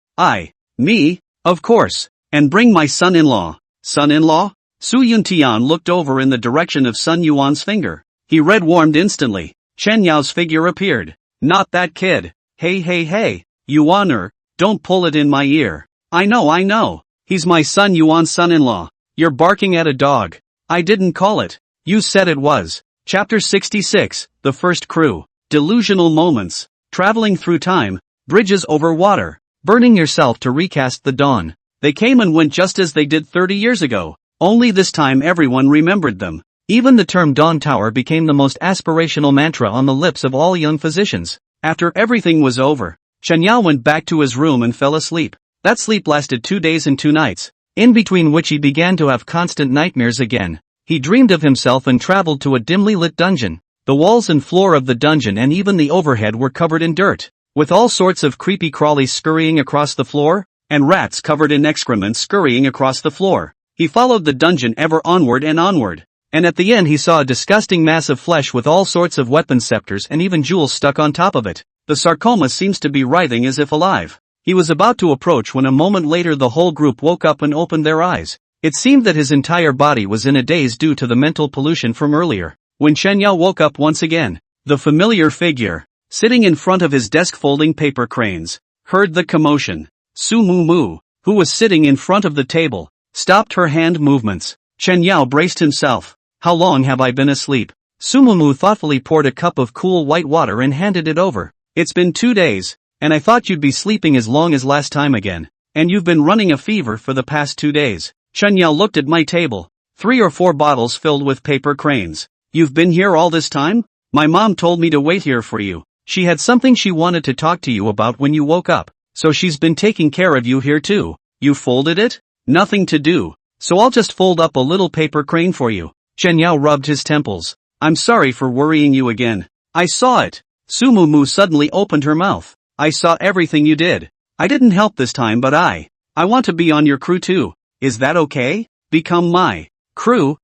Me? Of course. And bring my son-in-law. Son-in-law? Su Yuntian looked over in the direction of Sun Yuan's finger. He red-warmed instantly. Chen Yao's figure appeared. Not that kid. Hey. Yuaner, don't pull it in my ear. I know. He's my son Yuan's son-in-law. You're barking at a dog. I didn't call it. You said it was. Chapter 66, The First Crew. Delusional moments. Traveling through time. Bridges over water. Burning yourself to recast the dawn. They came and went just as they did 30 years ago. Only this time everyone remembered them. Even the term Dawn Tower became the most aspirational mantra on the lips of all young physicians. After everything was over, Chen Yao went back to his room and fell asleep. That sleep lasted 2 days and 2 nights, in between which he began to have constant nightmares again. He dreamed of himself and traveled to a dimly lit dungeon. The walls and floor of the dungeon and even the overhead were covered in dirt, with all sorts of creepy crawlies scurrying across the floor, and rats covered in excrement scurrying across the floor. He followed the dungeon ever onward, and at the end he saw a disgusting mass of flesh with all sorts of weapon scepters and even jewels stuck on top of it. The sarcoma seems to be writhing as if alive. He was about to approach when a moment later the whole group woke up and opened their eyes. It seemed that his entire body was in a daze due to the mental pollution from earlier. When Chen Yao woke up once again, the familiar figure, sitting in front of his desk folding paper cranes, heard the commotion. Su Mu Mu, who was sitting in front of the table, stopped her hand movements. Chen Yao braced himself. How long have I been asleep? Su Mu Mu thoughtfully poured a cup of cool white water and handed it over. It's been 2 days, and I thought you'd be sleeping as long as last time again. And you've been running a fever for the past 2 days. Chen Yao looked at my table. 3 or 4 bottles filled with paper cranes. You've been here all this time? My mom told me to wait here for you. She had something she wanted to talk to you about when you woke up, so she's been taking care of you here too. You folded it? Nothing to do, so I'll just fold up a little paper crane for you. Chen Yao rubbed his temples. I'm sorry for worrying you again. I saw it. Su Mu Mu suddenly opened her mouth. I saw everything you did. I didn't help this time, but I want to be on your crew too. Is that okay? Become my crew?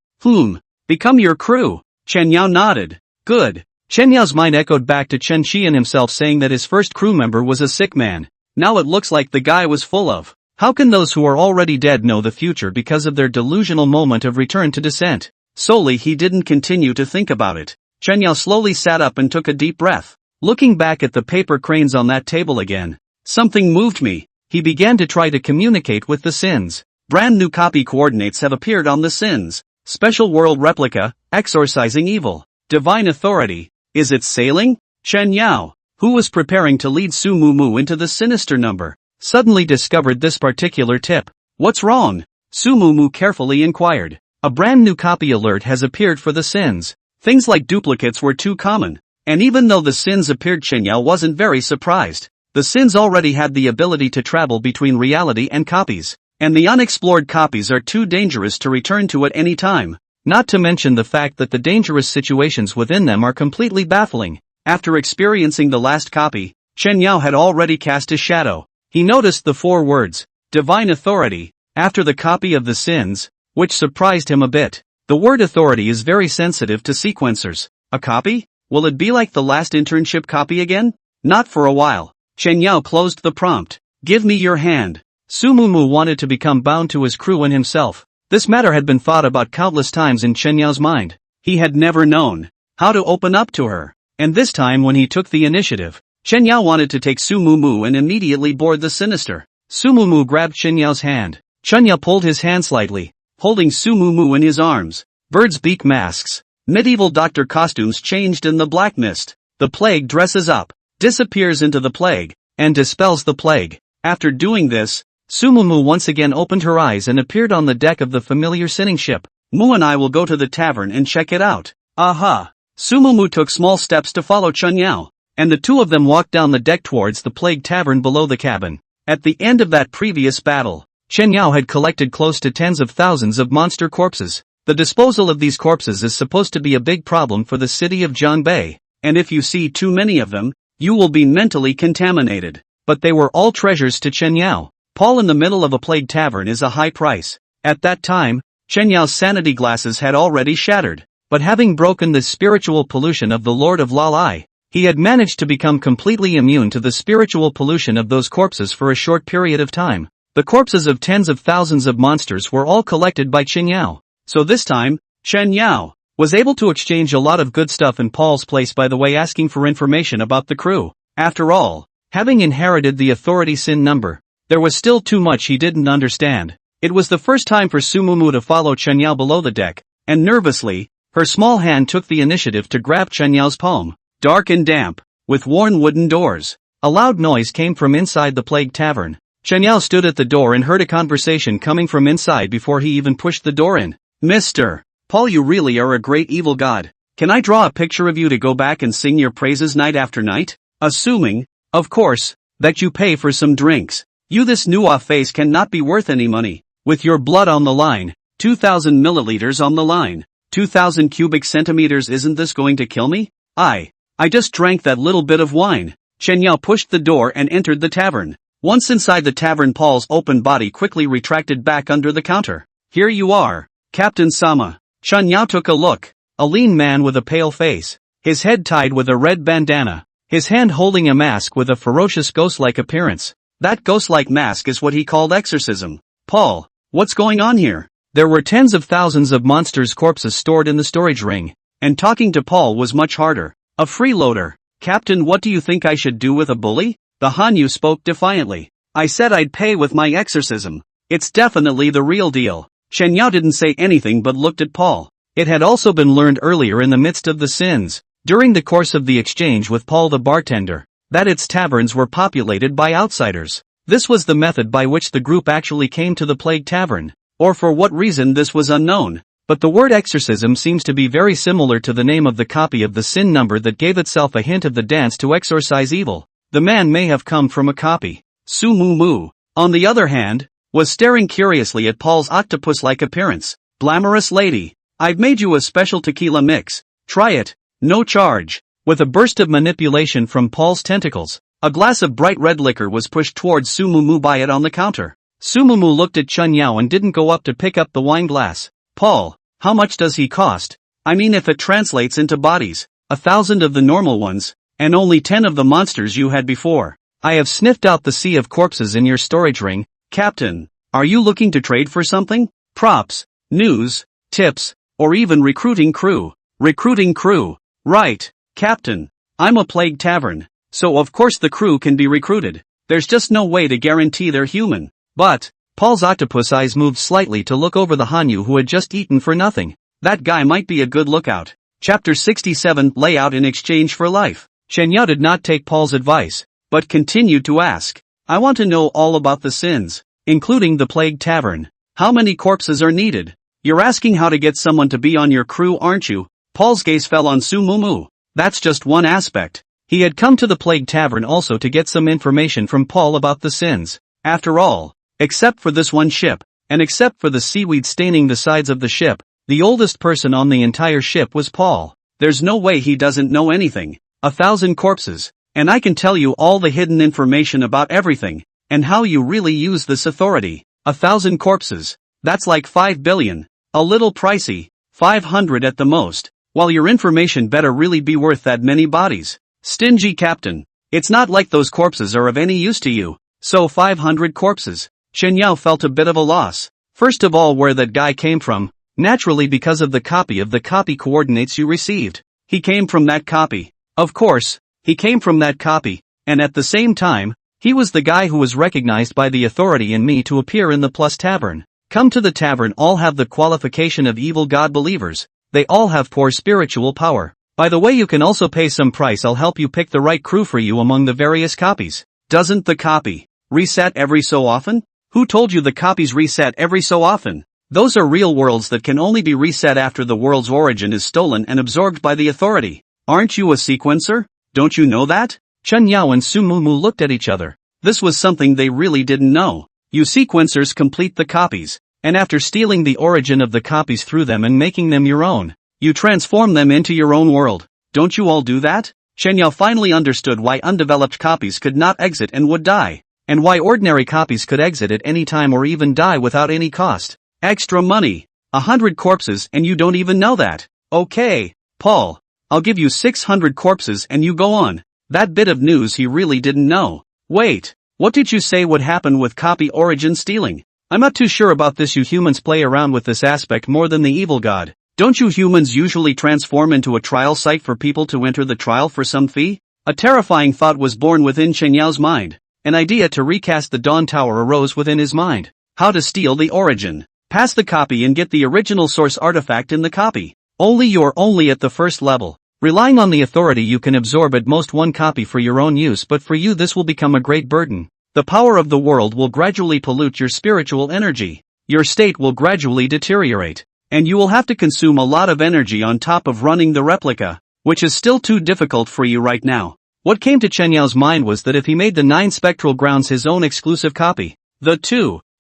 Become your crew. Chen Yao nodded. Good. Chen Yao's mind echoed back to Chen Qian himself saying that his first crew member was a sick man. Now it looks like the guy was full of. How can those who are already dead know the future because of their delusional moment of return to descent? Solely he didn't continue to think about it. Chen Yao slowly sat up and took a deep breath. Looking back at the paper cranes on that table again, something moved me. He began to try to communicate with the Sins. Brand new copy coordinates have appeared on the Sins. Special world replica, exorcising evil. Divine authority. Is it sailing? Chen Yao, who was preparing to lead Su Mu Mu into the sinister number, suddenly discovered this particular tip. What's wrong? Su Mu Mu carefully inquired. A brand new copy alert has appeared for the Sins. Things like duplicates were too common. And even though the Sins appeared, Chen Yao wasn't very surprised. The Sins already had the ability to travel between reality and copies. And the unexplored copies are too dangerous to return to at any time. Not to mention the fact that the dangerous situations within them are completely baffling. After experiencing the last copy, Chen Yao had already cast his shadow. He noticed the 4 words, Divine Authority, after the copy of the Sins, which surprised him a bit. The word authority is very sensitive to sequencers. A copy? Will it be like the last internship copy again? Not for a while. Chen Yao closed the prompt. Give me your hand. Su Mu Mu wanted to become bound to his crew and himself. This matter had been thought about countless times in Chen Yao's mind. He had never known how to open up to her. And this time when he took the initiative, Chen Yao wanted to take Su Mu Mu and immediately board the sinister. Su Mu Mu grabbed Chen Yao's hand. Chen Yao pulled his hand slightly, holding Su Mu Mu in his arms. Bird's beak masks. Medieval doctor costumes changed in the black mist. The plague dresses up, disappears into the plague, and dispels the plague. After doing this, Su Mu Mu once again opened her eyes and appeared on the deck of the familiar sinning ship. Mu and I will go to the tavern and check it out. Aha! Su Mu Mu took small steps to follow Chen Yao, and the two of them walked down the deck towards the plague tavern below the cabin. At the end of that previous battle, Chen Yao had collected close to tens of thousands of monster corpses. The disposal of these corpses is supposed to be a big problem for the city of Zhangbei, and if you see too many of them, you will be mentally contaminated. But they were all treasures to Chen Yao. Paul in the middle of a plague tavern is a high price. At that time, Chen Yao's sanity glasses had already shattered, but having broken the spiritual pollution of the Lord of Lalai, he had managed to become completely immune to the spiritual pollution of those corpses for a short period of time. The corpses of tens of thousands of monsters were all collected by Chen Yao. So this time, Chen Yao was able to exchange a lot of good stuff in Paul's place, by the way, asking for information about the crew. After all, having inherited the authority sin number, there was still too much he didn't understand. It was the first time for Su Mu Mu to follow Chen Yao below the deck, and nervously, her small hand took the initiative to grab Chen Yao's palm. Dark and damp, with worn wooden doors. A loud noise came from inside the plague tavern. Chen Yao stood at the door and heard a conversation coming from inside before he even pushed the door in. Mr. Paul, you really are a great evil god. Can I draw a picture of you to go back and sing your praises night after night? Assuming, of course, that you pay for some drinks. You, this Nua face cannot be worth any money. With your blood on the line, 2,000 milliliters on the line, 2,000 cubic centimeters, isn't this going to kill me? I just drank that little bit of wine. Chen Yao pushed the door and entered the tavern. Once inside the tavern, Paul's open body quickly retracted back under the counter. Here you are, Captain Sama. Chen Yao took a look. A lean man with a pale face, his head tied with a red bandana, his hand holding a mask with a ferocious ghost-like appearance. That ghost-like mask is what he called exorcism. Paul, what's going on here? There were tens of thousands of monsters' corpses stored in the storage ring, and talking to Paul was much harder. A freeloader. Captain, what do you think I should do with a bully? The Hanyu spoke defiantly. I said I'd pay with my exorcism. It's definitely the real deal. Chen Yao didn't say anything but looked at Paul. It had also been learned earlier in the midst of the sins, during the course of the exchange with Paul the bartender, that its taverns were populated by outsiders. This was the method by which the group actually came to the Plague Tavern, or for what reason this was unknown, but the word exorcism seems to be very similar to the name of the copy of the sin number that gave itself a hint of the dance to exorcise evil. The man may have come from a copy. Su Mu Mu, on the other hand, was staring curiously at Paul's octopus-like appearance. Glamorous lady, I've made you a special tequila mix. Try it. No charge. With a burst of manipulation from Paul's tentacles, a glass of bright red liquor was pushed towards Su Mu Mu by it on the counter. Su Mu Mu looked at Chen Yao and didn't go up to pick up the wine glass. Paul, how much does he cost? I mean, if it translates into bodies, 1,000 of the normal ones, and only 10 of the monsters you had before. I have sniffed out the sea of corpses in your storage ring. Captain, are you looking to trade for something? Props, news, tips, or even recruiting crew? Recruiting crew. Right, Captain. I'm a Plague Tavern, so of course the crew can be recruited. There's just no way to guarantee they're human. But, Paul's octopus eyes moved slightly to look over the Hanyu who had just eaten for nothing. That guy might be a good lookout. Chapter 67, Layout in Exchange for Life. Chen Yao did not take Paul's advice, but continued to ask. I want to know all about the sins, including the Plague Tavern. How many corpses are needed? You're asking how to get someone to be on your crew, aren't you? Paul's gaze fell on Su Mu Mu. That's just one aspect. He had come to the Plague Tavern also to get some information from Paul about the sins. After all, except for this one ship, and except for the seaweed staining the sides of the ship, the oldest person on the entire ship was Paul. There's no way he doesn't know anything. 1,000 corpses, and I can tell you all the hidden information about everything, and how you really use this authority. 1,000 corpses. That's like 5 billion. A little pricey. 500 at the most. While your information better really be worth that many bodies. Stingy Captain. It's not like those corpses are of any use to you. So 500 corpses. Chen Yao felt a bit of a loss. First of all, where that guy came from. Naturally, because of the copy coordinates you received. He came from that copy. Of course, he came from that copy, and at the same time, he was the guy who was recognized by the authority and me to appear in the Plus Tavern. Come to the tavern, all have the qualification of evil god believers. They all have poor spiritual power. By the way, you can also pay some price. I'll help you pick the right crew for you among the various copies. Doesn't the copy reset every so often? Who told you the copies reset every so often? Those are real worlds that can only be reset after the world's origin is stolen and absorbed by the authority. Aren't you a sequencer? Don't you know that? Chen Yao and Su Mu Mu looked at each other. This was something they really didn't know. You sequencers complete the copies, and after stealing the origin of the copies through them and making them your own, you transform them into your own world. Don't you all do that? Chen Yao finally understood why undeveloped copies could not exit and would die, and why ordinary copies could exit at any time or even die without any cost. Extra money. 100 corpses and you don't even know that. Okay, Paul. I'll give you 600 corpses and you go on. That bit of news he really didn't know. Wait, what did you say would happen with copy origin stealing? I'm not too sure about this. You humans play around with this aspect more than the evil god. Don't you humans usually transform into a trial site for people to enter the trial for some fee? A terrifying thought was born within Chen Yao's mind. An idea to recast the Dawn Tower arose within his mind. How to steal the origin. Pass the copy and get the original source artifact in the copy. You're only at the first level. Relying on the authority, you can absorb at most one copy for your own use, but for you this will become a great burden. The power of the world will gradually pollute your spiritual energy. Your state will gradually deteriorate. And you will have to consume a lot of energy on top of running the replica, which is still too difficult for you right now. What came to Chen Yao's mind was that if he made the 9 spectral grounds his own exclusive copy, the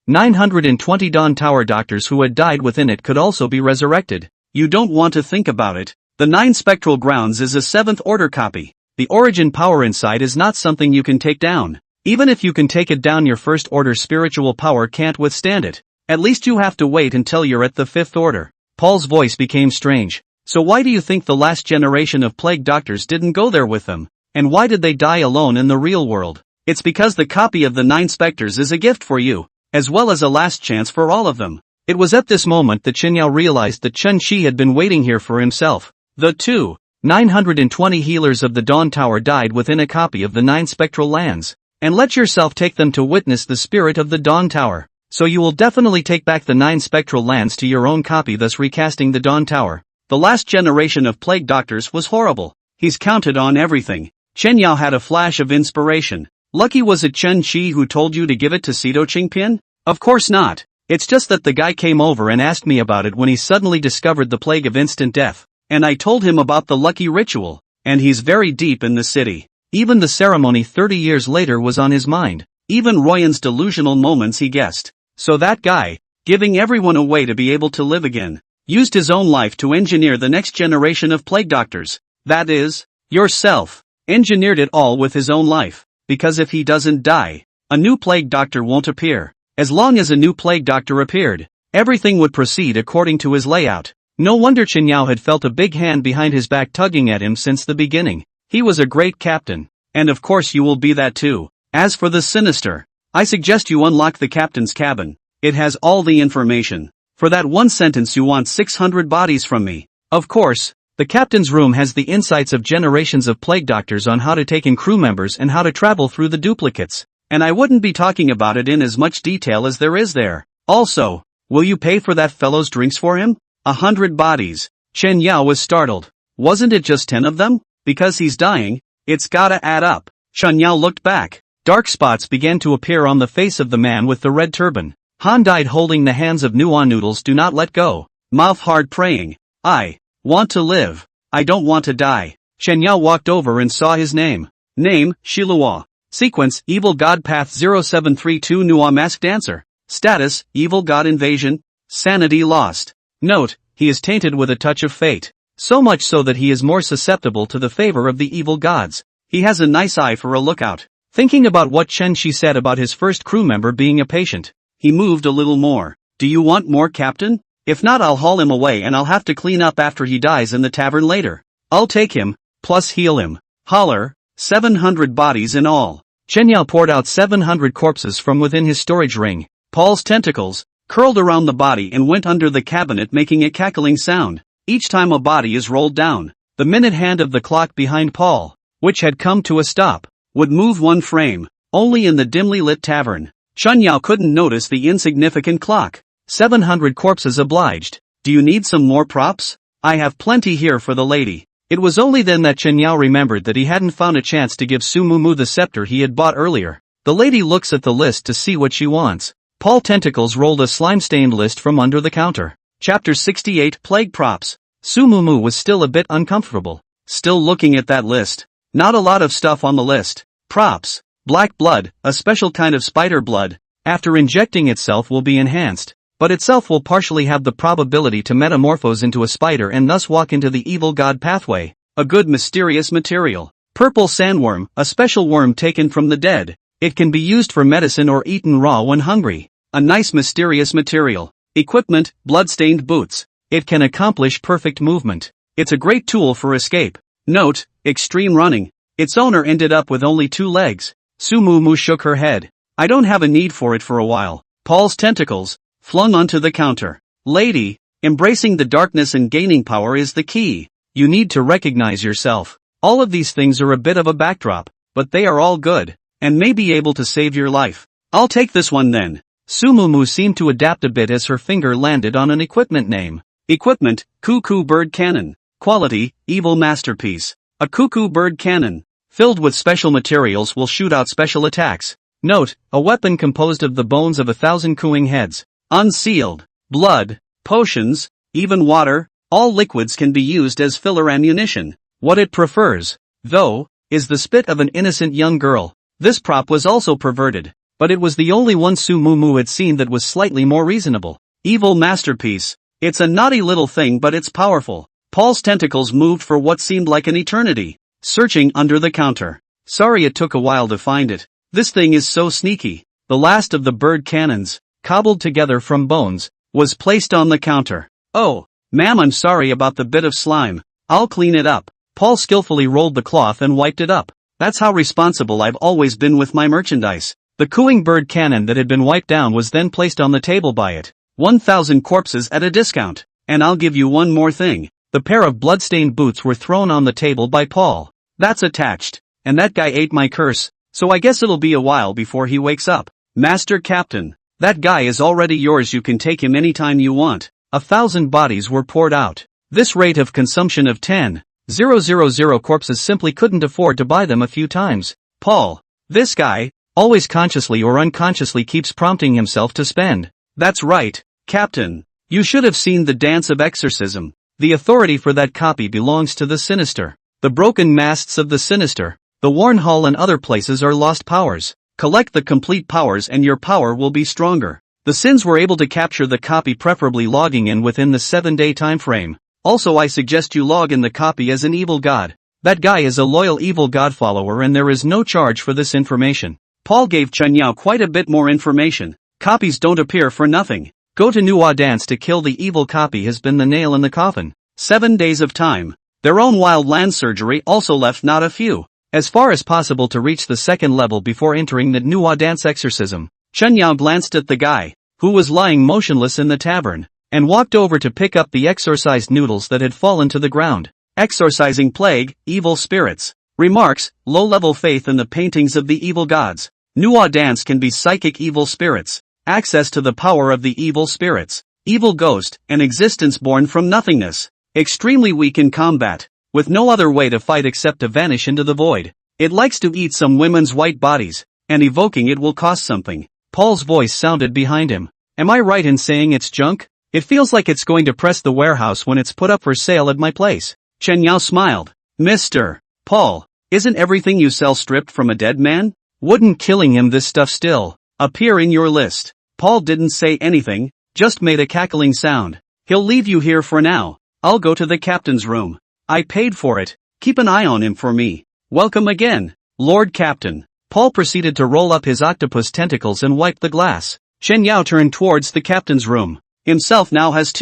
920 Dawn Tower doctors who had died within it could also be resurrected. You don't want to think about it. The 9 spectral grounds is a 7th order copy. The origin power inside is not something you can take down. Even if you can take it down, your 1st order spiritual power can't withstand it. At least you have to wait until you're at the 5th order. Paul's voice became strange. So why do you think the last generation of plague doctors didn't go there with them? And why did they die alone in the real world? It's because the copy of the 9 specters is a gift for you, as well as a last chance for all of them. It was at this moment that Chen Yao realized that Chen Shi had been waiting here for himself. The 920 healers of the Dawn Tower died within a copy of the 9 spectral lands. And let yourself take them to witness the spirit of the Dawn Tower. So you will definitely take back the 9 spectral lands to your own copy, thus recasting the Dawn Tower. The last generation of plague doctors was horrible. He's counted on everything. Chen Yao had a flash of inspiration. Lucky, was it Chen Shi who told you to give it to Sito Qingpian? Of course not. It's just that the guy came over and asked me about it when he suddenly discovered the plague of instant death. And I told him about the lucky ritual. And he's very deep in the city. Even the ceremony 30 years later was on his mind. Even Royan's delusional moments he guessed. So that guy, giving everyone a way to be able to live again, used his own life to engineer the next generation of plague doctors. That is, yourself. Engineered it all with his own life. Because if he doesn't die, a new plague doctor won't appear. As long as a new plague doctor appeared, everything would proceed according to his layout. No wonder Chen Yao had felt a big hand behind his back tugging at him since the beginning. He was a great captain. And of course you will be that too. As for the sinister, I suggest you unlock the captain's cabin. It has all the information. For that one sentence you want 600 bodies from me. Of course, the captain's room has the insights of generations of plague doctors on how to take in crew members and how to travel through the duplicates. And I wouldn't be talking about it in as much detail as there is there. Also, will you pay for that fellow's drinks for him? 100 bodies. Chen Yao was startled. Wasn't it just 10 of them? Because he's dying, it's gotta add up. Chen Yao looked back. Dark spots began to appear on the face of the man with the red turban. Han died holding the hands of Nuan Noodles. Do not let go. Mouth hard praying. I want to live. I don't want to die. Chen Yao walked over and saw his name. Name, Shiluo. Sequence, Evil God Path 0732 Nuwa Mask Dancer. Status, Evil God Invasion. Sanity lost. Note, he is tainted with a touch of fate. So much so that he is more susceptible to the favor of the evil gods. He has a nice eye for a lookout. Thinking about what Chen Shi said about his first crew member being a patient, he moved a little more. Do you want more, Captain? If not, I'll haul him away and I'll have to clean up after he dies in the tavern later. I'll take him, plus heal him. Holler, 700 bodies in all. Chen Yao poured out 700 corpses from within his storage ring. Paul's tentacles curled around the body and went under the cabinet, making a cackling sound. Each time a body is rolled down, the minute hand of the clock behind Paul, which had come to a stop, would move 1 frame, only in the dimly lit tavern. Chen Yao couldn't notice the insignificant clock. 700 corpses obliged. Do you need some more props? I have plenty here for the lady. It was only then that Chen Yao remembered that he hadn't found a chance to give Su Mumu the scepter he had bought earlier. The lady looks at the list to see what she wants. Paul Tentacles rolled a slime-stained list from under the counter. Chapter 68 Plague Props. Su Mumu was still a bit uncomfortable. Still looking at that list. Not a lot of stuff on the list. Props. Black blood, a special kind of spider blood, after injecting itself will be enhanced, but itself will partially have the probability to metamorphose into a spider and thus walk into the evil god pathway. A good mysterious material. Purple sandworm, a special worm taken from the dead. It can be used for medicine or eaten raw when hungry. A nice mysterious material. Equipment, blood-stained boots. It can accomplish perfect movement. It's a great tool for escape. Note, extreme running. Its owner ended up with only 2 legs. Su Mumu shook her head. I don't have a need for it for a while. Paul's tentacles, flung onto the counter. Lady, embracing the darkness and gaining power is the key. You need to recognize yourself. All of these things are a bit of a backdrop, but they are all good, and may be able to save your life. I'll take this one then. Su Mumu seemed to adapt a bit as her finger landed on an equipment name. Equipment, Cuckoo Bird Cannon. Quality, Evil Masterpiece. A cuckoo bird cannon, filled with special materials, will shoot out special attacks. Note, a weapon composed of the bones of 1,000 cooing heads. Unsealed. Blood, potions, even water, all liquids can be used as filler ammunition. What it prefers, though, is the spit of an innocent young girl. This prop was also perverted, but it was the only one Su Mumu had seen that was slightly more reasonable. Evil masterpiece. It's a naughty little thing, but it's powerful. Paul's tentacles moved for what seemed like an eternity, searching under the counter. Sorry it took a while to find it. This thing is so sneaky. The last of the bird cannons, cobbled together from bones, was placed on the counter. Oh, ma'am, I'm sorry about the bit of slime. I'll clean it up. Paul skillfully rolled the cloth and wiped it up. That's how responsible I've always been with my merchandise. The cooing bird cannon that had been wiped down was then placed on the table by it. 1,000 corpses at a discount. And I'll give you one more thing. The pair of bloodstained boots were thrown on the table by Paul. That's attached. And that guy ate my curse, so I guess it'll be a while before he wakes up. Master Captain. That guy is already yours, you can take him anytime you want. 1,000 bodies were poured out. This rate of consumption of 10,000 corpses simply couldn't afford to buy them a few times. Paul. This guy, always consciously or unconsciously keeps prompting himself to spend. That's right, Captain. You should have seen the dance of exorcism. The authority for that copy belongs to the sinister. The broken masts of the sinister, the worn hull and other places are lost powers. Collect the complete powers and your power will be stronger. The Sins were able to capture the copy, preferably logging in within the 7-day time frame. Also, I suggest you log in the copy as an evil god. That guy is a loyal evil god follower and there is no charge for this information. Paul gave Chen Yao quite a bit more information. Copies don't appear for nothing. Go to Nuwa Dance to kill the evil copy has been the nail in the coffin. 7 days of time. Their own wild land surgery also left not a few. As far as possible to reach the second level before entering the Nuwa Dance exorcism. Chen Yao glanced at the guy, who was lying motionless in the tavern, and walked over to pick up the exorcised noodles that had fallen to the ground. Exorcising plague, evil spirits. Remarks, low-level faith in the paintings of the evil gods. Nuwa Dance can be psychic evil spirits. Access to the power of the evil spirits. Evil ghost, an existence born from nothingness. Extremely weak in combat, with no other way to fight except to vanish into the void. It likes to eat some women's white bodies, and evoking it will cost something. Paul's voice sounded behind him. Am I right in saying it's junk? It feels like it's going to press the warehouse when it's put up for sale at my place. Chen Yao smiled. Mr. Paul, isn't everything you sell stripped from a dead man? Wouldn't killing him this stuff still appear in your list? Paul didn't say anything, just made a cackling sound. He'll leave you here for now. I'll go to the captain's room. I paid for it. Keep an eye on him for me. Welcome again, Lord Captain. Paul proceeded to roll up his octopus tentacles and wipe the glass. Chen Yao turned towards the captain's room. Himself now has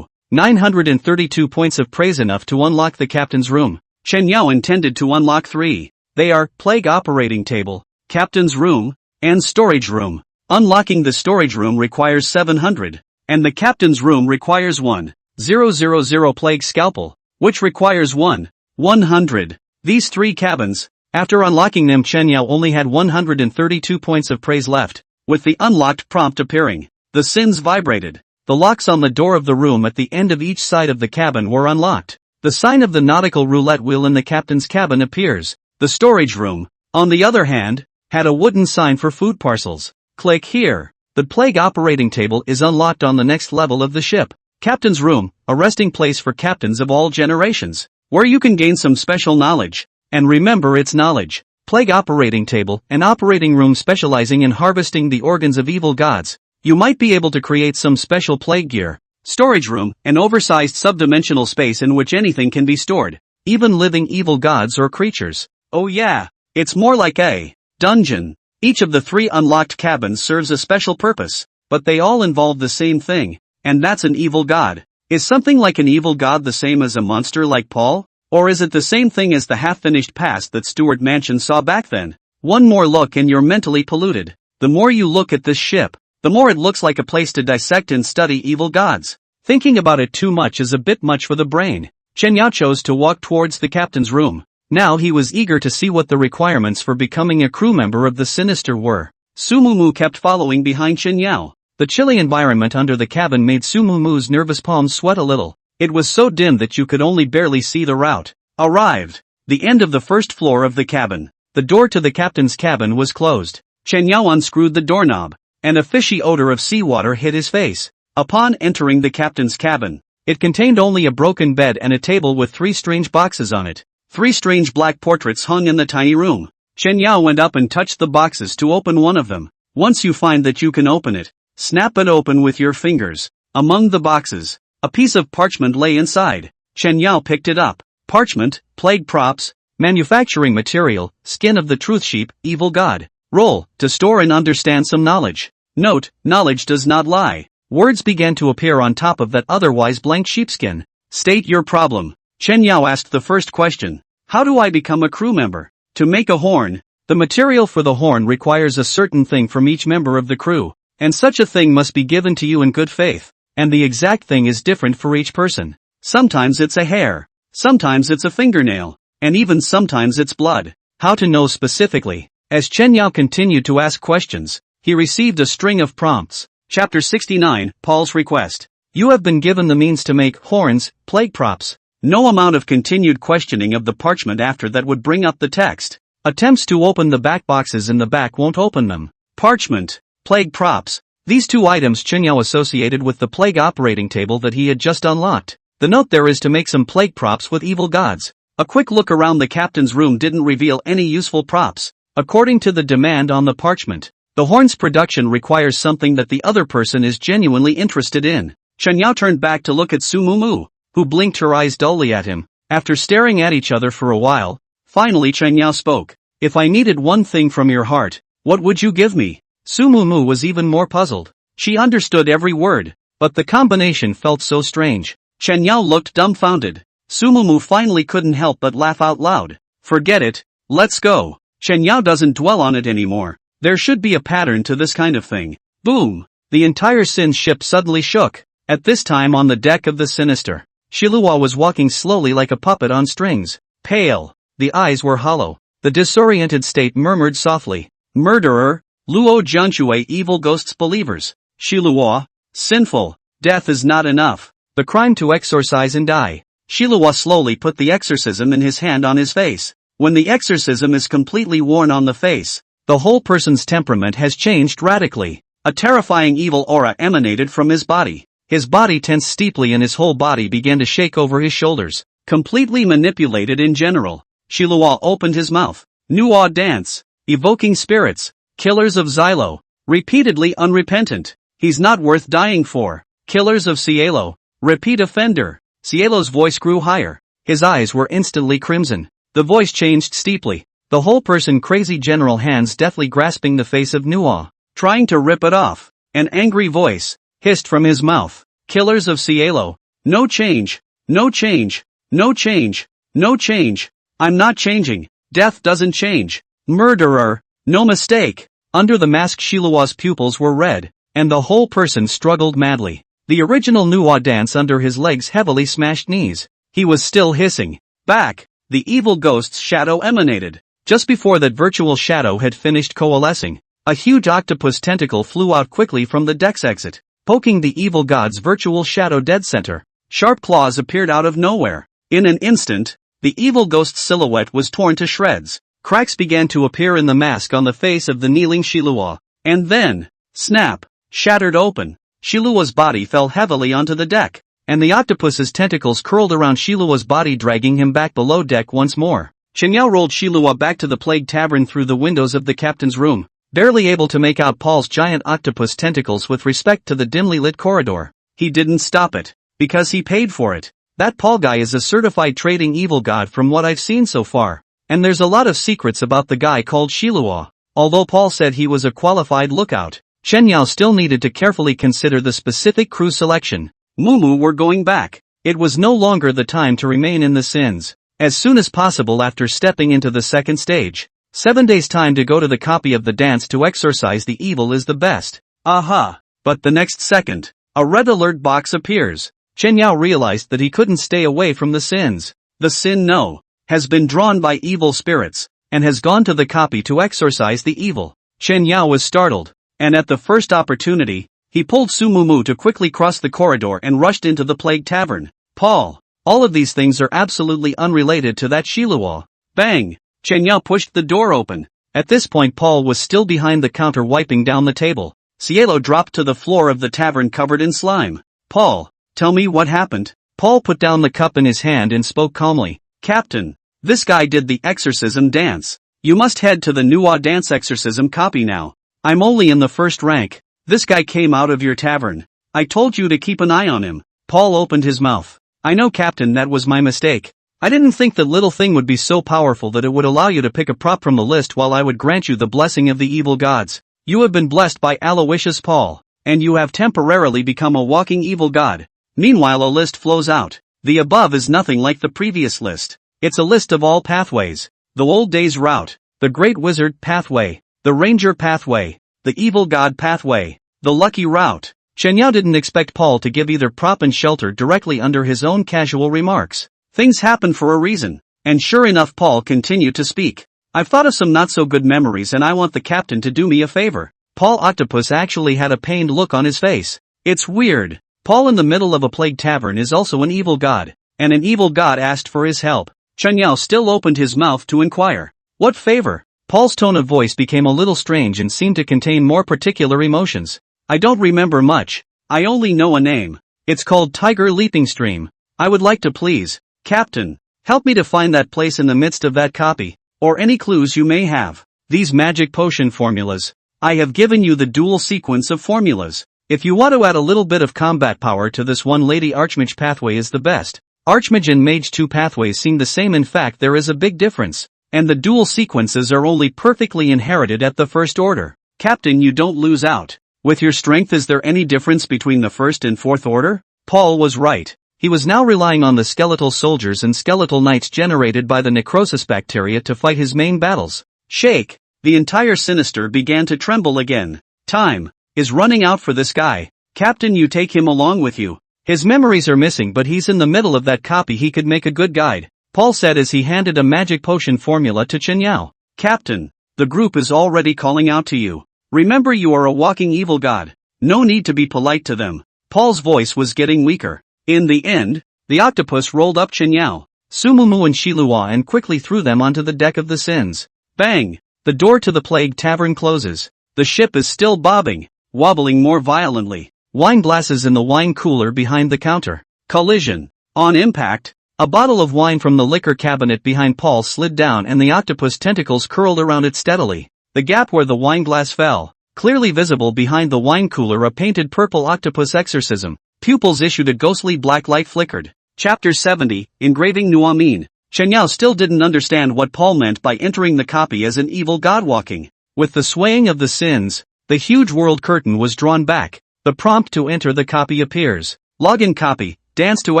932 points of praise, enough to unlock the captain's room. Chen Yao intended to unlock 3. They are Plague Operating Table, Captain's Room, and Storage Room. Unlocking the storage room requires 700, and the captain's room requires 1,000 Plague Scalpel, which requires 100. These 3 cabins, after unlocking them, Chen Yao only had 132 points of praise left. With the unlocked prompt appearing, the Sins vibrated. The locks on the door of the room at the end of each side of the cabin were unlocked. The sign of the nautical roulette wheel in the captain's cabin appears. The storage room, on the other hand, had a wooden sign for food parcels. Click here. The Plague Operating Table is unlocked on the next level of the ship. Captain's Room, a resting place for captains of all generations, where you can gain some special knowledge. And remember, it's knowledge. Plague Operating Table, an operating room specializing in harvesting the organs of evil gods. You might be able to create some special plague gear. Storage Room, an oversized subdimensional space in which anything can be stored, even living evil gods or creatures. Oh yeah, it's more like a dungeon. Each of the 3 unlocked cabins serves a special purpose, but they all involve the same thing, and that's an evil god. Is something like an evil god the same as a monster like Paul? Or is it the same thing as the half-finished past that Stuart Mansion saw back then? One more look and you're mentally polluted. The more you look at this ship, the more it looks like a place to dissect and study evil gods. Thinking about it too much is a bit much for the brain. Chen Yao chose to walk towards the captain's room. Now he was eager to see what the requirements for becoming a crew member of the Sinister were. Su Mumu kept following behind Chen Yao. The chilly environment under the cabin made Su Mumu's nervous palms sweat a little. It was so dim that you could only barely see the route. Arrived. The end of the first floor of the cabin. The door to the captain's cabin was closed. Chen Yao unscrewed the doorknob, and a fishy odor of seawater hit his face. Upon entering the captain's cabin, it contained only a broken bed and a table with 3 strange boxes on it. 3 strange black portraits hung in the tiny room. Chen Yao went up and touched the boxes to open one of them. Once you find that you can open it, snap it open with your fingers. Among the boxes, a piece of parchment lay inside. Chen Yao picked it up. Parchment, plague props, manufacturing material, skin of the truth sheep, evil god. Roll, to store and understand some knowledge. Note, knowledge does not lie. Words began to appear on top of that otherwise blank sheepskin. State your problem. Chen Yao asked the first question. How do I become a crew member? To make a horn, the material for the horn requires a certain thing from each member of the crew, and such a thing must be given to you in good faith, and the exact thing is different for each person. Sometimes it's a hair, sometimes it's a fingernail, and even sometimes it's blood. How to know specifically? As Chen Yao continued to ask questions, he received a string of prompts. Chapter 69, Paul's Request. You have been given the means to make horns, plague props. No amount of continued questioning of the parchment after that would bring up the text. Attempts to open the back boxes in the back won't open them. Parchment, plague props. These 2 items Chen Yao associated with the plague operating table that he had just unlocked. The note there is to make some plague props with evil gods. A quick look around the captain's room didn't reveal any useful props. According to the demand on the parchment, the horn's production requires something that the other person is genuinely interested in. Chen Yao turned back to look at Su Mumu, who blinked her eyes dully at him. After staring at each other for a while, finally Chen Yao spoke. If I needed one thing from your heart, what would you give me? Su Mumu was even more puzzled. She understood every word, but the combination felt so strange. Chen Yao looked dumbfounded. Su Mumu finally couldn't help but laugh out loud. Forget it, let's go. Chen Yao doesn't dwell on it anymore. There should be a pattern to this kind of thing. Boom! The entire Sin ship suddenly shook. At this time on the deck of the Sinister, Shilua was walking slowly like a puppet on strings. Pale. The eyes were hollow. The disoriented state murmured softly. Murderer, Luo Jianchue evil ghosts believers. Shilua, sinful. Death is not enough. The crime to exorcise and die. Shilua slowly put the exorcism in his hand on his face. When the exorcism is completely worn on the face, the whole person's temperament has changed radically. A terrifying evil aura emanated from his body. His body tensed steeply and his whole body began to shake over his shoulders. Completely manipulated in general. Shilua opened his mouth. Nuwa dance. Evoking spirits. Killers of Xylo. Repeatedly unrepentant. He's not worth dying for. Killers of Cielo. Repeat offender. Cielo's voice grew higher. His eyes were instantly crimson. The voice changed steeply. The whole person crazy general hands deftly grasping the face of Nuwa. Trying to rip it off. An angry voice hissed from his mouth. Killers of Cielo. No change. No change. No change. No change. I'm not changing. Death doesn't change. Murderer. No mistake. Under the mask Shilua's pupils were red, and the whole person struggled madly. The original Nuwa dance under his legs heavily smashed knees. He was still hissing. Back. The evil ghost's shadow emanated. Just before that virtual shadow had finished coalescing, a huge octopus tentacle flew out quickly from the deck's exit, poking the evil god's virtual shadow dead center. Sharp claws appeared out of nowhere. In an instant, the evil ghost's silhouette was torn to shreds. Cracks began to appear in the mask on the face of the kneeling Shilua. And then, snap, shattered open. Shilua's body fell heavily onto the deck, and the octopus's tentacles curled around Shilua's body dragging him back below deck once more. Chen Yao rolled Shilua back to the plague tavern through the windows of the captain's room, barely able to make out Paul's giant octopus tentacles with respect to the dimly lit corridor. He didn't stop it, because he paid for it. That Paul guy is a certified trading evil god from what I've seen so far, and there's a lot of secrets about the guy called Shilua. Although Paul said he was a qualified lookout, Chen Yao still needed to carefully consider the specific crew selection. Mumu were going back. It was no longer the time to remain in the sins. As soon as possible after stepping into the second stage. 7 days time to go to the copy of the dance to exorcise the evil is the best. Aha! But the next second, a red alert box appears. Chen Yao realized that he couldn't stay away from the sins. The sin no has been drawn by evil spirits, and has gone to the copy to exorcise the evil. Chen Yao was startled, and at the first opportunity, he pulled Su Mumu to quickly cross the corridor and rushed into the plague tavern. Paul, all of these things are absolutely unrelated to that Shilua. Bang! Chen Yao pushed the door open. At this point Paul was still behind the counter wiping down the table. Cielo dropped to the floor of the tavern covered in slime. Paul, tell me what happened. Paul put down the cup in his hand and spoke calmly. Captain, this guy did the exorcism dance. You must head to the Manhwa dance exorcism copy now. I'm only in the first rank. This guy came out of your tavern. I told you to keep an eye on him. Paul opened his mouth. I know, Captain, that was my mistake. I didn't think that little thing would be so powerful that it would allow you to pick a prop from the list while I would grant you the blessing of the evil gods. You have been blessed by Aloysius Paul, and you have temporarily become a walking evil god. Meanwhile a list flows out. The above is nothing like the previous list. It's a list of all pathways. The old days route, the great wizard pathway, the ranger pathway, the evil god pathway, the lucky route. Chen Yao didn't expect Paul to give either prop and shelter directly under his own casual remarks. Things happen for a reason. And sure enough Paul continued to speak. I've thought of some not so good memories and I want the captain to do me a favor. Paul Octopus actually had a pained look on his face. It's weird. Paul in the middle of a plague tavern is also an evil god. And an evil god asked for his help. Chen Yao still opened his mouth to inquire. What favor? Paul's tone of voice became a little strange and seemed to contain more particular emotions. I don't remember much. I only know a name. It's called Tiger Leaping Stream. I would like to please, Captain, help me to find that place in the midst of that copy, or any clues you may have. These magic potion formulas. I have given you the dual sequence of formulas. If you want to add a little bit of combat power to this one, Lady Archmage pathway is the best. Archmage and Mage 2 pathways seem the same, in fact there is a big difference. And the dual sequences are only perfectly inherited at the first order. Captain, you don't lose out. With your strength, is there any difference between the first and fourth order? Paul was right. He was now relying on the skeletal soldiers and skeletal knights generated by the necrosis bacteria to fight his main battles. Shake! The entire Sinister began to tremble again. Time is running out for this guy. Captain, you take him along with you. His memories are missing, but he's in the middle of that copy. He could make a good guide, Paul said as he handed a magic potion formula to Chen Yao. Captain, the group is already calling out to you. Remember, you are a walking evil god. No need to be polite to them. Paul's voice was getting weaker. In the end, the octopus rolled up Chen Yao, Sumumu and Shilua and quickly threw them onto the deck of the Sins. Bang! The door to the plague tavern closes. The ship is still bobbing, wobbling more violently. Wine glasses in the wine cooler behind the counter. Collision. On impact, a bottle of wine from the liquor cabinet behind Paul slid down and the octopus tentacles curled around it steadily. The gap where the wine glass fell, clearly visible behind the wine cooler, a painted purple octopus exorcism. Pupils issued a ghostly black light flickered. Chapter 70, Engraving Nuamin. Chen Yao still didn't understand what Paul meant by entering the copy as an evil god walking. With the swaying of the Sins, the huge world curtain was drawn back. The prompt to enter the copy appears. Login copy, dance to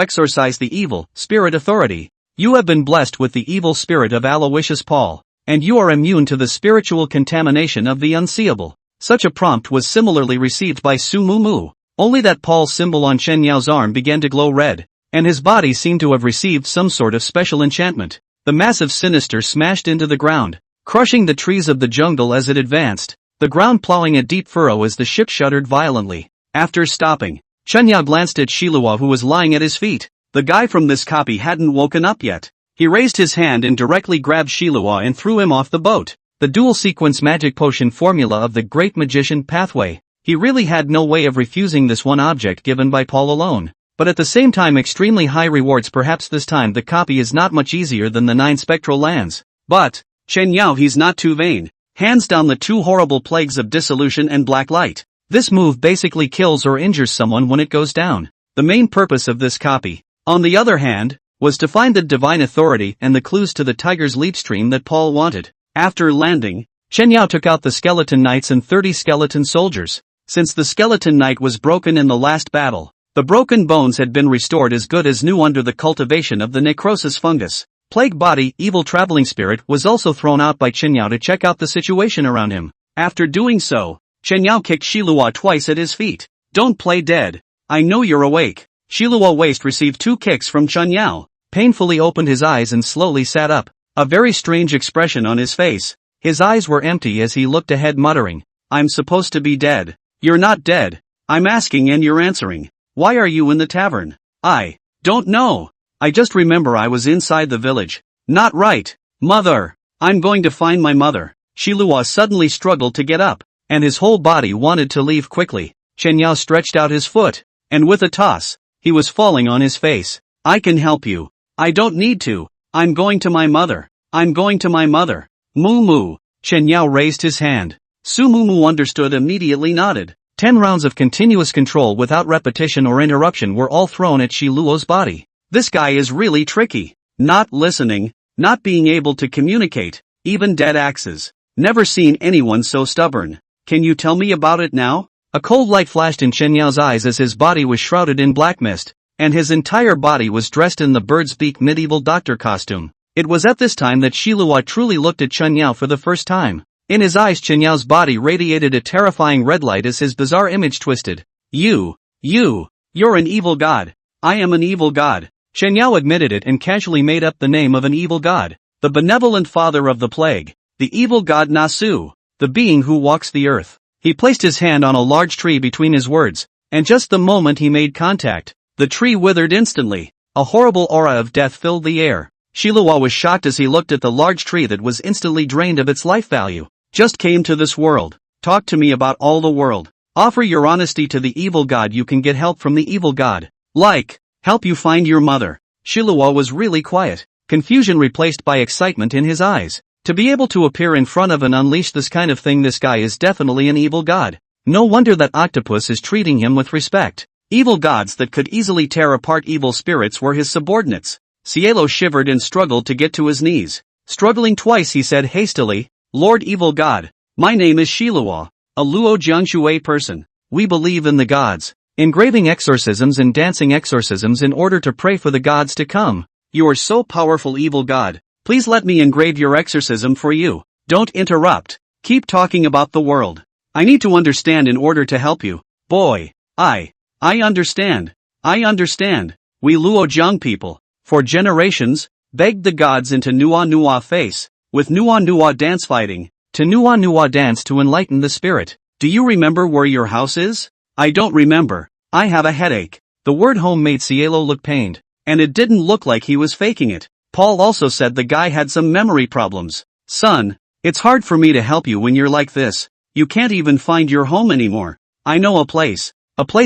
exorcise the evil spirit authority. You have been blessed with the evil spirit of Aloysius Paul, and you are immune to the spiritual contamination of the unseeable. Such a prompt was similarly received by Su Mumu, only that Paul's symbol on Chen Yao's arm began to glow red, and his body seemed to have received some sort of special enchantment. The massive Sinister smashed into the ground, crushing the trees of the jungle as it advanced, the ground plowing a deep furrow as the ship shuddered violently. After stopping, Chen Yao glanced at Shilua, who was lying at his feet. The guy from this copy hadn't woken up yet. He raised his hand and directly grabbed Shilua and threw him off the boat. The dual sequence magic potion formula of the great magician pathway. He really had no way of refusing this one object given by Paul alone. But at the same time extremely high rewards. Perhaps this time the copy is not much easier than the 9 spectral lands. But, Chen Yao, he's not too vain. Hands down the 2 horrible plagues of dissolution and black light. This move basically kills or injures someone when it goes down. The main purpose of this copy, on the other hand, was to find the divine authority and the clues to the Tiger's Leap stream that Paul wanted. After landing, Chen Yao took out the skeleton knights and 30 skeleton soldiers. Since the skeleton knight was broken in the last battle, the broken bones had been restored as good as new under the cultivation of the necrosis fungus. Plague body, evil traveling spirit, was also thrown out by Chen Yao to check out the situation around him. After doing so, Chen Yao kicked Shilua twice at his feet. Don't play dead. I know you're awake. Shilua Waist received 2 kicks from Chen Yao, painfully opened his eyes and slowly sat up, a very strange expression on his face. His eyes were empty as he looked ahead, muttering, I'm supposed to be dead. You're not dead. I'm asking and you're answering. Why are you in the tavern? I don't know. I just remember I was inside the village. Not right. Mother. I'm going to find my mother. Shilua suddenly struggled to get up, and his whole body wanted to leave quickly. Chen Yao stretched out his foot, and with a toss, he was falling on his face. I can help you. I don't need to. I'm going to my mother. I'm going to my mother. Moo moo. Chen Yao raised his hand. Su Moo Moo understood, immediately nodded. 10 rounds of continuous control without repetition or interruption were all thrown at Shiluo's body. This guy is really tricky. Not listening, not being able to communicate, even dead axes. Never seen anyone so stubborn. Can you tell me about it now? A cold light flashed in Chen Yao's eyes as his body was shrouded in black mist, and his entire body was dressed in the bird's beak medieval doctor costume. It was at this time that Shilua truly looked at Chen Yao for the first time. In his eyes, Chen Yao's body radiated a terrifying red light as his bizarre image twisted. You're an evil god. I am an evil god. Chen Yao admitted it and casually made up the name of an evil god. The benevolent father of the plague. The evil god Nasu. The being who walks the earth. He placed his hand on a large tree between his words, and just the moment he made contact, the tree withered instantly. A horrible aura of death filled the air. Shilua was shocked as he looked at the large tree that was instantly drained of its life value. Just came to this world. Talk to me about all the world. Offer your honesty to the evil god. You can get help from the evil god. Like, help you find your mother. Shilua was really quiet, confusion replaced by excitement in his eyes. To be able to appear in front of and unleash this kind of thing, this guy is definitely an evil god. No wonder that Octopus is treating him with respect. Evil gods that could easily tear apart evil spirits were his subordinates. Cielo shivered and struggled to get to his knees. Struggling twice, he said hastily, Lord Evil God, my name is Shilua, a Luo Jiangshui person. We believe in the gods, engraving exorcisms and dancing exorcisms in order to pray for the gods to come. You are so powerful, evil god. Please let me engrave your exorcism for you. Don't interrupt. Keep talking about the world. I need to understand in order to help you. Boy, I understand. I understand. We Luo Jiang people, for generations, begged the gods into Nua Nua face. With Nua Nua dance fighting, to Nua Nua dance to enlighten the spirit. Do you remember where your house is? I don't remember. I have a headache. The word home made Cielo look pained, and it didn't look like he was faking it. Paul also said the guy had some memory problems. Son, it's hard for me to help you when you're like this. You can't even find your home anymore. I know a place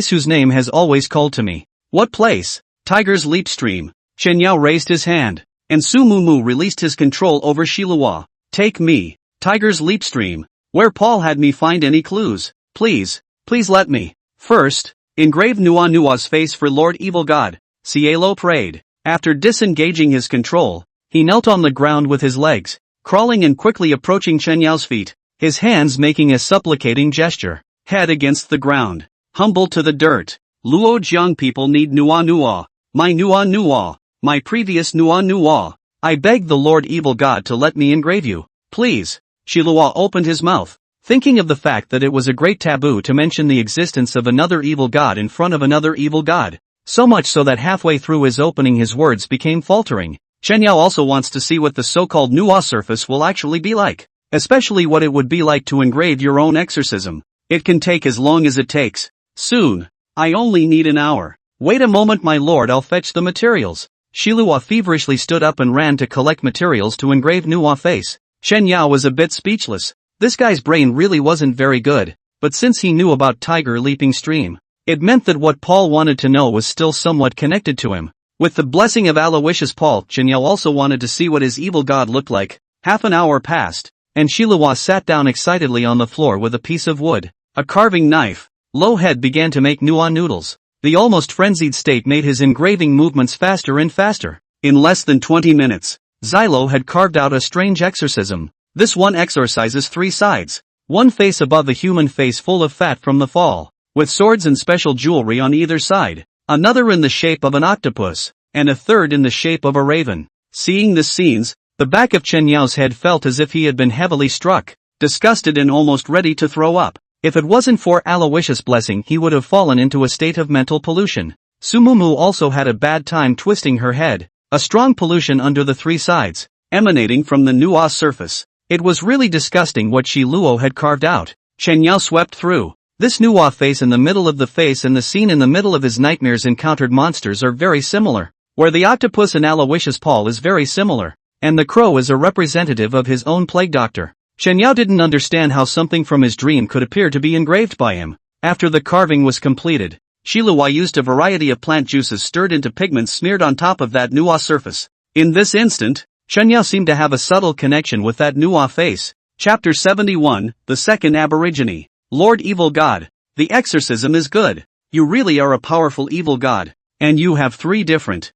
whose name has always called to me. What place? Tiger's Leap Stream. Chen Yao raised his hand, and Su Mu Mu released his control over Shilua. Take me, Tiger's Leap Stream. Where Paul had me find any clues. Please let me. First, engrave Nua Nua's face for Lord Evil God. Cielo prayed. After disengaging his control, he knelt on the ground with his legs, crawling and quickly approaching Chen Yao's feet, his hands making a supplicating gesture, head against the ground, humble to the dirt. Luo Jiang people need Nua Nua, my Nua Nua, my previous Nua Nua. I beg the Lord Evil God to let me engrave you, please. Shilua opened his mouth, thinking of the fact that it was a great taboo to mention the existence of another evil god in front of another evil god. So much so that halfway through his opening his words became faltering. Chen Yao also wants to see what the so-called Nua surface will actually be like, especially what it would be like to engrave your own exorcism. It can take as long as it takes. Soon. I only need an hour. Wait a moment my lord, I'll fetch the materials. Shilua feverishly stood up and ran to collect materials to engrave Nua face. Chen Yao was a bit speechless. This guy's brain really wasn't very good, but since he knew about Tiger Leaping Stream, it meant that what Paul wanted to know was still somewhat connected to him. With the blessing of Aloysius Paul, Chen Yao also wanted to see what his evil god looked like. Half an hour passed, and Shilua sat down excitedly on the floor with a piece of wood, a carving knife. Low Head began to make Nua noodles. The almost frenzied state made his engraving movements faster and faster. In less than 20 minutes, Xylo had carved out a strange exorcism. This one exorcises 3 sides. One face above a human face full of fat from the fall, with swords and special jewelry on either side. Another in the shape of an octopus, and a third in the shape of a raven. Seeing the scenes, the back of Chen Yao's head felt as if he had been heavily struck, disgusted and almost ready to throw up. If it wasn't for Aloysius' blessing he would have fallen into a state of mental pollution. Su Mu Mu also had a bad time twisting her head, a strong pollution under the 3 sides, emanating from the Nua surface. It was really disgusting what Shi Luo had carved out. Chen Yao swept through. This Nua face in the middle of the face and the scene in the middle of his nightmares encountered monsters are very similar, where the octopus in Aloysius Paul is very similar, and the crow is a representative of his own plague doctor. Chen Yao didn't understand how something from his dream could appear to be engraved by him. After the carving was completed, Shilua used a variety of plant juices stirred into pigments smeared on top of that Nuwa surface. In this instant, Chen Yao seemed to have a subtle connection with that Nuwa face. Chapter 71, The Second Aborigine. Lord Evil God. The exorcism is good. You really are a powerful evil god. And you have 3 different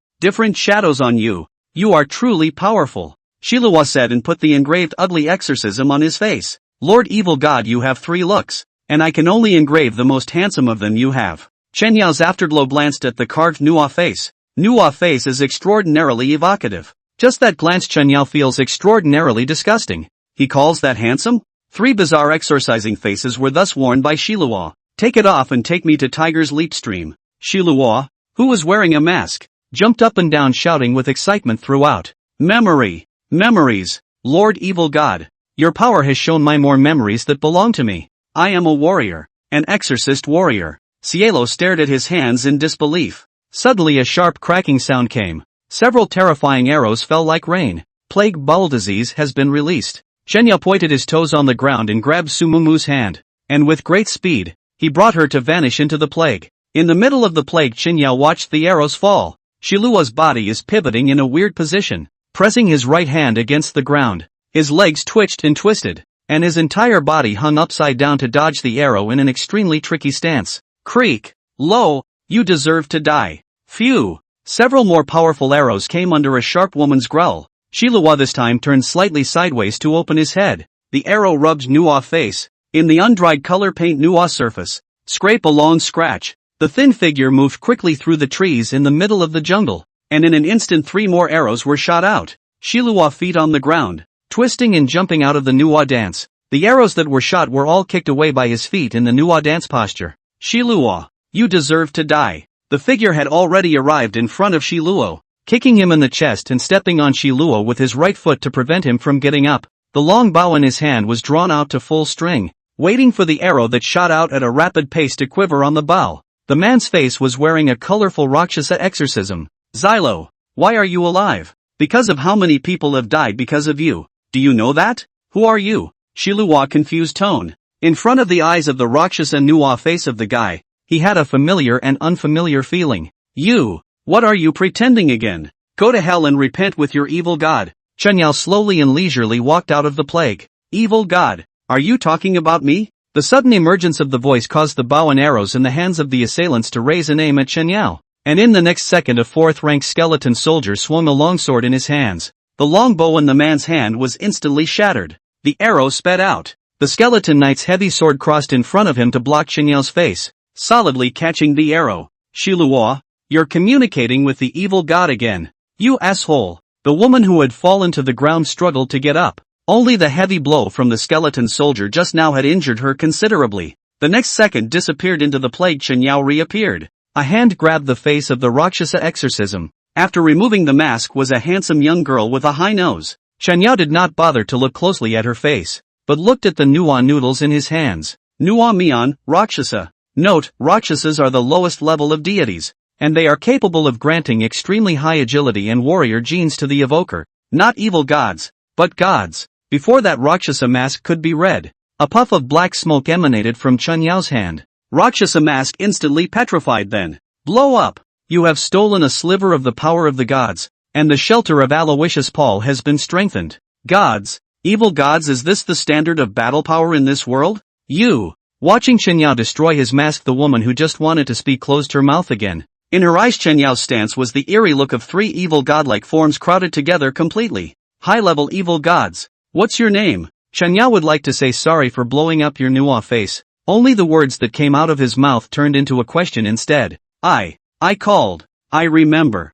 shadows on you. You are truly powerful. Shilua said and put the engraved ugly exorcism on his face. Lord Evil God, you have 3 looks. And I can only engrave the most handsome of them you have. Chen Yao's afterglow glanced at the carved Nuwa face. Nuwa face is extraordinarily evocative. Just that glance Chen Yao feels extraordinarily disgusting. He calls that handsome? 3 bizarre exorcising faces were thus worn by Shilua. Take it off and take me to Tiger's Leap Stream. Shilua, who was wearing a mask, jumped up and down shouting with excitement throughout. Memories. Lord Evil God. Your power has shown me more memories that belong to me. I am a warrior. An exorcist warrior. Cielo stared at his hands in disbelief. Suddenly a sharp cracking sound came. Several terrifying arrows fell like rain. Plague bubble disease has been released. Chen Yao pointed his toes on the ground and grabbed Sumumu's hand. And with great speed, he brought her to vanish into the plague. In the middle of the plague Chen Yao watched the arrows fall. Shilua's body is pivoting in a weird position, pressing his right hand against the ground. His legs twitched and twisted, and his entire body hung upside down to dodge the arrow in an extremely tricky stance. Creak! Lo! You deserve to die. Phew! Several more powerful arrows came under a sharp woman's growl. Shilua this time turned slightly sideways to open his head. The arrow rubbed Nuwa face. In the undried color paint Nuwa surface. Scrape a long scratch. The thin figure moved quickly through the trees in the middle of the jungle, and in an instant 3 more arrows were shot out. Shilua feet on the ground, twisting and jumping out of the Nuwa dance. The arrows that were shot were all kicked away by his feet in the Nuwa dance posture. Shilua, you deserve to die. The figure had already arrived in front of Shilua, kicking him in the chest and stepping on Shilua with his right foot to prevent him from getting up. The long bow in his hand was drawn out to full string, waiting for the arrow that shot out at a rapid pace to quiver on the bow. The man's face was wearing a colorful Rakshasa exorcism. Xylo, why are you alive? Because of how many people have died because of you. Do you know that? Who are you? Shilua confused tone. In front of the eyes of the Rakshasa Nuwa face of the guy, he had a familiar and unfamiliar feeling. You, what are you pretending again? Go to hell and repent with your evil god. Chen Yao slowly and leisurely walked out of the plague. Evil god, are you talking about me? The sudden emergence of the voice caused the bow and arrows in the hands of the assailants to raise and aim at Chen Yao, and in the next second a 4th-rank skeleton soldier swung a longsword in his hands. The long bow in the man's hand was instantly shattered. The arrow sped out. The skeleton knight's heavy sword crossed in front of him to block Chen Yao's face, solidly catching the arrow. Shilua, you're communicating with the evil god again. You asshole. The woman who had fallen to the ground struggled to get up. Only the heavy blow from the skeleton soldier just now had injured her considerably. The next second disappeared into the plague. Chen Yao reappeared. A hand grabbed the face of the Rakshasa exorcism. After removing the mask was a handsome young girl with a high nose. Chen Yao did not bother to look closely at her face, but looked at the Nuwa noodles in his hands. Nuwa Mian, Rakshasa. Note, Rakshasas are the lowest level of deities, and they are capable of granting extremely high agility and warrior genes to the evoker. Not evil gods, but gods. Before that Rakshasa mask could be read, a puff of black smoke emanated from Chen Yao's hand. Rakshasa mask instantly petrified. Then, blow up. You have stolen a sliver of the power of the gods, and the shelter of Aloysius Paul has been strengthened. Gods, evil gods, is this the standard of battle power in this world? You. Watching Chen Yao destroy his mask, the woman who just wanted to speak closed her mouth again. In her eyes Chen Yao's stance was the eerie look of 3 evil godlike forms crowded together completely. High-level evil gods. What's your name? Chen Yao would like to say sorry for blowing up your Nuwa face. Only the words that came out of his mouth turned into a question instead. I called. I remember.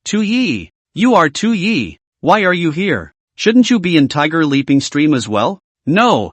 Tu Yi. You are Tu Yi. Why are you here? Shouldn't you be in Tiger Leaping Stream as well? No.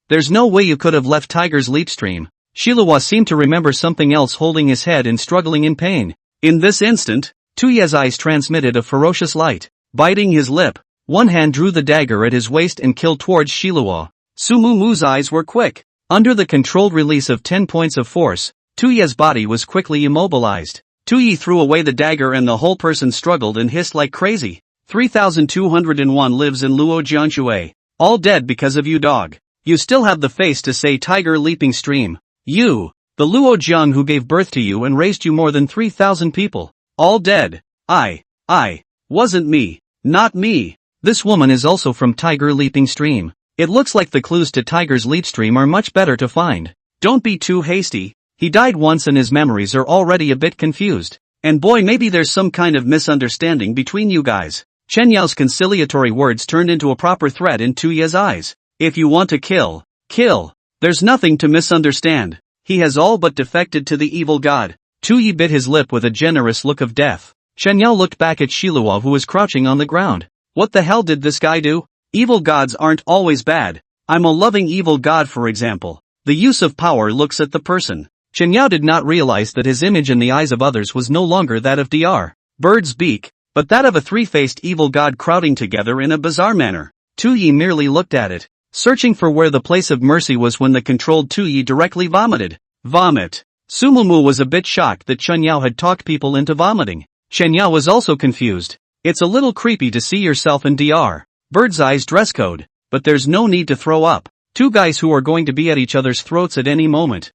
There's no way you could have left Tiger's Leap Stream. Shilua seemed to remember something else, holding his head and struggling in pain. In this instant, Tu Yi's eyes transmitted a ferocious light. Biting his lip, one hand drew the dagger at his waist and killed towards Shilua. Sumumu's eyes were quick. Under the controlled release of 10 points of force, Tu Yi's body was quickly immobilized. Tu Yi threw away the dagger and the whole person struggled and hissed like crazy. 3201 lives in Luo Jianshui. All dead because of you, dog. You still have the face to say tiger leaping stream. You, the Luo Jiang who gave birth to you and raised you more than 3,000 people. All dead. Wasn't me. Not me. This woman is also from Tiger Leaping Stream. It looks like the clues to Tiger's Leap Stream are much better to find. Don't be too hasty. He died once and his memories are already a bit confused. And boy, maybe there's some kind of misunderstanding between you guys. Chen Yao's conciliatory words turned into a proper threat in Tu Ye's eyes. If you want to kill, kill. There's nothing to misunderstand. He has all but defected to the evil god. Tu Ye bit his lip with a generous look of death. Chen Yao looked back at Shiluo who was crouching on the ground. What the hell did this guy do? Evil gods aren't always bad. I'm a loving evil god, for example. The use of power looks at the person. Chen Yao did not realize that his image in the eyes of others was no longer that of Dr. Bird's beak, but that of a three-faced evil god crowding together in a bizarre manner. Tu Ye merely looked at it, searching for where the place of mercy was when the controlled Tu Ye directly vomited. Vomit. Sumumu was a bit shocked that Chen Yao had talked people into vomiting. Chen Yao was also confused. It's a little creepy to see yourself in Dr. Bird's eyes dress code, but there's no need to throw up. Two guys who are going to be at each other's throats at any moment.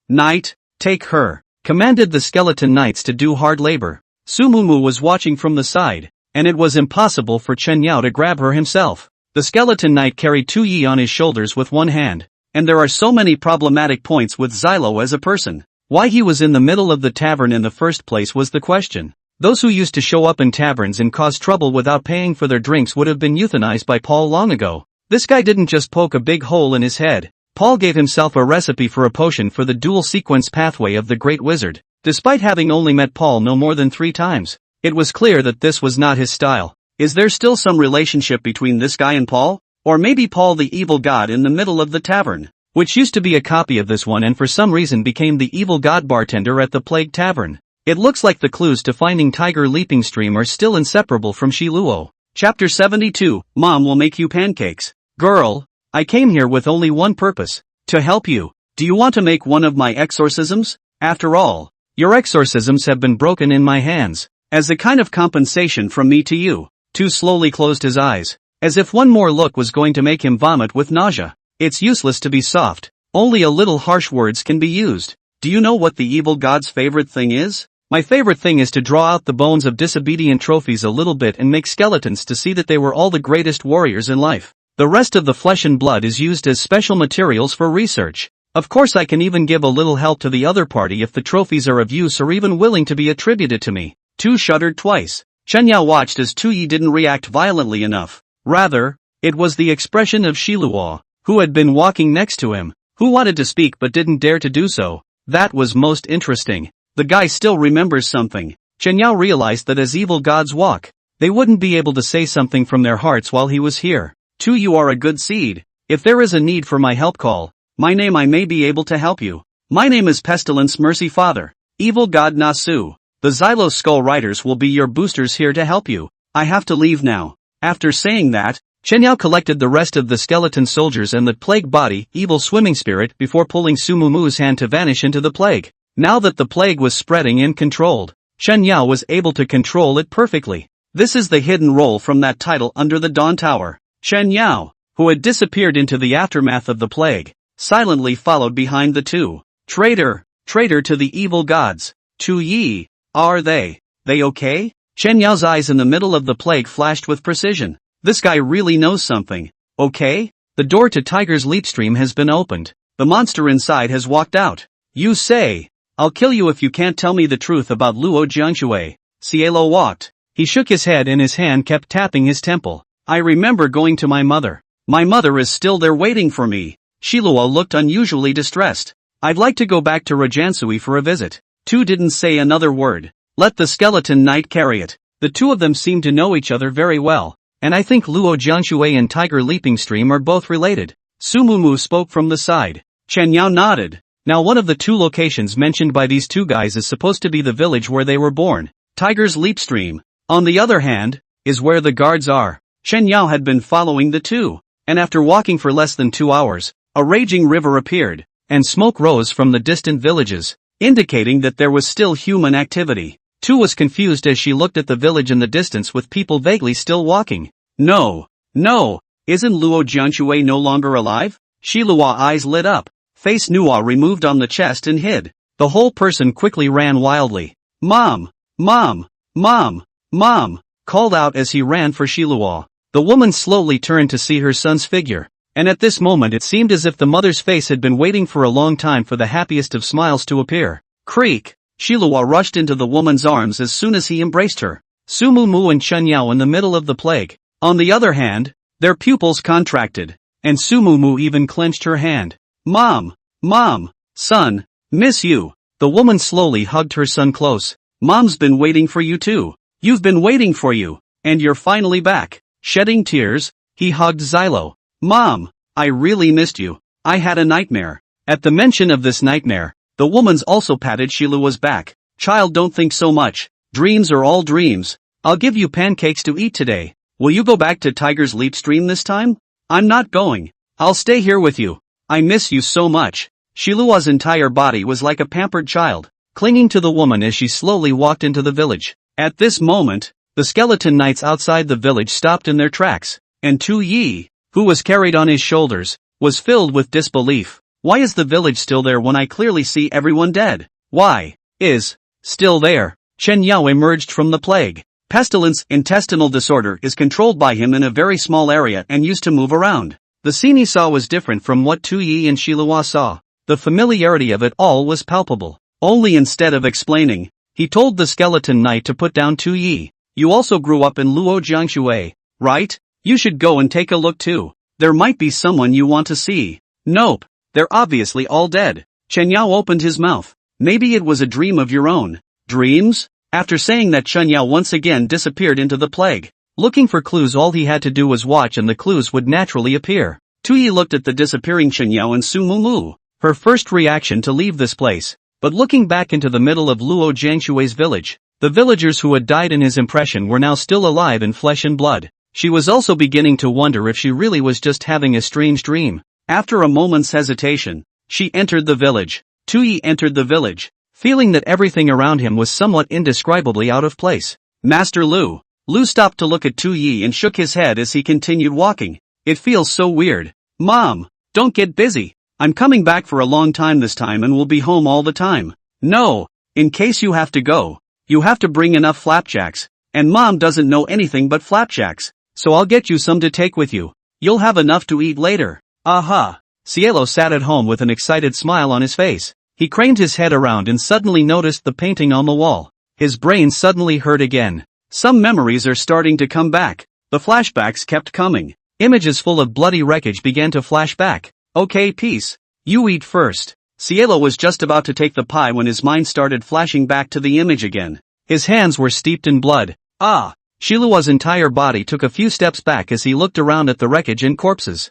Knight, take her, commanded the skeleton knights to do hard labor. Sumumu was watching from the side, and it was impossible for Chen Yao to grab her himself. The skeleton knight carried Tu Ye on his shoulders with one hand, and there are so many problematic points with Xylo as a person. Why he was in the middle of the tavern in the first place was the question. Those who used to show up in taverns and cause trouble without paying for their drinks would have been euthanized by Paul long ago. This guy didn't just poke a big hole in his head. Paul gave himself a recipe for a potion for the dual sequence pathway of the Great Wizard. Despite having only met Paul no more than 3 times, it was clear that this was not his style. Is there still some relationship between this guy and Paul? Or maybe Paul the evil god in the middle of the tavern, which used to be a copy of this one and for some reason became the evil god bartender at the Plague Tavern. It looks like the clues to finding Tiger Leaping Stream are still inseparable from Shiluo. Chapter 72, Mom will make you pancakes. Girl, I came here with only one purpose, to help you. Do you want to make one of my exorcisms? After all, your exorcisms have been broken in my hands, as a kind of compensation from me to you. Tu slowly closed his eyes, as if one more look was going to make him vomit with nausea. It's useless to be soft, only a little harsh words can be used. Do you know what the evil god's favorite thing is? My favorite thing is to draw out the bones of disobedient trophies a little bit and make skeletons to see that they were all the greatest warriors in life. The rest of the flesh and blood is used as special materials for research. Of course I can even give a little help to the other party if the trophies are of use or even willing to be attributed to me. Tu shuddered twice. Chen Yao watched as Tu Ye didn't react violently enough. Rather, it was the expression of Shiluo, who had been walking next to him, who wanted to speak but didn't dare to do so. That was most interesting. The guy still remembers something. Chen Yao realized that as evil gods walk, they wouldn't be able to say something from their hearts while he was here. Tu, you are a good seed. If there is a need for my help, call my name. I may be able to help you. My name is Pestilence Mercy Father, Evil God Nasu. The Xylo Skull Riders will be your boosters here to help you. I have to leave now. After saying that, Chen Yao collected the rest of the skeleton soldiers and the plague body, evil swimming spirit, before pulling Sumumu's hand to vanish into the plague. Now that the plague was spreading and controlled, Chen Yao was able to control it perfectly. This is the hidden role from that title under the Dawn Tower. Chen Yao, who had disappeared into the aftermath of the plague, silently followed behind the two. Traitor to the evil gods. Tu Yi, are they okay? Chen Yao's eyes in the middle of the plague flashed with precision. This guy really knows something. Okay? The door to Tiger's Leap Stream has been opened. The monster inside has walked out. You say, I'll kill you if you can't tell me the truth about Luo Jianshui. Cielo walked. He shook his head and his hand kept tapping his temple. I remember going to my mother. My mother is still there waiting for me. Shiluo looked unusually distressed. I'd like to go back to Rajansui for a visit. Tu didn't say another word. Let the skeleton knight carry it. The two of them seem to know each other very well, and I think Luo Jianshui and Tiger Leaping Stream are both related. Sumumu spoke from the side. Chen Yao nodded. Now one of the two locations mentioned by these two guys is supposed to be the village where they were born. Tiger's Leap Stream, on the other hand, is where the guards are. Chen Yao had been following the two, and after walking for less than 2 hours, a raging river appeared, and smoke rose from the distant villages, indicating that there was still human activity. Tu was confused as she looked at the village in the distance with people vaguely still walking. No. No. Isn't Luo Jianxue no longer alive? Shilua's eyes lit up. Face Nua removed on the chest and hid. The whole person quickly ran wildly. Mom! Mom! Mom! Mom! Called out as he ran for Shilua. The woman slowly turned to see her son's figure. And at this moment it seemed as if the mother's face had been waiting for a long time for the happiest of smiles to appear. Creak! Shilua rushed into the woman's arms as soon as he embraced her. Su Mumu and Chen Yao in the middle of the plague. On the other hand, their pupils contracted, and Su Mumu even clenched her hand. Mom! Mom! Son! Miss you! The woman slowly hugged her son close. Mom's been waiting for you too. You've been waiting for you, and you're finally back. Shedding tears, he hugged Xylo. Mom! I really missed you. I had a nightmare. At the mention of this nightmare, the woman's also patted Shilua's back. Child, don't think so much. Dreams are all dreams. I'll give you pancakes to eat today. Will you go back to Tiger's Leap Stream this time? I'm not going. I'll stay here with you. I miss you so much. Shilua's entire body was like a pampered child, clinging to the woman as she slowly walked into the village. At this moment, the skeleton knights outside the village stopped in their tracks, and Tu Yi, who was carried on his shoulders, was filled with disbelief. Why is the village still there when I clearly see everyone dead? Why is still there? Chen Yao emerged from the plague. Pestilence, intestinal disorder, is controlled by him in a very small area and used to move around. The scene he saw was different from what Tu Yi and Shilua saw. The familiarity of it all was palpable. Only instead of explaining, he told the skeleton knight to put down Tu Yi. You also grew up in Luo Jianxue, right? You should go and take a look too. There might be someone you want to see. Nope. They're obviously all dead. Chen Yao opened his mouth. Maybe it was a dream of your own. Dreams? After saying that, Chen Yao once again disappeared into the plague. Looking for clues, all he had to do was watch and the clues would naturally appear. Tu Yi looked at the disappearing Chen Yao and Su Mumu. Her first reaction to leave this place. But looking back into the middle of Luo Jianxue's village, the villagers who had died in his impression were now still alive in flesh and blood. She was also beginning to wonder if she really was just having a strange dream. After a moment's hesitation, she entered the village. Tu Yi entered the village, feeling that everything around him was somewhat indescribably out of place. Master Lu. Lu stopped to look at Tu Yi and shook his head as he continued walking. It feels so weird. Mom, don't get busy. I'm coming back for a long time this time and will be home all the time. No, in case you have to go, you have to bring enough flapjacks, and Mom doesn't know anything but flapjacks, so I'll get you some to take with you. You'll have enough to eat later. Aha! Cielo sat at home with an excited smile on his face. He craned his head around and suddenly noticed the painting on the wall. His brain suddenly hurt again. Some memories are starting to come back. The flashbacks kept coming. Images full of bloody wreckage began to flash back. Okay, peace. You eat first. Cielo was just about to take the pie when his mind started flashing back to the image again. His hands were steeped in blood. Ah! Shilua's entire body took a few steps back as he looked around at the wreckage and corpses.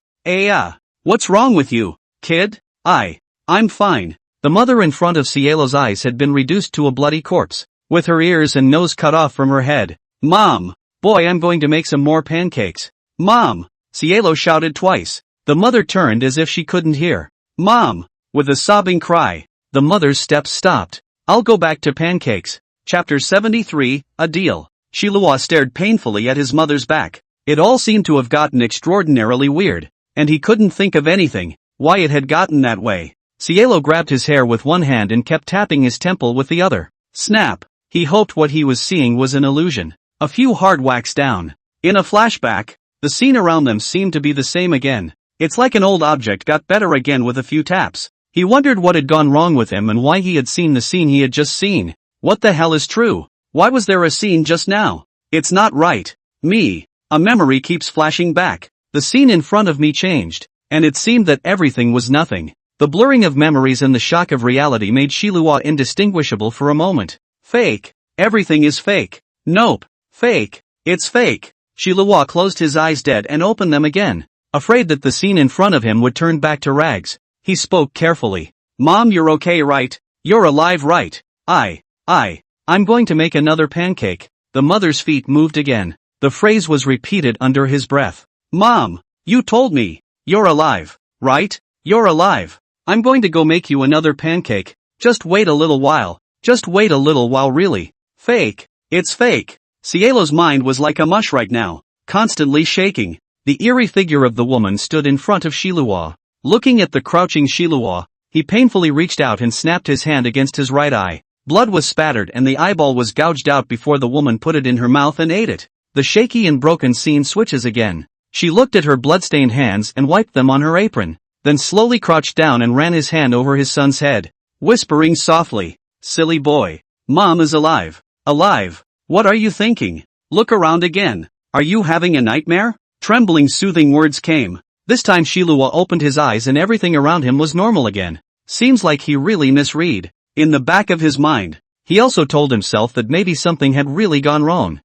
What's wrong with you, kid? I'm fine. The mother in front of Cielo's eyes had been reduced to a bloody corpse, with her ears and nose cut off from her head. Mom! Boy, I'm going to make some more pancakes. Mom! Cielo shouted twice. The mother turned as if she couldn't hear. Mom! With a sobbing cry, the mother's steps stopped. I'll go back to pancakes. Chapter 73, A Deal. Shilua stared painfully at his mother's back. It all seemed to have gotten extraordinarily weird, and he couldn't think of anything, why it had gotten that way. Cielo grabbed his hair with one hand and kept tapping his temple with the other. Snap! He hoped what he was seeing was an illusion. A few hard whacks down. In a flashback, the scene around them seemed to be the same again. It's like an old object got better again with a few taps. He wondered what had gone wrong with him and why he had seen the scene he had just seen. What the hell is true? Why was there a scene just now? It's not right. A memory keeps flashing back. The scene in front of me changed, and it seemed that everything was nothing. The blurring of memories and the shock of reality made Shilua indistinguishable for a moment. Fake. Everything is fake. Nope. Fake. It's fake. Shilua closed his eyes dead and opened them again, afraid that the scene in front of him would turn back to rags. He spoke carefully. Mom, you're okay, right? You're alive, right? I'm going to make another pancake. The mother's feet moved again. The phrase was repeated under his breath. Mom, you told me. You're alive, right? You're alive. I'm going to go make you another pancake. Just wait a little while. Just wait a little while, really. Fake. It's fake. Cielo's mind was like a mush right now, constantly shaking. The eerie figure of the woman stood in front of Shilua. Looking at the crouching Shilua, he painfully reached out and snapped his hand against his right eye. Blood was spattered and the eyeball was gouged out before the woman put it in her mouth and ate it. The shaky and broken scene switches again. She looked at her bloodstained hands and wiped them on her apron, then slowly crouched down and ran his hand over his son's head, whispering softly, "Silly boy. Mom is alive. Alive. What are you thinking? Look around again. Are you having a nightmare?" Trembling soothing words came. This time Shilua opened his eyes and everything around him was normal again. Seems like he really misread. In the back of his mind, he also told himself that maybe something had really gone wrong.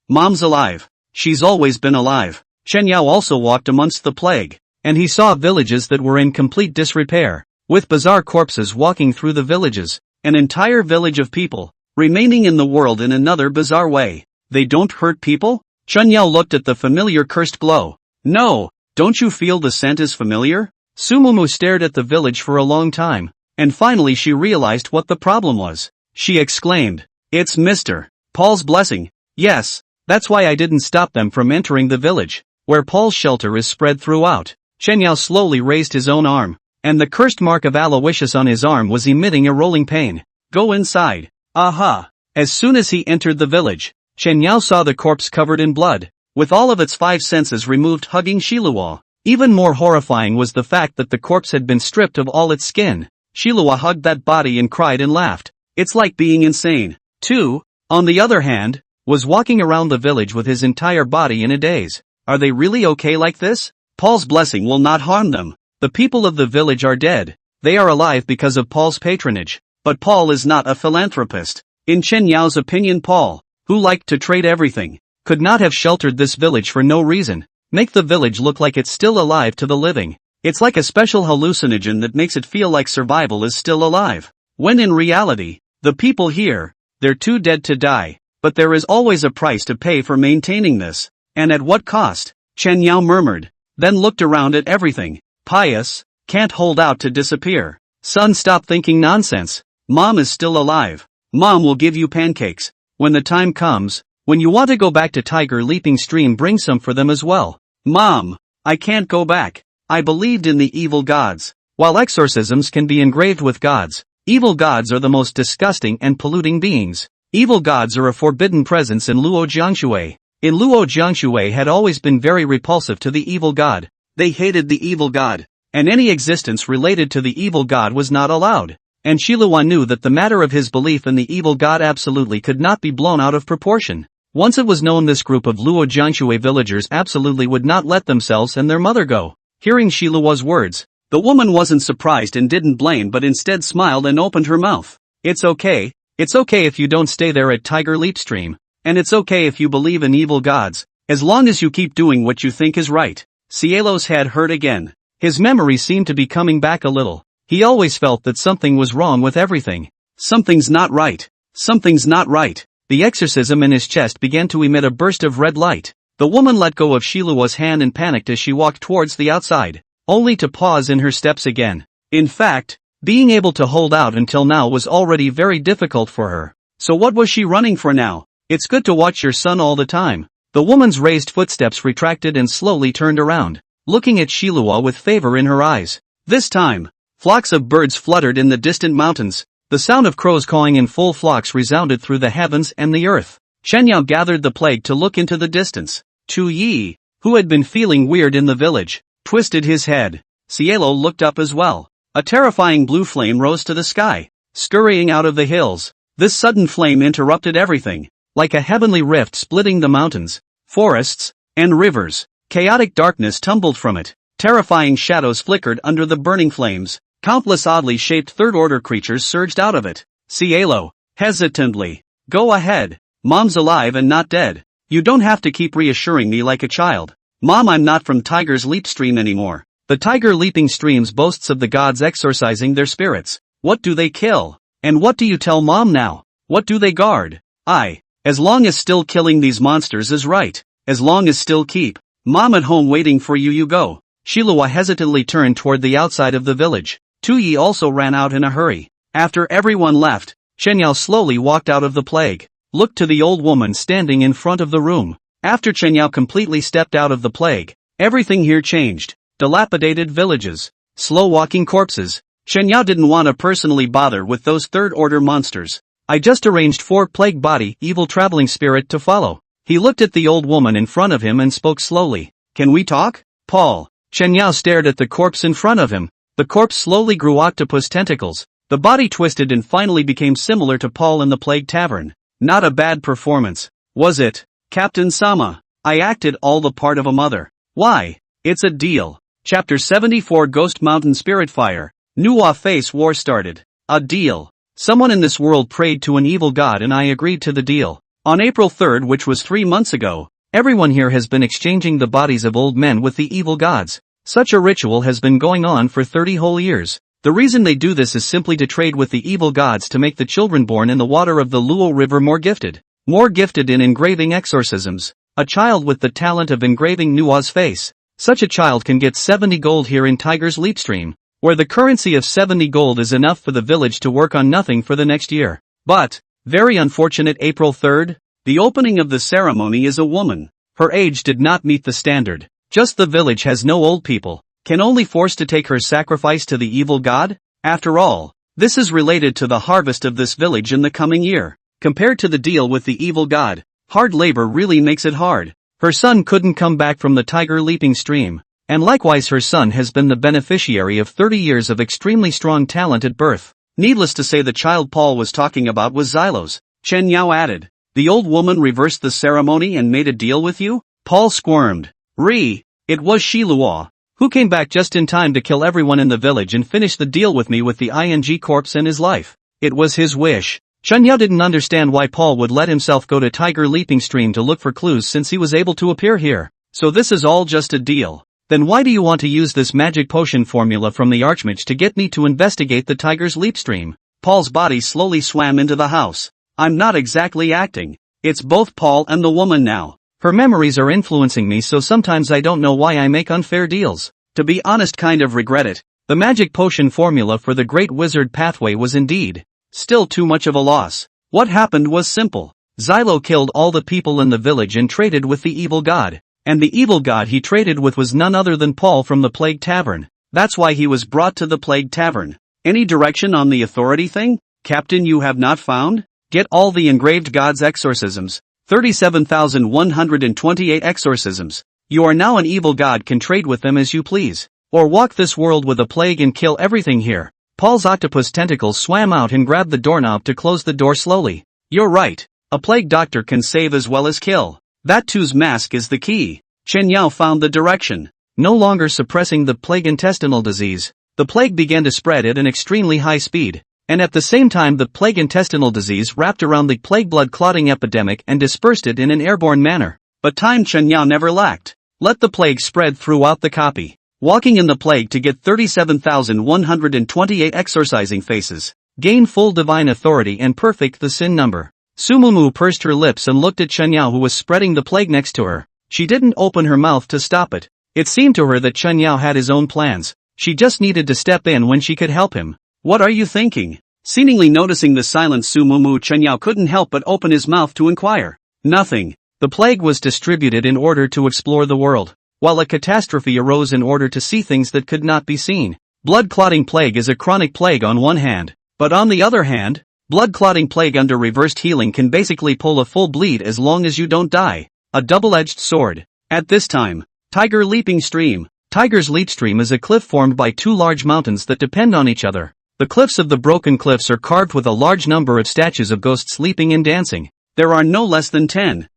Mom's alive. She's always been alive. Chen Yao also walked amongst the plague, and he saw villages that were in complete disrepair, with bizarre corpses walking through the villages, an entire village of people, remaining in the world in another bizarre way. They don't hurt people? Chen Yao looked at the familiar cursed glow. No, don't you feel the scent is familiar? Sumumu stared at the village for a long time, and finally she realized what the problem was. She exclaimed, "It's Mr. Paul's blessing." Yes, that's why I didn't stop them from entering the village, where Paul's shelter is spread throughout. Chen Yao slowly raised his own arm, and the cursed mark of Aloysius on his arm was emitting a rolling pain. Go inside. Aha! As soon as he entered the village, Chen Yao saw the corpse covered in blood, with all of its 5 senses removed hugging Shilua. Even more horrifying was the fact that the corpse had been stripped of all its skin. Shilua hugged that body and cried and laughed. It's like being insane. 2, on the other hand, was walking around the village with his entire body in a daze. Are they really okay like this? Paul's blessing will not harm them. The people of the village are dead. They are alive because of Paul's patronage. But Paul is not a philanthropist. In Chen Yao's opinion, Paul, who liked to trade everything, could not have sheltered this village for no reason. Make the village look like it's still alive to the living. It's like a special hallucinogen that makes it feel like survival is still alive. When in reality, the people here, they're too dead to die. But there is always a price to pay for maintaining this. And at what cost? Chen Yao murmured, then looked around at everything. Pious, can't hold out to disappear. Son, stop thinking nonsense. Mom is still alive. Mom will give you pancakes. When the time comes, when you want to go back to Tiger Leaping Stream, bring some for them as well. Mom, I can't go back. I believed in the evil gods. While exorcisms can be engraved with gods, evil gods are the most disgusting and polluting beings. Evil gods are a forbidden presence in Luo Jiangshui. In Luo Jiangshui had always been very repulsive to the evil god. They hated the evil god, and any existence related to the evil god was not allowed. And Shilua knew that the matter of his belief in the evil god absolutely could not be blown out of proportion. Once it was known this group of Luo Jiangshui villagers absolutely would not let themselves and their mother go. Hearing Shilua's words, the woman wasn't surprised and didn't blame but instead smiled and opened her mouth. It's okay if you don't stay there at Tiger Leap Stream. And it's okay if you believe in evil gods, as long as you keep doing what you think is right. Cielo's head hurt again. His memory seemed to be coming back a little. He always felt that something was wrong with everything. Something's not right. Something's not right. The exorcism in his chest began to emit a burst of red light. The woman let go of Shilua's hand and panicked as she walked towards the outside, only to pause in her steps again. In fact, being able to hold out until now was already very difficult for her. So what was she running for now? It's good to watch your son all the time. The woman's raised footsteps retracted and slowly turned around, looking at Shilua with favor in her eyes. This time, flocks of birds fluttered in the distant mountains. The sound of crows cawing in full flocks resounded through the heavens and the earth. Chen Yao gathered the plague to look into the distance. Chu Yi, who had been feeling weird in the village, twisted his head. Cielo looked up as well. A terrifying blue flame rose to the sky, scurrying out of the hills. This sudden flame interrupted everything, like a heavenly rift splitting the mountains, forests, and rivers. Chaotic darkness tumbled from it. Terrifying shadows flickered under the burning flames. Countless oddly shaped third-order creatures surged out of it. Cielo, hesitantly, go ahead. Mom's alive and not dead. You don't have to keep reassuring me like a child. Mom, I'm not from Tiger's Leap Stream anymore. The Tiger Leaping Streams boasts of the gods exorcising their spirits. What do they kill? And what do you tell Mom now? What do they guard? As long as still killing these monsters is right. As long as still keep Mom at home waiting for you go. Shilua hesitantly turned toward the outside of the village. Tuyi also ran out in a hurry. After everyone left, Chen Yao slowly walked out of the plague, looked to the old woman standing in front of the room. After Chen Yao completely stepped out of the plague, everything here changed. Dilapidated villages, slow-walking corpses. Chen Yao didn't want to personally bother with those third-order monsters. I just arranged 4 plague body, evil traveling spirit to follow. He looked at the old woman in front of him and spoke slowly. Can we talk? Paul. Chen Yao stared at the corpse in front of him. The corpse slowly grew octopus tentacles. The body twisted and finally became similar to Paul in the plague tavern. Not a bad performance, was it, Captain Sama? I acted all the part of a mother. Why? It's a deal. Chapter 74 Ghost Mountain Spirit Fire. Nuwa Face War started. A deal. Someone in this world prayed to an evil god and I agreed to the deal. On April 3rd, which was 3 months ago, everyone here has been exchanging the bodies of old men with the evil gods. Such a ritual has been going on for 30 whole years. The reason they do this is simply to trade with the evil gods to make the children born in the water of the Luo River more gifted. More gifted in engraving exorcisms. A child with the talent of engraving Nua's face. Such a child can get 70 gold here in Tiger's Leap Stream, where the currency of 70 gold is enough for the village to work on nothing for the next year. But, very unfortunate April 3rd, the opening of the ceremony is a woman. Her age did not meet the standard. Just the village has no old people. Can only force to take her sacrifice to the evil god? After all, this is related to the harvest of this village in the coming year. Compared to the deal with the evil god, hard labor really makes it hard. Her son couldn't come back from the tiger leaping stream, and likewise her son has been the beneficiary of 30 years of extremely strong talent at birth. Needless to say the child Paul was talking about was Xylos. Chen Yao added. The old woman reversed the ceremony and made a deal with you? Paul squirmed. It was Shi Luo, who came back just in time to kill everyone in the village and finish the deal with me with the ING corpse and his life. It was his wish. Chen Yao didn't understand why Paul would let himself go to Tiger Leaping Stream to look for clues since he was able to appear here. So this is all just a deal. Then why do you want to use this magic potion formula from the Archmage to get me to investigate the Tiger's Leap Stream? Paul's body slowly swam into the house. I'm not exactly acting. It's both Paul and the woman now. Her memories are influencing me so sometimes I don't know why I make unfair deals. To be honest, kind of regret it. The magic potion formula for the Great Wizard Pathway was indeed still too much of a loss. What happened was simple. Xylo killed all the people in the village and traded with the evil god. And the evil god he traded with was none other than Paul from the Plague Tavern. That's why he was brought to the Plague Tavern. Any direction on the authority thing, Captain, you have not found? Get all the engraved gods exorcisms. 37,128 exorcisms. You are now an evil god, can trade with them as you please. Or walk this world with a plague and kill everything here. Paul's octopus tentacles swam out and grabbed the doorknob to close the door slowly. You're right. A plague doctor can save as well as kill. That too's mask is the key. Chen Yao found the direction. No longer suppressing the plague intestinal disease, the plague began to spread at an extremely high speed. And at the same time the plague intestinal disease wrapped around the plague blood clotting epidemic and dispersed it in an airborne manner. But time Chen Yao never lacked. Let the plague spread throughout the copy. Walking in the plague to get 37,128 exorcising faces. Gain full divine authority and perfect the sin number. Sumumu pursed her lips and looked at Chen Yao, who was spreading the plague next to her. She didn't open her mouth to stop it. It seemed to her that Chen Yao had his own plans. She just needed to step in when she could help him. What are you thinking? Seemingly noticing the silent Sumumu, Chen Yao couldn't help but open his mouth to inquire. Nothing. The plague was distributed in order to explore the world, while a catastrophe arose in order to see things that could not be seen. Blood-clotting plague is a chronic plague on one hand, but on the other hand, blood-clotting plague under reversed healing can basically pull a full bleed as long as you don't die. A double-edged sword. At this time, Tiger Leaping Stream. Tiger's Leap Stream is a cliff formed by 2 large mountains that depend on each other. The cliffs of the broken cliffs are carved with a large number of statues of ghosts leaping and dancing. There are no less than 10,000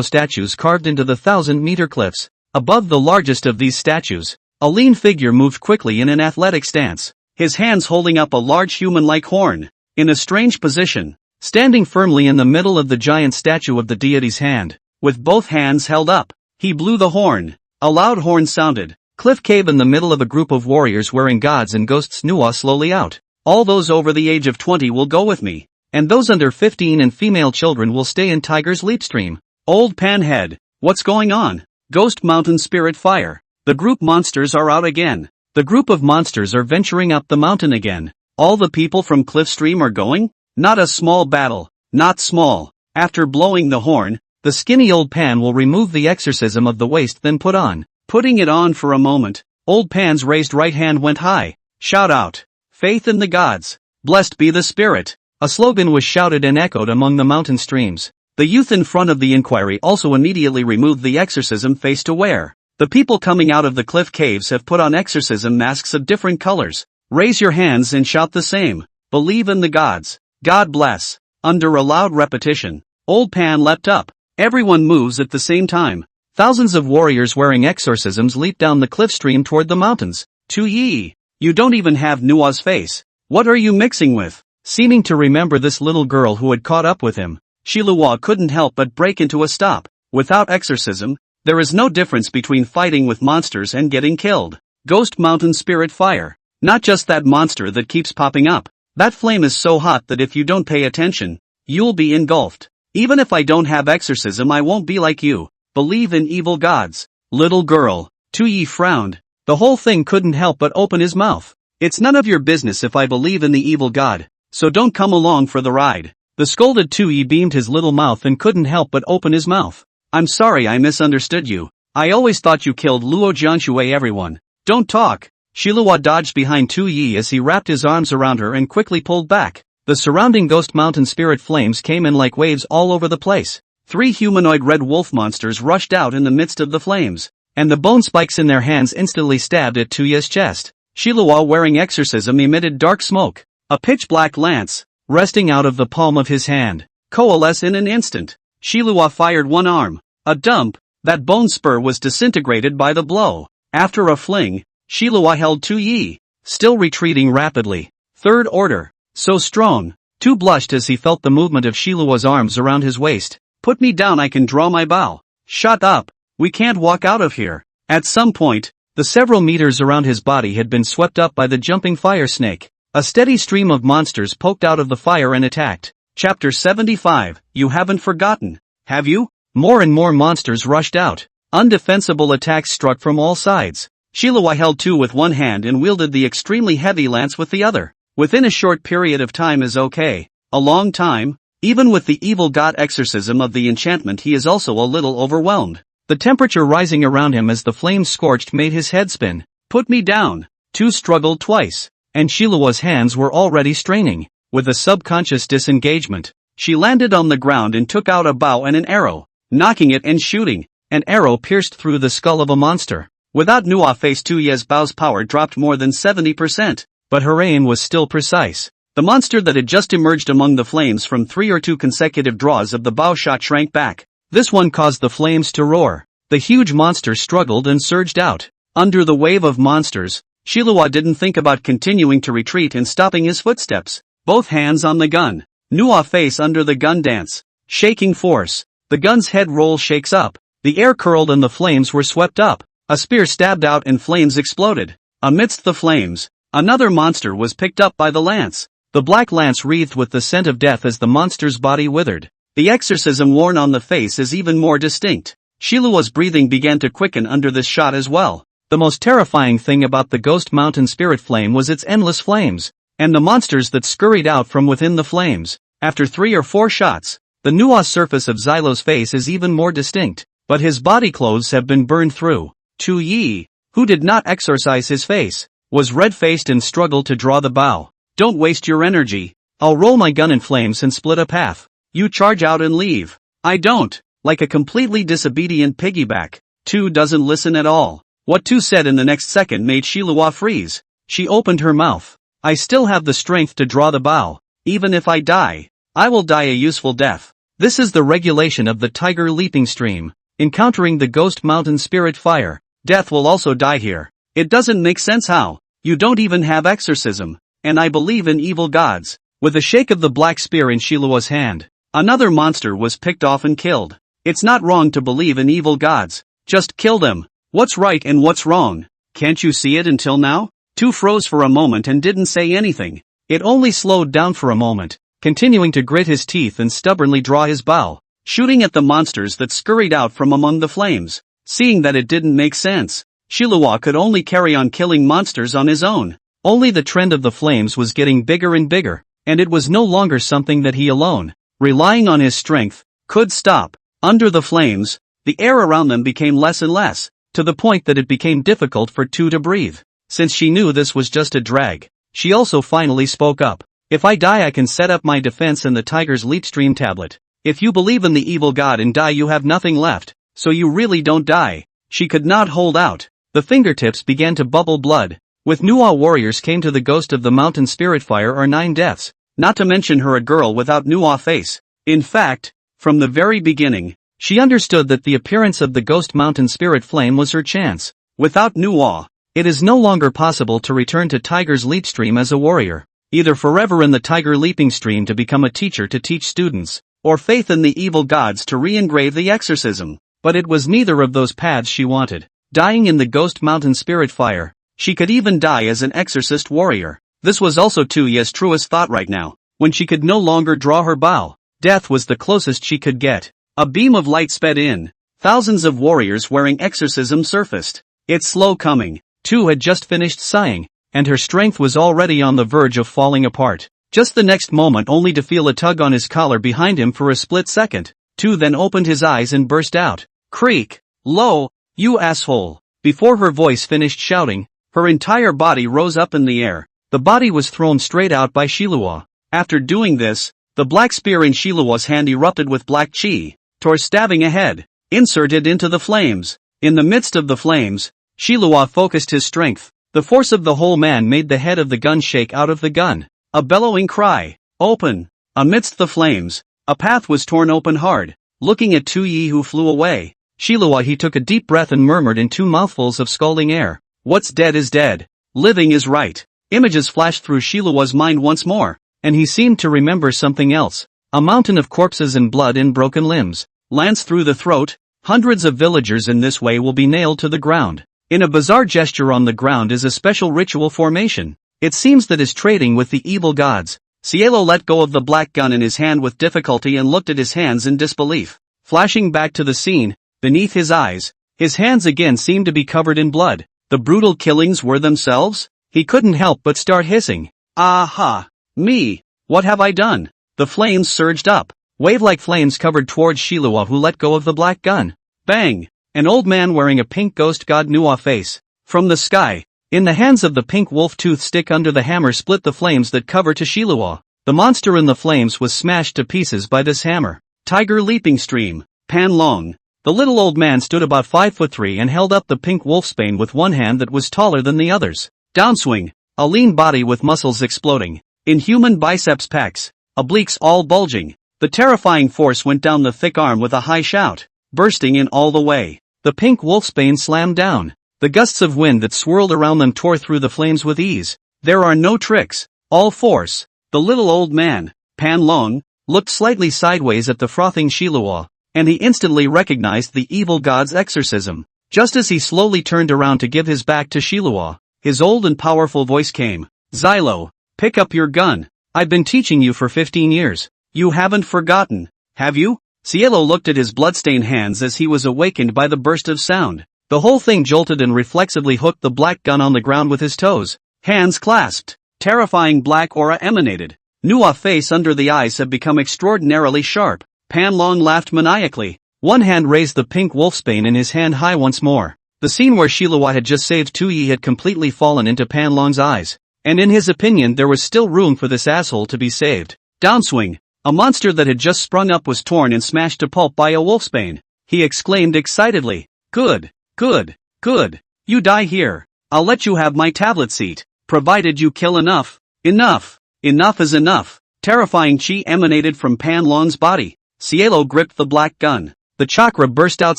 statues carved into the 1,000-meter cliffs. Above the largest of these statues, a lean figure moved quickly in an athletic stance, his hands holding up a large human-like horn, in a strange position, standing firmly in the middle of the giant statue of the deity's hand. With both hands held up, he blew the horn. A loud horn sounded. Cliff cave in the middle of a group of warriors wearing gods and ghosts. Nuwa slowly out. All those over the age of 20 will go with me, and those under 15 and female children will stay in Tiger's Leap Stream. Old Panhead, what's going on? Ghost Mountain Spirit Fire. The group monsters are out again. The group of monsters are venturing up the mountain again. All the people from Cliff Stream are going? Not a small battle, not small. After blowing the horn, the skinny old Pan will remove the exorcism of the waist then putting it on for a moment. Old Pan's raised right hand went high. Shout out. Faith in the gods. Blessed be the spirit. A slogan was shouted and echoed among the mountain streams. The youth in front of the inquiry also immediately removed the exorcism face to wear. The people coming out of the cliff caves have put on exorcism masks of different colors. Raise your hands and shout the same. Believe in the gods. God bless. Under a loud repetition, Old Pan leapt up. Everyone moves at the same time. Thousands of warriors wearing exorcisms leap down the cliff stream toward the mountains. Tu-yi. You don't even have Nua's face. What are you mixing with? Seeming to remember this little girl who had caught up with him, Shilua couldn't help but break into a stop. Without exorcism, there is no difference between fighting with monsters and getting killed. Ghost Mountain Spirit Fire. Not just that monster that keeps popping up. That flame is so hot that if you don't pay attention, you'll be engulfed. Even if I don't have exorcism, I won't be like you. Believe in evil gods. Little girl. Tu-yi frowned. The whole thing couldn't help but open his mouth. It's none of your business if I believe in the evil god, so don't come along for the ride. The scolded Tu-yi beamed his little mouth and couldn't help but open his mouth. I'm sorry, I misunderstood you. I always thought you killed Luo Jianshui. Everyone. Don't talk. Shilua dodged behind Tu-yi as he wrapped his arms around her and quickly pulled back. The surrounding Ghost Mountain Spirit flames came in like waves all over the place. 3 humanoid red wolf monsters rushed out in the midst of the flames, and the bone spikes in their hands instantly stabbed at Tu-yi's chest. Shilua, wearing exorcism, emitted dark smoke. A pitch-black lance, resting out of the palm of his hand, coalesced in an instant. Shilua fired one arm. A dump. That bone spur was disintegrated by the blow. After a fling, Shilua held Tu-yi, still retreating rapidly. Third order. So strong. Tu blushed as he felt the movement of Shilua's arms around his waist. Put me down, I can draw my bow. Shut up. We can't walk out of here. At some point, the several meters around his body had been swept up by the jumping fire snake. A steady stream of monsters poked out of the fire and attacked. Chapter 75. You haven't forgotten, have you? More and more monsters rushed out. Undefensible attacks struck from all sides. Shilua held Tu with one hand and wielded the extremely heavy lance with the other. Within a short period of time is okay. A long time? Even with the evil god exorcism of the enchantment, he is also a little overwhelmed. The temperature rising around him as the flames scorched made his head spin. Put me down. Tu struggled twice, and Shilua's hands were already straining. With a subconscious disengagement, she landed on the ground and took out a bow and an arrow, knocking it and shooting. An arrow pierced through the skull of a monster. Without Nua face, Tu-yi's bow's power dropped more than 70%. But her aim was still precise. The monster that had just emerged among the flames from 3 or 2 consecutive draws of the bow shot shrank back. This one caused the flames to roar. The huge monster struggled and surged out. Under the wave of monsters, Shilua didn't think about continuing to retreat and stopping his footsteps. Both hands on the gun. Nua face under the gun dance. Shaking force. The gun's head roll shakes up. The air curled and the flames were swept up. A spear stabbed out and flames exploded. Amidst the flames, another monster was picked up by the lance. The black lance wreathed with the scent of death as the monster's body withered. The exorcism worn on the face is even more distinct. Shilua's breathing began to quicken under this shot as well. The most terrifying thing about the Ghost Mountain Spirit Flame was its endless flames, and the monsters that scurried out from within the flames. After 3 or 4 shots, the nuanced surface of Xylo's face is even more distinct, but his body clothes have been burned through. Tu-yi, who did not exorcise his face, was red-faced and struggled to draw the bow. Don't waste your energy. I'll roll my gun in flames and split a path. You charge out and leave. I don't. Like a completely disobedient piggyback. Tu doesn't listen at all. What Tu said in the next second made Shilua freeze. She opened her mouth. I still have the strength to draw the bow. Even if I die, I will die a useful death. This is the regulation of the Tiger Leaping Stream. Encountering the Ghost Mountain Spirit Fire, death will also die here. It doesn't make sense how. You don't even have exorcism. And I believe in evil gods. With a shake of the black spear in Shilua's hand, another monster was picked off and killed. It's not wrong to believe in evil gods. Just kill them. What's right and what's wrong? Can't you see it until now? Tu froze for a moment and didn't say anything. It only slowed down for a moment, continuing to grit his teeth and stubbornly draw his bow, shooting at the monsters that scurried out from among the flames. Seeing that it didn't make sense, Shilua could only carry on killing monsters on his own. Only the trend of the flames was getting bigger and bigger, and it was no longer something that he alone, relying on his strength, could stop. Under the flames, the air around them became less and less, to the point that it became difficult for Tu to breathe. Since she knew this was just a drag, she also finally spoke up. If I die, I can set up my defense in the Tiger's Leap Stream tablet. If you believe in the evil god and die, you have nothing left, so you really don't die. She could not hold out. The fingertips began to bubble blood. With Nuwa warriors came to the ghost of the mountain spirit fire or 9 deaths, not to mention her a girl without Nuwa face. In fact, from the very beginning, she understood that the appearance of the ghost mountain spirit flame was her chance. Without Nuwa, it is no longer possible to return to Tiger's Leap Stream as a warrior, either forever in the Tiger Leaping Stream to become a teacher to teach students, or faith in the evil gods to re-engrave the exorcism. But it was neither of those paths she wanted. Dying in the ghost mountain spirit fire, she could even die as an exorcist warrior. This was also Tuya's truest thought right now, when she could no longer draw her bow. Death was the closest she could get. A beam of light sped in. Thousands of warriors wearing exorcism surfaced. It's slow coming. Tu had just finished sighing, and her strength was already on the verge of falling apart. Just the next moment only to feel a tug on his collar behind him for a split second. Tu then opened his eyes and burst out. Creak! Lo! You asshole! Before her voice finished shouting, her entire body rose up in the air. The body was thrown straight out by Shilua. After doing this, the black spear in Shilua's hand erupted with black chi, stabbing ahead, inserted into the flames. In the midst of the flames, Shilua focused his strength. The force of the whole man made the head of the gun shake out of the gun. A bellowing cry. Open! Amidst the flames, a path was torn open hard. Looking at Tu Yi who flew away, Shilua he took a deep breath and murmured in 2 mouthfuls of scalding air. What's dead is dead. Living is right. Images flashed through Shilua's mind once more, and he seemed to remember something else. A mountain of corpses and blood and broken limbs. Lance through the throat. Hundreds of villagers in this way will be nailed to the ground. In a bizarre gesture on the ground is a special ritual formation. It seems that is trading with the evil gods. Cielo let go of the black gun in his hand with difficulty and looked at his hands in disbelief. Flashing back to the scene, beneath his eyes, his hands again seemed to be covered in blood. The brutal killings were themselves? He couldn't help but start hissing. Aha! Me! What have I done? The flames surged up. Wave-like flames covered towards Shilua who let go of the black gun. Bang! An old man wearing a pink ghost god Nuwa face. From the sky, in the hands of the pink wolf tooth stick under the hammer split the flames that cover to Shilua. The monster in the flames was smashed to pieces by this hammer. Tiger Leaping Stream. Pan Long. The little old man stood about 5'3" and held up the pink wolfsbane with one hand that was taller than the others. Downswing. A lean body with muscles exploding. Inhuman biceps pecs. Obliques all bulging. The terrifying force went down the thick arm with a high shout, bursting in all the way. The pink wolfsbane slammed down. The gusts of wind that swirled around them tore through the flames with ease. There are no tricks, all force. The little old man, Pan Long, looked slightly sideways at the frothing Shilua, and he instantly recognized the evil god's exorcism. Just as he slowly turned around to give his back to Shilua, his old and powerful voice came. Xylo, pick up your gun. I've been teaching you for 15 years. You haven't forgotten, have you? Cielo looked at his bloodstained hands as he was awakened by the burst of sound. The whole thing jolted and reflexively hooked the black gun on the ground with his toes. Hands clasped. Terrifying black aura emanated. Nua's face under the eyes had become extraordinarily sharp. Pan Long laughed maniacally. One hand raised the pink wolfsbane in his hand high once more. The scene where Shilua had just saved Tu Yi had completely fallen into Pan Long's eyes, and in his opinion there was still room for this asshole to be saved. Downswing. A monster that had just sprung up was torn and smashed to pulp by a wolfsbane. He exclaimed excitedly. Good, good, good. You die here. I'll let you have my tablet seat, provided you kill enough. Enough. Enough is enough. Terrifying chi emanated from Pan Long's body. Cielo gripped the black gun. The chakra burst out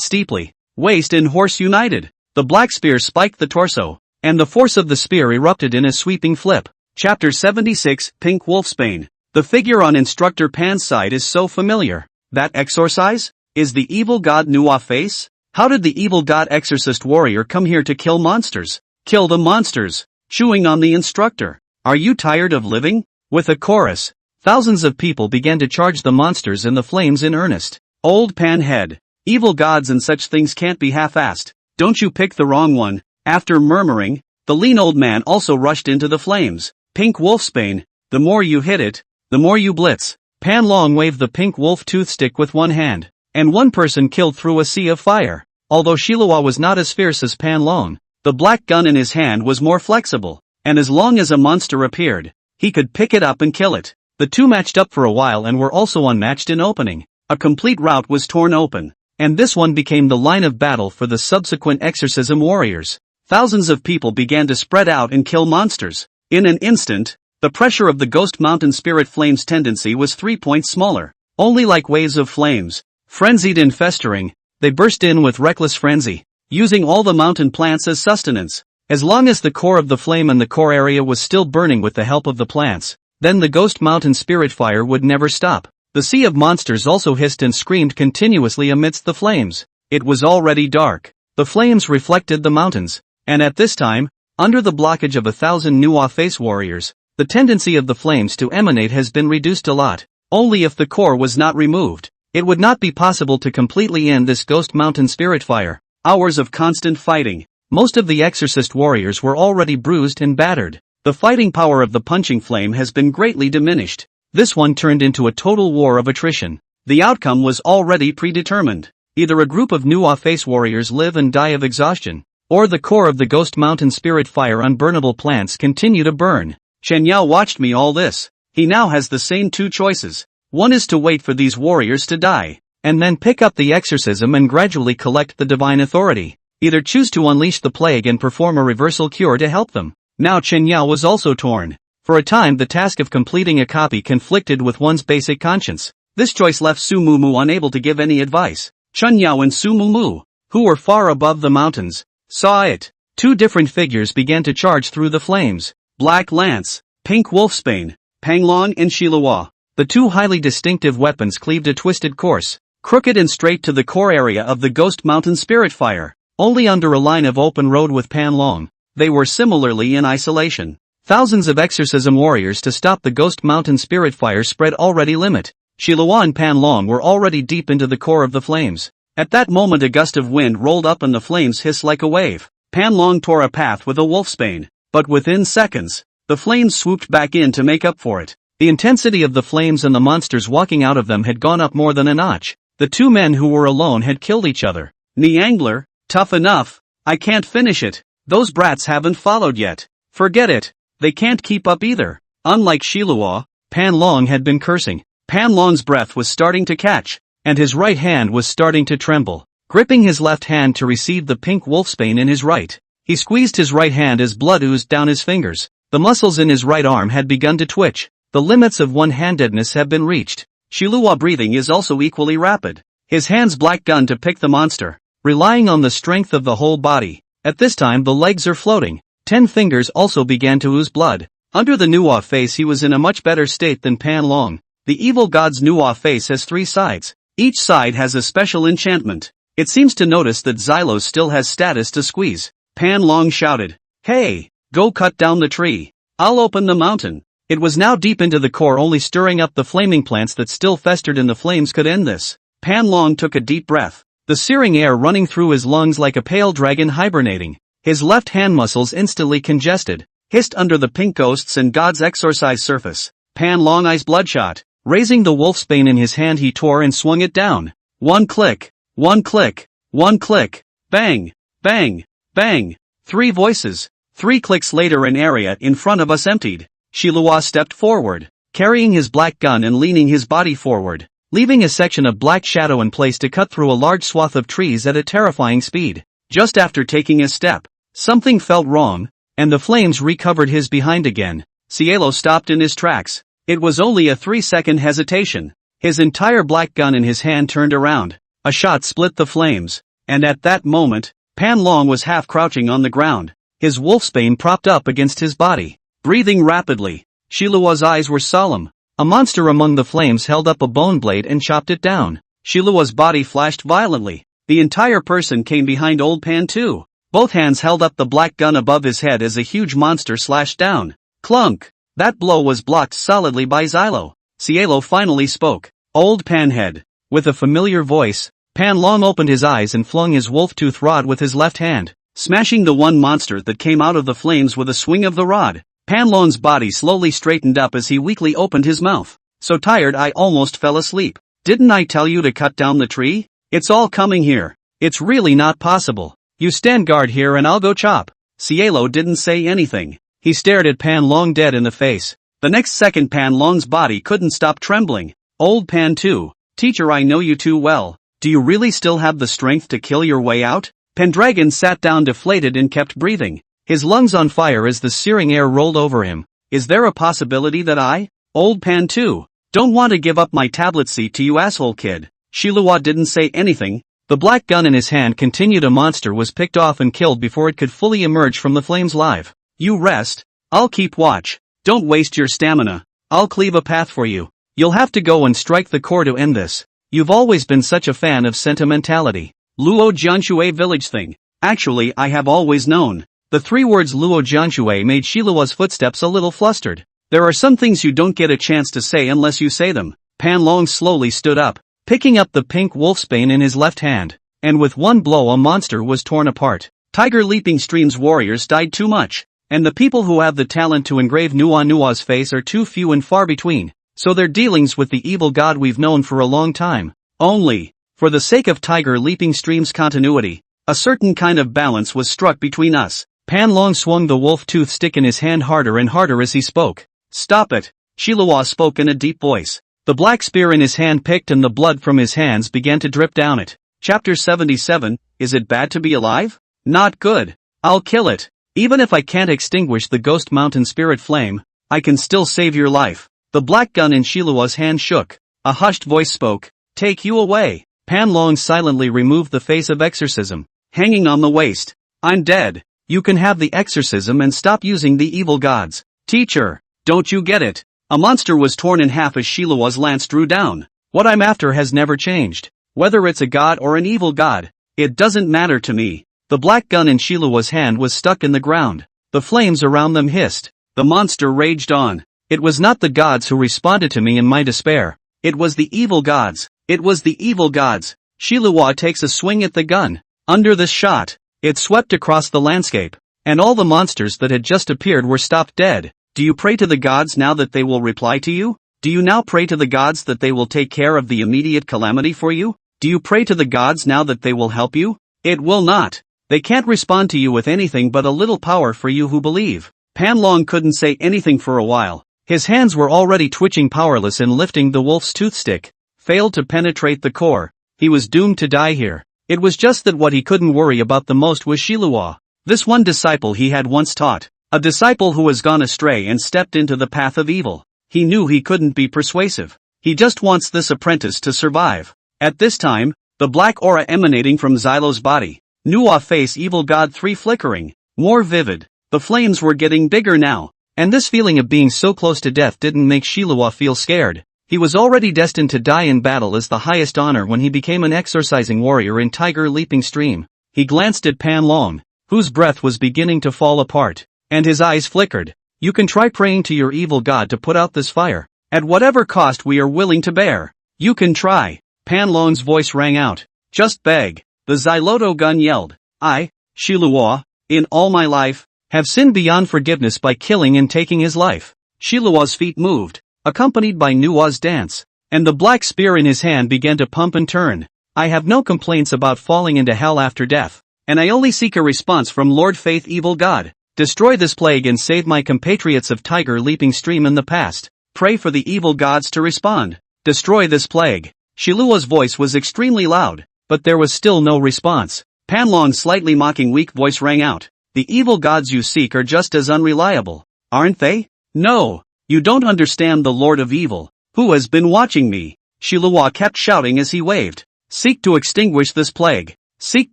steeply. Waist and horse united. The black spear spiked the torso, and the force of the spear erupted in a sweeping flip. Chapter 76, Pink Wolfsbane. The figure on Instructor Pan's side is so familiar. That exorcise? Is the evil god Nuwa face? How did the evil god exorcist warrior come here to kill monsters? Kill the monsters. Chewing on the instructor. Are you tired of living? With a chorus, thousands of people began to charge the monsters and the flames in earnest. Old Pan head. Evil gods and such things can't be half-assed. Don't you pick the wrong one. After murmuring, the lean old man also rushed into the flames. Pink wolfsbane. The more you hit it, the more you blitz. Pan Long waved the pink wolf tooth stick with one hand, and one person killed through a sea of fire. Although Shilua was not as fierce as Pan Long, the black gun in his hand was more flexible, and as long as a monster appeared, he could pick it up and kill it. The two matched up for a while and were also unmatched in opening. A complete route was torn open, and this one became the line of battle for the subsequent exorcism warriors. Thousands of people began to spread out and kill monsters. In an instant, the pressure of the Ghost Mountain Spirit Flames tendency was 3 points smaller. Only like waves of flames, frenzied and festering, they burst in with reckless frenzy, using all the mountain plants as sustenance. As long as the core of the flame and the core area was still burning with the help of the plants, then the Ghost Mountain Spirit Fire would never stop. The sea of monsters also hissed and screamed continuously amidst the flames. It was already dark. The flames reflected the mountains, and at this time, under the blockage of 1,000 Nuwa face warriors, the tendency of the flames to emanate has been reduced a lot. Only if the core was not removed, it would not be possible to completely end this Ghost Mountain Spirit Fire. Hours of constant fighting. Most of the exorcist warriors were already bruised and battered. The fighting power of the punching flame has been greatly diminished. This one turned into a total war of attrition. The outcome was already predetermined. Either a group of Nuwa face warriors live and die of exhaustion, or the core of the Ghost Mountain Spirit Fire unburnable plants continue to burn. Chen Yao watched me all this. He now has the same two choices. One is to wait for these warriors to die, and then pick up the exorcism and gradually collect the divine authority. Either choose to unleash the plague and perform a reversal cure to help them. Now Chen Yao was also torn. For a time the task of completing a copy conflicted with one's basic conscience. This choice left Su Mumu unable to give any advice. Chen Yao and Su Mumu, who were far above the mountains, saw it. Two different figures began to charge through the flames. Black Lance, Pink Wolfsbane, Pan Long and Shilua. The two highly distinctive weapons cleaved a twisted course, crooked and straight to the core area of the Ghost Mountain Spirit Fire. Only under a line of open road with Pan Long, they were similarly in isolation. Thousands of exorcism warriors to stop the Ghost Mountain Spirit Fire spread already limit. Shilua and Pan Long were already deep into the core of the flames. At that moment a gust of wind rolled up and the flames hissed like a wave. Pan Long tore a path with a wolfsbane, but within seconds, the flames swooped back in to make up for it. The intensity of the flames and the monsters walking out of them had gone up more than a notch. The two men who were alone had killed each other. Niangler, tough enough. I can't finish it. Those brats haven't followed yet. Forget it. They can't keep up either. Unlike Shilua, Pan Long had been cursing. Pan Long's breath was starting to catch, and his right hand was starting to tremble. Gripping his left hand to receive the pink wolfsbane in his right, he squeezed his right hand as blood oozed down his fingers. The muscles in his right arm had begun to twitch. The limits of one-handedness have been reached. Shilua breathing is also equally rapid. His hand's black gun to pick the monster, relying on the strength of the whole body. At this time the legs are floating. 10 fingers also began to ooze blood. Under the Nuwa face he was in a much better state than Pan Long. The evil god's Nuwa face has 3 sides. Each side has a special enchantment. It seems to notice that Xylos still has status to squeeze. Pan Long shouted, "Hey, go cut down the tree. I'll open the mountain." It was now deep into the core, only stirring up the flaming plants that still festered in the flames could end this. Pan Long took a deep breath, the searing air running through his lungs like a pale dragon hibernating. His left hand muscles instantly congested, hissed under the pink ghosts and god's exorcised surface. Pan Long eyes bloodshot. Raising the wolfsbane in his hand he tore and swung it down. One click, one click, one click, bang, bang, bang. 3 voices. 3 clicks later an area in front of us emptied. Shilua stepped forward, carrying his black gun and leaning his body forward, leaving a section of black shadow in place to cut through a large swath of trees at a terrifying speed. Just after taking a step, something felt wrong, and the flames recovered his behind again. Cielo stopped in his tracks. It was only a 3-second hesitation. His entire black gun in his hand turned around. A shot split the flames, and at that moment, Pan Long was half crouching on the ground, his wolfsbane propped up against his body, breathing rapidly. Shilua's eyes were solemn. A monster among the flames held up a bone blade and chopped it down. Shilua's body flashed violently. The entire person came behind old Pan too. Both hands held up the black gun above his head as a huge monster slashed down. Clunk! That blow was blocked solidly by Xylo. Cielo finally spoke. Old Panhead. With a familiar voice, Pan Long opened his eyes and flung his wolf-tooth rod with his left hand, smashing the one monster that came out of the flames with a swing of the rod. Pan Long's body slowly straightened up as he weakly opened his mouth. so tired I almost fell asleep. Didn't I tell you to cut down the tree? It's all coming here. It's really not possible. You stand guard here and I'll go chop. Cielo didn't say anything. He stared at Pan Long dead in the face. The next second Pan Long's body couldn't stop trembling. Old Pan too. Teacher, I know you too well. Do you really still have the strength to kill your way out? Pendragon sat down deflated and kept breathing. His lungs on fire as the searing air rolled over him. Is there a possibility that I, Old Pan too, don't want to give up my tablet seat to you asshole kid? Shilua didn't say anything. The black gun in his hand continued. A monster was picked off and killed before it could fully emerge from the flames live. You rest. I'll keep watch. Don't waste your stamina. I'll cleave a path for you. You'll have to go and strike the core to end this. You've always been such a fan of sentimentality. Luo Jianxue village thing. Actually, I have always known. The 3 words Luo Jianxue made Shilua's footsteps a little flustered. There are some things you don't get a chance to say unless you say them. Pan Long slowly stood up, picking up the pink wolfsbane in his left hand, and with one blow a monster was torn apart. Tiger Leaping Stream's warriors died too much, and the people who have the talent to engrave Nua's face are too few and far between, so their dealings with the evil god we've known for a long time. Only, for the sake of Tiger Leaping Stream's continuity, a certain kind of balance was struck between us. Pan Long swung the wolf tooth stick in his hand harder and harder as he spoke. Stop it, Shilua spoke in a deep voice. The black spear in his hand picked and the blood from his hands began to drip down it. Chapter 77, Is it bad to be alive? Not good. I'll kill it. Even if I can't extinguish the ghost mountain spirit flame, I can still save your life. The black gun in Shilua's hand shook. A hushed voice spoke. Take you away. Pan Long silently removed the face of exorcism, hanging on the waist. I'm dead. You can have the exorcism and stop using the evil gods. Teacher, don't you get it? A monster was torn in half as Shilua's lance drew down. What I'm after has never changed. Whether it's a god or an evil god, it doesn't matter to me. The black gun in Shilua's hand was stuck in the ground. The flames around them hissed. The monster raged on. It was not the gods who responded to me in my despair. It was the evil gods. It was the evil gods. Shilua takes a swing at the gun. Under the shot, it swept across the landscape, and all the monsters that had just appeared were stopped dead. Do you pray to the gods now that they will reply to you? Do you now pray to the gods that they will take care of the immediate calamity for you? Do you pray to the gods now that they will help you? It will not. They can't respond to you with anything but a little power for you who believe. Pan Long couldn't say anything for a while. His hands were already twitching, powerless in lifting the wolf's toothstick. Failed to penetrate the core. He was doomed to die here. It was just that what he couldn't worry about the most was Shilua. This one disciple he had once taught. A disciple who has gone astray and stepped into the path of evil. He knew he couldn't be persuasive. He just wants this apprentice to survive. At this time, the black aura emanating from Xylo's body. Nua face evil god 3 flickering. More vivid. The flames were getting bigger now. And this feeling of being so close to death didn't make Shilua feel scared. He was already destined to die in battle as the highest honor when he became an exorcising warrior in Tiger Leaping Stream. He glanced at Pan Long, whose breath was beginning to fall apart, and his eyes flickered. You can try praying to your evil god to put out this fire. At whatever cost we are willing to bear. You can try. Pan Long's voice rang out. Just beg. The Xyloto gun yelled. I, Shilua, in all my life, have sinned beyond forgiveness by killing and taking his life. Shilua's feet moved, accompanied by Nua's dance, and the black spear in his hand began to pump and turn. I have no complaints about falling into hell after death, and I only seek a response from Lord Faith Evil God. Destroy this plague and save my compatriots of Tiger Leaping Stream in the past. Pray for the evil gods to respond. Destroy this plague. Shilua's voice was extremely loud, but there was still no response. Pan Long's slightly mocking weak voice rang out. The evil gods you seek are just as unreliable, aren't they? No, you don't understand the Lord of Evil, who has been watching me. Shilua kept shouting as he waved. Seek to extinguish this plague. Seek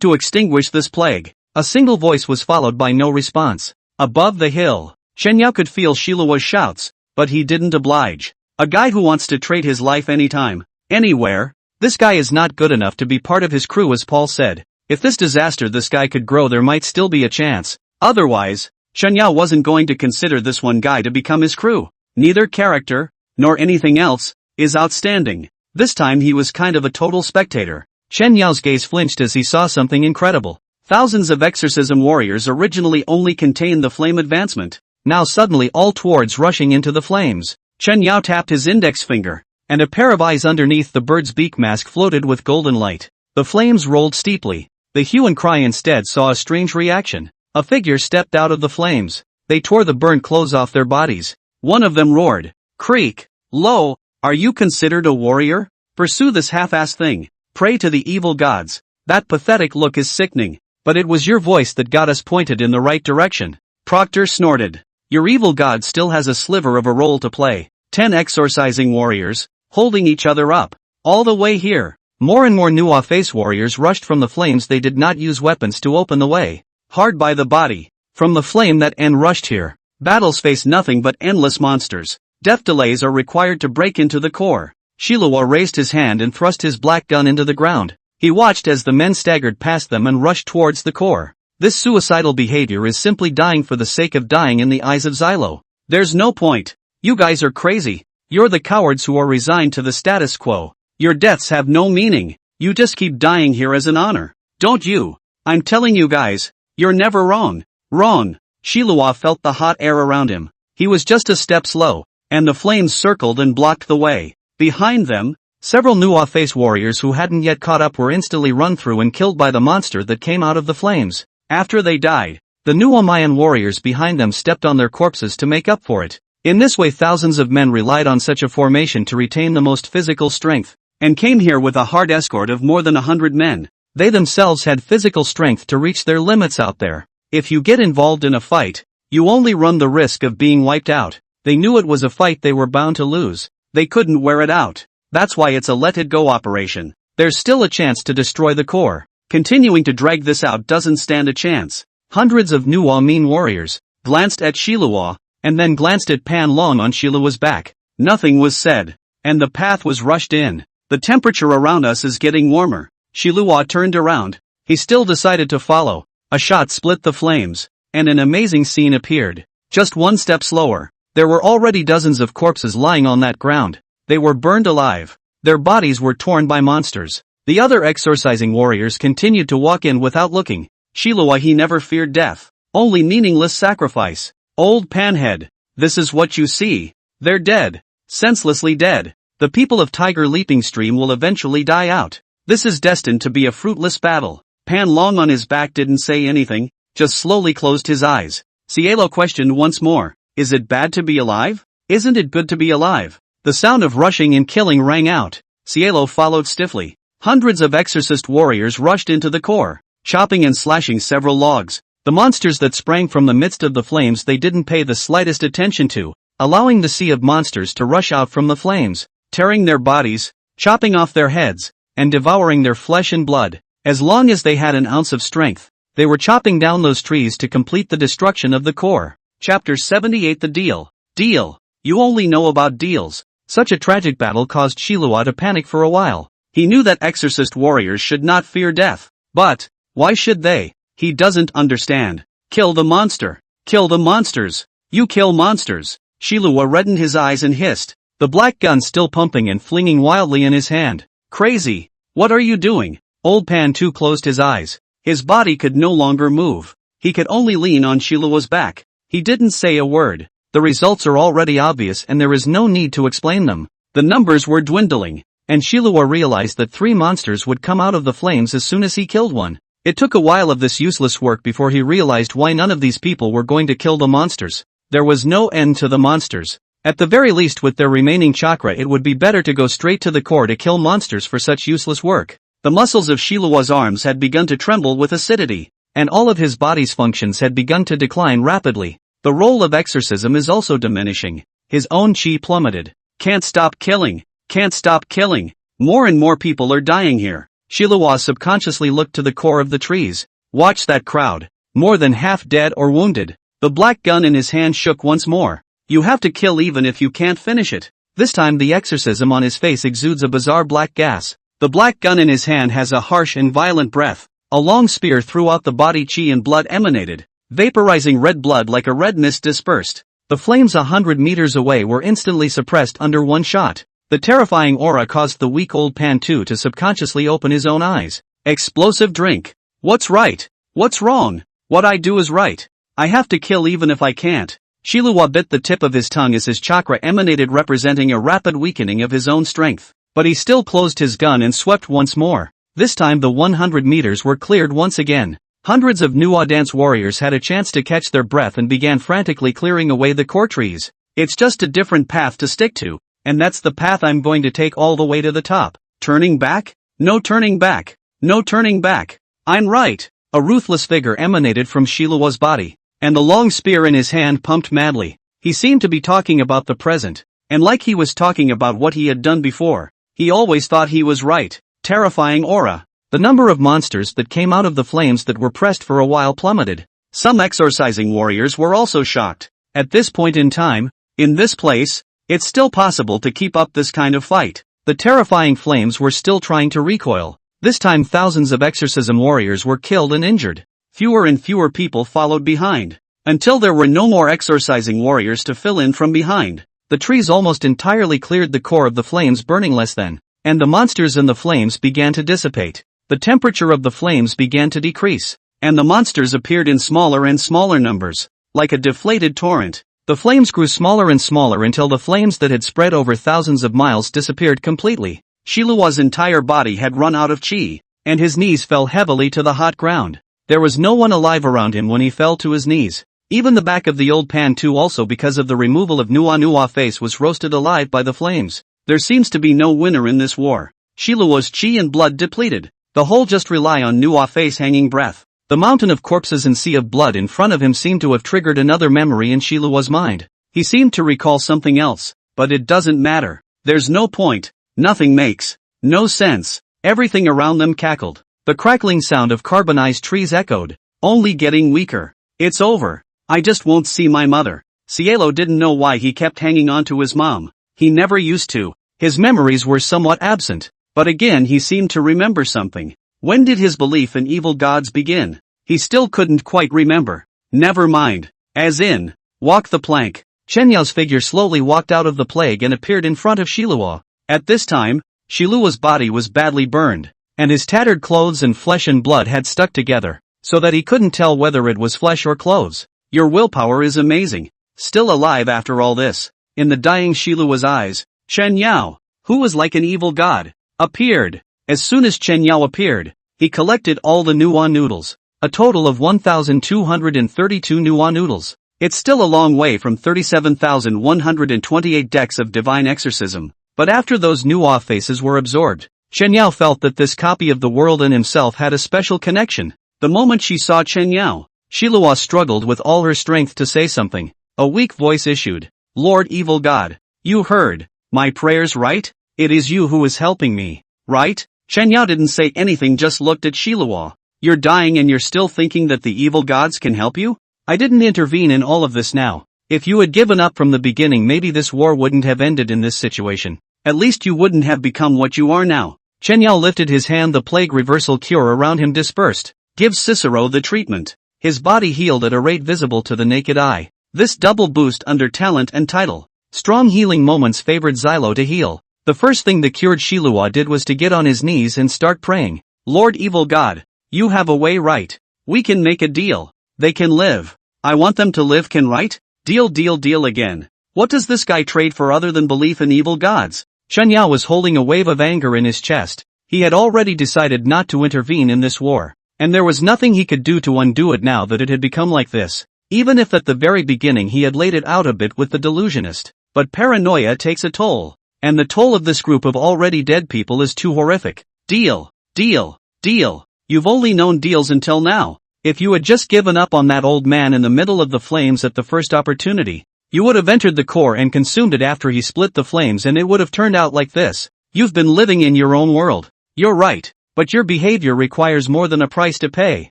to extinguish this plague. A single voice was followed by no response. Above the hill, Shenyao could feel Shilua's shouts, but he didn't oblige. A guy who wants to trade his life anytime, anywhere. This guy is not good enough to be part of his crew, as Paul said. If this disaster this guy could grow, there might still be a chance. Otherwise, Shenyao wasn't going to consider this one guy to become his crew. Neither character, nor anything else, is outstanding. This time he was kind of a total spectator. Shenyao's gaze flinched as he saw something incredible. Thousands of exorcism warriors originally only contained the flame advancement. Now suddenly all towards rushing into the flames. Chen Yao tapped his index finger, and a pair of eyes underneath the bird's beak mask floated with golden light. The flames rolled steeply. The hue and cry instead saw a strange reaction. A figure stepped out of the flames. They tore the burnt clothes off their bodies. One of them roared, "Creak! Lo, are you considered a warrior? Pursue this half-assed thing. Pray to the evil gods." That pathetic look is sickening. But it was your voice that got us pointed in the right direction. Proctor snorted. Your evil god still has a sliver of a role to play. 10 exorcising warriors, holding each other up. All the way here. More and more Nuwa face warriors rushed from the flames. They did not use weapons to open the way. Hard by the body. From the flame that end rushed here. Battles face nothing but endless monsters. Death delays are required to break into the core. Shiluwa raised his hand and thrust his black gun into the ground. He watched as the men staggered past them and rushed towards the core. This suicidal behavior is simply dying for the sake of dying in the eyes of Xylo. There's no point. You guys are crazy. You're the cowards who are resigned to the status quo. Your deaths have no meaning. You just keep dying here as an honor. Don't you? I'm telling you guys, you're never wrong. Wrong. Shiluwa felt the hot air around him. He was just a step slow, and the flames circled and blocked the way. Behind them, several Nuwa face warriors who hadn't yet caught up were instantly run through and killed by the monster that came out of the flames. After they died, the Nuwa Mayan warriors behind them stepped on their corpses to make up for it. In this way thousands of men relied on such a formation to retain the most physical strength, and came here with a hard escort of more than 100 men. They themselves had physical strength to reach their limits out there. If you get involved in a fight, you only run the risk of being wiped out. They knew it was a fight they were bound to lose. They couldn't wear it out. That's why it's a let-it-go operation. There's still a chance to destroy the core. Continuing to drag this out doesn't stand a chance. Hundreds of Nuwa mean warriors glanced at Shiluwa, and then glanced at Pan Long on Shiluwa's back. Nothing was said, and the path was rushed in. The temperature around us is getting warmer. Shiluwa turned around. He still decided to follow. A shot split the flames, and an amazing scene appeared. Just one step slower. There were already dozens of corpses lying on that ground. They were burned alive. Their bodies were torn by monsters. The other exorcising warriors continued to walk in without looking. Shiluwa he never feared death. Only meaningless sacrifice. Old Panhead. This is what you see. They're dead. Senselessly dead. The people of Tiger Leaping Stream will eventually die out. This is destined to be a fruitless battle. Pan Long on his back didn't say anything, just slowly closed his eyes. Cielo questioned once more. Is it bad to be alive? Isn't it good to be alive? The sound of rushing and killing rang out. Cielo followed stiffly. Hundreds of exorcist warriors rushed into the core, chopping and slashing several logs. The monsters that sprang from the midst of the flames they didn't pay the slightest attention to, allowing the sea of monsters to rush out from the flames, tearing their bodies, chopping off their heads, and devouring their flesh and blood. As long as they had an ounce of strength, they were chopping down those trees to complete the destruction of the core. Chapter 78 The Deal. Deal. You only know about deals. Such a tragic battle caused Shiluwa to panic for a while. He knew that exorcist warriors should not fear death. But, why should they? He doesn't understand. Kill the monster. Kill the monsters. You kill monsters. Shiluwa reddened his eyes and hissed, the black gun still pumping and flinging wildly in his hand. Crazy. What are you doing? Old Pan too closed his eyes. His body could no longer move. He could only lean on Shiluwa's back. He didn't say a word. The results are already obvious and there is no need to explain them. The numbers were dwindling, and Shiluwa realized that 3 monsters would come out of the flames as soon as he killed one. It took a while of this useless work before he realized why none of these people were going to kill the monsters. There was no end to the monsters. At the very least with their remaining chakra it would be better to go straight to the core to kill monsters for such useless work. The muscles of Shiluwa's arms had begun to tremble with acidity, and all of his body's functions had begun to decline rapidly. The role of exorcism is also diminishing. His own chi plummeted. Can't stop killing. Can't stop killing. More and more people are dying here. Shiluwa subconsciously looked to the core of the trees. Watch that crowd. More than half dead or wounded. The black gun in his hand shook once more. You have to kill even if you can't finish it. This time the exorcism on his face exudes a bizarre black gas. The black gun in his hand has a harsh and violent breath. A long spear throughout the body, chi and blood emanated, vaporizing red blood like a red mist dispersed. The flames 100 meters away were instantly suppressed under one shot. The terrifying aura caused the weak old Pan-Tu to subconsciously open his own eyes. Explosive drink. What's right? What's wrong? What I do is right. I have to kill even if I can't. Shilua bit the tip of his tongue as his chakra emanated, representing a rapid weakening of his own strength. But he still closed his gun and swept once more. This time the 100 meters were cleared once again. Hundreds of Nuwa dance warriors had a chance to catch their breath and began frantically clearing away the core trees. It's just a different path to stick to, and that's the path I'm going to take all the way to the top. Turning back? No turning back. No turning back. I'm right. A ruthless vigor emanated from Shilua's body, and the long spear in his hand pumped madly. He seemed to be talking about the present, and like he was talking about what he had done before, he always thought he was right. Terrifying aura. The number of monsters that came out of the flames that were pressed for a while plummeted. Some exorcising warriors were also shocked. At this point in time, in this place, it's still possible to keep up this kind of fight. The terrifying flames were still trying to recoil. This time thousands of exorcism warriors were killed and injured. Fewer and fewer people followed behind, until there were no more exorcising warriors to fill in from behind. The trees almost entirely cleared the core of the flames, burning less than, and the monsters in the flames began to dissipate. The temperature of the flames began to decrease, and the monsters appeared in smaller and smaller numbers, like a deflated torrent. The flames grew smaller and smaller until the flames that had spread over thousands of miles disappeared completely. Shilua's entire body had run out of chi, and his knees fell heavily to the hot ground. There was no one alive around him when he fell to his knees. Even the back of the old pan too, also because of the removal of Nuwa face, was roasted alive by the flames. There seems to be no winner in this war. Shilua's chi and blood depleted. The whole just rely on Nuwa face hanging breath. The mountain of corpses and sea of blood in front of him seemed to have triggered another memory in Shilua's mind. He seemed to recall something else, but it doesn't matter. There's no point. Nothing makes no sense. Everything around them cackled. The crackling sound of carbonized trees echoed, only getting weaker. It's over. I just won't see my mother. Cielo didn't know why he kept hanging on to his mom. He never used to. His memories were somewhat absent. But again he seemed to remember something. When did his belief in evil gods begin? He still couldn't quite remember. Never mind. As in, walk the plank. Chen Yao's figure slowly walked out of the plague and appeared in front of Shilua. At this time, Shilua's body was badly burned, and his tattered clothes and flesh and blood had stuck together, so that he couldn't tell whether it was flesh or clothes. Your willpower is amazing. Still alive after all this. In the dying Shilua's eyes, Chen Yao, who was like an evil god, appeared. As soon as Chen Yao appeared, he collected all the Nuwa noodles, a total of 1,232 Nuwa noodles. It's still a long way from 37,128 decks of divine exorcism, but after those Nuwa faces were absorbed, Chen Yao felt that this copy of the world and himself had a special connection. The moment she saw Chen Yao, Shilua struggled with all her strength to say something. A weak voice issued, "Lord Evil God, you heard my prayers, right? It is you who is helping me, right?" Chen Yao didn't say anything, just looked at Shilua. "You're dying and you're still thinking that the evil gods can help you? I didn't intervene in all of this now. If you had given up from the beginning, maybe this war wouldn't have ended in this situation. At least you wouldn't have become what you are now." Chen Yao lifted his hand. The plague reversal cure around him dispersed. Give Cicero the treatment. His body healed at a rate visible to the naked eye. This double boost under talent and title. Strong healing moments favored Xylo to heal. The first thing the cured Shilua did was to get on his knees and start praying. "Lord Evil God, you have a way, right? We can make a deal. They can live. I want them to live, can, right? Deal, deal, deal again. What does this guy trade for other than belief in evil gods?" Chen Yao was holding a wave of anger in his chest. He had already decided not to intervene in this war, and there was nothing he could do to undo it now that it had become like this. Even if at the very beginning he had laid it out a bit with the delusionist. But paranoia takes a toll, and the toll of this group of already dead people is too horrific. Deal, deal, deal. You've only known deals until now. If you had just given up on that old man in the middle of the flames at the first opportunity, you would have entered the core and consumed it after he split the flames, and it would have turned out like this. You've been living in your own world. You're right, but your behavior requires more than a price to pay.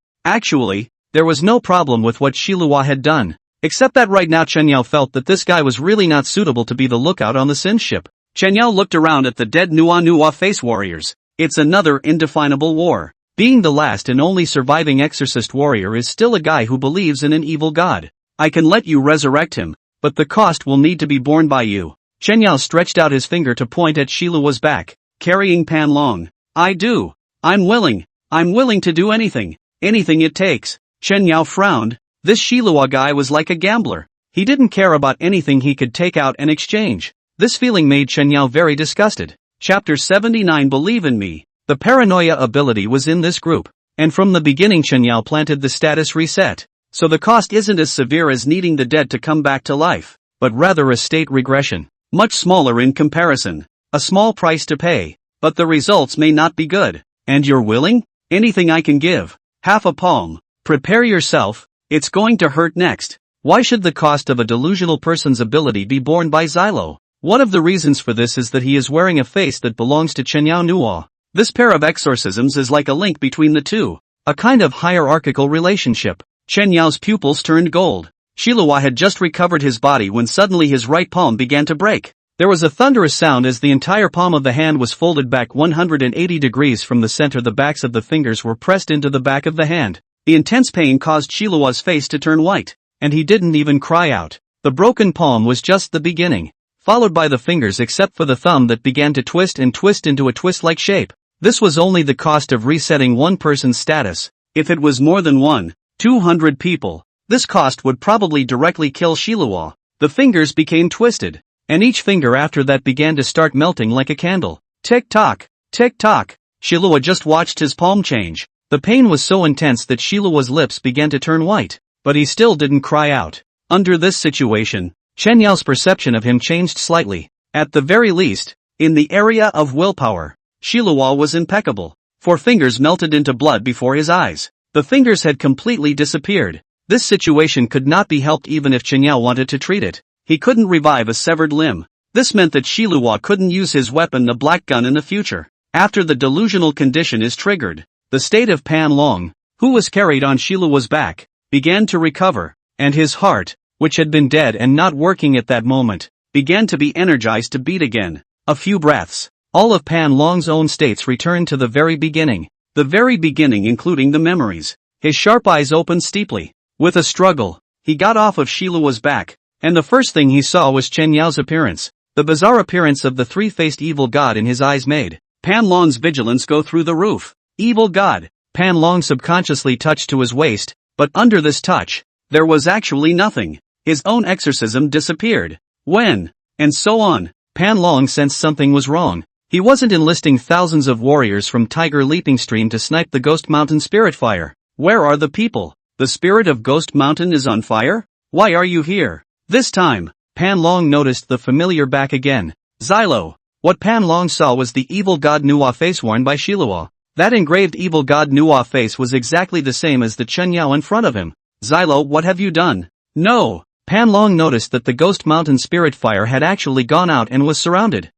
Actually, there was no problem with what Shilua had done, except that right now Chen Yao felt that this guy was really not suitable to be the lookout on the Sin ship. Chen Yao looked around at the dead Nuwa face warriors. It's another indefinable war. Being the last and only surviving exorcist warrior is still a guy who believes in an evil god. I can let you resurrect him, but the cost will need to be borne by you. Chen Yao stretched out his finger to point at Shilua's back, carrying Pan Long. I do. I'm willing to do anything it takes. Chen Yao frowned. This Shilua guy was like a gambler. He didn't care about anything he could take out and exchange. This feeling made Chen Yao very disgusted. Chapter 79 Believe in Me. The paranoia ability was in this group, and from the beginning Chen Yao planted the status reset. So the cost isn't as severe as needing the dead to come back to life, but rather a state regression. Much smaller in comparison. A small price to pay, but the results may not be good. And you're willing? Anything I can give. Half a palm. Prepare yourself, it's going to hurt next. Why should the cost of a delusional person's ability be borne by Xylo? One of the reasons for this is that he is wearing a face that belongs to Chen Yao Nuo. This pair of exorcisms is like a link between the two, a kind of hierarchical relationship. Chen Yao's pupils turned gold. Shilua had just recovered his body when suddenly his right palm began to break. There was a thunderous sound as the entire palm of the hand was folded back 180 degrees from the center. The backs of the fingers were pressed into the back of the hand. The intense pain caused Shilua's face to turn white, and he didn't even cry out. The broken palm was just the beginning, followed by the fingers except for the thumb that began to twist into a twist-like shape. This was only the cost of resetting one person's status. If it was more than 200 people, this cost would probably directly kill Shilua. The fingers became twisted, and each finger after that began to start melting like a candle. Tick-tock, tick-tock. Shilua just watched his palm change. The pain was so intense that Shilua's lips began to turn white, but he still didn't cry out. Under this situation, Chen Yao's perception of him changed slightly. At the very least, in the area of willpower, Shilua was impeccable. 4 fingers melted into blood before his eyes. The fingers had completely disappeared. This situation could not be helped even if Chen Yao wanted to treat it. He couldn't revive a severed limb. This meant that Shilua couldn't use his weapon, the black gun, in the future. After the delusional condition is triggered, the state of Pan Long, who was carried on Shilua's back, began to recover, and his heart, which had been dead and not working at that moment, began to be energized to beat again. A few breaths. All of Pan Long's own states returned to the very beginning including the memories. His sharp eyes opened steeply. With a struggle, he got off of Shilua's back, and the first thing he saw was Chen Yao's appearance. The bizarre appearance of the three-faced evil god in his eyes made Pan Long's vigilance go through the roof. Evil god. Pan Long subconsciously touched to his waist, but under this touch, there was actually nothing. His own exorcism disappeared. When? And so on. Pan Long sensed something was wrong. He wasn't enlisting thousands of warriors from Tiger Leaping Stream to snipe the Ghost Mountain spirit fire. Where are the people? The spirit of Ghost Mountain is on fire? Why are you here? This time, Pan Long noticed the familiar back again. Xylo. What Pan Long saw was the evil god Nuo face worn by Shilua. That engraved evil god Nuo face was exactly the same as the Chen Yao in front of him. Xylo, what have you done? No. Pan Long noticed that the Ghost Mountain spirit fire had actually gone out and was surrounded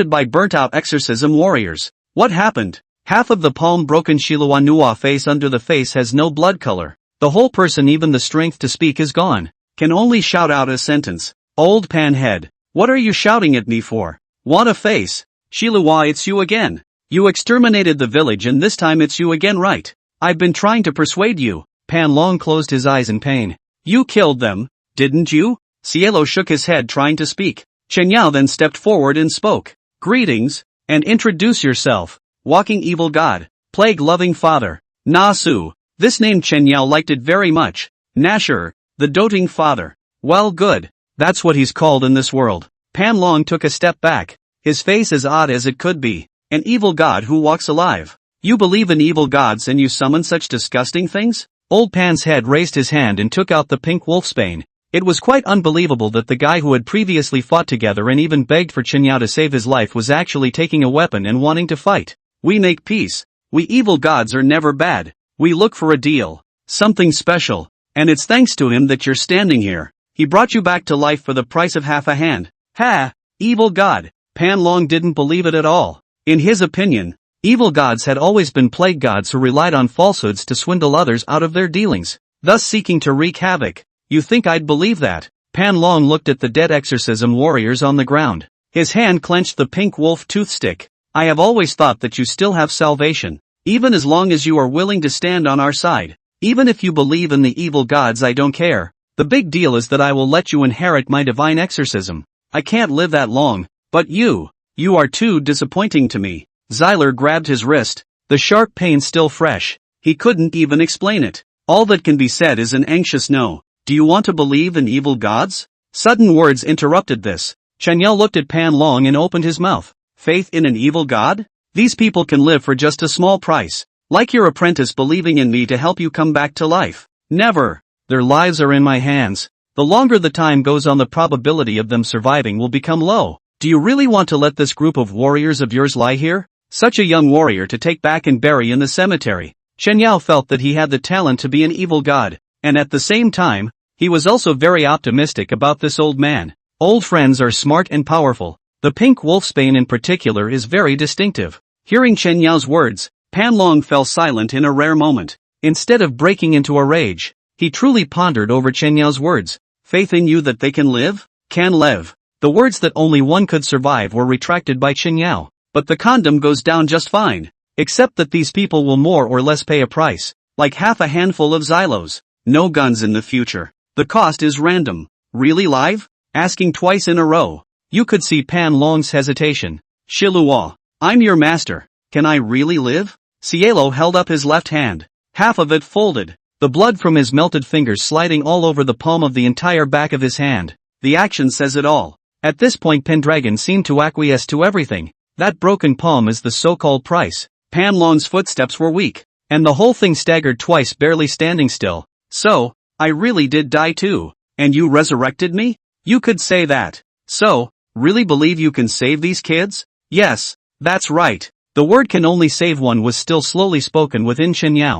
by burnt-out exorcism warriors. What happened? Half of the palm-broken Shilua Nuo face under the face has no blood color. The whole person, even the strength to speak, is gone. Can only shout out a sentence. Old Pan head. What are you shouting at me for? Want a face? Shilua, it's you again. You exterminated the village and this time it's you again, right? I've been trying to persuade you. Pan Long closed his eyes in pain. You killed them, didn't you? Cielo shook his head trying to speak. Chen Yao then stepped forward and spoke. Greetings, and introduce yourself. Walking evil god. Plague-loving father. Nasu. This name Chen Yao liked it very much. Nasher, the doting father. Well, good. That's what he's called in this world. Pan Long took a step back. His face as odd as it could be. An evil god who walks alive. You believe in evil gods and you summon such disgusting things? Old Pan's head raised his hand and took out the pink wolfsbane. It was quite unbelievable that the guy who had previously fought together and even begged for Chen Yao to save his life was actually taking a weapon and wanting to fight. We make peace. We evil gods are never bad. We look for a deal. Something special. And it's thanks to him that you're standing here. He brought you back to life for the price of half a hand. Ha! Evil god. Pan Long didn't believe it at all. In his opinion, evil gods had always been plague gods who relied on falsehoods to swindle others out of their dealings, thus seeking to wreak havoc. You think I'd believe that? Pan Long looked at the dead exorcism warriors on the ground. His hand clenched the pink wolf toothstick. I have always thought that you still have salvation. Even as long as you are willing to stand on our side. Even if you believe in the evil gods, I don't care. The big deal is that I will let you inherit my divine exorcism. I can't live that long, but you are too disappointing to me. Xyler grabbed his wrist, the sharp pain still fresh. He couldn't even explain it. All that can be said is an anxious no. Do you want to believe in evil gods? Sudden words interrupted this. Chen Yao looked at Pan Long and opened his mouth. Faith in an evil god? These people can live for just a small price. Like your apprentice believing in me to help you come back to life. Never. Their lives are in my hands. The longer the time goes on, the probability of them surviving will become low. Do you really want to let this group of warriors of yours lie here? Such a young warrior to take back and bury in the cemetery. Chen Yao felt that he had the talent to be an evil god, and at the same time, he was also very optimistic about this old man. Old friends are smart and powerful. The pink wolfsbane in particular is very distinctive. Hearing Chen Yao's words, Pan Long fell silent in a rare moment. Instead of breaking into a rage, he truly pondered over Chen Yao's words. Faith in you that they can live? Can live. The words that only one could survive were retracted by Chen Yao. But the condom goes down just fine. Except that these people will more or less pay a price. Like half a handful of xylos. No guns in the future. The cost is random. Really live? Asking twice in a row. You could see Pan Long's hesitation. Shiluo. I'm your master. Can I really live? Cielo held up his left hand. Half of it folded. The blood from his melted fingers sliding all over the palm of the entire back of his hand. The action says it all. At this point Pendragon seemed to acquiesce to everything. That broken palm is the so-called price. Pan Long's footsteps were weak. And the whole thing staggered twice, barely standing still. So, I really did die too. And you resurrected me? You could say that. So, really believe you can save these kids? Yes, that's right. The word can only save one was still slowly spoken within Chen Yao.